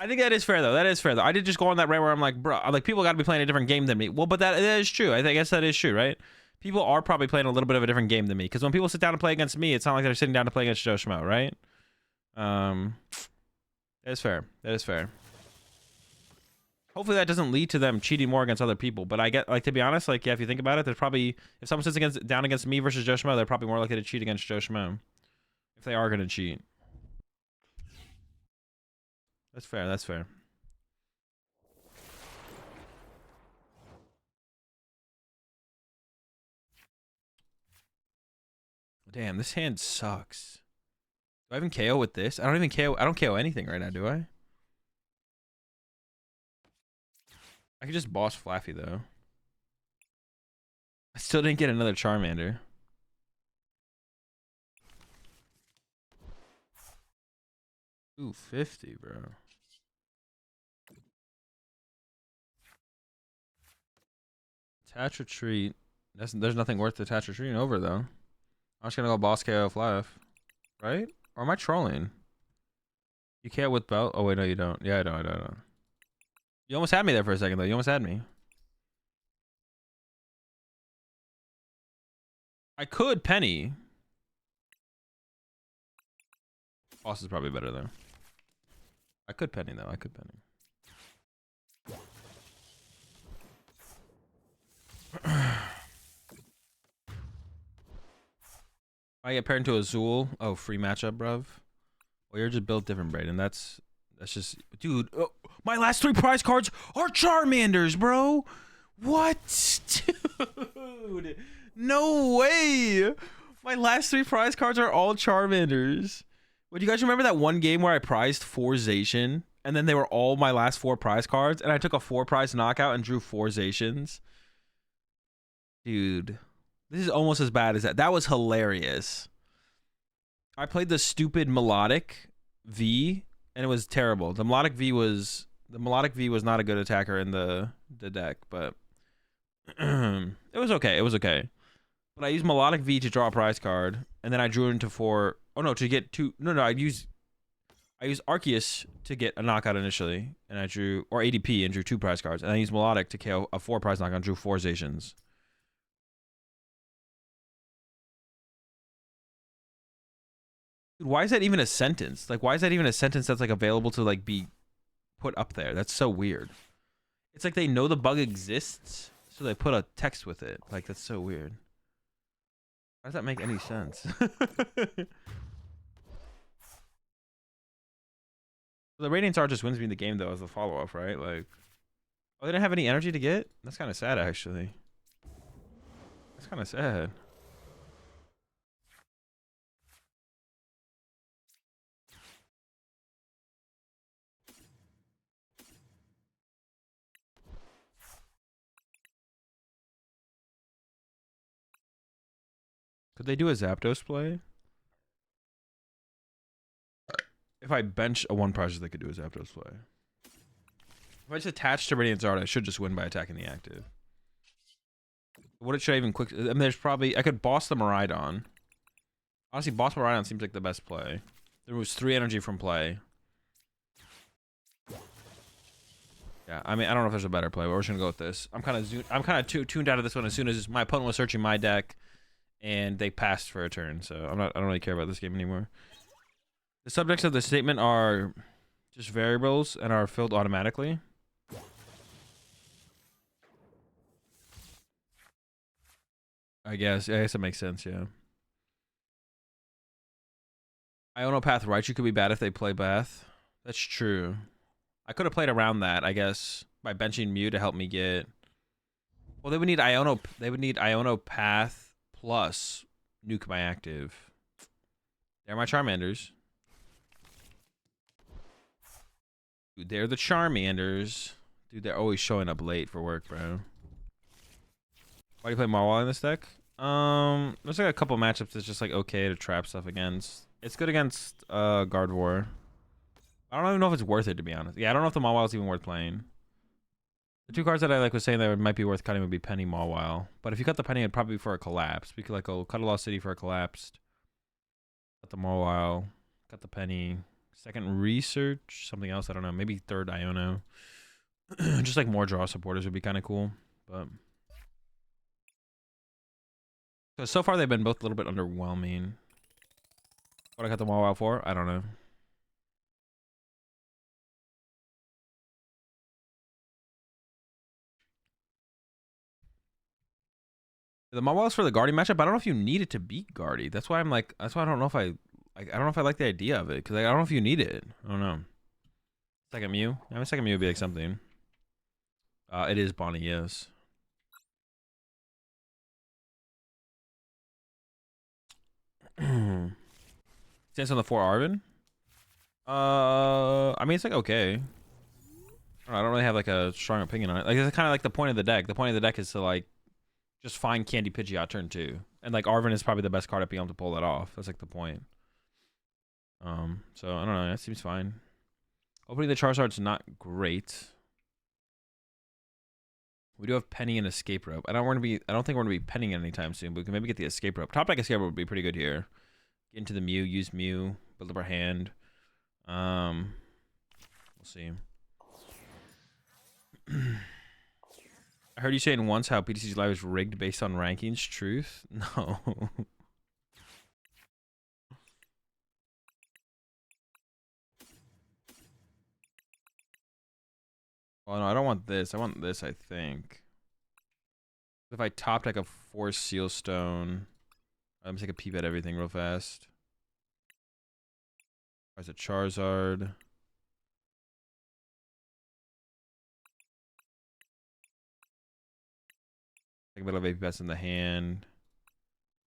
I think that is fair though. That is fair though. I did just go on that rant where I'm like, bro, like people got to be playing a different game than me. Well, but that is true. I guess that is true, right? People are probably playing a little bit of a different game than me because when people sit down to play against me, it's not like they're sitting down to play against Joe Schmo, right? That is fair. That is fair. Hopefully that doesn't lead to them cheating more against other people. But I get, like, to be honest, like, yeah, if you think about it, there's probably, if someone sits down against me versus Joe Schmo, they're probably more likely to cheat against Joe Schmo if they are going to cheat. That's fair. That's fair. Damn, this hand sucks. Do I even KO with this? I don't even KO. I don't KO anything right now, do I? I could just boss Flaffy, though. I still didn't get another Charmander. Ooh, 50, bro. Attach retreat. There's nothing worth attach retreating over, though. I'm just gonna go boss KO Flaff. Right? Or am I trolling? You KO with belt? Oh, wait, no, you don't. Yeah, I don't. You almost had me there for a second, though. You almost had me. I could Penny. Boss is probably better, though. I could Penny, though. I could Penny. I get paired into Azul. Oh, free matchup, bruv. Well, you're just built different, Brayden. That's just... Dude, my last 3 prize cards are Charmanders, bro. What? Dude. No way. My last 3 prize cards are all Charmanders. But you guys remember that one game where I prized 4 Zacian? And then they were all my last 4 prize cards? And I took a 4 prize knockout and drew 4 Zacians? Dude. This is almost as bad as that. That was hilarious. I played the stupid Melodic V, and it was terrible. The Melodic V was not a good attacker in the deck, but it was okay. It was okay. But I used Melodic V to draw a prize card, and then I drew into 4. Oh no, to get 2. No, I used Arceus to get a knockout initially, and I drew, or ADP, and drew 2 prize cards, and I used Melodic to KO a 4 prize knockout and drew 4 Zacians. Dude, why is that even a sentence? Like, why is that even a sentence that's like available to like be put up there? That's so weird. It's like they know the bug exists, so they put a text with it. Like, that's so weird. How does that make any sense? The Radiant Art just wins me the game though as a follow-up, right? Like, oh, they didn't have any energy to get? That's kind of sad, actually. That's kind of sad. Could they do a Zapdos play? If I bench a one project, they could do a Zapdos play. If I just attach to Radiant Art, I should just win by attacking the active. What should I even quick? I mean, there's probably I could boss the Miraidon. Honestly, boss Miraidon seems like the best play. There was 3 energy from play. Yeah, I mean, I don't know if there's a better play, but we're just gonna go with this. I'm kind of tuned out of this one as soon as my opponent was searching my deck, and they passed for a turn. So I don't really care about this game anymore. The subjects of the statement are just variables and are filled automatically. I guess it makes sense. Yeah. Ionopath Raichu could be bad if they play Bath. That's true. I could have played around that, I guess, by benching Mew to help me get. Well, they would need Ionopath plus nuke my active. They're my Charmanders. Dude, they're the Charmanders. Dude, they're always showing up late for work, bro. Why do you play Mawile in this deck? There's like a couple matchups that's just like okay to trap stuff against. It's good against Gardevoir. I don't even know if it's worth it, to be honest. Yeah, I don't know if the Mawile is even worth playing. The 2 cards that I like was saying that might be worth cutting would be Penny, Mawile. But if you cut the Penny, it'd probably be for a collapse. We could like cut a Lost City for a collapsed. Cut the Mawile. Cut the Penny. Second Research. Something else, I don't know. Maybe third Iono. Just like more draw supporters would be kind of cool. But so far they've been both a little bit underwhelming. What I got the Mawile for? I don't know. The Mawile's for the Guardy matchup. I don't know if you need it to beat Guardy. That's why I'm like. That's why I don't know if I don't know if I like the idea of it, because I don't know if you need it. I don't know. Second Mew. I mean, second Mew would be like something. It is Bonnie. Yes. Stance on the 4 Arvin. I mean, it's like okay. I don't really have like a strong opinion on it. Like, it's kind of like the point of the deck. The point of the deck is to like just find Candy Pidgeot turn 2, and like Arvin is probably the best card at being able to pull that off. That's like the point. So I don't know. That seems fine. Hopefully the Charizard's not great. We do have Penny and Escape Rope. I don't think we're gonna be penning it anytime soon, but we can maybe get the Escape Rope. Top deck Escape Rope would be pretty good here. Get into the Mew, use Mew, build up our hand. We'll see. I heard you saying once how PDCG Live is rigged based on rankings. Truth? No. Oh no, I don't want this. I want this, I think. If I top deck a Force Seal Stone, let me take a peep at everything real fast. There's a Charizard. Take a bit of a best in the hand.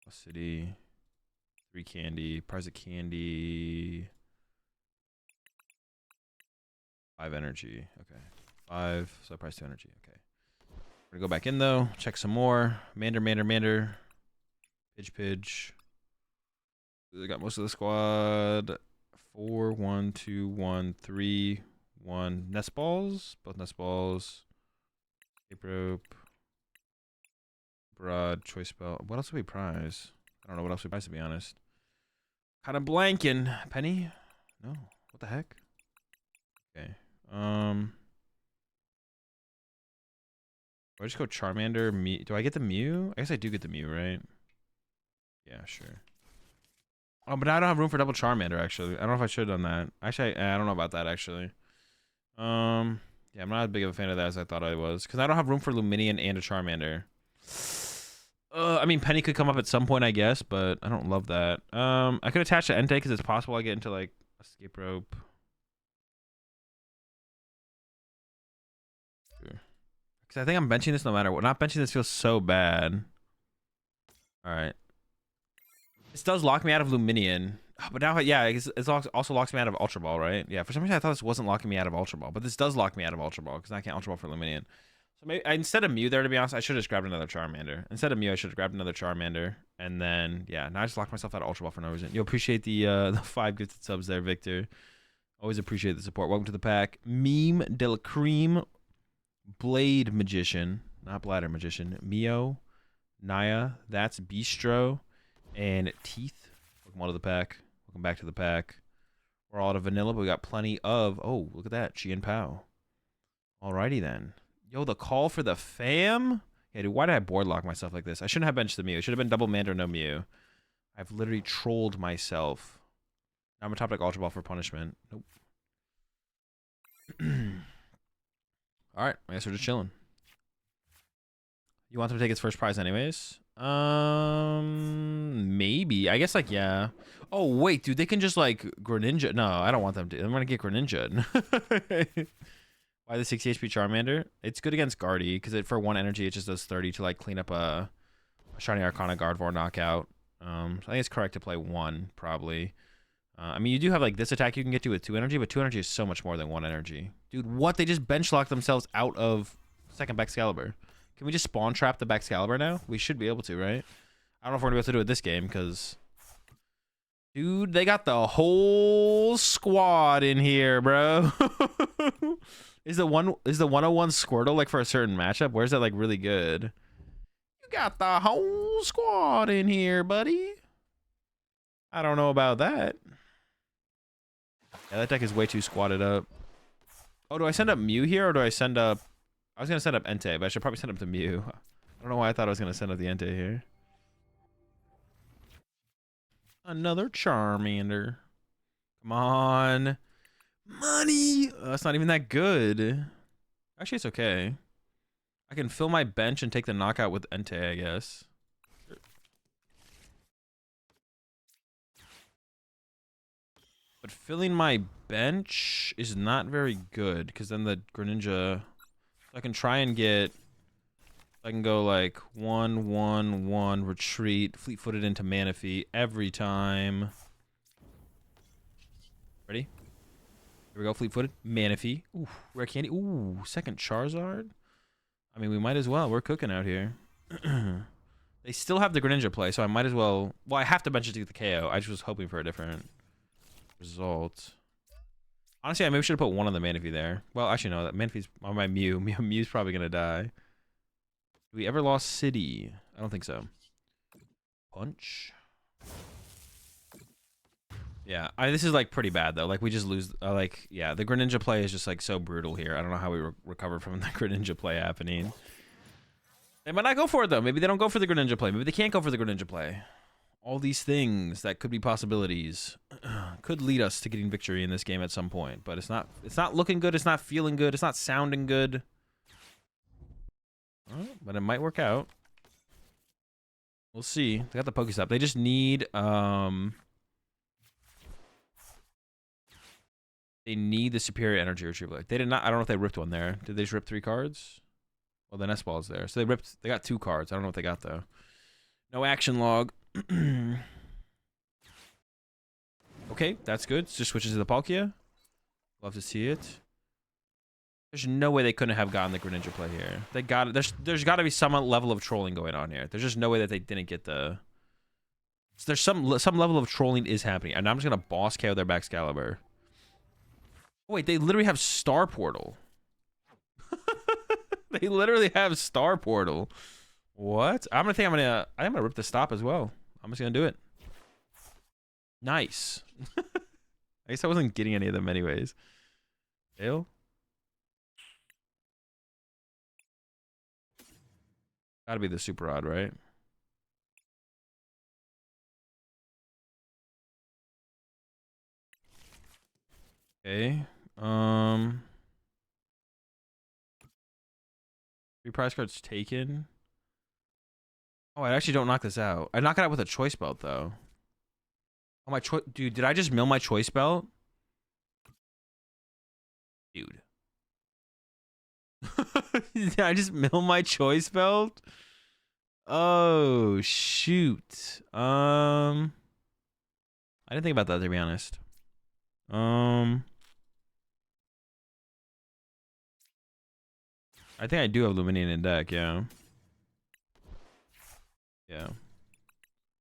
City. 3 candy. Prize of candy. 5 energy. Okay. 5. So price 2 energy. Okay. We're gonna go back in though. Check some more. Mander. Pidge. They got most of the squad. 4, 1, 2, 1, 3, 1. Nest balls. Both nest balls. Escape rope. Broad. Choice spell. What else do we prize? I don't know what else we prize, to be honest. Kind of blanking. Penny? No. What the heck? Okay. Do I just go Charmander? Do I get the Mew? I guess I do get the Mew, right? Yeah, sure. Oh, but now I don't have room for double Charmander, actually. I don't know if I should have done that. Actually, I don't know about that, actually. Yeah, I'm not as big of a fan of that as I thought I was. Because I don't have room for Luminion and a Charmander. I mean, Penny could come up at some point, I guess, but I don't love that. I could attach to Entei because it's possible I get into, like, Escape Rope. Because I think I'm benching this no matter what. Not benching this feels so bad. Alright. This does lock me out of Luminion. But now, yeah, it also locks me out of Ultra Ball, right? Yeah, for some reason I thought this wasn't locking me out of Ultra Ball, but this does lock me out of Ultra Ball because I can't Ultra Ball for Luminion. So maybe instead of Mew there, to be honest, I should have just grabbed another Charmander. Instead of Mew, I should have grabbed another Charmander, and then yeah, now I just locked myself out of Ultra Ball for no reason. You appreciate the 5 gifted subs there, Victor. Always appreciate the support. Welcome to the pack. Meme Del Cream, Blade Magician, not Bladder Magician. Mio, Naya, that's Bistro, and Teeth. Welcome to the pack. Welcome back to the pack. We're all out of vanilla, but we got plenty of... Oh, look at that. Chi and Pow. Alrighty then. Yo, the call for the fam? Yeah, dude, why did I board lock myself like this? I shouldn't have benched the Mew. It should have been double Mander, no Mew. I've literally trolled myself. Now I'm a top deck Ultra Ball for punishment. Nope. Alright, I guess we're just chilling. You want them to take its first prize anyways? Maybe. I guess, like, yeah. Oh, wait, dude, they can just, like, Greninja. No, I don't want them to. I'm gonna get Greninja. Why the 60 HP Charmander? It's good against Guardy, because for 1 energy, it just does 30 to, like, clean up a Shiny Arcana Gardevoir knockout. So I think it's correct to play 1, probably. I mean, you do have, like, this attack you can get to with 2 energy, but 2 energy is so much more than 1 energy. Dude, what? They just bench locked themselves out of second Excalibur. Can we just spawn trap the Excalibur now? We should be able to, right? I don't know if we're gonna be able to do it this game, because... Dude, they got the whole squad in here, bro. Is the 101 Squirtle, like, for a certain matchup? Where's that, like, really good? You got the whole squad in here, buddy. I don't know about that. Yeah, that deck is way too squatted up. Oh, do I send up Mew here, or do I send up... I was going to send up Entei, but I should probably send up to Mew. I don't know why I thought I was going to send up the Entei here. Another Charmander. Come on. Money! That's not even that good. Actually, it's okay. I can fill my bench and take the knockout with Entei, I guess. But filling my bench is not very good, because then the Greninja... I can try and get... I can go like 1, 1, 1, retreat, fleet-footed into Manaphy every time. Ready? Here we go, fleet-footed. Manaphy. Ooh, rare candy. Ooh, second Charizard. I mean, we might as well. We're cooking out here. They still have the Greninja play, so I might as well... Well, I have to bench it to get the KO. I just was hoping for a different result. Honestly, I maybe should have put 1 on the Manaphy there. Well, actually, no. That Manaphy's on my Mew. Mew's probably going to die. Do we ever lost City? I don't think so. Punch. Yeah, this is, like, pretty bad, though. Like, we just lose... like, yeah, the Greninja play is just, like, so brutal here. I don't know how we recover from the Greninja play happening. They might not go for it, though. Maybe they don't go for the Greninja play. Maybe they can't go for the Greninja play. All these things that could be possibilities could lead us to getting victory in this game at some point, but it's not looking good, it's not feeling good, it's not sounding good. But it might work out. We'll see. They got the Pokestop. They just need they need the superior energy retrieval. They did not... I don't know if they ripped one there. Did they just rip 3 cards? Well, the nest ball is there. So they got 2 cards. I don't know what they got though. No action log. Okay, that's good. Just switches to the Palkia. Love to see it. There's no way they couldn't have gotten the Greninja play here. They got it. There's got to be some level of trolling going on here. There's just no way that they didn't get the... So there's some level of trolling is happening. And I'm just going to boss KO their Excalibur. Oh, wait, they literally have Star Portal. They literally have Star Portal. What? I'm gonna rip the stop as well. I'm just gonna do it. Nice. I guess I wasn't getting any of them anyways. Fail. Gotta be the super odd, right? Okay. 3 prize cards taken. Oh, I actually don't knock this out. I knock it out with a choice belt though. Oh my choice, dude! Did I just mill my choice belt, dude? Did I just mill my choice belt? Oh shoot. I didn't think about that, to be honest. I think I do have Luminian in deck, yeah. Yeah.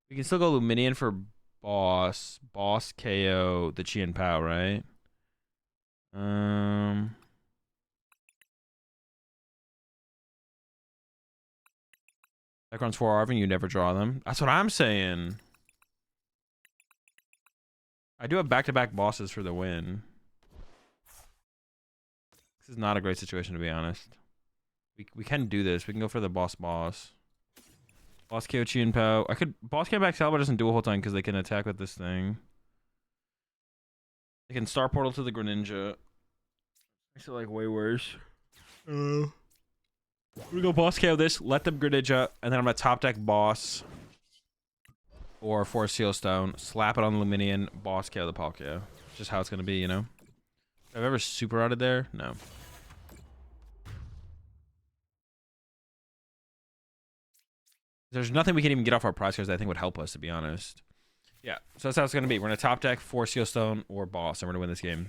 We can still go Luminian for boss. Boss KO the Chi and Pow, right? That runs 4 Arvin, you never draw them. That's what I'm saying. I do have back-to-back bosses for the win. This is not a great situation, to be honest. We can do this. We can go for the boss. Boss KO Chi and Pow. I could boss KO back Salva doesn't do a whole time because they can attack with this thing. They can Star Portal to the Greninja. Makes it like way worse. I'm gonna go boss KO this, let them Greninja, and then I'm gonna top deck boss or Force Seal Stone, slap it on the Luminian, boss KO the Palkia. Just how it's gonna be, you know? Have I ever super routed there? No. There's nothing we can even get off our prize cards that I think would help us, to be honest. Yeah, so that's how it's gonna be. We're gonna top deck Force Seal Stone or boss, and we're gonna win this game.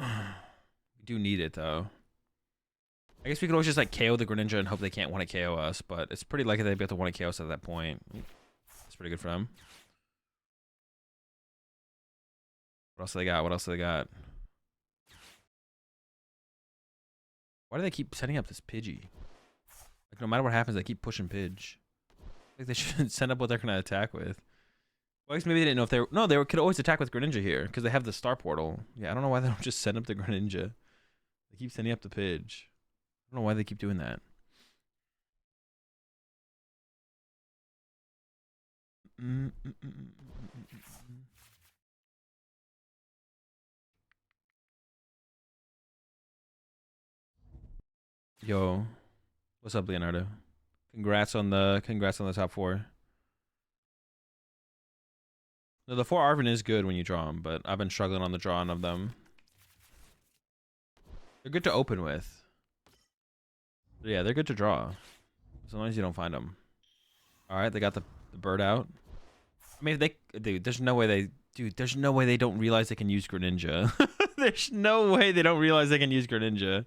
We do need it though. I guess we could always just like KO the Greninja and hope they can't want to KO us, but it's pretty likely they'd be able to want to KO us at that point. That's pretty good for them. What else do they got? What else do they got? Why do they keep setting up this Pidgey? Like no matter what happens, they keep pushing Pidge. Like they should send up what they're gonna attack with. Well, I guess maybe they didn't know if they were. No, they could always attack with Greninja here because they have the Star Portal. Yeah, I don't know why they don't just send up the Greninja. They keep sending up the Pidge. I don't know why they keep doing that. Yo, what's up, Leonardo? Congrats on the top 4. No, the 4 Arvin is good when you draw them, but I've been struggling on the drawing of them. They're good to open with. But yeah, they're good to draw. As long as you don't find them. Alright, they got the bird out. I mean, dude, there's no way they don't realize they can use Greninja. There's no way they don't realize they can use Greninja.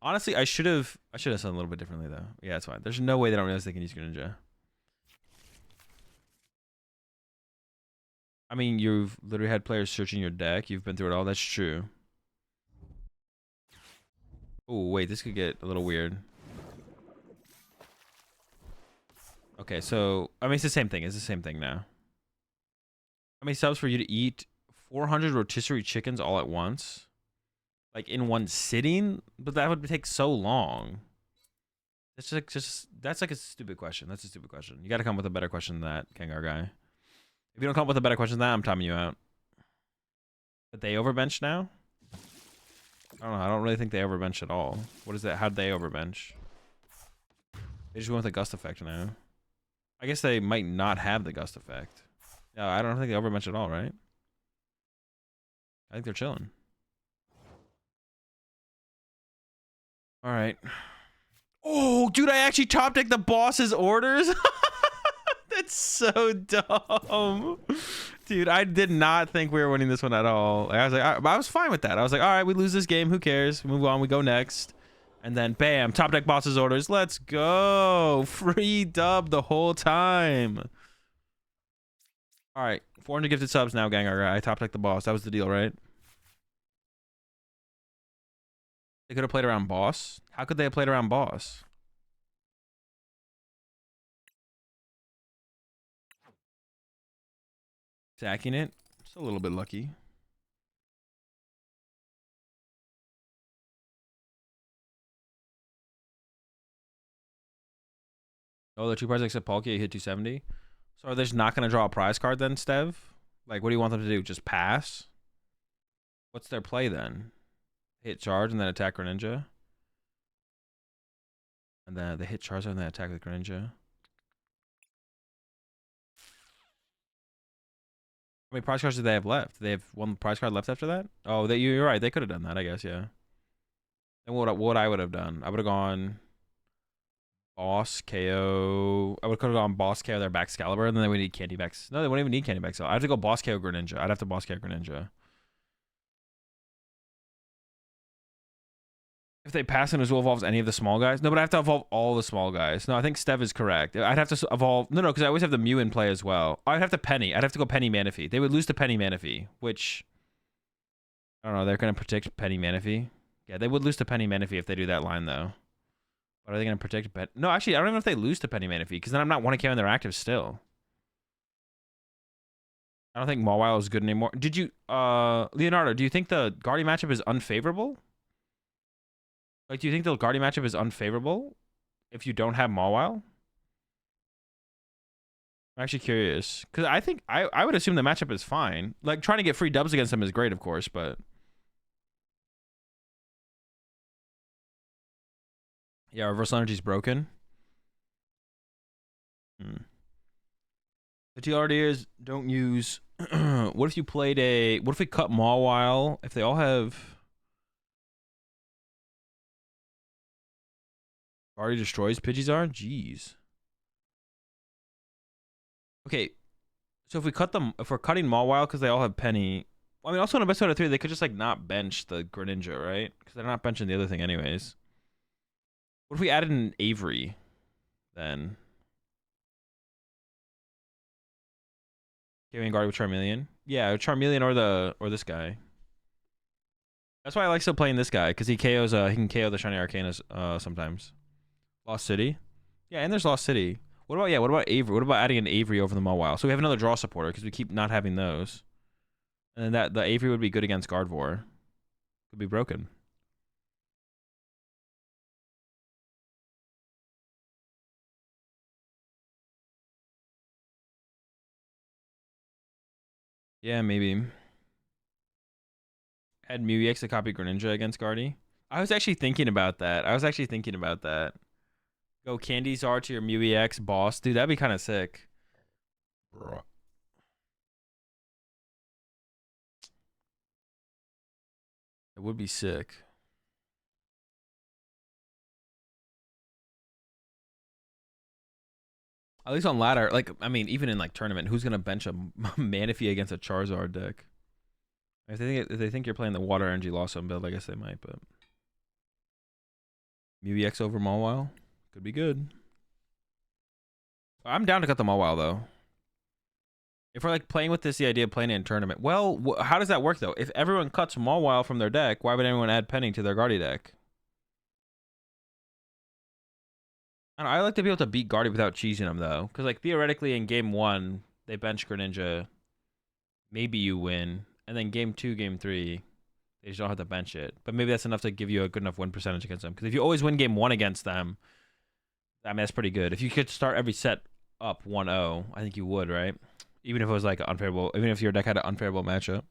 Honestly, I should have done a little bit differently though. Yeah, it's fine. There's no way they don't realize they can use Greninja. I mean, you've literally had players searching your deck. You've been through it all. That's true. Oh, wait, this could get a little weird. Okay, so I mean, it's the same thing. It's the same thing now. How many subs for you to eat 400 rotisserie chickens all at once? Like in one sitting? But that would take so long. It's like that's like a stupid question. That's a stupid question. You got to come with a better question than that, Kangar guy. If you don't come up with a better question than that, I'm timing you out. But they overbench now? I don't know. I don't really think they overbench at all. What is that? How'd they overbench? They just went with the gust effect now. I guess they might not have the gust effect. No, I don't think they overbench at all, right? I think they're chilling. All right. Oh, dude, I actually top decked the boss's orders. That's so dumb. Dude, I did not think we were winning this one at all. I was like, I was fine with that. I was like, all right, we lose this game. Who cares? We move on. We go next. And then, bam, top deck boss's orders. Let's go. Free dub the whole time. All right, 400 gifted subs now, Gengar. I top deck the boss. That was the deal, right? They could have played around boss. How could they have played around boss? Stacking it. Just a little bit lucky. Oh, the 2 prize except Palkia hit 270. So are they just not going to draw a prize card then, Stev? Like, what do you want them to do? Just pass? What's their play then? Hit charge and then attack Greninja? And then they hit Charizard and then attack with Greninja. How many prize cards do they have left? Do they have one prize card left after that? Oh, you're right. They could have done that, I guess, yeah. And what I would have done? I would have gone Boss KO. I would have gone Boss KO their Baxcalibur, and then they would need Candy Bax. No, they wouldn't even need Candy Bax. So I have to go Boss KO Greninja. I'd have to Boss KO Greninja. If they pass and Azul evolves any of the small guys. No, but I have to evolve all the small guys. No, I think Stev is correct. I'd have to evolve. No, because I always have the Mew in play as well. I'd have to Penny. I'd have to go Penny Manaphy. They would lose to Penny Manaphy, which I don't know. They're going to protect Penny Manaphy. Yeah, they would lose to Penny Manaphy if they do that line, though. But are they going to protect No, actually, I don't even know if they lose to Penny Manaphy, because then I'm not 1K on their active still. I don't think Mawile is good anymore. Did you, Leonardo, do you think the Guardian matchup is unfavorable? Like, do you think the Guardian matchup is unfavorable if you don't have Mawile? I'm actually curious. Because I think, I would assume the matchup is fine. Like, trying to get free dubs against them is great, of course, but... Yeah, reversal energy's broken. The TLRD is don't use. What if you played a? What if we cut Mawile? If they all have. Already destroys Pidgeysar? Jeez. Okay. So if we cut them, if we're cutting Mawile because they all have Penny. I mean, also in a best out of 3, they could just like not bench the Greninja, right? Because they're not benching the other thing anyways. What if we added an Avery then? Carrying guard with Charmeleon? Yeah, Charmeleon or this guy. That's why I like still playing this guy, because he KOs he can KO the Shiny Arcanus sometimes. Lost City? Yeah, and there's Lost City. What about Avery? What about adding an Avery over the Mawile? So we have another draw supporter, because we keep not having those. And then the Avery would be good against Gardevoir. Could be broken. Yeah, maybe. Add Mew EX to copy Greninja against Guardy. I was actually thinking about that. Go Candyzar to your Mew EX boss. Dude, that'd be kind of sick. Bruh. It would be sick. At least on ladder, like, I mean, even in like tournament, who's gonna bench a Manaphy against a Charizard deck? If they think you're playing the water energy loss on build, I guess they might, but Mew EX over Mawile could be good. I'm down to cut the Mawile though. If we're like playing with the idea of playing it in tournament, well, how does that work though? If everyone cuts Mawile from their deck, why would anyone add Penny to their Guardy deck? And I like to be able to beat Guardy without cheesing them though, because like theoretically in game 1 they bench Greninja, maybe you win, and then game 2, game 3 they just don't have to bench it. But maybe that's enough to give you a good enough win percentage against them. Because if you always win game 1 against them, I mean that's pretty good. If you could start every set up 1-0, I think you would, right? Even if it was like unfavorable, even if your deck had an unfavorable matchup.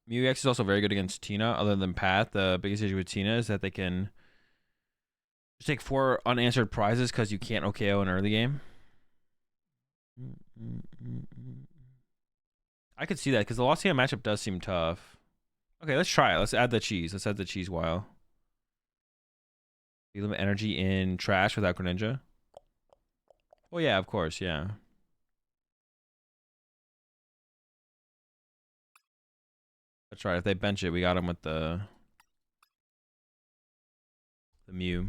Mew EX is also very good against Tina. Other than Pat, the biggest issue with Tina is that they can just take 4 unanswered prizes because you can't OKO in early game. I could see that because the Lost Tina matchup does seem tough. Okay, let's try it. Let's add the cheese. Let's add the cheese while. You limit energy in trash without Greninja. Oh yeah, of course, yeah. That's right. If they bench it, we got him with the Mew.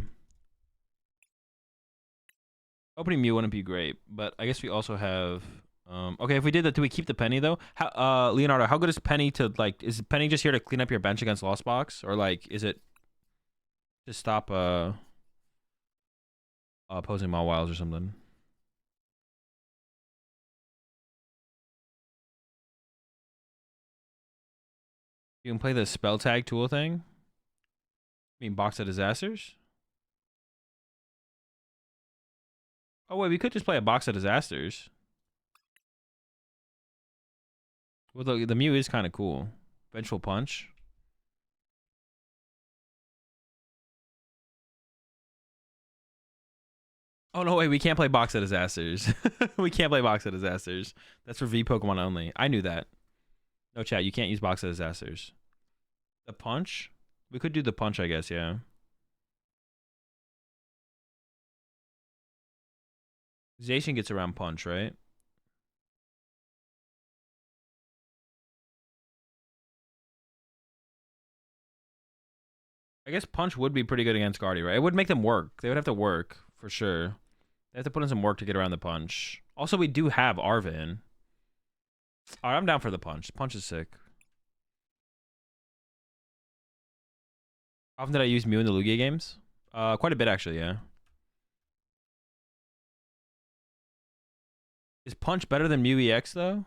Opening Mew wouldn't be great, but I guess we also have. Okay, if we did that, do we keep the Penny though? How, Leonardo, how good is Penny to like? Is Penny just here to clean up your bench against Lost Box, or like, is it to stop opposing Mawiles or something? You can play the spell tag tool thing. I mean, Box of Disasters. Oh wait, we could just play a box of disasters. Well, the Mew is kind of cool. Vengeful Punch. Oh no, wait, we can't play box of disasters. We can't play box of disasters. That's for V Pokemon only. I knew that. No chat, you can't use box of disasters. The punch? We could do the punch, I guess, yeah. Zacian gets around punch, right? I guess punch would be pretty good against Guardy, right? It would make them work. They would have to work, for sure. They have to put in some work to get around the punch. Also, we do have Arvin. Alright, I'm down for the punch. Punch is sick. How often did I use Mew in the Lugia games? Quite a bit, actually, yeah. Is punch better than Mew EX, though?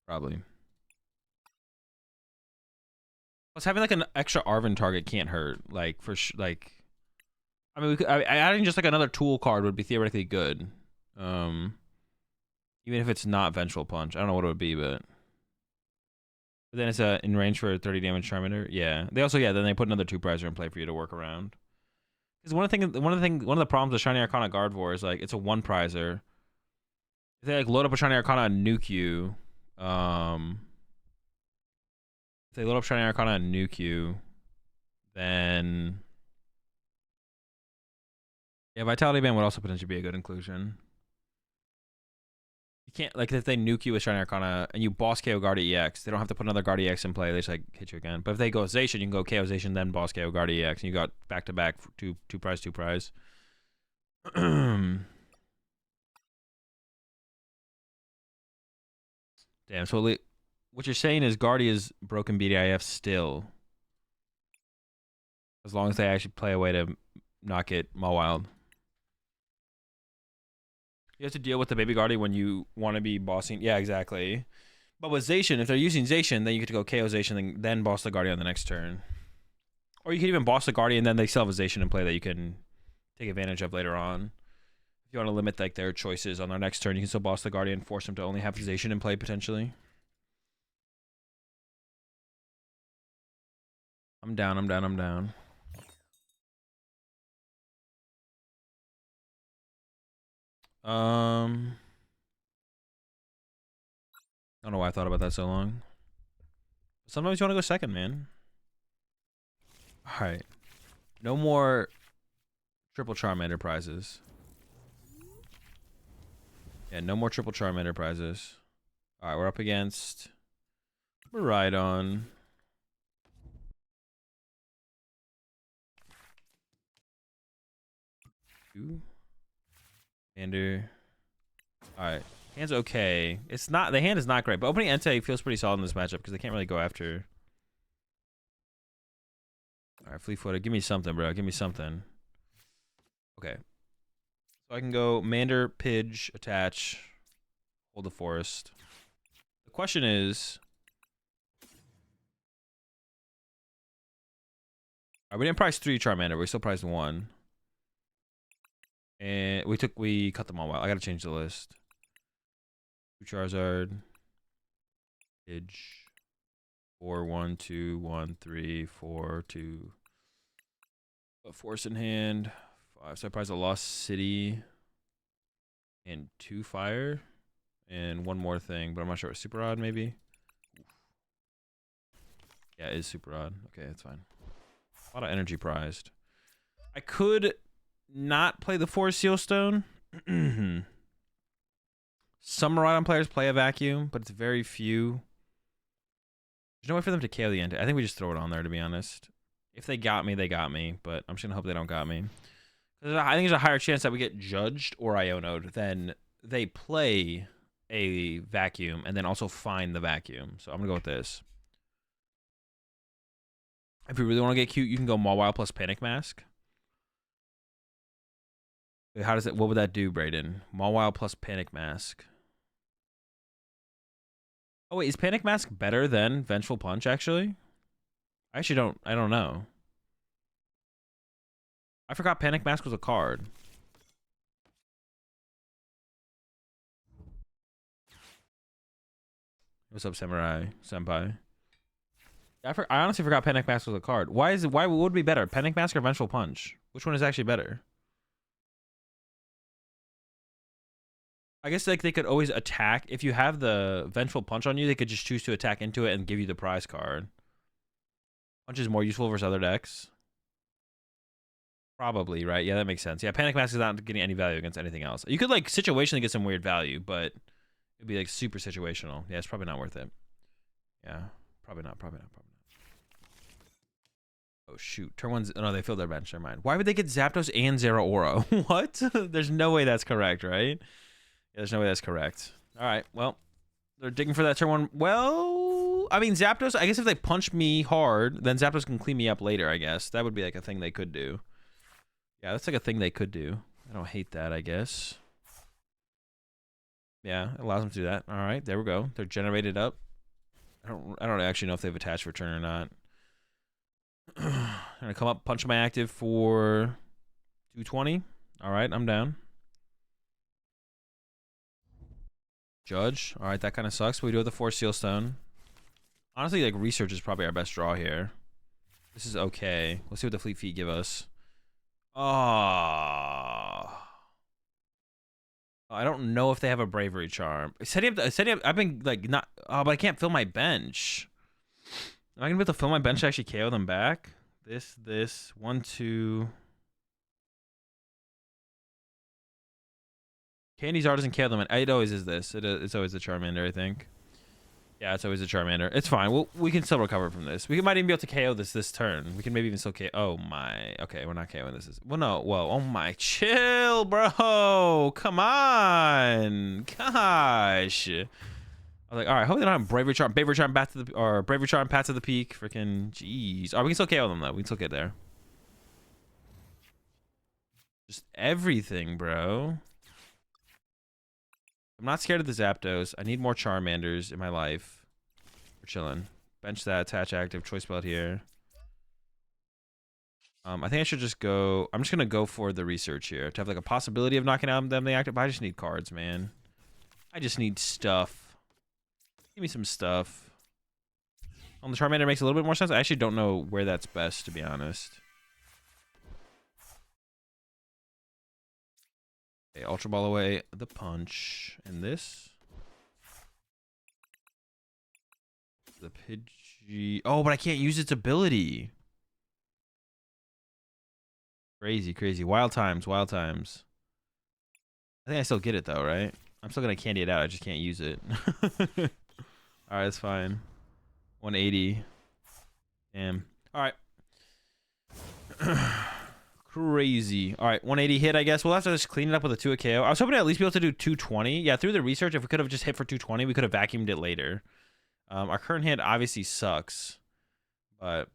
Probably. Plus, having like an extra Arvin target can't hurt. Like, I mean, adding just like another tool card would be theoretically good. Even if it's not Vengeful Punch. I don't know what it would be, but then it's in range for a 30 damage Charmander. Yeah. They also, then they put another 2-prizer in play for you to work around. Because one of the problems with Shiny Arcana Gardevoir is like it's a 1-prizer. If they like load up a Shiny Arcana and nuke you, if they load up Shiny Arcana and nuke you, then yeah, Vitality Band would also potentially be a good inclusion. You can't, like, if they nuke you with Shiny Arcana and you boss KO Guardy EX, they don't have to put another Guardy EX in play. They just like hit you again. But if they go Zacian, you can go KO Zacian, then boss KO Guardy EX, and you got back to back two prize. Damn. So what you're saying is Guardy is broken BDIF still, as long as they actually play a way to not get Mawiled. You have to deal with the baby Guardy when you want to be bossing. Yeah, exactly. But with Zacian, if they're using Zacian, then you get to go KO Zacian, then boss the Guardy on the next turn. Or you can even boss the Guardy, and then they still have a Zacian in play that you can take advantage of later on. If you want to limit like their choices on their next turn, you can still boss the Guardy and force them to only have Zacian in play potentially. I'm down. I don't know why I thought about that so long. Sometimes you want to go second, man. Alright. No more triple Charmander prizes. Yeah, no more triple Charmander prizes. Alright, we're up against Rhydon. Ander. Alright. Hand's okay. It's not, the hand is not great, but opening Entei feels pretty solid in this matchup because they can't really go after. Alright, Fleet-footed. Give me something, bro. Give me something. Okay. So I can go Mander, Pidge, attach, hold the forest. The question is, alright, we didn't price 3 Charmander, but we still priced 1. And we cut them all out. I gotta change the list. 2 Charizard. Pidge. 4, 1, 2, 1, 3, 4, 2. A force in hand. 5. So I prize a Lost City. And 2 fire. And 1 more thing, but I'm not sure. Super Odd, maybe? Yeah, it is Super Odd. Okay, that's fine. A lot of energy prized. I could not play the 4 Seal Stone. Some Miraidon players play a vacuum, but it's very few. There's no way for them to KO the end. I think we just throw it on there, to be honest. If they got me, they got me, but I'm just gonna hope they don't got me. I think there's a higher chance that we get judged or Iono'd than they play a vacuum and then also find the vacuum. So I'm gonna go with this. If you really want to get cute, you can go Mawile plus Panic Mask. Wait, how does it? What would that do, Brayden? Mawile plus Panic Mask. Oh wait, is Panic Mask better than Vengeful Punch? Actually, I don't know. I forgot Panic Mask was a card. What's up, Samurai Senpai? I honestly forgot Panic Mask was a card. Why what would be better? Panic Mask or Vengeful Punch? Which one is actually better? I guess like they could always attack. If you have the Vengeful Punch on you, they could just choose to attack into it and give you the prize card. Punch is more useful versus other decks. Probably, right? Yeah, that makes sense. Yeah, Panic Mask is not getting any value against anything else. You could like situationally get some weird value, but it'd be like super situational. Yeah, it's probably not worth it. Yeah, probably not. Oh shoot, turn one's. No, they filled their bench. Never mind. Why would they get Zapdos and Zeraora? What? There's no way that's correct, right? Yeah, there's no way that's correct. All right, well, they're digging for that turn one. Well, I mean, Zapdos, I guess if they punch me hard, then Zapdos can clean me up later, I guess. That would be like a thing they could do. Yeah, that's like a thing they could do. I don't hate that, I guess. Yeah, it allows them to do that. All right, there we go. They're generated up. I don't actually know if they have attached return or not. I'm gonna come up, punch my active for 220. All right, I'm down. Judge. All right, that kind of sucks. But we do have the 4 Seal Stone. Honestly, like research is probably our best draw here. This is okay. Let's see what the Fleet Feet give us. Oh, I don't know if they have a Bravery Charm. Setting up. I've been like not. Oh, but I can't fill my bench. Am I gonna be able to fill my bench to actually KO them back? This 1, 2. Candy's art doesn't KO them. It always is this. It's always the Charmander, I think. Yeah, it's always the Charmander. It's fine. We can still recover from this. We might even be able to KO this turn. We can maybe even still KO. Oh my. Okay, we're not KOing this. Well, no. Well, oh my. Chill, bro. Come on. Gosh. I was like, all right. Hope they don't have Bravery Charm. Bravery Charm Path to the or Bravery Charm Path to the Peak. Freaking jeez. All right, we can still KO them though. We can still get there. Just everything, bro. I'm not scared of the Zapdos. I need more Charmanders in my life. We're chilling. Bench that, attach active, choice belt here. I think I should just go. I'm just gonna go for the research here to have like a possibility of knocking out them the active. But I just need cards, man. I just need stuff. Give me some stuff. On the Charmander makes a little bit more sense. I actually don't know where that's best, to be honest. Okay, Ultra Ball away the punch. And this. The Pidgey. Oh, but I can't use its ability. Crazy. Wild times. I think I still get it, though, right? I'm still going to candy it out. I just can't use it. All right, that's fine. 180. Damn. All right. Crazy. All right, 180 hit, I guess. We'll have to just clean it up with a 2 KO. I was hoping to at least be able to do 220. Yeah, through the research, if we could have just hit for 220, we could have vacuumed it later. Our current hit obviously sucks, but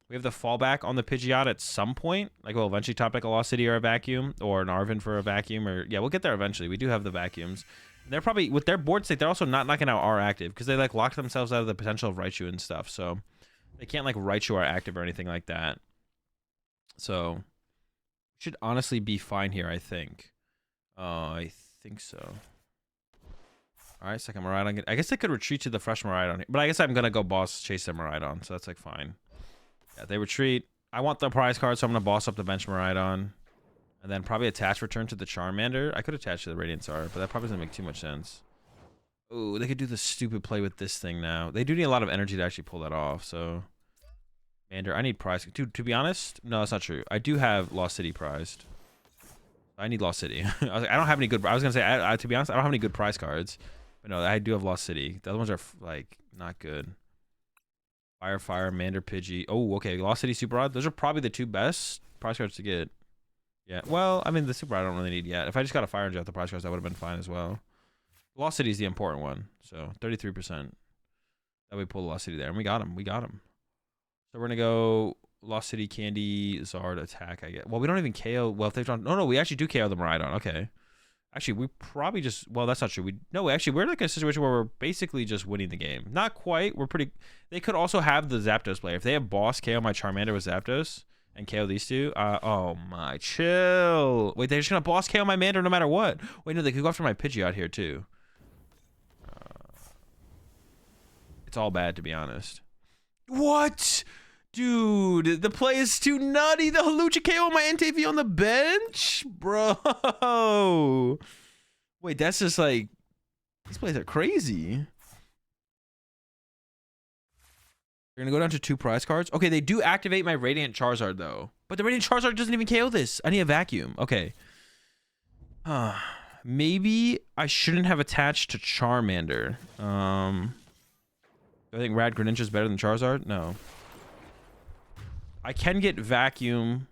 we have the fallback on the Pidgeot at some point. Like, we'll eventually top like a Lost City or a vacuum, or an Arven for a vacuum, or yeah, we'll get there eventually. We do have the vacuums. And they're probably, with their board state, they're also not knocking out our active, because they like locked themselves out of the potential of Raichu and stuff, so they can't like Raichu our active or anything like that. So should honestly be fine here, I think. I think so. All right, second Miraidon. I guess I could retreat to the fresh Miraidon, but I guess I'm gonna go boss chase the Miraidon, so that's like fine. Yeah, they retreat. I want the prize card, so I'm gonna boss up the bench Miraidon, and then probably attach return to the Charmander. I could attach to the Radiant Star, but that probably doesn't make too much sense. Oh, they could do the stupid play with this thing now. They do need a lot of energy to actually pull that off, so. Mander, I need prize. Dude, to be honest, no, that's not true. I do have Lost City prized. I need Lost City. I don't have any good. I was gonna say, to be honest, I don't have any good prize cards. But no, I do have Lost City. The other ones are like not good. Fire, Mander, Pidgey. Oh, okay. Lost City, Super Rod. Those are probably the 2 best prize cards to get. Yeah. Well, I mean, the Super Rod I don't really need yet. If I just got a Fire and Jet, the prize cards, that would have been fine as well. Lost City is the important one. So 33%. That we pull Lost City there, and we got him. So we're gonna go Lost City, Candy, Zard, attack. I guess. Well, we don't even KO. Well, if they've drawn. No, we actually do KO the Miraidon. Okay. Actually, we probably just. Well, that's not true. Actually, we're like in a situation where we're basically just winning the game. Not quite. We're pretty. They could also have the Zapdos player. If they have boss KO my Charmander with Zapdos and KO these 2. Oh my, chill. Wait, they're just gonna boss KO my Mander no matter what. Wait, no, they could go after my Pidgeot here too. It's all bad, to be honest. What? Dude, the play is too nutty. The Lugia KO on my NTV on the bench? Bro. Wait, that's just like... These plays are crazy. You're gonna go down to 2 prize cards? Okay, they do activate my Radiant Charizard, though. But the Radiant Charizard doesn't even KO this. I need a vacuum. Okay. Maybe I shouldn't have attached to Charmander. Do I think Rad Greninja is better than Charizard? No. I can get vacuum.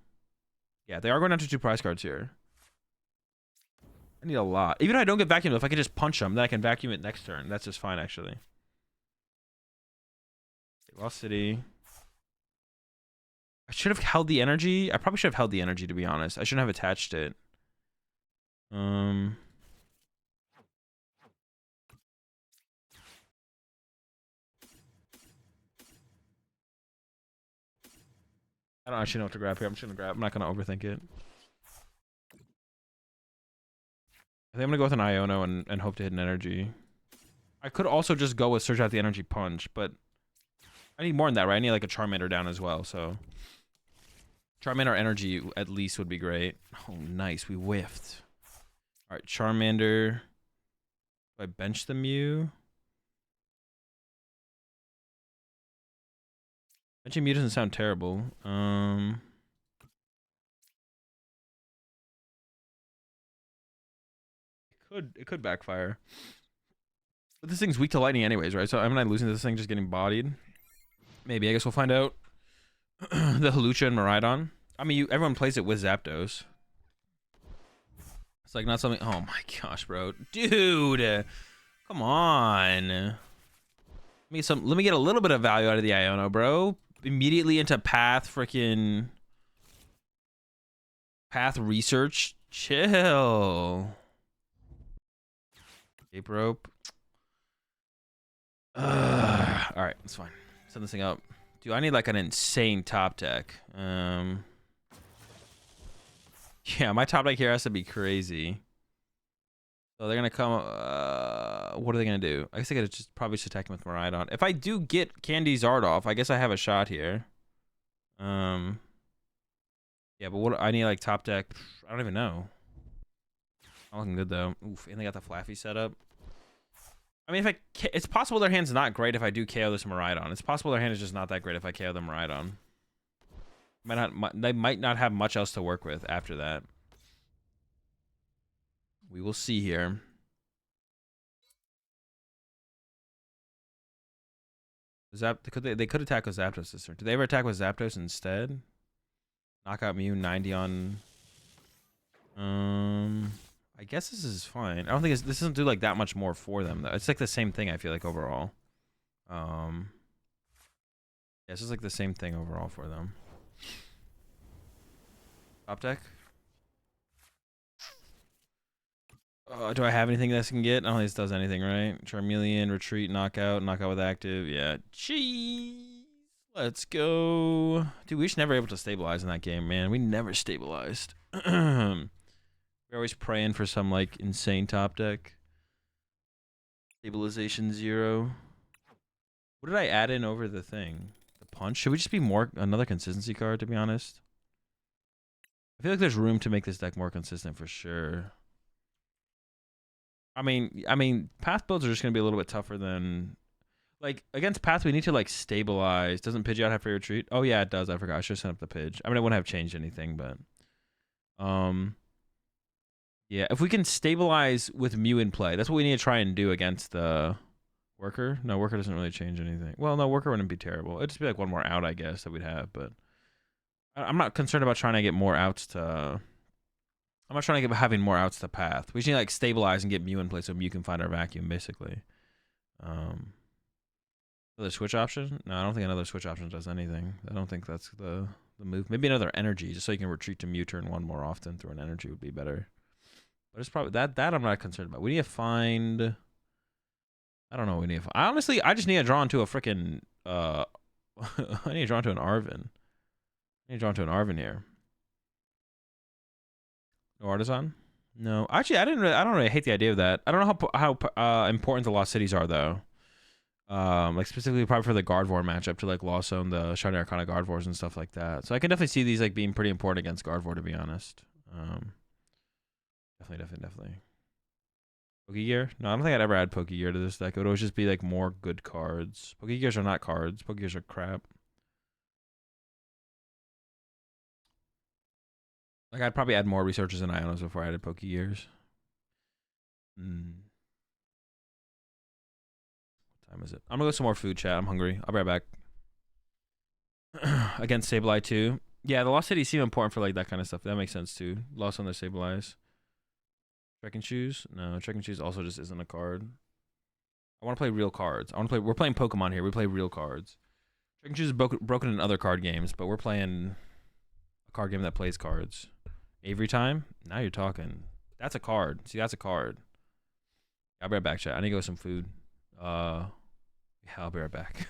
Yeah, they are going down to 2 prize cards here. I need a lot. Even if I don't get vacuum, if I can just punch them, then I can vacuum it next turn. That's just fine, actually. Lost City. I should have held the energy. I probably should have held the energy, to be honest. I shouldn't have attached it. I don't actually know what to grab here. I'm just gonna grab. I'm not gonna overthink it. I think I'm gonna go with an Iono and hope to hit an energy. I could also just go with Search Out the Energy Punch, but I need more than that, right? I need like a Charmander down as well, so Charmander energy at least would be great. Oh, nice. We whiffed. All right, Charmander. Do I bench the Mew? Benching Mew doesn't sound terrible. It could backfire. But this thing's weak to lightning anyways, right? So am I losing to this thing just getting bodied? Maybe. I guess we'll find out. The Lugia and Miraidon. I mean, everyone plays it with Zapdos. It's like not something... Oh my gosh, bro. Dude! Come on. Let me get a little bit of value out of the Iono, bro. Immediately into Path freaking... Path Research. Chill. Cape Rope. Alright, that's fine. Send this thing up. Dude, I need like an insane top deck. Yeah, my top deck here has to be crazy. So they're gonna come. What are they gonna do? I guess they gotta just probably just attack him with Miraidon. If I do get Candy Zardoff, I guess I have a shot here. Yeah, but what I need like top deck. I don't even know. Not looking good though. Oof, and they got the Flaffy set up. I mean, it's possible their hand's not great if I do KO this Miraidon. It's possible their hand is just not that great if I KO the Miraidon. They might not have much else to work with after that. We will see here. They could attack with Zapdos this turn. Did they ever attack with Zapdos instead? Knockout Mew 90 on. I guess this is fine. I don't think this doesn't do like that much more for them though. It's like the same thing I feel like overall. Yeah, it's just like the same thing overall for them. Top deck. Do I have anything this can get? I don't think this does anything, right? Charmeleon, retreat, knockout with active. Yeah. Jeez. Let's go. Dude, we was never able to stabilize in that game, man. We never stabilized. We're always praying for some like insane top deck. Stabilization 0. What did I add in over the thing? The punch? Should we just be another consistency card, to be honest? I feel like there's room to make this deck more consistent for sure. I mean, Path builds are just gonna be a little bit tougher than like against Path. We need to like stabilize. Doesn't Pidgeot have free retreat? Oh yeah, it does. I forgot. I should have sent up the Pidge. I mean, it wouldn't have changed anything, but yeah, if we can stabilize with Mew in play, that's what we need to try and do against the Worker. No, Worker doesn't really change anything. Well, no, Worker wouldn't be terrible. It'd just be like one more out, I guess, that we'd have. But I'm not concerned about trying to get more outs to. I'm not trying to get having more outs to Path. We just need to like stabilize and get Mew in play so Mew can find our vacuum, basically. Another switch option? No, I don't think another switch option does anything. I don't think that's the move. Maybe another energy, just so you can retreat to Mew turn 1 more often through an energy would be better. But it's probably that I'm not concerned about. We need to find. I don't know what we need to find. Honestly, I just need to draw into a freaking I need to draw into an Arven. I need to draw into an Arven here. No Artisan? No. Actually, I don't really hate the idea of that. I don't know how important the lost cities are though. Like specifically probably for the Gardevoir matchup to like loss zone the Shiny Arcana Gardevoirs and stuff like that. So I can definitely see these like being pretty important against Gardevoir, to be honest. Definitely. Pokegear? No, I don't think I'd ever add Pokegear to this deck. It would always just be like more good cards. Pokegears are not cards. Pokegears are crap. Like I'd probably add more researchers and Ionos before I added Pokegears. What time is it? I'm gonna go some more food chat. I'm hungry. I'll be right back. Against Sableye too. Yeah, the Lost Cities seem important for like that kind of stuff. That makes sense too. Lost on their Sableyes. Trek and Shoes? No, Trek and Shoes also just isn't a card. I want to play real cards. We're playing Pokemon here. We play real cards. Trek and Shoes is broken in other card games, but we're playing a card game that plays cards. Avery time? Now you're talking. That's a card. See, that's a card. I'll be right back, chat. I need to go get some food. Yeah, I'll be right back.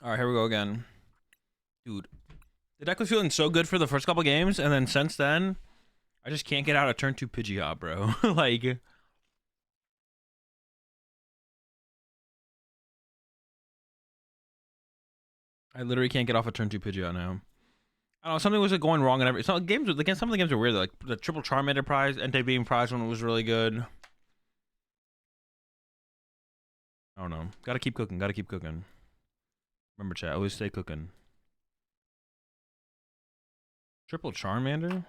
All right, here we go again. Dude, the deck was feeling so good for the first couple games, and then since then, I just can't get out of turn 2 Pidgeot, bro. Like, I literally can't get off a turn 2 Pidgeot now. I don't know, something was going wrong in every. Some games, again, some of the games are weird. Like the triple Charmander prize, Entei-Beam prize one was really good. I don't know. Gotta keep cooking. Gotta keep cooking. Remember, chat. Always stay cooking. Triple Charmander?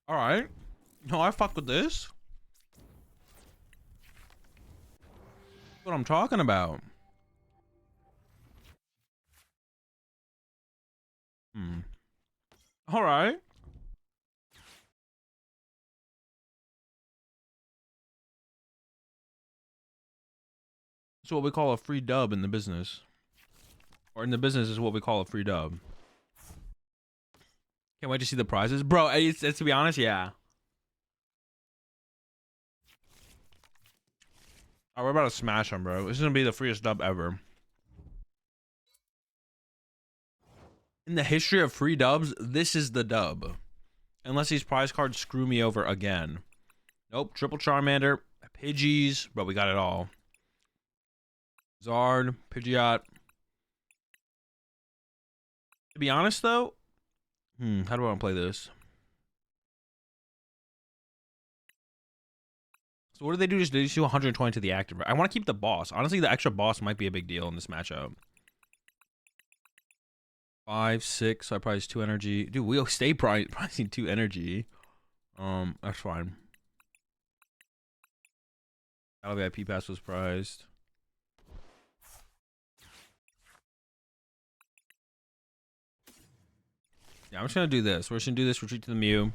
Alright. No, I fuck with this. That's what I'm talking about. Alright. That's what we call a free dub in the business. Or in the business is what we call a free dub. Can't wait to see the prizes, bro. It's to be honest, yeah. Oh, we're about to smash them, bro. This is gonna be the freest dub ever. In the history of free dubs, this is the dub. Unless these prize cards screw me over again. Nope. Triple Charmander, Pidgeys, bro. We got it all. Zard, Pidgeot. To be honest, though, how do I want to play this? So what do they do? Just they just do 120 to the active. I want to keep the boss. Honestly, the extra boss might be a big deal in this matchup. 5, 6. So I prize 2 energy. Dude, we'll stay pricing 2 energy. That's fine. Battle VIP pass was prized. Yeah, I'm just gonna do this. We're just gonna do this. Retreat to the Mew.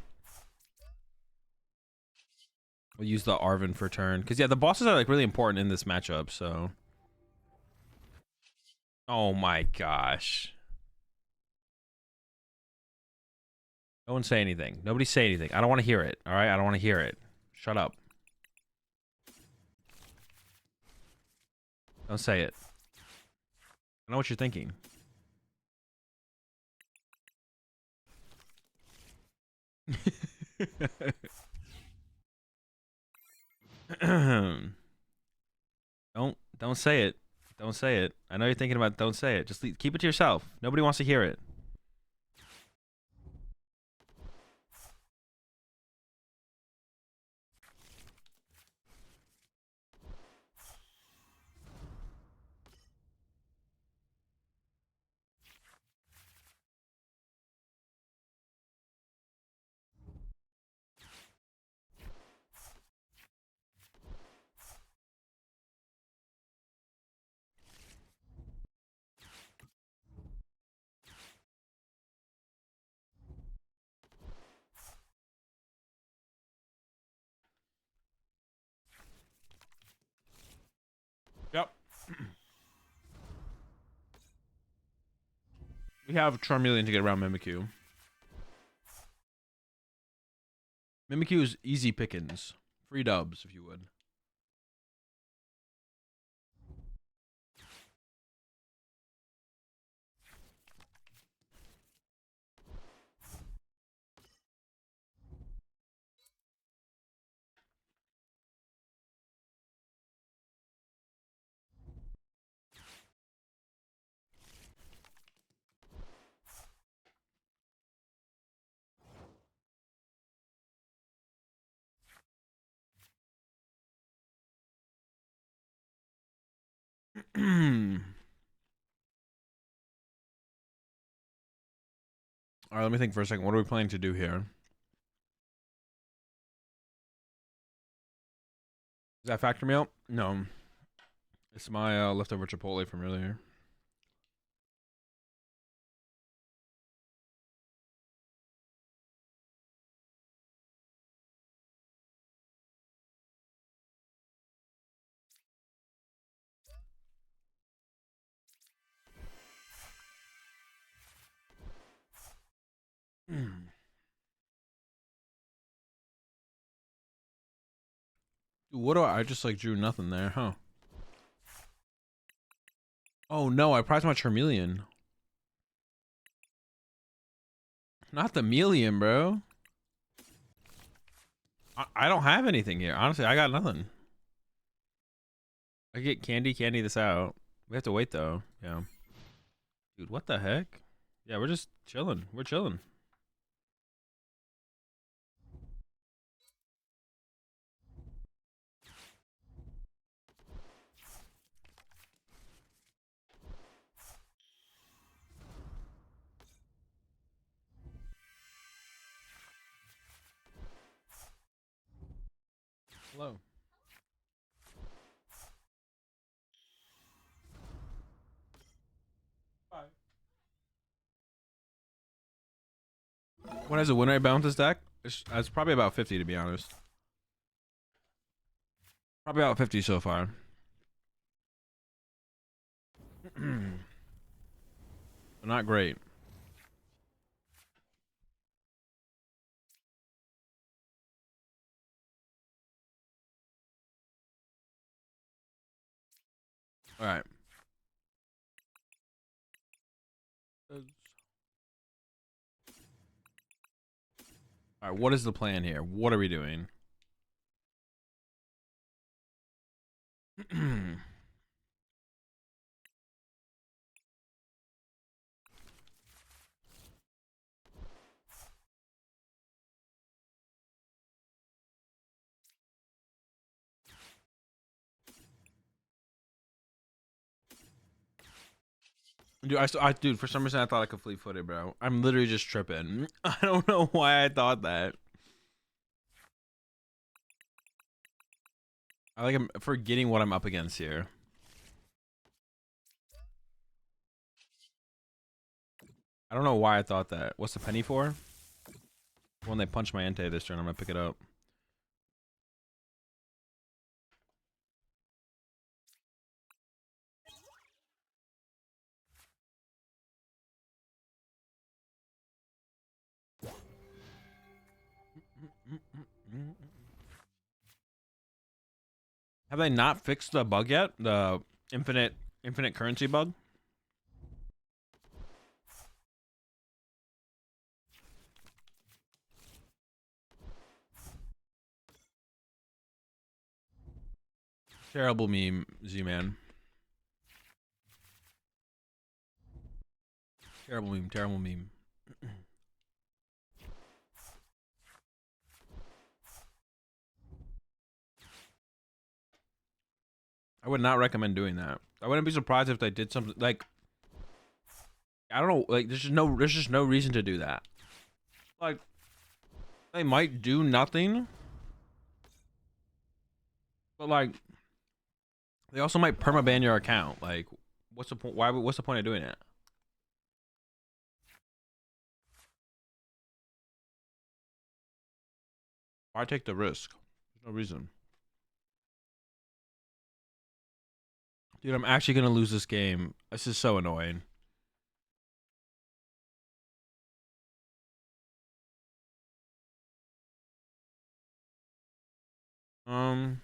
We'll use the Arven for turn. Because, yeah, the bosses are, like, really important in this matchup, so. Oh, my gosh. No one say anything. Nobody say anything. I don't want to hear it, all right? I don't want to hear it. Shut up. Don't say it. I know what you're thinking. Don't say it. Don't say it. I know you're thinking about it. Don't say it. Just keep it to yourself. Nobody wants to hear it. Yep. We have Charmeleon to get around Mimikyu. Mimikyu is easy pickings. Free dubs, if you would. All right, let me think for a second. What are we planning to do here? Is that factor meal? No. It's my leftover Chipotle from earlier. Dude, what do I just like drew nothing there, huh? Oh no, I prized my Charmeleon. Not the Melian, bro. I don't have anything here. Honestly, I got nothing. I get candy this out. We have to wait though. Yeah. Dude, what the heck? Yeah, we're just chilling. We're chilling. Hello. Bye. What has a win rate balance this deck? It's probably about 50 to be honest. Probably about 50 so far. But not great. All right. All right. What is the plan here? What are we doing? Dude, for some reason I thought I could fleet-footed, bro. I'm literally just tripping. I don't know why I thought that. I'm forgetting what I'm up against here. I don't know why I thought that. What's the penny for? When they punch my ante this turn, I'm gonna pick it up. Have they not fixed the bug yet? The infinite currency bug? Terrible meme, Z-Man. Terrible meme, terrible meme. I would not recommend doing that. I wouldn't be surprised if they did something like, I don't know, like there's just no reason to do that. Like they might do nothing, but like they also might permaban your account. Like what's the point? What's the point of doing it? Why take the risk? There's no reason. Dude, I'm actually gonna lose this game. This is so annoying. I'm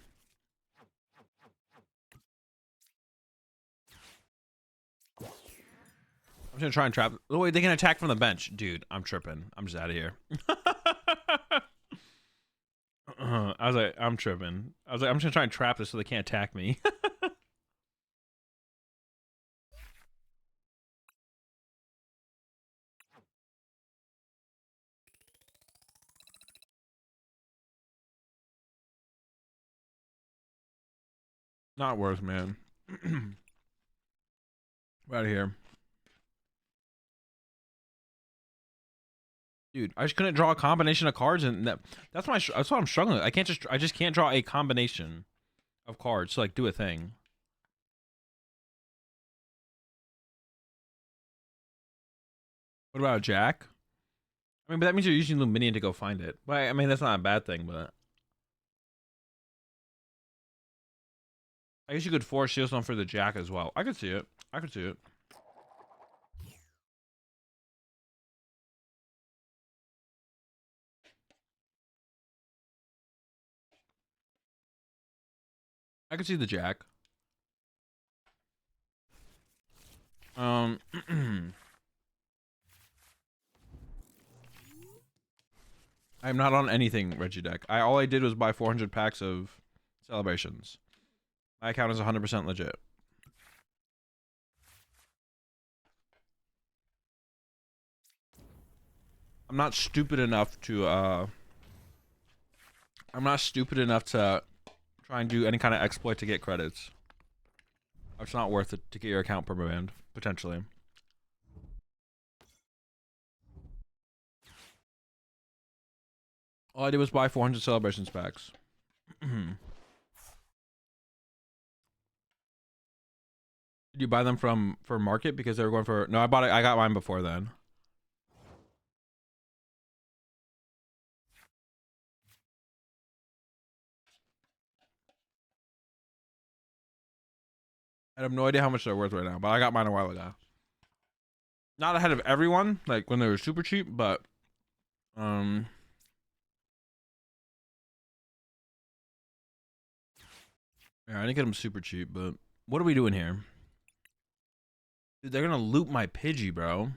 just gonna try and trap. Oh wait, they can attack from the bench, dude. I'm tripping. I'm just out of here. I was like, I'm tripping. I was like, I'm just gonna try and trap this so they can't attack me. Not worth, man. Right here. Dude, I just couldn't draw a combination of cards, and that's what I'm struggling with. I just can't draw a combination of cards to like do a thing. What about a jack? I mean, but that means you're using Luminion to go find it. But I mean, that's not a bad thing, but I guess you could force Shieldstorm for the jack as well. I could see it. I could see it. I could see the jack. I'm not on anything, Reggie deck. All I did was buy 400 packs of celebrations. My account is 100% legit. I'm not stupid enough to try and do any kind of exploit to get credits. It's not worth it to get your account permabanned, potentially. All I did was buy 400 celebrations packs. Did you buy them for market because they were going for? No, I bought it. I got mine before then. I have no idea how much they're worth right now, but I got mine a while ago. Not ahead of everyone, like when they were super cheap, but yeah, I didn't get them super cheap, but What are we doing here? Dude, they're gonna loop my Pidgey, bro.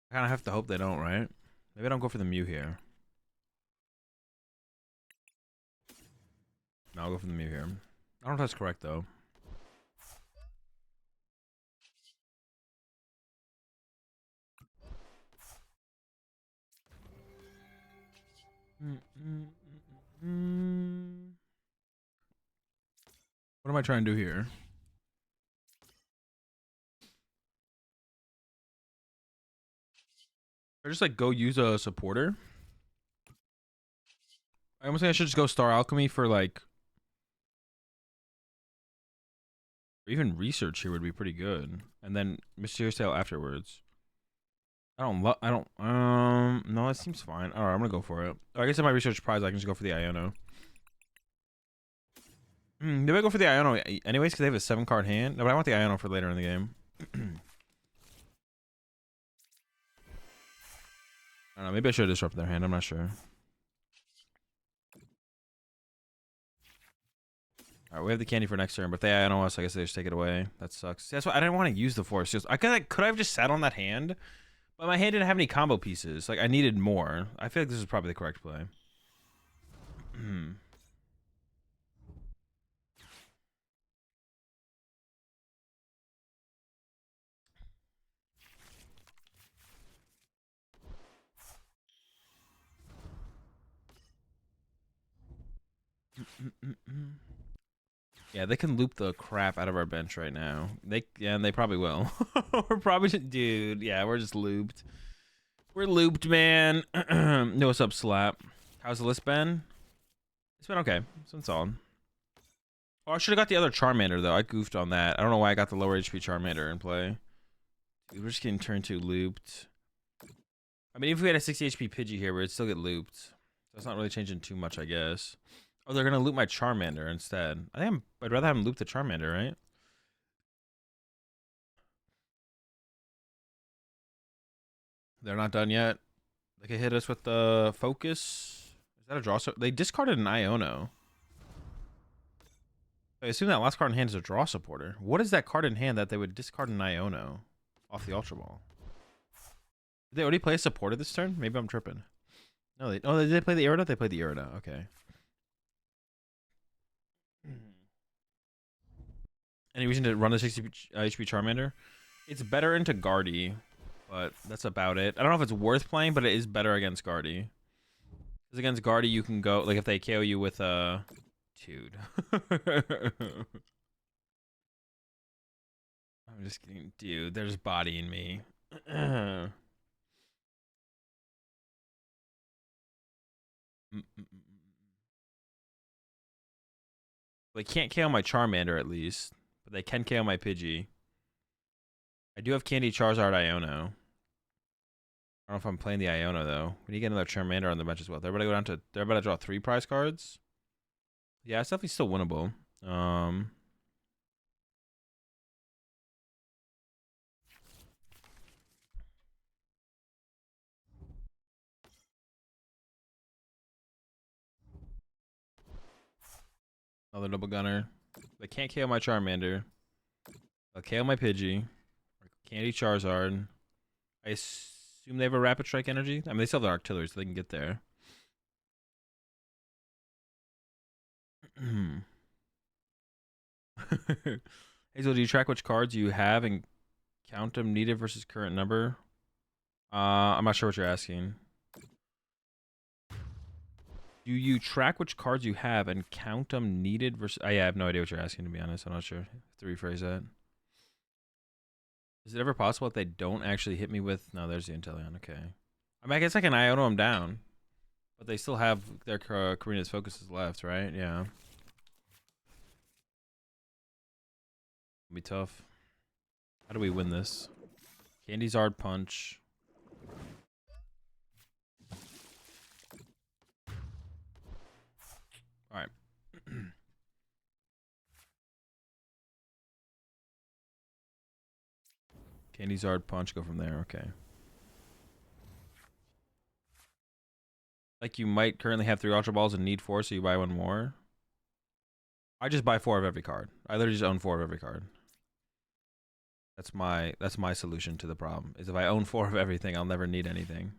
I kind of have to hope they don't, right? Maybe I don't go for the Mew here. No, I'll go for the Mew here. I don't know if that's correct, though. What am I trying to do here? I just like go use a supporter. I almost think I should just go Star Alchemy for like, or even research here would be pretty good, and then Mysterious Tale afterwards. No, it seems fine. All right, I'm gonna go for it. I guess in my research prize, I can just go for the Iono. Maybe I go for the Iono anyways because they have a 7-card hand. No, but I want the Iono for later in the game. I don't know. Maybe I should disrupt their hand. I'm not sure. All right, we have the candy for next turn, but if they Iono us, I guess they just take it away. That sucks. That's why I didn't want to use the Force. Just I could have just sat on that hand, but my hand didn't have any combo pieces. Like I needed more. I feel like this is probably the correct play. Yeah, they can loop the crap out of our bench right now. And they probably will. We're probably just, dude. Yeah, we're just looped. We're looped, man. No, what's up, Slap? How's the list been? It's been okay. It's been solid. Oh, I should have got the other Charmander though. I goofed on that. I don't know why I got the lower HP Charmander in play. Dude, we're just getting turn 2 looped. I mean, if we had a 60 HP Pidgey here, we'd still get looped. So it's not really changing too much, I guess. Oh, they're gonna loop my Charmander instead. I'd rather have them loop the Charmander, right? They're not done yet. They could hit us with the focus. Is that a draw? So they discarded an Iono. I assume that last card in hand is a draw supporter. What is that card in hand that they would discard an Iono off the Ultra Ball? Did they already play a supporter this turn? Maybe I'm tripping. No, they did they play the Irida? They played the Irida. Okay. Any reason to run the 60 HP Charmander? It's better into Guardy, but that's about it. I don't know if it's worth playing, but it is better against Guardy. Because against Guardy, you can go, like, if they KO you with a... Dude. I'm just kidding. Dude, they're just bodying me. They can't KO my Charmander, at least. But they can KO my Pidgey. I do have Candy Charizard Iono. I don't know if I'm playing the Iono, though. We need to get another Charmander on the bench as well. They're about to go down to... They're about to draw 3 prize cards. Yeah, it's definitely still winnable. Another double gunner. They can't KO my Charmander. They'll KO my Pidgey. Candy Charizard. I assume they have a Rapid Strike energy. I mean, they still have the Artillery, so they can get there. Hazel, do you track which cards you have and count them needed versus current number? I'm not sure what you're asking. Do you track which cards you have and count them needed versus... yeah, I have no idea what you're asking, to be honest. I'm not sure. To rephrase that. Is it ever possible that they don't actually hit me with... No, there's the Inteleon. Okay. I mean, I guess I can Iono them down. But they still have their Karina's focuses left, right? Yeah. It'll be tough. How do we win this? Candy Zard Punch. All right. Candy Zard Punch. Go from there. Okay. Like you might currently have 3 Ultra Balls and need 4, so you buy 1 more. I just buy 4 of every card. I literally just own 4 of every card. That's my solution to the problem. Is if I own 4 of everything, I'll never need anything.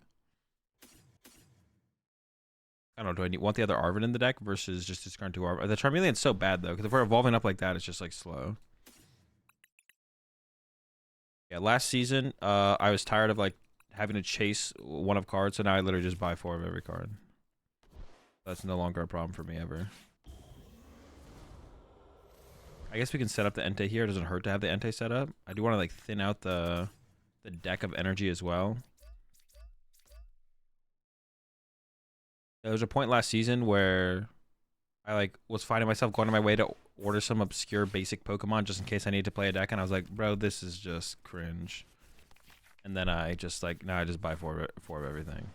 I don't know. Do I want the other Arven in the deck versus just discard 2 Arven? The Charmeleon's so bad though, because if we're evolving up like that, it's just like slow. Yeah, last season, I was tired of like having to chase one of cards, so now I literally just buy 4 of every card. That's no longer a problem for me ever. I guess we can set up the Entei here. It doesn't hurt to have the Entei set up. I do want to like thin out the deck of energy as well. There was a point last season where I like was finding myself going on my way to order some obscure basic Pokemon just in case I need to play a deck, and I was like, bro, this is just cringe. And then I just like now I just buy 4 of everything.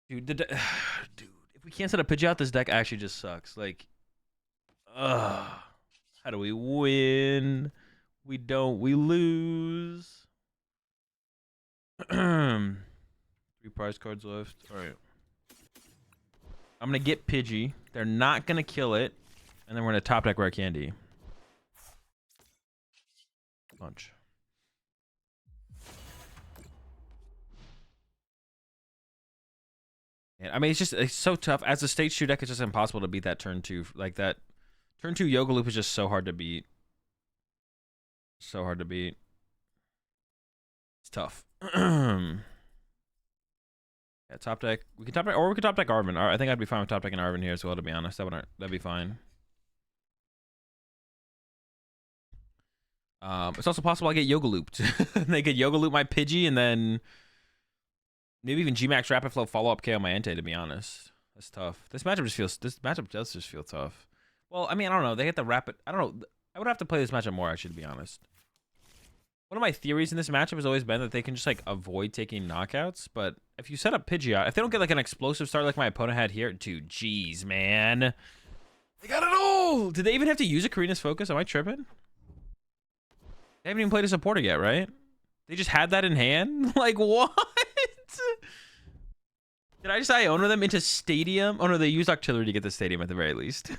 Dude, dude, if we can't set a Pidgeot, this deck actually just sucks. Like, how do we win? We don't. We lose. 3 prize cards left. All right. I'm gonna get Pidgey. They're not gonna kill it, and then we're gonna top deck Rare Candy. Punch. And I mean, it's so tough. As a stage 2 deck, it's just impossible to beat that turn 2. Like that turn 2 Yoga Loop is just so hard to beat. So hard to beat. It's tough. Yeah, top deck. We can top deck, or we could top deck Arven. I think I'd be fine with top decking Arven here as well, to be honest. That'd be fine. It's also possible I get Yoga Looped. They could Yoga Loop my Pidgey, and then maybe even G-Max Rapid Flow follow up KO my Entei, to be honest. That's tough. This matchup does just feel tough. Well, I mean, I don't know. They hit the rapid. I don't know. I would have to play this matchup more, actually, to be honest. One of my theories in this matchup has always been that they can just like avoid taking knockouts, but if you set up Pidgeot, if they don't get like an explosive start like my opponent had here, dude, jeez, man. They got it all! Did they even have to use Ocarina's Focus? Am I tripping? They haven't even played a supporter yet, right? They just had that in hand? Like, what? Did I just Iono them into Stadium? Oh no, they used Octillery to get the Stadium at the very least.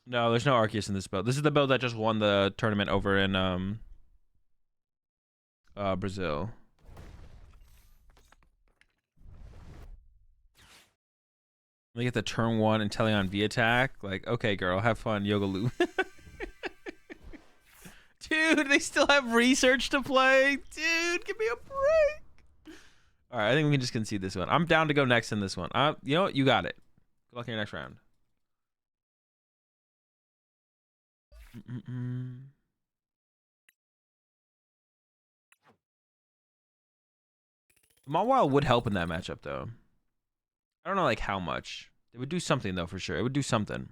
No, there's no Arceus in this build. This is the build that just won the tournament over in Brazil. Let me get the turn 1 Inteleon V attack. Like, okay, girl, have fun, Yoga Loop. Dude, they still have research to play. Dude, give me a break. All right, I think we can just concede this one. I'm down to go next in this one. You know what? You got it. Good luck in your next round. Mawile would help in that matchup, though. I don't know, like, how much. It would do something, though, for sure. It would do something.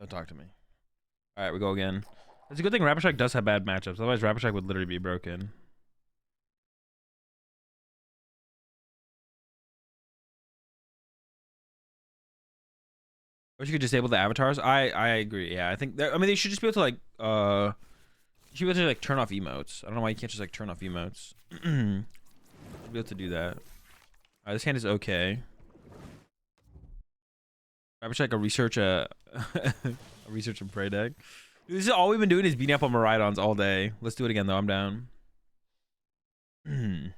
Don't talk to me. All right, we go again. It's a good thing Rapid Strike does have bad matchups. Otherwise, Rapid Strike would literally be broken. Or you could disable the avatars. I agree. Yeah, I think. I mean, they should just be able to like. You should be able to like turn off emotes. I don't know why you can't just like turn off emotes. Be able to do that. This hand is okay. Rapid Strike a research a research and pray deck. Dude, this is all we've been doing is beating up on Miraidons all day. Let's do it again though. I'm down. Am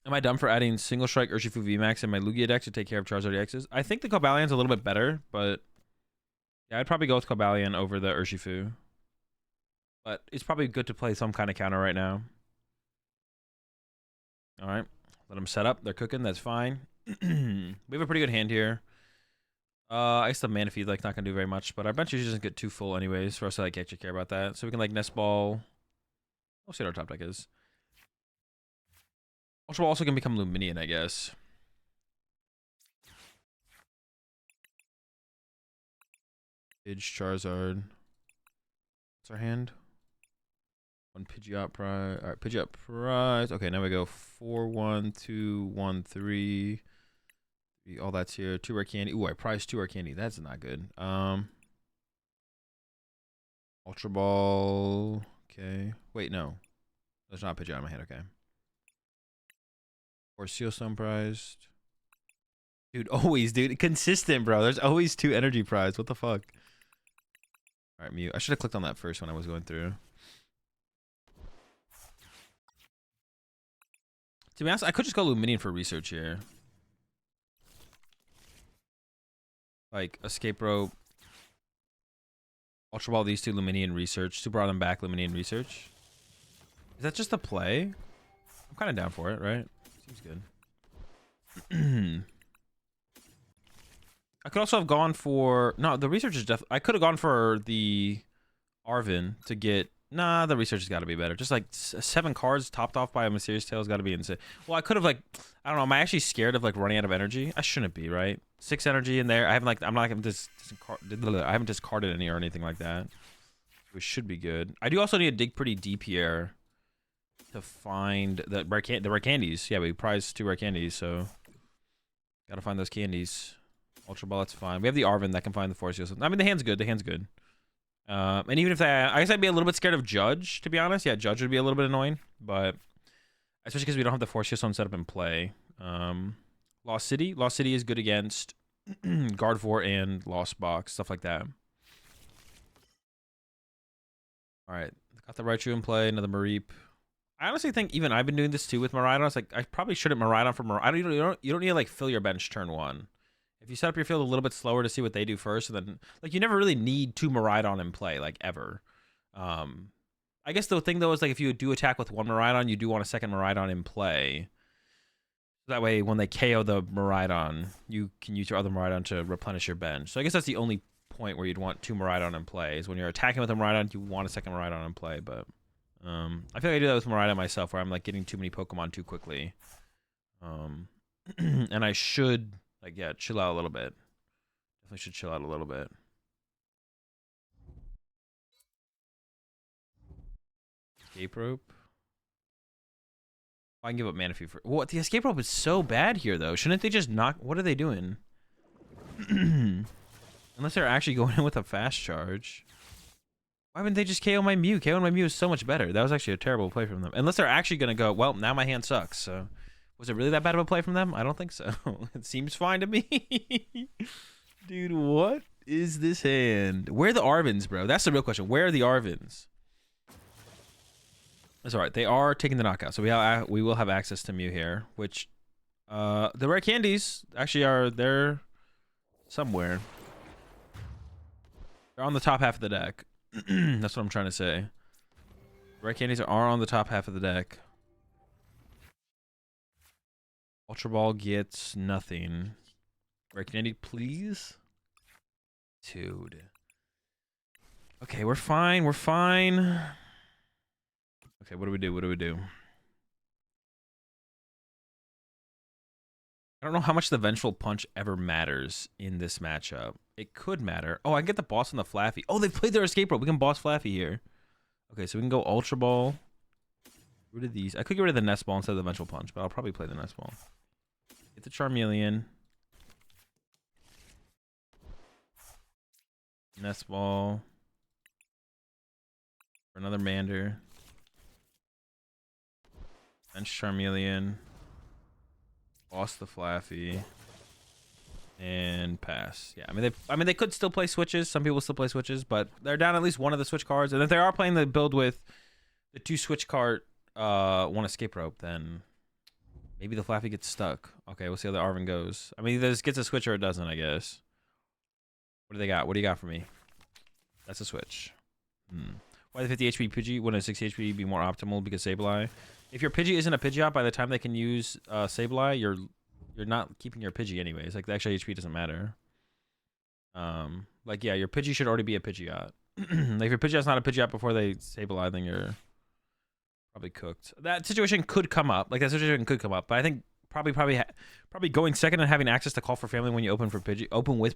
I dumb for adding Single Strike Urshifu VMAX in my Lugia deck to take care of Charizard EXs? I think the Cobalion's a little bit better, but yeah, I'd probably go with Cobalion over the Urshifu. But it's probably good to play some kind of counter right now. All right, let them set up. They're cooking. That's fine. We have a pretty good hand here. I guess the mana feed like not gonna do very much, but our bench usually doesn't get too full anyways for us to like actually care about that. So we can like nest ball. We'll see what our top deck is. Ultra Ball also can become Luminion, I guess. Pidge, Charizard. What's our hand? One Pidgeot prize. All right, Pidgeot prize. Okay, now we go 4, 1, 2, 1, 3. All that's here. 2 rare candy. Ooh, I prized 2 rare candy. That's not good. Ultra Ball. Okay. Wait, no. There's not a Pidgeot in my hand. Okay. Or Seal Stone prized. Dude, always, dude. Consistent, bro. There's always 2 energy prize. What the fuck? All right, Mew. I should have clicked on that first when I was going through. To be honest, I could just go Luminion for research here. Like, Escape Rope. Ultra Ball these 2 Luminion research. Super on them back Luminion research. Is that just a play? I'm kind of down for it, right? Seems good. I could also have gone for... No, the research is definitely... I could have gone for the Arvin to get... Nah, the research has got to be better. Just like 7 cards topped off by a Mysterious Tail has got to be insane. Well, I could have like... I don't know. Am I actually scared of like running out of energy? I shouldn't be, right? 6 energy in there. I haven't like... I'm not like... I haven't discarded any or anything like that. We should be good. I do also need to dig pretty deep here to find the rare candies. Yeah, we prized 2 rare candies, so... Gotta find those candies. Ultra Ball, that's fine. We have the Arvin that can find the Force Seal. I mean, the hand's good. The hand's good. And even if that, I guess I'd be a little bit scared of Judge, to be honest. Yeah, Judge would be a little bit annoying, but especially because we don't have the Force Seal set up in play. Lost City is good against Gardevoir and Lost Box, stuff like that. All right, got the Raichu in play. Another Mareep. I honestly think even I've been doing this too with Miraidon. It's like I probably shouldn't Miraidon for Miraidon. You don't need to like fill your bench turn 1. If you set up your field a little bit slower to see what they do first, and then like you never really need 2 Miraidon in play, like ever. I guess the thing though is like if you do attack with 1 Miraidon, you do want a second Miraidon in play. That way, when they KO the Miraidon, you can use your other Miraidon to replenish your bench. So I guess that's the only point where you'd want 2 Miraidon in play is when you're attacking with a Miraidon, you want a second Miraidon in play. But I feel like I do that with Miraidon myself, where I'm like getting too many Pokemon too quickly. And I should. Like, yeah, chill out a little bit. Definitely should chill out a little bit. Escape Rope. I can give up Mana Fee for... What? The Escape Rope is so bad here, though. Shouldn't they just knock... What are they doing? Unless they're actually going in with a fast charge. Why wouldn't they just KO my Mew? KO my Mew is so much better. That was actually a terrible play from them. Unless they're actually going to go, well, now my hand sucks, so... Was it really that bad of a play from them? I don't think so. It seems fine to me. Dude, what is this hand? Where are the Arvins, bro? That's the real question. Where are the Arvins? That's all right. They are taking the knockout, so we will have access to Mew here, which the rare candies actually are there somewhere. They're on the top half of the deck. That's what I'm trying to say. Rare candies are on the top half of the deck. Ultra Ball gets nothing. Rare candy, please. Dude. Okay, we're fine. We're fine. Okay, what do we do? What do we do? I don't know how much the Vengeful Punch ever matters in this matchup. It could matter. Oh, I can get the boss on the Flaffy. Oh, they played their Escape Rope. We can boss Flaffy here. Okay, so we can go Ultra Ball. Get rid of these. I could get rid of the Nest Ball instead of the Vengeful Punch, but I'll probably play the Nest Ball. Get the Charmeleon. Nest Ball. For another Mander. Bench Charmeleon. Boss the Flaffy. And pass. Yeah, I mean they could still play switches. Some people still play switches, but they're down at least one of the switch cards. And if they are playing the build with the 2 switch card, 1 Escape Rope, then maybe the Flaffy gets stuck. Okay, we'll see how the Arvin goes. I mean, either this gets a switch or it doesn't, I guess. What do they got? What do you got for me? That's a switch. Why the 50 HP Pidgey? Wouldn't a 60 HP be more optimal because Sableye? If your Pidgey isn't a Pidgeot, by the time they can use Sableye, you're not keeping your Pidgey anyways. Like, the extra HP doesn't matter. Like, yeah, your Pidgey should already be a Pidgeot. Like, if your Pidgeot's not a Pidgeot before they Sableye, then you're Probably cooked. That situation could come up. Like that situation could come up, but I think probably going second and having access to call for family when you open with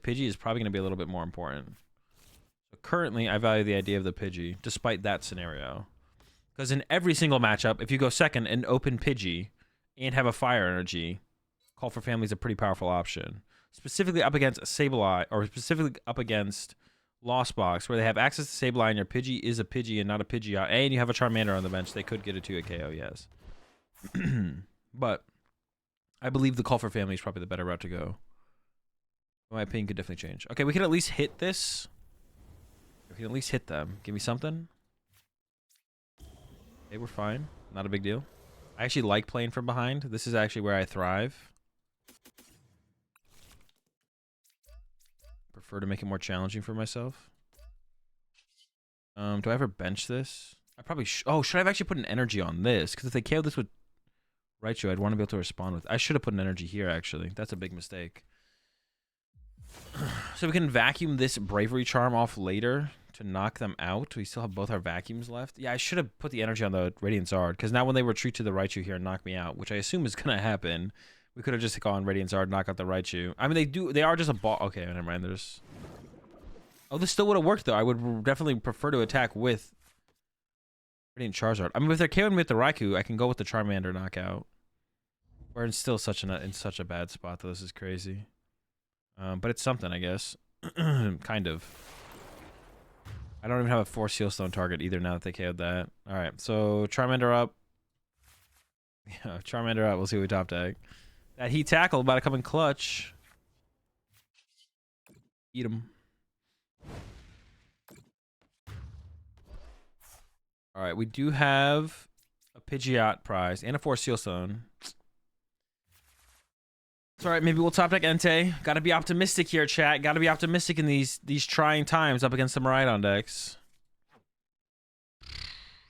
Pidgey is probably going to be a little bit more important. So currently, I value the idea of the Pidgey, despite that scenario, because in every single matchup, if you go second and open Pidgey and have a fire energy, call for family is a pretty powerful option. Specifically up against Sableye, or specifically up against Lost Box, where they have access to Sableye and your Pidgey is a Pidgey and not a Pidgeot, and you have a Charmander on the bench, they could get a 2-hit KO, yes. But I believe the call for family is probably the better route to go. My opinion could definitely change. Okay, we can at least hit this. We can at least hit them. Give me something. Okay, we're fine. Not a big deal. I actually like playing from behind. This is actually where I thrive. Prefer to make it more challenging for myself. Do I ever bench this? I probably oh, should I have actually put an energy on this? Because if they KO this with Raichu, I'd want to be able to respond with. I should have put an energy here, actually. That's a big mistake. So we can vacuum this Bravery Charm off later to knock them out. We still have both our vacuums left. Yeah, I should have put the energy on the Radiant Zard, because now when they retreat to the Raichu here and knock me out, which I assume is going to happen, we could have just gone Radiant Zard, knock out the Raichu. I mean, they are just a ball. Okay, never mind. There's... Oh, this still would have worked, though. I would definitely prefer to attack with Radiant Charizard. I mean, if they're KOing me with the Raikou, I can go with the Charmander knockout. We're in still in such a bad spot, though. This is crazy. But it's something, I guess. Kind of. I don't even have a 4 Sealstone target either now that they KO'd that. Alright, so Charmander up. Yeah, Charmander up. We'll see what we top tag. That Heat Tackle about to come in clutch. Eat him. Alright, we do have a Pidgeot prize and a 4 Sealstone. It's alright, maybe we'll top deck Entei. Gotta be optimistic here, chat. Gotta be optimistic in these trying times up against the Miraidon decks.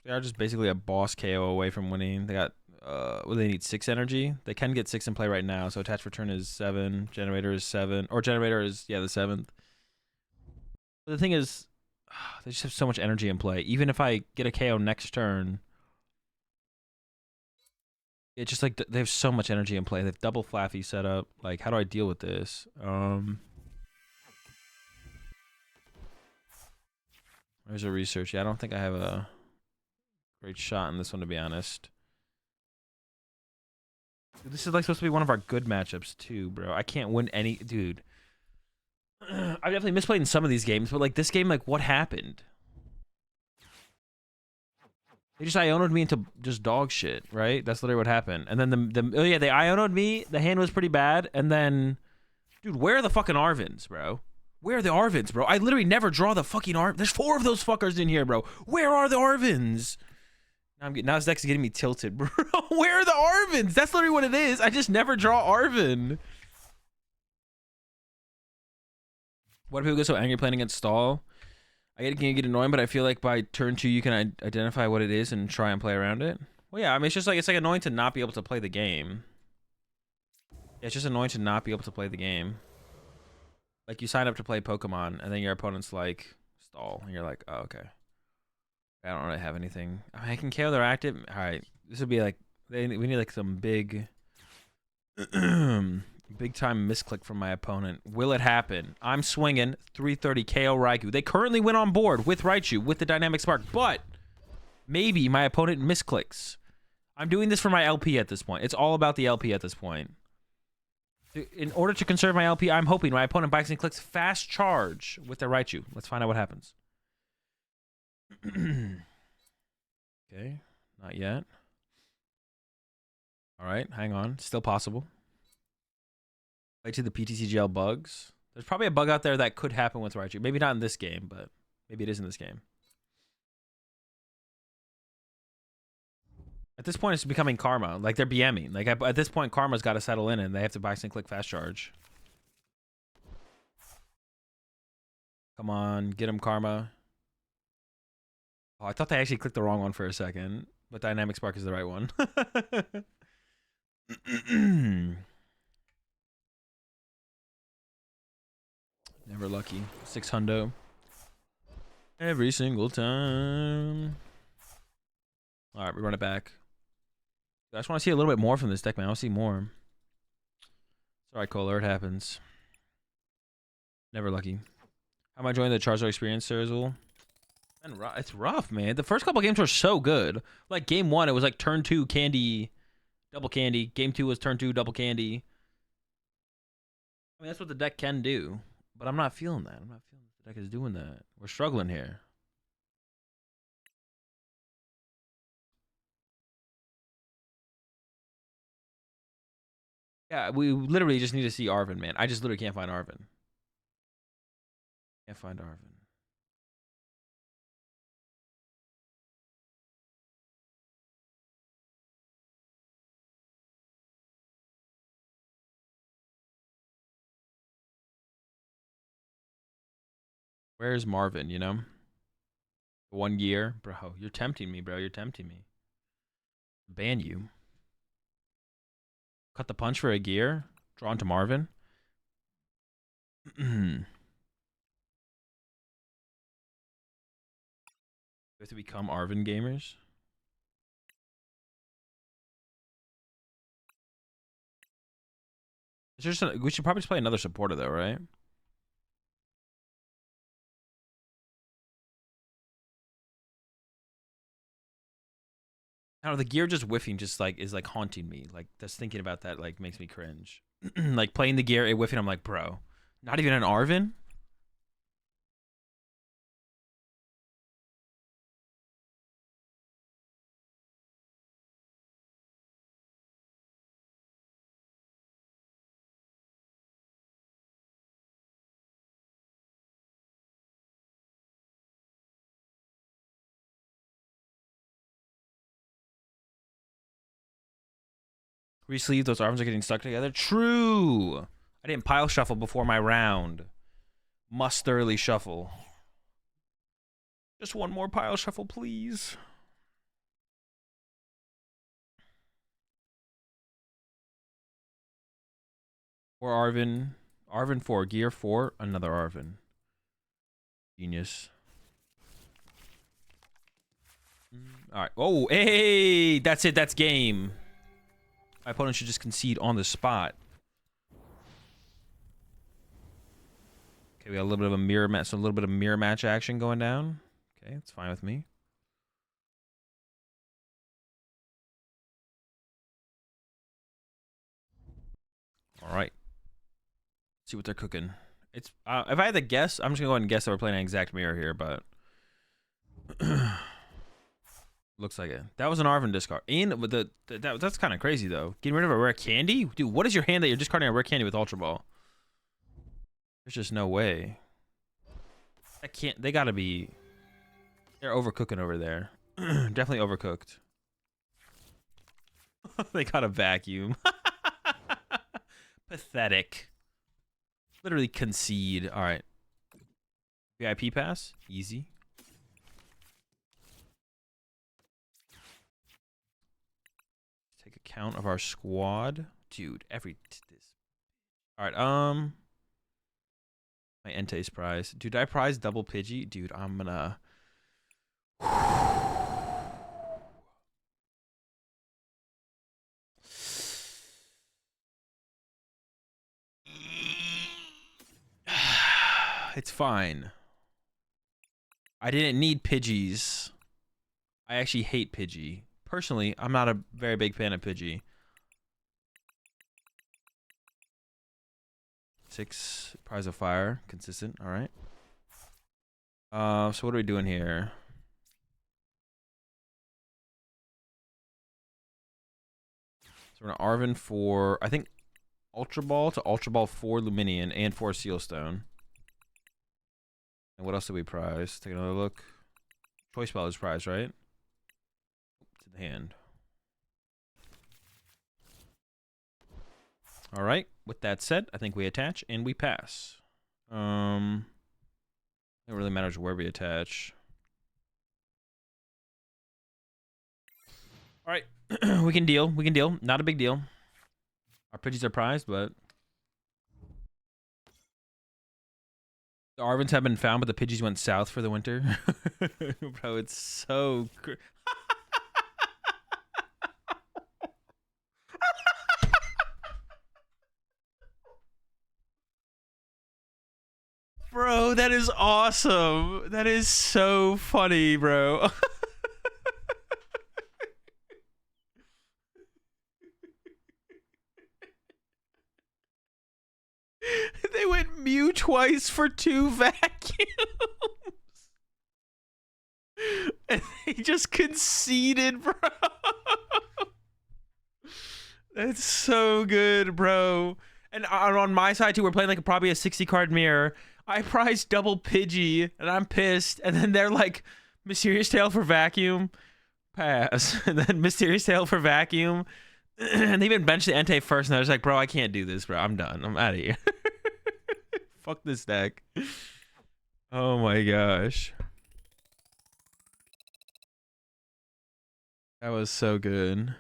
They are just basically a boss KO away from winning. They got, well, they need 6 energy. They can get 6 in play right now, so attached return is 7, generator is 7, or generator is, yeah, the 7th. But the thing is, they just have so much energy in play. Even if I get a KO next turn, it's just like they have so much energy in play. They have double Flaffy set up. Like, how do I deal with this? There's a research. Yeah, I don't think I have a great shot in this one, to be honest. Dude, this is like supposed to be one of our good matchups too, bro. I can't win any, dude. I definitely misplayed in some of these games, but like this game, like what happened? They just Iono'd me into just dog shit, right? That's literally what happened. And then oh yeah, they Iono'd me. The hand was pretty bad. And then, dude, where are the fucking Arvins, bro? Where are the Arvins, bro? I literally never draw the fucking Arvins. There's 4 of those fuckers in here, bro. Where are the Arvins? Now his deck's getting me tilted, bro. Where are the Arvins? That's literally what it is. I just never draw Arvin. Why do people get so angry playing against Stall? I can get annoying, but I feel like by turn 2 you can identify what it is and try and play around it. Well, yeah, I mean, it's like annoying to not be able to play the game. Yeah, it's just annoying to not be able to play the game. Like, you sign up to play Pokemon, and then your opponent's like, Stall, and you're like, oh, okay. I don't really have anything. I mean, I can KO their active. Alright, this would be like, we need like some big... big time misclick from my opponent. Will it happen? I'm swinging 330 KO Raikou. They currently went on board with Raichu with the Dynamic Spark, but maybe my opponent misclicks. I'm doing this for my LP at this point. It's all about the LP at this point. In order to conserve my LP, I'm hoping my opponent bikes and clicks Fast Charge with their Raichu. Let's find out what happens. Okay, not yet. All right, hang on. Still possible. Play to the PDCGL bugs. There's probably a bug out there that could happen with Raichu. Maybe not in this game, but maybe it is in this game. At this point, it's becoming karma. Like, they're BMing. Like, at this point, karma's got to settle in, and they have to buy and click Fast Charge. Come on, get him, Karma. Oh, I thought they actually clicked the wrong one for a second, but Dynamic Spark is the right one. Never lucky. 600. Every single time. All right, we run it back. I just want to see a little bit more from this deck, man. I want to see more. It's all right, Kohler. It happens. Never lucky. How am I enjoying the Charizard experience, Sir Azul? Man, it's rough, man. The first couple games were so good. Like, game 1, it was like turn 2, candy, double candy. Game 2 was turn 2, double candy. I mean, that's what the deck can do. But I'm not feeling that. I'm not feeling the deck is doing that. We're struggling here. Yeah, we literally just need to see Arvin, man. I just literally can't find Arvin. Can't find Arvin. Where's Marvin, you know? 1 year? Bro, you're tempting me, bro. You're tempting me. Ban you. Cut the punch for a gear. Drawn to Marvin. We have to become Arvin gamers. We should probably just play another supporter though, right? I don't know, the gear just whiffing just like is like haunting me. Like just thinking about that like makes me cringe. Like playing the gear, it whiffing, I'm like, bro, not even an Arvin? Resleeve, those arms are getting stuck together. True. I didn't pile shuffle before my round. Must thoroughly shuffle. Just one more pile shuffle, please. Or Arvin. Arvin 4. Gear 4. Another Arvin. Genius. Alright. Oh, hey! That's it. That's game. My opponent should just concede on the spot. Okay, we got a little bit of a mirror match, so a little bit of mirror match action going down. Okay, it's fine with me. All right. Let's see what they're cooking. It's if I had to guess, I'm just gonna go ahead and guess that we're playing an exact mirror here, but looks like it. That was an Arvin discard. And with that's kind of crazy though. Getting rid of a rare candy, dude. What is your hand that you're discarding a rare candy with Ultra Ball? There's just no way. That can't. They gotta be. They're overcooking over there. Definitely overcooked. They got a vacuum. Pathetic. Literally concede. All right. VIP pass. Easy. Take account of our squad. Dude, this. All right. My Entei's prize. Dude, did I prize double Pidgey? Dude, I'm gonna... It's fine. I didn't need Pidgeys. I actually hate Pidgey. Personally, I'm not a very big fan of Pidgey. 6 prize of fire, consistent. All right. So what are we doing here? So we're gonna Arvin for I think Ultra Ball to Ultra Ball 4 Luminion and 4 Sealstone. And what else did we prize? Take another look. Choice Bell is prize, right? To the hand. All right. With that said, I think we attach and we pass. It really matters where we attach. All right. We can deal. We can deal. Not a big deal. Our Pidgeys are prized, but the Arvins have been found, but the Pidgeys went south for the winter. Bro, it's so... Bro, that is awesome. That is so funny, bro. They went Mew twice for 2 vacuums. And they just conceded, bro. That's so good, bro. And on my side, too, we're playing like probably a 60-card mirror. I priced double Pidgey, and I'm pissed. And then they're like, Mysterious Tail for vacuum. Pass. And then Mysterious Tail for vacuum. And they even benched the Entei first, and I was like, bro, I can't do this, bro. I'm done. I'm out of here. Fuck this deck. Oh my gosh. That was so good.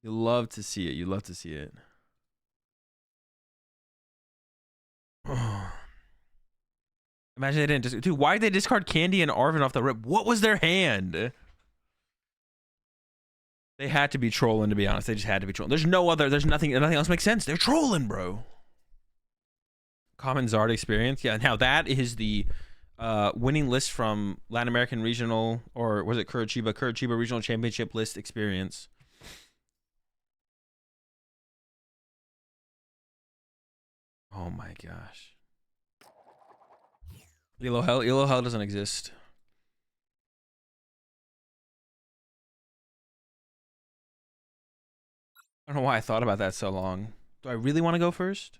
You love to see it. You love to see it. Imagine they didn't just... Dude, why did they discard Candy and Arvin off the rip? What was their hand? They had to be trolling, to be honest. They just had to be trolling. There's nothing else makes sense. They're trolling, bro. Common Zard experience. Yeah, now that is the winning list from Latin American Regional, or was it Curitiba? Curitiba Regional Championship list experience. Oh my gosh. Elo Hell doesn't exist. I don't know why I thought about that so long. Do I really want to go first?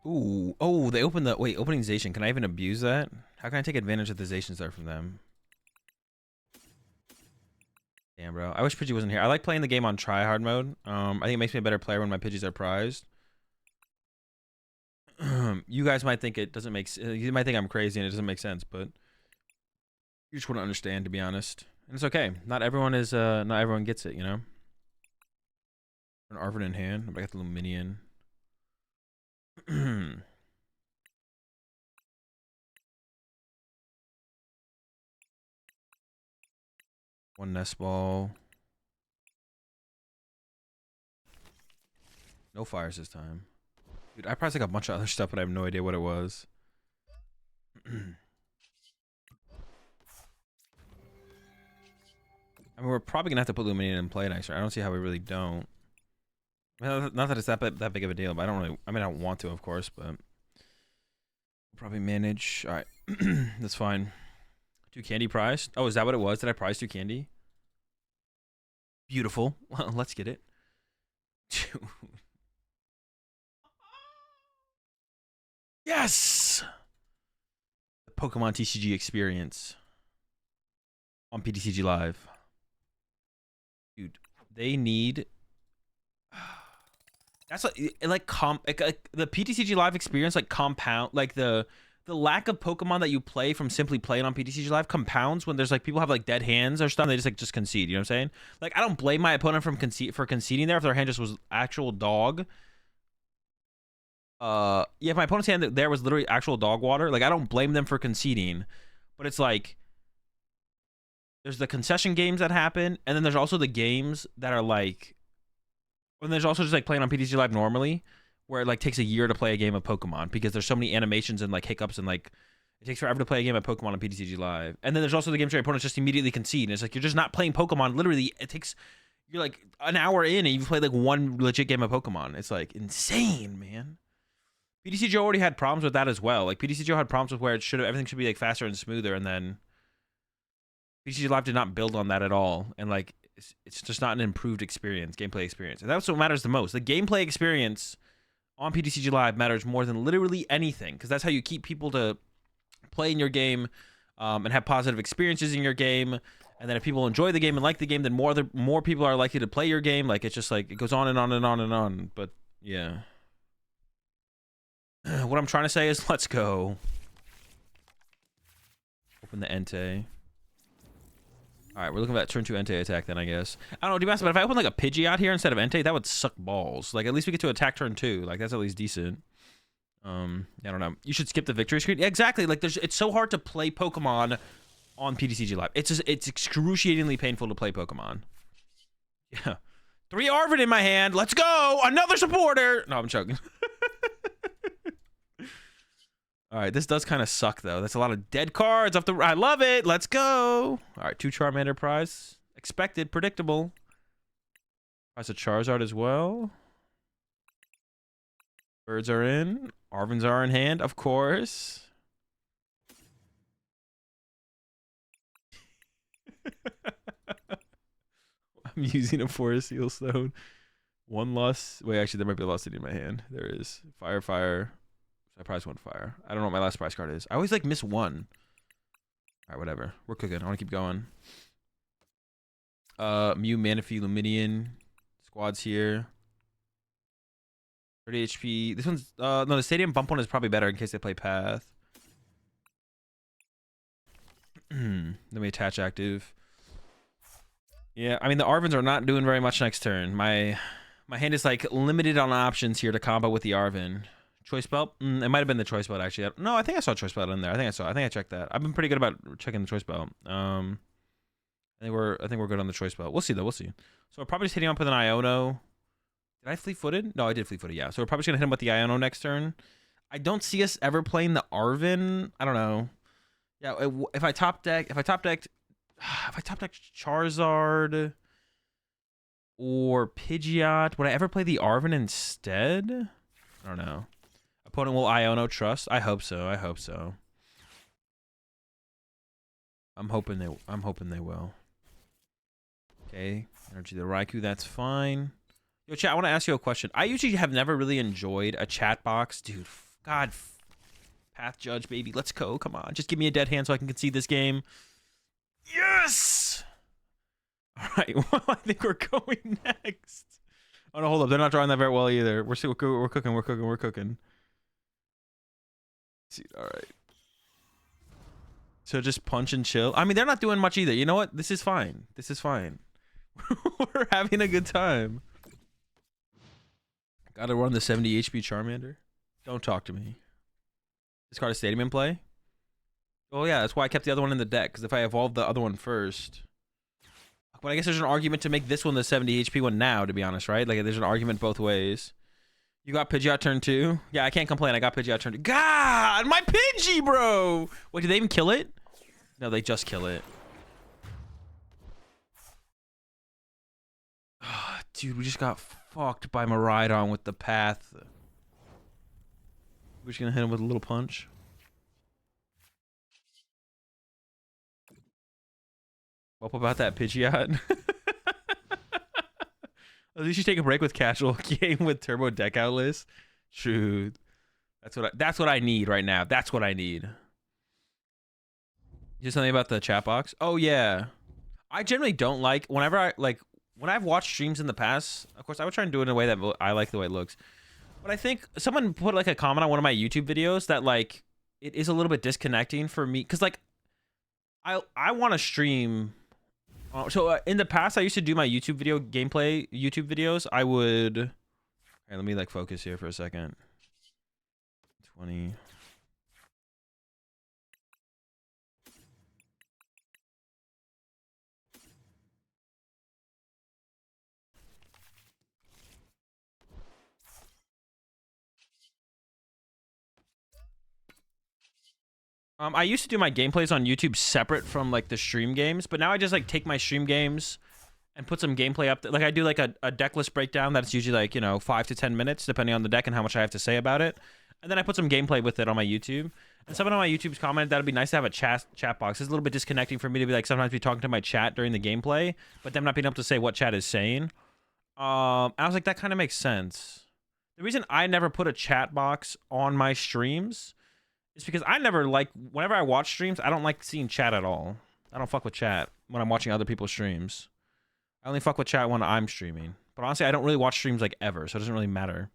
Ooh. Oh, they opened the... Wait, opening Zation. Can I even abuse that? How can I take advantage of the Zations there from them? Damn, bro. I wish Pidgey wasn't here. I like playing the game on tryhard mode. I think it makes me a better player when my Pidgeys are prized. You guys might think it doesn't make... You might think I'm crazy and it doesn't make sense, but... You just wouldn't understand, to be honest. And it's okay. Not everyone is... Not everyone gets it, you know? An Arvin in hand. I got the little minion. One nest ball. No fires this time. Dude, I priced like a bunch of other stuff, but I have no idea what it was. I mean, we're probably gonna have to put Luminian in play nicer. I don't see how we really don't. Well, not that it's that big of a deal, but I don't really... I mean, I don't want to, of course, but... We'll probably manage... Alright. That's fine. 2 candy prize. Oh, is that what it was? Did I prize 2 candy? Beautiful. Well, let's get it. Yes! The Pokemon TCG experience. On PDCG Live. Dude, they need... That's like the PTCG Live experience, like compound, like the lack of Pokemon that you play from simply playing on PTCG Live compounds when there's like people have like dead hands or stuff. And they just concede. You know what I'm saying? Like I don't blame my opponent for conceding there if their hand just was actual dog. Yeah, if my opponent's hand there was literally actual dog water, like I don't blame them for conceding, but it's like there's the concession games that happen, and then there's also the games that are like. And there's also just like playing on PTCG Live normally, where it like takes a year to play a game of Pokemon because there's so many animations and like hiccups and like it takes forever to play a game of Pokemon on PTCG Live. And then there's also the games where your opponents just immediately concede. And it's like you're just not playing Pokemon. Literally, it takes you're like an hour in and you've played like one legit game of Pokemon. It's like insane, man. PTCG already had problems with that as well. Like PTCG had problems with where everything should be like faster and smoother, and then PTCG Live did not build on that at all. And like it's just not an improved experience, gameplay experience. And that's what matters the most. The gameplay experience on PDCG Live matters more than literally anything, because that's how you keep people to play in your game and have positive experiences in your game. And then if people enjoy the game and like the game, then more people are likely to play your game. Like it's just like it goes on and on and on and on. But yeah, what I'm trying to say is let's go. Open the Entei. All right, we're looking at turn 2 Entei attack then, I guess. I don't know, to be honest, but if I open like a Pidgey out here instead of Entei, that would suck balls. Like, at least we get to attack turn 2. Like, that's at least decent. I don't know. You should skip the victory screen. Yeah, exactly. Like, it's so hard to play Pokemon on PDCG Live. It's excruciatingly painful to play Pokemon. Yeah. 3 Arvid in my hand. Let's go. Another supporter. No, I'm joking. All right, this does kind of suck, though. That's a lot of dead cards off the... I love it. Let's go. All right, 2 Charmander prize. Expected, predictable. Prize a Charizard as well. Birds are in. Arvins are in hand, of course. I'm using a Forest Seal Stone. 1 loss. Wait, actually, there might be a lost city in my hand. There is. Fire, fire. I prize 1 fire. I don't know what my last prize card is. I always like miss 1. All right, whatever. We're cooking. I want to keep going. Mew, Manaphy, Lumineon. Squads here. 30 HP. This one's no, the Stadium Bump one is probably better in case they play Path. Let me attach active. Yeah, I mean the Arvins are not doing very much next turn. My hand is like limited on options here to combo with the Arvin. Choice belt? It might have been the choice belt actually. No, I think I saw choice belt in there. I think I checked that. I've been pretty good about checking the choice belt. I think we're good on the choice belt. We'll see though. We'll see. So we're probably just hitting up with an Iono. Did I fleet-footed? No, I did fleet-footed. Yeah. So we're probably just gonna hit him with the Iono next turn. I don't see us ever playing the Arvin. I don't know. Yeah. If I top decked Charizard or Pidgeot, would I ever play the Arvin instead? I don't know. Opponent will Iono trust. I hope so. I hope so. I'm hoping they will. Okay. Energy the Raikou, that's fine. Yo, chat, I want to ask you a question. I usually have never really enjoyed a chat box. Dude, God. Path Judge, baby. Let's go. Come on. Just give me a dead hand so I can concede this game. Yes! All right. Well, I think we're going next. Oh, no, hold up. They're not drawing that very well either. We're cooking. See, all right. So just punch and chill. I mean, they're not doing much either. You know what? This is fine. We're having a good time. Gotta run the 70 HP Charmander. Don't talk to me. Discard a Stadium in play? Oh, yeah. That's why I kept the other one in the deck. Because if I evolved the other one first... But I guess there's an argument to make this one the 70 HP one now, to be honest, right? Like, there's an argument both ways. You got Pidgeot turn 2? Yeah, I can't complain. I got Pidgeot turn 2. God, my Pidgey, bro! Wait, did they even kill it? No, they just kill it. Oh, dude, we just got fucked by Miraidon with the Path. We're just gonna hit him with a little punch. What about that Pidgeot? At least you take a break with casual game with turbo deck out list. True. That's what I need right now. That's what I need. Just something about the chat box. Oh yeah. I generally don't like when I've watched streams in the past, of course I would try and do it in a way that I like the way it looks. But I think someone put like a comment on one of my YouTube videos that like it is a little bit disconnecting for me cuz like I want to stream. So in the past, I used to do my YouTube video gameplay YouTube videos. I would. All right, let me like focus here for a second. 20. I used to do my gameplays on YouTube separate from like the stream games, but now I just like take my stream games and put some gameplay up. Like I do like a deck list breakdown that's usually like, you know, 5 to 10 minutes depending on the deck and how much I have to say about it. And then I put some gameplay with it on my YouTube. And someone on my YouTube's commented that it'd be nice to have a chat box. It's a little bit disconnecting for me to be like sometimes be talking to my chat during the gameplay, but them not being able to say what chat is saying. I was like, that kind of makes sense. The reason I never put a chat box on my streams is because I never like, whenever I watch streams, I don't like seeing chat at all. I don't fuck with chat when I'm watching other people's streams. I only fuck with chat when I'm streaming. But honestly, I don't really watch streams like ever, so it doesn't really matter.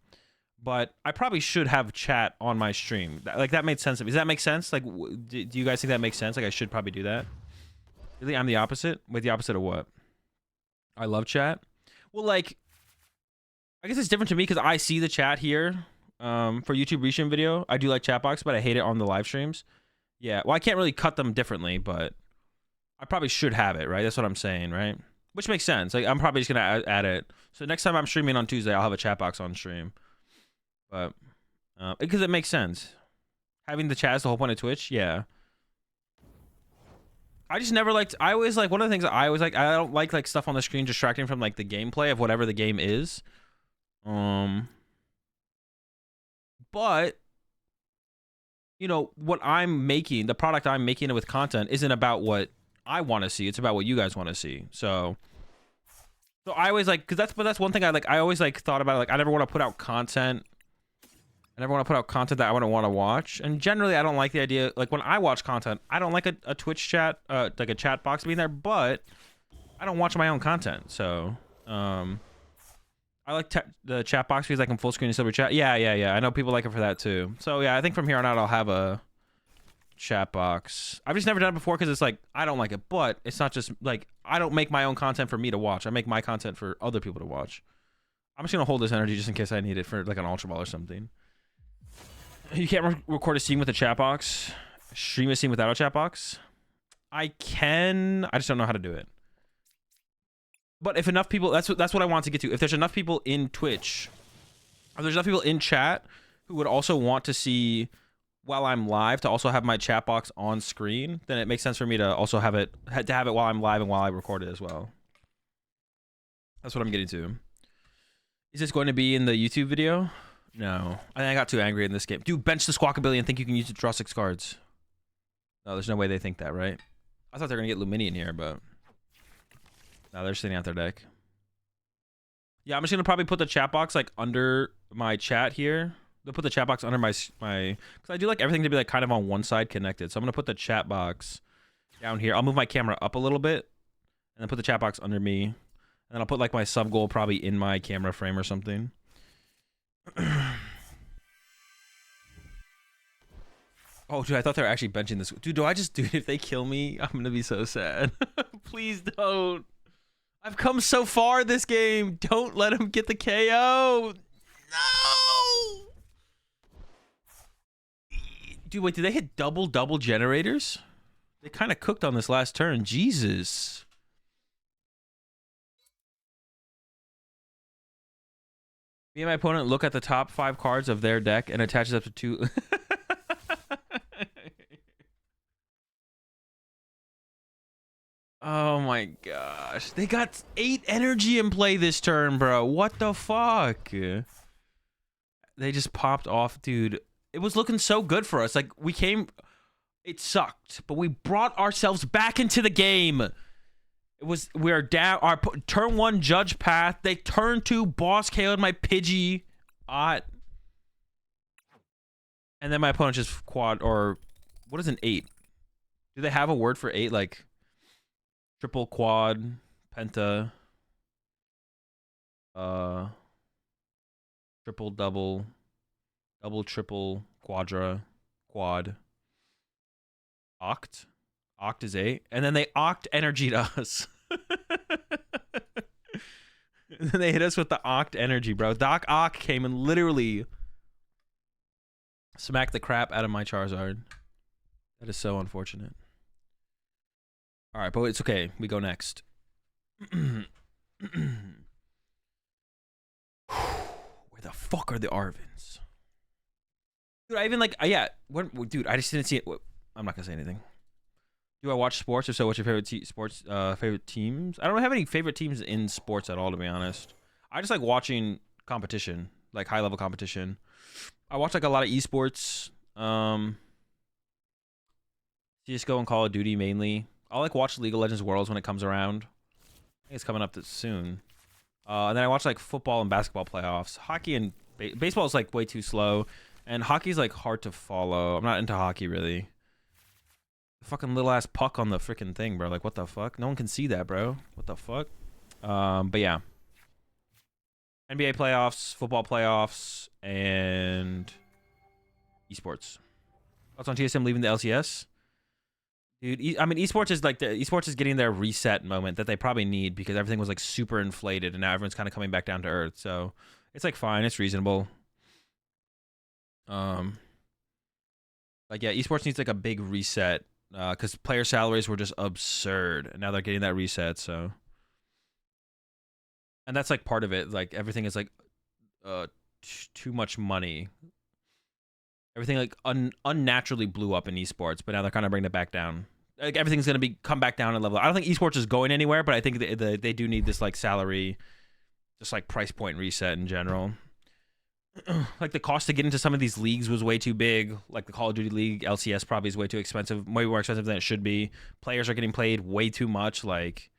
But I probably should have chat on my stream. Like, that made sense to me. Does that make sense? Like, do you guys think that makes sense? Like, I should probably do that? Really, I'm the opposite. Wait, the opposite of what? I love chat. Well, like, I guess it's different to me because I see the chat here. For YouTube Reshim video, I do like chat box, but I hate it on the live streams. Yeah, well, I can't really cut them differently, but I probably should have it, right? That's what I'm saying, right? Which makes sense. Like, I'm probably just gonna add it. So next time I'm streaming on Tuesday, I'll have a chat box on stream. But because it makes sense. Having the chat is the whole point of Twitch. Yeah. I just never liked. I always like one of the things that I always like. I don't like stuff on the screen distracting from like the gameplay of whatever the game is. But you know what I'm making, the product I'm making with content isn't about what I want to see. It's about what you guys want to see. So I always like, because that's one thing I like. I always like thought about it, like I never want to put out content. I never want to put out content that I wouldn't want to watch. And generally, I don't like the idea. Like when I watch content, I don't like a Twitch chat, like a chat box being there. But I don't watch my own content, so I like the chat box because I can full screen and silver chat. Yeah. I know people like it for that too. So yeah, I think from here on out I'll have a chat box. I've just never done it before because it's like I don't like it, but it's not just like I don't make my own content for me to watch. I make my content for other people to watch. I'm just gonna hold this energy just in case I need it for like an ultra ball or something. You can't record a scene with a chat box. Stream a scene without a chat box. I can. I just don't know how to do it. But if enough people, that's what I want to get to. If there's enough people in Twitch, if there's enough people in chat who would also want to see while I'm live to also have my chat box on screen, then it makes sense for me to also have it while I'm live and while I record it as well. That's what I'm getting to. Is this going to be in the YouTube video? No. I think I got too angry in this game. Dude, bench the Squawkabilly and think you can use it to draw 6 cards. No, there's no way they think that, right? I thought they were going to get Lumini in here, but no, they're sitting out their deck. Yeah, I'm just going to probably put the chat box like under my chat here. They'll put the chat box under my because I do like everything to be like kind of on one side connected. So I'm going to put the chat box down here. I'll move my camera up a little bit and then put the chat box under me. And then I'll put like my sub goal probably in my camera frame or something. Oh, dude, I thought they were actually benching this. Dude, dude, if they kill me, I'm gonna be so sad. Please don't. I've come so far this game. Don't let him get the KO. No. Dude, wait, did they hit double generators? They kind of cooked on this last turn. Jesus. Me and my opponent look at the top 5 cards of their deck and attaches up to 2. Oh my gosh. They got 8 energy in play this turn, bro. What the fuck? They just popped off, dude. It was looking so good for us. Like, it sucked, but we brought ourselves back into the game. We're down. Our turn 1 Judge Path. They turn 2 Boss KO'd my Pidgey. And then my opponent just quad, or what is an 8? Do they have a word for 8? Like triple, quad, penta, triple, double, triple, quadra, quad, oct. Oct is 8. And then they oct energied us. And then they hit us with the oct energy, bro. Doc Ock came and literally smacked the crap out of my Charizard. That is so unfortunate. All right, but it's okay. We go next. Where the fuck are the Arvins? Dude, I even like, yeah. Dude, I just didn't see it. I'm not gonna say anything. Do I watch sports? If so, what's your favorite favorite teams? I don't have any favorite teams in sports at all, to be honest. I just like watching competition, like high level competition. I watch like a lot of esports, CS:GO and Call of Duty mainly. I like watch League of Legends Worlds when it comes around. I think it's coming up soon. And then I watch like football and basketball playoffs. Hockey and baseball is like way too slow, and hockey's like hard to follow. I'm not into hockey really. Fucking little ass puck on the freaking thing, bro. Like, what the fuck? No one can see that, bro. What the fuck? But yeah. NBA playoffs, football playoffs, and esports. Thoughts on TSM leaving the LCS? Dude, I mean, esports is like esports is getting their reset moment that they probably need because everything was like super inflated and now everyone's kind of coming back down to earth. So it's like fine, it's reasonable. Like yeah, esports needs like a big reset because player salaries were just absurd and now they're getting that reset. So, and that's like part of it. Like everything is like too much money. Everything like unnaturally blew up in esports, but now they're kind of bringing it back down. Like everything's gonna come back down a level. I don't think esports is going anywhere, but I think they do need this like salary, just like price point reset in general. Like the cost to get into some of these leagues was way too big. Like the Call of Duty League, LCS probably is way too expensive, way more expensive than it should be. Players are getting played way too much. Like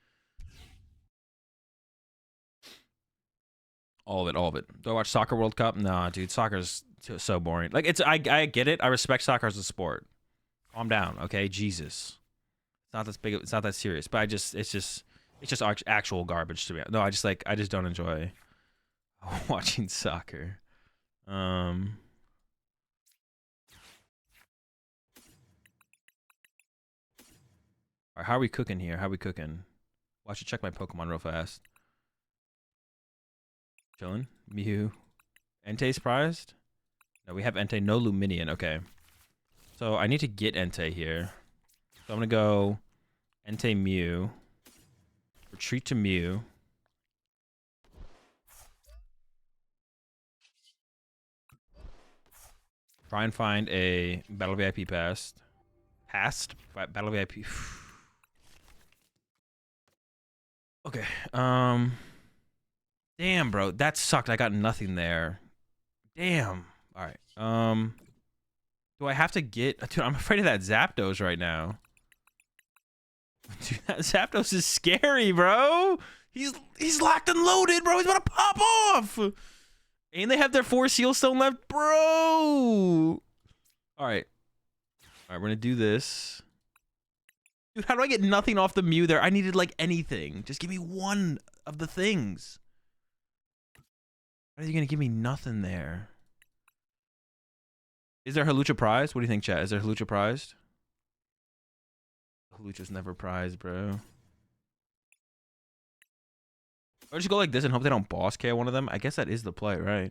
all of it. Do I watch Soccer World Cup? Nah, dude, soccer's so boring. Like I get it. I respect soccer as a sport. Calm down, okay? Jesus, it's not this big. It's not that serious. But it's just actual garbage to me. No, I just don't enjoy watching soccer. All right, how are we cooking here? How are we cooking? Well, I should check my Pokemon real fast. Chilling. Mew. Entei's prized? No, we have Entei. No Luminion. Okay. So I need to get Entei here. So I'm going to go Entei Mew. Retreat to Mew. Try and find a Battle VIP pass. Battle VIP. Okay. Damn, bro. That sucked. I got nothing there. Damn. All right. Do I have to get... Dude, I'm afraid of that Zapdos right now. Dude, that Zapdos is scary, bro. He's locked and loaded, bro. He's about to pop off. And they have their 4 Seal Stone left, bro. All right. All right, we're going to do this. Dude, how do I get nothing off the Mew there? I needed, like, anything. Just give me one of the things. Why are you going to give me nothing there? Is there Halucha prized? What do you think, chat? Is there Halucha prized? Halucha's never prized, bro. Or just go like this and hope they don't boss KO one of them. I guess that is the play, right?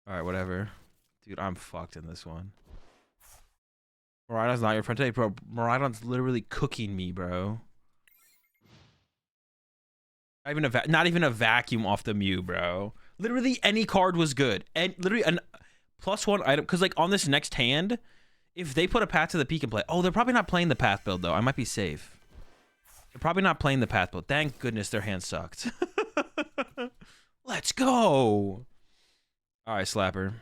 Alright, whatever. Dude, I'm fucked in this one. Miraidon's not your friend today, bro. Miraidon's literally cooking me, bro. Not even a vacuum off the Mew, bro. Literally any card was good. And literally an +1 item. Because like on this next hand, if they put a Path to the Peak and play... Oh, they're probably not playing the Path build, though. I might be safe. They're probably not playing the Path build. Thank goodness their hand sucked. Let's go. All right, Slapper.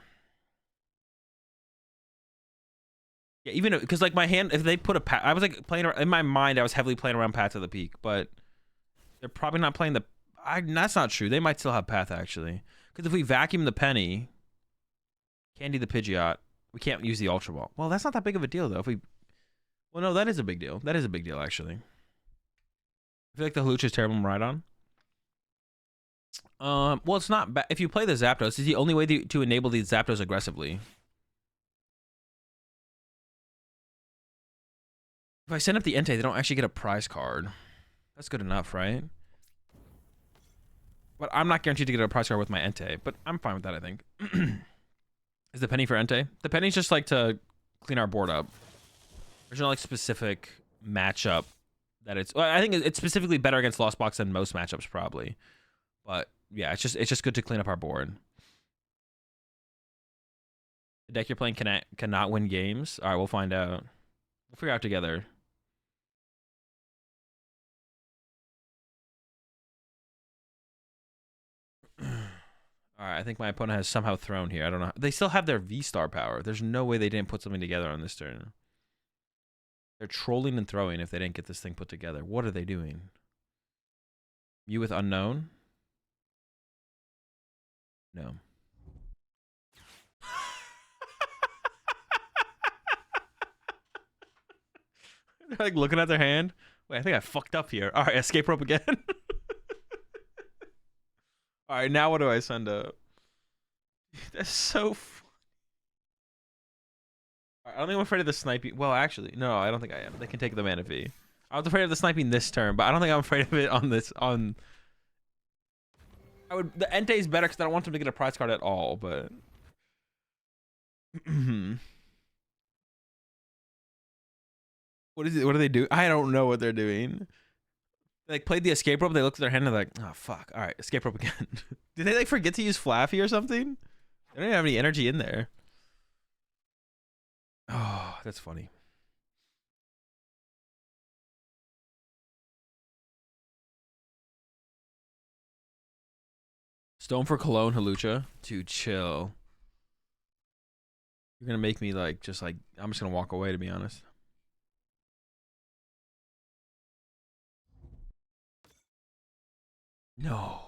Yeah, even because like my hand, if they put a Path... I was like playing... In my mind, I was heavily playing around Path to the Peak. But they're probably not playing the... That's not true. They might still have Path, actually. Because if we vacuum the Penny... Candy the Pidgeot... We can't use the Ultra Ball. Well, that's not that big of a deal, though. If we... Well, no, that is a big deal. That is a big deal, actually. I feel like the Halucha is terrible Miraidon. Well, it's not bad. If you play the Zapdos, it's the only way to enable the Zapdos aggressively. If I send up the Entei, they don't actually get a prize card. That's good enough, right? But I'm not guaranteed to get a prize card with my Entei. But I'm fine with that, I think. Is the penny for Entei? The penny's just like to clean our board up. There's no like specific matchup that it's... Well, I think it's specifically better against Lost Box than most matchups, probably. But yeah, it's just good to clean up our board. The deck you're playing cannot win games? All right, we'll find out. We'll figure out together. All right, I think my opponent has somehow thrown here. I don't know. They still have their V-Star power. There's no way they didn't put something together on this turn. They're trolling and throwing if they didn't get this thing put together. What are they doing? Mew with Unknown? No. They're like looking at their hand. Wait, I think I fucked up here. All right, escape rope again. All right, now what do I send up? That's so funny. I don't think I'm afraid of the sniping. Well, actually, no, I don't think I am. They can take the mana fee. I was afraid of the sniping this turn, but I don't think I'm afraid of it on this. I would. The Entei is better because I don't want them to get a prize card at all. But what is it? What do they do? I don't know what they're doing. They like played the escape rope. They looked at their hand and they're like, oh fuck! All right, escape rope again. Did they like forget to use Flaffy or something? They don't even have any energy in there. Oh, that's funny. Stone for Cologne, Halucha. Dude, chill. You're gonna make me like, just like, I'm just gonna walk away, to be honest. No.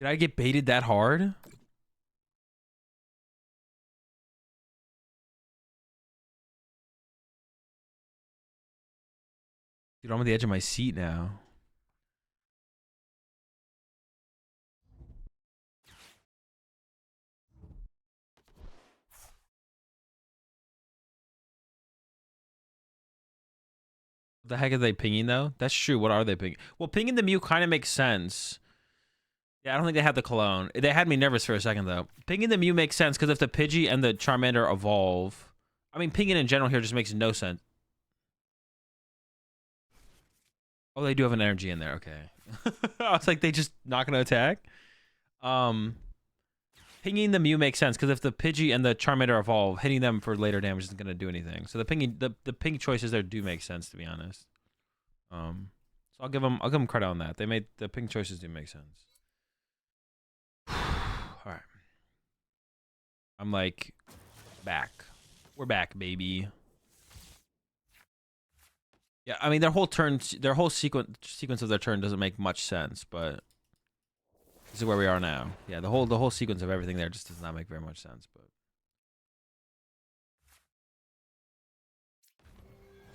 Did I get baited that hard? Dude, I'm on the edge of my seat now. What the heck are they pinging though? That's true. What are they pinging? Well, pinging the Mew kind of makes sense. Yeah, I don't think they had the Cologne. They had me nervous for a second though. Pinging the Mew makes sense because if the Pidgey and the Charmander evolve, I mean, pinging in general here just makes no sense. Oh, they do have an energy in there. Okay. I was like, they just not gonna attack. Pinging the Mew makes sense because if the Pidgey and the Charmander evolve, hitting them for later damage isn't gonna do anything. So the ping choices there do make sense, to be honest. So I'll give them credit on that. They made the ping choices do make sense. All right. I'm like back. We're back, baby. Yeah, I mean their whole sequence of their turn doesn't make much sense, but this is where we are now. Yeah, the whole sequence of everything there just does not make very much sense, but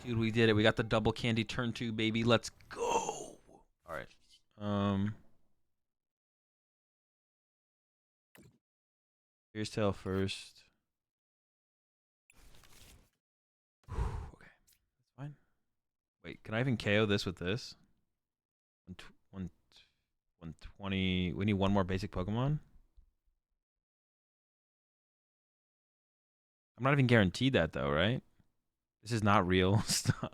dude, we did it. We got the double candy turn 2, baby. Let's go. All right. Here's tail first. Okay, that's fine. Wait, can I even KO this with this? 120. We need one more basic Pokemon. I'm not even guaranteed that though, right? This is not real stuff.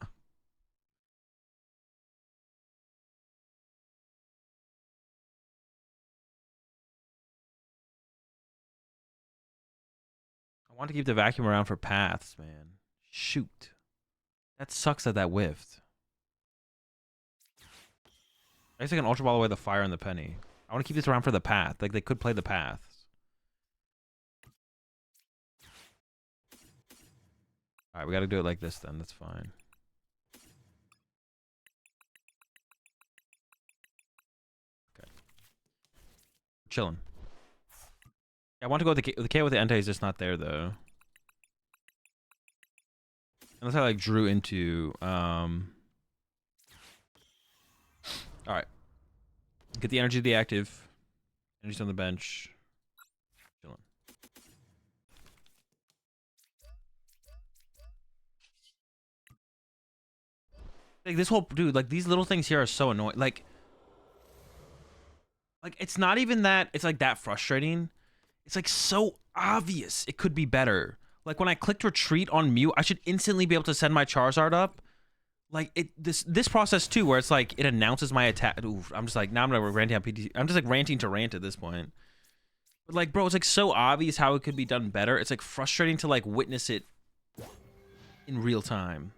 I want to keep the vacuum around for paths, man. Shoot. That sucks that that whiffed. I guess I can Ultra Ball away the fire and the penny. I want to keep this around for the path. Like, they could play the paths. Alright, we gotta do it like this then. That's fine. Okay. Chilling. Yeah, I want to go with the K with the Entei is just not there, though. Unless I, like, drew into... Alright. Get the energy of the active. Energy's on the bench. Chilling. Like, this whole... Dude, like, these little things here are so annoying. Like, it's not even that... It's, like, that frustrating. It's, like, so obvious it could be better. Like, when I clicked retreat on Mew, I should instantly be able to send my Charizard up. Like, this process, too, where it's, like, it announces my attack. Oof, I'm just, like, now I'm gonna ranting on PDC. I'm just, like, ranting to Rant at this point. But, like, bro, it's, like, so obvious how it could be done better. It's, like, frustrating to, like, witness it in real time.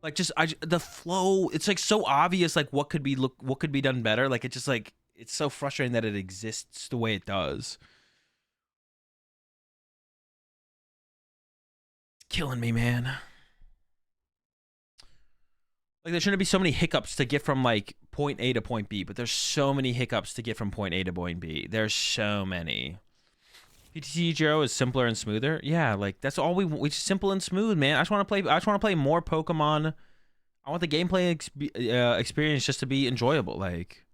Like, just, the flow, it's, like, so obvious, like, what could be done better. Like, it's just, like, it's so frustrating that it exists the way it does. It's killing me, man. Like, there shouldn't be so many hiccups to get from, like, point A to point B, but there's so many hiccups to get from point A to point B. There's so many. PDCGL is simpler and smoother. Yeah, like, that's all we just simple and smooth, man. I just want to play more Pokemon. I want the gameplay experience just to be enjoyable, like.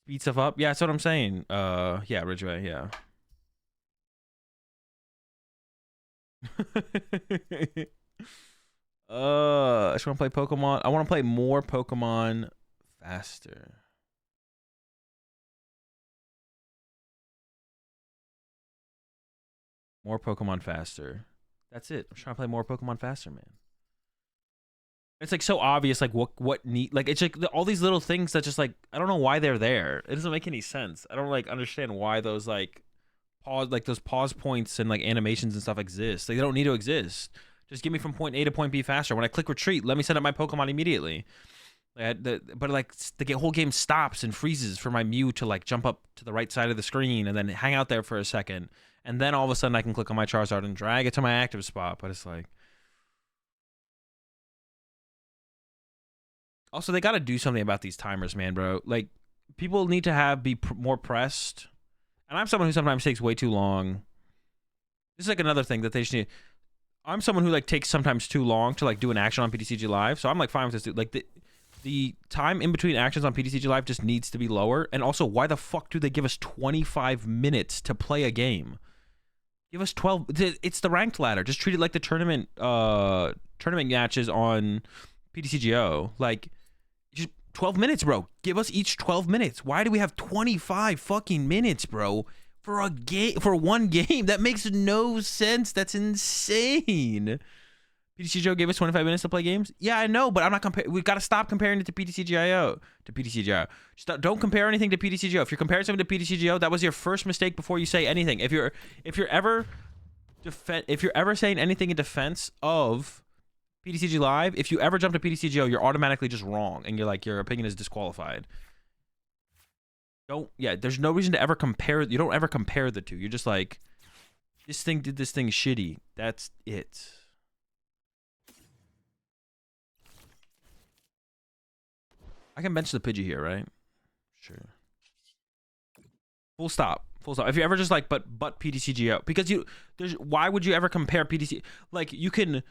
speed stuff up. Yeah, that's what I'm saying. Yeah, Ridgeway, yeah. I just want to play Pokemon. I want to play more Pokemon faster. More Pokemon faster. That's it. I'm trying to play more Pokemon faster, man. It's like so obvious, like what need, like it's like all these little things that just like I don't know why they're there. It doesn't make any sense. I don't like understand why those like those pause points and like animations and stuff exist. Like they don't need to exist. Just get me from point A to point B faster. When I click retreat, let me set up my Pokemon immediately. But like the whole game stops and freezes for my Mew to like jump up to the right side of the screen and then hang out there for a second, and then all of a sudden I can click on my Charizard and drag it to my active spot. But it's like, also they got to do something about these timers, man, bro. Like people need to be more pressed, and I'm someone who sometimes takes way too long. This is like another thing that they just need. I'm someone who like takes sometimes too long to like do an action on PDCG Live, so I'm like fine with this. Like the time in between actions on PDCG Live just needs to be lower. And also, why the fuck do they give us 25 minutes to play a game? Give us 12. It's the ranked ladder. Just treat it like the tournament matches on PDCGO. Like, just 12 minutes, bro. Give us each 12 minutes. Why do we have 25 fucking minutes, bro? For a game, for one game? That makes no sense. That's insane. PDCGO gave us 25 minutes to play games. Yeah, I know, but I'm not comparing. We've got to stop comparing it to PDCGO. Don't compare anything to PDCGO. If you're comparing something to PDCGO, that was your first mistake before you say anything. If you're ever saying anything in defense of PDCG Live, if you ever jump to PDCGO, you're automatically just wrong, and you're like your opinion is disqualified. There's no reason to ever compare. You don't ever compare the two. You're just like, this thing did this thing shitty. That's it. I can bench the Pidgey here, right? Sure. Full stop. Full stop. If you ever just like, but PDCGO, because why would you ever compare PDC? Like you can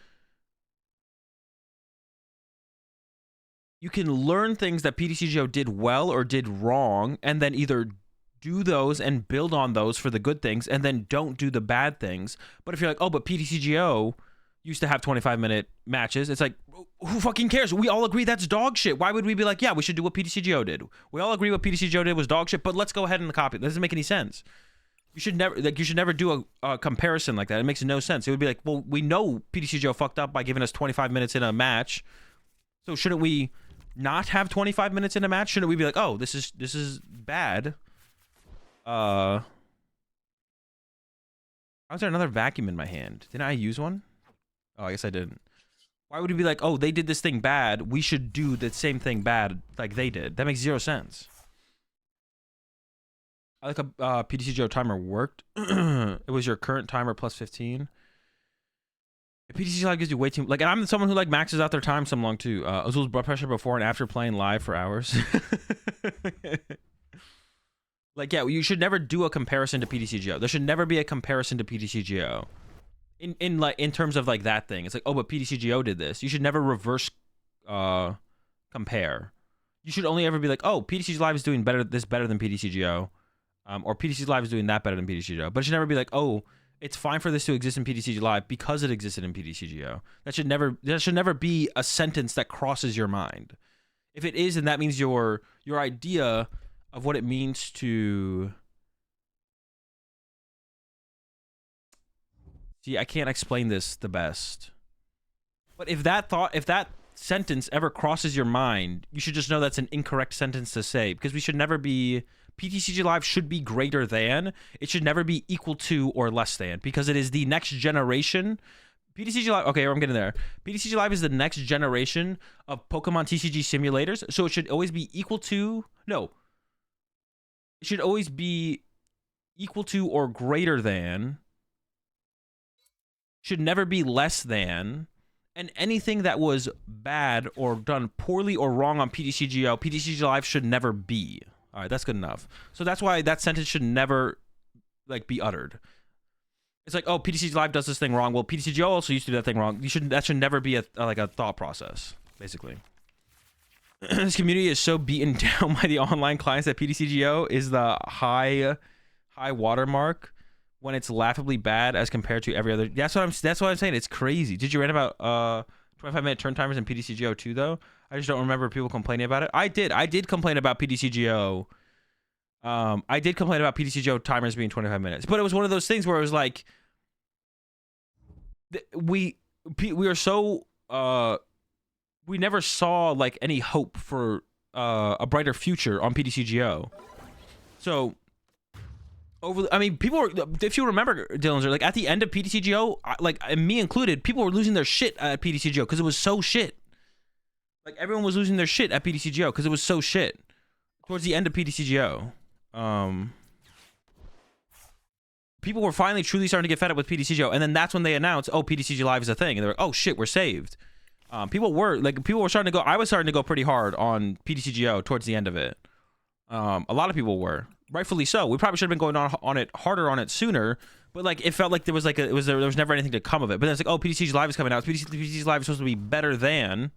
learn things that PDCGO did well or did wrong, and then either do those and build on those for the good things, and then don't do the bad things. But if you're like, oh, but PDCGO used to have 25-minute matches, it's like, who fucking cares? We all agree that's dog shit. Why would we be like, yeah, we should do what PDCGO did? We all agree what PDCGO did was dog shit, but let's go ahead and copy it. That doesn't make any sense. You should never do a comparison like that. It makes no sense. It would be like, well, we know PDCGO fucked up by giving us 25 minutes in a match, so shouldn't we not have 25 minutes in a match? Shouldn't we be like, oh, this is bad? How's there another vacuum in my hand? Didn't I use one? Oh, I guess I didn't. Why would we be like, oh, they did this thing bad, we should do the same thing bad like they did? That makes zero sense. I like a PDCGO timer worked. It was your current timer plus 15. PDCG Live gives you way too, like, and I'm someone who like maxes out their time some long too. Azul's blood pressure before and after playing live for hours. Like, yeah, you should never do a comparison to PDCGO. There should never be a comparison to PDCGO. In terms of like that thing. It's like, oh, but PDCGO did this. You should never reverse compare. You should only ever be like, oh, PDCG Live is doing better than PDCGO. Or PDCG Live is doing that better than PDCGO. But it should never be like, oh, it's fine for this to exist in PDCG Live because it existed in PDCGO. That should never be a sentence that crosses your mind. If it is, then that means your idea of what it means to... See, I can't explain this the best. But if that sentence ever crosses your mind, you should just know that's an incorrect sentence to say, because we should never be... PTCG Live should be greater than. It should never be equal to or less than, because it is the next generation. PTCG Live, okay, I'm getting there. PTCG Live is the next generation of PokemonTCG simulators, so it should always be equal to... No. It should always be equal to or greater than. Should never be less than. And anything that was bad or done poorly or wrong on PDCGO, PDCG Live should never be. All right, that's good enough. So that's why that sentence should never like be uttered. It's like, oh, PDCG Live does this thing wrong. Well, PDCGO also used to do that thing wrong. That should never be a thought process, basically. This community is so beaten down by the online clients that PDCGO is the high watermark when it's laughably bad as compared to every other. That's what I'm saying. It's crazy. Did you read about 25-minute turn timers in PDCGO too though? I just don't remember people complaining about it. I did complain about PDCGO. I did complain about PDCGO timers being 25 minutes, but it was one of those things where it was like we are so we never saw like any hope for a brighter future on PDCGO. So I mean, people were, if you remember, Dylan, like at the end of PDCGO, like me included, people were losing their shit at PDCGO because it was so shit. Like everyone was losing their shit at PDCGO because it was so shit. Towards the end of PDCGO, people were finally truly starting to get fed up with PDCGO, and then that's when they announced, "Oh, PDCG Live is a thing," and they're like, "Oh shit, we're saved." People were starting to go. I was starting to go pretty hard on PDCGO towards the end of it. A lot of people were, rightfully so. We probably should have been going on it harder on it sooner, but like it felt like there was like there was never anything to come of it. But then it's like, oh, PDCG Live is coming out. PDCG Live is supposed to be better than,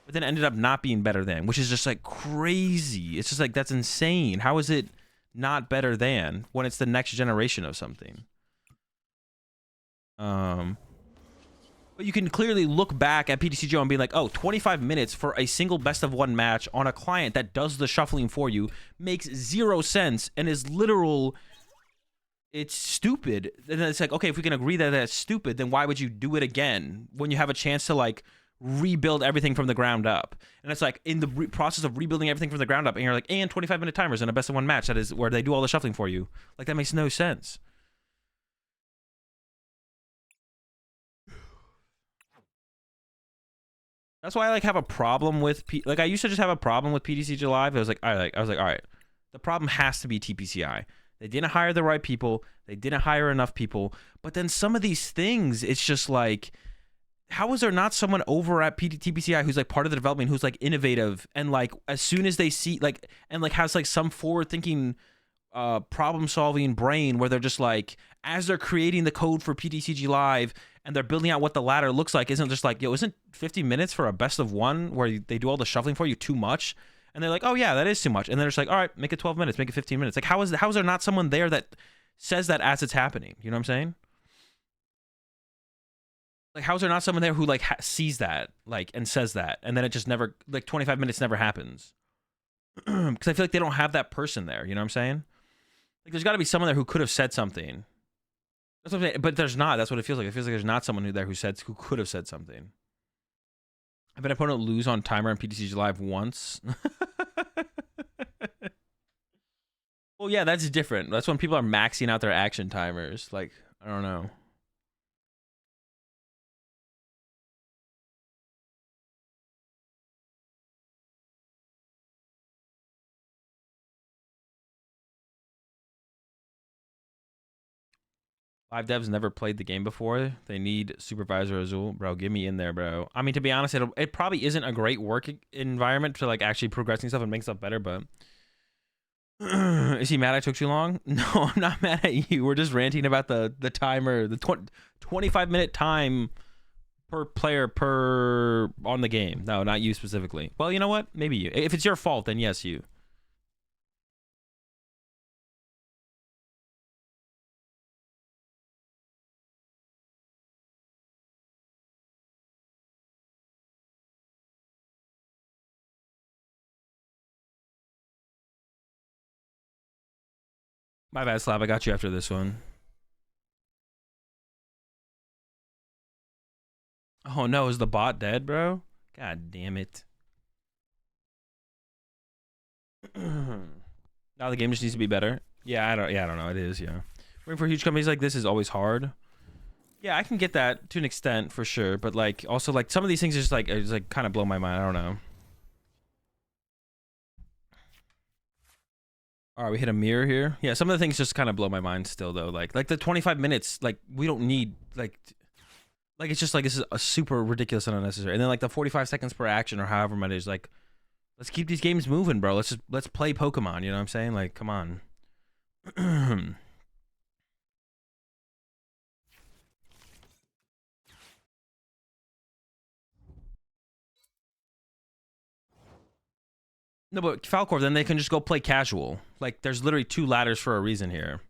but then it ended up not being better than, which is just like crazy. It's just like, that's insane. How is it not better than when it's the next generation of something? But you can clearly look back at PDCGO and be like, oh, 25 minutes for a single best of one match on a client that does the shuffling for you makes zero sense and is literal. It's stupid. And then it's like, okay, if we can agree that that's stupid, then why would you do it again when you have a chance to like rebuild everything from the ground up? And it's like in the process of rebuilding everything from the ground up, and you're like, and 25-minute timers in a best of one match that is where they do all the shuffling for you. Like, that makes no sense. That's why I like have a problem with like I used to just have a problem with PDCG Live. I was like, all right, the problem has to be TPCI. They didn't hire the right people. They didn't hire enough people. But then some of these things, it's just like, how is there not someone over at TPCI who's like part of the development, who's like innovative, and like as soon as they see like, and like has like some forward thinking problem solving brain where they're just like, as they're creating the code for PDCG Live and they're building out what the ladder looks like, isn't just like, yo, isn't 50 minutes for a best of one where they do all the shuffling for you too much? And they're like, oh yeah, that is too much. And they're just like, all right, make it 12 minutes, make it 15 minutes. Like, how is there not someone there that says that as it's happening? You know what I'm saying? Like, how is there not someone there who like sees that, like, and says that, and then it just never, like, 25 minutes never happens? Because I feel like they don't have that person there. You know what I'm saying? Like, there's got to be someone there who could have said something. That's what I'm saying. But there's not. That's what it feels like. It feels like there's not someone who could have said something. I've been opponent lose on timer and PDCG Live once. Well, yeah, that's different. That's when people are maxing out their action timers. Like, I don't know. Live devs never played the game before. They need supervisor Azul. Bro, get me in there, bro. I mean, to be honest, it probably isn't a great work environment to like actually progressing stuff and make stuff better, but is he mad I took too long? No, I'm not mad at you. We're just ranting about the timer, the 25-minute time per player per on the game. No, not you specifically. Well, you know what? Maybe you. If it's your fault, then yes, you. My bad, Slav. I got you after this one. Oh no, is the bot dead, bro? God damn it. Now the game just needs to be better. Yeah, I don't know. It is, yeah. Working for huge companies like this is always hard. Yeah, I can get that to an extent for sure, but like also like some of these things are just like kind of blow my mind. I don't know. All right, we hit a mirror here. Yeah, some of the things just kind of blow my mind still though. Like the 25 minutes, like we don't need like it's just like this is a super ridiculous and unnecessary. And then like the 45 seconds per action or however much it is, like let's keep these games moving, bro. Let's play Pokemon, you know what I'm saying? Like, come on. No, but Falcor, then they can just go play casual. Like, there's literally 2 ladders for a reason here.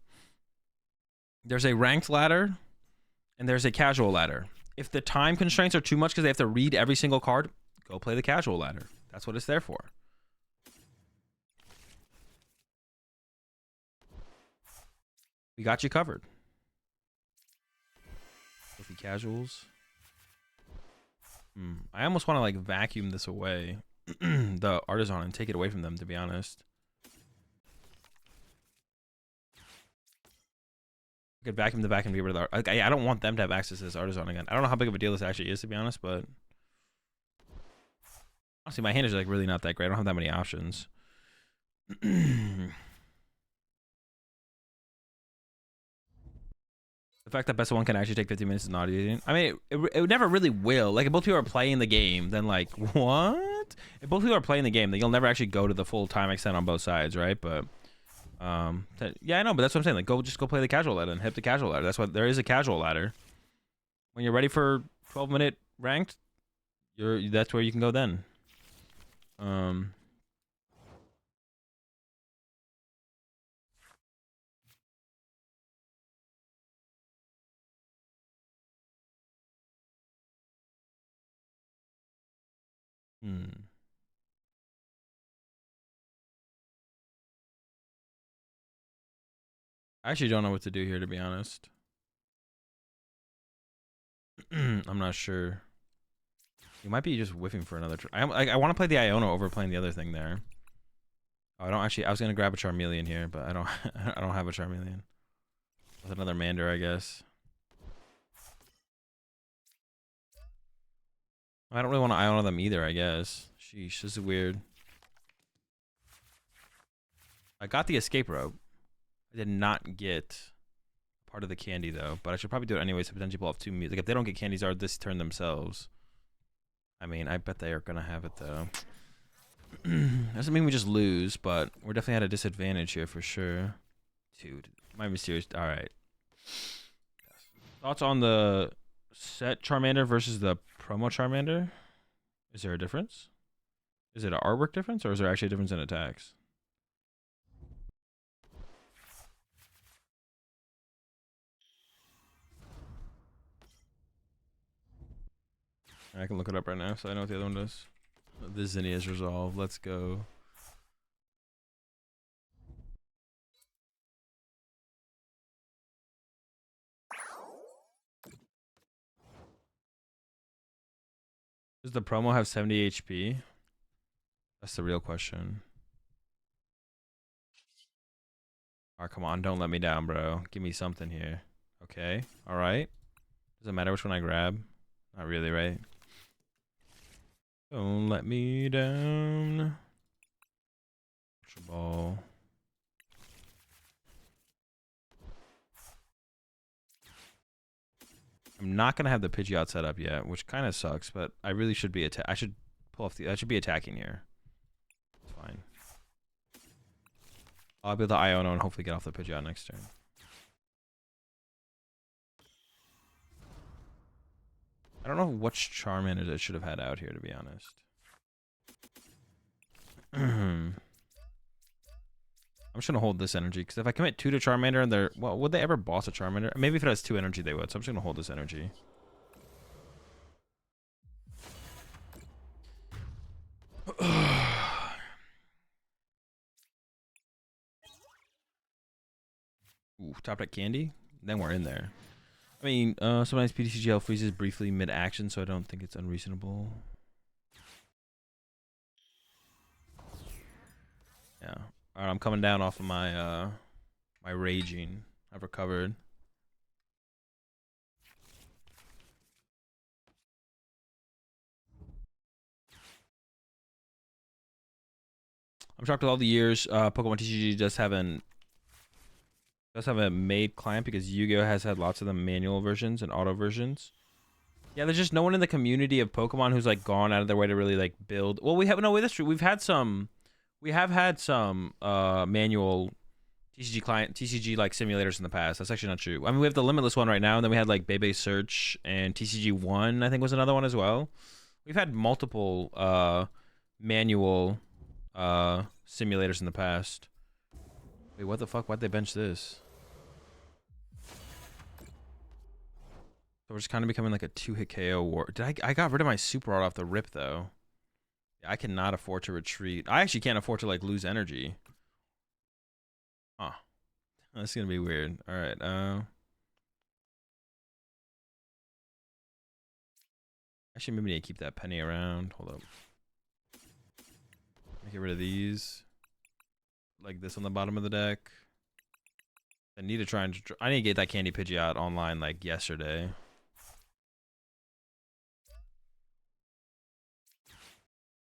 There's a ranked ladder, and there's a casual ladder. If the time constraints are too much because they have to read every single card, go play the casual ladder. That's what it's there for. We got you covered. Filthy casuals. I almost want to like vacuum this away, the artisan, and take it away from them, to be honest. I could vacuum the back and get rid of the... I don't want them to have access to this artisan again. I don't know how big of a deal this actually is, to be honest, but... Honestly, my hand is like really not that great. I don't have that many options. The fact that best of one can actually take 15 minutes is not easy. I mean, it never really will. Like, if both people are playing the game, then like, what? If both people are playing the game, then you'll never actually go to the full time extent on both sides, right? But, yeah, I know, but that's what I'm saying. Like, just go play the casual ladder and hit the casual ladder. That's what there is, a casual ladder. When you're ready for 12-minute ranked, that's where you can go then. I actually don't know what to do here, to be honest. I'm not sure. You might be just whiffing for another. I want to play the Iono over playing the other thing there. Oh, I don't actually. I was gonna grab a Charmeleon here, but I don't. I don't have a Charmeleon. With another Mander, I guess. I don't really want to Iono them either, I guess. Sheesh, this is weird. I got the escape rope. I did not get part of the candy though, but I should probably do it anyway. So potentially pull off 2 music. Like if they don't get candies or this turn themselves. I mean, I bet they are gonna have it though. Doesn't mean we just lose, but we're definitely at a disadvantage here for sure. Dude, my mysterious. All right. Thoughts on the set Charmander versus the promo Charmander? Is there a difference? Is it an artwork difference, or is there actually a difference in attacks? I can look it up right now, so I know what the other one does. The Zinnia's resolve. Let's go. Does the promo have 70 HP? That's the real question. Alright, come on. Don't let me down, bro. Give me something here. Okay. Alright. Does it matter which one I grab? Not really, right? Don't let me down. Ultra Ball. I'm not gonna have the Pidgeot set up yet, which kind of sucks. But I really should be I should pull off the. I should be attacking here. It's fine. I'll be able to Iono and hopefully get off the Pidgeot next turn. I don't know which Charmander I should have had out here, to be honest. I'm just gonna hold this energy because if I commit 2 to Charmander and they're well, would they ever boss a Charmander? Maybe if it has 2 energy, they would. So I'm just gonna hold this energy. Ooh, top deck candy. Then we're in there. I mean, sometimes PDCGL freezes briefly mid-action, so I don't think it's unreasonable. Yeah. Alright, I'm coming down off of my my raging. I've recovered. I'm shocked with all the years PokemonTCG does have a made client because Yu-Gi-Oh has had lots of the manual versions and auto versions. Yeah, there's just no one in the community of Pokemon who's like gone out of their way to really like build. Well, we have no way. That's true. We have had some manual TCG client TCG like simulators in the past. That's actually not true. I mean, we have the Limitless one right now, and then we had like Bebe Search and TCG 1, I think was another one as well. We've had multiple manual simulators in the past. Wait, what the fuck? Why'd they bench this? So we're just kind of becoming like a 2-hit KO war. I got rid of my super art off the rip though. Yeah, I cannot afford to retreat. I actually can't afford to like lose energy. Huh. That's gonna be weird. All right. Actually, maybe I need to keep that penny around. Hold up. Get rid of these. Like this on the bottom of the deck. I need to try and I need to get that Candy Pidgeot online like yesterday.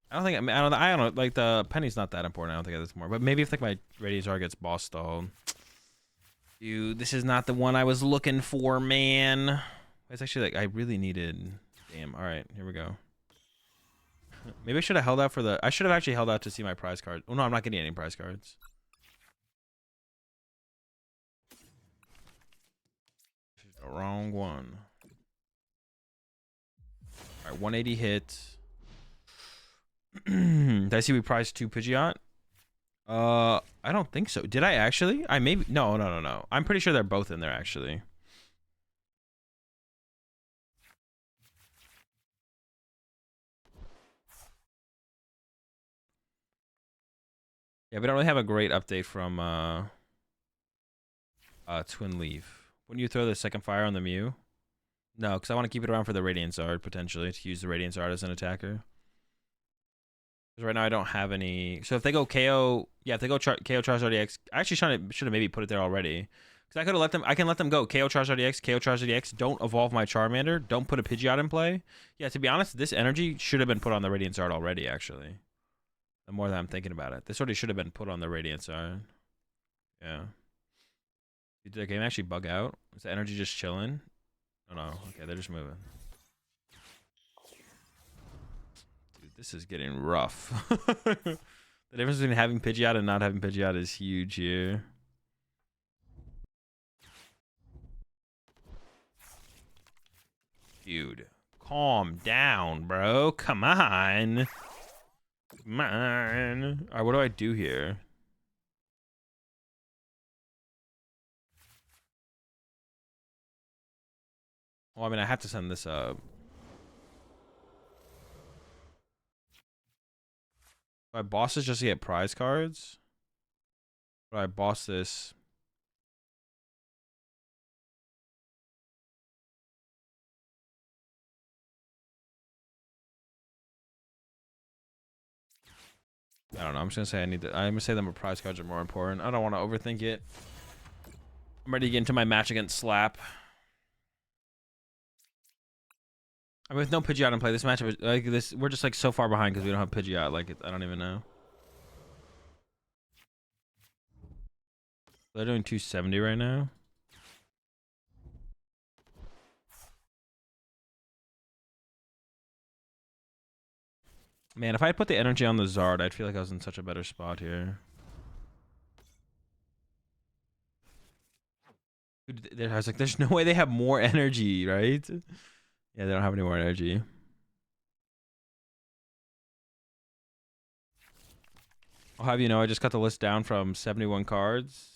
I don't think I don't know, like the penny's not that important. I don't think that's more. But maybe if like my Radiant gets boss stalled. Dude, this is not the one I was looking for, man. It's actually like I really needed. Damn. All right, here we go. Maybe I should have held out for the. I should have actually held out to see my prize card. Oh no, I'm not getting any prize cards. The wrong one. All right, 180 hit. Did I see we prized 2 Pidgeot? I don't think so. Did I actually? I maybe. No. I'm pretty sure they're both in there actually. Yeah, we don't really have a great update from Twin Leaf. Wouldn't you throw the second fire on the Mew? No, because I want to keep it around for the Radiant Zard potentially to use the Radiant Zard as an attacker. Because right now I don't have any. So if they go KO, yeah, if they go KO Charizard EX, I actually should have maybe put it there already. Because I could have let them. I can let them go KO Charizard EX, KO Charizard EX. Don't evolve my Charmander. Don't put a Pidgeot in play. Yeah, to be honest, this energy should have been put on the Radiant Zard already. Actually, the more that I'm thinking about it, this already should have been put on the Radiant Zard. Yeah. Did the game actually bug out? Is the energy just chilling? Oh no. Okay, they're just moving. Dude, this is getting rough. The difference between having Pidgeot and not having Pidgeot is huge here. Dude, calm down, bro. Come on. Come on. All right, what do I do here? Well, I mean, I have to send this up. Do I boss this just to get prize cards? Or do I boss this? I don't know. I'm just gonna say I'm gonna say that my prize cards are more important. I don't want to overthink it. I'm ready to get into my match against Slap. I mean, with no Pidgeot in play, this match like this, we're just like so far behind because we don't have Pidgeot. Like, I don't even know. They're doing 270 right now. Man, if I had put the energy on the Zard, I'd feel like I was in such a better spot here. Dude, I was like, there's no way they have more energy, right? Yeah, they don't have any more energy. I'll have you know, I just cut the list down from 71 cards,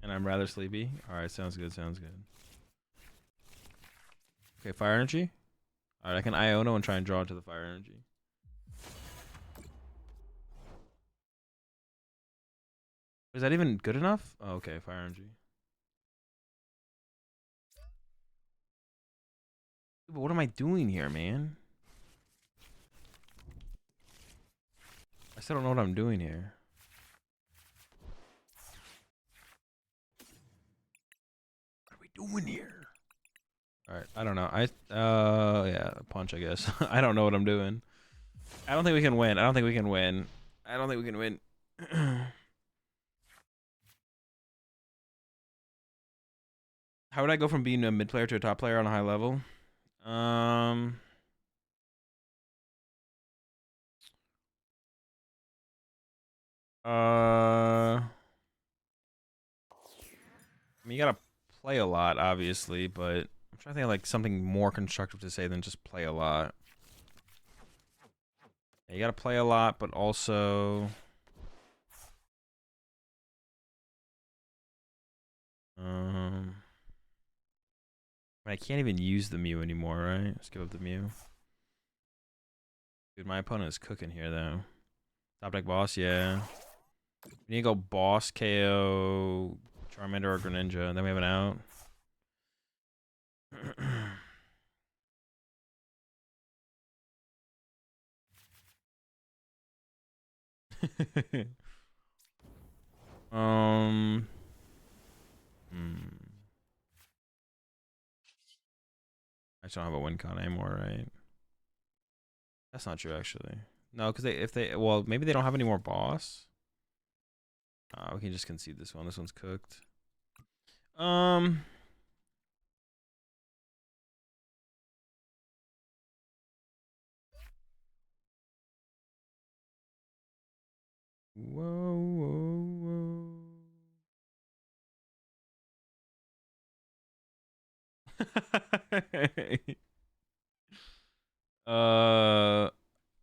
and I'm rather sleepy. All right, sounds good, sounds good. Okay, fire energy. All right, I can Iono and try and draw into the fire energy. Is that even good enough? Oh, okay, fire energy. But what am I doing here, man? I still don't know what I'm doing here. What are we doing here? All right, I don't know. Yeah, punch, I guess. I don't know what I'm doing. I don't think we can win. I don't think we can win. I don't think we can win. How would I go from being a mid player to a top player on a high level? I mean, you gotta play a lot, obviously, but I'm trying to think of like something more constructive to say than just play a lot. Yeah, you gotta play a lot, but also Um, I can't even use the Mew anymore, right? Let's give up the Mew. Dude, my opponent is cooking here, though. Top deck boss, yeah. We need to go boss, KO, Charmander, or Greninja, and then we have an out. um. I just don't have a win con anymore, right? That's not true, actually. No, because well, maybe they don't have any more boss. We can just concede this one. This one's cooked. Um. Whoa, whoa, whoa.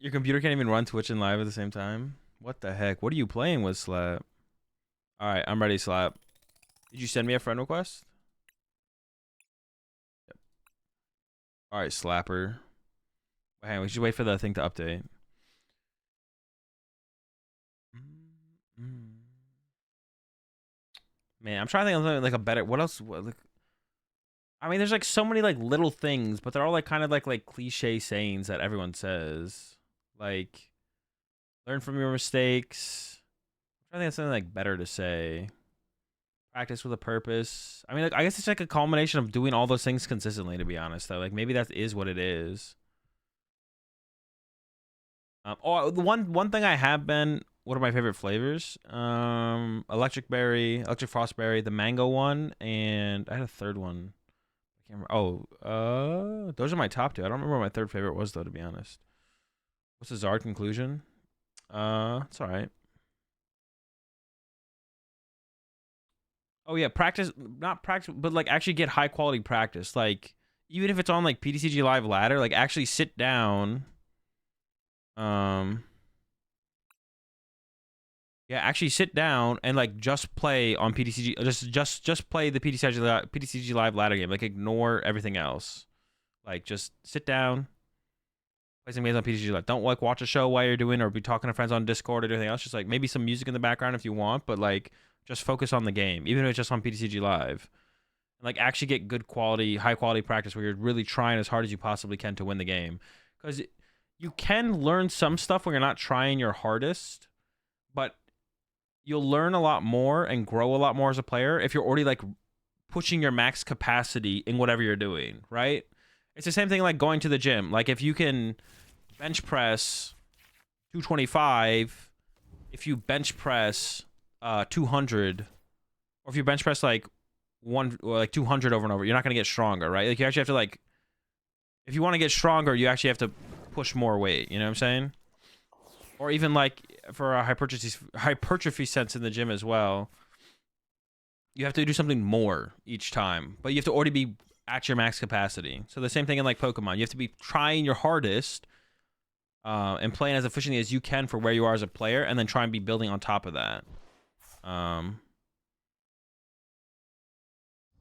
Your computer can't even run Twitch and live at the same time. What the heck? What are you playing with, Slap? All right, I'm ready, Slap. Did you send me a friend request? Yep. All right, Slapper. Hang on, we should wait for the thing to update. Man, I'm trying to think of something like a better. What else? Like, I mean, there's like so many like little things, but they're all like kind of like cliche sayings that everyone says. Like, learn from your mistakes. I think it's something like better to say. Practice with a purpose. I mean, like, I guess it's like a culmination of doing all those things consistently. To be honest, though, like maybe that is what it is. The one thing I have been. What are my favorite flavors? Electric berry, electric frost berry, the mango one, and I had a third one. I can't remember. Oh, those are my top two. I don't remember what my third favorite was though, to be honest. What's the Zard conclusion? It's all right. Oh yeah, practice, not practice, but like actually get high quality practice. Like even if it's on like PDCG Live Ladder, like actually sit down. Yeah, actually sit down and like just play on PDCG. Just play the PDCG Live Ladder game. Like ignore everything else. Like just sit down, play some games on PDCG Live. Don't like watch a show while you're doing or be talking to friends on Discord or anything else. Just like maybe some music in the background if you want, but like just focus on the game, even if it's just on PDCG Live. Like actually get good quality, high quality practice where you're really trying as hard as you possibly can to win the game. Because you can learn some stuff when you're not trying your hardest, but you'll learn a lot more and grow a lot more as a player if you're already like pushing your max capacity in whatever you're doing, right? It's the same thing like going to the gym. Like if you can bench press 225, if you bench press 200, or if you bench press like 200 over and over, you're not going to get stronger, right? Like you actually have to like, if you want to get stronger, you actually have to push more weight, you know what I'm saying? Or even like for a hypertrophy sense in the gym as well, you have to do something more each time, but you have to already be at your max capacity. So the same thing in like Pokemon, you have to be trying your hardest and playing as efficiently as you can for where you are as a player, and then try and be building on top of that.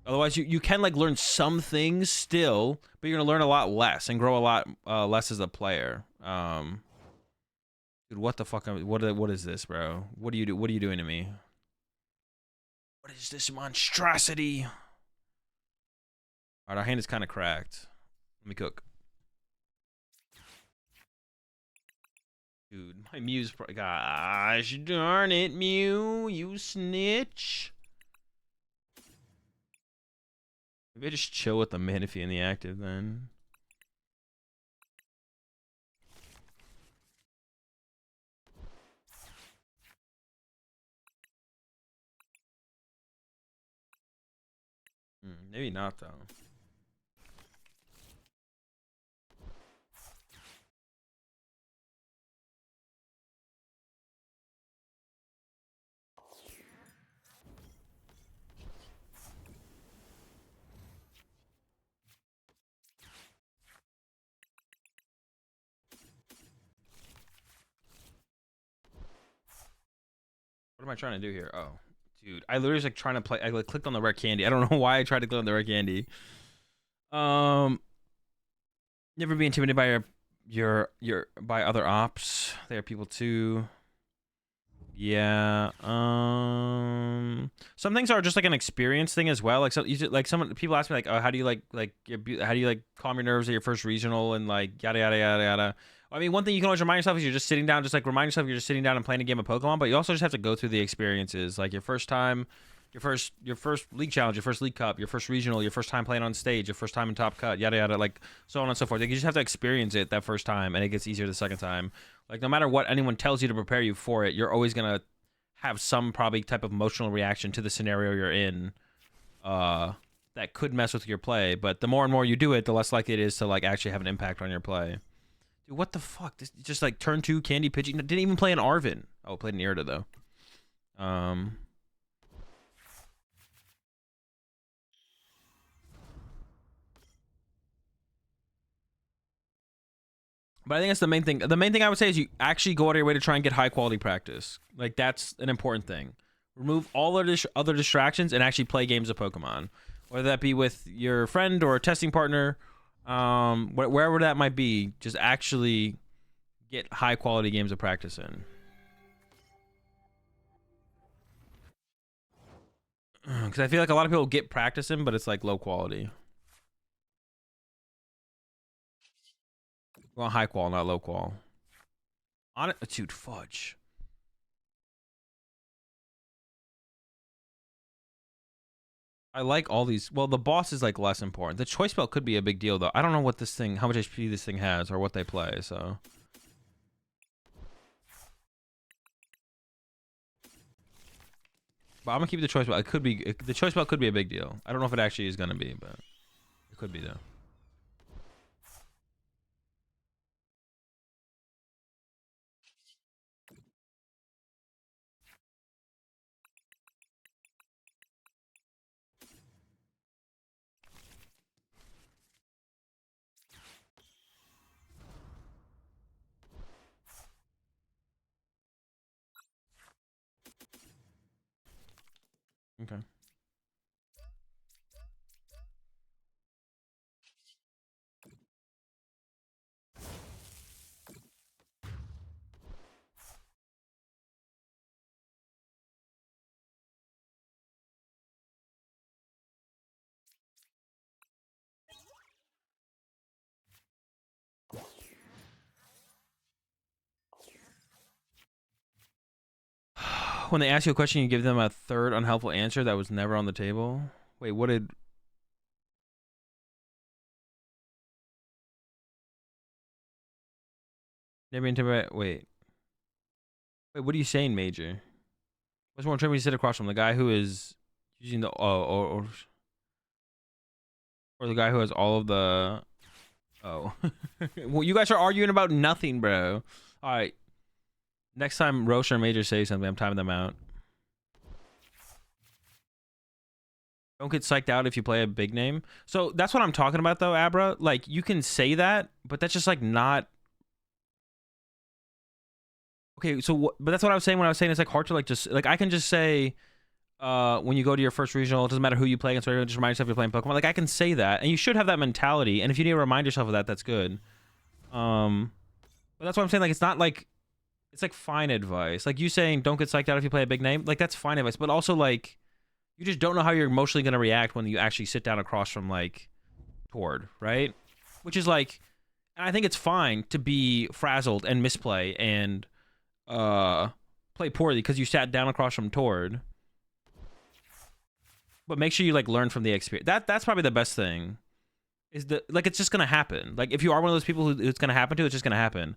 Otherwise, you can like learn some things still, but you're gonna learn a lot less and grow a lot less as a player. Dude, what the fuck? What is this, bro? What do you do? What are you doing to me? What is this monstrosity? All right, our hand is kind of cracked. Let me cook. Dude, my Mew's... Gosh darn it, Mew. You snitch. Maybe I just chill with the Manaphy in the active, then. Maybe not, though. What am I trying to do here? Oh, Dude, I literally was like trying to play. I like clicked on the rare candy. I don't know why I tried to click on the rare candy. Um, never be intimidated by your by other ops. They are people too. Yeah. Some things are just like an experience thing as well. Like some people ask me like, oh, how do you how do you like calm your nerves at your first regional and like yada yada yada yada. I mean, one thing you can always remind yourself is you're just sitting down, just like remind yourself you're just sitting down and playing a game of Pokemon. But you also just have to go through the experiences, like your first time, your first league challenge, your first league cup, your first regional, your first time playing on stage, your first time in top cut, yada yada, like so on and so forth. Like, you just have to experience it that first time, and it gets easier the second time. Like, no matter what anyone tells you to prepare you for it, you're always gonna have some probably type of emotional reaction to the scenario you're in, that could mess with your play. But the more and more you do it, the less likely it is to like actually have an impact on your play. Dude, what the fuck? This just like turn 2 Candy Pidgey. Didn't even play an Arvin. Oh, played an Irida though. But I think that's the main thing. The main thing I would say is you actually go out of your way to try and get high quality practice. Like, that's an important thing. Remove all other distractions and actually play games of Pokemon, whether that be with your friend or a testing partner, wherever that might be. Just actually get high quality games of practice in. Because I feel like a lot of people get practice in, but it's like low quality. Well, high qual, not low qual. On it, dude, fudge. I like all these. Well, the boss is like less important. The choice belt could be a big deal though. I don't know what this thing, how much HP this thing has, or what they play. So. But I'm gonna keep the choice belt. It could be the choice belt could be a big deal. I don't know if it actually is gonna be, but it could be though. Okay. When they ask you a question, you give them a third unhelpful answer that was never on the table. Wait, what did? Never intimidate. Wait, what are you saying, Major? What's more trouble you sit across from the guy who is using the or the guy who has all of the oh. Well, you guys are arguing about nothing, bro. All right. Next time Roche or Major say something, I'm timing them out. Don't get psyched out if you play a big name. So that's what I'm talking about, though, Abra. Like, you can say that, but that's just like not. Okay, so but that's what I was saying when I was saying it's like hard to like just like I can just say when you go to your first regional, it doesn't matter who you play against, just remind yourself you're playing Pokemon. Like, I can say that, and you should have that mentality. And if you need to remind yourself of that, that's good. But that's what I'm saying. Like, it's not like it's like fine advice. Like you saying don't get psyched out if you play a big name. Like, that's fine advice. But also like you just don't know how you're emotionally gonna react when you actually sit down across from like Tord, right? Which is like, and I think it's fine to be frazzled and misplay and play poorly because you sat down across from Tord. But make sure you like learn from the experience. That's probably the best thing. Is that like it's just gonna happen. Like if you are one of those people who it's gonna happen to, it's just gonna happen.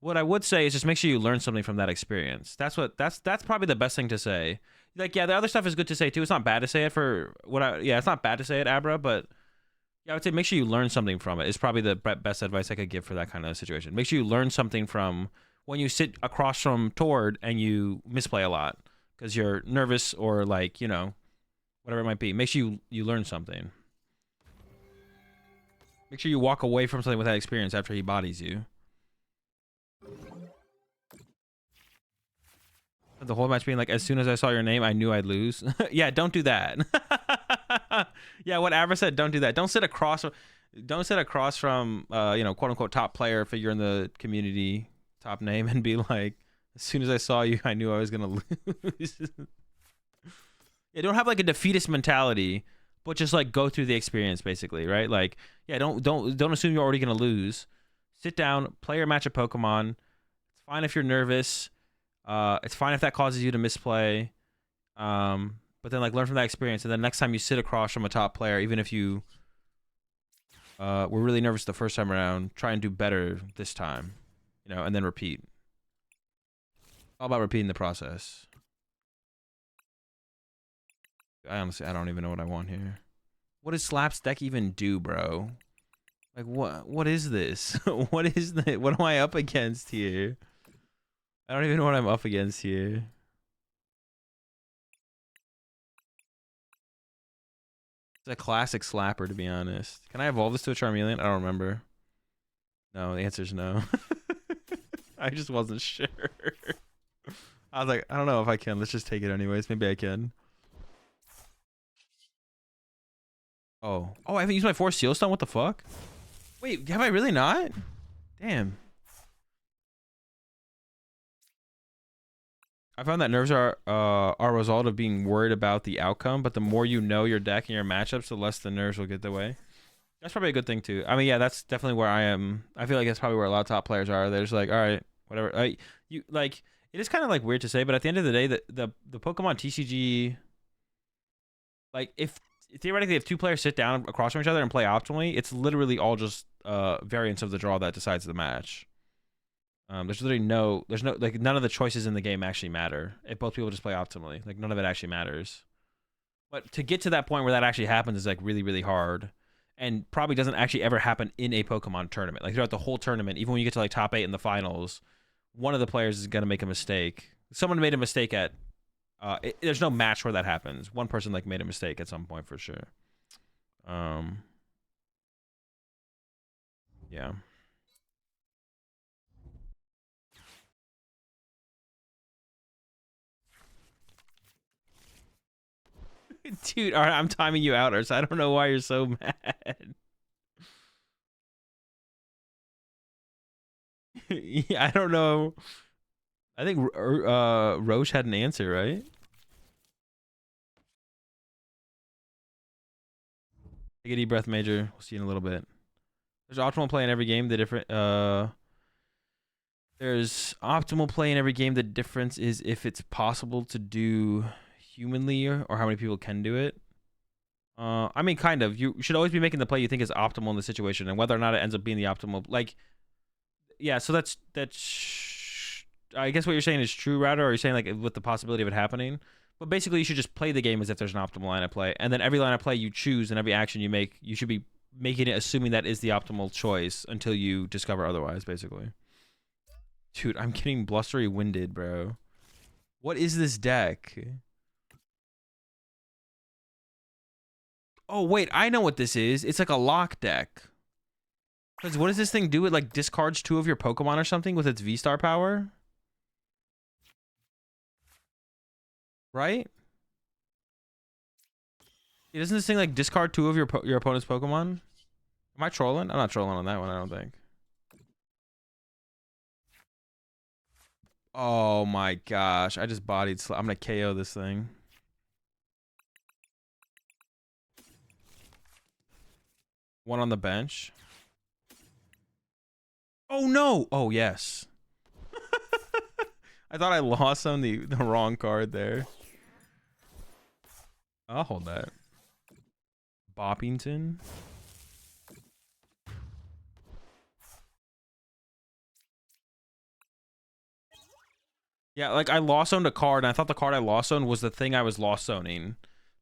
What I would say is just make sure you learn something from that experience. That's probably the best thing to say. Like, yeah, the other stuff is good to say too. It's not bad to say it for it's not bad to say it, Abra, but yeah, I would say make sure you learn something from it. Is probably the best advice I could give for that kind of situation. Make sure you learn something from when you sit across from Tord and you misplay a lot because you're nervous or like, you know, whatever it might be. Make sure you learn something. Make sure you walk away from something with that experience after he bodies you. The whole match being like, as soon as I saw your name, I knew I'd lose. Yeah, don't do that. Yeah, what Avra said, don't do that. Don't sit across from you know, quote unquote top player figure in the community, top name, and be like, as soon as I saw you, I knew I was gonna lose. Yeah, don't have like a defeatist mentality, but just like go through the experience basically, right? Like, yeah, don't assume you're already gonna lose. Sit down, play your match of Pokemon. It's fine if you're nervous. It's fine if that causes you to misplay. But then like learn from that experience, and then next time you sit across from a top player, even if you were really nervous the first time around, try and do better this time, you know, and then repeat. All about repeating the process. I don't even know what I want here. What does Slap's deck even do, bro? Like, what is this? What is that? What am I up against here? I don't even know what I'm up against here. It's a classic slapper, to be honest. Can I evolve this to a Charmeleon? I don't remember. No, the answer's no. I just wasn't sure. I was like, I don't know if I can. Let's just take it anyways. Maybe I can. Oh, I haven't used my Force Seal Stone? What the fuck? Wait, have I really not? Damn. I found that nerves are a result of being worried about the outcome, but the more you know your deck and your matchups, the less the nerves will get the way. That's probably a good thing too. I mean, yeah, that's definitely where I am. I feel like that's probably where a lot of top players are. They're just like, all right, whatever. You like, it is kind of like weird to say, but at the end of the day, the Pokemon TCG, like if theoretically if two players sit down across from each other and play optimally, it's literally all just variants of the draw that decides the match. There's no like none of the choices in the game actually matter if both people just play optimally. Like none of it actually matters. But to get to that point where that actually happens is like really, really hard, and probably doesn't actually ever happen in a Pokemon tournament. Like throughout the whole tournament, even when you get to like top 8 in the finals, one of the players is gonna make a mistake. Someone made a mistake at. There's no match where that happens. One person like made a mistake at some point for sure. Yeah. Dude, all right, I'm timing you out, so I don't know why you're so mad. Yeah, I don't know. I think Roche had an answer, right? Take a deep breath, Major. We'll see you in a little bit. There's optimal play in every game. There's optimal play in every game. The difference is if it's possible to do humanly or how many people can do it. I mean, kind of. You should always be making the play you think is optimal in the situation, and whether or not it ends up being the optimal, like, yeah. So that's. I guess what you're saying is true, Router, or you're saying like with the possibility of it happening. But basically, you should just play the game as if there's an optimal line of play, and then every line of play you choose and every action you make, you should be making it assuming that is the optimal choice until you discover otherwise. Basically, dude, I'm getting blustery winded, bro. What is this deck? Oh wait, I know what this is. It's like a lock deck. Cause what does this thing do? It like discards 2 of your Pokemon or something with its V-Star power, right? Yeah, doesn't this thing like discard 2 of your opponent's Pokemon? Am I trolling? I'm not trolling on that one, I don't think. Oh my gosh, I just bodied. I'm gonna KO this thing. One on the bench. Oh no! Oh yes. I thought I lost on the wrong card there. I'll hold that. Boppington. Yeah, like I lost owned a card, and I thought the card I lost owned was the thing I was lost owning.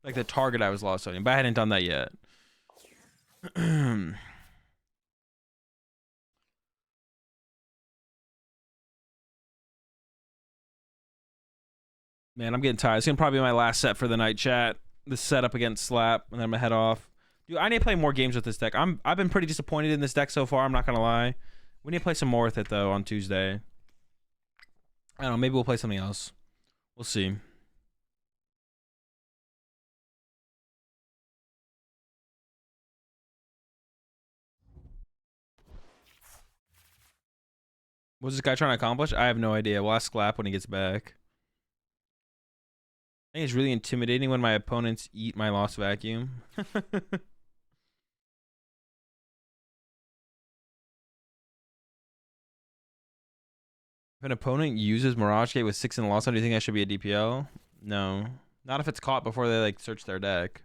Like the target I was lost owning, but I hadn't done that yet. Man, I'm getting tired. It's gonna probably be my last set for the night, chat. This setup against Slap, and then I'm gonna head off. Dude, I need to play more games with this deck. I've been pretty disappointed in this deck so far, I'm not gonna lie. We need to play some more with it though on Tuesday. I don't know, maybe we'll play something else. We'll see. What's this guy trying to accomplish? I have no idea. We'll ask Slap when he gets back. I think it's really intimidating when my opponents eat my lost vacuum. If an opponent uses Mirage Gate with 6 in the lost zone, do you think that should be a DPL? No. Not if it's caught before they like search their deck.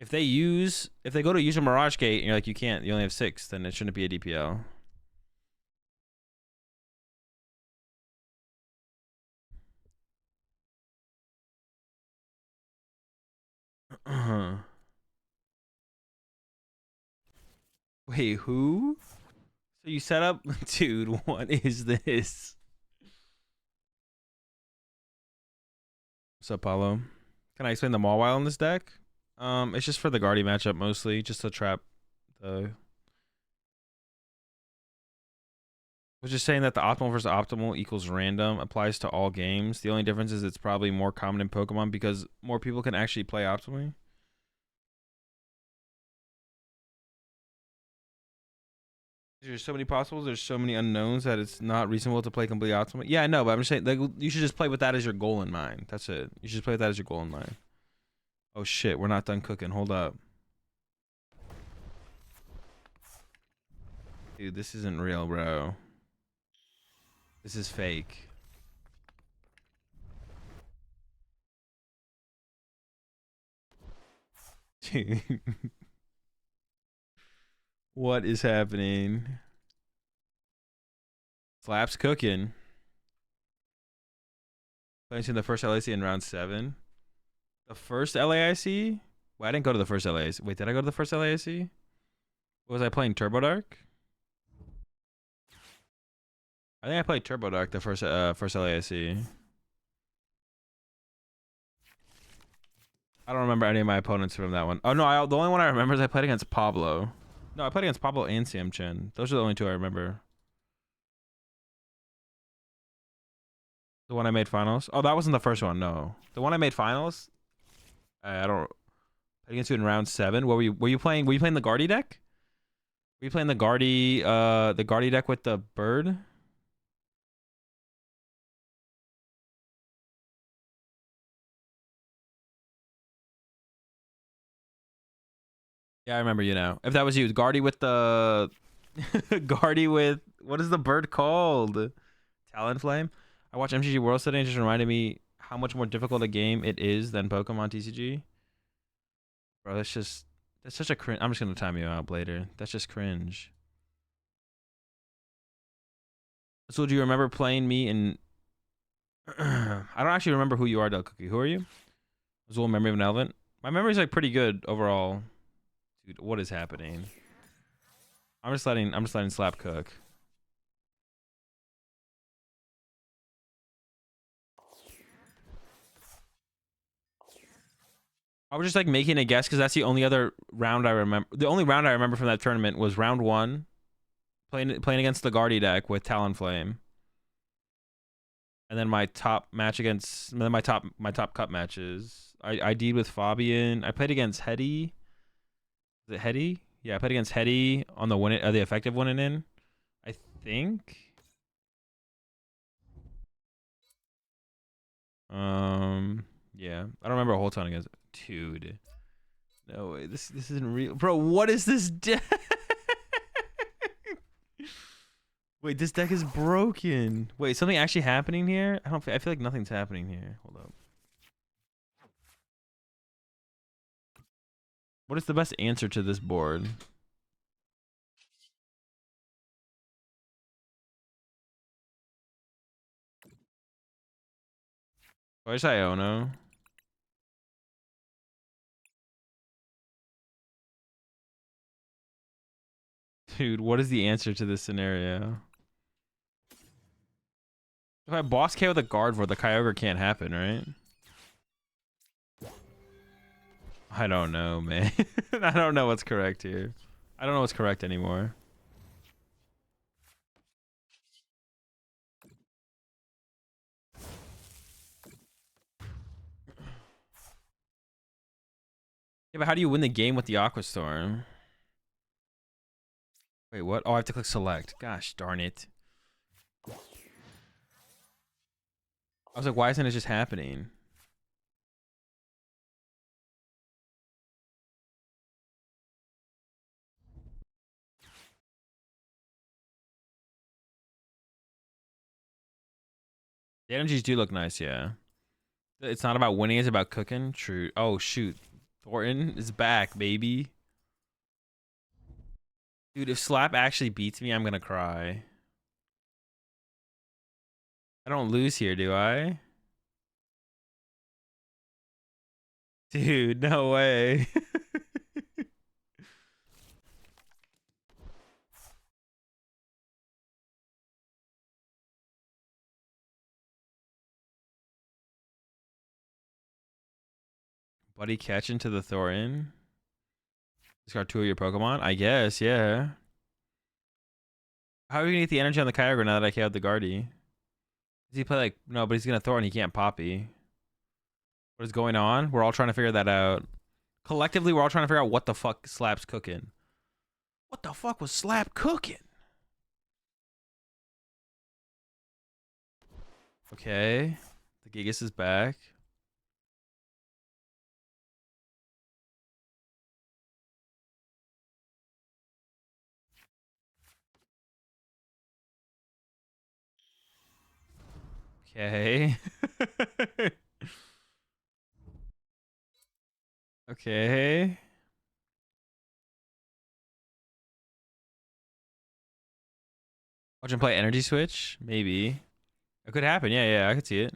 If they go to use a Mirage Gate and you're like, you only have 6, then it shouldn't be a DPL. Wait, who? So you set up, dude, what is this? What's up, Paulo? Can I explain the Mawile in this deck? It's just for the Guardy matchup mostly, just to trap the... Was just saying that the optimal versus optimal equals random applies to all games. The only difference is it's probably more common in Pokemon because more people can actually play optimally. There's so many possibles. There's so many unknowns that it's not reasonable to play completely optimal. Yeah, I know, but I'm just saying like you should just play with that as your goal in mind. That's it. You should just play with that as your goal in mind. Oh shit, we're not done cooking. Hold up. Dude, this isn't real, bro. This is fake. Dude. What is happening? Slap's cooking. Playing in the first LAC in round 7. The first LAIC? Well, I didn't go to the first LAIC. Wait, did I go to the first LAIC? Was I playing Turbo Dark? I think I played Turbo Dark the first LAIC. I don't remember any of my opponents from that one. Oh no, the only one I remember is I played against Pablo. No, I played against Pablo and Sam Chen. Those are the only 2 I remember. The one I made finals. Oh, that wasn't the first one. No, the one I made finals. I don't. Played against you in round 7. What were you? Were you playing? Were you playing the Guardy deck? Were you playing the Guardy deck with the bird? Yeah, I remember you now. If that was you, Guardy with the Guardy with what is the bird called? Talonflame. I watched MTG World today and it just reminded me how much more difficult a game it is than Pokemon TCG. Bro, that's such a cringe. I'm just gonna time you out later. That's just cringe. So do you remember playing me in I don't actually remember who you are, Del Cookie. Who are you? Azul Memory of an Elephant. My memory's like pretty good overall. Dude, what is happening? I'm just letting Slap cook. I was just like making a guess because that's the only other round I remember. The only round I remember from that tournament was round 1, playing against the Guardy deck with Talonflame. And then my top match against my top cup matches. I ID'd with Fabian. I played against Hetty. Is it Hetty? Yeah, I played against Hetty on the the effective one and in. I think. Yeah. I don't remember a whole ton against dude. No way. This isn't real. Bro, what is this deck? Wait, this deck is broken. Wait, something actually happening here? I feel like nothing's happening here. Hold up. What is the best answer to this board? Where's Iono? Dude, what is the answer to this scenario? If I boss KO with a guard for the Kyogre can't happen, right? I don't know, man. I don't know what's correct here. I don't know what's correct anymore. Yeah, but how do you win the game with the Aqua Storm? Wait, what? Oh, I have to click select. Gosh darn it. I was like, why isn't it just happening? The energies do look nice, yeah. It's not about winning, it's about cooking. True. Oh, shoot. Thornton is back, baby. Dude, if Slap actually beats me, I'm gonna cry. I don't lose here, do I? Dude, no way. Buddy catch into the Thornton. Discard 2 of your Pokemon? I guess, yeah. How are we gonna get the energy on the Kyogre now that I KO'd the Guardy? Does he play like... No, but he's gonna Thorn, he can't Poppy. What is going on? We're all trying to figure that out. Collectively, we're all trying to figure out what the fuck Slap's cooking. What the fuck was Slap cooking? Okay. The Gigas is back. Okay. Okay. Watch him play Energy Switch? Maybe. It could happen. Yeah, yeah, I could see it.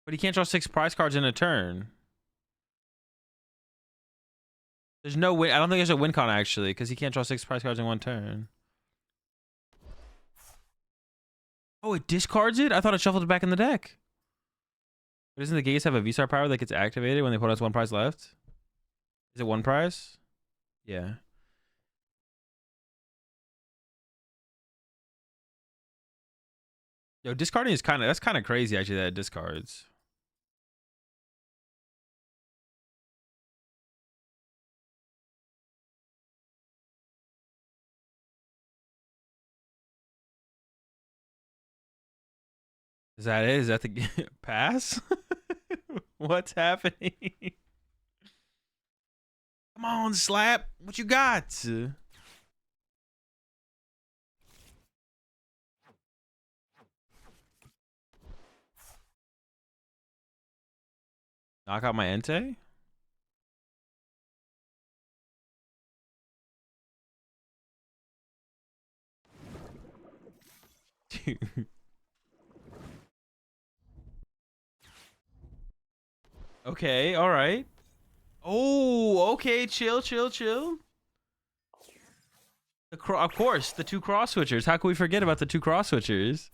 But he can't draw 6 prize cards in a turn. There's no win. I don't think there's a win con actually, because he can't draw 6 prize cards in one turn. Oh, it discards it? I thought it shuffled it back in the deck. But doesn't the Gigas have a V-Star power that gets activated when they put us 1 prize left? Is it 1 prize? Yeah. Yo, discarding is that's kind of crazy actually that it discards. Is that it? Is that the pass? What's happening? Come on, Slap. What you got? Knock out my Entei? Dude. Okay, all right. Oh, okay, chill, chill, chill. Of course, the 2 cross switchers. How can we forget about the 2 cross switchers?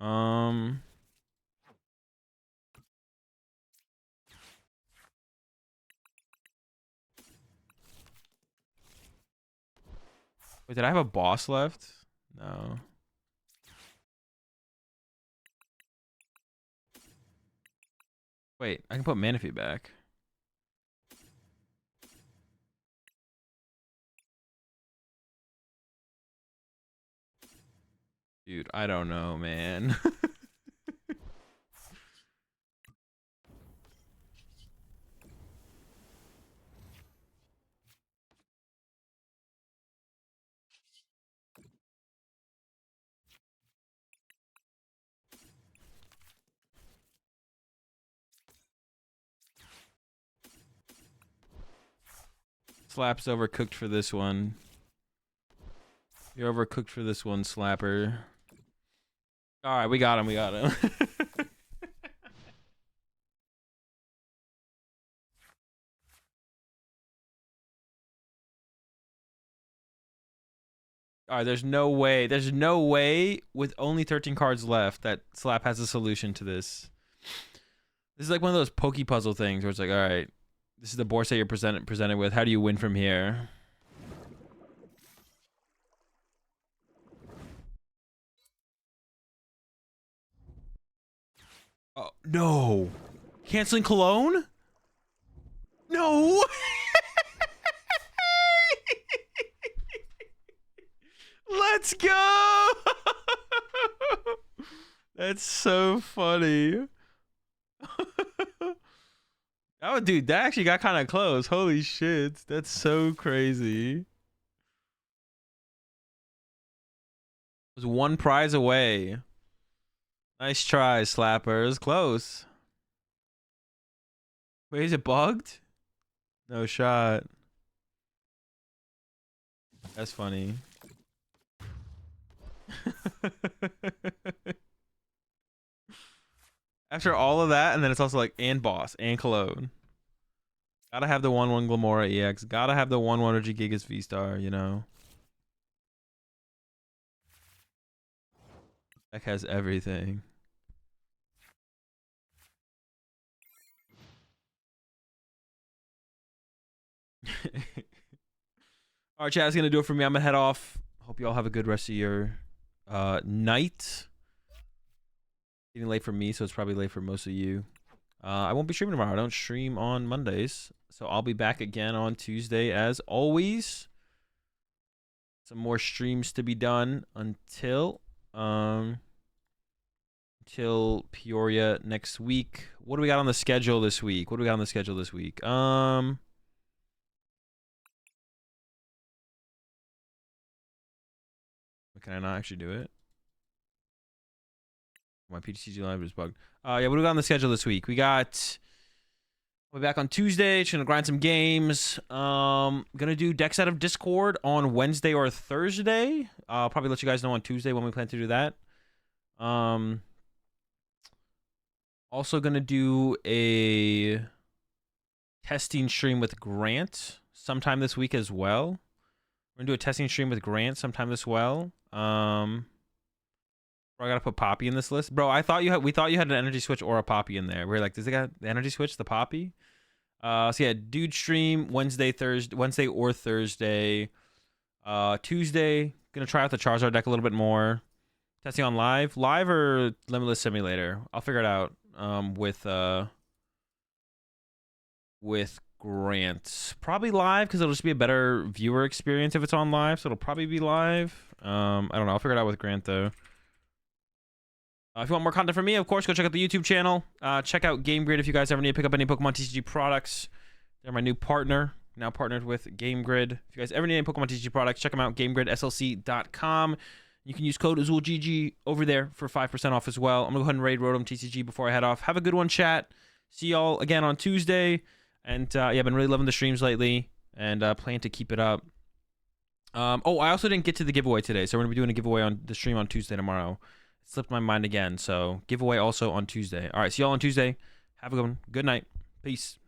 Um. Wait, did I have a boss left? No. Wait, I can put Manaphy back. Dude, I don't know, man. Slap's overcooked for this one. You're overcooked for this one, Slapper. All right, we got him. We got him. All right, there's no way. There's no way with only 13 cards left that Slap has a solution to this. This is like one of those pokey puzzle things where it's like, all right, this is the board set you're presented with. How do you win from here? Oh no! Canceling Cologne? No! Let's go! That's so funny. Oh, dude, that actually got kind of close. Holy shit. That's so crazy. It was one prize away. Nice try, Slappers. Close. Wait, is it bugged? No shot. That's funny. After all of that, and then it's also like, and boss, and Cologne. Gotta have the 1/1 Glamora EX. Gotta have the 1/1 Gigas V-Star, you know? Deck has everything. Alright, chat, that's gonna do it for me. I'm gonna head off. Hope you all have a good rest of your night. Getting late for me, so it's probably late for most of you. I won't be streaming tomorrow. I don't stream on Mondays. So I'll be back again on Tuesday as always. Some more streams to be done until Peoria next week. What do we got on the schedule this week? Can I not actually do it? My PDCG live is bugged. Yeah, what do we got on the schedule this week? We'll be back on Tuesday. Just gonna grind some games. Gonna do decks out of Discord on Wednesday or Thursday. I'll probably let you guys know on Tuesday when we plan to do that. Also gonna do a testing stream with Grant sometime this week as well. We're gonna do a testing stream with Grant sometime as well. Bro, I gotta put Poppy in this list. Bro, we thought you had an energy switch or a Poppy in there. We were like, does it got the energy switch, the Poppy? So yeah, dude stream Wednesday or Thursday. Tuesday, gonna try out the Charizard deck a little bit more. Testing on live or Limitless Simulator. I'll figure it out. With Grant. Probably live because it'll just be a better viewer experience if it's on live. So it'll probably be live. I don't know. I'll figure it out with Grant though. If you want more content from me, of course, go check out the YouTube channel. Check out GameGrid if you guys ever need to pick up any Pokemon TCG products. They're my new partner. Now partnered with GameGrid. If you guys ever need any Pokemon TCG products, check them out. GameGridSLC.com. You can use code AzulGG over there for 5% off as well. I'm going to go ahead and raid Rotom TCG before I head off. Have a good one, chat. See y'all again on Tuesday. And yeah, I've been really loving the streams lately. And plan to keep it up. Oh, I also didn't get to the giveaway today. So we're going to be doing a giveaway on the stream on Tuesday tomorrow. Slipped my mind again. So giveaway also on Tuesday. All right, see y'all on Tuesday. Have a good one. Good night. Peace.